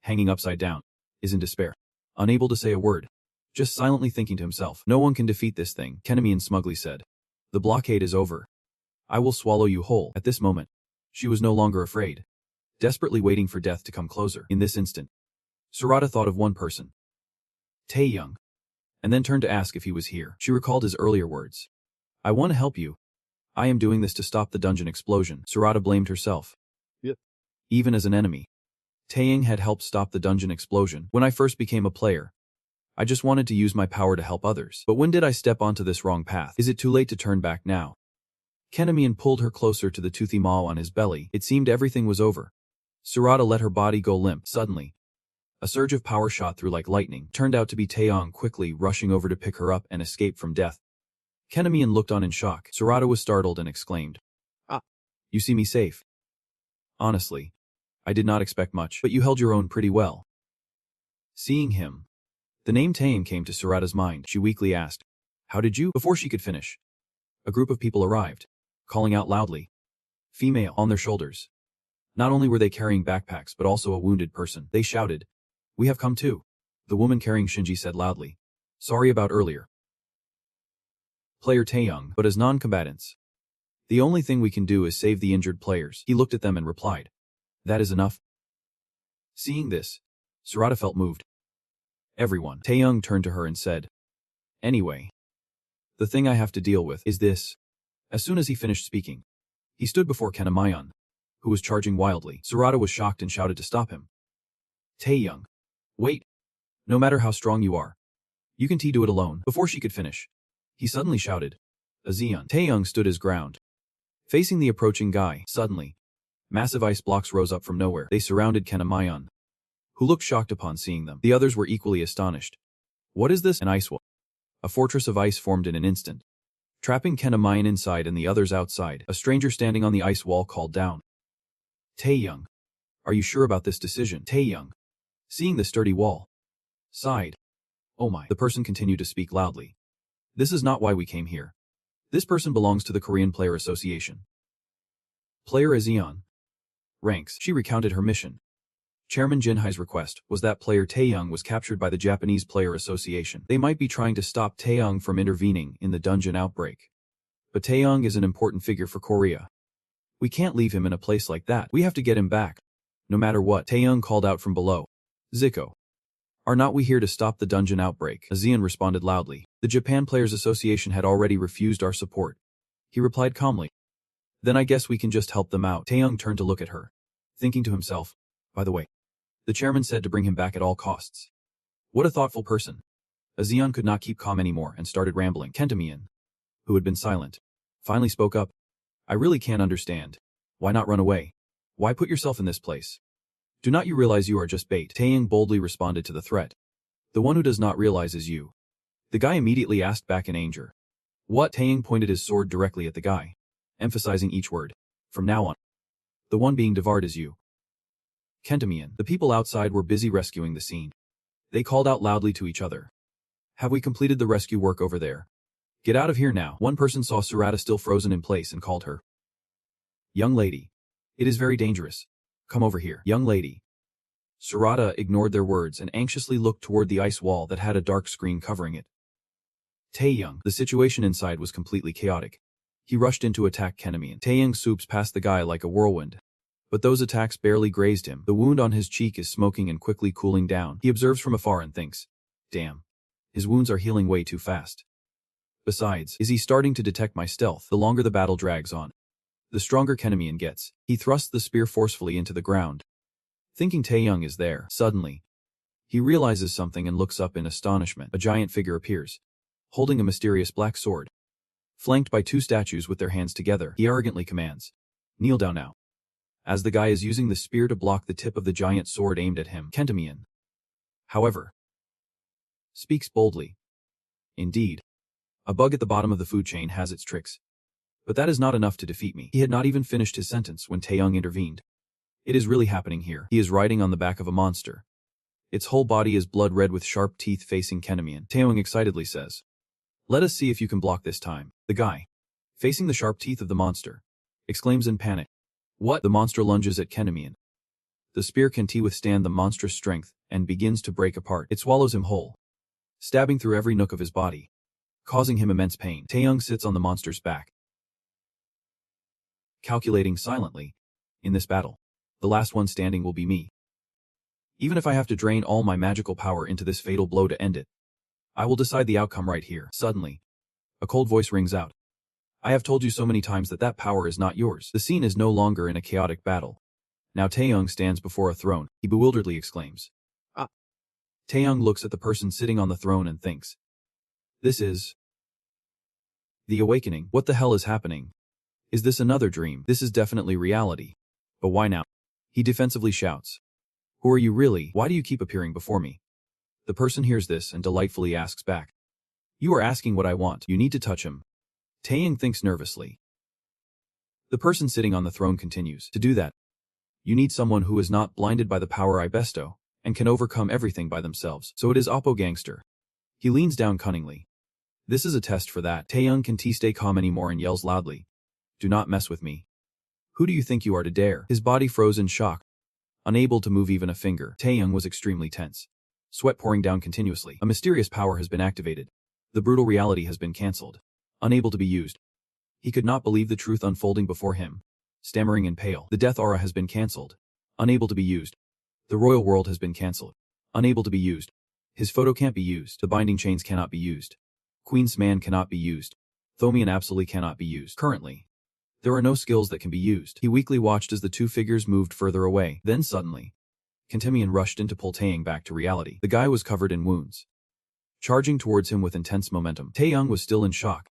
hanging upside down, is in despair, unable to say a word, just silently thinking to himself. No one can defeat this thing, Kanamian smugly said. The blockade is over. I will swallow you whole. At this moment, she was no longer afraid, desperately waiting for death to come closer. In this instant, Sarada thought of one person. Taeyong. And then turned to ask if he was here. She recalled his earlier words. I want to help you. I am doing this to stop the dungeon explosion. Sarada blamed herself. Yep. Even as an enemy, Taeyong had helped stop the dungeon explosion. When I first became a player, I just wanted to use my power to help others. But when did I step onto this wrong path? Is it too late to turn back now? Kanamian pulled her closer to the toothy maw on his belly. It seemed everything was over. Sarada let her body go limp. Suddenly, a surge of power shot through like lightning. Turned out to be Taeyong quickly rushing over to pick her up and escape from death. Kanamian looked on in shock. Sarada was startled and exclaimed. You see me safe. Honestly, I did not expect much, but you held your own pretty well. Seeing him, the name Taeyong came to Sarada's mind. She weakly asked, How did you? Before she could finish, a group of people arrived, calling out loudly. Female on their shoulders. Not only were they carrying backpacks but also a wounded person. They shouted, We have come too. The woman carrying Shinji said loudly. Sorry about earlier. Player Taeyong, but as non-combatants. The only thing we can do is save the injured players. He looked at them and replied. That is enough. Seeing this, Sarada felt moved. Everyone. Taeyong turned to her and said. Anyway, the thing I have to deal with is this. As soon as he finished speaking, he stood before Kanamayan, who was charging wildly. Sarada was shocked and shouted to stop him. Taeyong. Wait. No matter how strong you are, you can do it alone. Before she could finish, he suddenly shouted. A Zeon. Taeyong stood his ground, facing the approaching guy. Suddenly, massive ice blocks rose up from nowhere. They surrounded Kanamayan, who looked shocked upon seeing them. The others were equally astonished. What is this? An ice wall. A fortress of ice formed in an instant, trapping Kanamayan inside and the others outside. A stranger standing on the ice wall called down. Taeyong. Are you sure about this decision? Taeyong, seeing the sturdy wall, sighed. Oh my. The person continued to speak loudly. This is not why we came here. This person belongs to the Korean Player Association. Player Azeon. Ranks. She recounted her mission. Chairman Jinhai's request was that player Taeyong was captured by the Japanese Player Association. They might be trying to stop Taeyong from intervening in the dungeon outbreak. But Taeyong is an important figure for Korea. We can't leave him in a place like that. We have to get him back. No matter what, Taeyong called out from below. Zico. Are not we here to stop the dungeon outbreak? Azeon responded loudly. The Japan Players Association had already refused our support. He replied calmly. Then I guess we can just help them out. Taeyong turned to look at her, thinking to himself, by the way, the chairman said to bring him back at all costs. What a thoughtful person. Azeon could not keep calm anymore and started rambling. Kentamian, who had been silent, finally spoke up. I really can't understand. Why not run away? Why put yourself in this place? Do not you realize you are just bait? Taeyong boldly responded to the threat. The one who does not realize is you. The guy immediately asked back in anger. What? Taeyong pointed his sword directly at the guy, emphasizing each word. From now on, the one being devoured is you. Kentamian. The people outside were busy rescuing the scene. They called out loudly to each other. Have we completed the rescue work over there? Get out of here now. One person saw Sarada still frozen in place and called her. Young lady. It is very dangerous. Come over here. Young lady. Sarada ignored their words and anxiously looked toward the ice wall that had a dark screen covering it. Taeyong. The situation inside was completely chaotic. He rushed in to attack Kentamian. Taeyong swoops past the guy like a whirlwind. But those attacks barely grazed him. The wound on his cheek is smoking and quickly cooling down. He observes from afar and thinks, damn. His wounds are healing way too fast. Besides, is he starting to detect my stealth? The longer the battle drags on, the stronger Kentamian gets. He thrusts the spear forcefully into the ground. Thinking Taeyong is there, suddenly, he realizes something and looks up in astonishment. A giant figure appears, holding a mysterious black sword. Flanked by two statues with their hands together, he arrogantly commands, kneel down now. As the guy is using the spear to block the tip of the giant sword aimed at him, Kentamian, however, speaks boldly. Indeed, a bug at the bottom of the food chain has its tricks. But that is not enough to defeat me. He had not even finished his sentence when Taeyong intervened. It is really happening here. He is riding on the back of a monster. Its whole body is blood red with sharp teeth facing Kentamian. Taeyong excitedly says, let us see if you can block this time. The guy, facing the sharp teeth of the monster, exclaims in panic. What? The monster lunges at Kentamian. The spear can withstand the monstrous strength and begins to break apart. It swallows him whole, stabbing through every nook of his body, causing him immense pain. Taeyong sits on the monster's back, calculating silently, in this battle, the last one standing will be me. Even if I have to drain all my magical power into this fatal blow to end it, I will decide the outcome right here. Suddenly, a cold voice rings out. I have told you so many times that that power is not yours. The scene is no longer in a chaotic battle. Now Taeyong stands before a throne. He bewilderedly exclaims, ah. Taeyong looks at the person sitting on the throne and thinks, this is the awakening. What the hell is happening? Is this another dream? This is definitely reality. But why now? He defensively shouts. Who are you really? Why do you keep appearing before me? The person hears this and delightfully asks back. You are asking what I want. You need to touch him. Taeyong thinks nervously. The person sitting on the throne continues. To do that, you need someone who is not blinded by the power I bestow and can overcome everything by themselves. So it is Oppo Gangster. He leans down cunningly. This is a test for that. Taeyong can stay calm anymore and yells loudly. Do not mess with me. Who do you think you are to dare? His body froze in shock, unable to move even a finger. Taeyong was extremely tense, sweat pouring down continuously. A mysterious power has been activated. The brutal reality has been cancelled, unable to be used. He could not believe the truth unfolding before him. Stammering and pale, the death aura has been cancelled, unable to be used. The royal world has been cancelled, unable to be used. His photo can't be used. The binding chains cannot be used. Queen's man cannot be used. Thomian absolutely cannot be used. Currently, there are no skills that can be used. He weakly watched as the two figures moved further away. Then suddenly, Kentamian rushed in to pull Taeyong back to reality. The guy was covered in wounds, charging towards him with intense momentum. Taeyong was still in shock,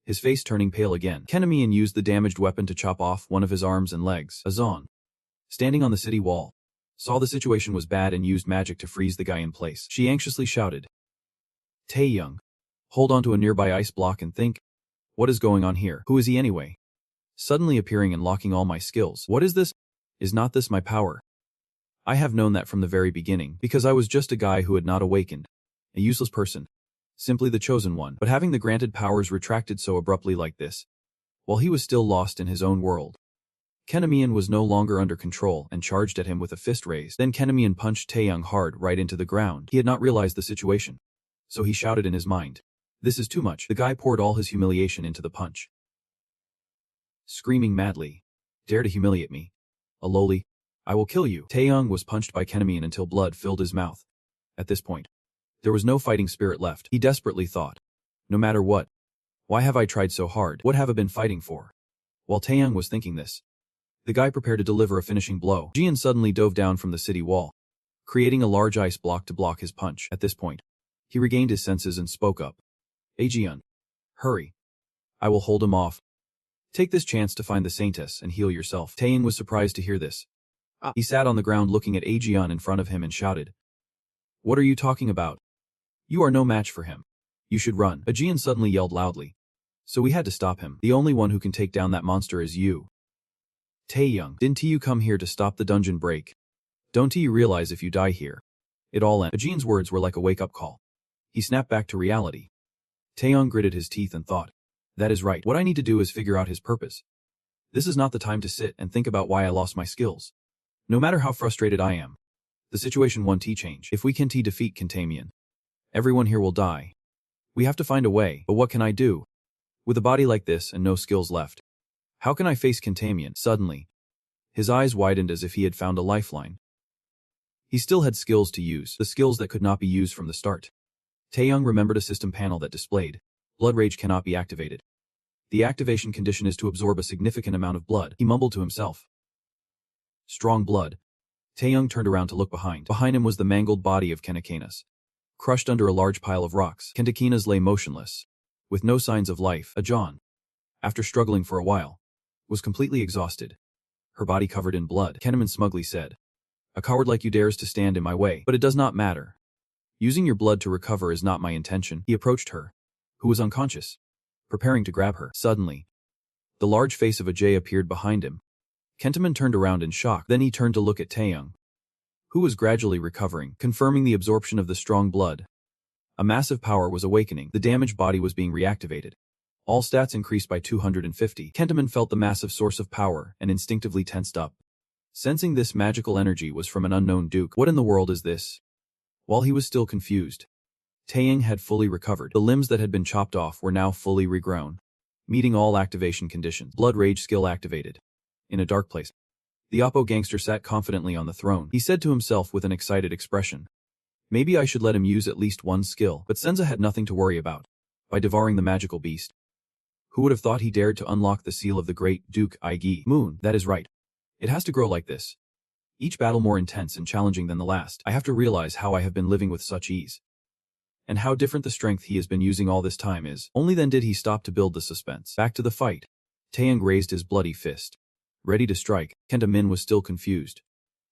his face turning pale again. Kentamian used the damaged weapon to chop off one of his arms and legs. Azon, standing on the city wall, saw the situation was bad and used magic to freeze the guy in place. She anxiously shouted, Taeyong, hold onto a nearby ice block and think. What is going on here? Who is he anyway? Suddenly appearing and locking all my skills. What is this? Is not this my power? I have known that from the very beginning, because I was just a guy who had not awakened. A useless person. Simply the chosen one. But having the granted powers retracted so abruptly like this, while he was still lost in his own world. Kentamian was no longer under control and charged at him with a fist raised. Then Kentamian punched Taeyong hard right into the ground. He had not realized the situation, so he shouted in his mind. This is too much. The guy poured all his humiliation into the punch. Screaming madly, Dare to humiliate me. A lowly, I will kill you. Taeyong was punched by Kenamin until blood filled his mouth. At this point, there was no fighting spirit left. He desperately thought, no matter what, why have I tried so hard? What have I been fighting for? While Taeyong was thinking this, the guy prepared to deliver a finishing blow. Jian suddenly dove down from the city wall, creating a large ice block to block his punch. At this point, he regained his senses and spoke up. Jian, hurry. I will hold him off. Take this chance to find the saintess and heal yourself. Taeyong was surprised to hear this. He sat on the ground looking at Jian in front of him and shouted, What are you talking about? You are no match for him. You should run. Jian suddenly yelled loudly. So we had to stop him. The only one who can take down that monster is you. Taeyong, didn't you come here to stop the dungeon break? Don't you realize if you die here, it all ends? Jian's words were like a wake-up call. He snapped back to reality. Taeyong gritted his teeth and thought, that is right. What I need to do is figure out his purpose. This is not the time to sit and think about why I lost my skills. No matter how frustrated I am, the situation won't change. If we can't defeat Contagion, everyone here will die. We have to find a way, but what can I do? With a body like this and no skills left, how can I face Contagion? Suddenly, his eyes widened as if he had found a lifeline. He still had skills to use, the skills that could not be used from the start. Taeyong remembered a system panel that displayed, Blood Rage cannot be activated. The activation condition is to absorb a significant amount of blood. He mumbled to himself. Strong blood. Taeyong turned around to look behind. Behind him was the mangled body of Kenakanas. Crushed under a large pile of rocks, Kenakanas lay motionless, with no signs of life. John, after struggling for a while, was completely exhausted. Her body covered in blood. Kenaman smugly said, A coward like you dares to stand in my way, but it does not matter. Using your blood to recover is not my intention. He approached her, who was unconscious, preparing to grab her. Suddenly, the large face of Ajay appeared behind him. Kentaman turned around in shock. Then he turned to look at Taeyong, who was gradually recovering, confirming the absorption of the strong blood. A massive power was awakening. The damaged body was being reactivated. All stats increased by 250. Kentaman felt the massive source of power and instinctively tensed up. Sensing this magical energy was from an unknown duke. What in the world is this? While he was still confused, Taeyong had fully recovered. The limbs that had been chopped off were now fully regrown, meeting all activation conditions. Blood Rage skill activated. In a dark place, the Oppo gangster sat confidently on the throne. He said to himself with an excited expression, Maybe I should let him use at least one skill. But Senza had nothing to worry about. By devouring the magical beast, who would have thought he dared to unlock the seal of the great Duke Igi Moon? That is right. It has to grow like this. Each battle more intense and challenging than the last. I have to realize how I have been living with such ease, and how different the strength he has been using all this time is. Only then did he stop to build the suspense. Back to the fight. Taeyong raised his bloody fist, ready to strike. Kenta Min was still confused,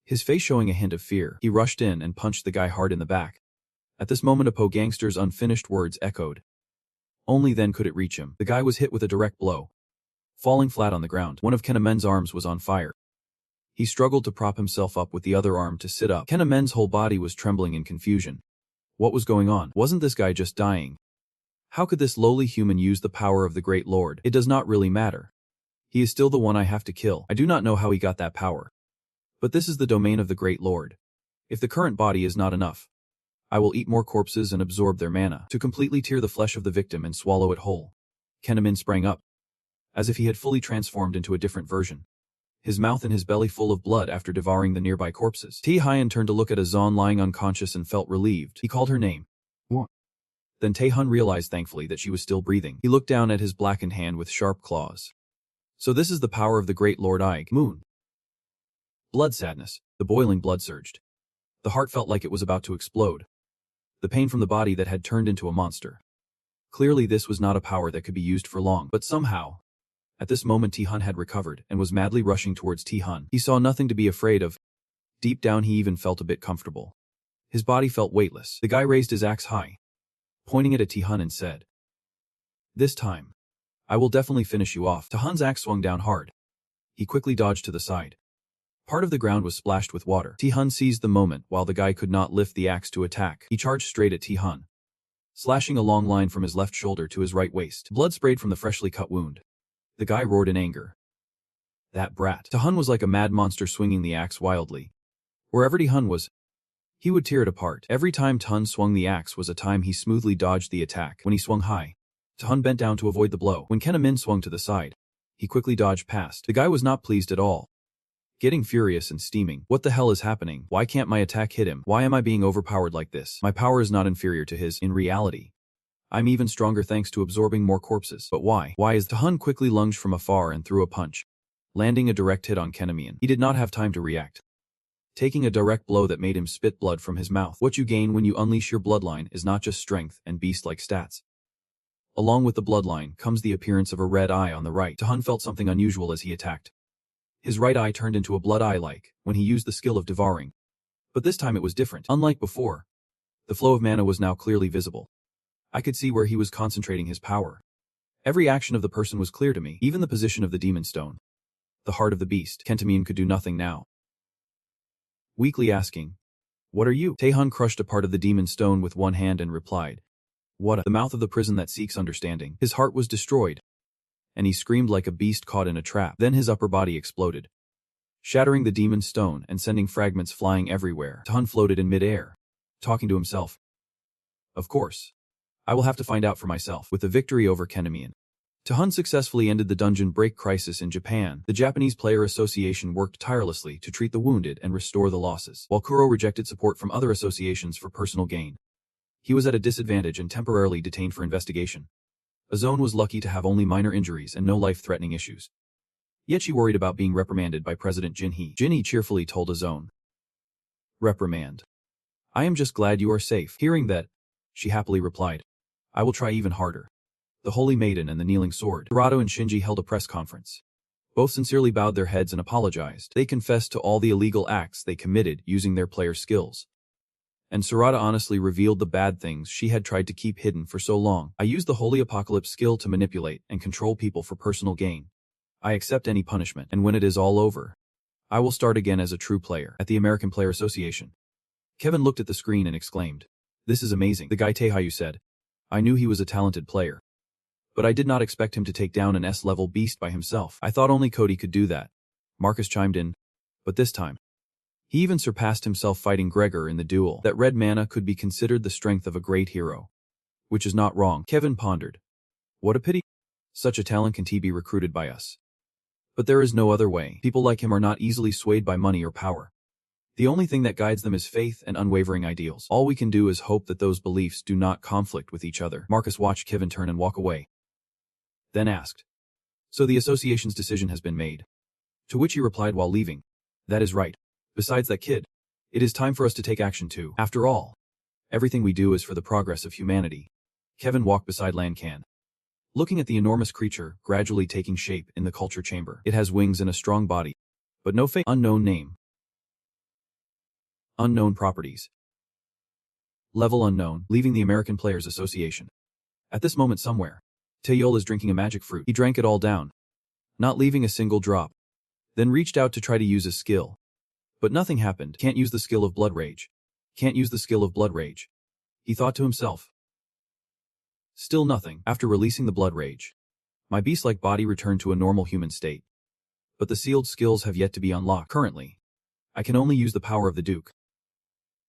his face showing a hint of fear. He rushed in and punched the guy hard in the back. At this moment, Oppo gangster's unfinished words echoed. Only then could it reach him. The guy was hit with a direct blow, falling flat on the ground. One of Kenamen's arms was on fire. He struggled to prop himself up with the other arm to sit up. Kenamen's whole body was trembling in confusion. What was going on? Wasn't this guy just dying? How could this lowly human use the power of the Great Lord? It does not really matter. He is still the one I have to kill. I do not know how he got that power, but this is the domain of the Great Lord. If the current body is not enough, I will eat more corpses and absorb their mana, to completely tear the flesh of the victim and swallow it whole. Kenamin sprang up, as if he had fully transformed into a different version, his mouth and his belly full of blood after devouring the nearby corpses. Tae-hyun turned to look at Azan lying unconscious and felt relieved. He called her name. What? Then Tae-hyun realized thankfully that she was still breathing. He looked down at his blackened hand with sharp claws. So this is the power of the great Lord Ig Moon. Blood sadness. The boiling blood surged. The heart felt like it was about to explode. The pain from the body that had turned into a monster. Clearly this was not a power that could be used for long, but somehow, at this moment Tae-hyun had recovered and was madly rushing towards Tae-hyun. He saw nothing to be afraid of. Deep down he even felt a bit comfortable. His body felt weightless. The guy raised his axe high, pointing it at Tae-hyun and said, This time, I will definitely finish you off. Tae-hyun's axe swung down hard. He quickly dodged to the side. Part of the ground was splashed with water. Tae-hyun seized the moment while the guy could not lift the axe to attack. He charged straight at Tae-hyun, slashing a long line from his left shoulder to his right waist. Blood sprayed from the freshly cut wound. The guy roared in anger. That brat. Tae-hyun was like a mad monster swinging the axe wildly. Wherever Tae-hyun was, he would tear it apart. Every time Tae-hyun swung the axe was a time he smoothly dodged the attack. When he swung high, Tae-hyun bent down to avoid the blow. When Kenamin swung to the side, He quickly dodged past. The guy was not pleased at all. Getting furious and steaming. What the hell is happening? Why can't my attack hit him? Why am I being overpowered like this? My power is not inferior to his, in reality. I'm even stronger thanks to absorbing more corpses. But why? Why is Hun quickly lunged from afar and threw a punch, landing a direct hit on Kenemian. He did not have time to react, taking a direct blow that made him spit blood from his mouth. What you gain when you unleash your bloodline is not just strength and beast-like stats. Along with the bloodline comes the appearance of a red eye on the right. Hun felt something unusual as he attacked. His right eye turned into a blood eye like when he used the skill of devouring. But this time it was different. Unlike before, the flow of mana was now clearly visible. I could see where he was concentrating his power. Every action of the person was clear to me, even the position of the demon stone. The heart of the beast. Kenemian could do nothing now. Weakly asking, "What are you?" Hun crushed a part of the demon stone with one hand and replied, "What a..." The mouth of the prison that seeks understanding. His heart was destroyed, and he screamed like a beast caught in a trap. Then his upper body exploded, shattering the demon stone and sending fragments flying everywhere. Hun floated in mid-air, talking to himself. Of course, I will have to find out for myself. With the victory over Kenemian, Hun successfully ended the dungeon break crisis in Japan. The Japanese Player Association worked tirelessly to treat the wounded and restore the losses, while Kuro rejected support from other associations for personal gain. He was at a disadvantage and temporarily detained for investigation. Azone was lucky to have only minor injuries and no life-threatening issues. Yet she worried about being reprimanded by President Jinhee. Jinhee cheerfully told Azone, "Reprimand. I am just glad you are safe." Hearing that, she happily replied, "I will try even harder." The Holy Maiden and the Kneeling Sword. Hirado and Shinji held a press conference. Both sincerely bowed their heads and apologized. They confessed to all the illegal acts they committed using their player skills. And Sarada honestly revealed the bad things she had tried to keep hidden for so long. "I used the Holy Apocalypse skill to manipulate and control people for personal gain. I accept any punishment, and when it is all over, I will start again as a true player." At the American Player Association, Kevin looked at the screen and exclaimed, "This is amazing." The guy Teihayu said, "I knew he was a talented player, but I did not expect him to take down an S-level beast by himself. I thought only Cody could do that." Marcus chimed in, "But this time, he even surpassed himself fighting Gregor in the duel. That red mana could be considered the strength of a great hero." Which is not wrong. Kevin pondered. What a pity. Such a talent can be recruited by us. But there is no other way. People like him are not easily swayed by money or power. The only thing that guides them is faith and unwavering ideals. All we can do is hope that those beliefs do not conflict with each other. Marcus watched Kevin turn and walk away, then asked, "So the association's decision has been made?" To which he replied while leaving, "That is right. Besides that kid, it is time for us to take action too. After all, everything we do is for the progress of humanity." Kevin walked beside Lancan, looking at the enormous creature gradually taking shape in the culture chamber. It has wings and a strong body, but no face. Unknown name. Unknown properties. Level unknown. Leaving the American Players Association. At this moment somewhere, Taeyol is drinking a magic fruit. He drank it all down, not leaving a single drop, then reached out to try to use his skill. But nothing happened. Can't use the skill of Blood Rage. Can't use the skill of Blood Rage, he thought to himself. Still nothing. After releasing the Blood Rage, my beast-like body returned to a normal human state. But the sealed skills have yet to be unlocked. Currently, I can only use the power of the Duke,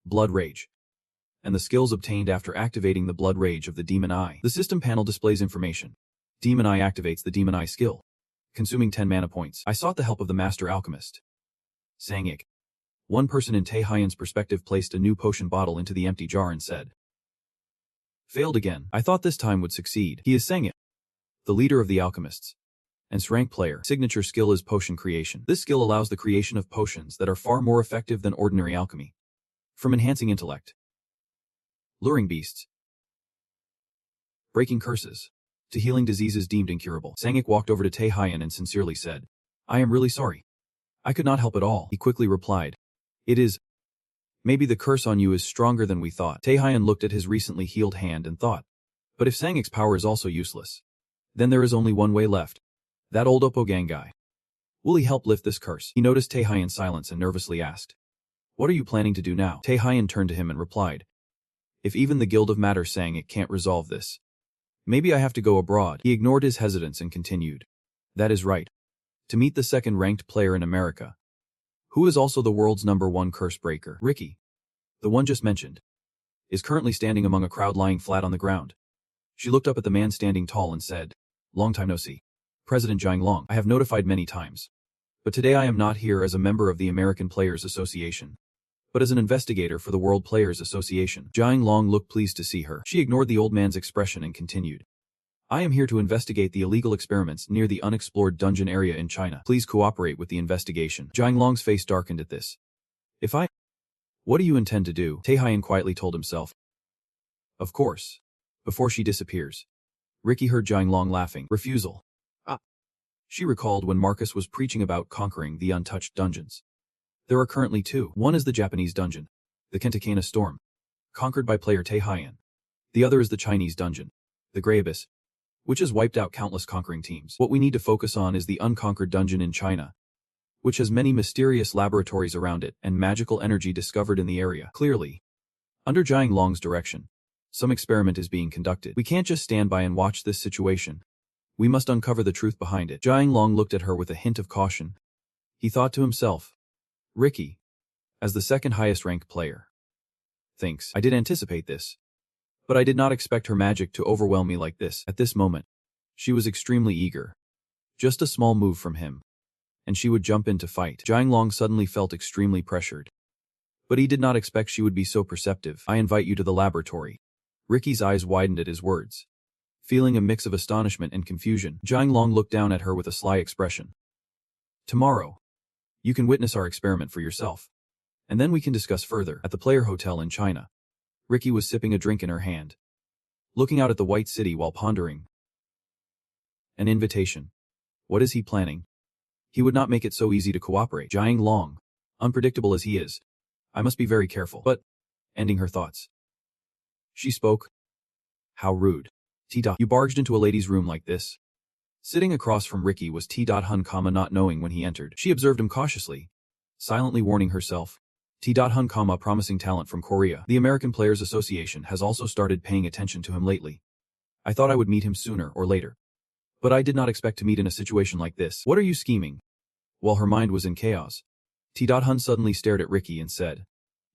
Blood Rage, and the skills obtained after activating the Blood Rage of the Demon Eye. The system panel displays information. Demon Eye activates the Demon Eye skill, consuming 10 mana points. I sought the help of the Master Alchemist, Sangik. One person in Taehyun's perspective placed a new potion bottle into the empty jar and said, "Failed again. I thought this time would succeed." He is Sangik, the leader of the alchemists, and S-rank player. Signature skill is potion creation. This skill allows the creation of potions that are far more effective than ordinary alchemy. From enhancing intellect, luring beasts, breaking curses, to healing diseases deemed incurable. Sangik walked over to Taehyun and sincerely said, "I am really sorry. I could not help at all." He quickly replied, "It is. Maybe the curse on you is stronger than we thought." Taehyun looked at his recently healed hand and thought, but if Sangik's power is also useless, then there is only one way left. That old Oppogang guy. Will he help lift this curse? He noticed Taehyun's silence and nervously asked, "What are you planning to do now?" Taehyun turned to him and replied, "If even the Guild of Matter Sangik can't resolve this, maybe I have to go abroad." He ignored his hesitance and continued, "That is right. To meet the second-ranked player in America, who is also the world's #1 curse breaker. Ricky, the one just mentioned, is currently standing among a crowd lying flat on the ground." She looked up at the man standing tall and said, "Long time no see. President Jiang Long, I have notified many times. But today I am not here as a member of the American Players Association, but as an investigator for the World Players Association. Jiang Long looked pleased to see her. She ignored the old man's expression and continued. I am here to investigate the illegal experiments near the unexplored dungeon area in China. Please cooperate with the investigation. Jiang Long's face darkened at this. What do you intend to do? Taehyun quietly told himself. Of course. Before she disappears. Ricky heard Jiang Long laughing. Refusal. She recalled when Marcus was preaching about conquering the untouched dungeons. There are currently two. One is the Japanese dungeon, the Kentakena Storm, conquered by player Taehyun. The other is the Chinese dungeon, the Grey Abyss, which has wiped out countless conquering teams. What we need to focus on is the unconquered dungeon in China, which has many mysterious laboratories around it and magical energy discovered in the area. Clearly, under Jiang Long's direction, some experiment is being conducted. We can't just stand by and watch this situation. We must uncover the truth behind it. Jiang Long looked at her with a hint of caution. He thought to himself, Ricky, as the second highest ranked player, thinks, I did anticipate this. But I did not expect her magic to overwhelm me like this. At this moment, she was extremely eager. Just a small move from him, and she would jump in to fight. Jiang Long suddenly felt extremely pressured. But he did not expect she would be so perceptive. I invite you to the laboratory. Ricky's eyes widened at his words. Feeling a mix of astonishment and confusion, Jiang Long looked down at her with a sly expression. Tomorrow, you can witness our experiment for yourself. And then we can discuss further. At the player hotel in China, Ricky was sipping a drink in her hand, looking out at the white city while pondering. An invitation. What is he planning? He would not make it so easy to cooperate. Jiang Long, unpredictable as he is, I must be very careful. But, ending her thoughts, she spoke. How rude. You barged into a lady's room like this. Sitting across from Ricky was Hun, not knowing when he entered. She observed him cautiously, silently warning herself. Hun, promising talent from Korea. The American Players Association has also started paying attention to him lately. I thought I would meet him sooner or later. But I did not expect to meet in a situation like this. What are you scheming? While her mind was in chaos, Hun suddenly stared at Ricky and said,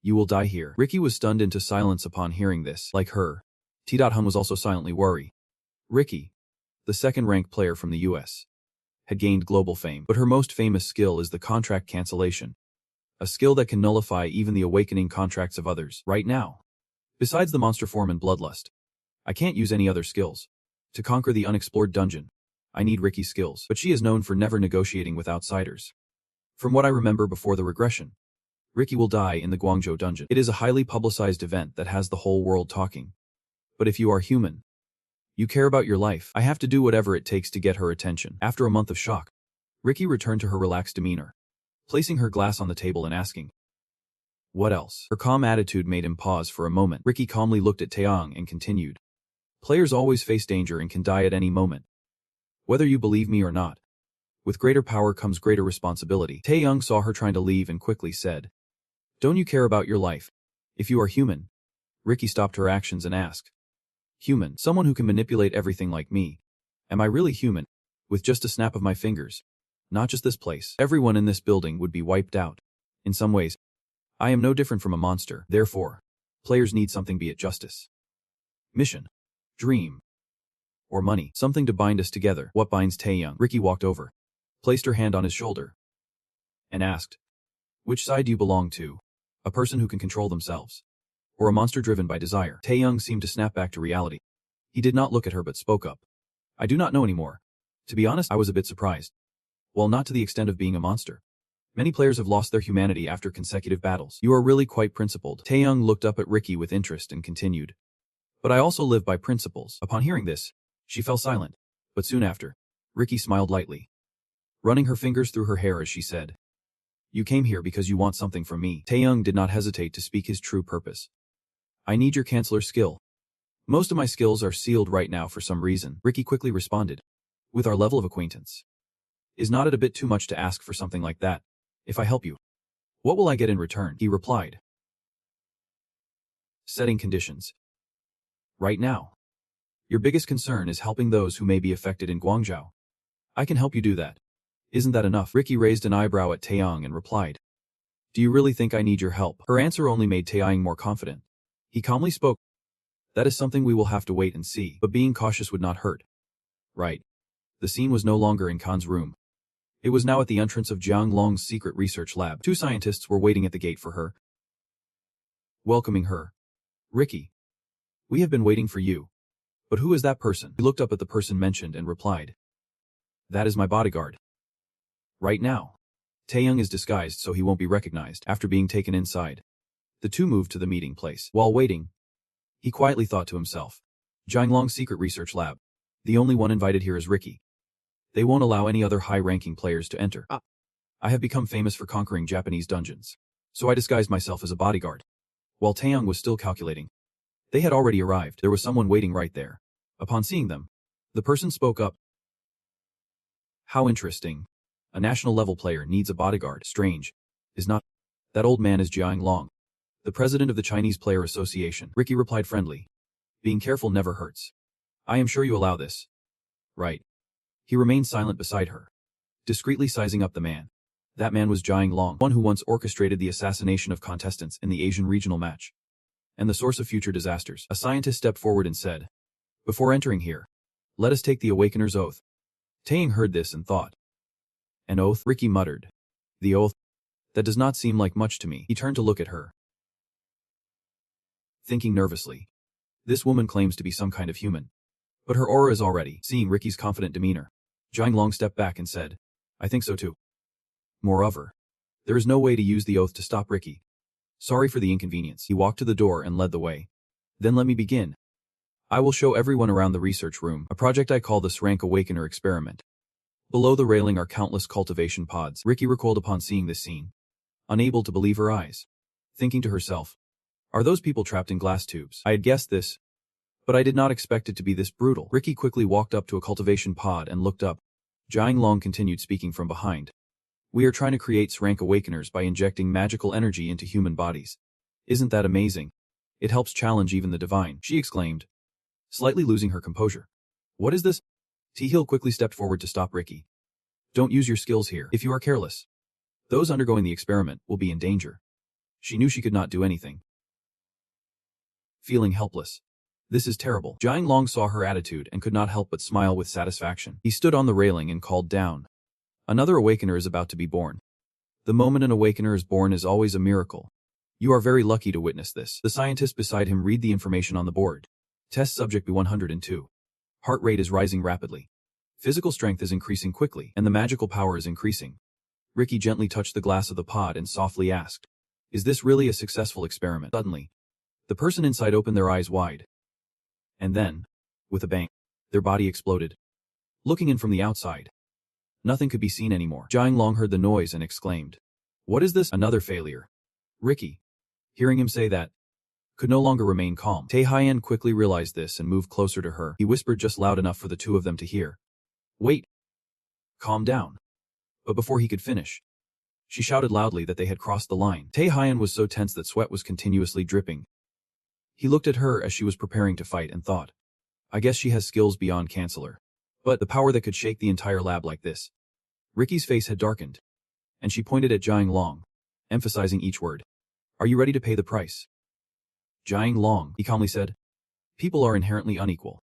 You will die here. Ricky was stunned into silence upon hearing this. Like her, Hun was also silently worried. Ricky, the second-ranked player from the US, had gained global fame, but her most famous skill is the contract cancellation, a skill that can nullify even the awakening contracts of others. Right now, besides the monster form and bloodlust, I can't use any other skills. To conquer the unexplored dungeon, I need Ricky's skills, but she is known for never negotiating with outsiders. From what I remember before the regression, Ricky will die in the Guangzhou dungeon. It is a highly publicized event that has the whole world talking. But if you are human, you care about your life. I have to do whatever it takes to get her attention. After a month of shock, Ricky returned to her relaxed demeanor, placing her glass on the table and asking, What else? Her calm attitude made him pause for a moment. Ricky calmly looked at Taeyong and continued. Players always face danger and can die at any moment. Whether you believe me or not. With greater power comes greater responsibility. Taeyong saw her trying to leave and quickly said, Don't you care about your life? If you are human. Ricky stopped her actions and asked, Human, someone who can manipulate everything like me. Am I really human? With just a snap of my fingers. Not just this place. Everyone in this building would be wiped out. In some ways, I am no different from a monster. Therefore, players need something, be it justice, mission, dream, or money. Something to bind us together. What binds Taeyong? Ricky walked over, placed her hand on his shoulder, and asked, Which side do you belong to? A person who can control themselves, or a monster driven by desire? Taeyong seemed to snap back to reality. He did not look at her but spoke up. I do not know anymore. To be honest, I was a bit surprised. While not to the extent of being a monster. Many players have lost their humanity after consecutive battles. You are really quite principled. Taeyong looked up at Ricky with interest and continued. But I also live by principles. Upon hearing this, she fell silent. But soon after, Ricky smiled lightly, running her fingers through her hair as she said, You came here because you want something from me. Taeyong did not hesitate to speak his true purpose. I need your canceller skill. Most of my skills are sealed right now for some reason. Ricky quickly responded. With our level of acquaintance. Is not it a bit too much to ask for something like that? If I help you, what will I get in return? He replied. Setting conditions. Right now, your biggest concern is helping those who may be affected in Guangzhou. I can help you do that. Isn't that enough? Ricky raised an eyebrow at Taeyong and replied. Do you really think I need your help? Her answer only made Taeyong more confident. He calmly spoke. That is something we will have to wait and see, but being cautious would not hurt. Right. The scene was no longer in Khan's room. It was now at the entrance of Jiang Long's secret research lab. 2 scientists were waiting at the gate for her, welcoming her. Ricky, we have been waiting for you. But who is that person? He looked up at the person mentioned and replied, that is my bodyguard. Right now. Taeyong is disguised so he won't be recognized. After being taken inside, the two moved to the meeting place. While waiting, he quietly thought to himself, Jiang Long's secret research lab. The only one invited here is Ricky. They won't allow any other high-ranking players to enter. I have become famous for conquering Japanese dungeons, so I disguised myself as a bodyguard. While Taeyong was still calculating, they had already arrived. There was someone waiting right there. Upon seeing them, the person spoke up. How interesting. A national-level player needs a bodyguard. Strange. Is not. That old man is Jiang Long, the president of the Chinese Player Association. Ricky replied friendly. Being careful never hurts. I am sure you allow this. Right. He remained silent beside her, discreetly sizing up the man. That man was Jiang Long, one who once orchestrated the assassination of contestants in the Asian regional match, and the source of future disasters. A scientist stepped forward and said, before entering here, let us take the Awakener's oath. Taeyong heard this and thought. An oath? Ricky muttered. The oath? That does not seem like much to me. He turned to look at her, thinking nervously. This woman claims to be some kind of human, but her aura is already. Seeing Ricky's confident demeanor, Jiang Long stepped back and said, I think so too. Moreover, there is no way to use the oath to stop Ricky. Sorry for the inconvenience. He walked to the door and led the way. Then let me begin. I will show everyone around the research room a project I call the SSS-Rank Awakener experiment. Below the railing are countless cultivation pods. Ricky recoiled upon seeing this scene, unable to believe her eyes, thinking to herself, are those people trapped in glass tubes? I had guessed this, but I did not expect it to be this brutal. Ricky quickly walked up to a cultivation pod and looked up. Jiang Long continued speaking from behind. We are trying to create SSS-Rank Awakeners by injecting magical energy into human bodies. Isn't that amazing? It helps challenge even the divine, she exclaimed, slightly losing her composure. What is this? T-Hill quickly stepped forward to stop Ricky. Don't use your skills here. If you are careless, those undergoing the experiment will be in danger. She knew she could not do anything. Feeling helpless. This is terrible. Jiang Long saw her attitude and could not help but smile with satisfaction. He stood on the railing and called down. Another Awakener is about to be born. The moment an Awakener is born is always a miracle. You are very lucky to witness this. The scientist beside him read the information on the board. Test subject B102. Heart rate is rising rapidly. Physical strength is increasing quickly, and the magical power is increasing. Ricky gently touched the glass of the pod and softly asked, is this really a successful experiment? Suddenly, the person inside opened their eyes wide. And then, with a bang, their body exploded. Looking in from the outside, nothing could be seen anymore. Jiang Long heard the noise and exclaimed, what is this? Another failure. Ricky, hearing him say that, could no longer remain calm. Tae-Hyen quickly realized this and moved closer to her. He whispered just loud enough for the two of them to hear. Wait. Calm down. But before he could finish, she shouted loudly that they had crossed the line. Tae-Hyen was so tense that sweat was continuously dripping. He looked at her as she was preparing to fight and thought, I guess she has skills beyond Canceller. But the power that could shake the entire lab like this. Ricky's face had darkened, and she pointed at Jiang Long, emphasizing each word. Are you ready to pay the price? Jiang Long, he calmly said. People are inherently unequal.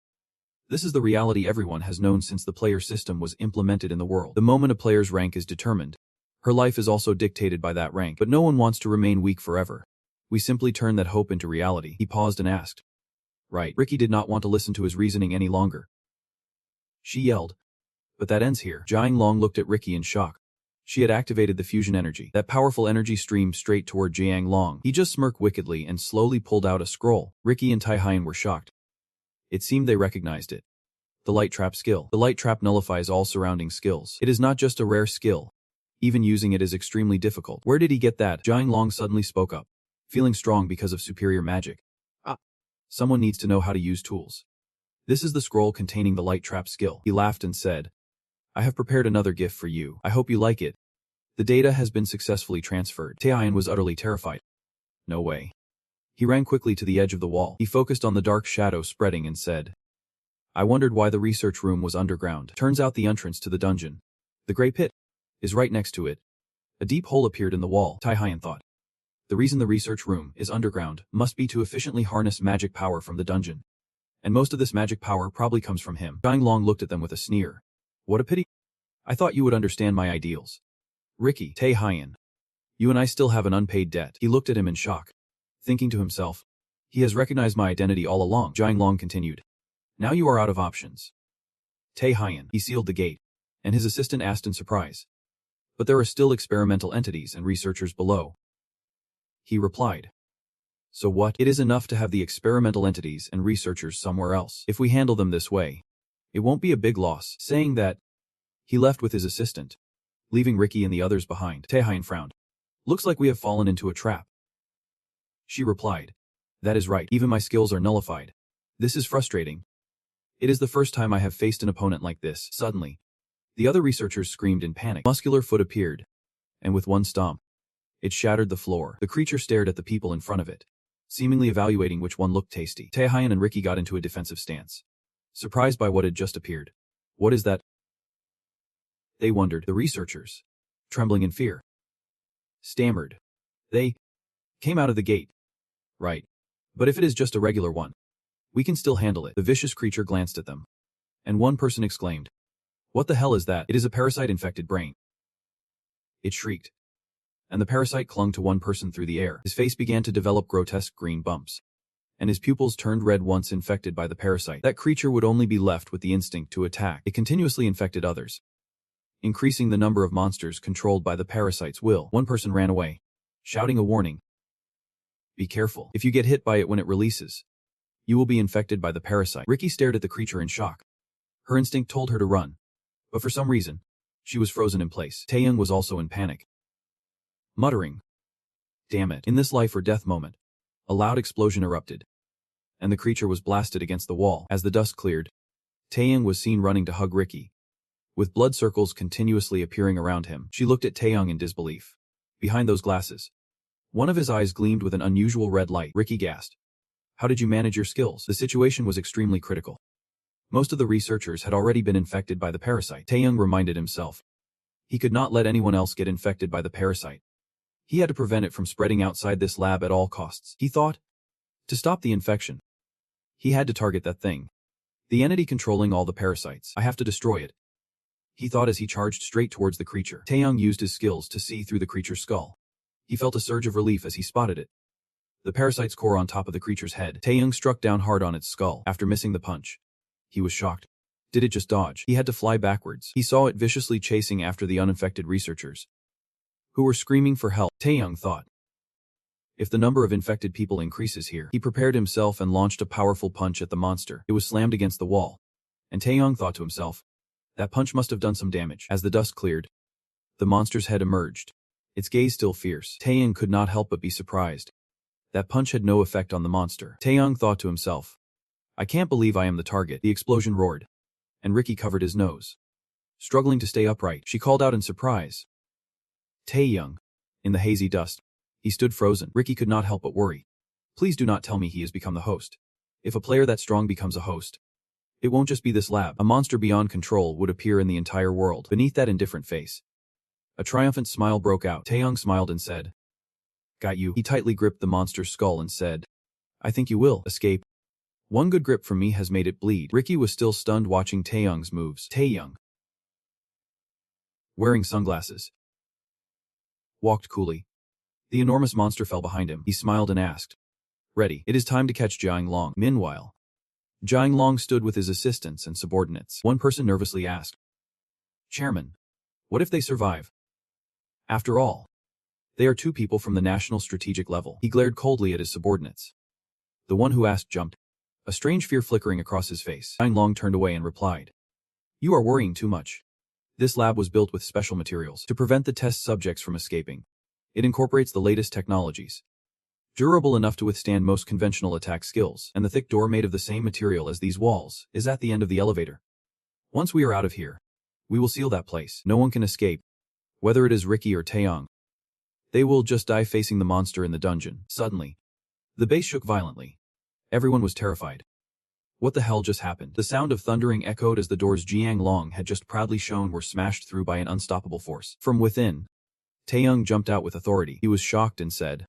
This is the reality everyone has known since the player system was implemented in the world. The moment a player's rank is determined, her life is also dictated by that rank. But no one wants to remain weak forever. We simply turn that hope into reality. He paused and asked. Right. Ricky did not want to listen to his reasoning any longer. She yelled. But that ends here. Jiang Long looked at Ricky in shock. She had activated the fusion energy. That powerful energy streamed straight toward Jiang Long. He just smirked wickedly and slowly pulled out a scroll. Ricky and Tae-Hyen were shocked. It seemed they recognized it. The light trap skill. The light trap nullifies all surrounding skills. It is not just a rare skill. Even using it is extremely difficult. Where did he get that? Jiang Long suddenly spoke up, feeling strong because of superior magic. Someone needs to know how to use tools. This is the scroll containing the light trap skill. He laughed and said, I have prepared another gift for you. I hope you like it. The data has been successfully transferred. Tae-Hyen was utterly terrified. No way. He ran quickly to the edge of the wall. He focused on the dark shadow spreading and said, I wondered why the research room was underground. Turns out the entrance to the dungeon, the Grey Pit, is right next to it. A deep hole appeared in the wall, Tae-Hyen thought. The reason the research room is underground must be to efficiently harness magic power from the dungeon. And most of this magic power probably comes from him. Jiang Long looked at them with a sneer. What a pity. I thought you would understand my ideals. Ricky, Tae Hyen. You and I still have an unpaid debt. He looked at him in shock, thinking to himself, he has recognized my identity all along. Jiang Long continued. Now you are out of options. Tae Hyen. He sealed the gate, and his assistant asked in surprise. But there are still experimental entities and researchers below. He replied. So what? It is enough to have the experimental entities and researchers somewhere else. If we handle them this way, it won't be a big loss. Saying that, he left with his assistant, leaving Ricky and the others behind. Tae Hyen frowned. Looks like we have fallen into a trap. She replied. That is right. Even my skills are nullified. This is frustrating. It is the first time I have faced an opponent like this. Suddenly, the other researchers screamed in panic. Muscular foot appeared, and with one stomp, it shattered the floor. The creature stared at the people in front of it, seemingly evaluating which one looked tasty. Tae Hyen and Ricky got into a defensive stance, surprised by what had just appeared. What is that? They wondered. The researchers, trembling in fear, stammered. They came out of the gate. Right. But if it is just a regular one, we can still handle it. The vicious creature glanced at them, and one person exclaimed, What the hell is that? It is a parasite-infected brain. It shrieked, and the parasite clung to one person through the air. His face began to develop grotesque green bumps, and his pupils turned red once infected by the parasite. That creature would only be left with the instinct to attack. It continuously infected others, increasing the number of monsters controlled by the parasite's will. One person ran away, shouting a warning. Be careful. If you get hit by it when it releases, you will be infected by the parasite. Ricky stared at the creature in shock. Her instinct told her to run, but for some reason, she was frozen in place. Taeyang was also in panic, muttering, Damn it. In this life or death moment, a loud explosion erupted, and the creature was blasted against the wall. As the dust cleared, Taeyang was seen running to hug Ricky, with blood circles continuously appearing around him. She looked at Taeyang in disbelief. Behind those glasses, one of his eyes gleamed with an unusual red light. Ricky gasped. How did you manage your skills? The situation was extremely critical. Most of the researchers had already been infected by the parasite. Taeyang reminded himself. He could not let anyone else get infected by the parasite. He had to prevent it from spreading outside this lab at all costs. He thought, to stop the infection, he had to target that thing, the entity controlling all the parasites. I have to destroy it, he thought as he charged straight towards the creature. Taeyang used his skills to see through the creature's skull. He felt a surge of relief as he spotted it, the parasite's core on top of the creature's head. Taeyang struck down hard on its skull. After missing the punch, he was shocked. Did it just dodge? He had to fly backwards. He saw it viciously chasing after the uninfected researchers, who were screaming for help. Taeyang thought, if the number of infected people increases here. He prepared himself and launched a powerful punch at the monster. It was slammed against the wall, and Taeyang thought to himself, that punch must have done some damage. As the dust cleared, the monster's head emerged, its gaze still fierce. Taeyang could not help but be surprised. That punch had no effect on the monster. Taeyang thought to himself, I can't believe I am the target. The explosion roared, and Ricky covered his nose. Struggling to stay upright, she called out in surprise, Taeyang. In the hazy dust, he stood frozen. Ricky could not help but worry. Please do not tell me he has become the host. If a player that strong becomes a host, it won't just be this lab. A monster beyond control would appear in the entire world. Beneath that indifferent face, a triumphant smile broke out. Taeyang smiled and said, Got you. He tightly gripped the monster's skull and said, I think you will escape. One good grip from me has made it bleed. Ricky was still stunned watching Taeyang's moves. Taeyang, wearing sunglasses, walked coolly. The enormous monster fell behind him. He smiled and asked, Ready. It is time to catch Jiang Long. Meanwhile, Jiang Long stood with his assistants and subordinates. One person nervously asked, Chairman, what if they survive? After all, they are two people from the national strategic level. He glared coldly at his subordinates. The one who asked jumped, a strange fear flickering across his face. Jiang Long turned away and replied, You are worrying too much. This lab was built with special materials to prevent the test subjects from escaping. It incorporates the latest technologies, durable enough to withstand most conventional attack skills, and the thick door made of the same material as these walls is at the end of the elevator. Once we are out of here, we will seal that place. No one can escape, whether it is Ricky or Taeyang. They will just die facing the monster in the dungeon. Suddenly, the base shook violently. Everyone was terrified. What the hell just happened? The sound of thundering echoed as the doors Jiang Long had just proudly shown were smashed through by an unstoppable force. From within, Taeyang jumped out with authority. He was shocked and said,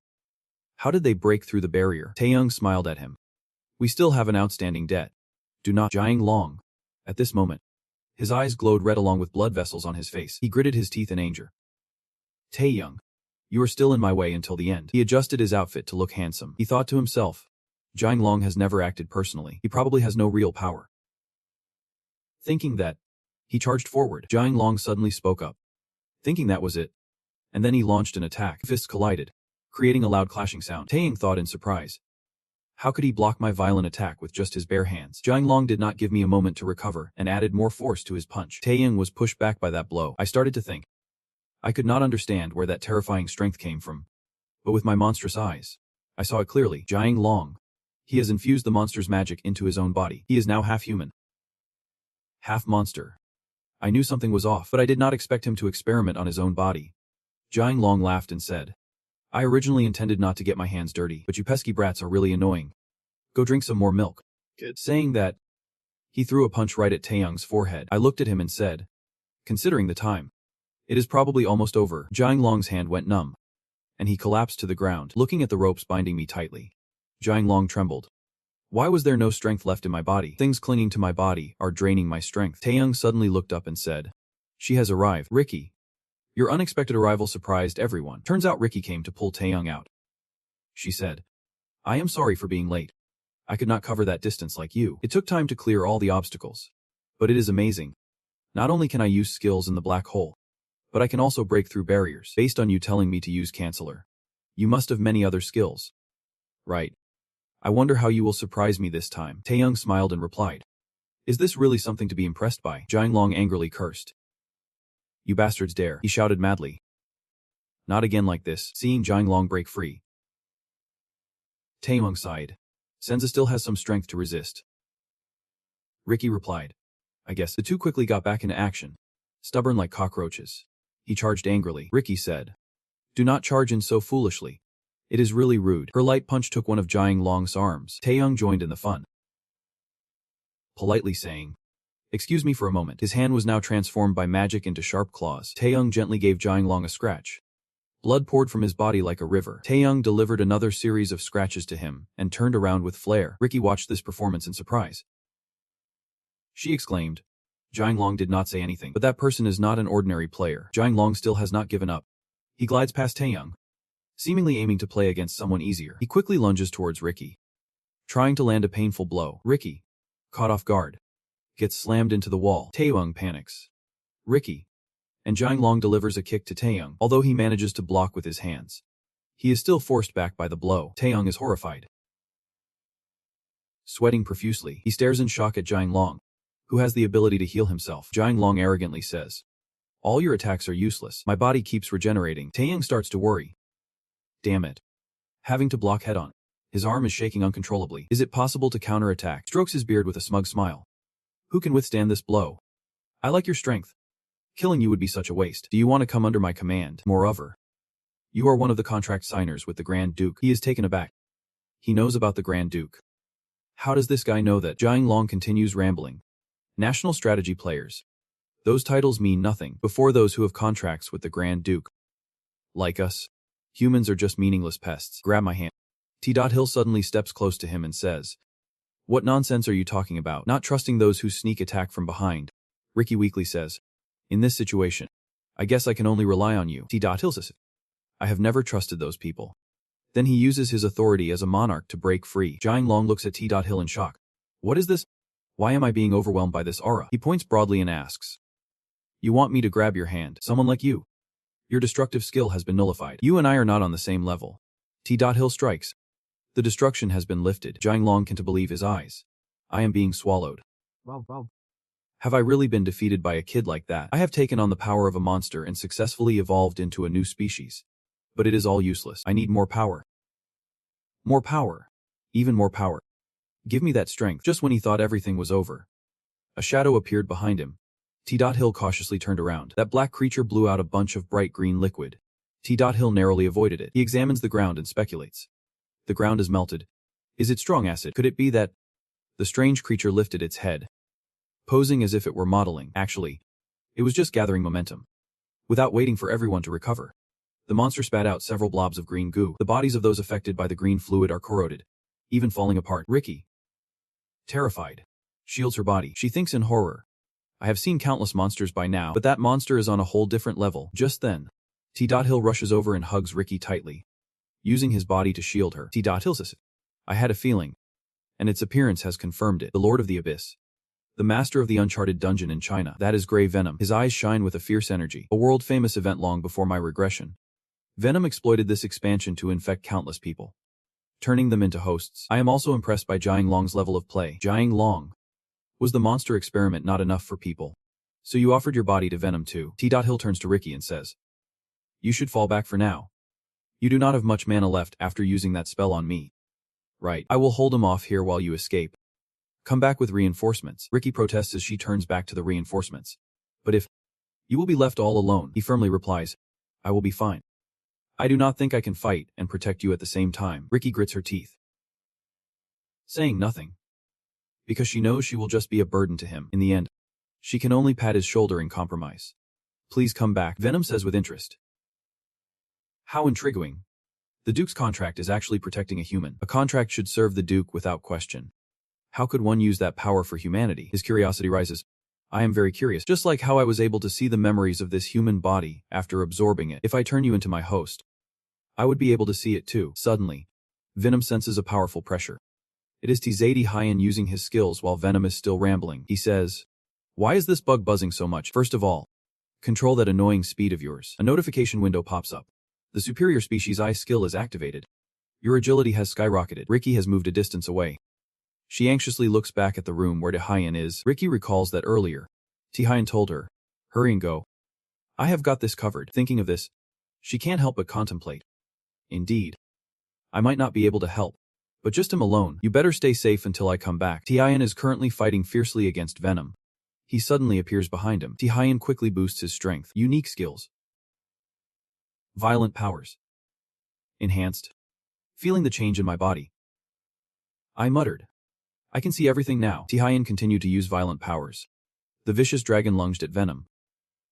How did they break through the barrier? Taeyang smiled at him. We still have an outstanding debt. Do not. Jiang Long, at this moment, His eyes glowed red along with blood vessels on his face. He gritted his teeth in anger. Tae-young, you are still in my way until the end. He adjusted his outfit to look handsome. He thought to himself, Jiang Long has never acted personally. He probably has no real power. Thinking that, he charged forward. Jiang Long suddenly spoke up. Thinking that was it. And then he launched an attack. Fists collided, creating a loud clashing sound. Tae-young thought in surprise. How could he block my violent attack with just his bare hands? Jiang Long did not give me a moment to recover and added more force to his punch. Tae-young was pushed back by that blow. I started to think. I could not understand where that terrifying strength came from. But with my monstrous eyes, I saw it clearly. Jiang Long. He has infused the monster's magic into his own body. He is now half human, half monster. I knew something was off, but I did not expect him to experiment on his own body. Jiang Long laughed and said, I originally intended not to get my hands dirty, but you pesky brats are really annoying. Go drink some more milk. Good. Saying that, he threw a punch right at Tae-young's forehead. I looked at him and said, considering the time, it is probably almost over. Jiang Long's hand went numb, and he collapsed to the ground, looking at the ropes binding me tightly. Jiang Long trembled. Why was there no strength left in my body? Things clinging to my body are draining my strength. Tae-young suddenly looked up and said, she has arrived. Ricky. Your unexpected arrival surprised everyone. Turns out Ricky came to pull Tae-young out. She said, I am sorry for being late. I could not cover that distance like you. It took time to clear all the obstacles. But it is amazing. Not only can I use skills in the black hole, but I can also break through barriers. Based on you telling me to use Canceller, you must have many other skills. Right. I wonder how you will surprise me this time. Tae-young smiled and replied, is this really something to be impressed by? Jiang Long angrily cursed. You bastards dare, he shouted madly. Not again like this. Seeing Jiang Long break free, Tae-young sighed. Senza still has some strength to resist. Ricky replied, I guess. The two quickly got back into action, stubborn like cockroaches. He charged angrily. Ricky said, do not charge in so foolishly. It is really rude. Her light punch took one of Jiang Long's arms. Tae-young joined in the fun, politely saying, excuse me for a moment. His hand was now transformed by magic into sharp claws. Tae-young gently gave Jiang Long a scratch. Blood poured from his body like a river. Tae-young delivered another series of scratches to him and turned around with flair. Ricky watched this performance in surprise. She exclaimed. Jiang Long did not say anything, but that person is not an ordinary player. Jiang Long still has not given up. He glides past Tae-young, seemingly aiming to play against someone easier. He quickly lunges towards Ricky, trying to land a painful blow. Ricky, caught off guard, gets slammed into the wall. Tae-young panics. Ricky, and Jiang Long delivers a kick to Tae-young, although he manages to block with his hands. He is still forced back by the blow. Tae-young is horrified. Sweating profusely, he stares in shock at Jiang Long, who has the ability to heal himself. Jiang Long arrogantly says, all your attacks are useless. My body keeps regenerating. Tae-young starts to worry. Damn it. Having to block head-on. His arm is shaking uncontrollably. Is it possible to counterattack? Strokes his beard with a smug smile. Who can withstand this blow? I like your strength. Killing you would be such a waste. Do you want to come under my command? Moreover, you are one of the contract signers with the Grand Duke. He is taken aback. He knows about the Grand Duke. How does this guy know that? Jiang Long continues rambling. National strategy players. Those titles mean nothing before those who have contracts with the Grand Duke. Like us, humans are just meaningless pests. Grab my hand. T.Hill suddenly steps close to him and says, what nonsense are you talking about? Not trusting those who sneak attack from behind. Ricky weakly says, in this situation, I guess I can only rely on you. T.Hill says, I have never trusted those people. Then he uses his authority as a monarch to break free. Jiang Long looks at T.Hill in shock. What is this? Why am I being overwhelmed by this aura? He points broadly and asks, you want me to grab your hand? Someone like you? Your destructive skill has been nullified. You and I are not on the same level. T.Hill strikes. The destruction has been lifted. Jiang Long can't believe his eyes. I am being swallowed. Wow. Have I really been defeated by a kid like that? I have taken on the power of a monster and successfully evolved into a new species. But it is all useless. I need more power. More power. Even more power. Give me that strength. Just when he thought everything was over, a shadow appeared behind him. T.Hill cautiously turned around. That black creature blew out a bunch of bright green liquid. T.Hill narrowly avoided it. He examines the ground and speculates. The ground is melted. Is it strong acid? Could it be that? The strange creature lifted its head, posing as if it were modeling. Actually, it was just gathering momentum. Without waiting for everyone to recover, the monster spat out several blobs of green goo. The bodies of those affected by the green fluid are corroded, even falling apart. Ricky, terrified, shields her body. She thinks in horror. I have seen countless monsters by now, but that monster is on a whole different level. Just then, T.Hill rushes over and hugs Ricky tightly, using his body to shield her. T.Hill says, I had a feeling, and its appearance has confirmed it. The Lord of the Abyss, the master of the uncharted dungeon in China. That is Grey Venom. His eyes shine with a fierce energy, a world-famous event long before my regression. Venom exploited this expansion to infect countless people, turning them into hosts. I am also impressed by Jiang Long's level of play. Jiang Long, was the monster experiment not enough for people? So you offered your body to Venom too. T.Hill turns to Ricky and says, you should fall back for now. You do not have much mana left after using that spell on me. Right. I will hold him off here while you escape. Come back with reinforcements. Ricky protests as she turns back to the reinforcements. But if you will be left all alone, he firmly replies, I will be fine. I do not think I can fight and protect you at the same time. Ricky grits her teeth, saying nothing, because she knows she will just be a burden to him. In the end, she can only pat his shoulder in compromise. Please come back, Venom says with interest. How intriguing. The Duke's contract is actually protecting a human. A contract should serve the Duke without question. How could one use that power for humanity? His curiosity rises. I am very curious, just like how I was able to see the memories of this human body after absorbing it. If I turn you into my host, I would be able to see it too. Suddenly, Venom senses a powerful pressure. It is T.Hill using his skills while Venom is still rambling. He says, why is this bug buzzing so much? First of all, control that annoying speed of yours. A notification window pops up. The superior species eye skill is activated. Your agility has skyrocketed. Ricky has moved a distance away. She anxiously looks back at the room where T.Hill is. Ricky recalls that earlier, T.Hill told her, hurry and go. I have got this covered. Thinking of this, she can't help but contemplate. Indeed, I might not be able to help, but just him alone. You better stay safe until I come back. T.Hill is currently fighting fiercely against Venom. He suddenly appears behind him. T.Hill quickly boosts his strength. Unique skills. Violent powers. Enhanced. Feeling the change in my body, I muttered. I can see everything now. T.Hill continued to use violent powers. The vicious dragon lunged at Venom,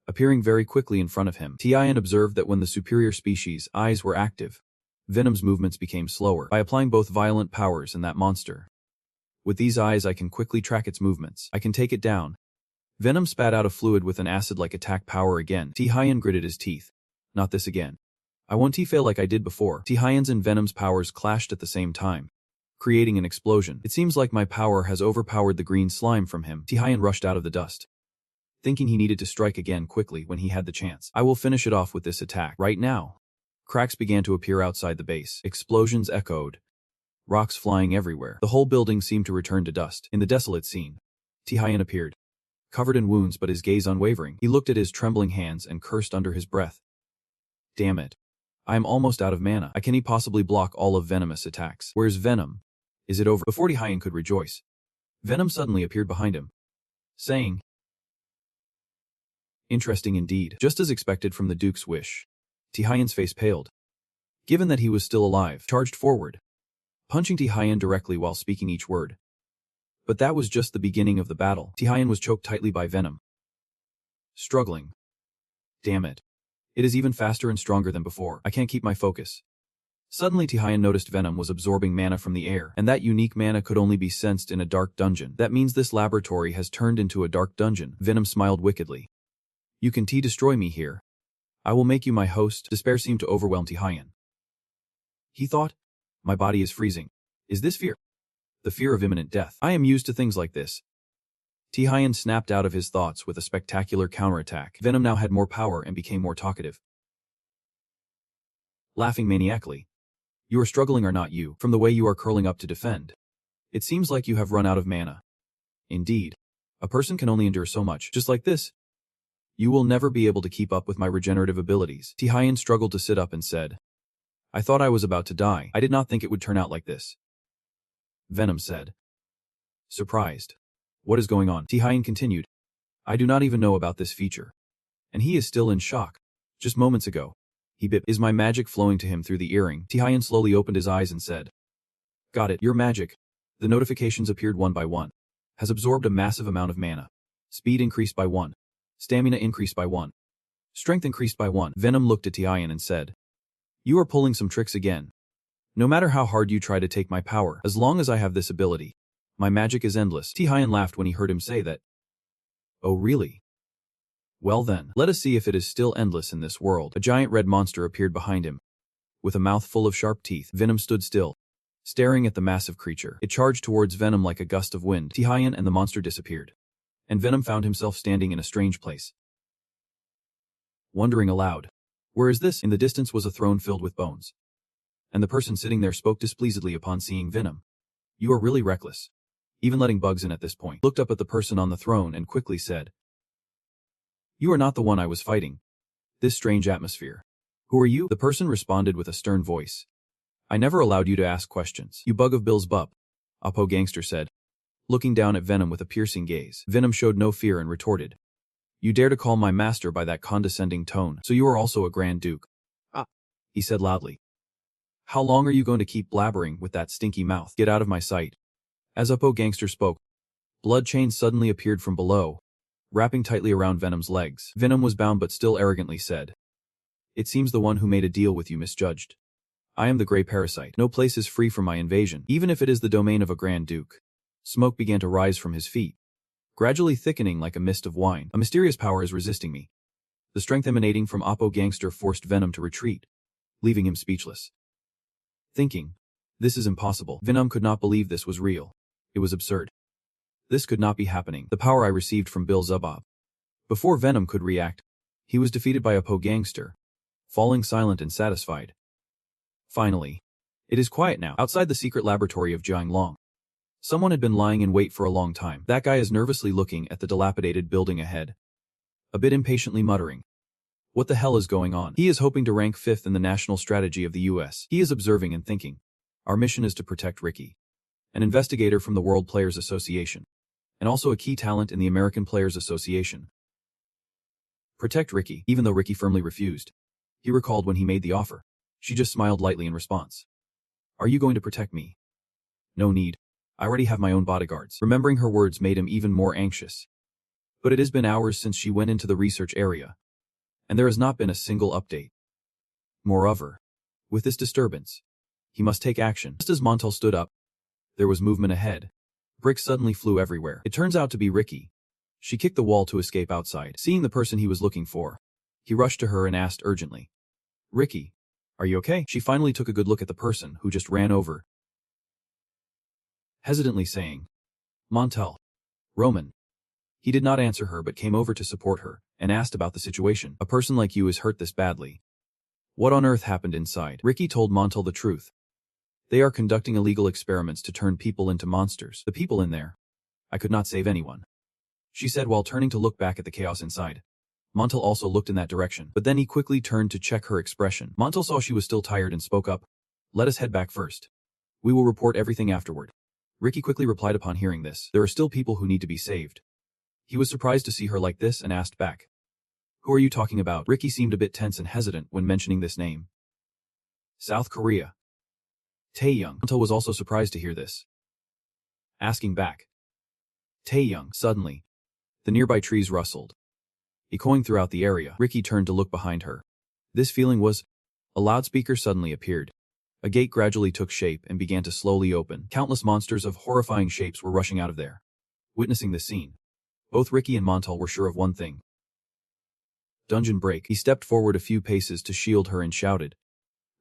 appearing very quickly in front of him. T.Hill observed that when the superior species' eyes were active, Venom's movements became slower. By applying both violent powers and that monster, with these eyes I can quickly track its movements. I can take it down. Venom spat out a fluid with an acid-like attack power again. T.Hill gritted his teeth. Not this again. I won't fail like I did before. T.Hill's and Venom's powers clashed at the same time, creating an explosion. It seems like my power has overpowered the green slime from him. T.Hill rushed out of the dust, thinking he needed to strike again quickly when he had the chance. I will finish it off with this attack right now. Cracks began to appear outside the base. Explosions echoed, rocks flying everywhere. The whole building seemed to return to dust. In the desolate scene, T.Hill appeared, covered in wounds but his gaze unwavering. He looked at his trembling hands and cursed under his breath. Damn it. I am almost out of mana. I can't possibly block all of Venomous attacks. Where's Venom? Is it over? Before T.Hill could rejoice, Venom suddenly appeared behind him, saying, interesting indeed. Just as expected from the Duke's wish, T.Hill's face paled. Given that he was still alive, charged forward, punching T.Hill directly while speaking each word. But that was just the beginning of the battle. T.Hill was choked tightly by Venom, struggling. Damn it. It is even faster and stronger than before. I can't keep my focus. Suddenly T.Hill noticed Venom was absorbing mana from the air, and that unique mana could only be sensed in a dark dungeon. That means this laboratory has turned into a dark dungeon. Venom smiled wickedly. You can destroy me here. I will make you my host. Despair seemed to overwhelm T.Hill. He thought, my body is freezing. Is this fear? The fear of imminent death. I am used to things like this. T.Hill snapped out of his thoughts with a spectacular counterattack. Venom now had more power and became more talkative, laughing maniacally. You are struggling or not you, from the way you are curling up to defend. It seems like you have run out of mana. Indeed. A person can only endure so much. Just like this, you will never be able to keep up with my regenerative abilities. T.Hill struggled to sit up and said, I thought I was about to die. I did not think it would turn out like this. Venom said, surprised. What is going on? T.Hill continued, I do not even know about this feature. And he is still in shock. Just moments ago, he bit. Is my magic flowing to him through the earring? T.Hill slowly opened his eyes and said, got it, your magic. The notifications appeared one by one. Has absorbed a massive amount of mana. Speed increased by 1. Stamina increased by 1. Strength increased by 1. Venom looked at T.Hill and said, you are pulling some tricks again. No matter how hard you try to take my power, as long as I have this ability, my magic is endless. T.Hill laughed when he heard him say that. Oh really? Well then, let us see if it is still endless in this world. A giant red monster appeared behind him. With a mouth full of sharp teeth, Venom stood still, staring at the massive creature. It charged towards Venom like a gust of wind. Tihayan and the monster disappeared. And Venom found himself standing in a strange place. Wondering aloud, where is this? In the distance was a throne filled with bones. And the person sitting there spoke displeasedly upon seeing Venom. You are really reckless. Even letting bugs in at this point. Looked up at the person on the throne and quickly said, You are not the one I was fighting. This strange atmosphere. Who are you? The person responded with a stern voice. I never allowed you to ask questions. You bug of Bill's bup, Oppo Gangster said, looking down at Venom with a piercing gaze. Venom showed no fear and retorted. You dare to call my master by that condescending tone, so you are also a Grand Duke. Ah, he said loudly. How long are you going to keep blabbering with that stinky mouth? Get out of my sight. As Oppo Gangster spoke, blood chains suddenly appeared from below, wrapping tightly around Venom's legs. Venom was bound but still arrogantly said, It seems the one who made a deal with you misjudged. I am the Grey Parasite. No place is free from my invasion, even if it is the domain of a Grand Duke. Smoke began to rise from his feet, gradually thickening like a mist of wine. A mysterious power is resisting me. The strength emanating from Oppo Gangster forced Venom to retreat, leaving him speechless. Thinking, this is impossible. Venom could not believe this was real. It was absurd. This could not be happening. The power I received from Bill Zubab. Before Venom could react, he was defeated by Oppo Gangster, falling silent and satisfied. Finally, it is quiet now, outside the secret laboratory of Jiang Long. Someone had been lying in wait for a long time. That guy is nervously looking at the dilapidated building ahead, a bit impatiently muttering. What the hell is going on? He is hoping to rank 5th in the national strategy of the US. He is observing and thinking. Our mission is to protect Ricky, an investigator from the World Players Association, and also a key talent in the American Players Association. Protect Ricky, even though Ricky firmly refused. He recalled when he made the offer. She just smiled lightly in response. Are you going to protect me? No need. I already have my own bodyguards. Remembering her words made him even more anxious. But it has been hours since she went into the research area, and there has not been a single update. Moreover, with this disturbance, he must take action. Just as Montel stood up, there was movement ahead. Bricks suddenly flew everywhere. It turns out to be Ricky. She kicked the wall to escape outside. Seeing the person he was looking for, he rushed to her and asked urgently, Ricky, are you okay? She finally took a good look at the person who just ran over, hesitantly saying, Montel. Roman. He did not answer her but came over to support her, and asked about the situation. A person like you is hurt this badly. What on earth happened inside? Ricky told Montel the truth. They are conducting illegal experiments to turn people into monsters. The people in there. I could not save anyone, she said while turning to look back at the chaos inside. Montel also looked in that direction, but then he quickly turned to check her expression. Montel saw she was still tired and spoke up. Let us head back first. We will report everything afterward. Ricky quickly replied upon hearing this. There are still people who need to be saved. He was surprised to see her like this and asked back. Who are you talking about? Ricky seemed a bit tense and hesitant when mentioning this name. South Korea. Taeyong. Montel was also surprised to hear this. Asking back. Taeyong. Suddenly, the nearby trees rustled, echoing throughout the area. Ricky turned to look behind her. This feeling was, a loudspeaker suddenly appeared. A gate gradually took shape and began to slowly open. Countless monsters of horrifying shapes were rushing out of there. Witnessing this scene, both Ricky and Montel were sure of one thing. Dungeon break. He stepped forward a few paces to shield her and shouted,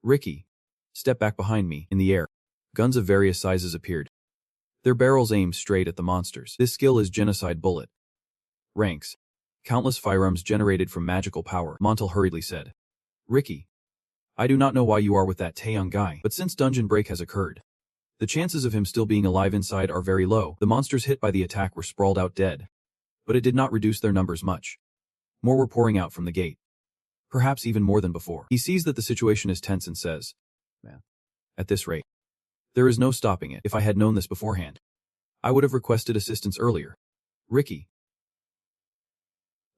Ricky, step back behind me. In the air, guns of various sizes appeared, their barrels aimed straight at the monsters. This skill is Genocide Bullet. Ranks. Countless firearms generated from magical power. Montel hurriedly said, Ricky, I do not know why you are with that Taeyong guy, but since dungeon break has occurred, the chances of him still being alive inside are very low. The monsters hit by the attack were sprawled out dead, but it did not reduce their numbers much. More were pouring out from the gate. Perhaps even more than before. He sees that the situation is tense and says, Man, at this rate, there is no stopping it. If I had known this beforehand, I would have requested assistance earlier. Ricky,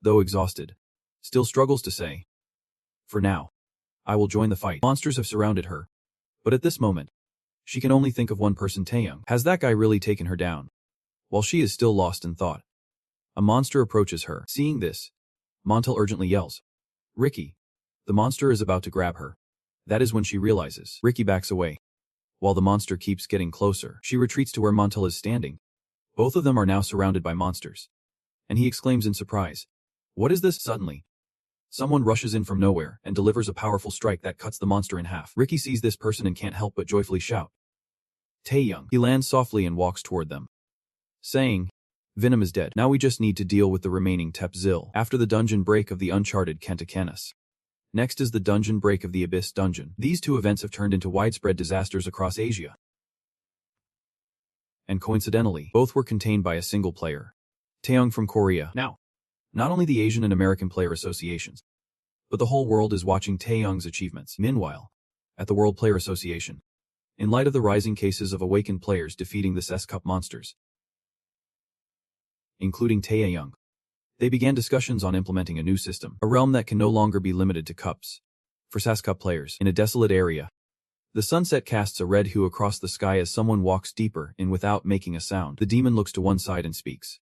though exhausted, still struggles to say, For now, I will join the fight. Monsters have surrounded her, but at this moment, she can only think of one person. Taeyong. Has that guy really taken her down? While she is still lost in thought, a monster approaches her. Seeing this, Montel urgently yells, Ricky. The monster is about to grab her. That is when she realizes. Ricky backs away. While the monster keeps getting closer, she retreats to where Montel is standing. Both of them are now surrounded by monsters, and he exclaims in surprise, "What is this?" Suddenly, someone rushes in from nowhere and delivers a powerful strike that cuts the monster in half. Ricky sees this person and can't help but joyfully shout, "Taeyong." He lands softly and walks toward them, saying, "Venom is dead. Now we just need to deal with the remaining Tepzil." After the dungeon break of the Uncharted Kentakanis, next is the dungeon break of the Abyss dungeon. These two events have turned into widespread disasters across Asia. And coincidentally, both were contained by a single player, Taeyong from Korea. Now, not only the Asian and American player associations, but the whole world is watching Taeyong's achievements. Meanwhile, at the World Player Association, in light of the rising cases of awakened players defeating the SSS Cup monsters, including Taeyong, they began discussions on implementing a new system, a realm that can no longer be limited to cups. For SSS Cup players, in a desolate area, the sunset casts a red hue across the sky as someone walks deeper in without making a sound. The demon looks to one side and speaks.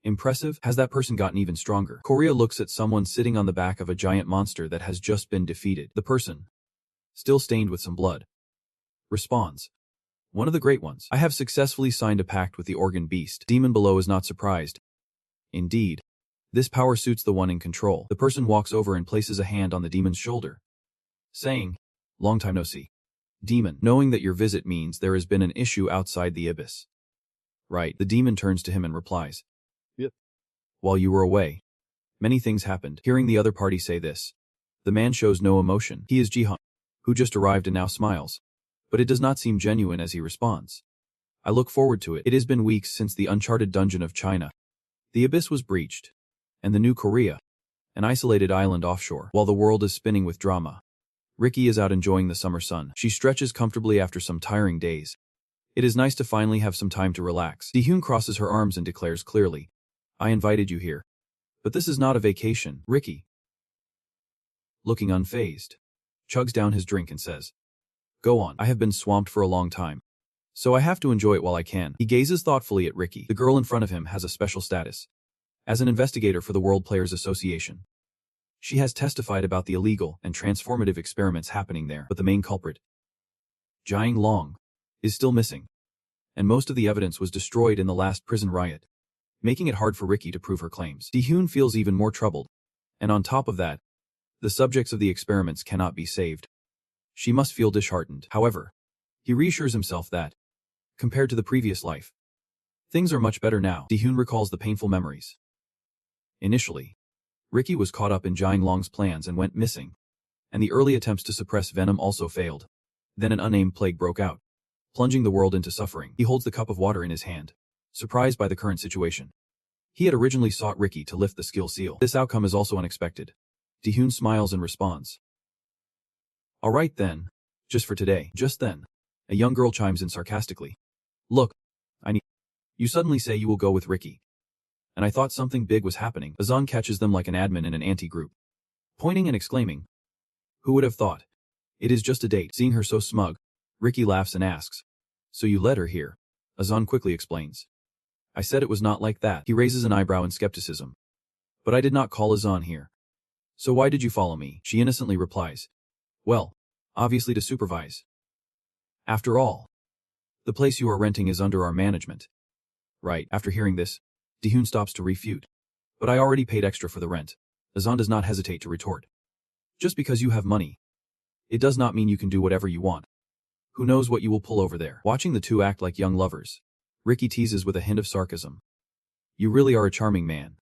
Impressive? Has that person gotten even stronger? Korea looks at someone sitting on the back of a giant monster that has just been defeated. The person, still stained with some blood, responds, "One of the great ones. I have successfully signed a pact with the organ beast." Demon below is not surprised. Indeed, this power suits the one in control. The person walks over and places a hand on the demon's shoulder, saying, "Long time no see." Demon, knowing that your visit means there has been an issue outside the abyss. Right. The demon turns to him and replies, "Yep. While you were away, many things happened." Hearing the other party say this, the man shows no emotion. He is Jihan, who just arrived and now smiles. But it does not seem genuine as he responds, "I look forward to it. It has been weeks since the uncharted dungeon of China. The abyss was breached, and the new Korea, an isolated island offshore. While the world is spinning with drama, Ricky is out enjoying the summer sun. She stretches comfortably after some tiring days. It is nice to finally have some time to relax. Jihyun crosses her arms and declares clearly, "I invited you here. But this is not a vacation." Ricky, looking unfazed, chugs down his drink and says, "Go on. I have been swamped for a long time, so I have to enjoy it while I can." He gazes thoughtfully at Ricky. The girl in front of him has a special status. As an investigator for the World Players Association, she has testified about the illegal and transformative experiments happening there. But the main culprit, Jiang Long, is still missing, and most of the evidence was destroyed in the last prison riot, making it hard for Ricky to prove her claims. Jihyun feels even more troubled, and on top of that, the subjects of the experiments cannot be saved. She must feel disheartened. However, he reassures himself that, compared to the previous life, things are much better now. Jihyun recalls the painful memories. Initially, Ricky was caught up in Jiang Long's plans and went missing, and the early attempts to suppress venom also failed. Then an unnamed plague broke out, plunging the world into suffering. He holds the cup of water in his hand, surprised by the current situation. He had originally sought Ricky to lift the skill seal. This outcome is also unexpected. Jihyun smiles and responds, "All right then, just for today." Just then, a young girl chimes in sarcastically, "Look, I need..." "You suddenly say you will go with Ricky. And I thought something big was happening." Azan catches them like an admin in an anti-group, pointing and exclaiming, "Who would have thought? It is just a date." Seeing her so smug, Ricky laughs and asks, "So you led her here?" Azan quickly explains, "I said it was not like that." He raises an eyebrow in skepticism. "But I did not call Azan here. So why did you follow me?" She innocently replies, "Well, obviously to supervise. After all, the place you are renting is under our management." Right. After hearing this, Jihyun stops to refute. "But I already paid extra for the rent." Azan does not hesitate to retort, "Just because you have money, it does not mean you can do whatever you want. Who knows what you will pull over there." Watching the two act like young lovers, Ricky teases with a hint of sarcasm, "You really are a charming man.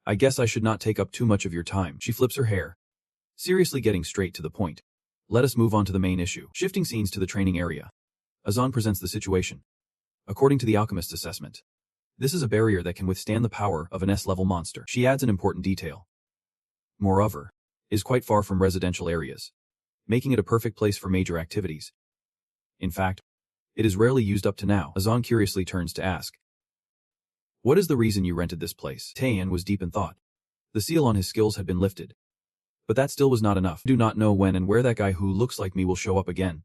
I guess I should not take up too much of your time." She flips her hair, seriously getting straight to the point. "Let us move on to the main issue." Shifting scenes to the training area, Azan presents the situation. According to the alchemist's assessment, this is a barrier that can withstand the power of an S-level monster. She adds an important detail. Moreover, is quite far from residential areas, making it a perfect place for major activities. In fact, it is rarely used up to now. Azan curiously turns to ask, "What is the reason you rented this place?" Taeyan was deep in thought. The seal on his skills had been lifted, but that still was not enough. "Do not know when and where that guy who looks like me will show up again,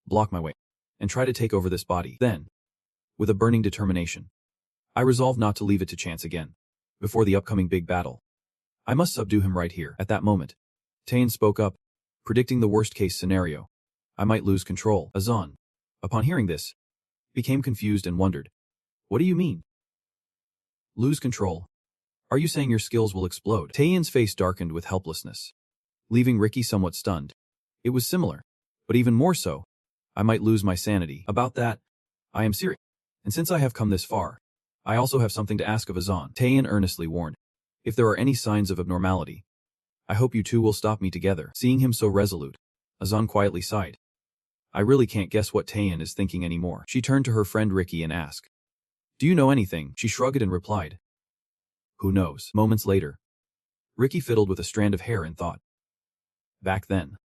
block my way, and try to take over this body. Then, with a burning determination, I resolve not to leave it to chance again. Before the upcoming big battle, I must subdue him right here." At that moment, Taeyan spoke up, predicting the worst-case scenario. "I might lose control." Azan, upon hearing this, became confused and wondered, "What do you mean?" Lose control. Are you saying your skills will explode? Taeyeon's face darkened with helplessness, leaving Ricky somewhat stunned. It was similar, but even more so. I might lose my sanity. About that, I am serious. And since I have come this far, I also have something to ask of Azan. Taeyeon earnestly warned. If there are any signs of abnormality, I hope you two will stop me together. Seeing him so resolute, Azan quietly sighed. I really can't guess what Taeyeon is thinking anymore. She turned to her friend Ricky and asked, do you know anything? She shrugged and replied, who knows? Moments later, Ricky fiddled with a strand of hair and thought. Back then,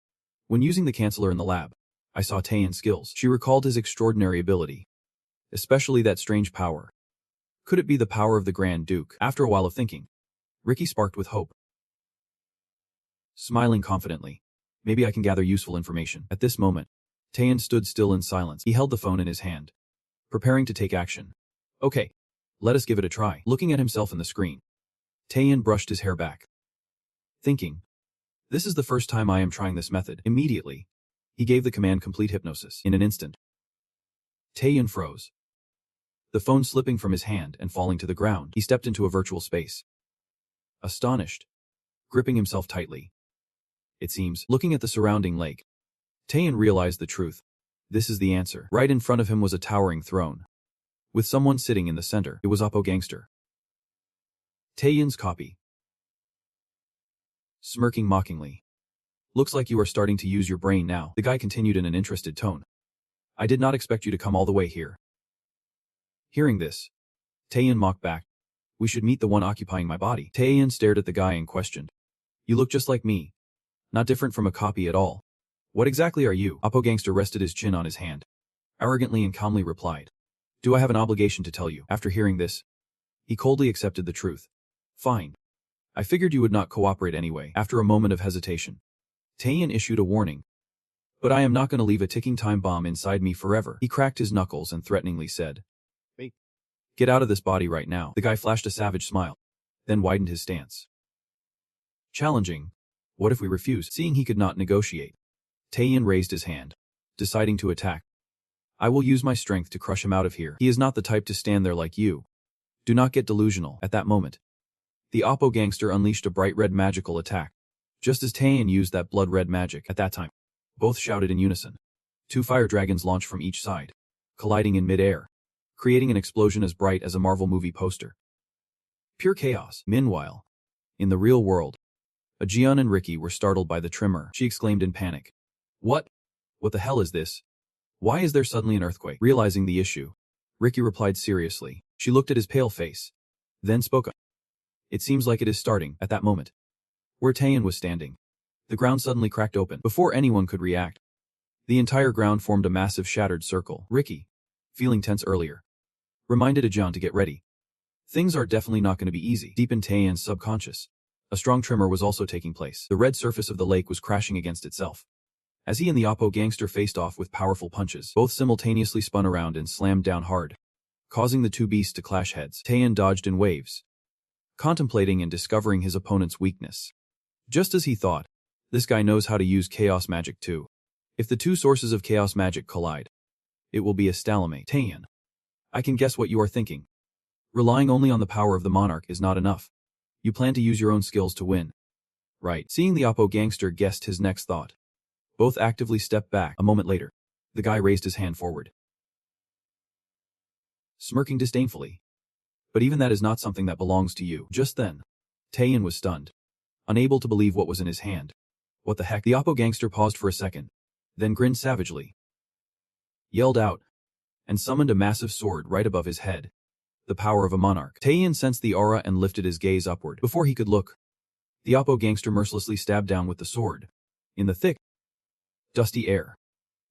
when using the canceller in the lab, I saw Taeyeon's skills. She recalled his extraordinary ability, especially that strange power. Could it be the power of the Grand Duke? After a while of thinking, Ricky sparked with hope. Smiling confidently, maybe I can gather useful information. At this moment, Taeyeon stood still in silence. He held the phone in his hand, preparing to take action. Okay, let us give it a try. Looking at himself in the screen, Taeyeon brushed his hair back, thinking, this is the first time I am trying this method. Immediately, he gave the command complete hypnosis. In an instant, Taeyeon froze, the phone slipping from his hand and falling to the ground. He stepped into a virtual space, astonished, gripping himself tightly. It seems, looking at the surrounding lake, Taeyeon realized the truth. This is the answer. Right in front of him was a towering throne, with someone sitting in the center. It was Oppo Gangster, Taeyeon's copy. Smirking mockingly. Looks like you are starting to use your brain now, the guy continued in an interested tone. I did not expect you to come all the way here. Hearing this, Taeyeon mocked back. We should meet the one occupying my body. Taeyeon stared at the guy and questioned. You look just like me. Not different from a copy at all. What exactly are you? Oppo Gangster rested his chin on his hand, arrogantly and calmly replied. Do I have an obligation to tell you? After hearing this, he coldly accepted the truth. Fine. I figured you would not cooperate anyway. After a moment of hesitation, Taeyeon issued a warning. But I am not going to leave a ticking time bomb inside me forever. He cracked his knuckles and threateningly said, Wait. Get out of this body right now. The guy flashed a savage smile, then widened his stance. Challenging. What if we refuse? Seeing he could not negotiate, Taeyeon raised his hand, deciding to attack. I will use my strength to crush him out of here. He is not the type to stand there like you. Do not get delusional. At that moment, the Oppo Gangster unleashed a bright red magical attack, just as Taeyeon used that blood red magic. At that time, both shouted in unison. Two fire dragons launched from each side, colliding in mid-air, creating an explosion as bright as a Marvel movie poster. Pure chaos. Meanwhile, in the real world, Ajeon and Ricky were startled by the tremor. She exclaimed in panic. What? What the hell is this? Why is there suddenly an earthquake? Realizing the issue, Ricky replied seriously. She looked at his pale face, then spoke up. It seems like it is starting. At that moment, where Taeyeon was standing, the ground suddenly cracked open. Before anyone could react, the entire ground formed a massive shattered circle. Ricky, feeling tense earlier, reminded Ajeon to get ready. Things are definitely not going to be easy. Deep in Taeyeon's subconscious, a strong tremor was also taking place. The red surface of the lake was crashing against itself. As he and the Oppo Gangster faced off with powerful punches, both simultaneously spun around and slammed down hard, causing the two beasts to clash heads. Taeyeon dodged in waves, contemplating and discovering his opponent's weakness. Just as he thought, this guy knows how to use chaos magic too. If the two sources of chaos magic collide, it will be a stalemate. Taeyeon, I can guess what you are thinking. Relying only on the power of the monarch is not enough. You plan to use your own skills to win. Right. Seeing the Oppo Gangster guessed his next thought, both actively stepped back. A moment later, the guy raised his hand forward, smirking disdainfully. But even that is not something that belongs to you. Just then, Taeyeon was stunned, unable to believe what was in his hand. What the heck? The Oppo Gangster paused for a second, then grinned savagely, yelled out, and summoned a massive sword right above his head. The power of a monarch. Taeyeon sensed the aura and lifted his gaze upward. Before he could look, the Oppo Gangster mercilessly stabbed down with the sword. In the thick, dusty air,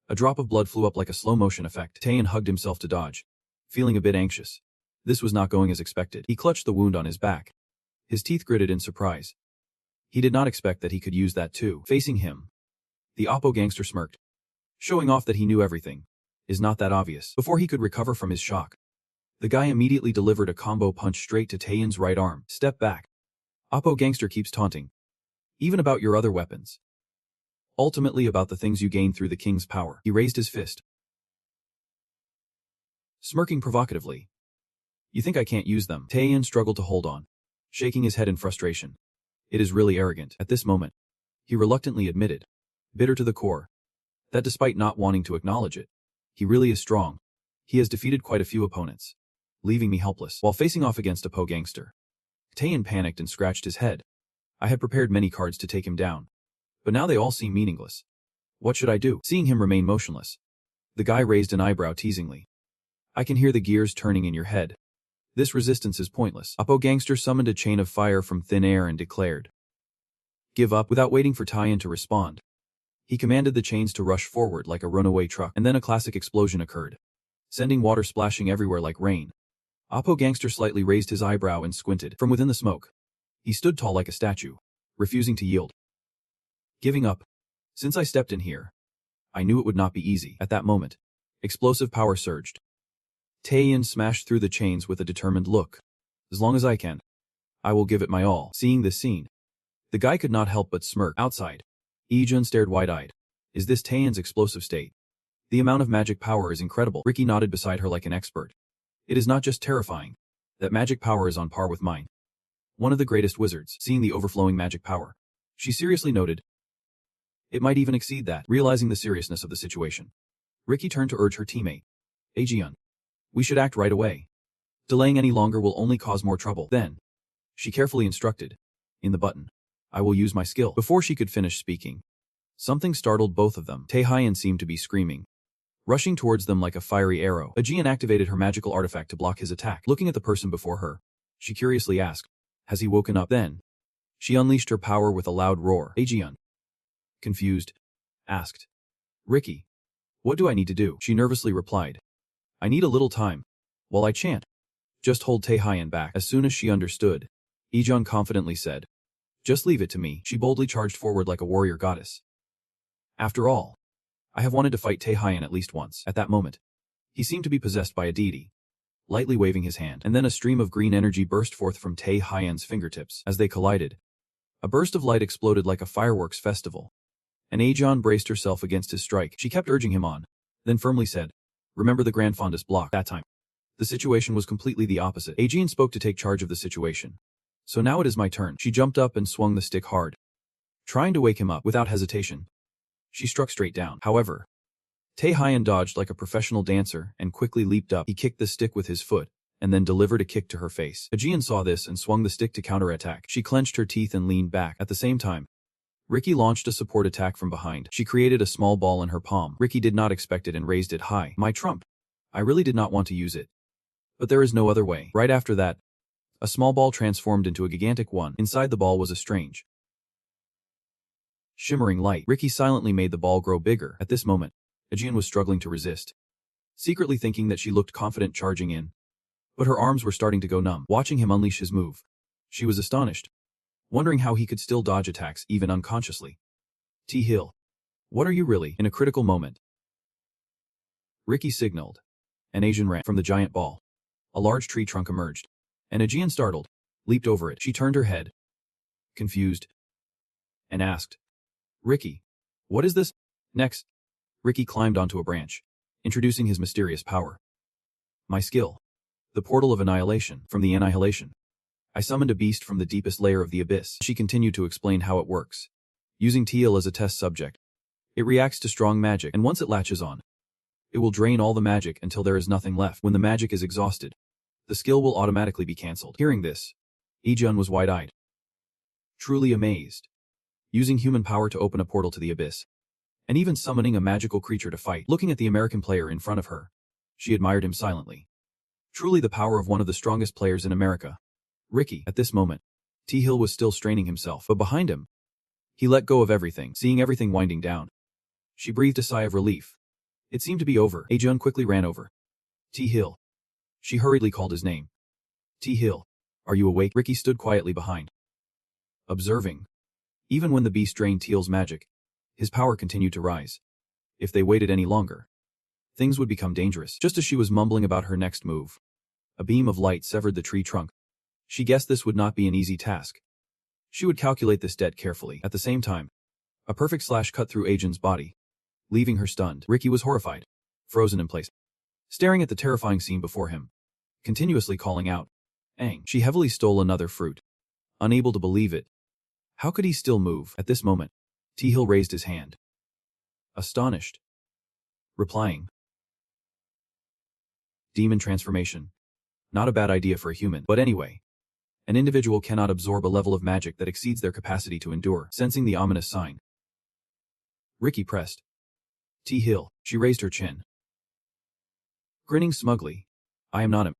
a drop of blood flew up like a slow-motion effect. Taeyeon hugged himself to dodge, feeling a bit anxious. This was not going as expected. He clutched the wound on his back, his teeth gritted in surprise. He did not expect that he could use that too. Facing him, the Oppo Gangster smirked, showing off that he knew everything. Is not that obvious? Before he could recover from his shock, the guy immediately delivered a combo punch straight to Taeyeon's right arm. Step back. Oppo Gangster keeps taunting. Even about your other weapons. Ultimately about the things you gain through the king's power. He raised his fist, smirking provocatively. You think I can't use them? Taeyeon struggled to hold on, shaking his head in frustration. It is really arrogant. At this moment, he reluctantly admitted, bitter to the core, that despite not wanting to acknowledge it, he really is strong. He has defeated quite a few opponents, leaving me helpless. While facing off against a Po gangster, Taeyeon panicked and scratched his head. I had prepared many cards to take him down, but now they all seem meaningless. What should I do? Seeing him remain motionless, the guy raised an eyebrow teasingly. I can hear the gears turning in your head. This resistance is pointless. A Po gangster summoned a chain of fire from thin air and declared, give up. Without waiting for Taeyeon to respond, he commanded the chains to rush forward like a runaway truck, and then a classic explosion occurred, sending water splashing everywhere like rain. A Po gangster slightly raised his eyebrow and squinted. From within the smoke, he stood tall like a statue, refusing to yield. Giving up. Since I stepped in here, I knew it would not be easy. At that moment, explosive power surged. Taeyeon smashed through the chains with a determined look. As long as I can, I will give it my all. Seeing this scene, the guy could not help but smirk. Outside, Ijun stared wide-eyed. Is this Taeyeon's explosive state? The amount of magic power is incredible. Ricky nodded beside her like an expert. It is not just terrifying. That magic power is on par with mine. One of the greatest wizards. Seeing the overflowing magic power, she seriously noted, it might even exceed that. Realizing the seriousness of the situation, Ricky turned to urge her teammate, Aegeon, we should act right away. Delaying any longer will only cause more trouble. Then, she carefully instructed, in the button, I will use my skill. Before she could finish speaking, something startled both of them. Taeyeon seemed to be screaming, rushing towards them like a fiery arrow. Aegeon activated her magical artifact to block his attack. Looking at the person before her, she curiously asked, has he woken up? Then, she unleashed her power with a loud roar. Aegeon, confused, asked, Ricky, what do I need to do? She nervously replied, I need a little time, while I chant. Just hold Taeyeon back. As soon as she understood, Ijun confidently said, just leave it to me. She boldly charged forward like a warrior goddess. After all, I have wanted to fight Taeyeon at least once. At that moment, he seemed to be possessed by a deity, lightly waving his hand, and then a stream of green energy burst forth from Taeyeon's fingertips. As they collided, a burst of light exploded like a fireworks festival, and Aegeon braced herself against his strike. She kept urging him on, then firmly said, remember the Grand Fondus block. That time, the situation was completely the opposite. Aegeon spoke to take charge of the situation. So now it is my turn. She jumped up and swung the stick hard, trying to wake him up. Without hesitation, she struck straight down. However, Taeyeon dodged like a professional dancer and quickly leaped up. He kicked the stick with his foot, and then delivered a kick to her face. Aegeon saw this and swung the stick to counterattack. She clenched her teeth and leaned back. At the same time, Ricky launched a support attack from behind. She created a small ball in her palm. Ricky did not expect it and raised it high. My trump. I really did not want to use it, but there is no other way. Right after that, a small ball transformed into a gigantic one. Inside the ball was a strange, shimmering light. Ricky silently made the ball grow bigger. At this moment, Aegeon was struggling to resist, secretly thinking that she looked confident charging in, but her arms were starting to go numb. Watching him unleash his move, she was astonished, wondering how he could still dodge attacks even unconsciously. T-Hill, what are you really? In a critical moment, Ricky signaled, and Aegeon ran. From the giant ball, a large tree trunk emerged, and Aegeon, startled, leaped over it. She turned her head, confused, and asked, Ricky, what is this? Next, Ricky climbed onto a branch, introducing his mysterious power. My skill. The portal of annihilation. From the annihilation, I summoned a beast from the deepest layer of the abyss. She continued to explain how it works. Using Teal as a test subject, it reacts to strong magic, and once it latches on, it will drain all the magic until there is nothing left. When the magic is exhausted, the skill will automatically be cancelled. Hearing this, Ijun was wide-eyed, truly amazed. Using human power to open a portal to the abyss, and even summoning a magical creature to fight. Looking at the American player in front of her, she admired him silently. Truly the power of one of the strongest players in America. Ricky. At this moment, T-Hill was still straining himself, but behind him, he let go of everything. Seeing everything winding down, she breathed a sigh of relief. It seemed to be over. Aegeon quickly ran over. T-Hill. She hurriedly called his name. T-Hill, are you awake? Ricky stood quietly behind, observing. Even when the beast drained Teal's magic, his power continued to rise. If they waited any longer, things would become dangerous. Just as she was mumbling about her next move, a beam of light severed the tree trunk. She guessed this would not be an easy task. She would calculate this debt carefully. At the same time, a perfect slash cut through Aegeon's body, leaving her stunned. Ricky was horrified, frozen in place, staring at the terrifying scene before him. continuously calling out, "Ang." She heavily stole another fruit. Unable to believe it. How could he still move? At this moment, T-Hill raised his hand. Astonished. Replying. Demon transformation. Not a bad idea for a human, but anyway. An individual cannot absorb a level of magic that exceeds their capacity to endure, sensing the ominous sign. Ricky pressed. T-Hill. She raised her chin. Grinning smugly. I am not him.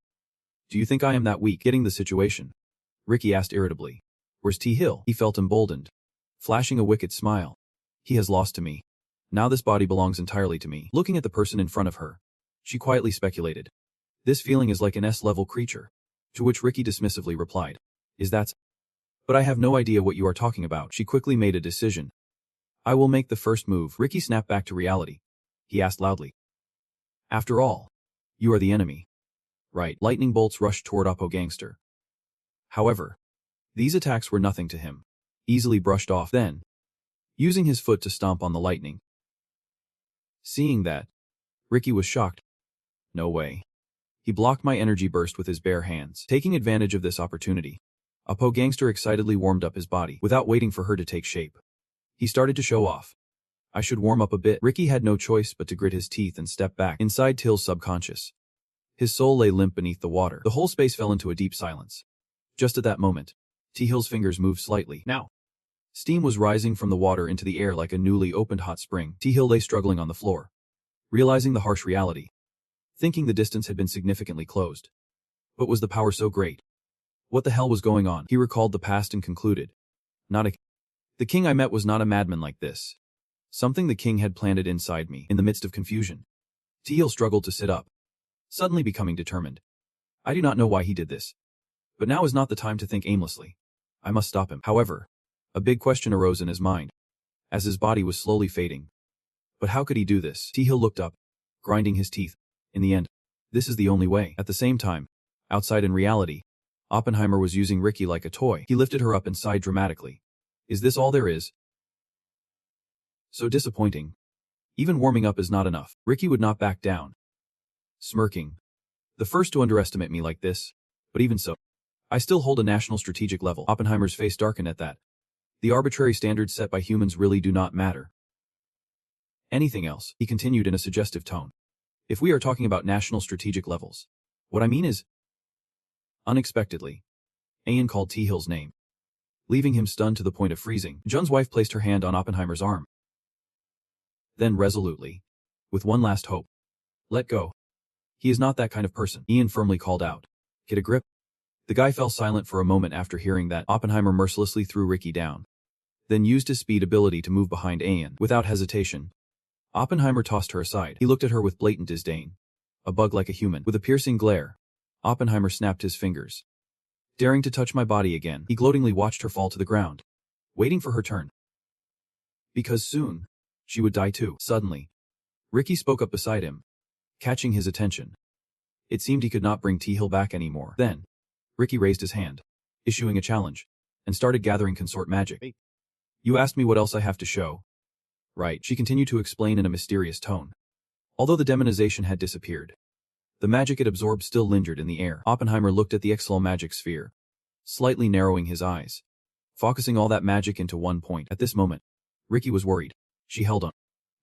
Do you think I am that weak? Getting the situation? Ricky asked irritably. Where's T-Hill? He felt emboldened. Flashing a wicked smile. He has lost to me. Now this body belongs entirely to me. Looking at the person in front of her, she quietly speculated. This feeling is like an S-level creature. To which Ricky dismissively replied. Is that? But I have no idea what you are talking about. She quickly made a decision. I will make the first move. Ricky snapped back to reality. He asked loudly. After all, you are the enemy. Right. Lightning bolts rushed toward Oppo Gangster. However, these attacks were nothing to him. Easily brushed off then, using his foot to stomp on the lightning. Seeing that, Ricky was shocked. No way. He blocked my energy burst with his bare hands. Taking advantage of this opportunity, Oppo Gangster excitedly warmed up his body without waiting for her to take shape. He started to show off. I should warm up a bit. Ricky had no choice but to grit his teeth and step back inside Till's subconscious. His soul lay limp beneath the water. The whole space fell into a deep silence. Just at that moment, T-Hill's fingers moved slightly. Now, steam was rising from the water into the air like a newly opened hot spring. T-Hill lay struggling on the floor, realizing the harsh reality, thinking the distance had been significantly closed. But was the power so great? What the hell was going on? He recalled the past and concluded. The king I met was not a madman like this. Something the king had planted inside me. In the midst of confusion, T-Hill struggled to sit up, suddenly becoming determined. I do not know why he did this. But now is not the time to think aimlessly. I must stop him. However, a big question arose in his mind, as his body was slowly fading. But how could he do this? T-Hill looked up, grinding his teeth. In the end, this is the only way. At the same time, outside in reality, Oppenheimer was using Ricky like a toy. He lifted her up and sighed dramatically. Is this all there is? So disappointing. Even warming up is not enough. Ricky would not back down. Smirking. The first to underestimate me like this, but even so, I still hold a national strategic level. Oppenheimer's face darkened at that. The arbitrary standards set by humans really do not matter. Anything else, he continued in a suggestive tone. If we are talking about national strategic levels, what I mean is... Unexpectedly, Ayan called T-Hill's name, leaving him stunned to the point of freezing. Jun's wife placed her hand on Oppenheimer's arm. Then resolutely, with one last hope. Let go. He is not that kind of person, Ian firmly called out. Get a grip. The guy fell silent for a moment after hearing that. Oppenheimer mercilessly threw Ricky down, then used his speed ability to move behind Ayan. Without hesitation, Oppenheimer tossed her aside. He looked at her with blatant disdain. A bug like a human. With a piercing glare, Oppenheimer snapped his fingers. Daring to touch my body again, he gloatingly watched her fall to the ground, waiting for her turn. Because soon, she would die too. Suddenly, Ricky spoke up beside him, catching his attention. It seemed he could not bring T-Hill back anymore. Then, Ricky raised his hand, issuing a challenge, and started gathering consort magic. You asked me what else I have to show. Right, she continued to explain in a mysterious tone. Although the demonization had disappeared, the magic it absorbed still lingered in the air. Oppenheimer looked at the Exhale magic sphere, slightly narrowing his eyes, focusing all that magic into one point. At this moment, Ricky was worried. She held on,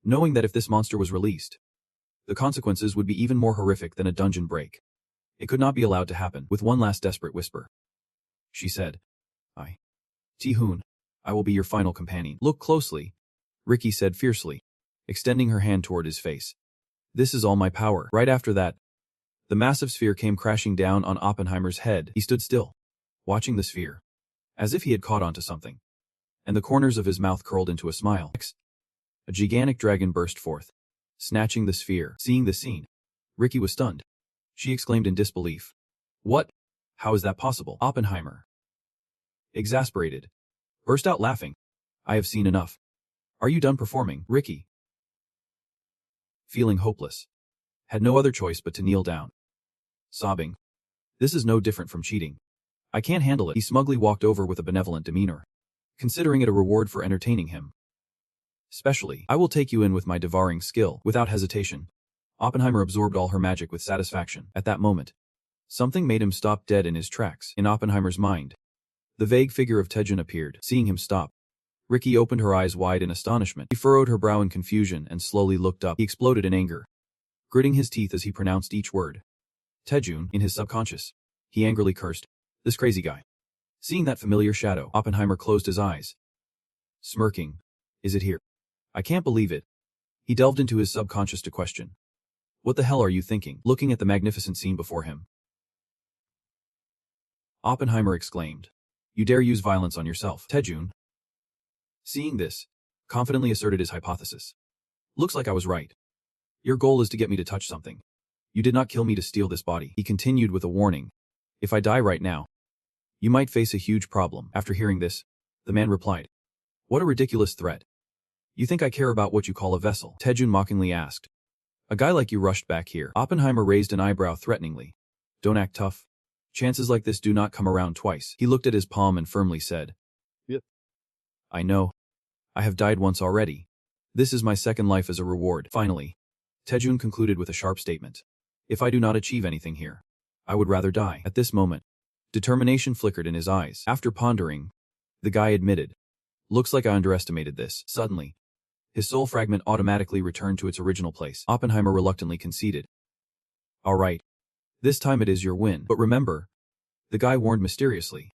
knowing that if this monster was released, the consequences would be even more horrific than a dungeon break. It could not be allowed to happen. With one last desperate whisper, she said, Ti-Hoon, I will be your final companion. Look closely, Ricky said fiercely, extending her hand toward his face. This is all my power. Right after that, the massive sphere came crashing down on Oppenheimer's head. He stood still, watching the sphere, as if he had caught onto something, and the corners of his mouth curled into a smile. A gigantic dragon burst forth, snatching the sphere. Seeing the scene, Ricky was stunned. She exclaimed in disbelief. What? How is that possible? Oppenheimer, exasperated, burst out laughing. I have seen enough. Are you done performing? Ricky, feeling hopeless, had no other choice but to kneel down, sobbing. This is no different from cheating. I can't handle it. He smugly walked over with a benevolent demeanor, considering it a reward for entertaining him. Especially, I will take you in with my devouring skill. Without hesitation, Oppenheimer absorbed all her magic with satisfaction. At that moment, Something made him stop dead in his tracks. In Oppenheimer's mind, the vague figure of Taejun appeared. Seeing him stop, Ricky opened her eyes wide in astonishment. He furrowed her brow in confusion and slowly looked up. He exploded in anger, gritting his teeth as he pronounced each word. Taejun, in his subconscious, he angrily cursed. This crazy guy. Seeing that familiar shadow, Oppenheimer closed his eyes, smirking. Is it here? I can't believe it. He delved into his subconscious to question. What the hell are you thinking? Looking at the magnificent scene before him, Oppenheimer exclaimed. You dare use violence on yourself, Taejun? Seeing this, confidently asserted his hypothesis. Looks like I was right. Your goal is to get me to touch something. You did not kill me to steal this body. He continued with a warning. If I die right now, you might face a huge problem. After hearing this, the man replied. What a ridiculous threat. You think I care about what you call a vessel? Taejun mockingly asked. A guy like you rushed back here. Oppenheimer raised an eyebrow threateningly. Don't act tough. Chances like this do not come around twice. He looked at his palm and firmly said. Yep. I know. I have died once already. This is my second life as a reward. Finally, Taejun concluded with a sharp statement. If I do not achieve anything here, I would rather die. At this moment, determination flickered in his eyes. After pondering, the guy admitted. Looks like I underestimated this. Suddenly, his soul fragment automatically returned to its original place. Oppenheimer reluctantly conceded. All right. This time it is your win. But remember, the guy warned mysteriously.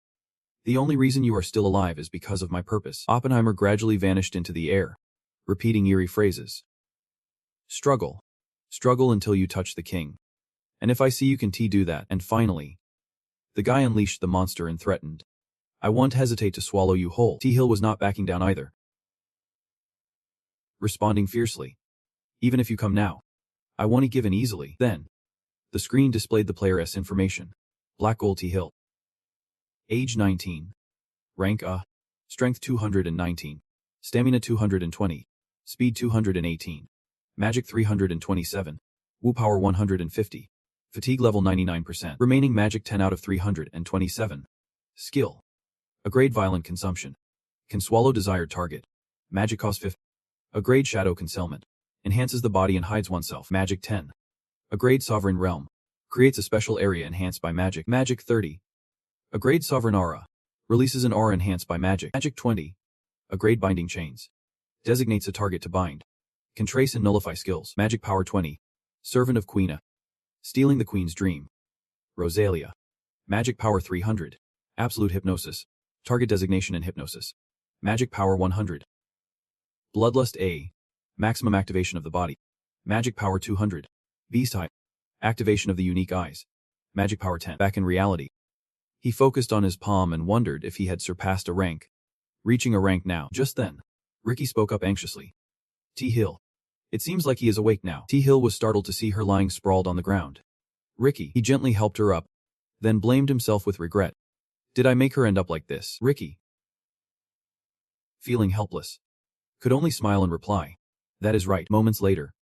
The only reason you are still alive is because of my purpose. Oppenheimer gradually vanished into the air, repeating eerie phrases. Struggle. Struggle until you touch the king. And if I see you can do that. And finally, the guy unleashed the monster and threatened. I won't hesitate to swallow you whole. T-Hill was not backing down either, responding fiercely. Even if you come now, I won't give in easily. Then, the screen displayed the player's information. Black Gold T-Hill. Age 19. Rank A. Strength 219. Stamina 220. Speed 218. Magic 327. Wu power 150. Fatigue level 99%. Remaining magic 10 out of 327. Skill. A grade violent consumption. Can swallow desired target. Magic cost 50. A grade shadow concealment. Enhances the body and hides oneself. Magic 10. A grade sovereign realm. Creates a special area enhanced by magic. Magic 30. A grade sovereign aura. Releases an aura enhanced by magic. Magic 20. A grade binding chains. Designates a target to bind. Can trace and nullify skills. Magic power 20. Servant of Queen A. Stealing the Queen's dream. Rosalia. Magic power 300. Absolute hypnosis. Target designation and hypnosis. Magic power 100. Bloodlust A. Maximum activation of the body. Magic power 200. Beast type. Activation of the unique eyes. Magic power 10. Back in reality, he focused on his palm and wondered if he had surpassed a rank. Reaching a rank now. Just then, Ricky spoke up anxiously. T-Hill. It seems like he is awake now. T-Hill was startled to see her lying sprawled on the ground. Ricky. He gently helped her up, then blamed himself with regret. Did I make her end up like this? Ricky, feeling helpless, could only smile and reply. That is right. Moments later,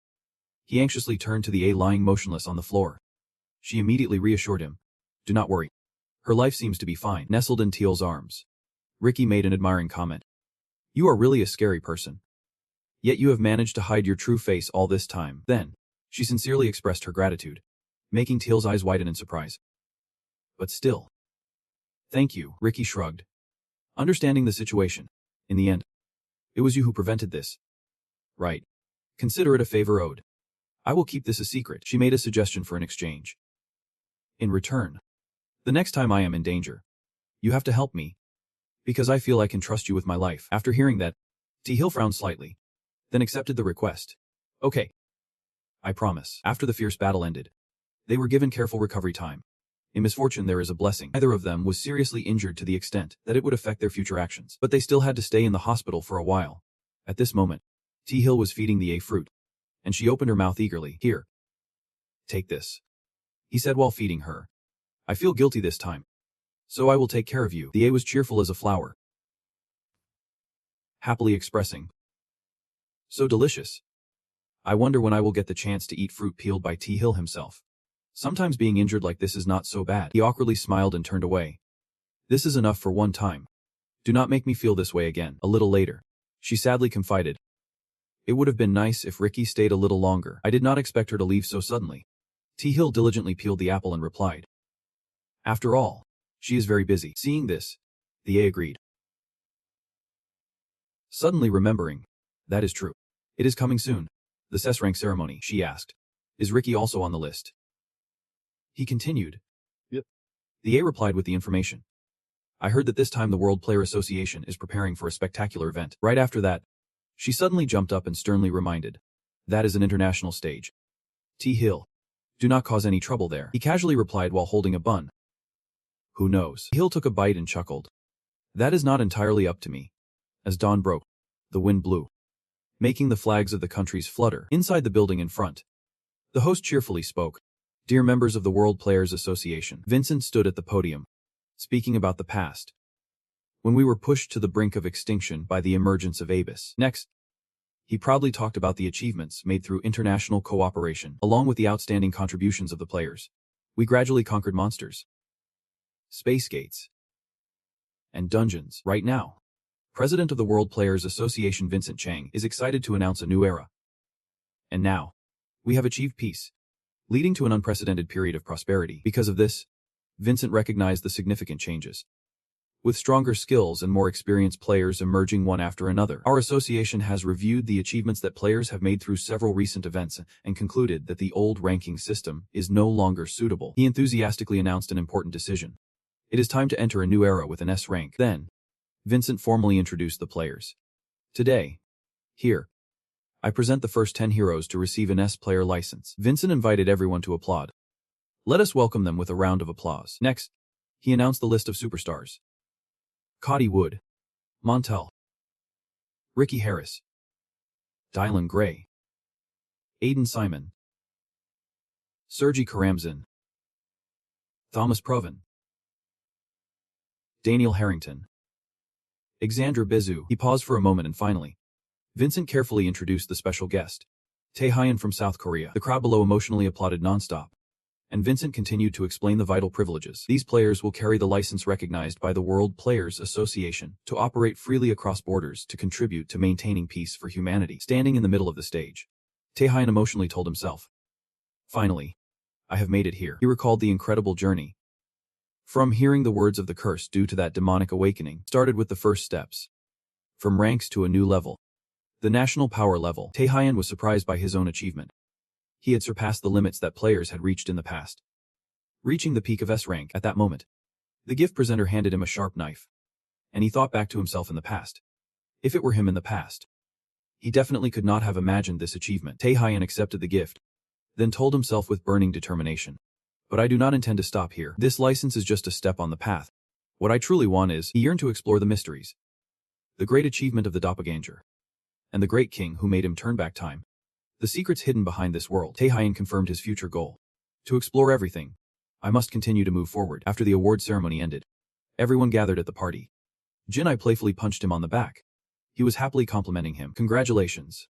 he anxiously turned to the A lying motionless on the floor. She immediately reassured him. Do not worry. Her life seems to be fine. Nestled in Teal's arms, Ricky made an admiring comment. You are really a scary person. Yet you have managed to hide your true face all this time. Then, she sincerely expressed her gratitude, making Teal's eyes widen in surprise. But still. Thank you, Ricky shrugged, understanding the situation. In the end, it was you who prevented this. Right. Consider it a favor owed. I will keep this a secret. She made a suggestion for an exchange. In return, the next time I am in danger, you have to help me, because I feel I can trust you with my life. After hearing that, T-Hill frowned slightly, then accepted the request. Okay. I promise. After the fierce battle ended, they were given careful recovery time. In misfortune there is a blessing. Neither of them was seriously injured to the extent that it would affect their future actions, but they still had to stay in the hospital for a while. At this moment, T-Hill was feeding the A fruit, and she opened her mouth eagerly. Here. Take this, he said while feeding her. I feel guilty this time, so I will take care of you. The A was cheerful as a flower, happily expressing. So delicious. I wonder when I will get the chance to eat fruit peeled by T-Hill himself. Sometimes being injured like this is not so bad. He awkwardly smiled and turned away. This is enough for one time. Do not make me feel this way again. A little later, she sadly confided. It would have been nice if Ricky stayed a little longer. I did not expect her to leave so suddenly. T-Hill diligently peeled the apple and replied. After all, she is very busy. Seeing this, the A agreed. Suddenly remembering, that is true. It is coming soon. The SSS-Rank ceremony, she asked. Is Ricky also on the list? He continued. Yep. The A replied with the information. I heard that this time the World Player Association is preparing for a spectacular event. Right after that, she suddenly jumped up and sternly reminded. That is an international stage. T. Hill. Do not cause any trouble there. He casually replied while holding a bun. Who knows? Hill took a bite and chuckled. That is not entirely up to me. As dawn broke, the wind blew, making the flags of the countries flutter. Inside the building in front, the host cheerfully spoke. Dear members of the World Players Association, Vincent stood at the podium, speaking about the past, when we were pushed to the brink of extinction by the emergence of Abyss. Next, he proudly talked about the achievements made through international cooperation, along with the outstanding contributions of the players. We gradually conquered monsters, space gates, and dungeons. Right now, President of the World Players Association Vincent Chang is excited to announce a new era. And now, we have achieved peace, leading to an unprecedented period of prosperity. Because of this, Vincent recognized the significant changes. With stronger skills and more experienced players emerging one after another, our association has reviewed the achievements that players have made through several recent events and concluded that the old ranking system is no longer suitable. He enthusiastically announced an important decision. It is time to enter a new era with an S rank. Then, Vincent formally introduced the players. Today, here, I present the first 10 heroes to receive an S player license. Vincent invited everyone to applaud. Let us welcome them with a round of applause. Next, he announced the list of superstars. Cody Wood, Montel, Ricky Harris, Dylan Gray, Aiden Simon, Sergey Karamzin, Thomas Proven, Daniel Harrington, Xandra Bizu. He paused for a moment and finally, Vincent carefully introduced the special guest, Tae Hyun from South Korea. The crowd below emotionally applauded nonstop, and Vincent continued to explain the vital privileges. These players will carry the license recognized by the World Players Association to operate freely across borders to contribute to maintaining peace for humanity. Standing in the middle of the stage, Tae Hyun emotionally told himself, finally, I have made it here. He recalled the incredible journey. From hearing the words of the curse due to that demonic awakening, started with the first steps. From ranks to a new level, the national power level, Tae Hyun was surprised by his own achievement. He had surpassed the limits that players had reached in the past. Reaching the peak of S rank at that moment, the gift presenter handed him a sharp knife, and he thought back to himself in the past. If it were him in the past, he definitely could not have imagined this achievement. Tae Hyun accepted the gift, then told himself with burning determination, but I do not intend to stop here. This license is just a step on the path. What I truly want is, he yearned to explore the mysteries, the great achievement of the doppelganger, and the great king who made him turn back time. The secrets hidden behind this world. Tae Hyun confirmed his future goal. To explore everything, I must continue to move forward. After the award ceremony ended, everyone gathered at the party. Jinai playfully punched him on the back. He was happily complimenting him. Congratulations.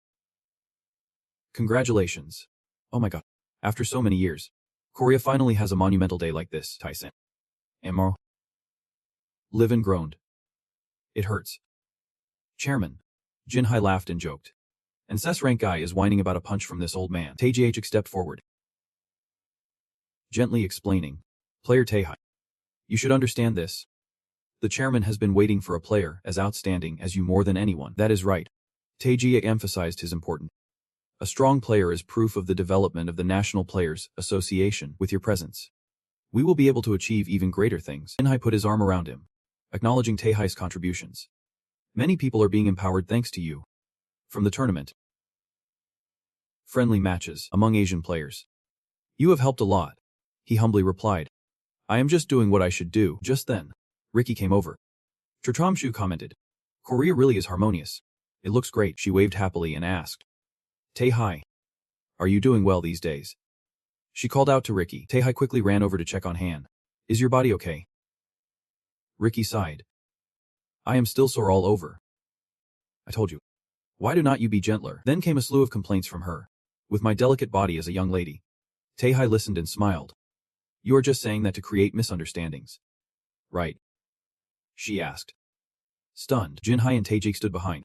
Congratulations. Oh my god. After so many years, Korea finally has a monumental day like this, Tyson. Amaro. Livin groaned. It hurts. Chairman. Jinhai laughed and joked. And SSS-Rank guy is whining about a punch from this old man. Tae-Jh stepped forward, gently explaining. Player Tae-Hyun, you should understand this. The chairman has been waiting for a player as outstanding as you more than anyone. That is right. Tae-Jh emphasized his important. A strong player is proof of the development of the National Players Association. With your presence, we will be able to achieve even greater things. Jinhai put his arm around him, acknowledging Tae-Hyun's contributions. Many people are being empowered thanks to you. From the tournament, friendly matches among Asian players, you have helped a lot, he humbly replied. I am just doing what I should do. Just then, Ricky came over. Tramshu commented. Korea really is harmonious. It looks great. She waved happily and asked, Tae-Hy, are you doing well these days? She called out to Ricky. Tae-Hy quickly ran over to check on Han. Is your body okay? Ricky sighed. I am still sore all over. I told you. Why do not you be gentler? Then came a slew of complaints from her. With my delicate body as a young lady. Tae-Hy listened and smiled. You are just saying that to create misunderstandings, right? She asked. Stunned, Jinhai and Tae-Jh stood behind,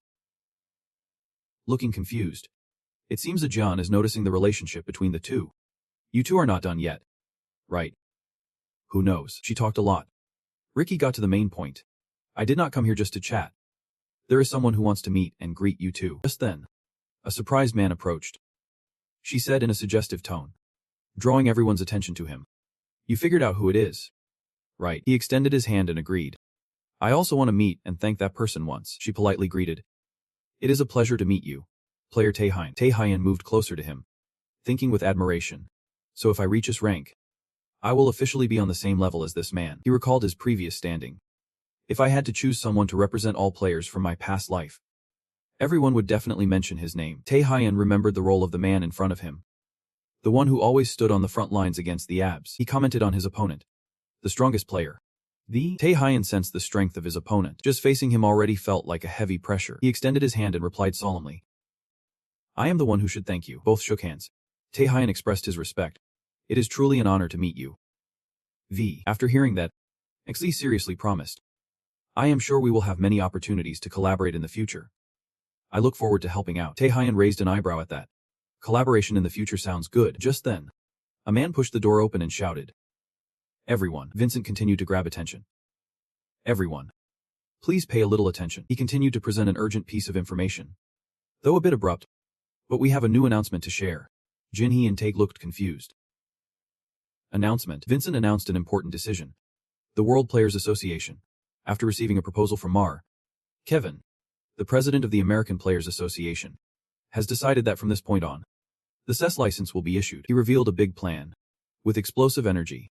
looking confused. It seems that John is noticing the relationship between the two. You two are not done yet, right? Who knows? She talked a lot. Ricky got to the main point. I did not come here just to chat. There is someone who wants to meet and greet you too. Just then, a surprised man approached. She said in a suggestive tone, drawing everyone's attention to him. You figured out who it is. Right. He extended his hand and agreed. I also want to meet and thank that person once, she politely greeted. It is a pleasure to meet you. Player Taehyun. Taehyun moved closer to him, thinking with admiration. So if I reach this rank, I will officially be on the same level as this man. He recalled his previous standing. If I had to choose someone to represent all players from my past life, everyone would definitely mention his name. Taehyun remembered the role of the man in front of him, the one who always stood on the front lines against the abs. He commented on his opponent, the strongest player. Taehyun sensed the strength of his opponent. Just facing him already felt like a heavy pressure. He extended his hand and replied solemnly, I am the one who should thank you. Both shook hands. Taehyun expressed his respect. It is truly an honor to meet you. After hearing that, Xi seriously promised, I am sure we will have many opportunities to collaborate in the future. I look forward to helping out. Taehyun raised an eyebrow at that. Collaboration in the future sounds good. Just then, a man pushed the door open and shouted, Everyone. Vincent continued to grab attention. Everyone. Please pay a little attention. He continued to present an urgent piece of information. Though a bit abrupt, but we have a new announcement to share. Jinhee and Taek looked confused. Announcement. Vincent announced an important decision. The World Players Association, after receiving a proposal from Kevin, the president of the American Players Association, has decided that from this point on, the SSS license will be issued. He revealed a big plan. With explosive energy,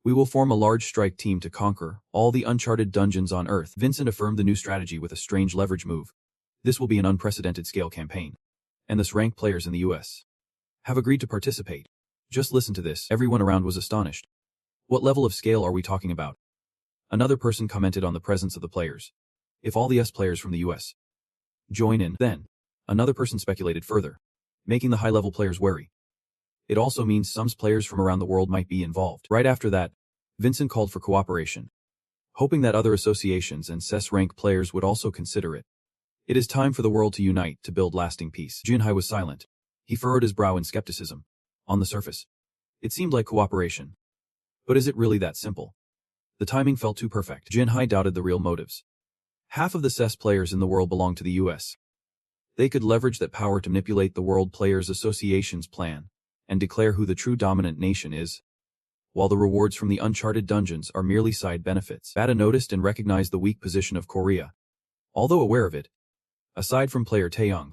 we will form a large strike team to conquer all the uncharted dungeons on Earth. Vincent affirmed the new strategy with a strange leverage move. This will be an unprecedented scale campaign, and the SSS-Rank players in the US have agreed to participate. Just listen to this. Everyone around was astonished. What level of scale are we talking about? Another person commented on the presence of the players. If all the S players from the US join in, then another person speculated further, making the high-level players wary. It also means some players from around the world might be involved. Right after that, Vincent called for cooperation, hoping that other associations and SSS-Rank players would also consider it. It is time for the world to unite to build lasting peace. Jinhee was silent. He furrowed his brow in skepticism. On the surface, it seemed like cooperation. But is it really that simple? The timing felt too perfect. Jinhee doubted the real motives. Half of the SSS players in the world belong to the US. They could leverage that power to manipulate the World Players Association's plan and declare who the true dominant nation is, while the rewards from the uncharted dungeons are merely side benefits. Bada noticed and recognized the weak position of Korea. Although aware of it, aside from player Taehyung,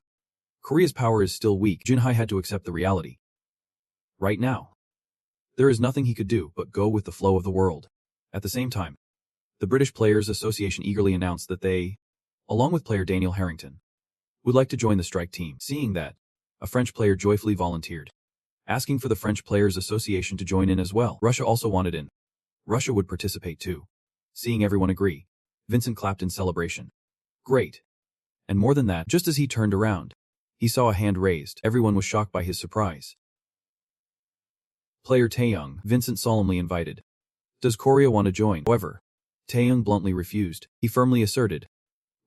Korea's power is still weak. Jinhee had to accept the reality. Right now, there is nothing he could do but go with the flow of the world. At the same time, the British Players Association eagerly announced that they, along with player Daniel Harrington, would like to join the strike team. Seeing that, a French player joyfully volunteered, asking for the French Players Association to join in as well. Russia also wanted in. Russia would participate too. Seeing everyone agree, Vincent clapped in celebration. Great. And more than that, just as he turned around, he saw a hand raised. Everyone was shocked by his surprise. Player Taehyung, Vincent solemnly invited. Does Korea want to join? However, Taehyung bluntly refused. He firmly asserted,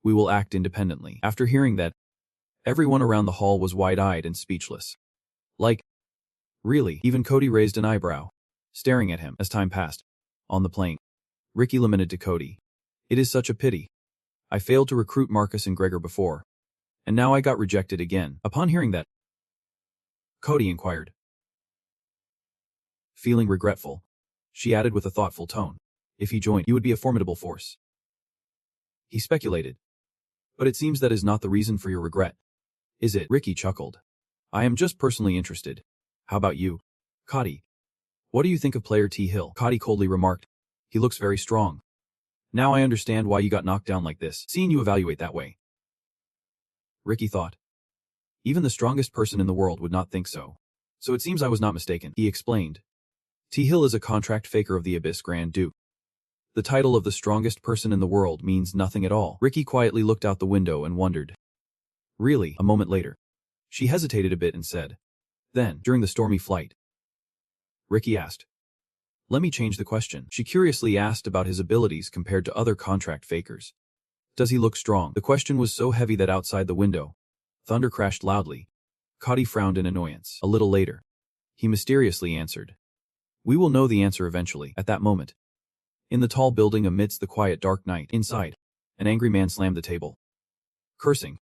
we will act independently. After hearing that, everyone around the hall was wide-eyed and speechless. Like, really? Even Cody raised an eyebrow, staring at him. As time passed, on the plane, Ricky lamented to Cody. It is such a pity. I failed to recruit Marcus and Gregor before, and now I got rejected again. Upon hearing that, Cody inquired. Feeling regretful, she added with a thoughtful tone, if he joined, you would be a formidable force. He speculated. But it seems that is not the reason for your regret. Is it? Ricky chuckled. I am just personally interested. How about you, Cody? What do you think of player T. Hill? Cody coldly remarked. He looks very strong. Now I understand why you got knocked down like this, seeing you evaluate that way. Ricky thought. Even the strongest person in the world would not think so. So it seems I was not mistaken. He explained. T. Hill is a contract faker of the Abyss Grand Duke. The title of the strongest person in the world means nothing at all. Ricky quietly looked out the window and wondered. Really? A moment later, she hesitated a bit and said. Then, during the stormy flight, Ricky asked. Let me change the question. She curiously asked about his abilities compared to other contract fakers. Does he look strong? The question was so heavy that outside the window, thunder crashed loudly. Cody frowned in annoyance. A little later, he mysteriously answered. We will know the answer eventually. At that moment, in the tall building amidst the quiet dark night, inside, an angry man slammed the table, cursing.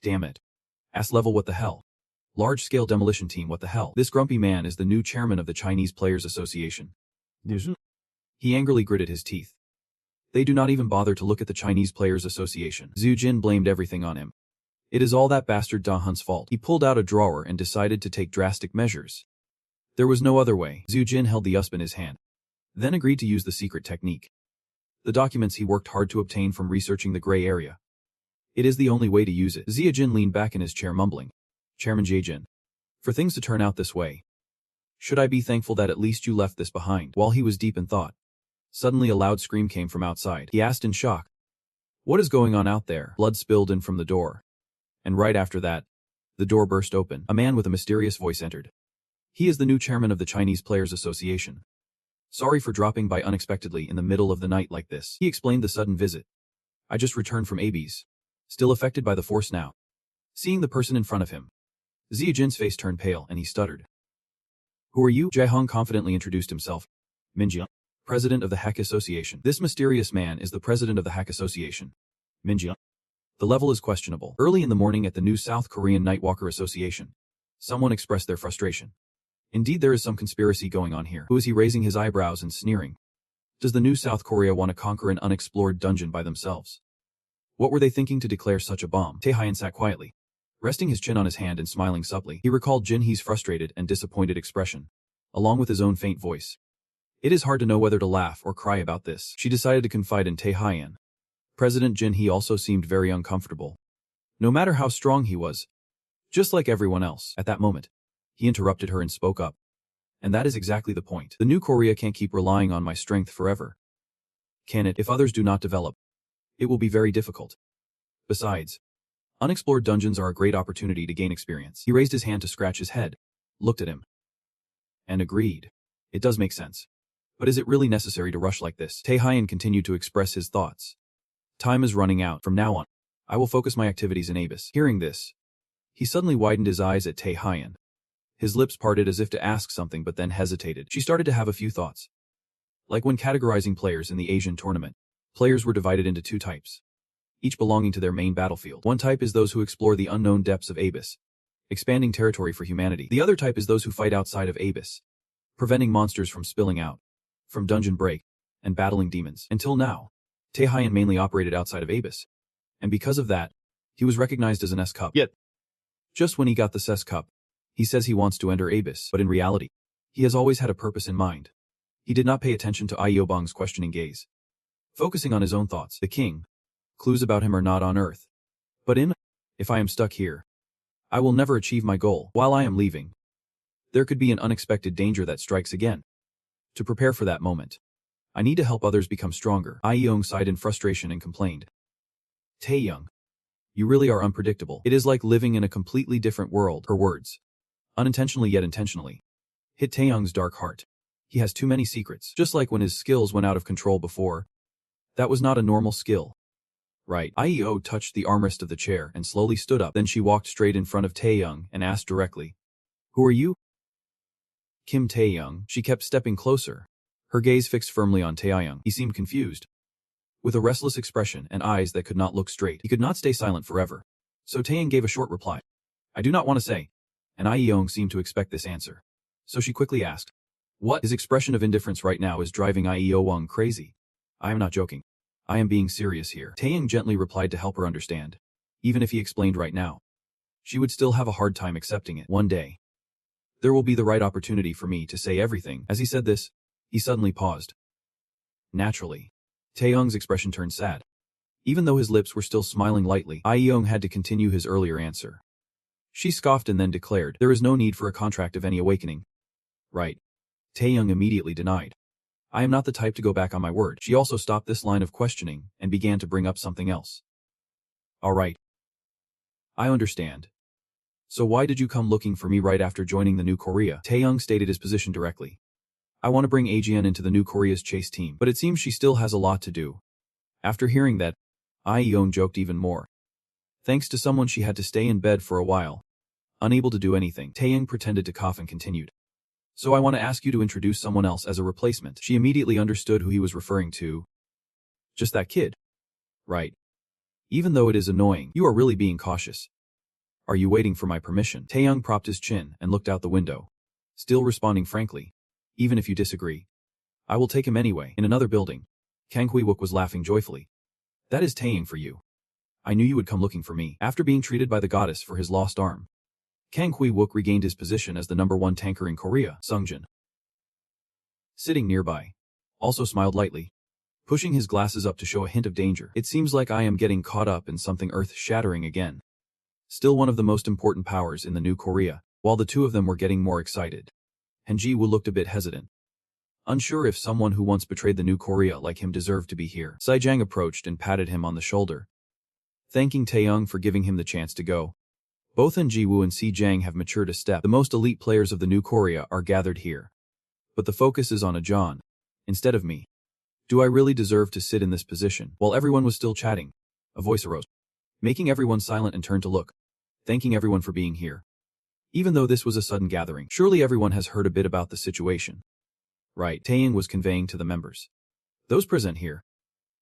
Damn it. Ass level, what the hell? Large-scale demolition team, what the hell? This grumpy man is the new chairman of the Chinese Players Association. He angrily gritted his teeth. They do not even bother to look at the Chinese Players Association. Zhu Jin blamed everything on him. It is all that bastard Da Hun's fault. He pulled out a drawer and decided to take drastic measures. There was no other way. Zhu Jin held the USP in his hand, then agreed to use the secret technique. The documents he worked hard to obtain from researching the gray area. It is the only way to use it. Zia Jin leaned back in his chair mumbling, Chairman Jie Jin, for things to turn out this way, should I be thankful that at least you left this behind? While he was deep in thought, suddenly a loud scream came from outside. He asked in shock, what is going on out there? Blood spilled in from the door. And right after that, the door burst open. A man with a mysterious voice entered. He is the new chairman of the Chinese Players Association. Sorry for dropping by unexpectedly in the middle of the night like this. He explained the sudden visit. I just returned from AB's. Still affected by the force now. Seeing the person in front of him, Zia Jin's face turned pale and he stuttered. Who are you? Jie Hong confidently introduced himself. Minjia, president of the Hack Association. This mysterious man is the president of the Hack Association. Minjia. The level is questionable. Early in the morning at the new South Korean Nightwalker Association, someone expressed their frustration. Indeed, there is some conspiracy going on here. Who is he? Raising his eyebrows and sneering. Does the new South Korea want to conquer an unexplored dungeon by themselves? What were they thinking to declare such a bomb? Taehyun sat quietly, resting his chin on his hand and smiling subtly. He recalled Jin Hee's frustrated and disappointed expression, along with his own faint voice. It is hard to know whether to laugh or cry about this. She decided to confide in Taehyun. President Jin Hee also seemed very uncomfortable, no matter how strong he was, just like everyone else. At that moment, he interrupted her and spoke up. And that is exactly the point. The new Korea can't keep relying on my strength forever. Can it? If others do not develop, it will be very difficult. Besides, unexplored dungeons are a great opportunity to gain experience. He raised his hand to scratch his head, looked at him, and agreed. It does make sense. But is it really necessary to rush like this? Taehyun continued to express his thoughts. Time is running out. From now on, I will focus my activities in Abyss. Hearing this, he suddenly widened his eyes at Taehyun. His lips parted as if to ask something but then hesitated. She started to have a few thoughts. Like when categorizing players in the Asian tournament, players were divided into two types, each belonging to their main battlefield. One type is those who explore the unknown depths of Abyss, expanding territory for humanity. The other type is those who fight outside of Abyss, preventing monsters from spilling out, from dungeon break, and battling demons. Until now, Taehyun mainly operated outside of Abyss, and because of that, he was recognized as an S-Cup. Yet, just when he got the S-Cup, he says he wants to enter Abyss, but in reality, he has always had a purpose in mind. He did not pay attention to Iobong's questioning gaze. Focusing on his own thoughts, the king, clues about him are not on Earth, but in. If I am stuck here, I will never achieve my goal. While I am leaving, there could be an unexpected danger that strikes again. To prepare for that moment, I need to help others become stronger. Iong sighed in frustration and complained. Taeyoung, you really are unpredictable. It is like living in a completely different world. Her words, unintentionally yet intentionally, hit Taeyoung's dark heart. He has too many secrets. Just like when his skills went out of control before. That was not a normal skill. Right. Ieo touched the armrest of the chair and slowly stood up. Then she walked straight in front of Taeyoung and asked directly, who are you? Kim Taeyoung. She kept stepping closer, her gaze fixed firmly on Taeyoung. He seemed confused, with a restless expression and eyes that could not look straight. He could not stay silent forever. So Taeyoung gave a short reply. I do not want to say. And Ieo seemed to expect this answer. So she quickly asked, what? His expression of indifference right now is driving Ieo crazy. I am not joking. I am being serious here. Taeyoung gently replied to help her understand. Even if he explained right now, she would still have a hard time accepting it. One day, there will be the right opportunity for me to say everything. As he said this, he suddenly paused. Naturally, Taeyoung's expression turned sad. Even though his lips were still smiling lightly, Ieo had to continue his earlier answer. She scoffed and then declared, there is no need for a contract of any awakening. Right. Taeyoung immediately denied. I am not the type to go back on my word. She also stopped this line of questioning and began to bring up something else. All right. I understand. So why did you come looking for me right after joining the new Korea? Taeyoung stated his position directly. I want to bring Aegean into the new Korea's chase team, but it seems she still has a lot to do. After hearing that, Ieo joked even more. Thanks to someone she had to stay in bed for a while. Unable to do anything, Taeyoung pretended to cough and continued. So I want to ask you to introduce someone else as a replacement. She immediately understood who he was referring to. Just that kid. Right. Even though it is annoying, you are really being cautious. Are you waiting for my permission? Taeyong propped his chin and looked out the window, still responding frankly. Even if you disagree, I will take him anyway. In another building, Kang Hui-wook was laughing joyfully. That is Taeyong for you. I knew you would come looking for me. After being treated by the goddess for his lost arm, Kang Hui-wook regained his position as the #1 tanker in Korea. Sungjin, sitting nearby, also smiled lightly, pushing his glasses up to show a hint of danger. It seems like I am getting caught up in something earth-shattering again. Still one of the most important powers in the new Korea. While the two of them were getting more excited, Han Ji-woo looked a bit hesitant, unsure if someone who once betrayed the new Korea like him deserved to be here. Saijang approached and patted him on the shoulder, thanking Taeyong for giving him the chance to go. Both Han Ji-woo and Si Jang have matured a step. The most elite players of the new Korea are gathered here. But the focus is on a John, instead of me. Do I really deserve to sit in this position? While everyone was still chatting, a voice arose, making everyone silent and turn to look, thanking everyone for being here. Even though this was a sudden gathering, surely everyone has heard a bit about the situation. Right, Taeyong was conveying to the members. Those present here,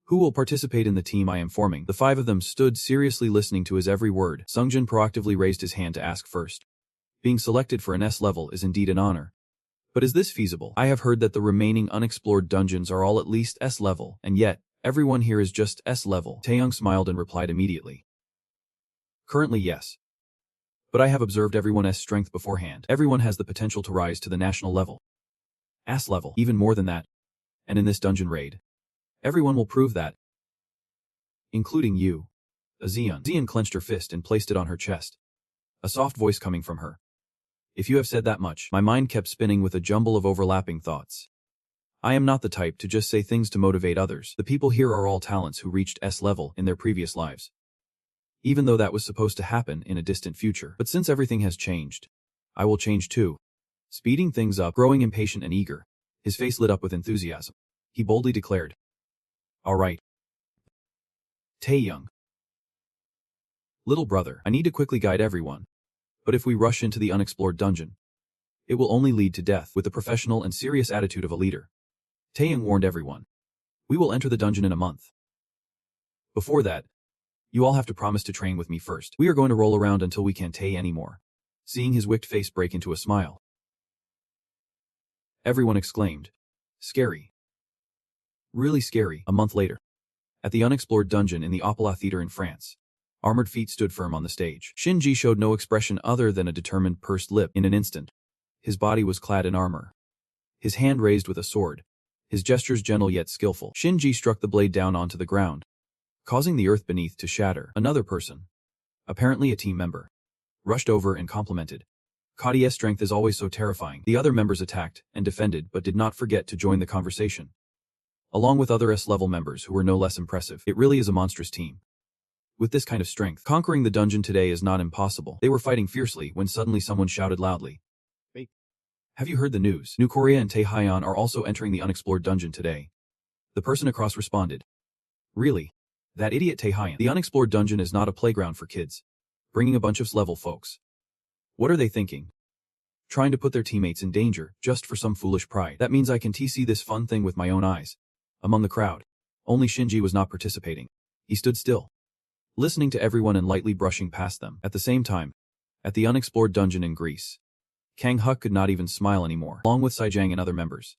who will participate in the team I am forming? The 5 of them stood seriously listening to his every word. Sungjin proactively raised his hand to ask first. Being selected for an S level is indeed an honor. But is this feasible? I have heard that the remaining unexplored dungeons are all at least S level, and yet, everyone here is just S level. Taeyong smiled and replied immediately. Currently yes. But I have observed everyone's strength beforehand. Everyone has the potential to rise to the national level. S level, even more than that. And in this dungeon raid, everyone will prove that. Including you. Zeon. Zeon clenched her fist and placed it on her chest. A soft voice coming from her. If you have said that much, my mind kept spinning with a jumble of overlapping thoughts. I am not the type to just say things to motivate others. The people here are all talents who reached S level in their previous lives. Even though that was supposed to happen in a distant future. But since everything has changed, I will change too. Speeding things up, growing impatient and eager, his face lit up with enthusiasm. He boldly declared, all right. Taeyong. Little brother, I need to quickly guide everyone. But if we rush into the unexplored dungeon, it will only lead to death. With the professional and serious attitude of a leader, Taeyong warned everyone. We will enter the dungeon in a month. Before that, you all have to promise to train with me first. We are going to roll around until we can't Tae anymore. Seeing his wicked face break into a smile, everyone exclaimed, scary. Really scary. A month later, at the unexplored dungeon in the Opera Theatre in France, armored feet stood firm on the stage. Shinji showed no expression other than a determined pursed lip. In an instant, his body was clad in armor, his hand raised with a sword, his gestures gentle yet skillful. Shinji struck the blade down onto the ground, causing the earth beneath to shatter. Another person, apparently a team member, rushed over and complimented. Kadia's strength is always so terrifying. The other members attacked and defended but did not forget to join the conversation, along with other S-level members who were no less impressive. It really is a monstrous team. With this kind of strength, conquering the dungeon today is not impossible. They were fighting fiercely when suddenly someone shouted loudly, "Wait. Have you heard the news? New Korea and Taehyun are also entering the unexplored dungeon today." The person across responded, "Really? That idiot Taehyun. The unexplored dungeon is not a playground for kids. Bringing a bunch of S-level folks. What are they thinking? Trying to put their teammates in danger, just for some foolish pride. That means I can see this fun thing with my own eyes." Among the crowd, only Shinji was not participating. He stood still, listening to everyone and lightly brushing past them. At the same time, at the unexplored dungeon in Greece, Kang Huk could not even smile anymore, along with Saijang and other members,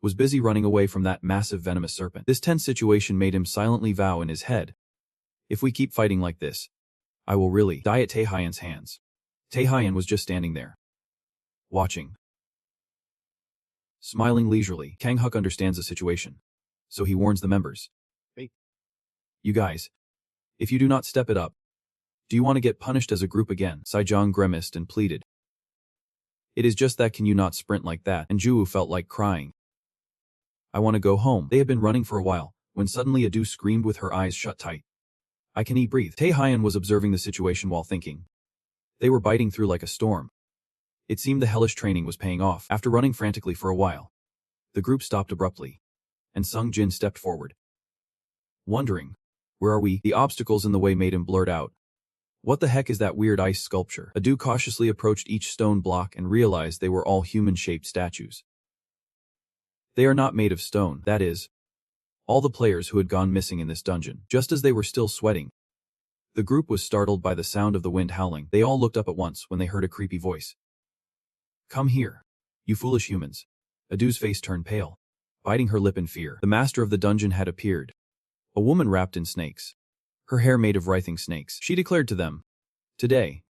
was busy running away from that massive venomous serpent. This tense situation made him silently vow in his head, if we keep fighting like this, I will really die at Taehyun's hands. Taehyun was just standing there, watching, smiling leisurely. Kang Huk understands the situation, so he warns the members. "Hey, you guys, if you do not step it up, do you want to get punished as a group again?" Saijang grimaced and pleaded. "It is just that, can you not sprint like that?" And Ju felt like crying. "I want to go home." They had been running for a while, when suddenly Adu screamed with her eyes shut tight. "I can breathe." Taehyun was observing the situation while thinking. They were biting through like a storm. It seemed the hellish training was paying off. After running frantically for a while, the group stopped abruptly, and Sung Jin stepped forward. Wondering, where are we? The obstacles in the way made him blurt out, What the heck is that weird ice sculpture? Adu cautiously approached each stone block and realized they were all human-shaped statues. They are not made of stone, that is, all the players who had gone missing in this dungeon. Just as they were still sweating, the group was startled by the sound of the wind howling. They all looked up at once when they heard a creepy voice. Come here, you foolish humans. Adu's face turned pale, biting her lip in fear. The master of the dungeon had appeared. A woman wrapped in snakes, her hair made of writhing snakes. She declared to them, "Today,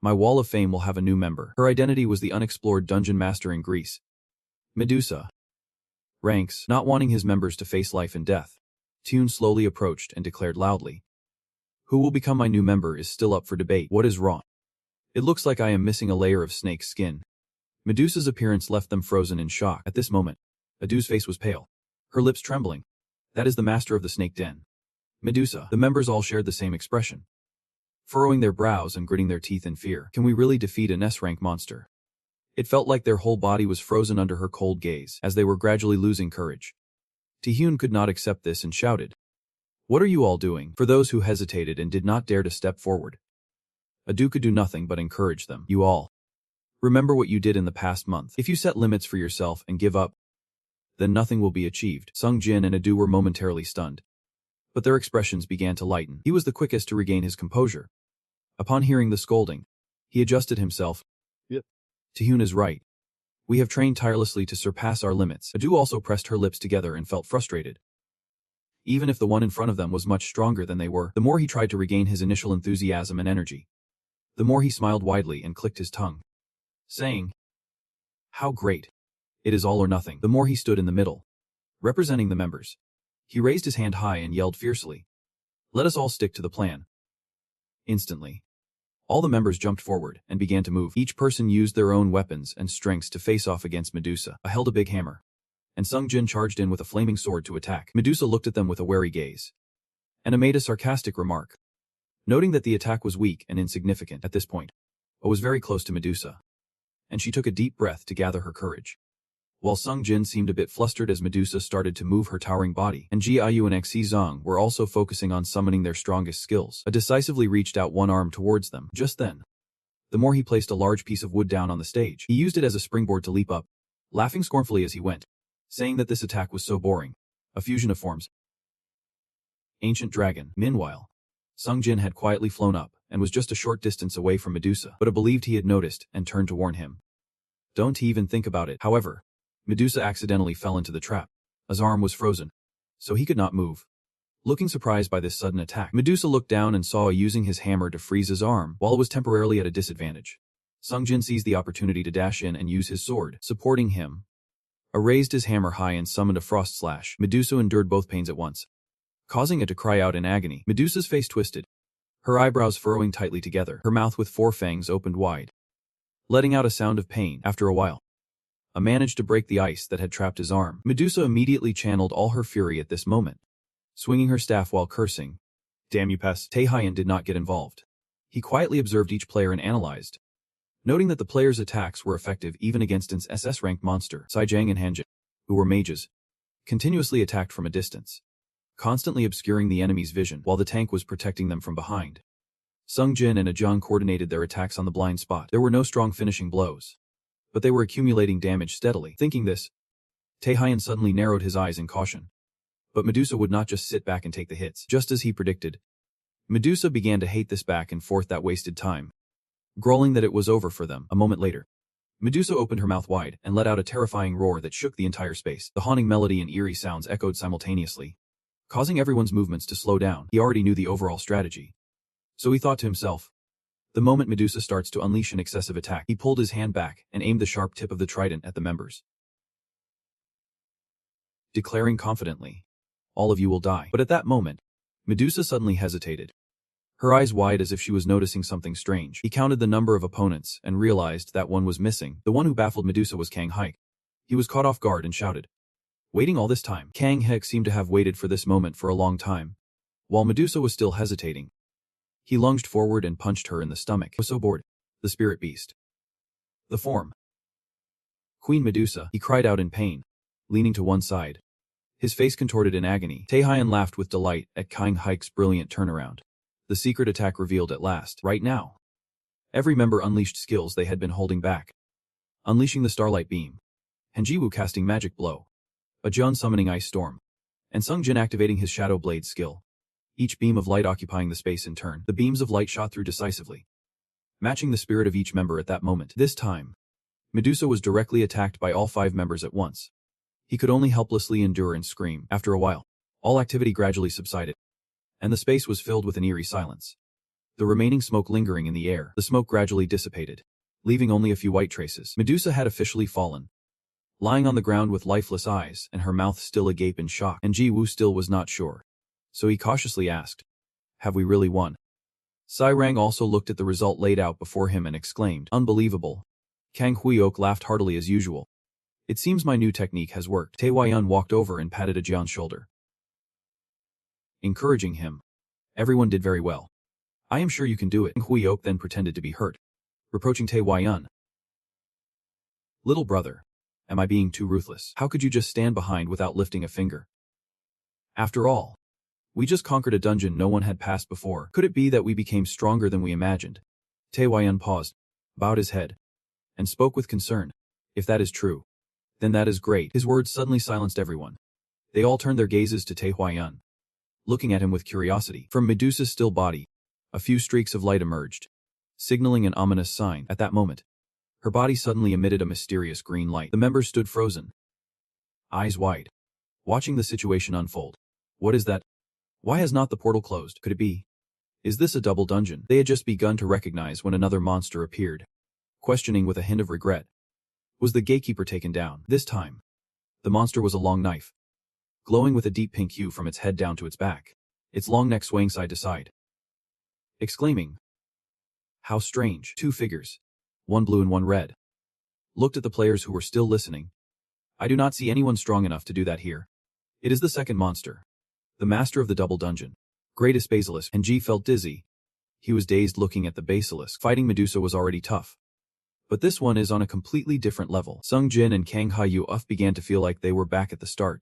my wall of fame will have a new member." Her identity was the unexplored dungeon master in Greece, Medusa. Ranks, not wanting his members to face life and death, Tune slowly approached and declared loudly, "Who will become my new member is still up for debate. What is wrong? It looks like I am missing a layer of snake skin." Medusa's appearance left them frozen in shock. At this moment, Adu's face was pale, her lips trembling. That is the master of the snake den, Medusa. The members all shared the same expression, furrowing their brows and gritting their teeth in fear. Can we really defeat an S-rank monster? It felt like their whole body was frozen under her cold gaze as they were gradually losing courage. Taehyun could not accept this and shouted, "What are you all doing?" For those who hesitated and did not dare to step forward, Adu could do nothing but encourage them. "You all remember what you did in the past month. If you set limits for yourself and give up, then nothing will be achieved." Sung Jin and Adu were momentarily stunned, but their expressions began to lighten. He was the quickest to regain his composure. Upon hearing the scolding, he adjusted himself. "Yep. Taehyun is right. We have trained tirelessly to surpass our limits." Adu also pressed her lips together and felt frustrated. Even if the one in front of them was much stronger than they were, the more he tried to regain his initial enthusiasm and energy, the more he smiled widely and clicked his tongue, saying, "How great. It is all or nothing." The more he stood in the middle, representing the members, he raised his hand high and yelled fiercely, "Let us all stick to the plan." Instantly, all the members jumped forward and began to move. Each person used their own weapons and strengths to face off against Medusa. I held a big hammer, and Sung Jin charged in with a flaming sword to attack. Medusa looked at them with a wary gaze, and made a sarcastic remark, noting that the attack was weak and insignificant. At this point, I was very close to Medusa, and she took a deep breath to gather her courage. While Sung Jin seemed a bit flustered as Medusa started to move her towering body, and Jiayu and Xi Zong were also focusing on summoning their strongest skills, I decisively reached out one arm towards them. Just then, the more he placed a large piece of wood down on the stage. He used it as a springboard to leap up, laughing scornfully as he went, saying that this attack was so boring. A fusion of forms. Ancient Dragon. Meanwhile, Sung Jin had quietly flown up and was just a short distance away from Medusa, but I believed he had noticed and turned to warn him. Don't even think about it. However, Medusa accidentally fell into the trap. His arm was frozen, so he could not move. Looking surprised by this sudden attack, Medusa looked down and saw using his hammer to freeze his arm while it was temporarily at a disadvantage. Sung Jin seized the opportunity to dash in and use his sword, supporting him. Raised his hammer high and summoned a frost slash. Medusa endured both pains at once, causing it to cry out in agony. Medusa's face twisted, her eyebrows furrowing tightly together, her mouth with 4 fangs opened wide, letting out a sound of pain. After a while, I managed to break the ice that had trapped his arm. Medusa immediately channeled all her fury at this moment, swinging her staff while cursing, "Damn you pests." Taehyun did not get involved. He quietly observed each player and analyzed, noting that the players' attacks were effective even against an SS-rank monster. Saijang and Hanjin, who were mages, continuously attacked from a distance, constantly obscuring the enemy's vision while the tank was protecting them from behind. Sung Jin and Ajong coordinated their attacks on the blind spot. There were no strong finishing blows, but they were accumulating damage steadily. Thinking this, Taehyun suddenly narrowed his eyes in caution. But Medusa would not just sit back and take the hits. Just as he predicted, Medusa began to hate this back and forth that wasted time, growling that it was over for them. A moment later, Medusa opened her mouth wide and let out a terrifying roar that shook the entire space. The haunting melody and eerie sounds echoed simultaneously, causing everyone's movements to slow down. He already knew the overall strategy, so he thought to himself, the moment Medusa starts to unleash an excessive attack, he pulled his hand back and aimed the sharp tip of the trident at the members, declaring confidently, "All of you will die." But at that moment, Medusa suddenly hesitated, her eyes wide as if she was noticing something strange. He counted the number of opponents and realized that one was missing. The one who baffled Medusa was Kang Haik. He was caught off guard and shouted, waiting all this time. Kang Haik seemed to have waited for this moment for a long time. While Medusa was still hesitating, he lunged forward and punched her in the stomach. Was so bored. The spirit beast. The form. Queen Medusa, he cried out in pain, leaning to one side, his face contorted in agony. Taehyun laughed with delight at Kang Haik's brilliant turnaround. The secret attack revealed at last, right now. Every member unleashed skills they had been holding back. Unleashing the Starlight Beam. Henjiwoo casting Magic Blow. Ajun summoning Ice Storm. And Sungjin activating his Shadow Blade skill. Each beam of light occupying the space in turn. The beams of light shot through decisively, matching the spirit of each member at that moment. This time, Medusa was directly attacked by all 5 members at once. He could only helplessly endure and scream. After a while, all activity gradually subsided, and the space was filled with an eerie silence. The remaining smoke lingering in the air, the smoke gradually dissipated, leaving only a few white traces. Medusa had officially fallen, lying on the ground with lifeless eyes and her mouth still agape in shock. And Ji Woo still was not sure, so he cautiously asked, "Have we really won?" Sirang also looked at the result laid out before him and exclaimed, "Unbelievable." Kang Huiok laughed heartily as usual. "It seems my new technique has worked." Tae Hwayun walked over and patted Ajion's shoulder, encouraging him. "Everyone did very well. I am sure you can do it." Kang Huiok then pretended to be hurt, reproaching Tae Hwayun. "Little brother, am I being too ruthless? How could you just stand behind without lifting a finger? After all, we just conquered a dungeon no one had passed before. Could it be that we became stronger than we imagined?" Tae Hwayun paused, bowed his head, and spoke with concern. "If that is true, then that is great." His words suddenly silenced everyone. They all turned their gazes to Tae Hwayun, looking at him with curiosity. From Medusa's still body, a few streaks of light emerged, signaling an ominous sign. At that moment, her body suddenly emitted a mysterious green light. The members stood frozen, eyes wide, watching the situation unfold. "What is that? Why has not the portal closed? Could it be? Is this a double dungeon?" They had just begun to recognize when another monster appeared, questioning with a hint of regret. Was the gatekeeper taken down? This time, the monster was a long knife, glowing with a deep pink hue from its head down to its back, its long neck swaying side to side. Exclaiming, "How strange." 2 figures, one blue and one red, looked at the players who were still listening. "I do not see anyone strong enough to do that here. It is the second monster, the master of the double dungeon, greatest basilisk." And Ji felt dizzy. He was dazed looking at the basilisk. Fighting Medusa was already tough, but this one is on a completely different level. Sung Jin and Kang Ha-Yu began to feel like they were back at the start.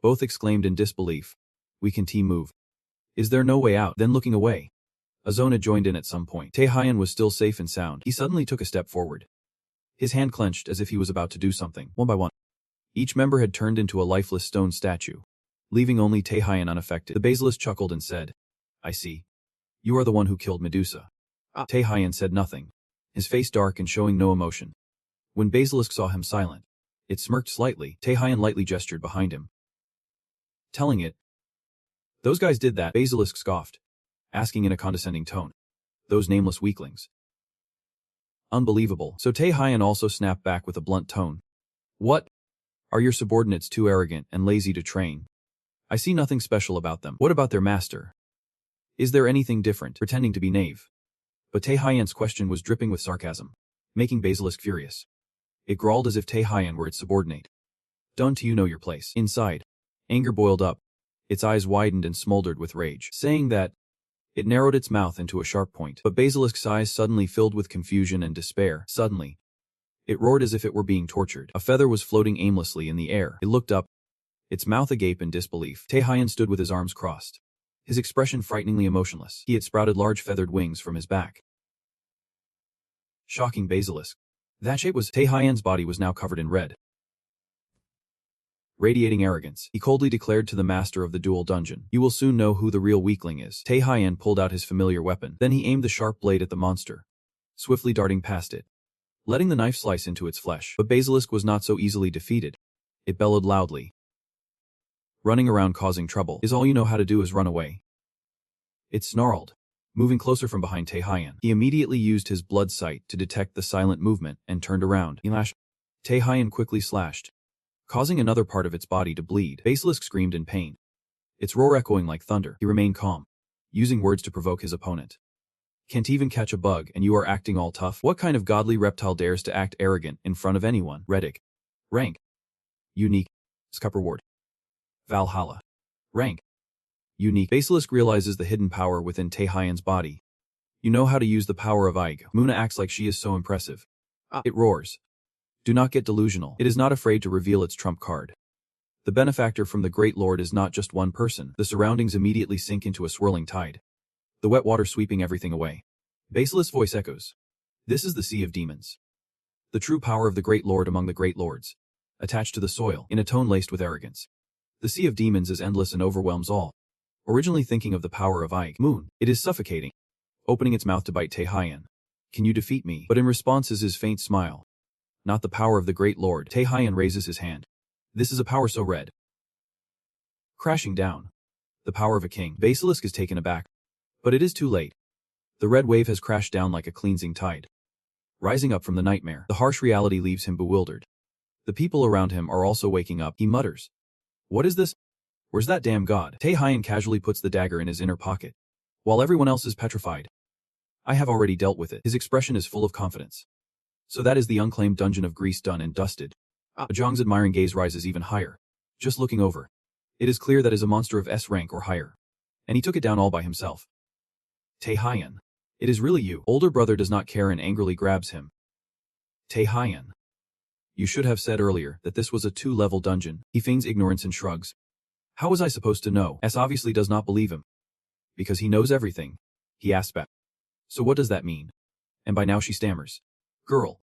Both exclaimed in disbelief, "We can team move. Is there no way out?" Then looking away, Azona joined in at some point. Tae Hyan was still safe and sound. He suddenly took a step forward. His hand clenched as if he was about to do something. One by one, each member had turned into a lifeless stone statue, leaving only Tae Hyan unaffected. The basilisk chuckled and said, "I see. You are the one who killed Medusa." Tae Hyan said nothing, his face dark and showing no emotion. When Basilisk saw him silent, it smirked slightly. Tae Hyan lightly gestured behind him, telling it, "Those guys did that." Basilisk scoffed, asking in a condescending tone, "Those nameless weaklings." Unbelievable. So Tae Hyan also snapped back with a blunt tone. "What? Are your subordinates too arrogant and lazy to train? I see nothing special about them. What about their master? Is there anything different?" Pretending to be naive. But Tae Hyan's question was dripping with sarcasm, making Basilisk furious. It growled as if Tae Hyan were its subordinate. "Don't you know your place?" Inside, anger boiled up. Its eyes widened and smoldered with rage. Saying that, it narrowed its mouth into a sharp point. But Basilisk's eyes suddenly filled with confusion and despair. Suddenly, it roared as if it were being tortured. A feather was floating aimlessly in the air. It looked up, its mouth agape in disbelief. Tae Hyan stood with his arms crossed, his expression frighteningly emotionless. He had sprouted large feathered wings from his back. Shocking Basilisk. That shape was— Tae Hyan's body was now covered in red, radiating arrogance. He coldly declared to the master of the Duel dungeon, "You will soon know who the real weakling is." Tae Hyan pulled out his familiar weapon. Then he aimed the sharp blade at the monster, swiftly darting past it, letting the knife slice into its flesh. But Basilisk was not so easily defeated. It bellowed loudly. "Running around causing trouble is all you know how to do is run away." It snarled, moving closer from behind Tae Hyan. He immediately used his blood sight to detect the silent movement and turned around. He lashed. Tae Hyan quickly slashed, causing another part of its body to bleed. Basilisk screamed in pain, its roar echoing like thunder. He remained calm, using words to provoke his opponent. "Can't even catch a bug and you are acting all tough? What kind of godly reptile dares to act arrogant in front of anyone?" Reddick. Rank. Unique. Scup reward. Valhalla. Rank. Unique. Basilisk realizes the hidden power within Tae Hyan's body. "You know how to use the power of Aig. Muna acts like she is so impressive." It roars. "Do not get delusional. It is not afraid to reveal its trump card. The benefactor from the Great Lord is not just one person." The surroundings immediately sink into a swirling tide. the wet water sweeping everything away. Baseless voice echoes. This is the sea of demons. The true power of the great lord among the great lords. Attached to the soil, in a tone laced with arrogance. The sea of demons is endless and overwhelms all. Originally thinking of the power of Ike Moon, it is suffocating. Opening its mouth to bite Tae-Hyen. Can you defeat me? But in response is his faint smile. Not the power of the great lord. Tae-Hyen raises his hand. This is a power so red. Crashing down. The power of a king. Basilisk is taken aback. But it is too late. The red wave has crashed down like a cleansing tide. Rising up from the nightmare, the harsh reality leaves him bewildered. The people around him are also waking up. He mutters. What is this? Where's that damn god? Tae-Hyen casually puts the dagger in his inner pocket, while everyone else is petrified. I have already dealt with it. His expression is full of confidence. So that is the unclaimed dungeon of Greece done and dusted. Jong's admiring gaze rises even higher. Just looking over. It is clear that is a monster of S rank or higher. And he took it down all by himself. Tae-Hyen. It is really you. Older brother does not care and angrily grabs him. Tae-Hyen. You should have said earlier that this was a 2-level dungeon. He feigns ignorance and shrugs. How was I supposed to know? S obviously does not believe him. Because he knows everything. He asks back. So what does that mean? And by now she stammers. Girl.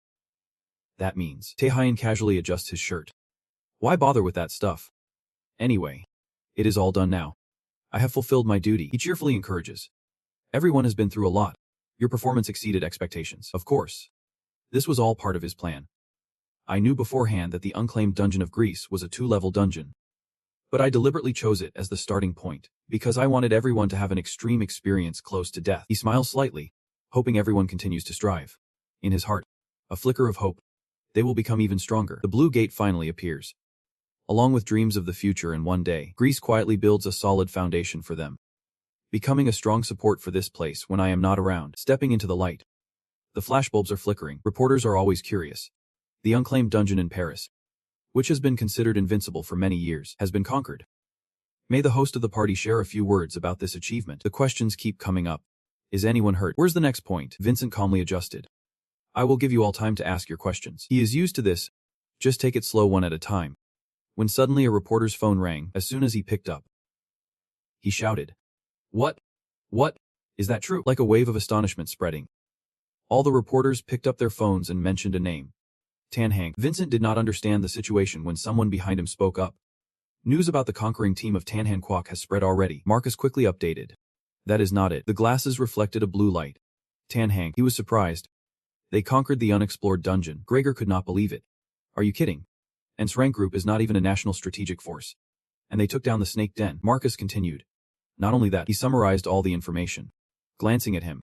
That means. Tae-Hyen casually adjusts his shirt. Why bother with that stuff? Anyway. It is all done now. I have fulfilled my duty. He cheerfully encourages. Everyone has been through a lot. Your performance exceeded expectations. Of course. This was all part of his plan. I knew beforehand that the unclaimed dungeon of Greece was a 2-level dungeon. But I deliberately chose it as the starting point, because I wanted everyone to have an extreme experience close to death. He smiles slightly, hoping everyone continues to strive. In his heart, a flicker of hope. They will become even stronger. The blue gate finally appears. Along with dreams of the future and one day, Greece quietly builds a solid foundation for them. Becoming a strong support for this place when I am not around. Stepping into the light. The flashbulbs are flickering. Reporters are always curious. The unclaimed dungeon in Paris, which has been considered invincible for many years, has been conquered. May the host of the party share a few words about this achievement. The questions keep coming up. Is anyone hurt? Where's the next point? Vincent calmly adjusted. I will give you all time to ask your questions. He is used to this. Just take it slow one at a time. When suddenly a reporter's phone rang, as soon as he picked up. He shouted. What? What? Is that true? Like a wave of astonishment spreading. All the reporters picked up their phones and mentioned a name. Tanhang. Vincent did not understand the situation when someone behind him spoke up. News about the conquering team of Tanhan Kwok has spread already. Marcus quickly updated. That is not it. The glasses reflected a blue light. Tanhang. He was surprised. They conquered the unexplored dungeon. Gregor could not believe it. Are you kidding? And SSSrank group is not even a national strategic force. And they took down the snake den. Marcus continued. Not only that, he summarized all the information. Glancing at him.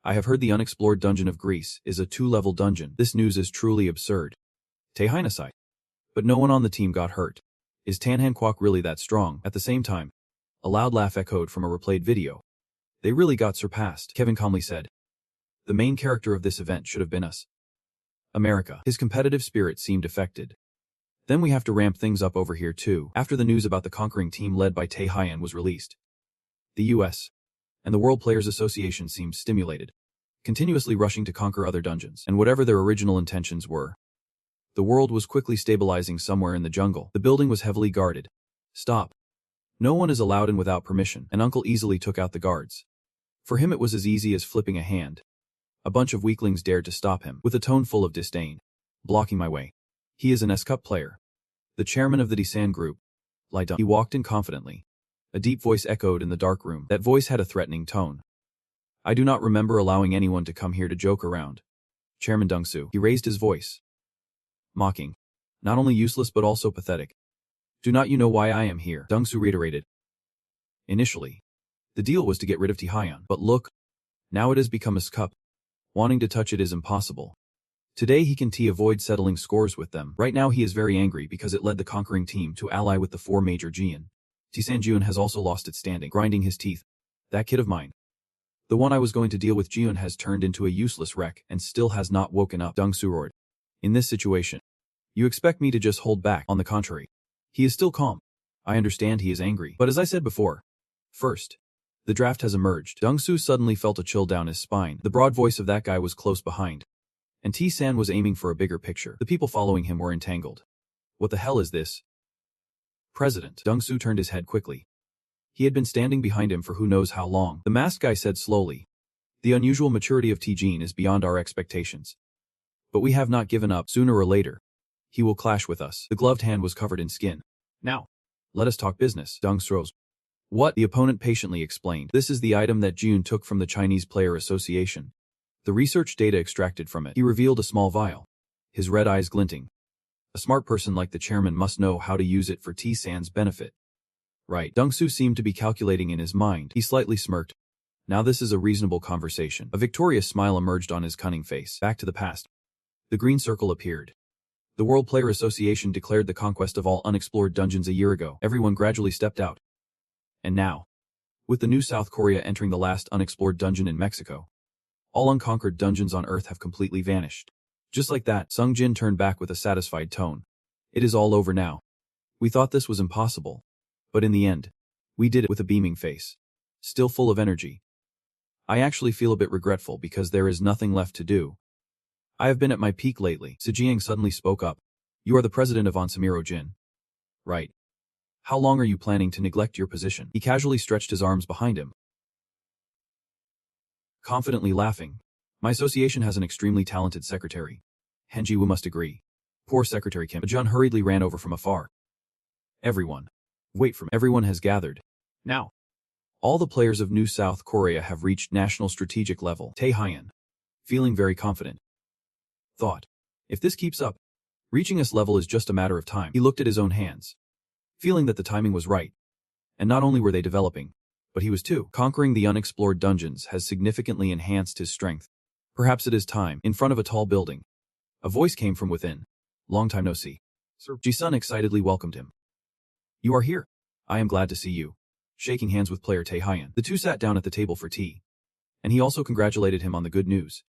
I have heard the unexplored dungeon of Greece is a 2-level dungeon. This news is truly absurd. Tae-Hyen aside. But no one on the team got hurt. Is Tanhan Kwok really that strong? At the same time, a loud laugh echoed from a replayed video. They really got surpassed, Kevin calmly said. The main character of this event should have been us. America. His competitive spirit seemed affected. Then we have to ramp things up over here too. After the news about the conquering team led by Tae-Hyen was released, the US and the World Players Association seemed stimulated, continuously rushing to conquer other dungeons, and whatever their original intentions were. The world was quickly stabilizing somewhere in the jungle. The building was heavily guarded. Stop. No one is allowed in without permission, and Uncle easily took out the guards. For him it was as easy as flipping a hand. A bunch of weaklings dared to stop him, with a tone full of disdain. Blocking my way. He is an S-Cup player. The chairman of the Disan group. Lie down. He walked in confidently. A deep voice echoed in the dark room. That voice had a threatening tone. I do not remember allowing anyone to come here to joke around. Chairman Dungsu. He raised his voice. Mocking. Not only useless but also pathetic. Do not you know why I am here? Dungsu reiterated. Initially, the deal was to get rid of Tae-Hyen, but look. Now it has become a cup. Wanting to touch it is impossible. Today he can avoid settling scores with them. Right now he is very angry because it led the conquering team to ally with the 4 major Jian. Tisanjun has also lost its standing, grinding his teeth. That kid of mine. The one I was going to deal with Jiun has turned into a useless wreck and still has not woken up. Dungsu roared. In this situation, you expect me to just hold back. On the contrary, he is still calm. I understand he is angry, but as I said before, first, the draft has emerged. Dungsu suddenly felt a chill down his spine. The broad voice of that guy was close behind. And T-San was aiming for a bigger picture. The people following him were entangled. What the hell is this? President. Dungsu turned his head quickly. He had been standing behind him for who knows how long. The masked guy said slowly, "The unusual maturity of T-Gene is beyond our expectations. But we have not given up. Sooner or later, he will clash with us." The gloved hand was covered in skin. "Now, let us talk business." Deng Stro's. "What?" the opponent patiently explained. "This is the item that June took from the Chinese Player Association. The research data extracted from it." He revealed a small vial, his red eyes glinting. "A smart person like the chairman must know how to use it for T-San's benefit." "Right." Deng Su seemed to be calculating in his mind. He slightly smirked. "Now this is a reasonable conversation." A victorious smile emerged on his cunning face. Back to the past. The green circle appeared. The World Player Association declared the conquest of all unexplored dungeons a year ago. Everyone gradually stepped out. And now, with the new South Korea entering the last unexplored dungeon in Mexico, all unconquered dungeons on Earth have completely vanished. Just like that, Sung Jin turned back with a satisfied tone. "It is all over now. We thought this was impossible. But in the end, we did it." With a beaming face, still full of energy. "I actually feel a bit regretful because there is nothing left to do. I have been at my peak lately." Sujiang suddenly spoke up. "You are the president of Onsamiro Jin. Right. How long are you planning to neglect your position?" He casually stretched his arms behind him, confidently laughing. "My association has an extremely talented secretary. Henji Wu must agree." Poor Secretary Kim. Jun hurriedly ran over from afar. "Everyone. Wait for me." Everyone has gathered. Now, all the players of New South Korea have reached national strategic level. Tae Hyun, feeling very confident, thought, "If this keeps up, reaching this level is just a matter of time." He looked at his own hands, feeling that the timing was right. And not only were they developing, but he was too. Conquering the unexplored dungeons has significantly enhanced his strength. Perhaps it is time. In front of a tall building, a voice came from within. "Long time no see." Sir Ji-sun excitedly welcomed him. "You are here. I am glad to see you." Shaking hands with player Tae Hyun, the two sat down at the table for tea. And he also congratulated him on the good news,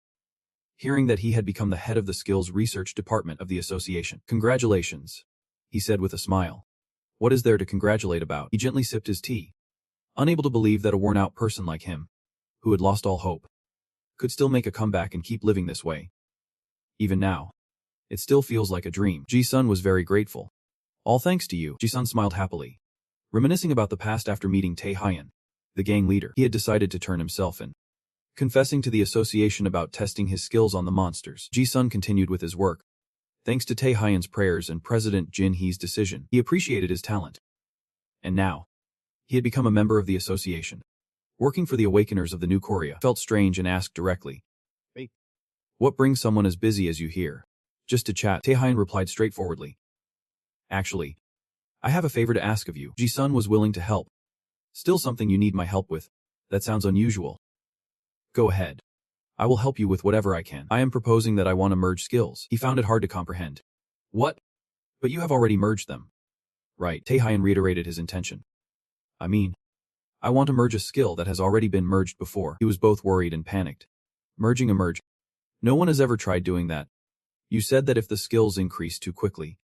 hearing that he had become the head of the skills research department of the association. "Congratulations," he said with a smile. "What is there to congratulate about?" He gently sipped his tea, unable to believe that a worn-out person like him, who had lost all hope, could still make a comeback and keep living this way. Even now, it still feels like a dream. Ji-sun was very grateful. "All thanks to you." Ji-sun smiled happily, reminiscing about the past after meeting Tae Hyun, the gang leader. He had decided to turn himself in, confessing to the association about testing his skills on the monsters. Ji-sun continued with his work. Thanks to Tae Hyun's prayers and President Jin Hee's decision, he appreciated his talent. And now, he had become a member of the association. Working for the Awakeners of the New Korea felt strange and asked directly, "Hey, what brings someone as busy as you here?" "Just to chat," Tae Hyun replied straightforwardly. "Actually, I have a favor to ask of you." Ji-sun was willing to help. "Still something you need my help with? That sounds unusual." "Go ahead. I will help you with whatever I can." "I am proposing that I want to merge skills." He found it hard to comprehend. "What? But you have already merged them." "Right." Tae Hyun reiterated his intention. "I mean, I want to merge a skill that has already been merged before." He was both worried and panicked. Merging a merge? No one has ever tried doing that. You said that if the skills increase too quickly,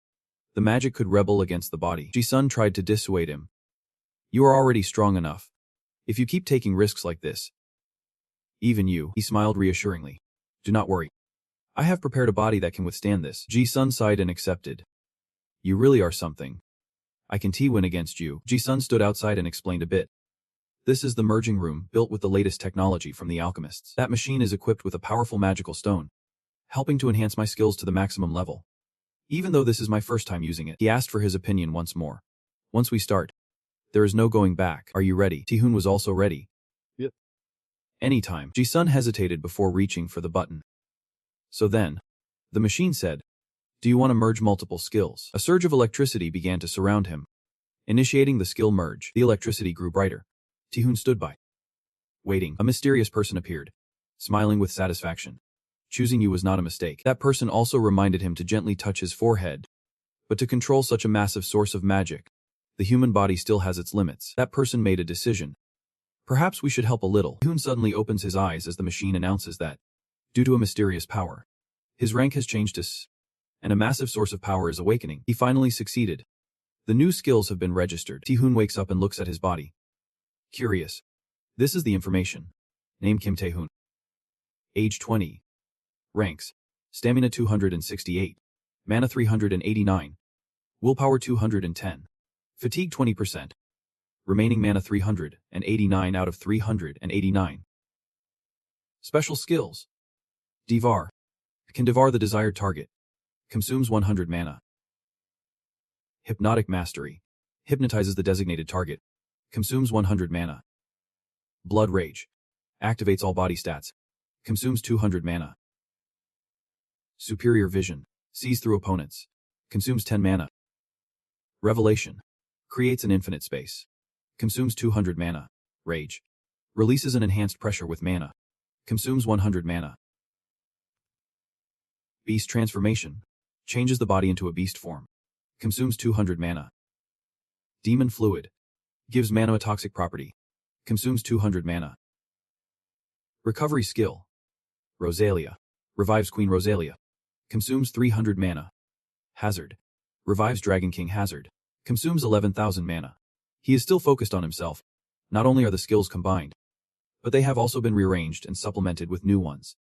the magic could rebel against the body. Ji-sun tried to dissuade him. "You are already strong enough. If you keep taking risks like this, even you," he smiled reassuringly. "Do not worry. I have prepared a body that can withstand this." Ji-sun sighed and accepted. "You really are something. I can T-win against you." Ji-sun stood outside and explained a bit. "This is the merging room, built with the latest technology from the alchemists. That machine is equipped with a powerful magical stone, helping to enhance my skills to the maximum level. Even though this is my first time using it." He asked for his opinion once more. "Once we start, there is no going back. Are you ready?" Ti-hun was also ready. "Yep. Anytime." Ji-sun hesitated before reaching for the button. So then, the machine said, "Do you want to merge multiple skills?" A surge of electricity began to surround him, initiating the skill merge. The electricity grew brighter. Ti-hun stood by, waiting. A mysterious person appeared, smiling with satisfaction. Choosing you was not a mistake. That person also reminded him to gently touch his forehead. But to control such a massive source of magic, the human body still has its limits. That person made a decision. Perhaps we should help a little. Ti-hun suddenly opens his eyes as the machine announces that, due to a mysterious power, his rank has changed to S, and a massive source of power is awakening. He finally succeeded. The new skills have been registered. Ti-hun wakes up and looks at his body. Curious. This is the information. Name Kim Tae-hun. Age 20. Ranks: Stamina 268. Mana 389. Willpower 210. Fatigue 20%. Remaining mana 389 out of 389. Special skills. Devour. Can devour the desired target. Consumes 100 mana. Hypnotic Mastery. Hypnotizes the designated target. Consumes 100 mana. Blood Rage. Activates all body stats. Consumes 200 mana. Superior Vision. Sees through opponents. Consumes 10 mana. Revelation. Creates an infinite space. Consumes 200 mana. Rage. Releases an enhanced pressure with mana. Consumes 100 mana. Beast Transformation. Changes the body into a beast form. Consumes 200 mana. Demon Fluid. Gives mana a toxic property. Consumes 200 mana. Recovery Skill. Rosalia. Revives Queen Rosalia. Consumes 300 mana. Hazard. Revives Dragon King Hazard. Consumes 11,000 mana. He is still focused on himself. Not only are the skills combined, but they have also been rearranged and supplemented with new ones.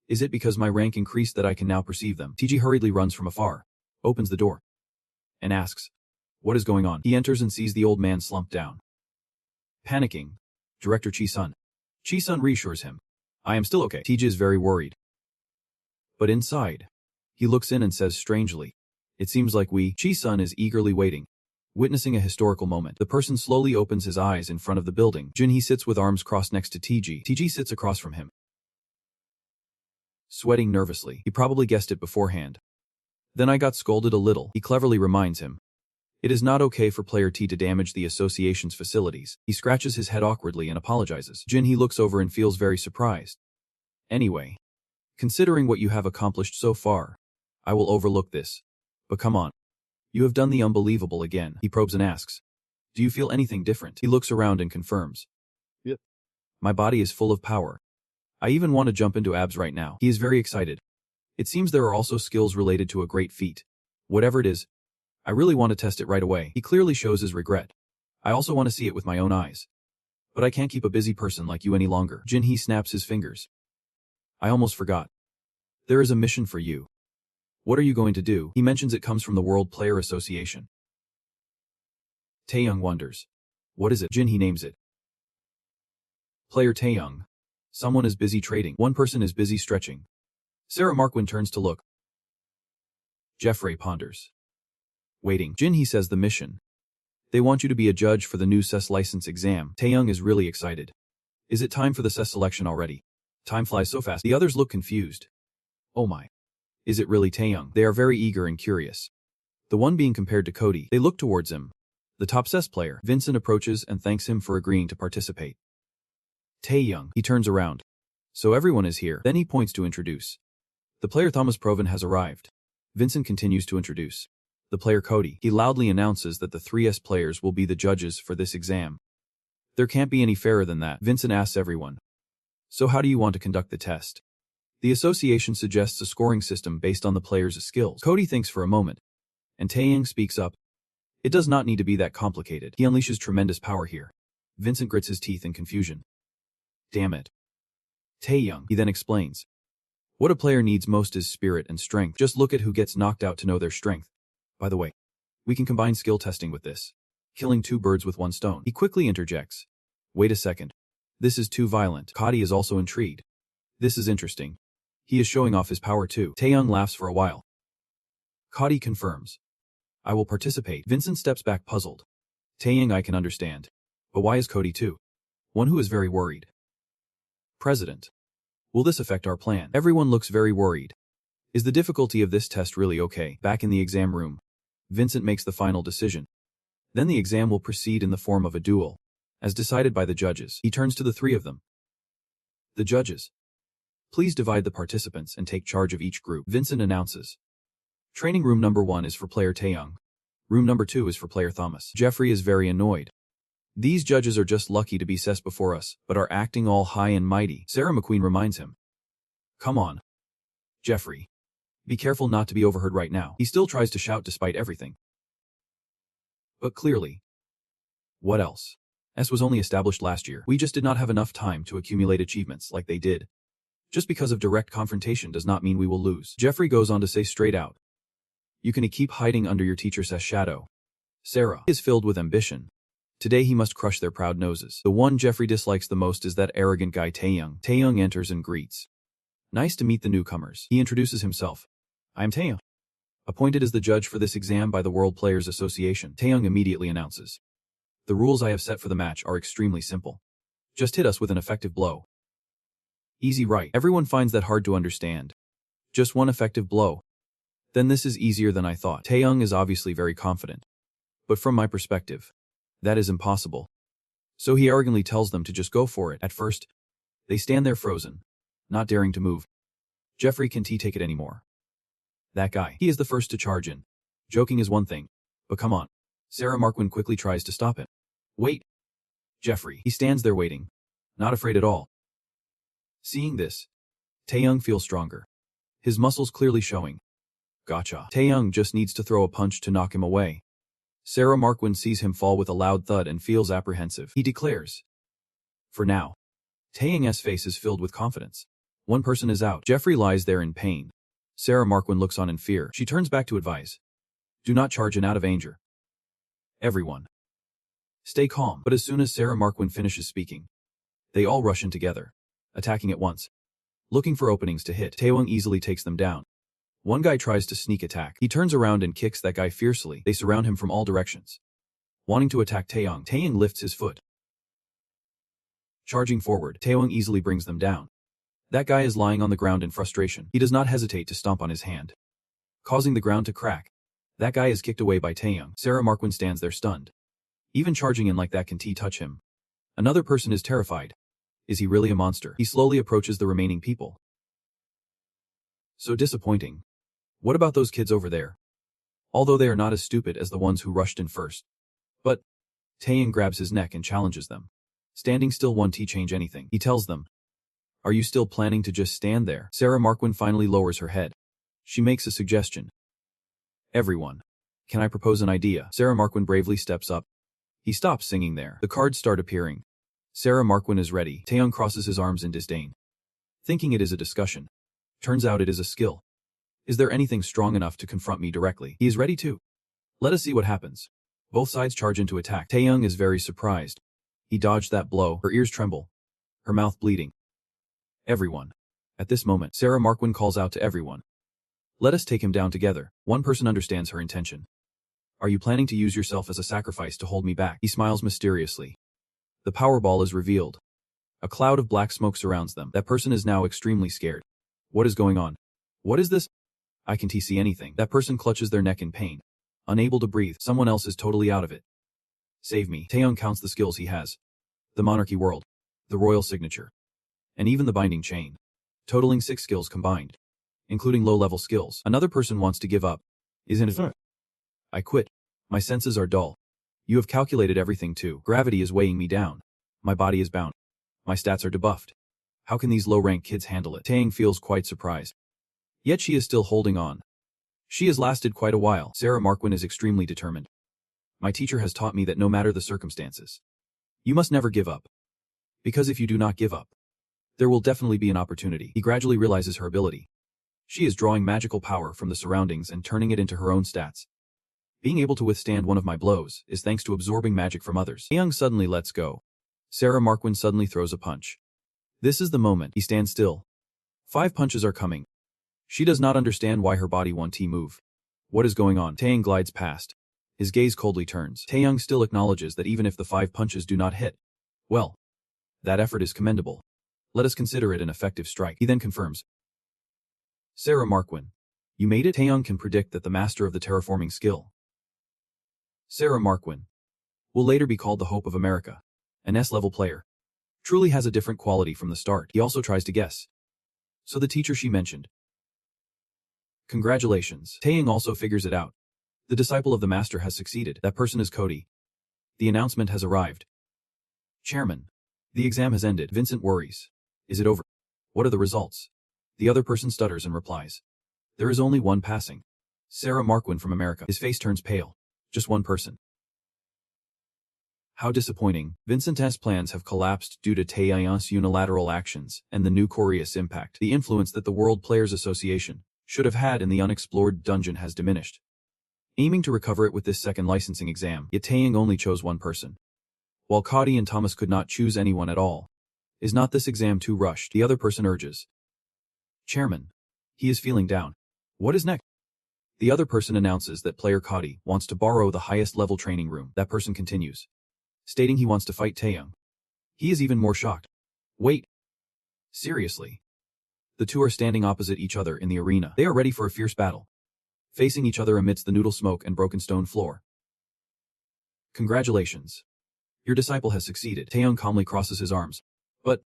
Is it because my rank increased that I can now perceive them? TG hurriedly runs from afar, opens the door, and asks, "What is going on?" He enters and sees the old man slumped down. Panicking, Director Chi-sun. Chi-sun reassures him, "I am still okay." TG is very worried. But inside, he looks in and says strangely, "It seems like Chi-sun is eagerly waiting, witnessing a historical moment. The person slowly opens his eyes in front of the building. Junhee sits with arms crossed next to TG. TG sits across from him, sweating nervously. He probably guessed it beforehand. "Then I got scolded a little," he cleverly reminds him. "It is not okay for player T to damage the association's facilities." He scratches his head awkwardly and apologizes. Junhee looks over and feels very surprised. "Anyway, considering what you have accomplished so far, I will overlook this. But come on. You have done the unbelievable again." He probes and asks, "Do you feel anything different?" He looks around and confirms, "Yep. My body is full of power. I even want to jump into abs right now." He is very excited. It seems there are also skills related to a great feat. Whatever it is, I really want to test it right away. He clearly shows his regret. "I also want to see it with my own eyes. But I can't keep a busy person like you any longer." Junhee snaps his fingers. "I almost forgot. There is a mission for you." "What are you going to do?" He mentions it comes from the World Player Association. Taeyong wonders, "What is it?" Junhee names it. Player Taeyong. Someone is busy trading. One person is busy stretching. Sarah Marquand turns to look. Jeffrey ponders. Waiting. Junhee says the mission. They want you to be a judge for the new SES license exam. Taeyong is really excited. Is it time for the SES selection already? Time flies so fast. The others look confused. Oh my. Is it really Taeyong? They are very eager and curious. The one being compared to Cody. They look towards him. The top SES player. Vincent approaches and thanks him for agreeing to participate. Taeyong. He turns around. So everyone is here. Then he points to introduce. The player Thomas Proven has arrived. Vincent continues to introduce. The player Cody. He loudly announces that the 3S players will be the judges for this exam. There can't be any fairer than that. Vincent asks everyone. So how do you want to conduct the test? The association suggests a scoring system based on the player's skills. Cody thinks for a moment, and Taeyong speaks up. It does not need to be that complicated. He unleashes tremendous power here. Vincent grits his teeth in confusion. Damn it. Taeyong. He then explains. What a player needs most is spirit and strength. Just look at who gets knocked out to know their strength. By the way, we can combine skill testing with this. Killing two birds with one stone. He quickly interjects. Wait a second. This is too violent. Cody is also intrigued. This is interesting. He is showing off his power too. Taeyong laughs for a while. Cody confirms. I will participate. Vincent steps back puzzled. Taeyong I can understand. But why is Cody too? One who is very worried. President. Will this affect our plan? Everyone looks very worried. Is the difficulty of this test really okay? Back in the exam room, Vincent makes the final decision. Then the exam will proceed in the form of a duel, as decided by the judges. He turns to the three of them. The judges. Please divide the participants and take charge of each group. Vincent announces. Training room number 1 is for player Taeyong. Room number 2 is for player Thomas. Jeffrey is very annoyed. These judges are just lucky to be SES before us, but are acting all high and mighty. Sarah McQueen reminds him. Come on. Jeffrey. Be careful not to be overheard right now. He still tries to shout despite everything. But clearly. What else? S was only established last year. We just did not have enough time to accumulate achievements like they did. Just because of direct confrontation does not mean we will lose. Jeffrey goes on to say straight out. You can keep hiding under your teacher's shadow. Sarah is filled with ambition. Today he must crush their proud noses. The one Jeffrey dislikes the most is that arrogant guy Taeyong. Taeyong enters and greets. Nice to meet the newcomers. He introduces himself. I am Taeyong. Appointed as the judge for this exam by the World Players Association, Taeyong immediately announces. The rules I have set for the match are extremely simple. Just hit us with an effective blow. Easy, right? Everyone finds that hard to understand. Just one effective blow. Then this is easier than I thought. Taeyong is obviously very confident. But from my perspective, that is impossible. So he arrogantly tells them to just go for it. At first, they stand there frozen, not daring to move. Jeffrey, can't take it anymore. That guy, he is the first to charge in. Joking is one thing, but come on. Sarah Marquand quickly tries to stop him. Wait. Jeffrey, he stands there waiting, not afraid at all. Seeing this, Taeyong feels stronger. His muscles clearly showing. Gotcha. Taeyong just needs to throw a punch to knock him away. Sarah Marquand sees him fall with a loud thud and feels apprehensive. He declares. For now. Taeyong's face is filled with confidence. One person is out. Jeffrey lies there in pain. Sarah Marquand looks on in fear. She turns back to advise. Do not charge in out of anger. Everyone. Stay calm. But as soon as Sarah Marquand finishes speaking, they all rush in together, attacking at once. Looking for openings to hit, Taeyong easily takes them down. One guy tries to sneak attack. He turns around and kicks that guy fiercely. They surround him from all directions. Wanting to attack Taeyong, Taeyong lifts his foot. Charging forward, Taeyong easily brings them down. That guy is lying on the ground in frustration. He does not hesitate to stomp on his hand, causing the ground to crack. That guy is kicked away by Taeyong. Sarah Marquand stands there stunned. Even charging in like that can touch him. Another person is terrified. Is he really a monster? He slowly approaches the remaining people. So disappointing. What about those kids over there? Although they are not as stupid as the ones who rushed in first. But Taeyong grabs his neck and challenges them. Standing still won't change anything. He tells them. Are you still planning to just stand there? Sarah Marquand finally lowers her head. She makes a suggestion. Everyone. Can I propose an idea? Sarah Marquand bravely steps up. He stops singing there. The cards start appearing. Sarah Marquand is ready. Taeyong crosses his arms in disdain. Thinking it is a discussion. Turns out it is a skill. Is there anything strong enough to confront me directly? He is ready too. Let us see what happens. Both sides charge into attack. Taeyong is very surprised. He dodged that blow. Her ears tremble. Her mouth bleeding. Everyone. At this moment, Sarah Marquand calls out to everyone. Let us take him down together. One person understands her intention. Are you planning to use yourself as a sacrifice to hold me back? He smiles mysteriously. The power ball is revealed. A cloud of black smoke surrounds them. That person is now extremely scared. What is going on? What is this? I can't see anything. That person clutches their neck in pain. Unable to breathe. Someone else is totally out of it. Save me. Taeyong counts the skills he has. The monarchy world. The royal signature. And even the binding chain. Totaling 6 skills combined. Including low-level skills. Another person wants to give up. Isn't it? I quit. My senses are dull. You have calculated everything too. Gravity is weighing me down. My body is bound. My stats are debuffed. How can these low-rank kids handle it? Taeyong feels quite surprised. Yet she is still holding on. She has lasted quite a while. Sarah Marquand is extremely determined. My teacher has taught me that no matter the circumstances, you must never give up. Because if you do not give up, there will definitely be an opportunity. He gradually realizes her ability. She is drawing magical power from the surroundings and turning it into her own stats. Being able to withstand one of my blows is thanks to absorbing magic from others. Taeyong suddenly lets go. Sarah Marquand suddenly throws a punch. This is the moment. He stands still. 5 punches are coming. She does not understand why her body won't move. What is going on? Taeyong glides past. His gaze coldly turns. Taeyong still acknowledges that even if the 5 punches do not hit, well, that effort is commendable. Let us consider it an effective strike. He then confirms. Sarah Marquand, you made it? Taeyong can predict that the master of the terraforming skill, Sarah Marquand, will later be called the Hope of America. An S-level player. Truly has a different quality from the start. He also tries to guess. So the teacher she mentioned. Congratulations. Taeyong also figures it out. The disciple of the master has succeeded. That person is Cody. The announcement has arrived. Chairman. The exam has ended. Vincent worries. Is it over? What are the results? The other person stutters and replies. There is only one passing. Sarah Marquand from America. His face turns pale. Just one person. How disappointing. Vincent's plans have collapsed due to Taeyong's unilateral actions and the new Korea's impact. The influence that the World Players Association should have had in the unexplored dungeon has diminished. Aiming to recover it with this second licensing exam, yet Taeyong only chose one person. while Cody and Thomas could not choose anyone at all. Is not this exam too rushed? The other person urges. Chairman. He is feeling down. What is next? The other person announces that player Cody wants to borrow the highest level training room. That person continues, stating he wants to fight Taeyong. He is even more shocked. Wait. Seriously? The two are standing opposite each other in the arena. They are ready for a fierce battle, facing each other amidst the noodle smoke and broken stone floor. Congratulations. Your disciple has succeeded. Taeyong calmly crosses his arms. But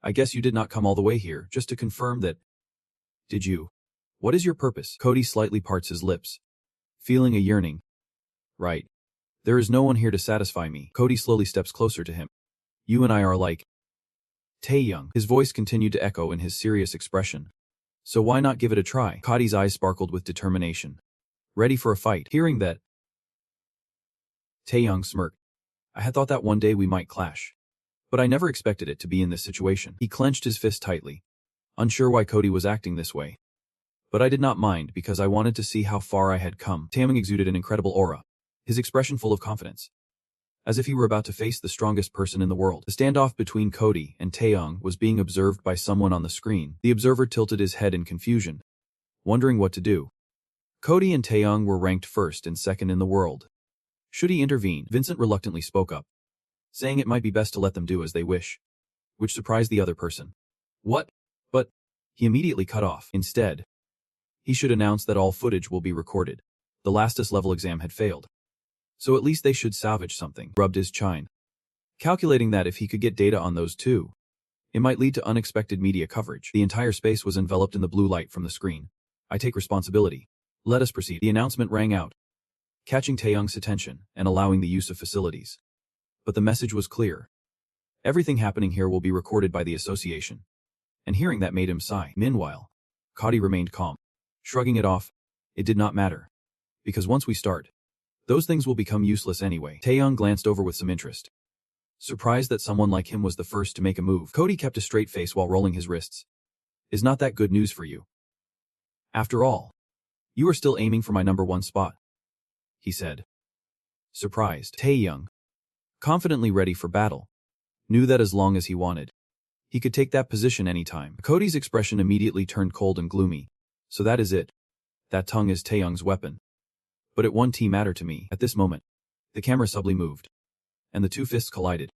I guess you did not come all the way here just to confirm that. Did you? What is your purpose? Cody slightly parts his lips, feeling a yearning. Right. There is no one here to satisfy me. Cody slowly steps closer to him. You and I are alike. Taeyong. His voice continued to echo in his serious expression. So why not give it a try? Cody's eyes sparkled with determination, ready for a fight. Hearing that, Taeyong smirked. I had thought that one day we might clash, but I never expected it to be in this situation. He clenched his fist tightly, unsure why Cody was acting this way. But I did not mind because I wanted to see how far I had come. Taeyong exuded an incredible aura, his expression full of confidence, as if he were about to face the strongest person in the world. The standoff between Cody and Taeyong was being observed by someone on the screen. The observer tilted his head in confusion, wondering what to do. Cody and Taeyong were ranked first and second in the world. Should he intervene? Vincent reluctantly spoke up, saying it might be best to let them do as they wish, which surprised the other person. What? But he immediately cut off. Instead, he should announce that all footage will be recorded. The lastest level exam had failed, so at least they should salvage something. Rubbed his chin, calculating that if he could get data on those two, it might lead to unexpected media coverage. The entire space was enveloped in the blue light from the screen. I take responsibility. Let us proceed. The announcement rang out, catching Taeyong's attention and allowing the use of facilities. But the message was clear. Everything happening here will be recorded by the association. And hearing that made him sigh. Meanwhile, Cody remained calm, shrugging it off. It did not matter, because once we start, those things will become useless anyway. Taeyong glanced over with some interest, surprised that someone like him was the first to make a move. Cody kept a straight face while rolling his wrists. Is not that good news for you? After all, you are still aiming for my #1 spot, he said. Surprised, Taeyong, confidently ready for battle, knew that as long as he wanted, he could take that position anytime. Cody's expression immediately turned cold and gloomy. So that is it. That tongue is Taeyong's weapon. But it won't matter to me. At this moment, the camera subtly moved, and the two fists collided,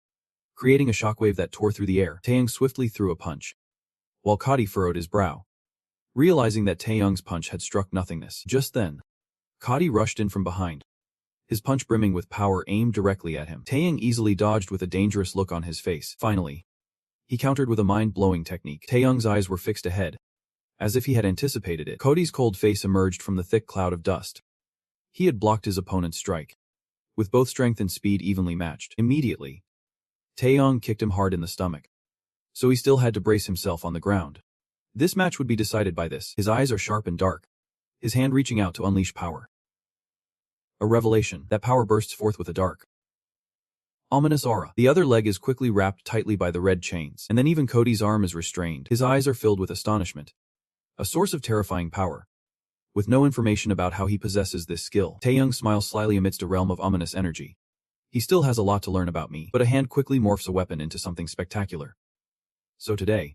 creating a shockwave that tore through the air. Taeyong swiftly threw a punch, while Cody furrowed his brow, realizing that Taeyong's punch had struck nothingness. Just then, Cody rushed in from behind, his punch brimming with power aimed directly at him. Taeyong easily dodged with a dangerous look on his face. Finally, he countered with a mind-blowing technique. Taeyong's eyes were fixed ahead, as if he had anticipated it. Cody's cold face emerged from the thick cloud of dust. He had blocked his opponent's strike, with both strength and speed evenly matched. Immediately, Taeyong kicked him hard in the stomach, so he still had to brace himself on the ground. This match would be decided by this. His eyes are sharp and dark, his hand reaching out to unleash power. A revelation. That power bursts forth with a dark, ominous aura. The other leg is quickly wrapped tightly by the red chains, and then even Cody's arm is restrained. His eyes are filled with astonishment, a source of terrifying power. With no information about how he possesses this skill, Taeyong smiles slyly amidst a realm of ominous energy. He still has a lot to learn about me, but a hand quickly morphs a weapon into something spectacular. So today,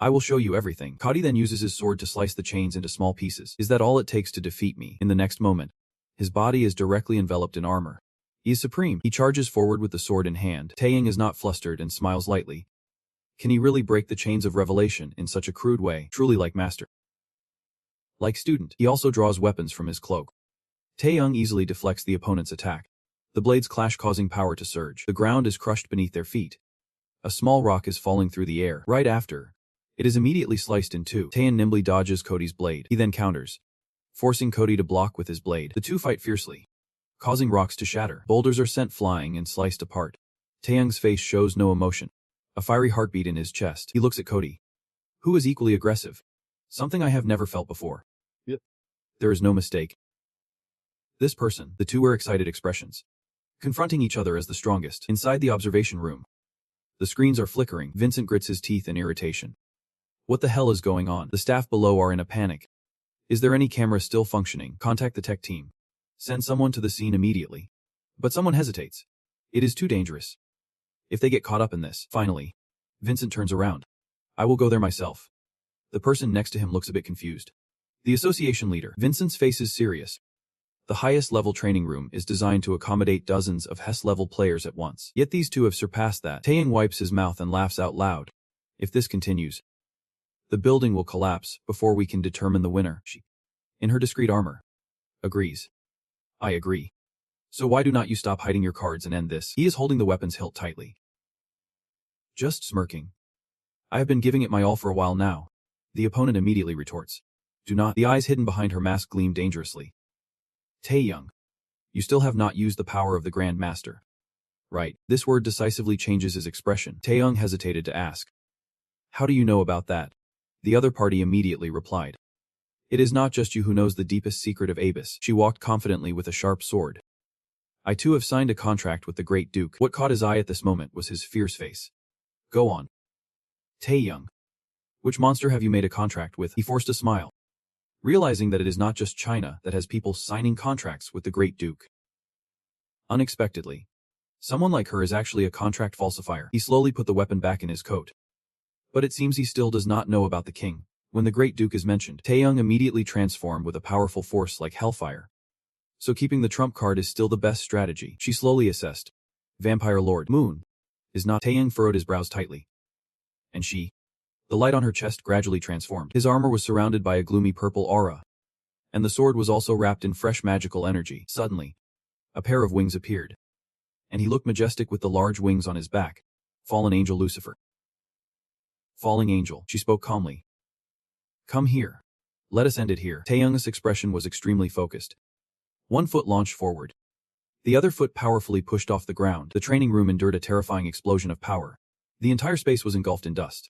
I will show you everything. Cody then uses his sword to slice the chains into small pieces. Is that all it takes to defeat me? In the next moment, his body is directly enveloped in armor. He is supreme. He charges forward with the sword in hand. Taeyong is not flustered and smiles lightly. Can he really break the chains of revelation in such a crude way? Truly like master. Like student, he also draws weapons from his cloak. Taeyong easily deflects the opponent's attack. The blades clash, causing power to surge. The ground is crushed beneath their feet. A small rock is falling through the air. Right after, it is immediately sliced in two. Taeyong nimbly dodges Cody's blade. He then counters, forcing Cody to block with his blade. The two fight fiercely, causing rocks to shatter. Boulders are sent flying and sliced apart. Taeyong's face shows no emotion, a fiery heartbeat in his chest. He looks at Cody, who is equally aggressive, something I have never felt before. Yep. There is no mistake. This person, the two wear excited expressions, confronting each other as the strongest. Inside the observation room, the screens are flickering. Vincent grits his teeth in irritation. What the hell is going on? The staff below are in a panic. Is there any camera still functioning? Contact the tech team. Send someone to the scene immediately. But someone hesitates. It is too dangerous. If they get caught up in this, finally. Vincent turns around. I will go there myself. The person next to him looks a bit confused. The association leader. Vincent's face is serious. The highest level training room is designed to accommodate dozens of HES-level players at once. Yet these two have surpassed that. Taeyang wipes his mouth and laughs out loud. If this continues, the building will collapse before we can determine the winner. She, in her discreet armor, agrees. I agree. So why do not you stop hiding your cards and end this? He is holding the weapon's hilt tightly. Just smirking. I have been giving it my all for a while now. The opponent immediately retorts. Do not. The eyes hidden behind her mask gleam dangerously. Taeyang, you still have not used the power of the Grand Master. Right. This word decisively changes his expression. Taeyang hesitated to ask. How do you know about that? The other party immediately replied. It is not just you who knows the deepest secret of Abyss. She walked confidently with a sharp sword. I too have signed a contract with the Great Duke. What caught his eye at this moment was his fierce face. Go on. Taeyang. Which monster have you made a contract with? He forced a smile, realizing that it is not just China that has people signing contracts with the Great Duke. Unexpectedly, someone like her is actually a contract falsifier. He slowly put the weapon back in his coat. But it seems he still does not know about the king. When the Great Duke is mentioned, Taeyang immediately transformed with a powerful force like hellfire. So keeping the trump card is still the best strategy. She slowly assessed. Vampire Lord Moon is not. Taeyang furrowed his brows tightly. And she? The light on her chest gradually transformed. His armor was surrounded by a gloomy purple aura. And the sword was also wrapped in fresh magical energy. Suddenly, a pair of wings appeared. And he looked majestic with the large wings on his back. Fallen angel Lucifer. Falling angel, she spoke calmly. Come here. Let us end it here. Taeyang's expression was extremely focused. One foot launched forward. The other foot powerfully pushed off the ground. The training room endured a terrifying explosion of power. The entire space was engulfed in dust.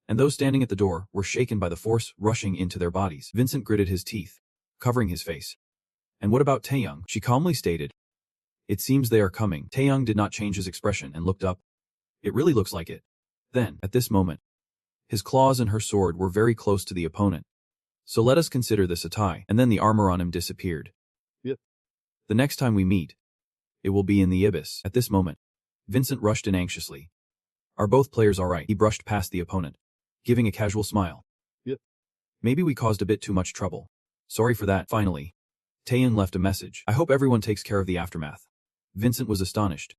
And those standing at the door were shaken by the force rushing into their bodies. Vincent gritted his teeth, covering his face. And what about Taeyang? She calmly stated. It seems they are coming. Taeyang did not change his expression and looked up. It really looks like it. Then, at this moment, his claws and her sword were very close to the opponent. So let us consider this a tie. And then the armor on him disappeared. Yep. The next time we meet, it will be in the Abyss. At this moment, Vincent rushed in anxiously. Are both players alright? He brushed past the opponent, giving a casual smile. Yep. Maybe we caused a bit too much trouble. Sorry for that. Finally, Taeyang left a message. I hope everyone takes care of the aftermath. Vincent was astonished,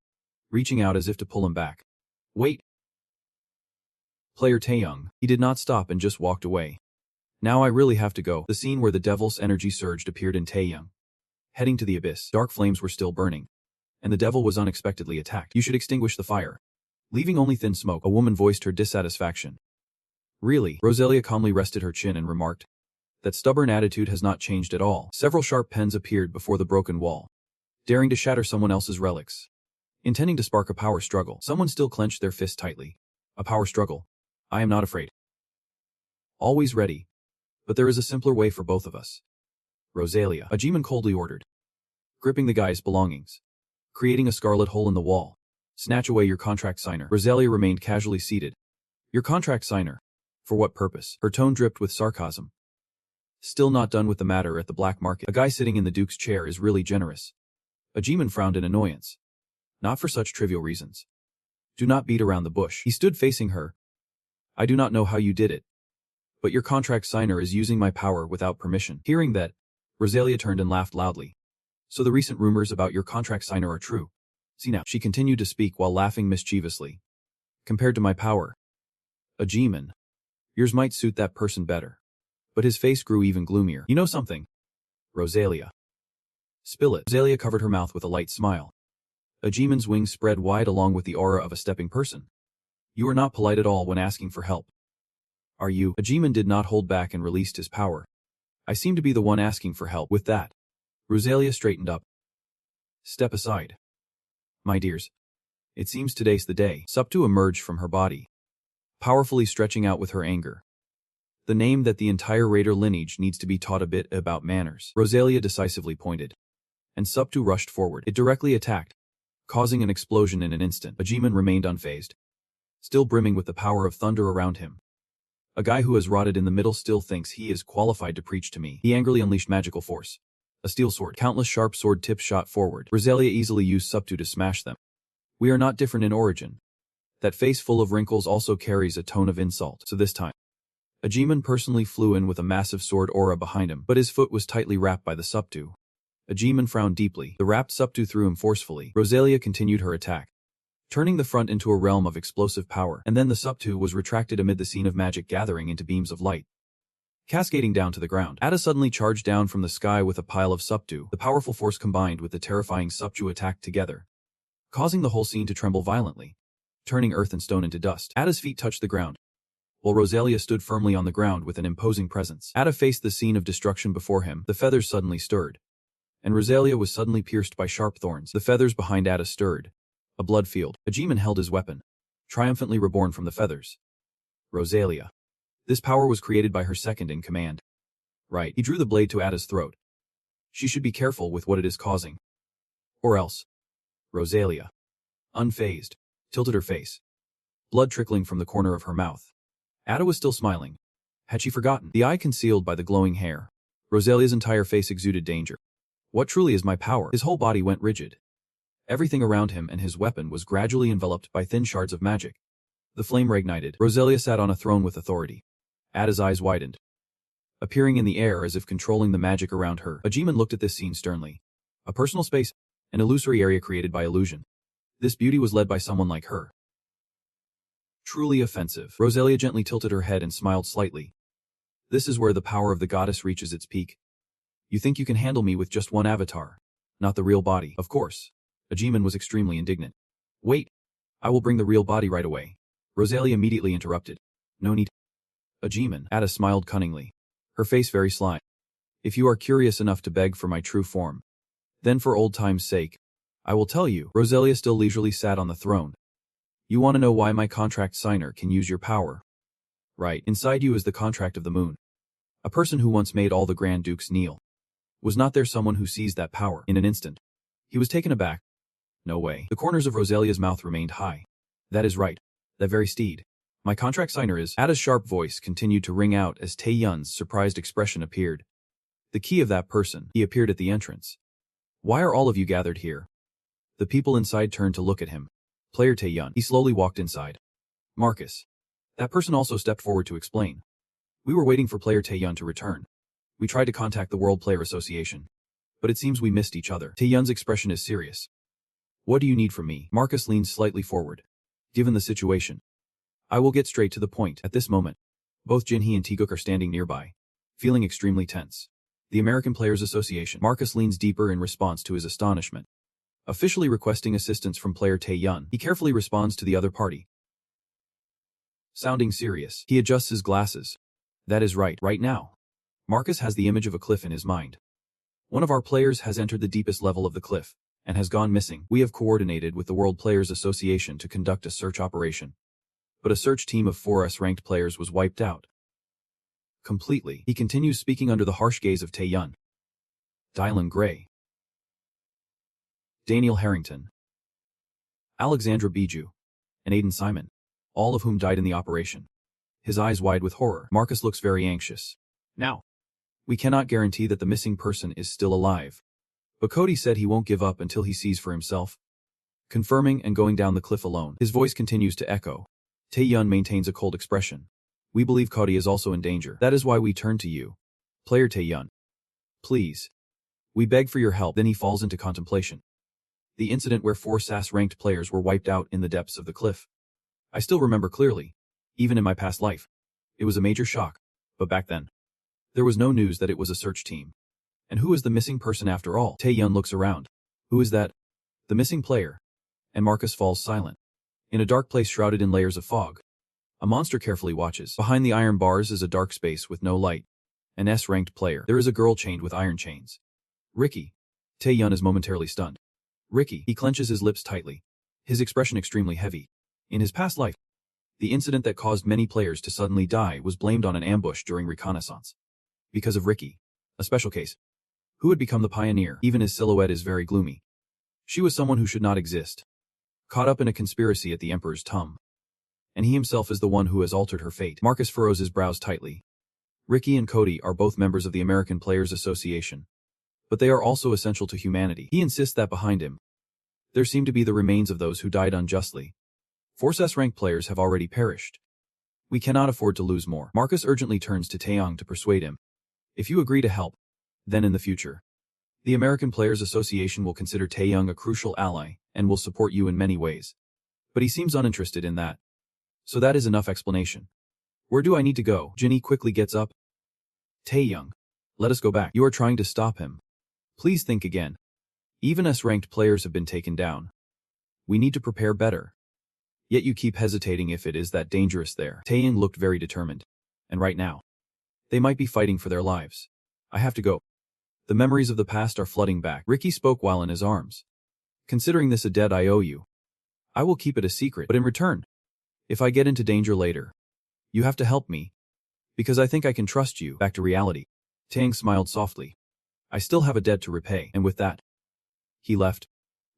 reaching out as if to pull him back. Wait. Player Taeyang. He did not stop and just walked away. Now I really have to go. The scene where the devil's energy surged appeared in Taeyang. Heading to the abyss, dark flames were still burning, and the devil was unexpectedly attacked. You should extinguish the fire. Leaving only thin smoke, a woman voiced her dissatisfaction. Really? Rosalia calmly rested her chin and remarked. That stubborn attitude has not changed at all. Several sharp pens appeared before the broken wall, daring to shatter someone else's relics. Intending to spark a power struggle, someone still clenched their fist tightly. A power struggle. I am not afraid. Always ready. But there is a simpler way for both of us. Rosalia, a G-man coldly ordered, gripping the guy's belongings, creating a scarlet hole in the wall. Snatch away your contract signer. Rosalia remained casually seated. Your contract signer? For what purpose? Her tone dripped with sarcasm. Still not done with the matter at the black market. A guy sitting in the Duke's chair is really generous. A G-man frowned in annoyance. Not for such trivial reasons. Do not beat around the bush. He stood facing her. I do not know how you did it, but your contract signer is using my power without permission. Hearing that, Rosalia turned and laughed loudly. So the recent rumors about your contract signer are true. See now, she continued to speak while laughing mischievously. Compared to my power, a G-man, yours might suit that person better. But his face grew even gloomier. You know something? Rosalia. Spill it. Rosalia covered her mouth with a light smile. A G-man's wings spread wide along with the aura of a stepping person. You are not polite at all when asking for help. Are you? A G-man did not hold back and released his power. I seem to be the one asking for help. With that, Rosalia straightened up. Step aside. My dears. It seems today's the day. Subtu emerged from her body, powerfully stretching out with her anger. The name that the entire Raider lineage needs to be taught a bit about manners. Rosalia decisively pointed, and Subtu rushed forward. It directly attacked, causing an explosion in an instant. A G-man remained unfazed, still brimming with the power of thunder around him. A guy who has rotted in the middle still thinks he is qualified to preach to me. He angrily unleashed magical force. A steel sword. Countless sharp sword tips shot forward. Rosalia easily used Subtu to smash them. We are not different in origin. That face full of wrinkles also carries a tone of insult, so this time. Ajiman personally flew in with a massive sword aura behind him, but his foot was tightly wrapped by the subtu. Ajiman frowned deeply. The wrapped subtu threw him forcefully. Rosalia continued her attack, turning the front into a realm of explosive power, and then the subtu was retracted amid the scene of magic gathering into beams of light, cascading down to the ground. Ada suddenly charged down from the sky with a pile of subtu. The powerful force combined with the terrifying subtu attack together, causing the whole scene to tremble violently, turning earth and stone into dust. Ada's feet touched the ground, while Rosalia stood firmly on the ground with an imposing presence. Ada faced the scene of destruction before him. The feathers suddenly stirred, and Rosalia was suddenly pierced by sharp thorns. The feathers behind Ada stirred. A blood field. Ajiman held his weapon, triumphantly reborn from the feathers. Rosalia. This power was created by her second in command. Right. He drew the blade to Ada's throat. She should be careful with what it is causing. Or else. Rosalia, unfazed, tilted her face, blood trickling from the corner of her mouth. Ada was still smiling. Had she forgotten? The eye concealed by the glowing hair. Rosalia's entire face exuded danger. What truly is my power? His whole body went rigid. Everything around him and his weapon was gradually enveloped by thin shards of magic. The flame reignited. Rosalia sat on a throne with authority. Ada's eyes widened, appearing in the air as if controlling the magic around her. Ajiman looked at this scene sternly. A personal space, an illusory area created by illusion. This beauty was led by someone like her. Truly offensive. Rosalia gently tilted her head and smiled slightly. This is where the power of the goddess reaches its peak. You think you can handle me with just one avatar, not the real body? Of course. Ajiman was extremely indignant. Wait. I will bring the real body right away. Rosalia immediately interrupted. No need. Ajiman. Ada smiled cunningly, her face very sly. If you are curious enough to beg for my true form, then for old time's sake, I will tell you. Rosalia still leisurely sat on the throne. You want to know why my contract signer can use your power? Right. Inside you is the contract of the moon. A person who once made all the Grand Dukes kneel. Was not there someone who seized that power in an instant? He was taken aback. No way. The corners of Rosalia's mouth remained high. That is right. That very steed. My contract signer is. Ada's sharp voice continued to ring out as Tae-yun's surprised expression appeared. The key of that person. He appeared at the entrance. Why are all of you gathered here? The people inside turned to look at him. Player Tae-yun. He slowly walked inside. Marcus. That person also stepped forward to explain. We were waiting for player Tae-yun to return. We tried to contact the World Player Association, but it seems we missed each other. Tae-yun's expression is serious. What do you need from me? Marcus leaned slightly forward. Given the situation, I will get straight to the point. At this moment, both Jinhee and Taeguk are standing nearby, feeling extremely tense. The American Players Association. Marcus leans deeper in response to his astonishment. Officially requesting assistance from player Tae-yun, he carefully responds to the other party. Sounding serious, he adjusts his glasses. That is right. Right now, Marcus has the image of a cliff in his mind. One of our players has entered the deepest level of the cliff and has gone missing. We have coordinated with the World Players Association to conduct a search operation, but a search team of 4 S-ranked players was wiped out. Completely. He continues speaking under the harsh gaze of Tae-yun. Dylan Gray, Daniel Harrington, Alexandra Bijou, and Aiden Simon, all of whom died in the operation. His eyes wide with horror. Marcus looks very anxious. Now, we cannot guarantee that the missing person is still alive, but Cody said he won't give up until he sees for himself. Confirming and going down the cliff alone. His voice continues to echo. Tae-yun maintains a cold expression. We believe Cody is also in danger. That is why we turn to you. Player Tae-yun. Please. We beg for your help. Then he falls into contemplation. The incident where 4 SAS-ranked players were wiped out in the depths of the cliff. I still remember clearly, even in my past life. It was a major shock, but back then, there was no news that it was a search team. And who is the missing person after all? Tae-yun looks around. Who is that? The missing player. And Marcus falls silent. In a dark place shrouded in layers of fog, a monster carefully watches. Behind the iron bars is a dark space with no light. An S-ranked player. There is a girl chained with iron chains. Ricky. Tae-yun is momentarily stunned. Ricky. He clenches his lips tightly, his expression extremely heavy. In his past life, the incident that caused many players to suddenly die was blamed on an ambush during reconnaissance. Because of Ricky, a special case, who had become the pioneer. Even his silhouette is very gloomy. She was someone who should not exist, caught up in a conspiracy at the Emperor's tomb. And he himself is the one who has altered her fate. Marcus furrows his brows tightly. Ricky and Cody are both members of the American Players Association, but they are also essential to humanity. He insists that behind him, There seem to be the remains of those who died unjustly. 4 SSS-Rank players have already perished. We cannot afford to lose more. Marcus urgently turns to Taeyong to persuade him. If you agree to help, then in the future, the American Players Association will consider Taeyong a crucial ally and will support you in many ways. But he seems uninterested in that. So that is enough explanation. Where do I need to go? Jinny quickly gets up. Taeyong, let us go back. You are trying to stop him. Please think again. Even S-ranked players have been taken down. We need to prepare better. Yet you keep hesitating if it is that dangerous there. Taeyong looked very determined. And right now, they might be fighting for their lives. I have to go. The memories of the past are flooding back. Ricky spoke while in his arms. Considering this a debt I owe you, I will keep it a secret, but in return, if I get into danger later, you have to help me. Because I think I can trust you. Back to reality. Taeyong smiled softly. I still have a debt to repay, and with that, he left,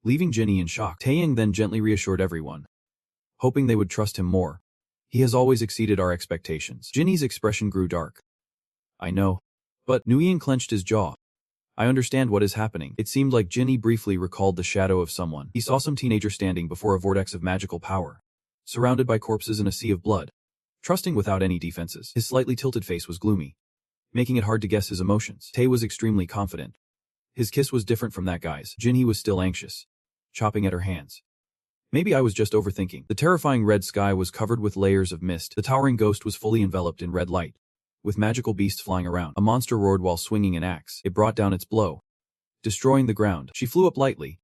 leaving Jinny in shock. Taeyong then gently reassured everyone, hoping they would trust him more. He has always exceeded our expectations. Jinny's expression grew dark. I know. But Nguyen clenched his jaw. I understand what is happening. It seemed like Jinny briefly recalled the shadow of someone. He saw some teenager standing before a vortex of magical power, surrounded by corpses in a sea of blood, trusting without any defenses. His slightly tilted face was gloomy, making it hard to guess his emotions. Tae was extremely confident. His kiss was different from that guy's. Jinny was still anxious, chopping at her hands. Maybe I was just overthinking. The terrifying red sky was covered with layers of mist. The towering ghost was fully enveloped in red light, with magical beasts flying around. A monster roared while swinging an axe. It brought down its blow, destroying the ground. She flew up lightly,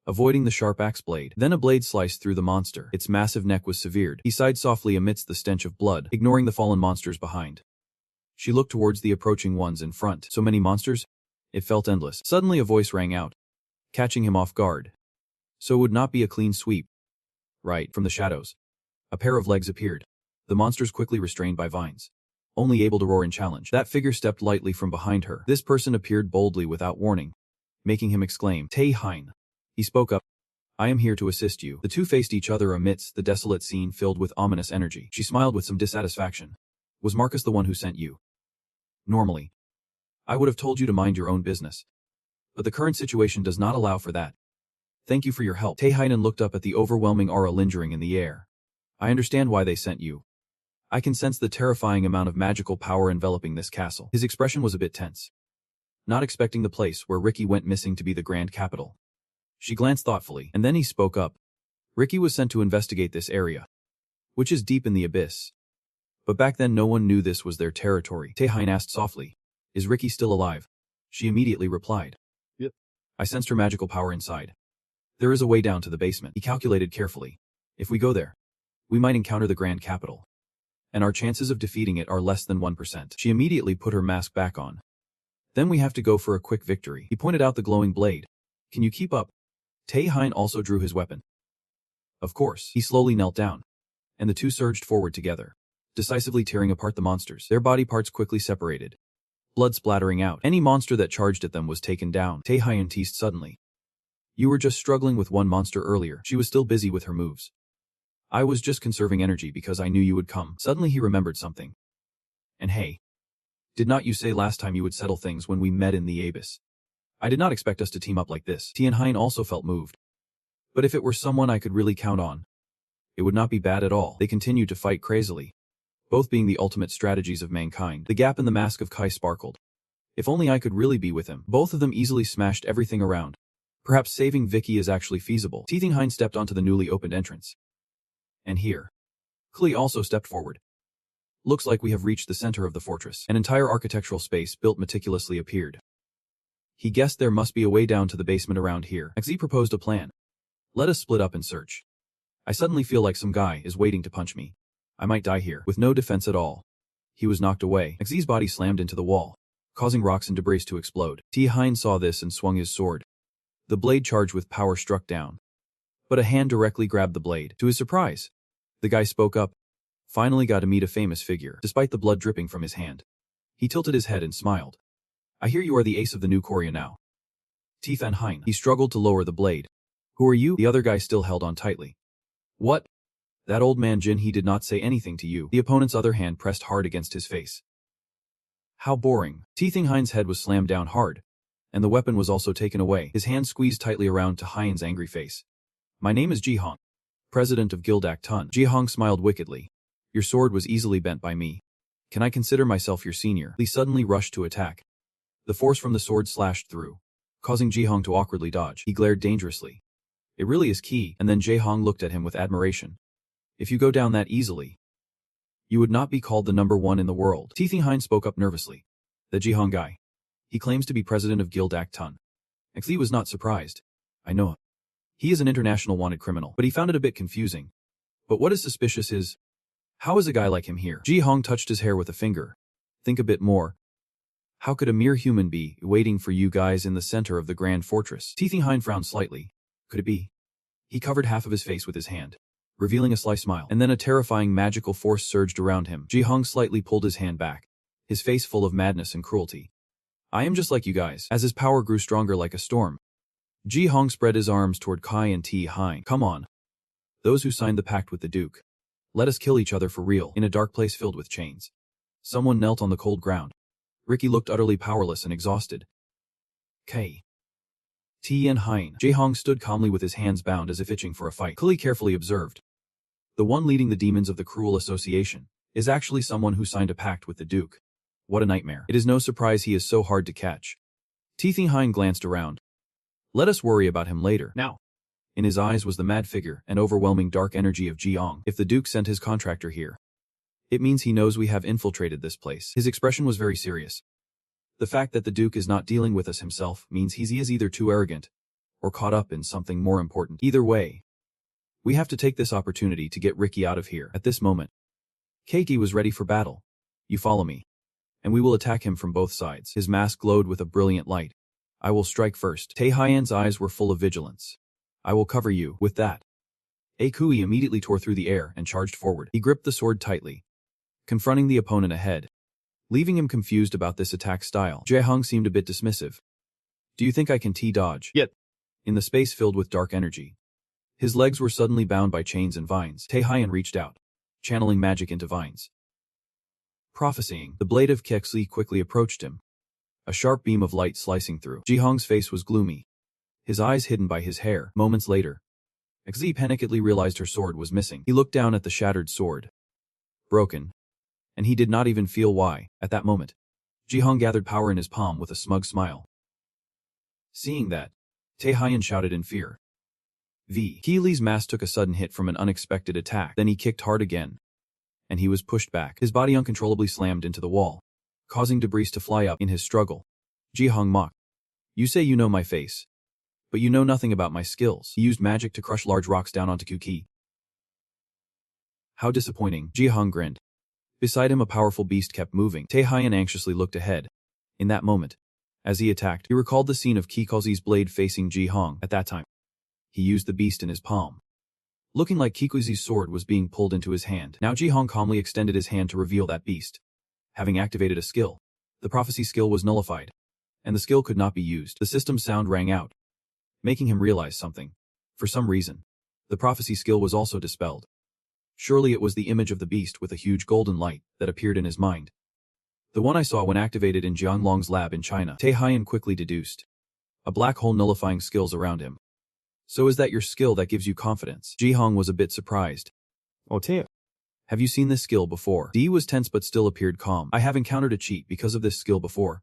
avoiding the sharp axe blade. Then a blade sliced through the monster. Its massive neck was severed. He sighed softly amidst the stench of blood, ignoring the fallen monsters behind. She looked towards the approaching ones in front. So many monsters? It felt endless. Suddenly a voice rang out, catching him off guard. So it would not be a clean sweep. Right, from the shadows, a pair of legs appeared. The monsters quickly restrained by vines, only able to roar in challenge. That figure stepped lightly from behind her. This person appeared boldly without warning, making him exclaim, Tae Hein. He spoke up. I am here to assist you. The two faced each other amidst the desolate scene filled with ominous energy. She smiled with some dissatisfaction. Was Marcus the one who sent you? Normally, I would have told you to mind your own business. But the current situation does not allow for that. Thank you for your help. Tae Heinen looked up at the overwhelming aura lingering in the air. I understand why they sent you. I can sense the terrifying amount of magical power enveloping this castle. His expression was a bit tense, not expecting the place where Ricky went missing to be the grand capital. She glanced thoughtfully, and then he spoke up. Ricky was sent to investigate this area, which is deep in the abyss. But back then no one knew this was their territory. Tae Hein asked softly, is Ricky still alive? She immediately replied, Yep. I sensed her magical power inside. There is a way down to the basement. He calculated carefully. If we go there, we might encounter the grand capital, and our chances of defeating it are less than 1%. She immediately put her mask back on. Then we have to go for a quick victory. He pointed out the glowing blade. Can you keep up? Tae Hein also drew his weapon. Of course. He slowly knelt down, and the two surged forward together, decisively tearing apart the monsters. Their body parts quickly separated, blood splattering out. Any monster that charged at them was taken down. Tae Hein teased suddenly. You were just struggling with one monster earlier. She was still busy with her moves. I was just conserving energy because I knew you would come. Suddenly he remembered something. And hey, did not you say last time you would settle things when we met in the abyss? I did not expect us to team up like this. Tien Hein also felt moved. But if it were someone I could really count on, it would not be bad at all. They continued to fight crazily, both being the ultimate strategies of mankind. The gap in the mask of Kai sparkled. If only I could really be with him. Both of them easily smashed everything around. Perhaps saving Vicky is actually feasible. Tien Hein stepped onto the newly opened entrance. And here, Klee also stepped forward. Looks like we have reached the center of the fortress. An entire architectural space built meticulously appeared. He guessed there must be a way down to the basement around here. Xi proposed a plan. Let us split up and search. I suddenly feel like some guy is waiting to punch me. I might die here. With no defense at all, he was knocked away. Xi's body slammed into the wall, causing rocks and debris to explode. Tien Hein saw this and swung his sword. The blade charged with power struck down, but a hand directly grabbed the blade. To his surprise, the guy spoke up. Finally got to meet a famous figure. Despite the blood dripping from his hand, he tilted his head and smiled. I hear you are the ace of the new Korea now. Tien Hein. He struggled to lower the blade. Who are you? The other guy still held on tightly. What? That old man Jin. He did not say anything to you. The opponent's other hand pressed hard against his face. How boring. Tien Hein's head was slammed down hard, and the weapon was also taken away. His hand squeezed tightly around to Hyen's angry face. My name is Ji-hong, president of Gildak Tun. Ji-hong smiled wickedly. Your sword was easily bent by me. Can I consider myself your senior? Li suddenly rushed to attack. The force from the sword slashed through, causing Ji-hong to awkwardly dodge. He glared dangerously. It really is key, and then Ji-hong looked at him with admiration. If you go down that easily, you would not be called the #1 in the world. Hyen spoke up nervously. The Ji-hong guy. He claims to be president of Gildak Tun. Li was not surprised. I know him. He is an international wanted criminal, but he found it a bit confusing. But what is suspicious is, how is a guy like him here? Ji-hong touched his hair with a finger. Think a bit more. How could a mere human be waiting for you guys in the center of the Grand Fortress? Hyen frowned slightly. Could it be? He covered half of his face with his hand, revealing a sly smile, and then a terrifying magical force surged around him. Ji-hong slightly pulled his hand back, his face full of madness and cruelty. I am just like you guys. As his power grew stronger like a storm, Ji-hong spread his arms toward Kai and Hyen. Come on. Those who signed the pact with the Duke. Let us kill each other for real. In a dark place filled with chains, someone knelt on the cold ground. Ricky looked utterly powerless and exhausted. K. T and Hyen. Ji-hong stood calmly with his hands bound as if itching for a fight. Klee carefully observed. The one leading the demons of the Cruel Association is actually someone who signed a pact with the Duke. What a nightmare. It is no surprise he is so hard to catch. Hyen glanced around. Let us worry about him later. Now. In his eyes was the mad figure and overwhelming dark energy of Ji-hong. If the Duke sent his contractor here, it means he knows we have infiltrated this place. His expression was very serious. The fact that the Duke is not dealing with us himself means he is either too arrogant or caught up in something more important. Either way, we have to take this opportunity to get Ricky out of here. At this moment, Keiki was ready for battle. You follow me, and we will attack him from both sides. His mask glowed with a brilliant light. I will strike first. Hyen's eyes were full of vigilance. I will cover you. With that, Kui immediately tore through the air and charged forward. He gripped the sword tightly, confronting the opponent ahead, leaving him confused about this attack style. Ji-hong seemed a bit dismissive. Do you think I can T-dodge? Yet. In the space filled with dark energy, his legs were suddenly bound by chains and vines. Hyen reached out, channeling magic into vines. Prophesying, the blade of Kexi quickly approached him, a sharp beam of light slicing through. Ji-hong's face was gloomy, his eyes hidden by his hair. Moments later, Xi panickedly realized her sword was missing. He looked down at the shattered sword. Broken. And he did not even feel why. At that moment, Ji-hong gathered power in his palm with a smug smile. Seeing that, Hyen shouted in fear. Keely's mask took a sudden hit from an unexpected attack. Then he kicked hard again, and he was pushed back. His body uncontrollably slammed into the wall, causing debris to fly up. In his struggle, Ji-hong mocked. You say you know my face, but you know nothing about my skills. He used magic to crush large rocks down onto Kuki. How disappointing. Ji-hong grinned. Beside him a powerful beast kept moving. Hyen anxiously looked ahead. In that moment, as he attacked, he recalled the scene of Kikuzi's blade facing Ji-hong. At that time, he used the beast in his palm, looking like Kikuzi's sword was being pulled into his hand. Now Ji-hong calmly extended his hand to reveal that beast. Having activated a skill, the prophecy skill was nullified, and the skill could not be used. The system sound rang out, making him realize something. For some reason, the prophecy skill was also dispelled. Surely it was the image of the beast with a huge golden light that appeared in his mind. The one I saw when activated in Jianglong's lab in China. Hyen quickly deduced. A black hole nullifying skills around him. So is that your skill that gives you confidence? Ji-hong was a bit surprised. Oh, have you seen this skill before? Dee was tense but still appeared calm. I have encountered a cheat because of this skill before,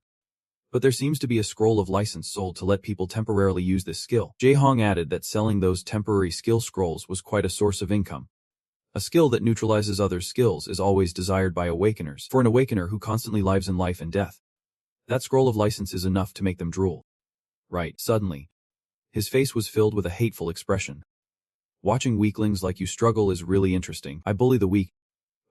but there seems to be a scroll of license sold to let people temporarily use this skill. Ji-hong added that selling those temporary skill scrolls was quite a source of income. A skill that neutralizes other skills is always desired by awakeners. For an awakener who constantly lives in life and death, that scroll of license is enough to make them drool. Right. Suddenly, his face was filled with a hateful expression. Watching weaklings like you struggle is really interesting. I bully the weak,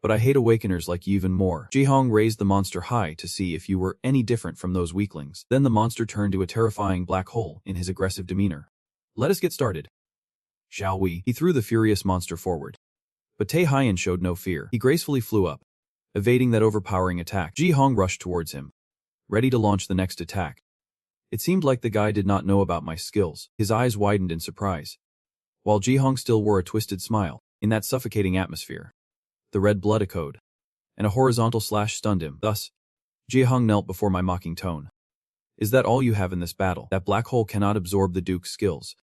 but I hate awakeners like you even more. Ji-hong raised the monster high to see if you were any different from those weaklings. Then the monster turned to a terrifying black hole in his aggressive demeanor. Let us get started. Shall we? He threw the furious monster forward. But Hyen showed no fear. He gracefully flew up, evading that overpowering attack. Ji-hong rushed towards him, ready to launch the next attack. It seemed like the guy did not know about my skills. His eyes widened in surprise, while Ji-hong still wore a twisted smile. In that suffocating atmosphere, the red blood echoed, and a horizontal slash stunned him. Thus, Ji-hong knelt before my mocking tone. Is that all you have in this battle? That black hole cannot absorb the Duke's skills,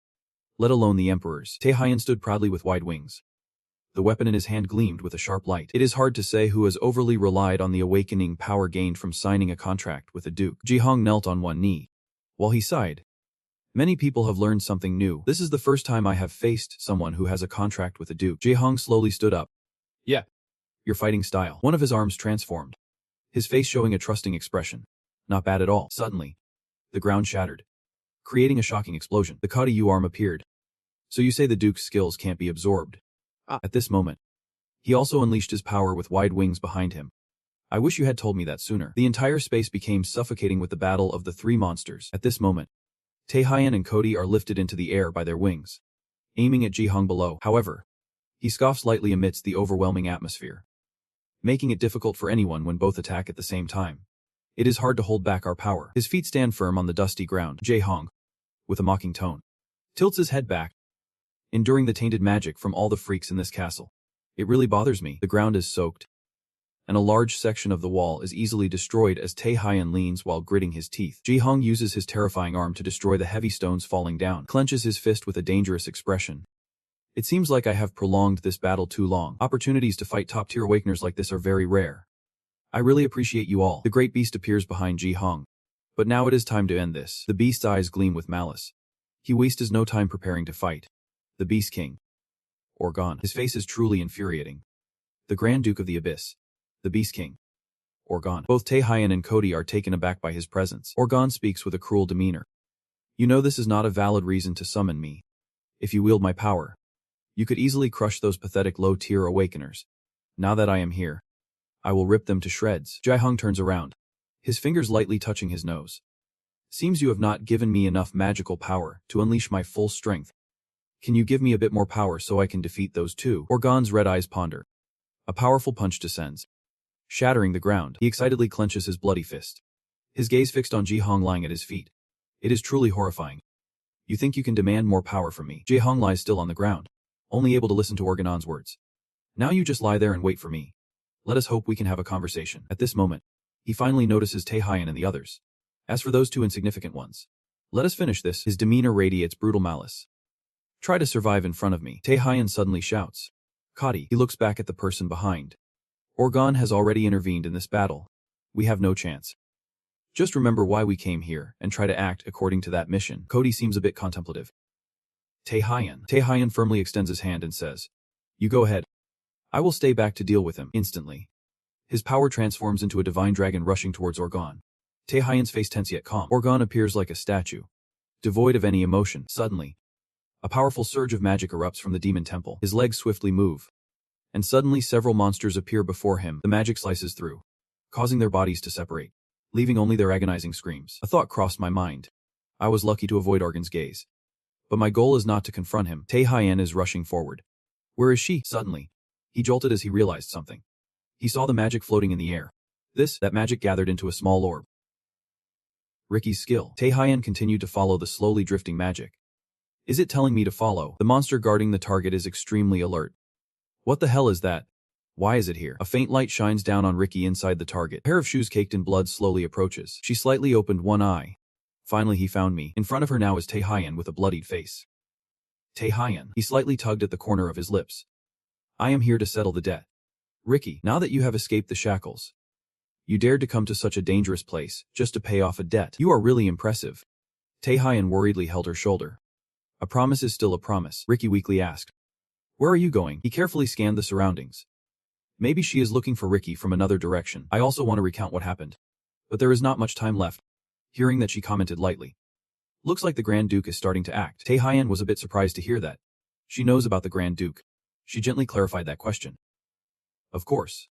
let alone the Emperor's. Taehyun stood proudly with wide wings. The weapon in his hand gleamed with a sharp light. It is hard to say who has overly relied on the awakening power gained from signing a contract with the Duke. Ji-hong knelt on one knee. While he sighed, many people have learned something new. This is the first time I have faced someone who has a contract with the Duke. Ji-hong slowly stood up. Yeah. Your fighting style. One of his arms transformed, his face showing a trusting expression. Not bad at all. Suddenly, the ground shattered, creating a shocking explosion. The Kadu arm appeared. So you say the Duke's skills can't be absorbed? At this moment, he also unleashed his power with wide wings behind him. I wish you had told me that sooner. The entire space became suffocating with the battle of the three monsters. At this moment, Taehyun and Cody are lifted into the air by their wings, aiming at Ji-hong below. However, he scoffs lightly amidst the overwhelming atmosphere, making it difficult for anyone when both attack at the same time. It is hard to hold back our power. His feet stand firm on the dusty ground. Ji-hong, with a mocking tone, tilts his head back, enduring the tainted magic from all the freaks in this castle. It really bothers me. The ground is soaked, and a large section of the wall is easily destroyed as Taehyun leans while gritting his teeth. Ji-hong uses his terrifying arm to destroy the heavy stones falling down, clenches his fist with a dangerous expression. It seems like I have prolonged this battle too long. Opportunities to fight top-tier awakeners like this are very rare. I really appreciate you all. The great beast appears behind Ji-hong. But now it is time to end this. The beast's eyes gleam with malice. He wastes no time preparing to fight. The Beast King, Orgon. His face is truly infuriating. The Grand Duke of the Abyss, the Beast King, Orgon. Both Taehyun and Cody are taken aback by his presence. Orgon speaks with a cruel demeanor. You know this is not a valid reason to summon me. If you wield my power, you could easily crush those pathetic low-tier awakeners. Now that I am here, I will rip them to shreds. Ji-hong turns around, his fingers lightly touching his nose. Seems you have not given me enough magical power to unleash my full strength. Can you give me a bit more power so I can defeat those two? Orgon's red eyes ponder. A powerful punch descends, shattering the ground. He excitedly clenches his bloody fist, his gaze fixed on Ji-hong lying at his feet. It is truly horrifying. You think you can demand more power from me? Ji-hong lies still on the ground, only able to listen to Orgon's words. Now you just lie there and wait for me. Let us hope we can have a conversation. At this moment, he finally notices Taehyun and the others. As for those two insignificant ones, let us finish this. His demeanor radiates brutal malice. Try to survive in front of me. Taehyun suddenly shouts. Kadi. He looks back at the person behind. Orgon has already intervened in this battle. We have no chance. Just remember why we came here and try to act according to that mission. Cody seems a bit contemplative. Taehyun firmly extends his hand and says, you go ahead. I will stay back to deal with him. Instantly, his power transforms into a divine dragon rushing towards Orgon. Taehyun's face tense yet calm. Orgon appears like a statue, devoid of any emotion. Suddenly, a powerful surge of magic erupts from the demon temple. His legs swiftly move, and suddenly several monsters appear before him. The magic slices through, causing their bodies to separate, leaving only their agonizing screams. A thought crossed my mind. I was lucky to avoid Orgon's gaze. But my goal is not to confront him. Taehyun is rushing forward. Where is she? Suddenly, he jolted as he realized something. He saw the magic floating in the air. That magic gathered into a small orb. Ricky's skill. Taehyun continued to follow the slowly drifting magic. Is it telling me to follow? The monster guarding the target is extremely alert. What the hell is that? Why is it here? A faint light shines down on Ricky inside the target. A pair of shoes caked in blood slowly approaches. She slightly opened one eye. Finally he found me. In front of her now is Taehyun with a bloodied face. Taehyun. He slightly tugged at the corner of his lips. I am here to settle the debt. Ricky, now that you have escaped the shackles, you dared to come to such a dangerous place, just to pay off a debt. You are really impressive. Taehyun worriedly held her shoulder. A promise is still a promise, Ricky weakly asked. Where are you going? He carefully scanned the surroundings. Maybe she is looking for Ricky from another direction. I also want to recount what happened. But there is not much time left. Hearing that, she commented lightly. Looks like the Grand Duke is starting to act. Taehyun was a bit surprised to hear that. She knows about the Grand Duke. She gently clarified that question. Of course.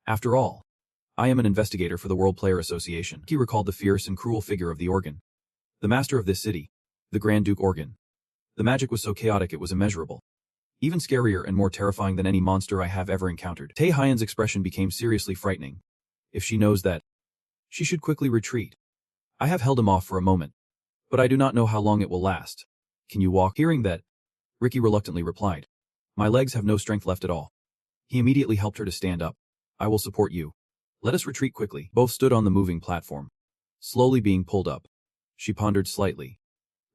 After all, I am an investigator for the World Player Association. He recalled the fierce and cruel figure of the Organ, the master of this city, the Grand Duke Organ. The magic was so chaotic it was immeasurable. Even scarier and more terrifying than any monster I have ever encountered. Taehyun's expression became seriously frightening. If she knows that, she should quickly retreat. I have held him off for a moment, but I do not know how long it will last. Can you walk? Hearing that, Ricky reluctantly replied. My legs have no strength left at all. He immediately helped her to stand up. I will support you. Let us retreat quickly. Both stood on the moving platform, slowly being pulled up. She pondered slightly.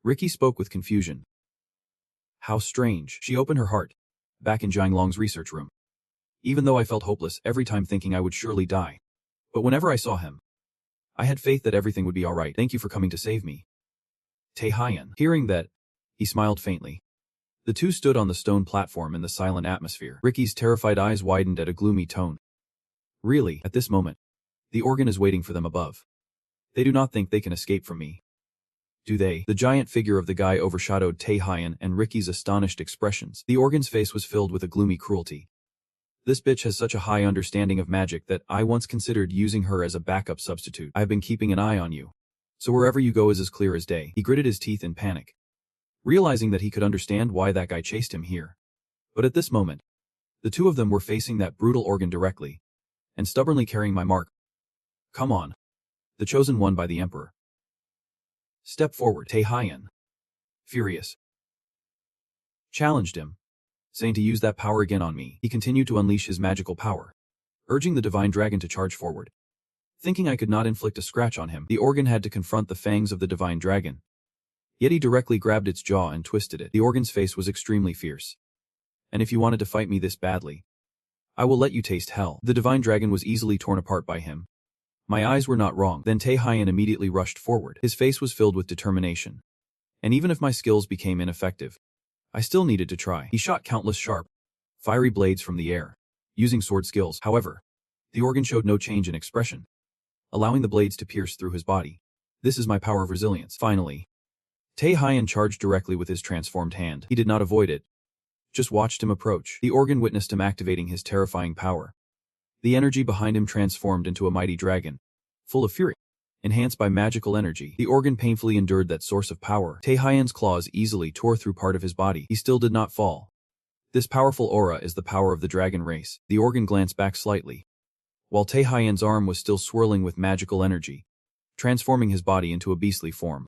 Ricky spoke with confusion. How strange. She opened her heart. Back in Jiang Long's research room. Even though I felt hopeless every time thinking I would surely die. But whenever I saw him, I had faith that everything would be alright. Thank you for coming to save me. Tae-hyun. Hearing that, he smiled faintly. The two stood on the stone platform in the silent atmosphere. Ricky's terrified eyes widened at a gloomy tone. Really, at this moment, the organ is waiting for them above. They do not think they can escape from me. Do they? The giant figure of the guy overshadowed Tae-hyun and Ricky's astonished expressions. The organ's face was filled with a gloomy cruelty. This bitch has such a high understanding of magic that I once considered using her as a backup substitute. I've been keeping an eye on you. So wherever you go is as clear as day. He gritted his teeth in panic, realizing that he could understand why that guy chased him here. But at this moment, the two of them were facing that brutal organ directly, and stubbornly carrying my mark. Come on. The chosen one by the Emperor. Step forward. Tae-hyun, furious, challenged him, saying to use that power again on me. He continued to unleash his magical power, urging the divine dragon to charge forward. Thinking I could not inflict a scratch on him, the organ had to confront the fangs of the divine dragon. Yet he directly grabbed its jaw and twisted it. The organ's face was extremely fierce. And if you wanted to fight me this badly, I will let you taste hell. The divine dragon was easily torn apart by him. My eyes were not wrong. Then Tae-hyun immediately rushed forward. His face was filled with determination. And even if my skills became ineffective, I still needed to try. He shot countless sharp, fiery blades from the air, using sword skills. However, the organ showed no change in expression, allowing the blades to pierce through his body. This is my power of resilience. Finally, Tae-hyun charged directly with his transformed hand. He did not avoid it, just watched him approach. The organ witnessed him activating his terrifying power. The energy behind him transformed into a mighty dragon, full of fury, enhanced by magical energy. The organ painfully endured that source of power. Tae-hyun's claws easily tore through part of his body. He still did not fall. This powerful aura is the power of the dragon race. The organ glanced back slightly, while Tae-hyun's arm was still swirling with magical energy, transforming his body into a beastly form.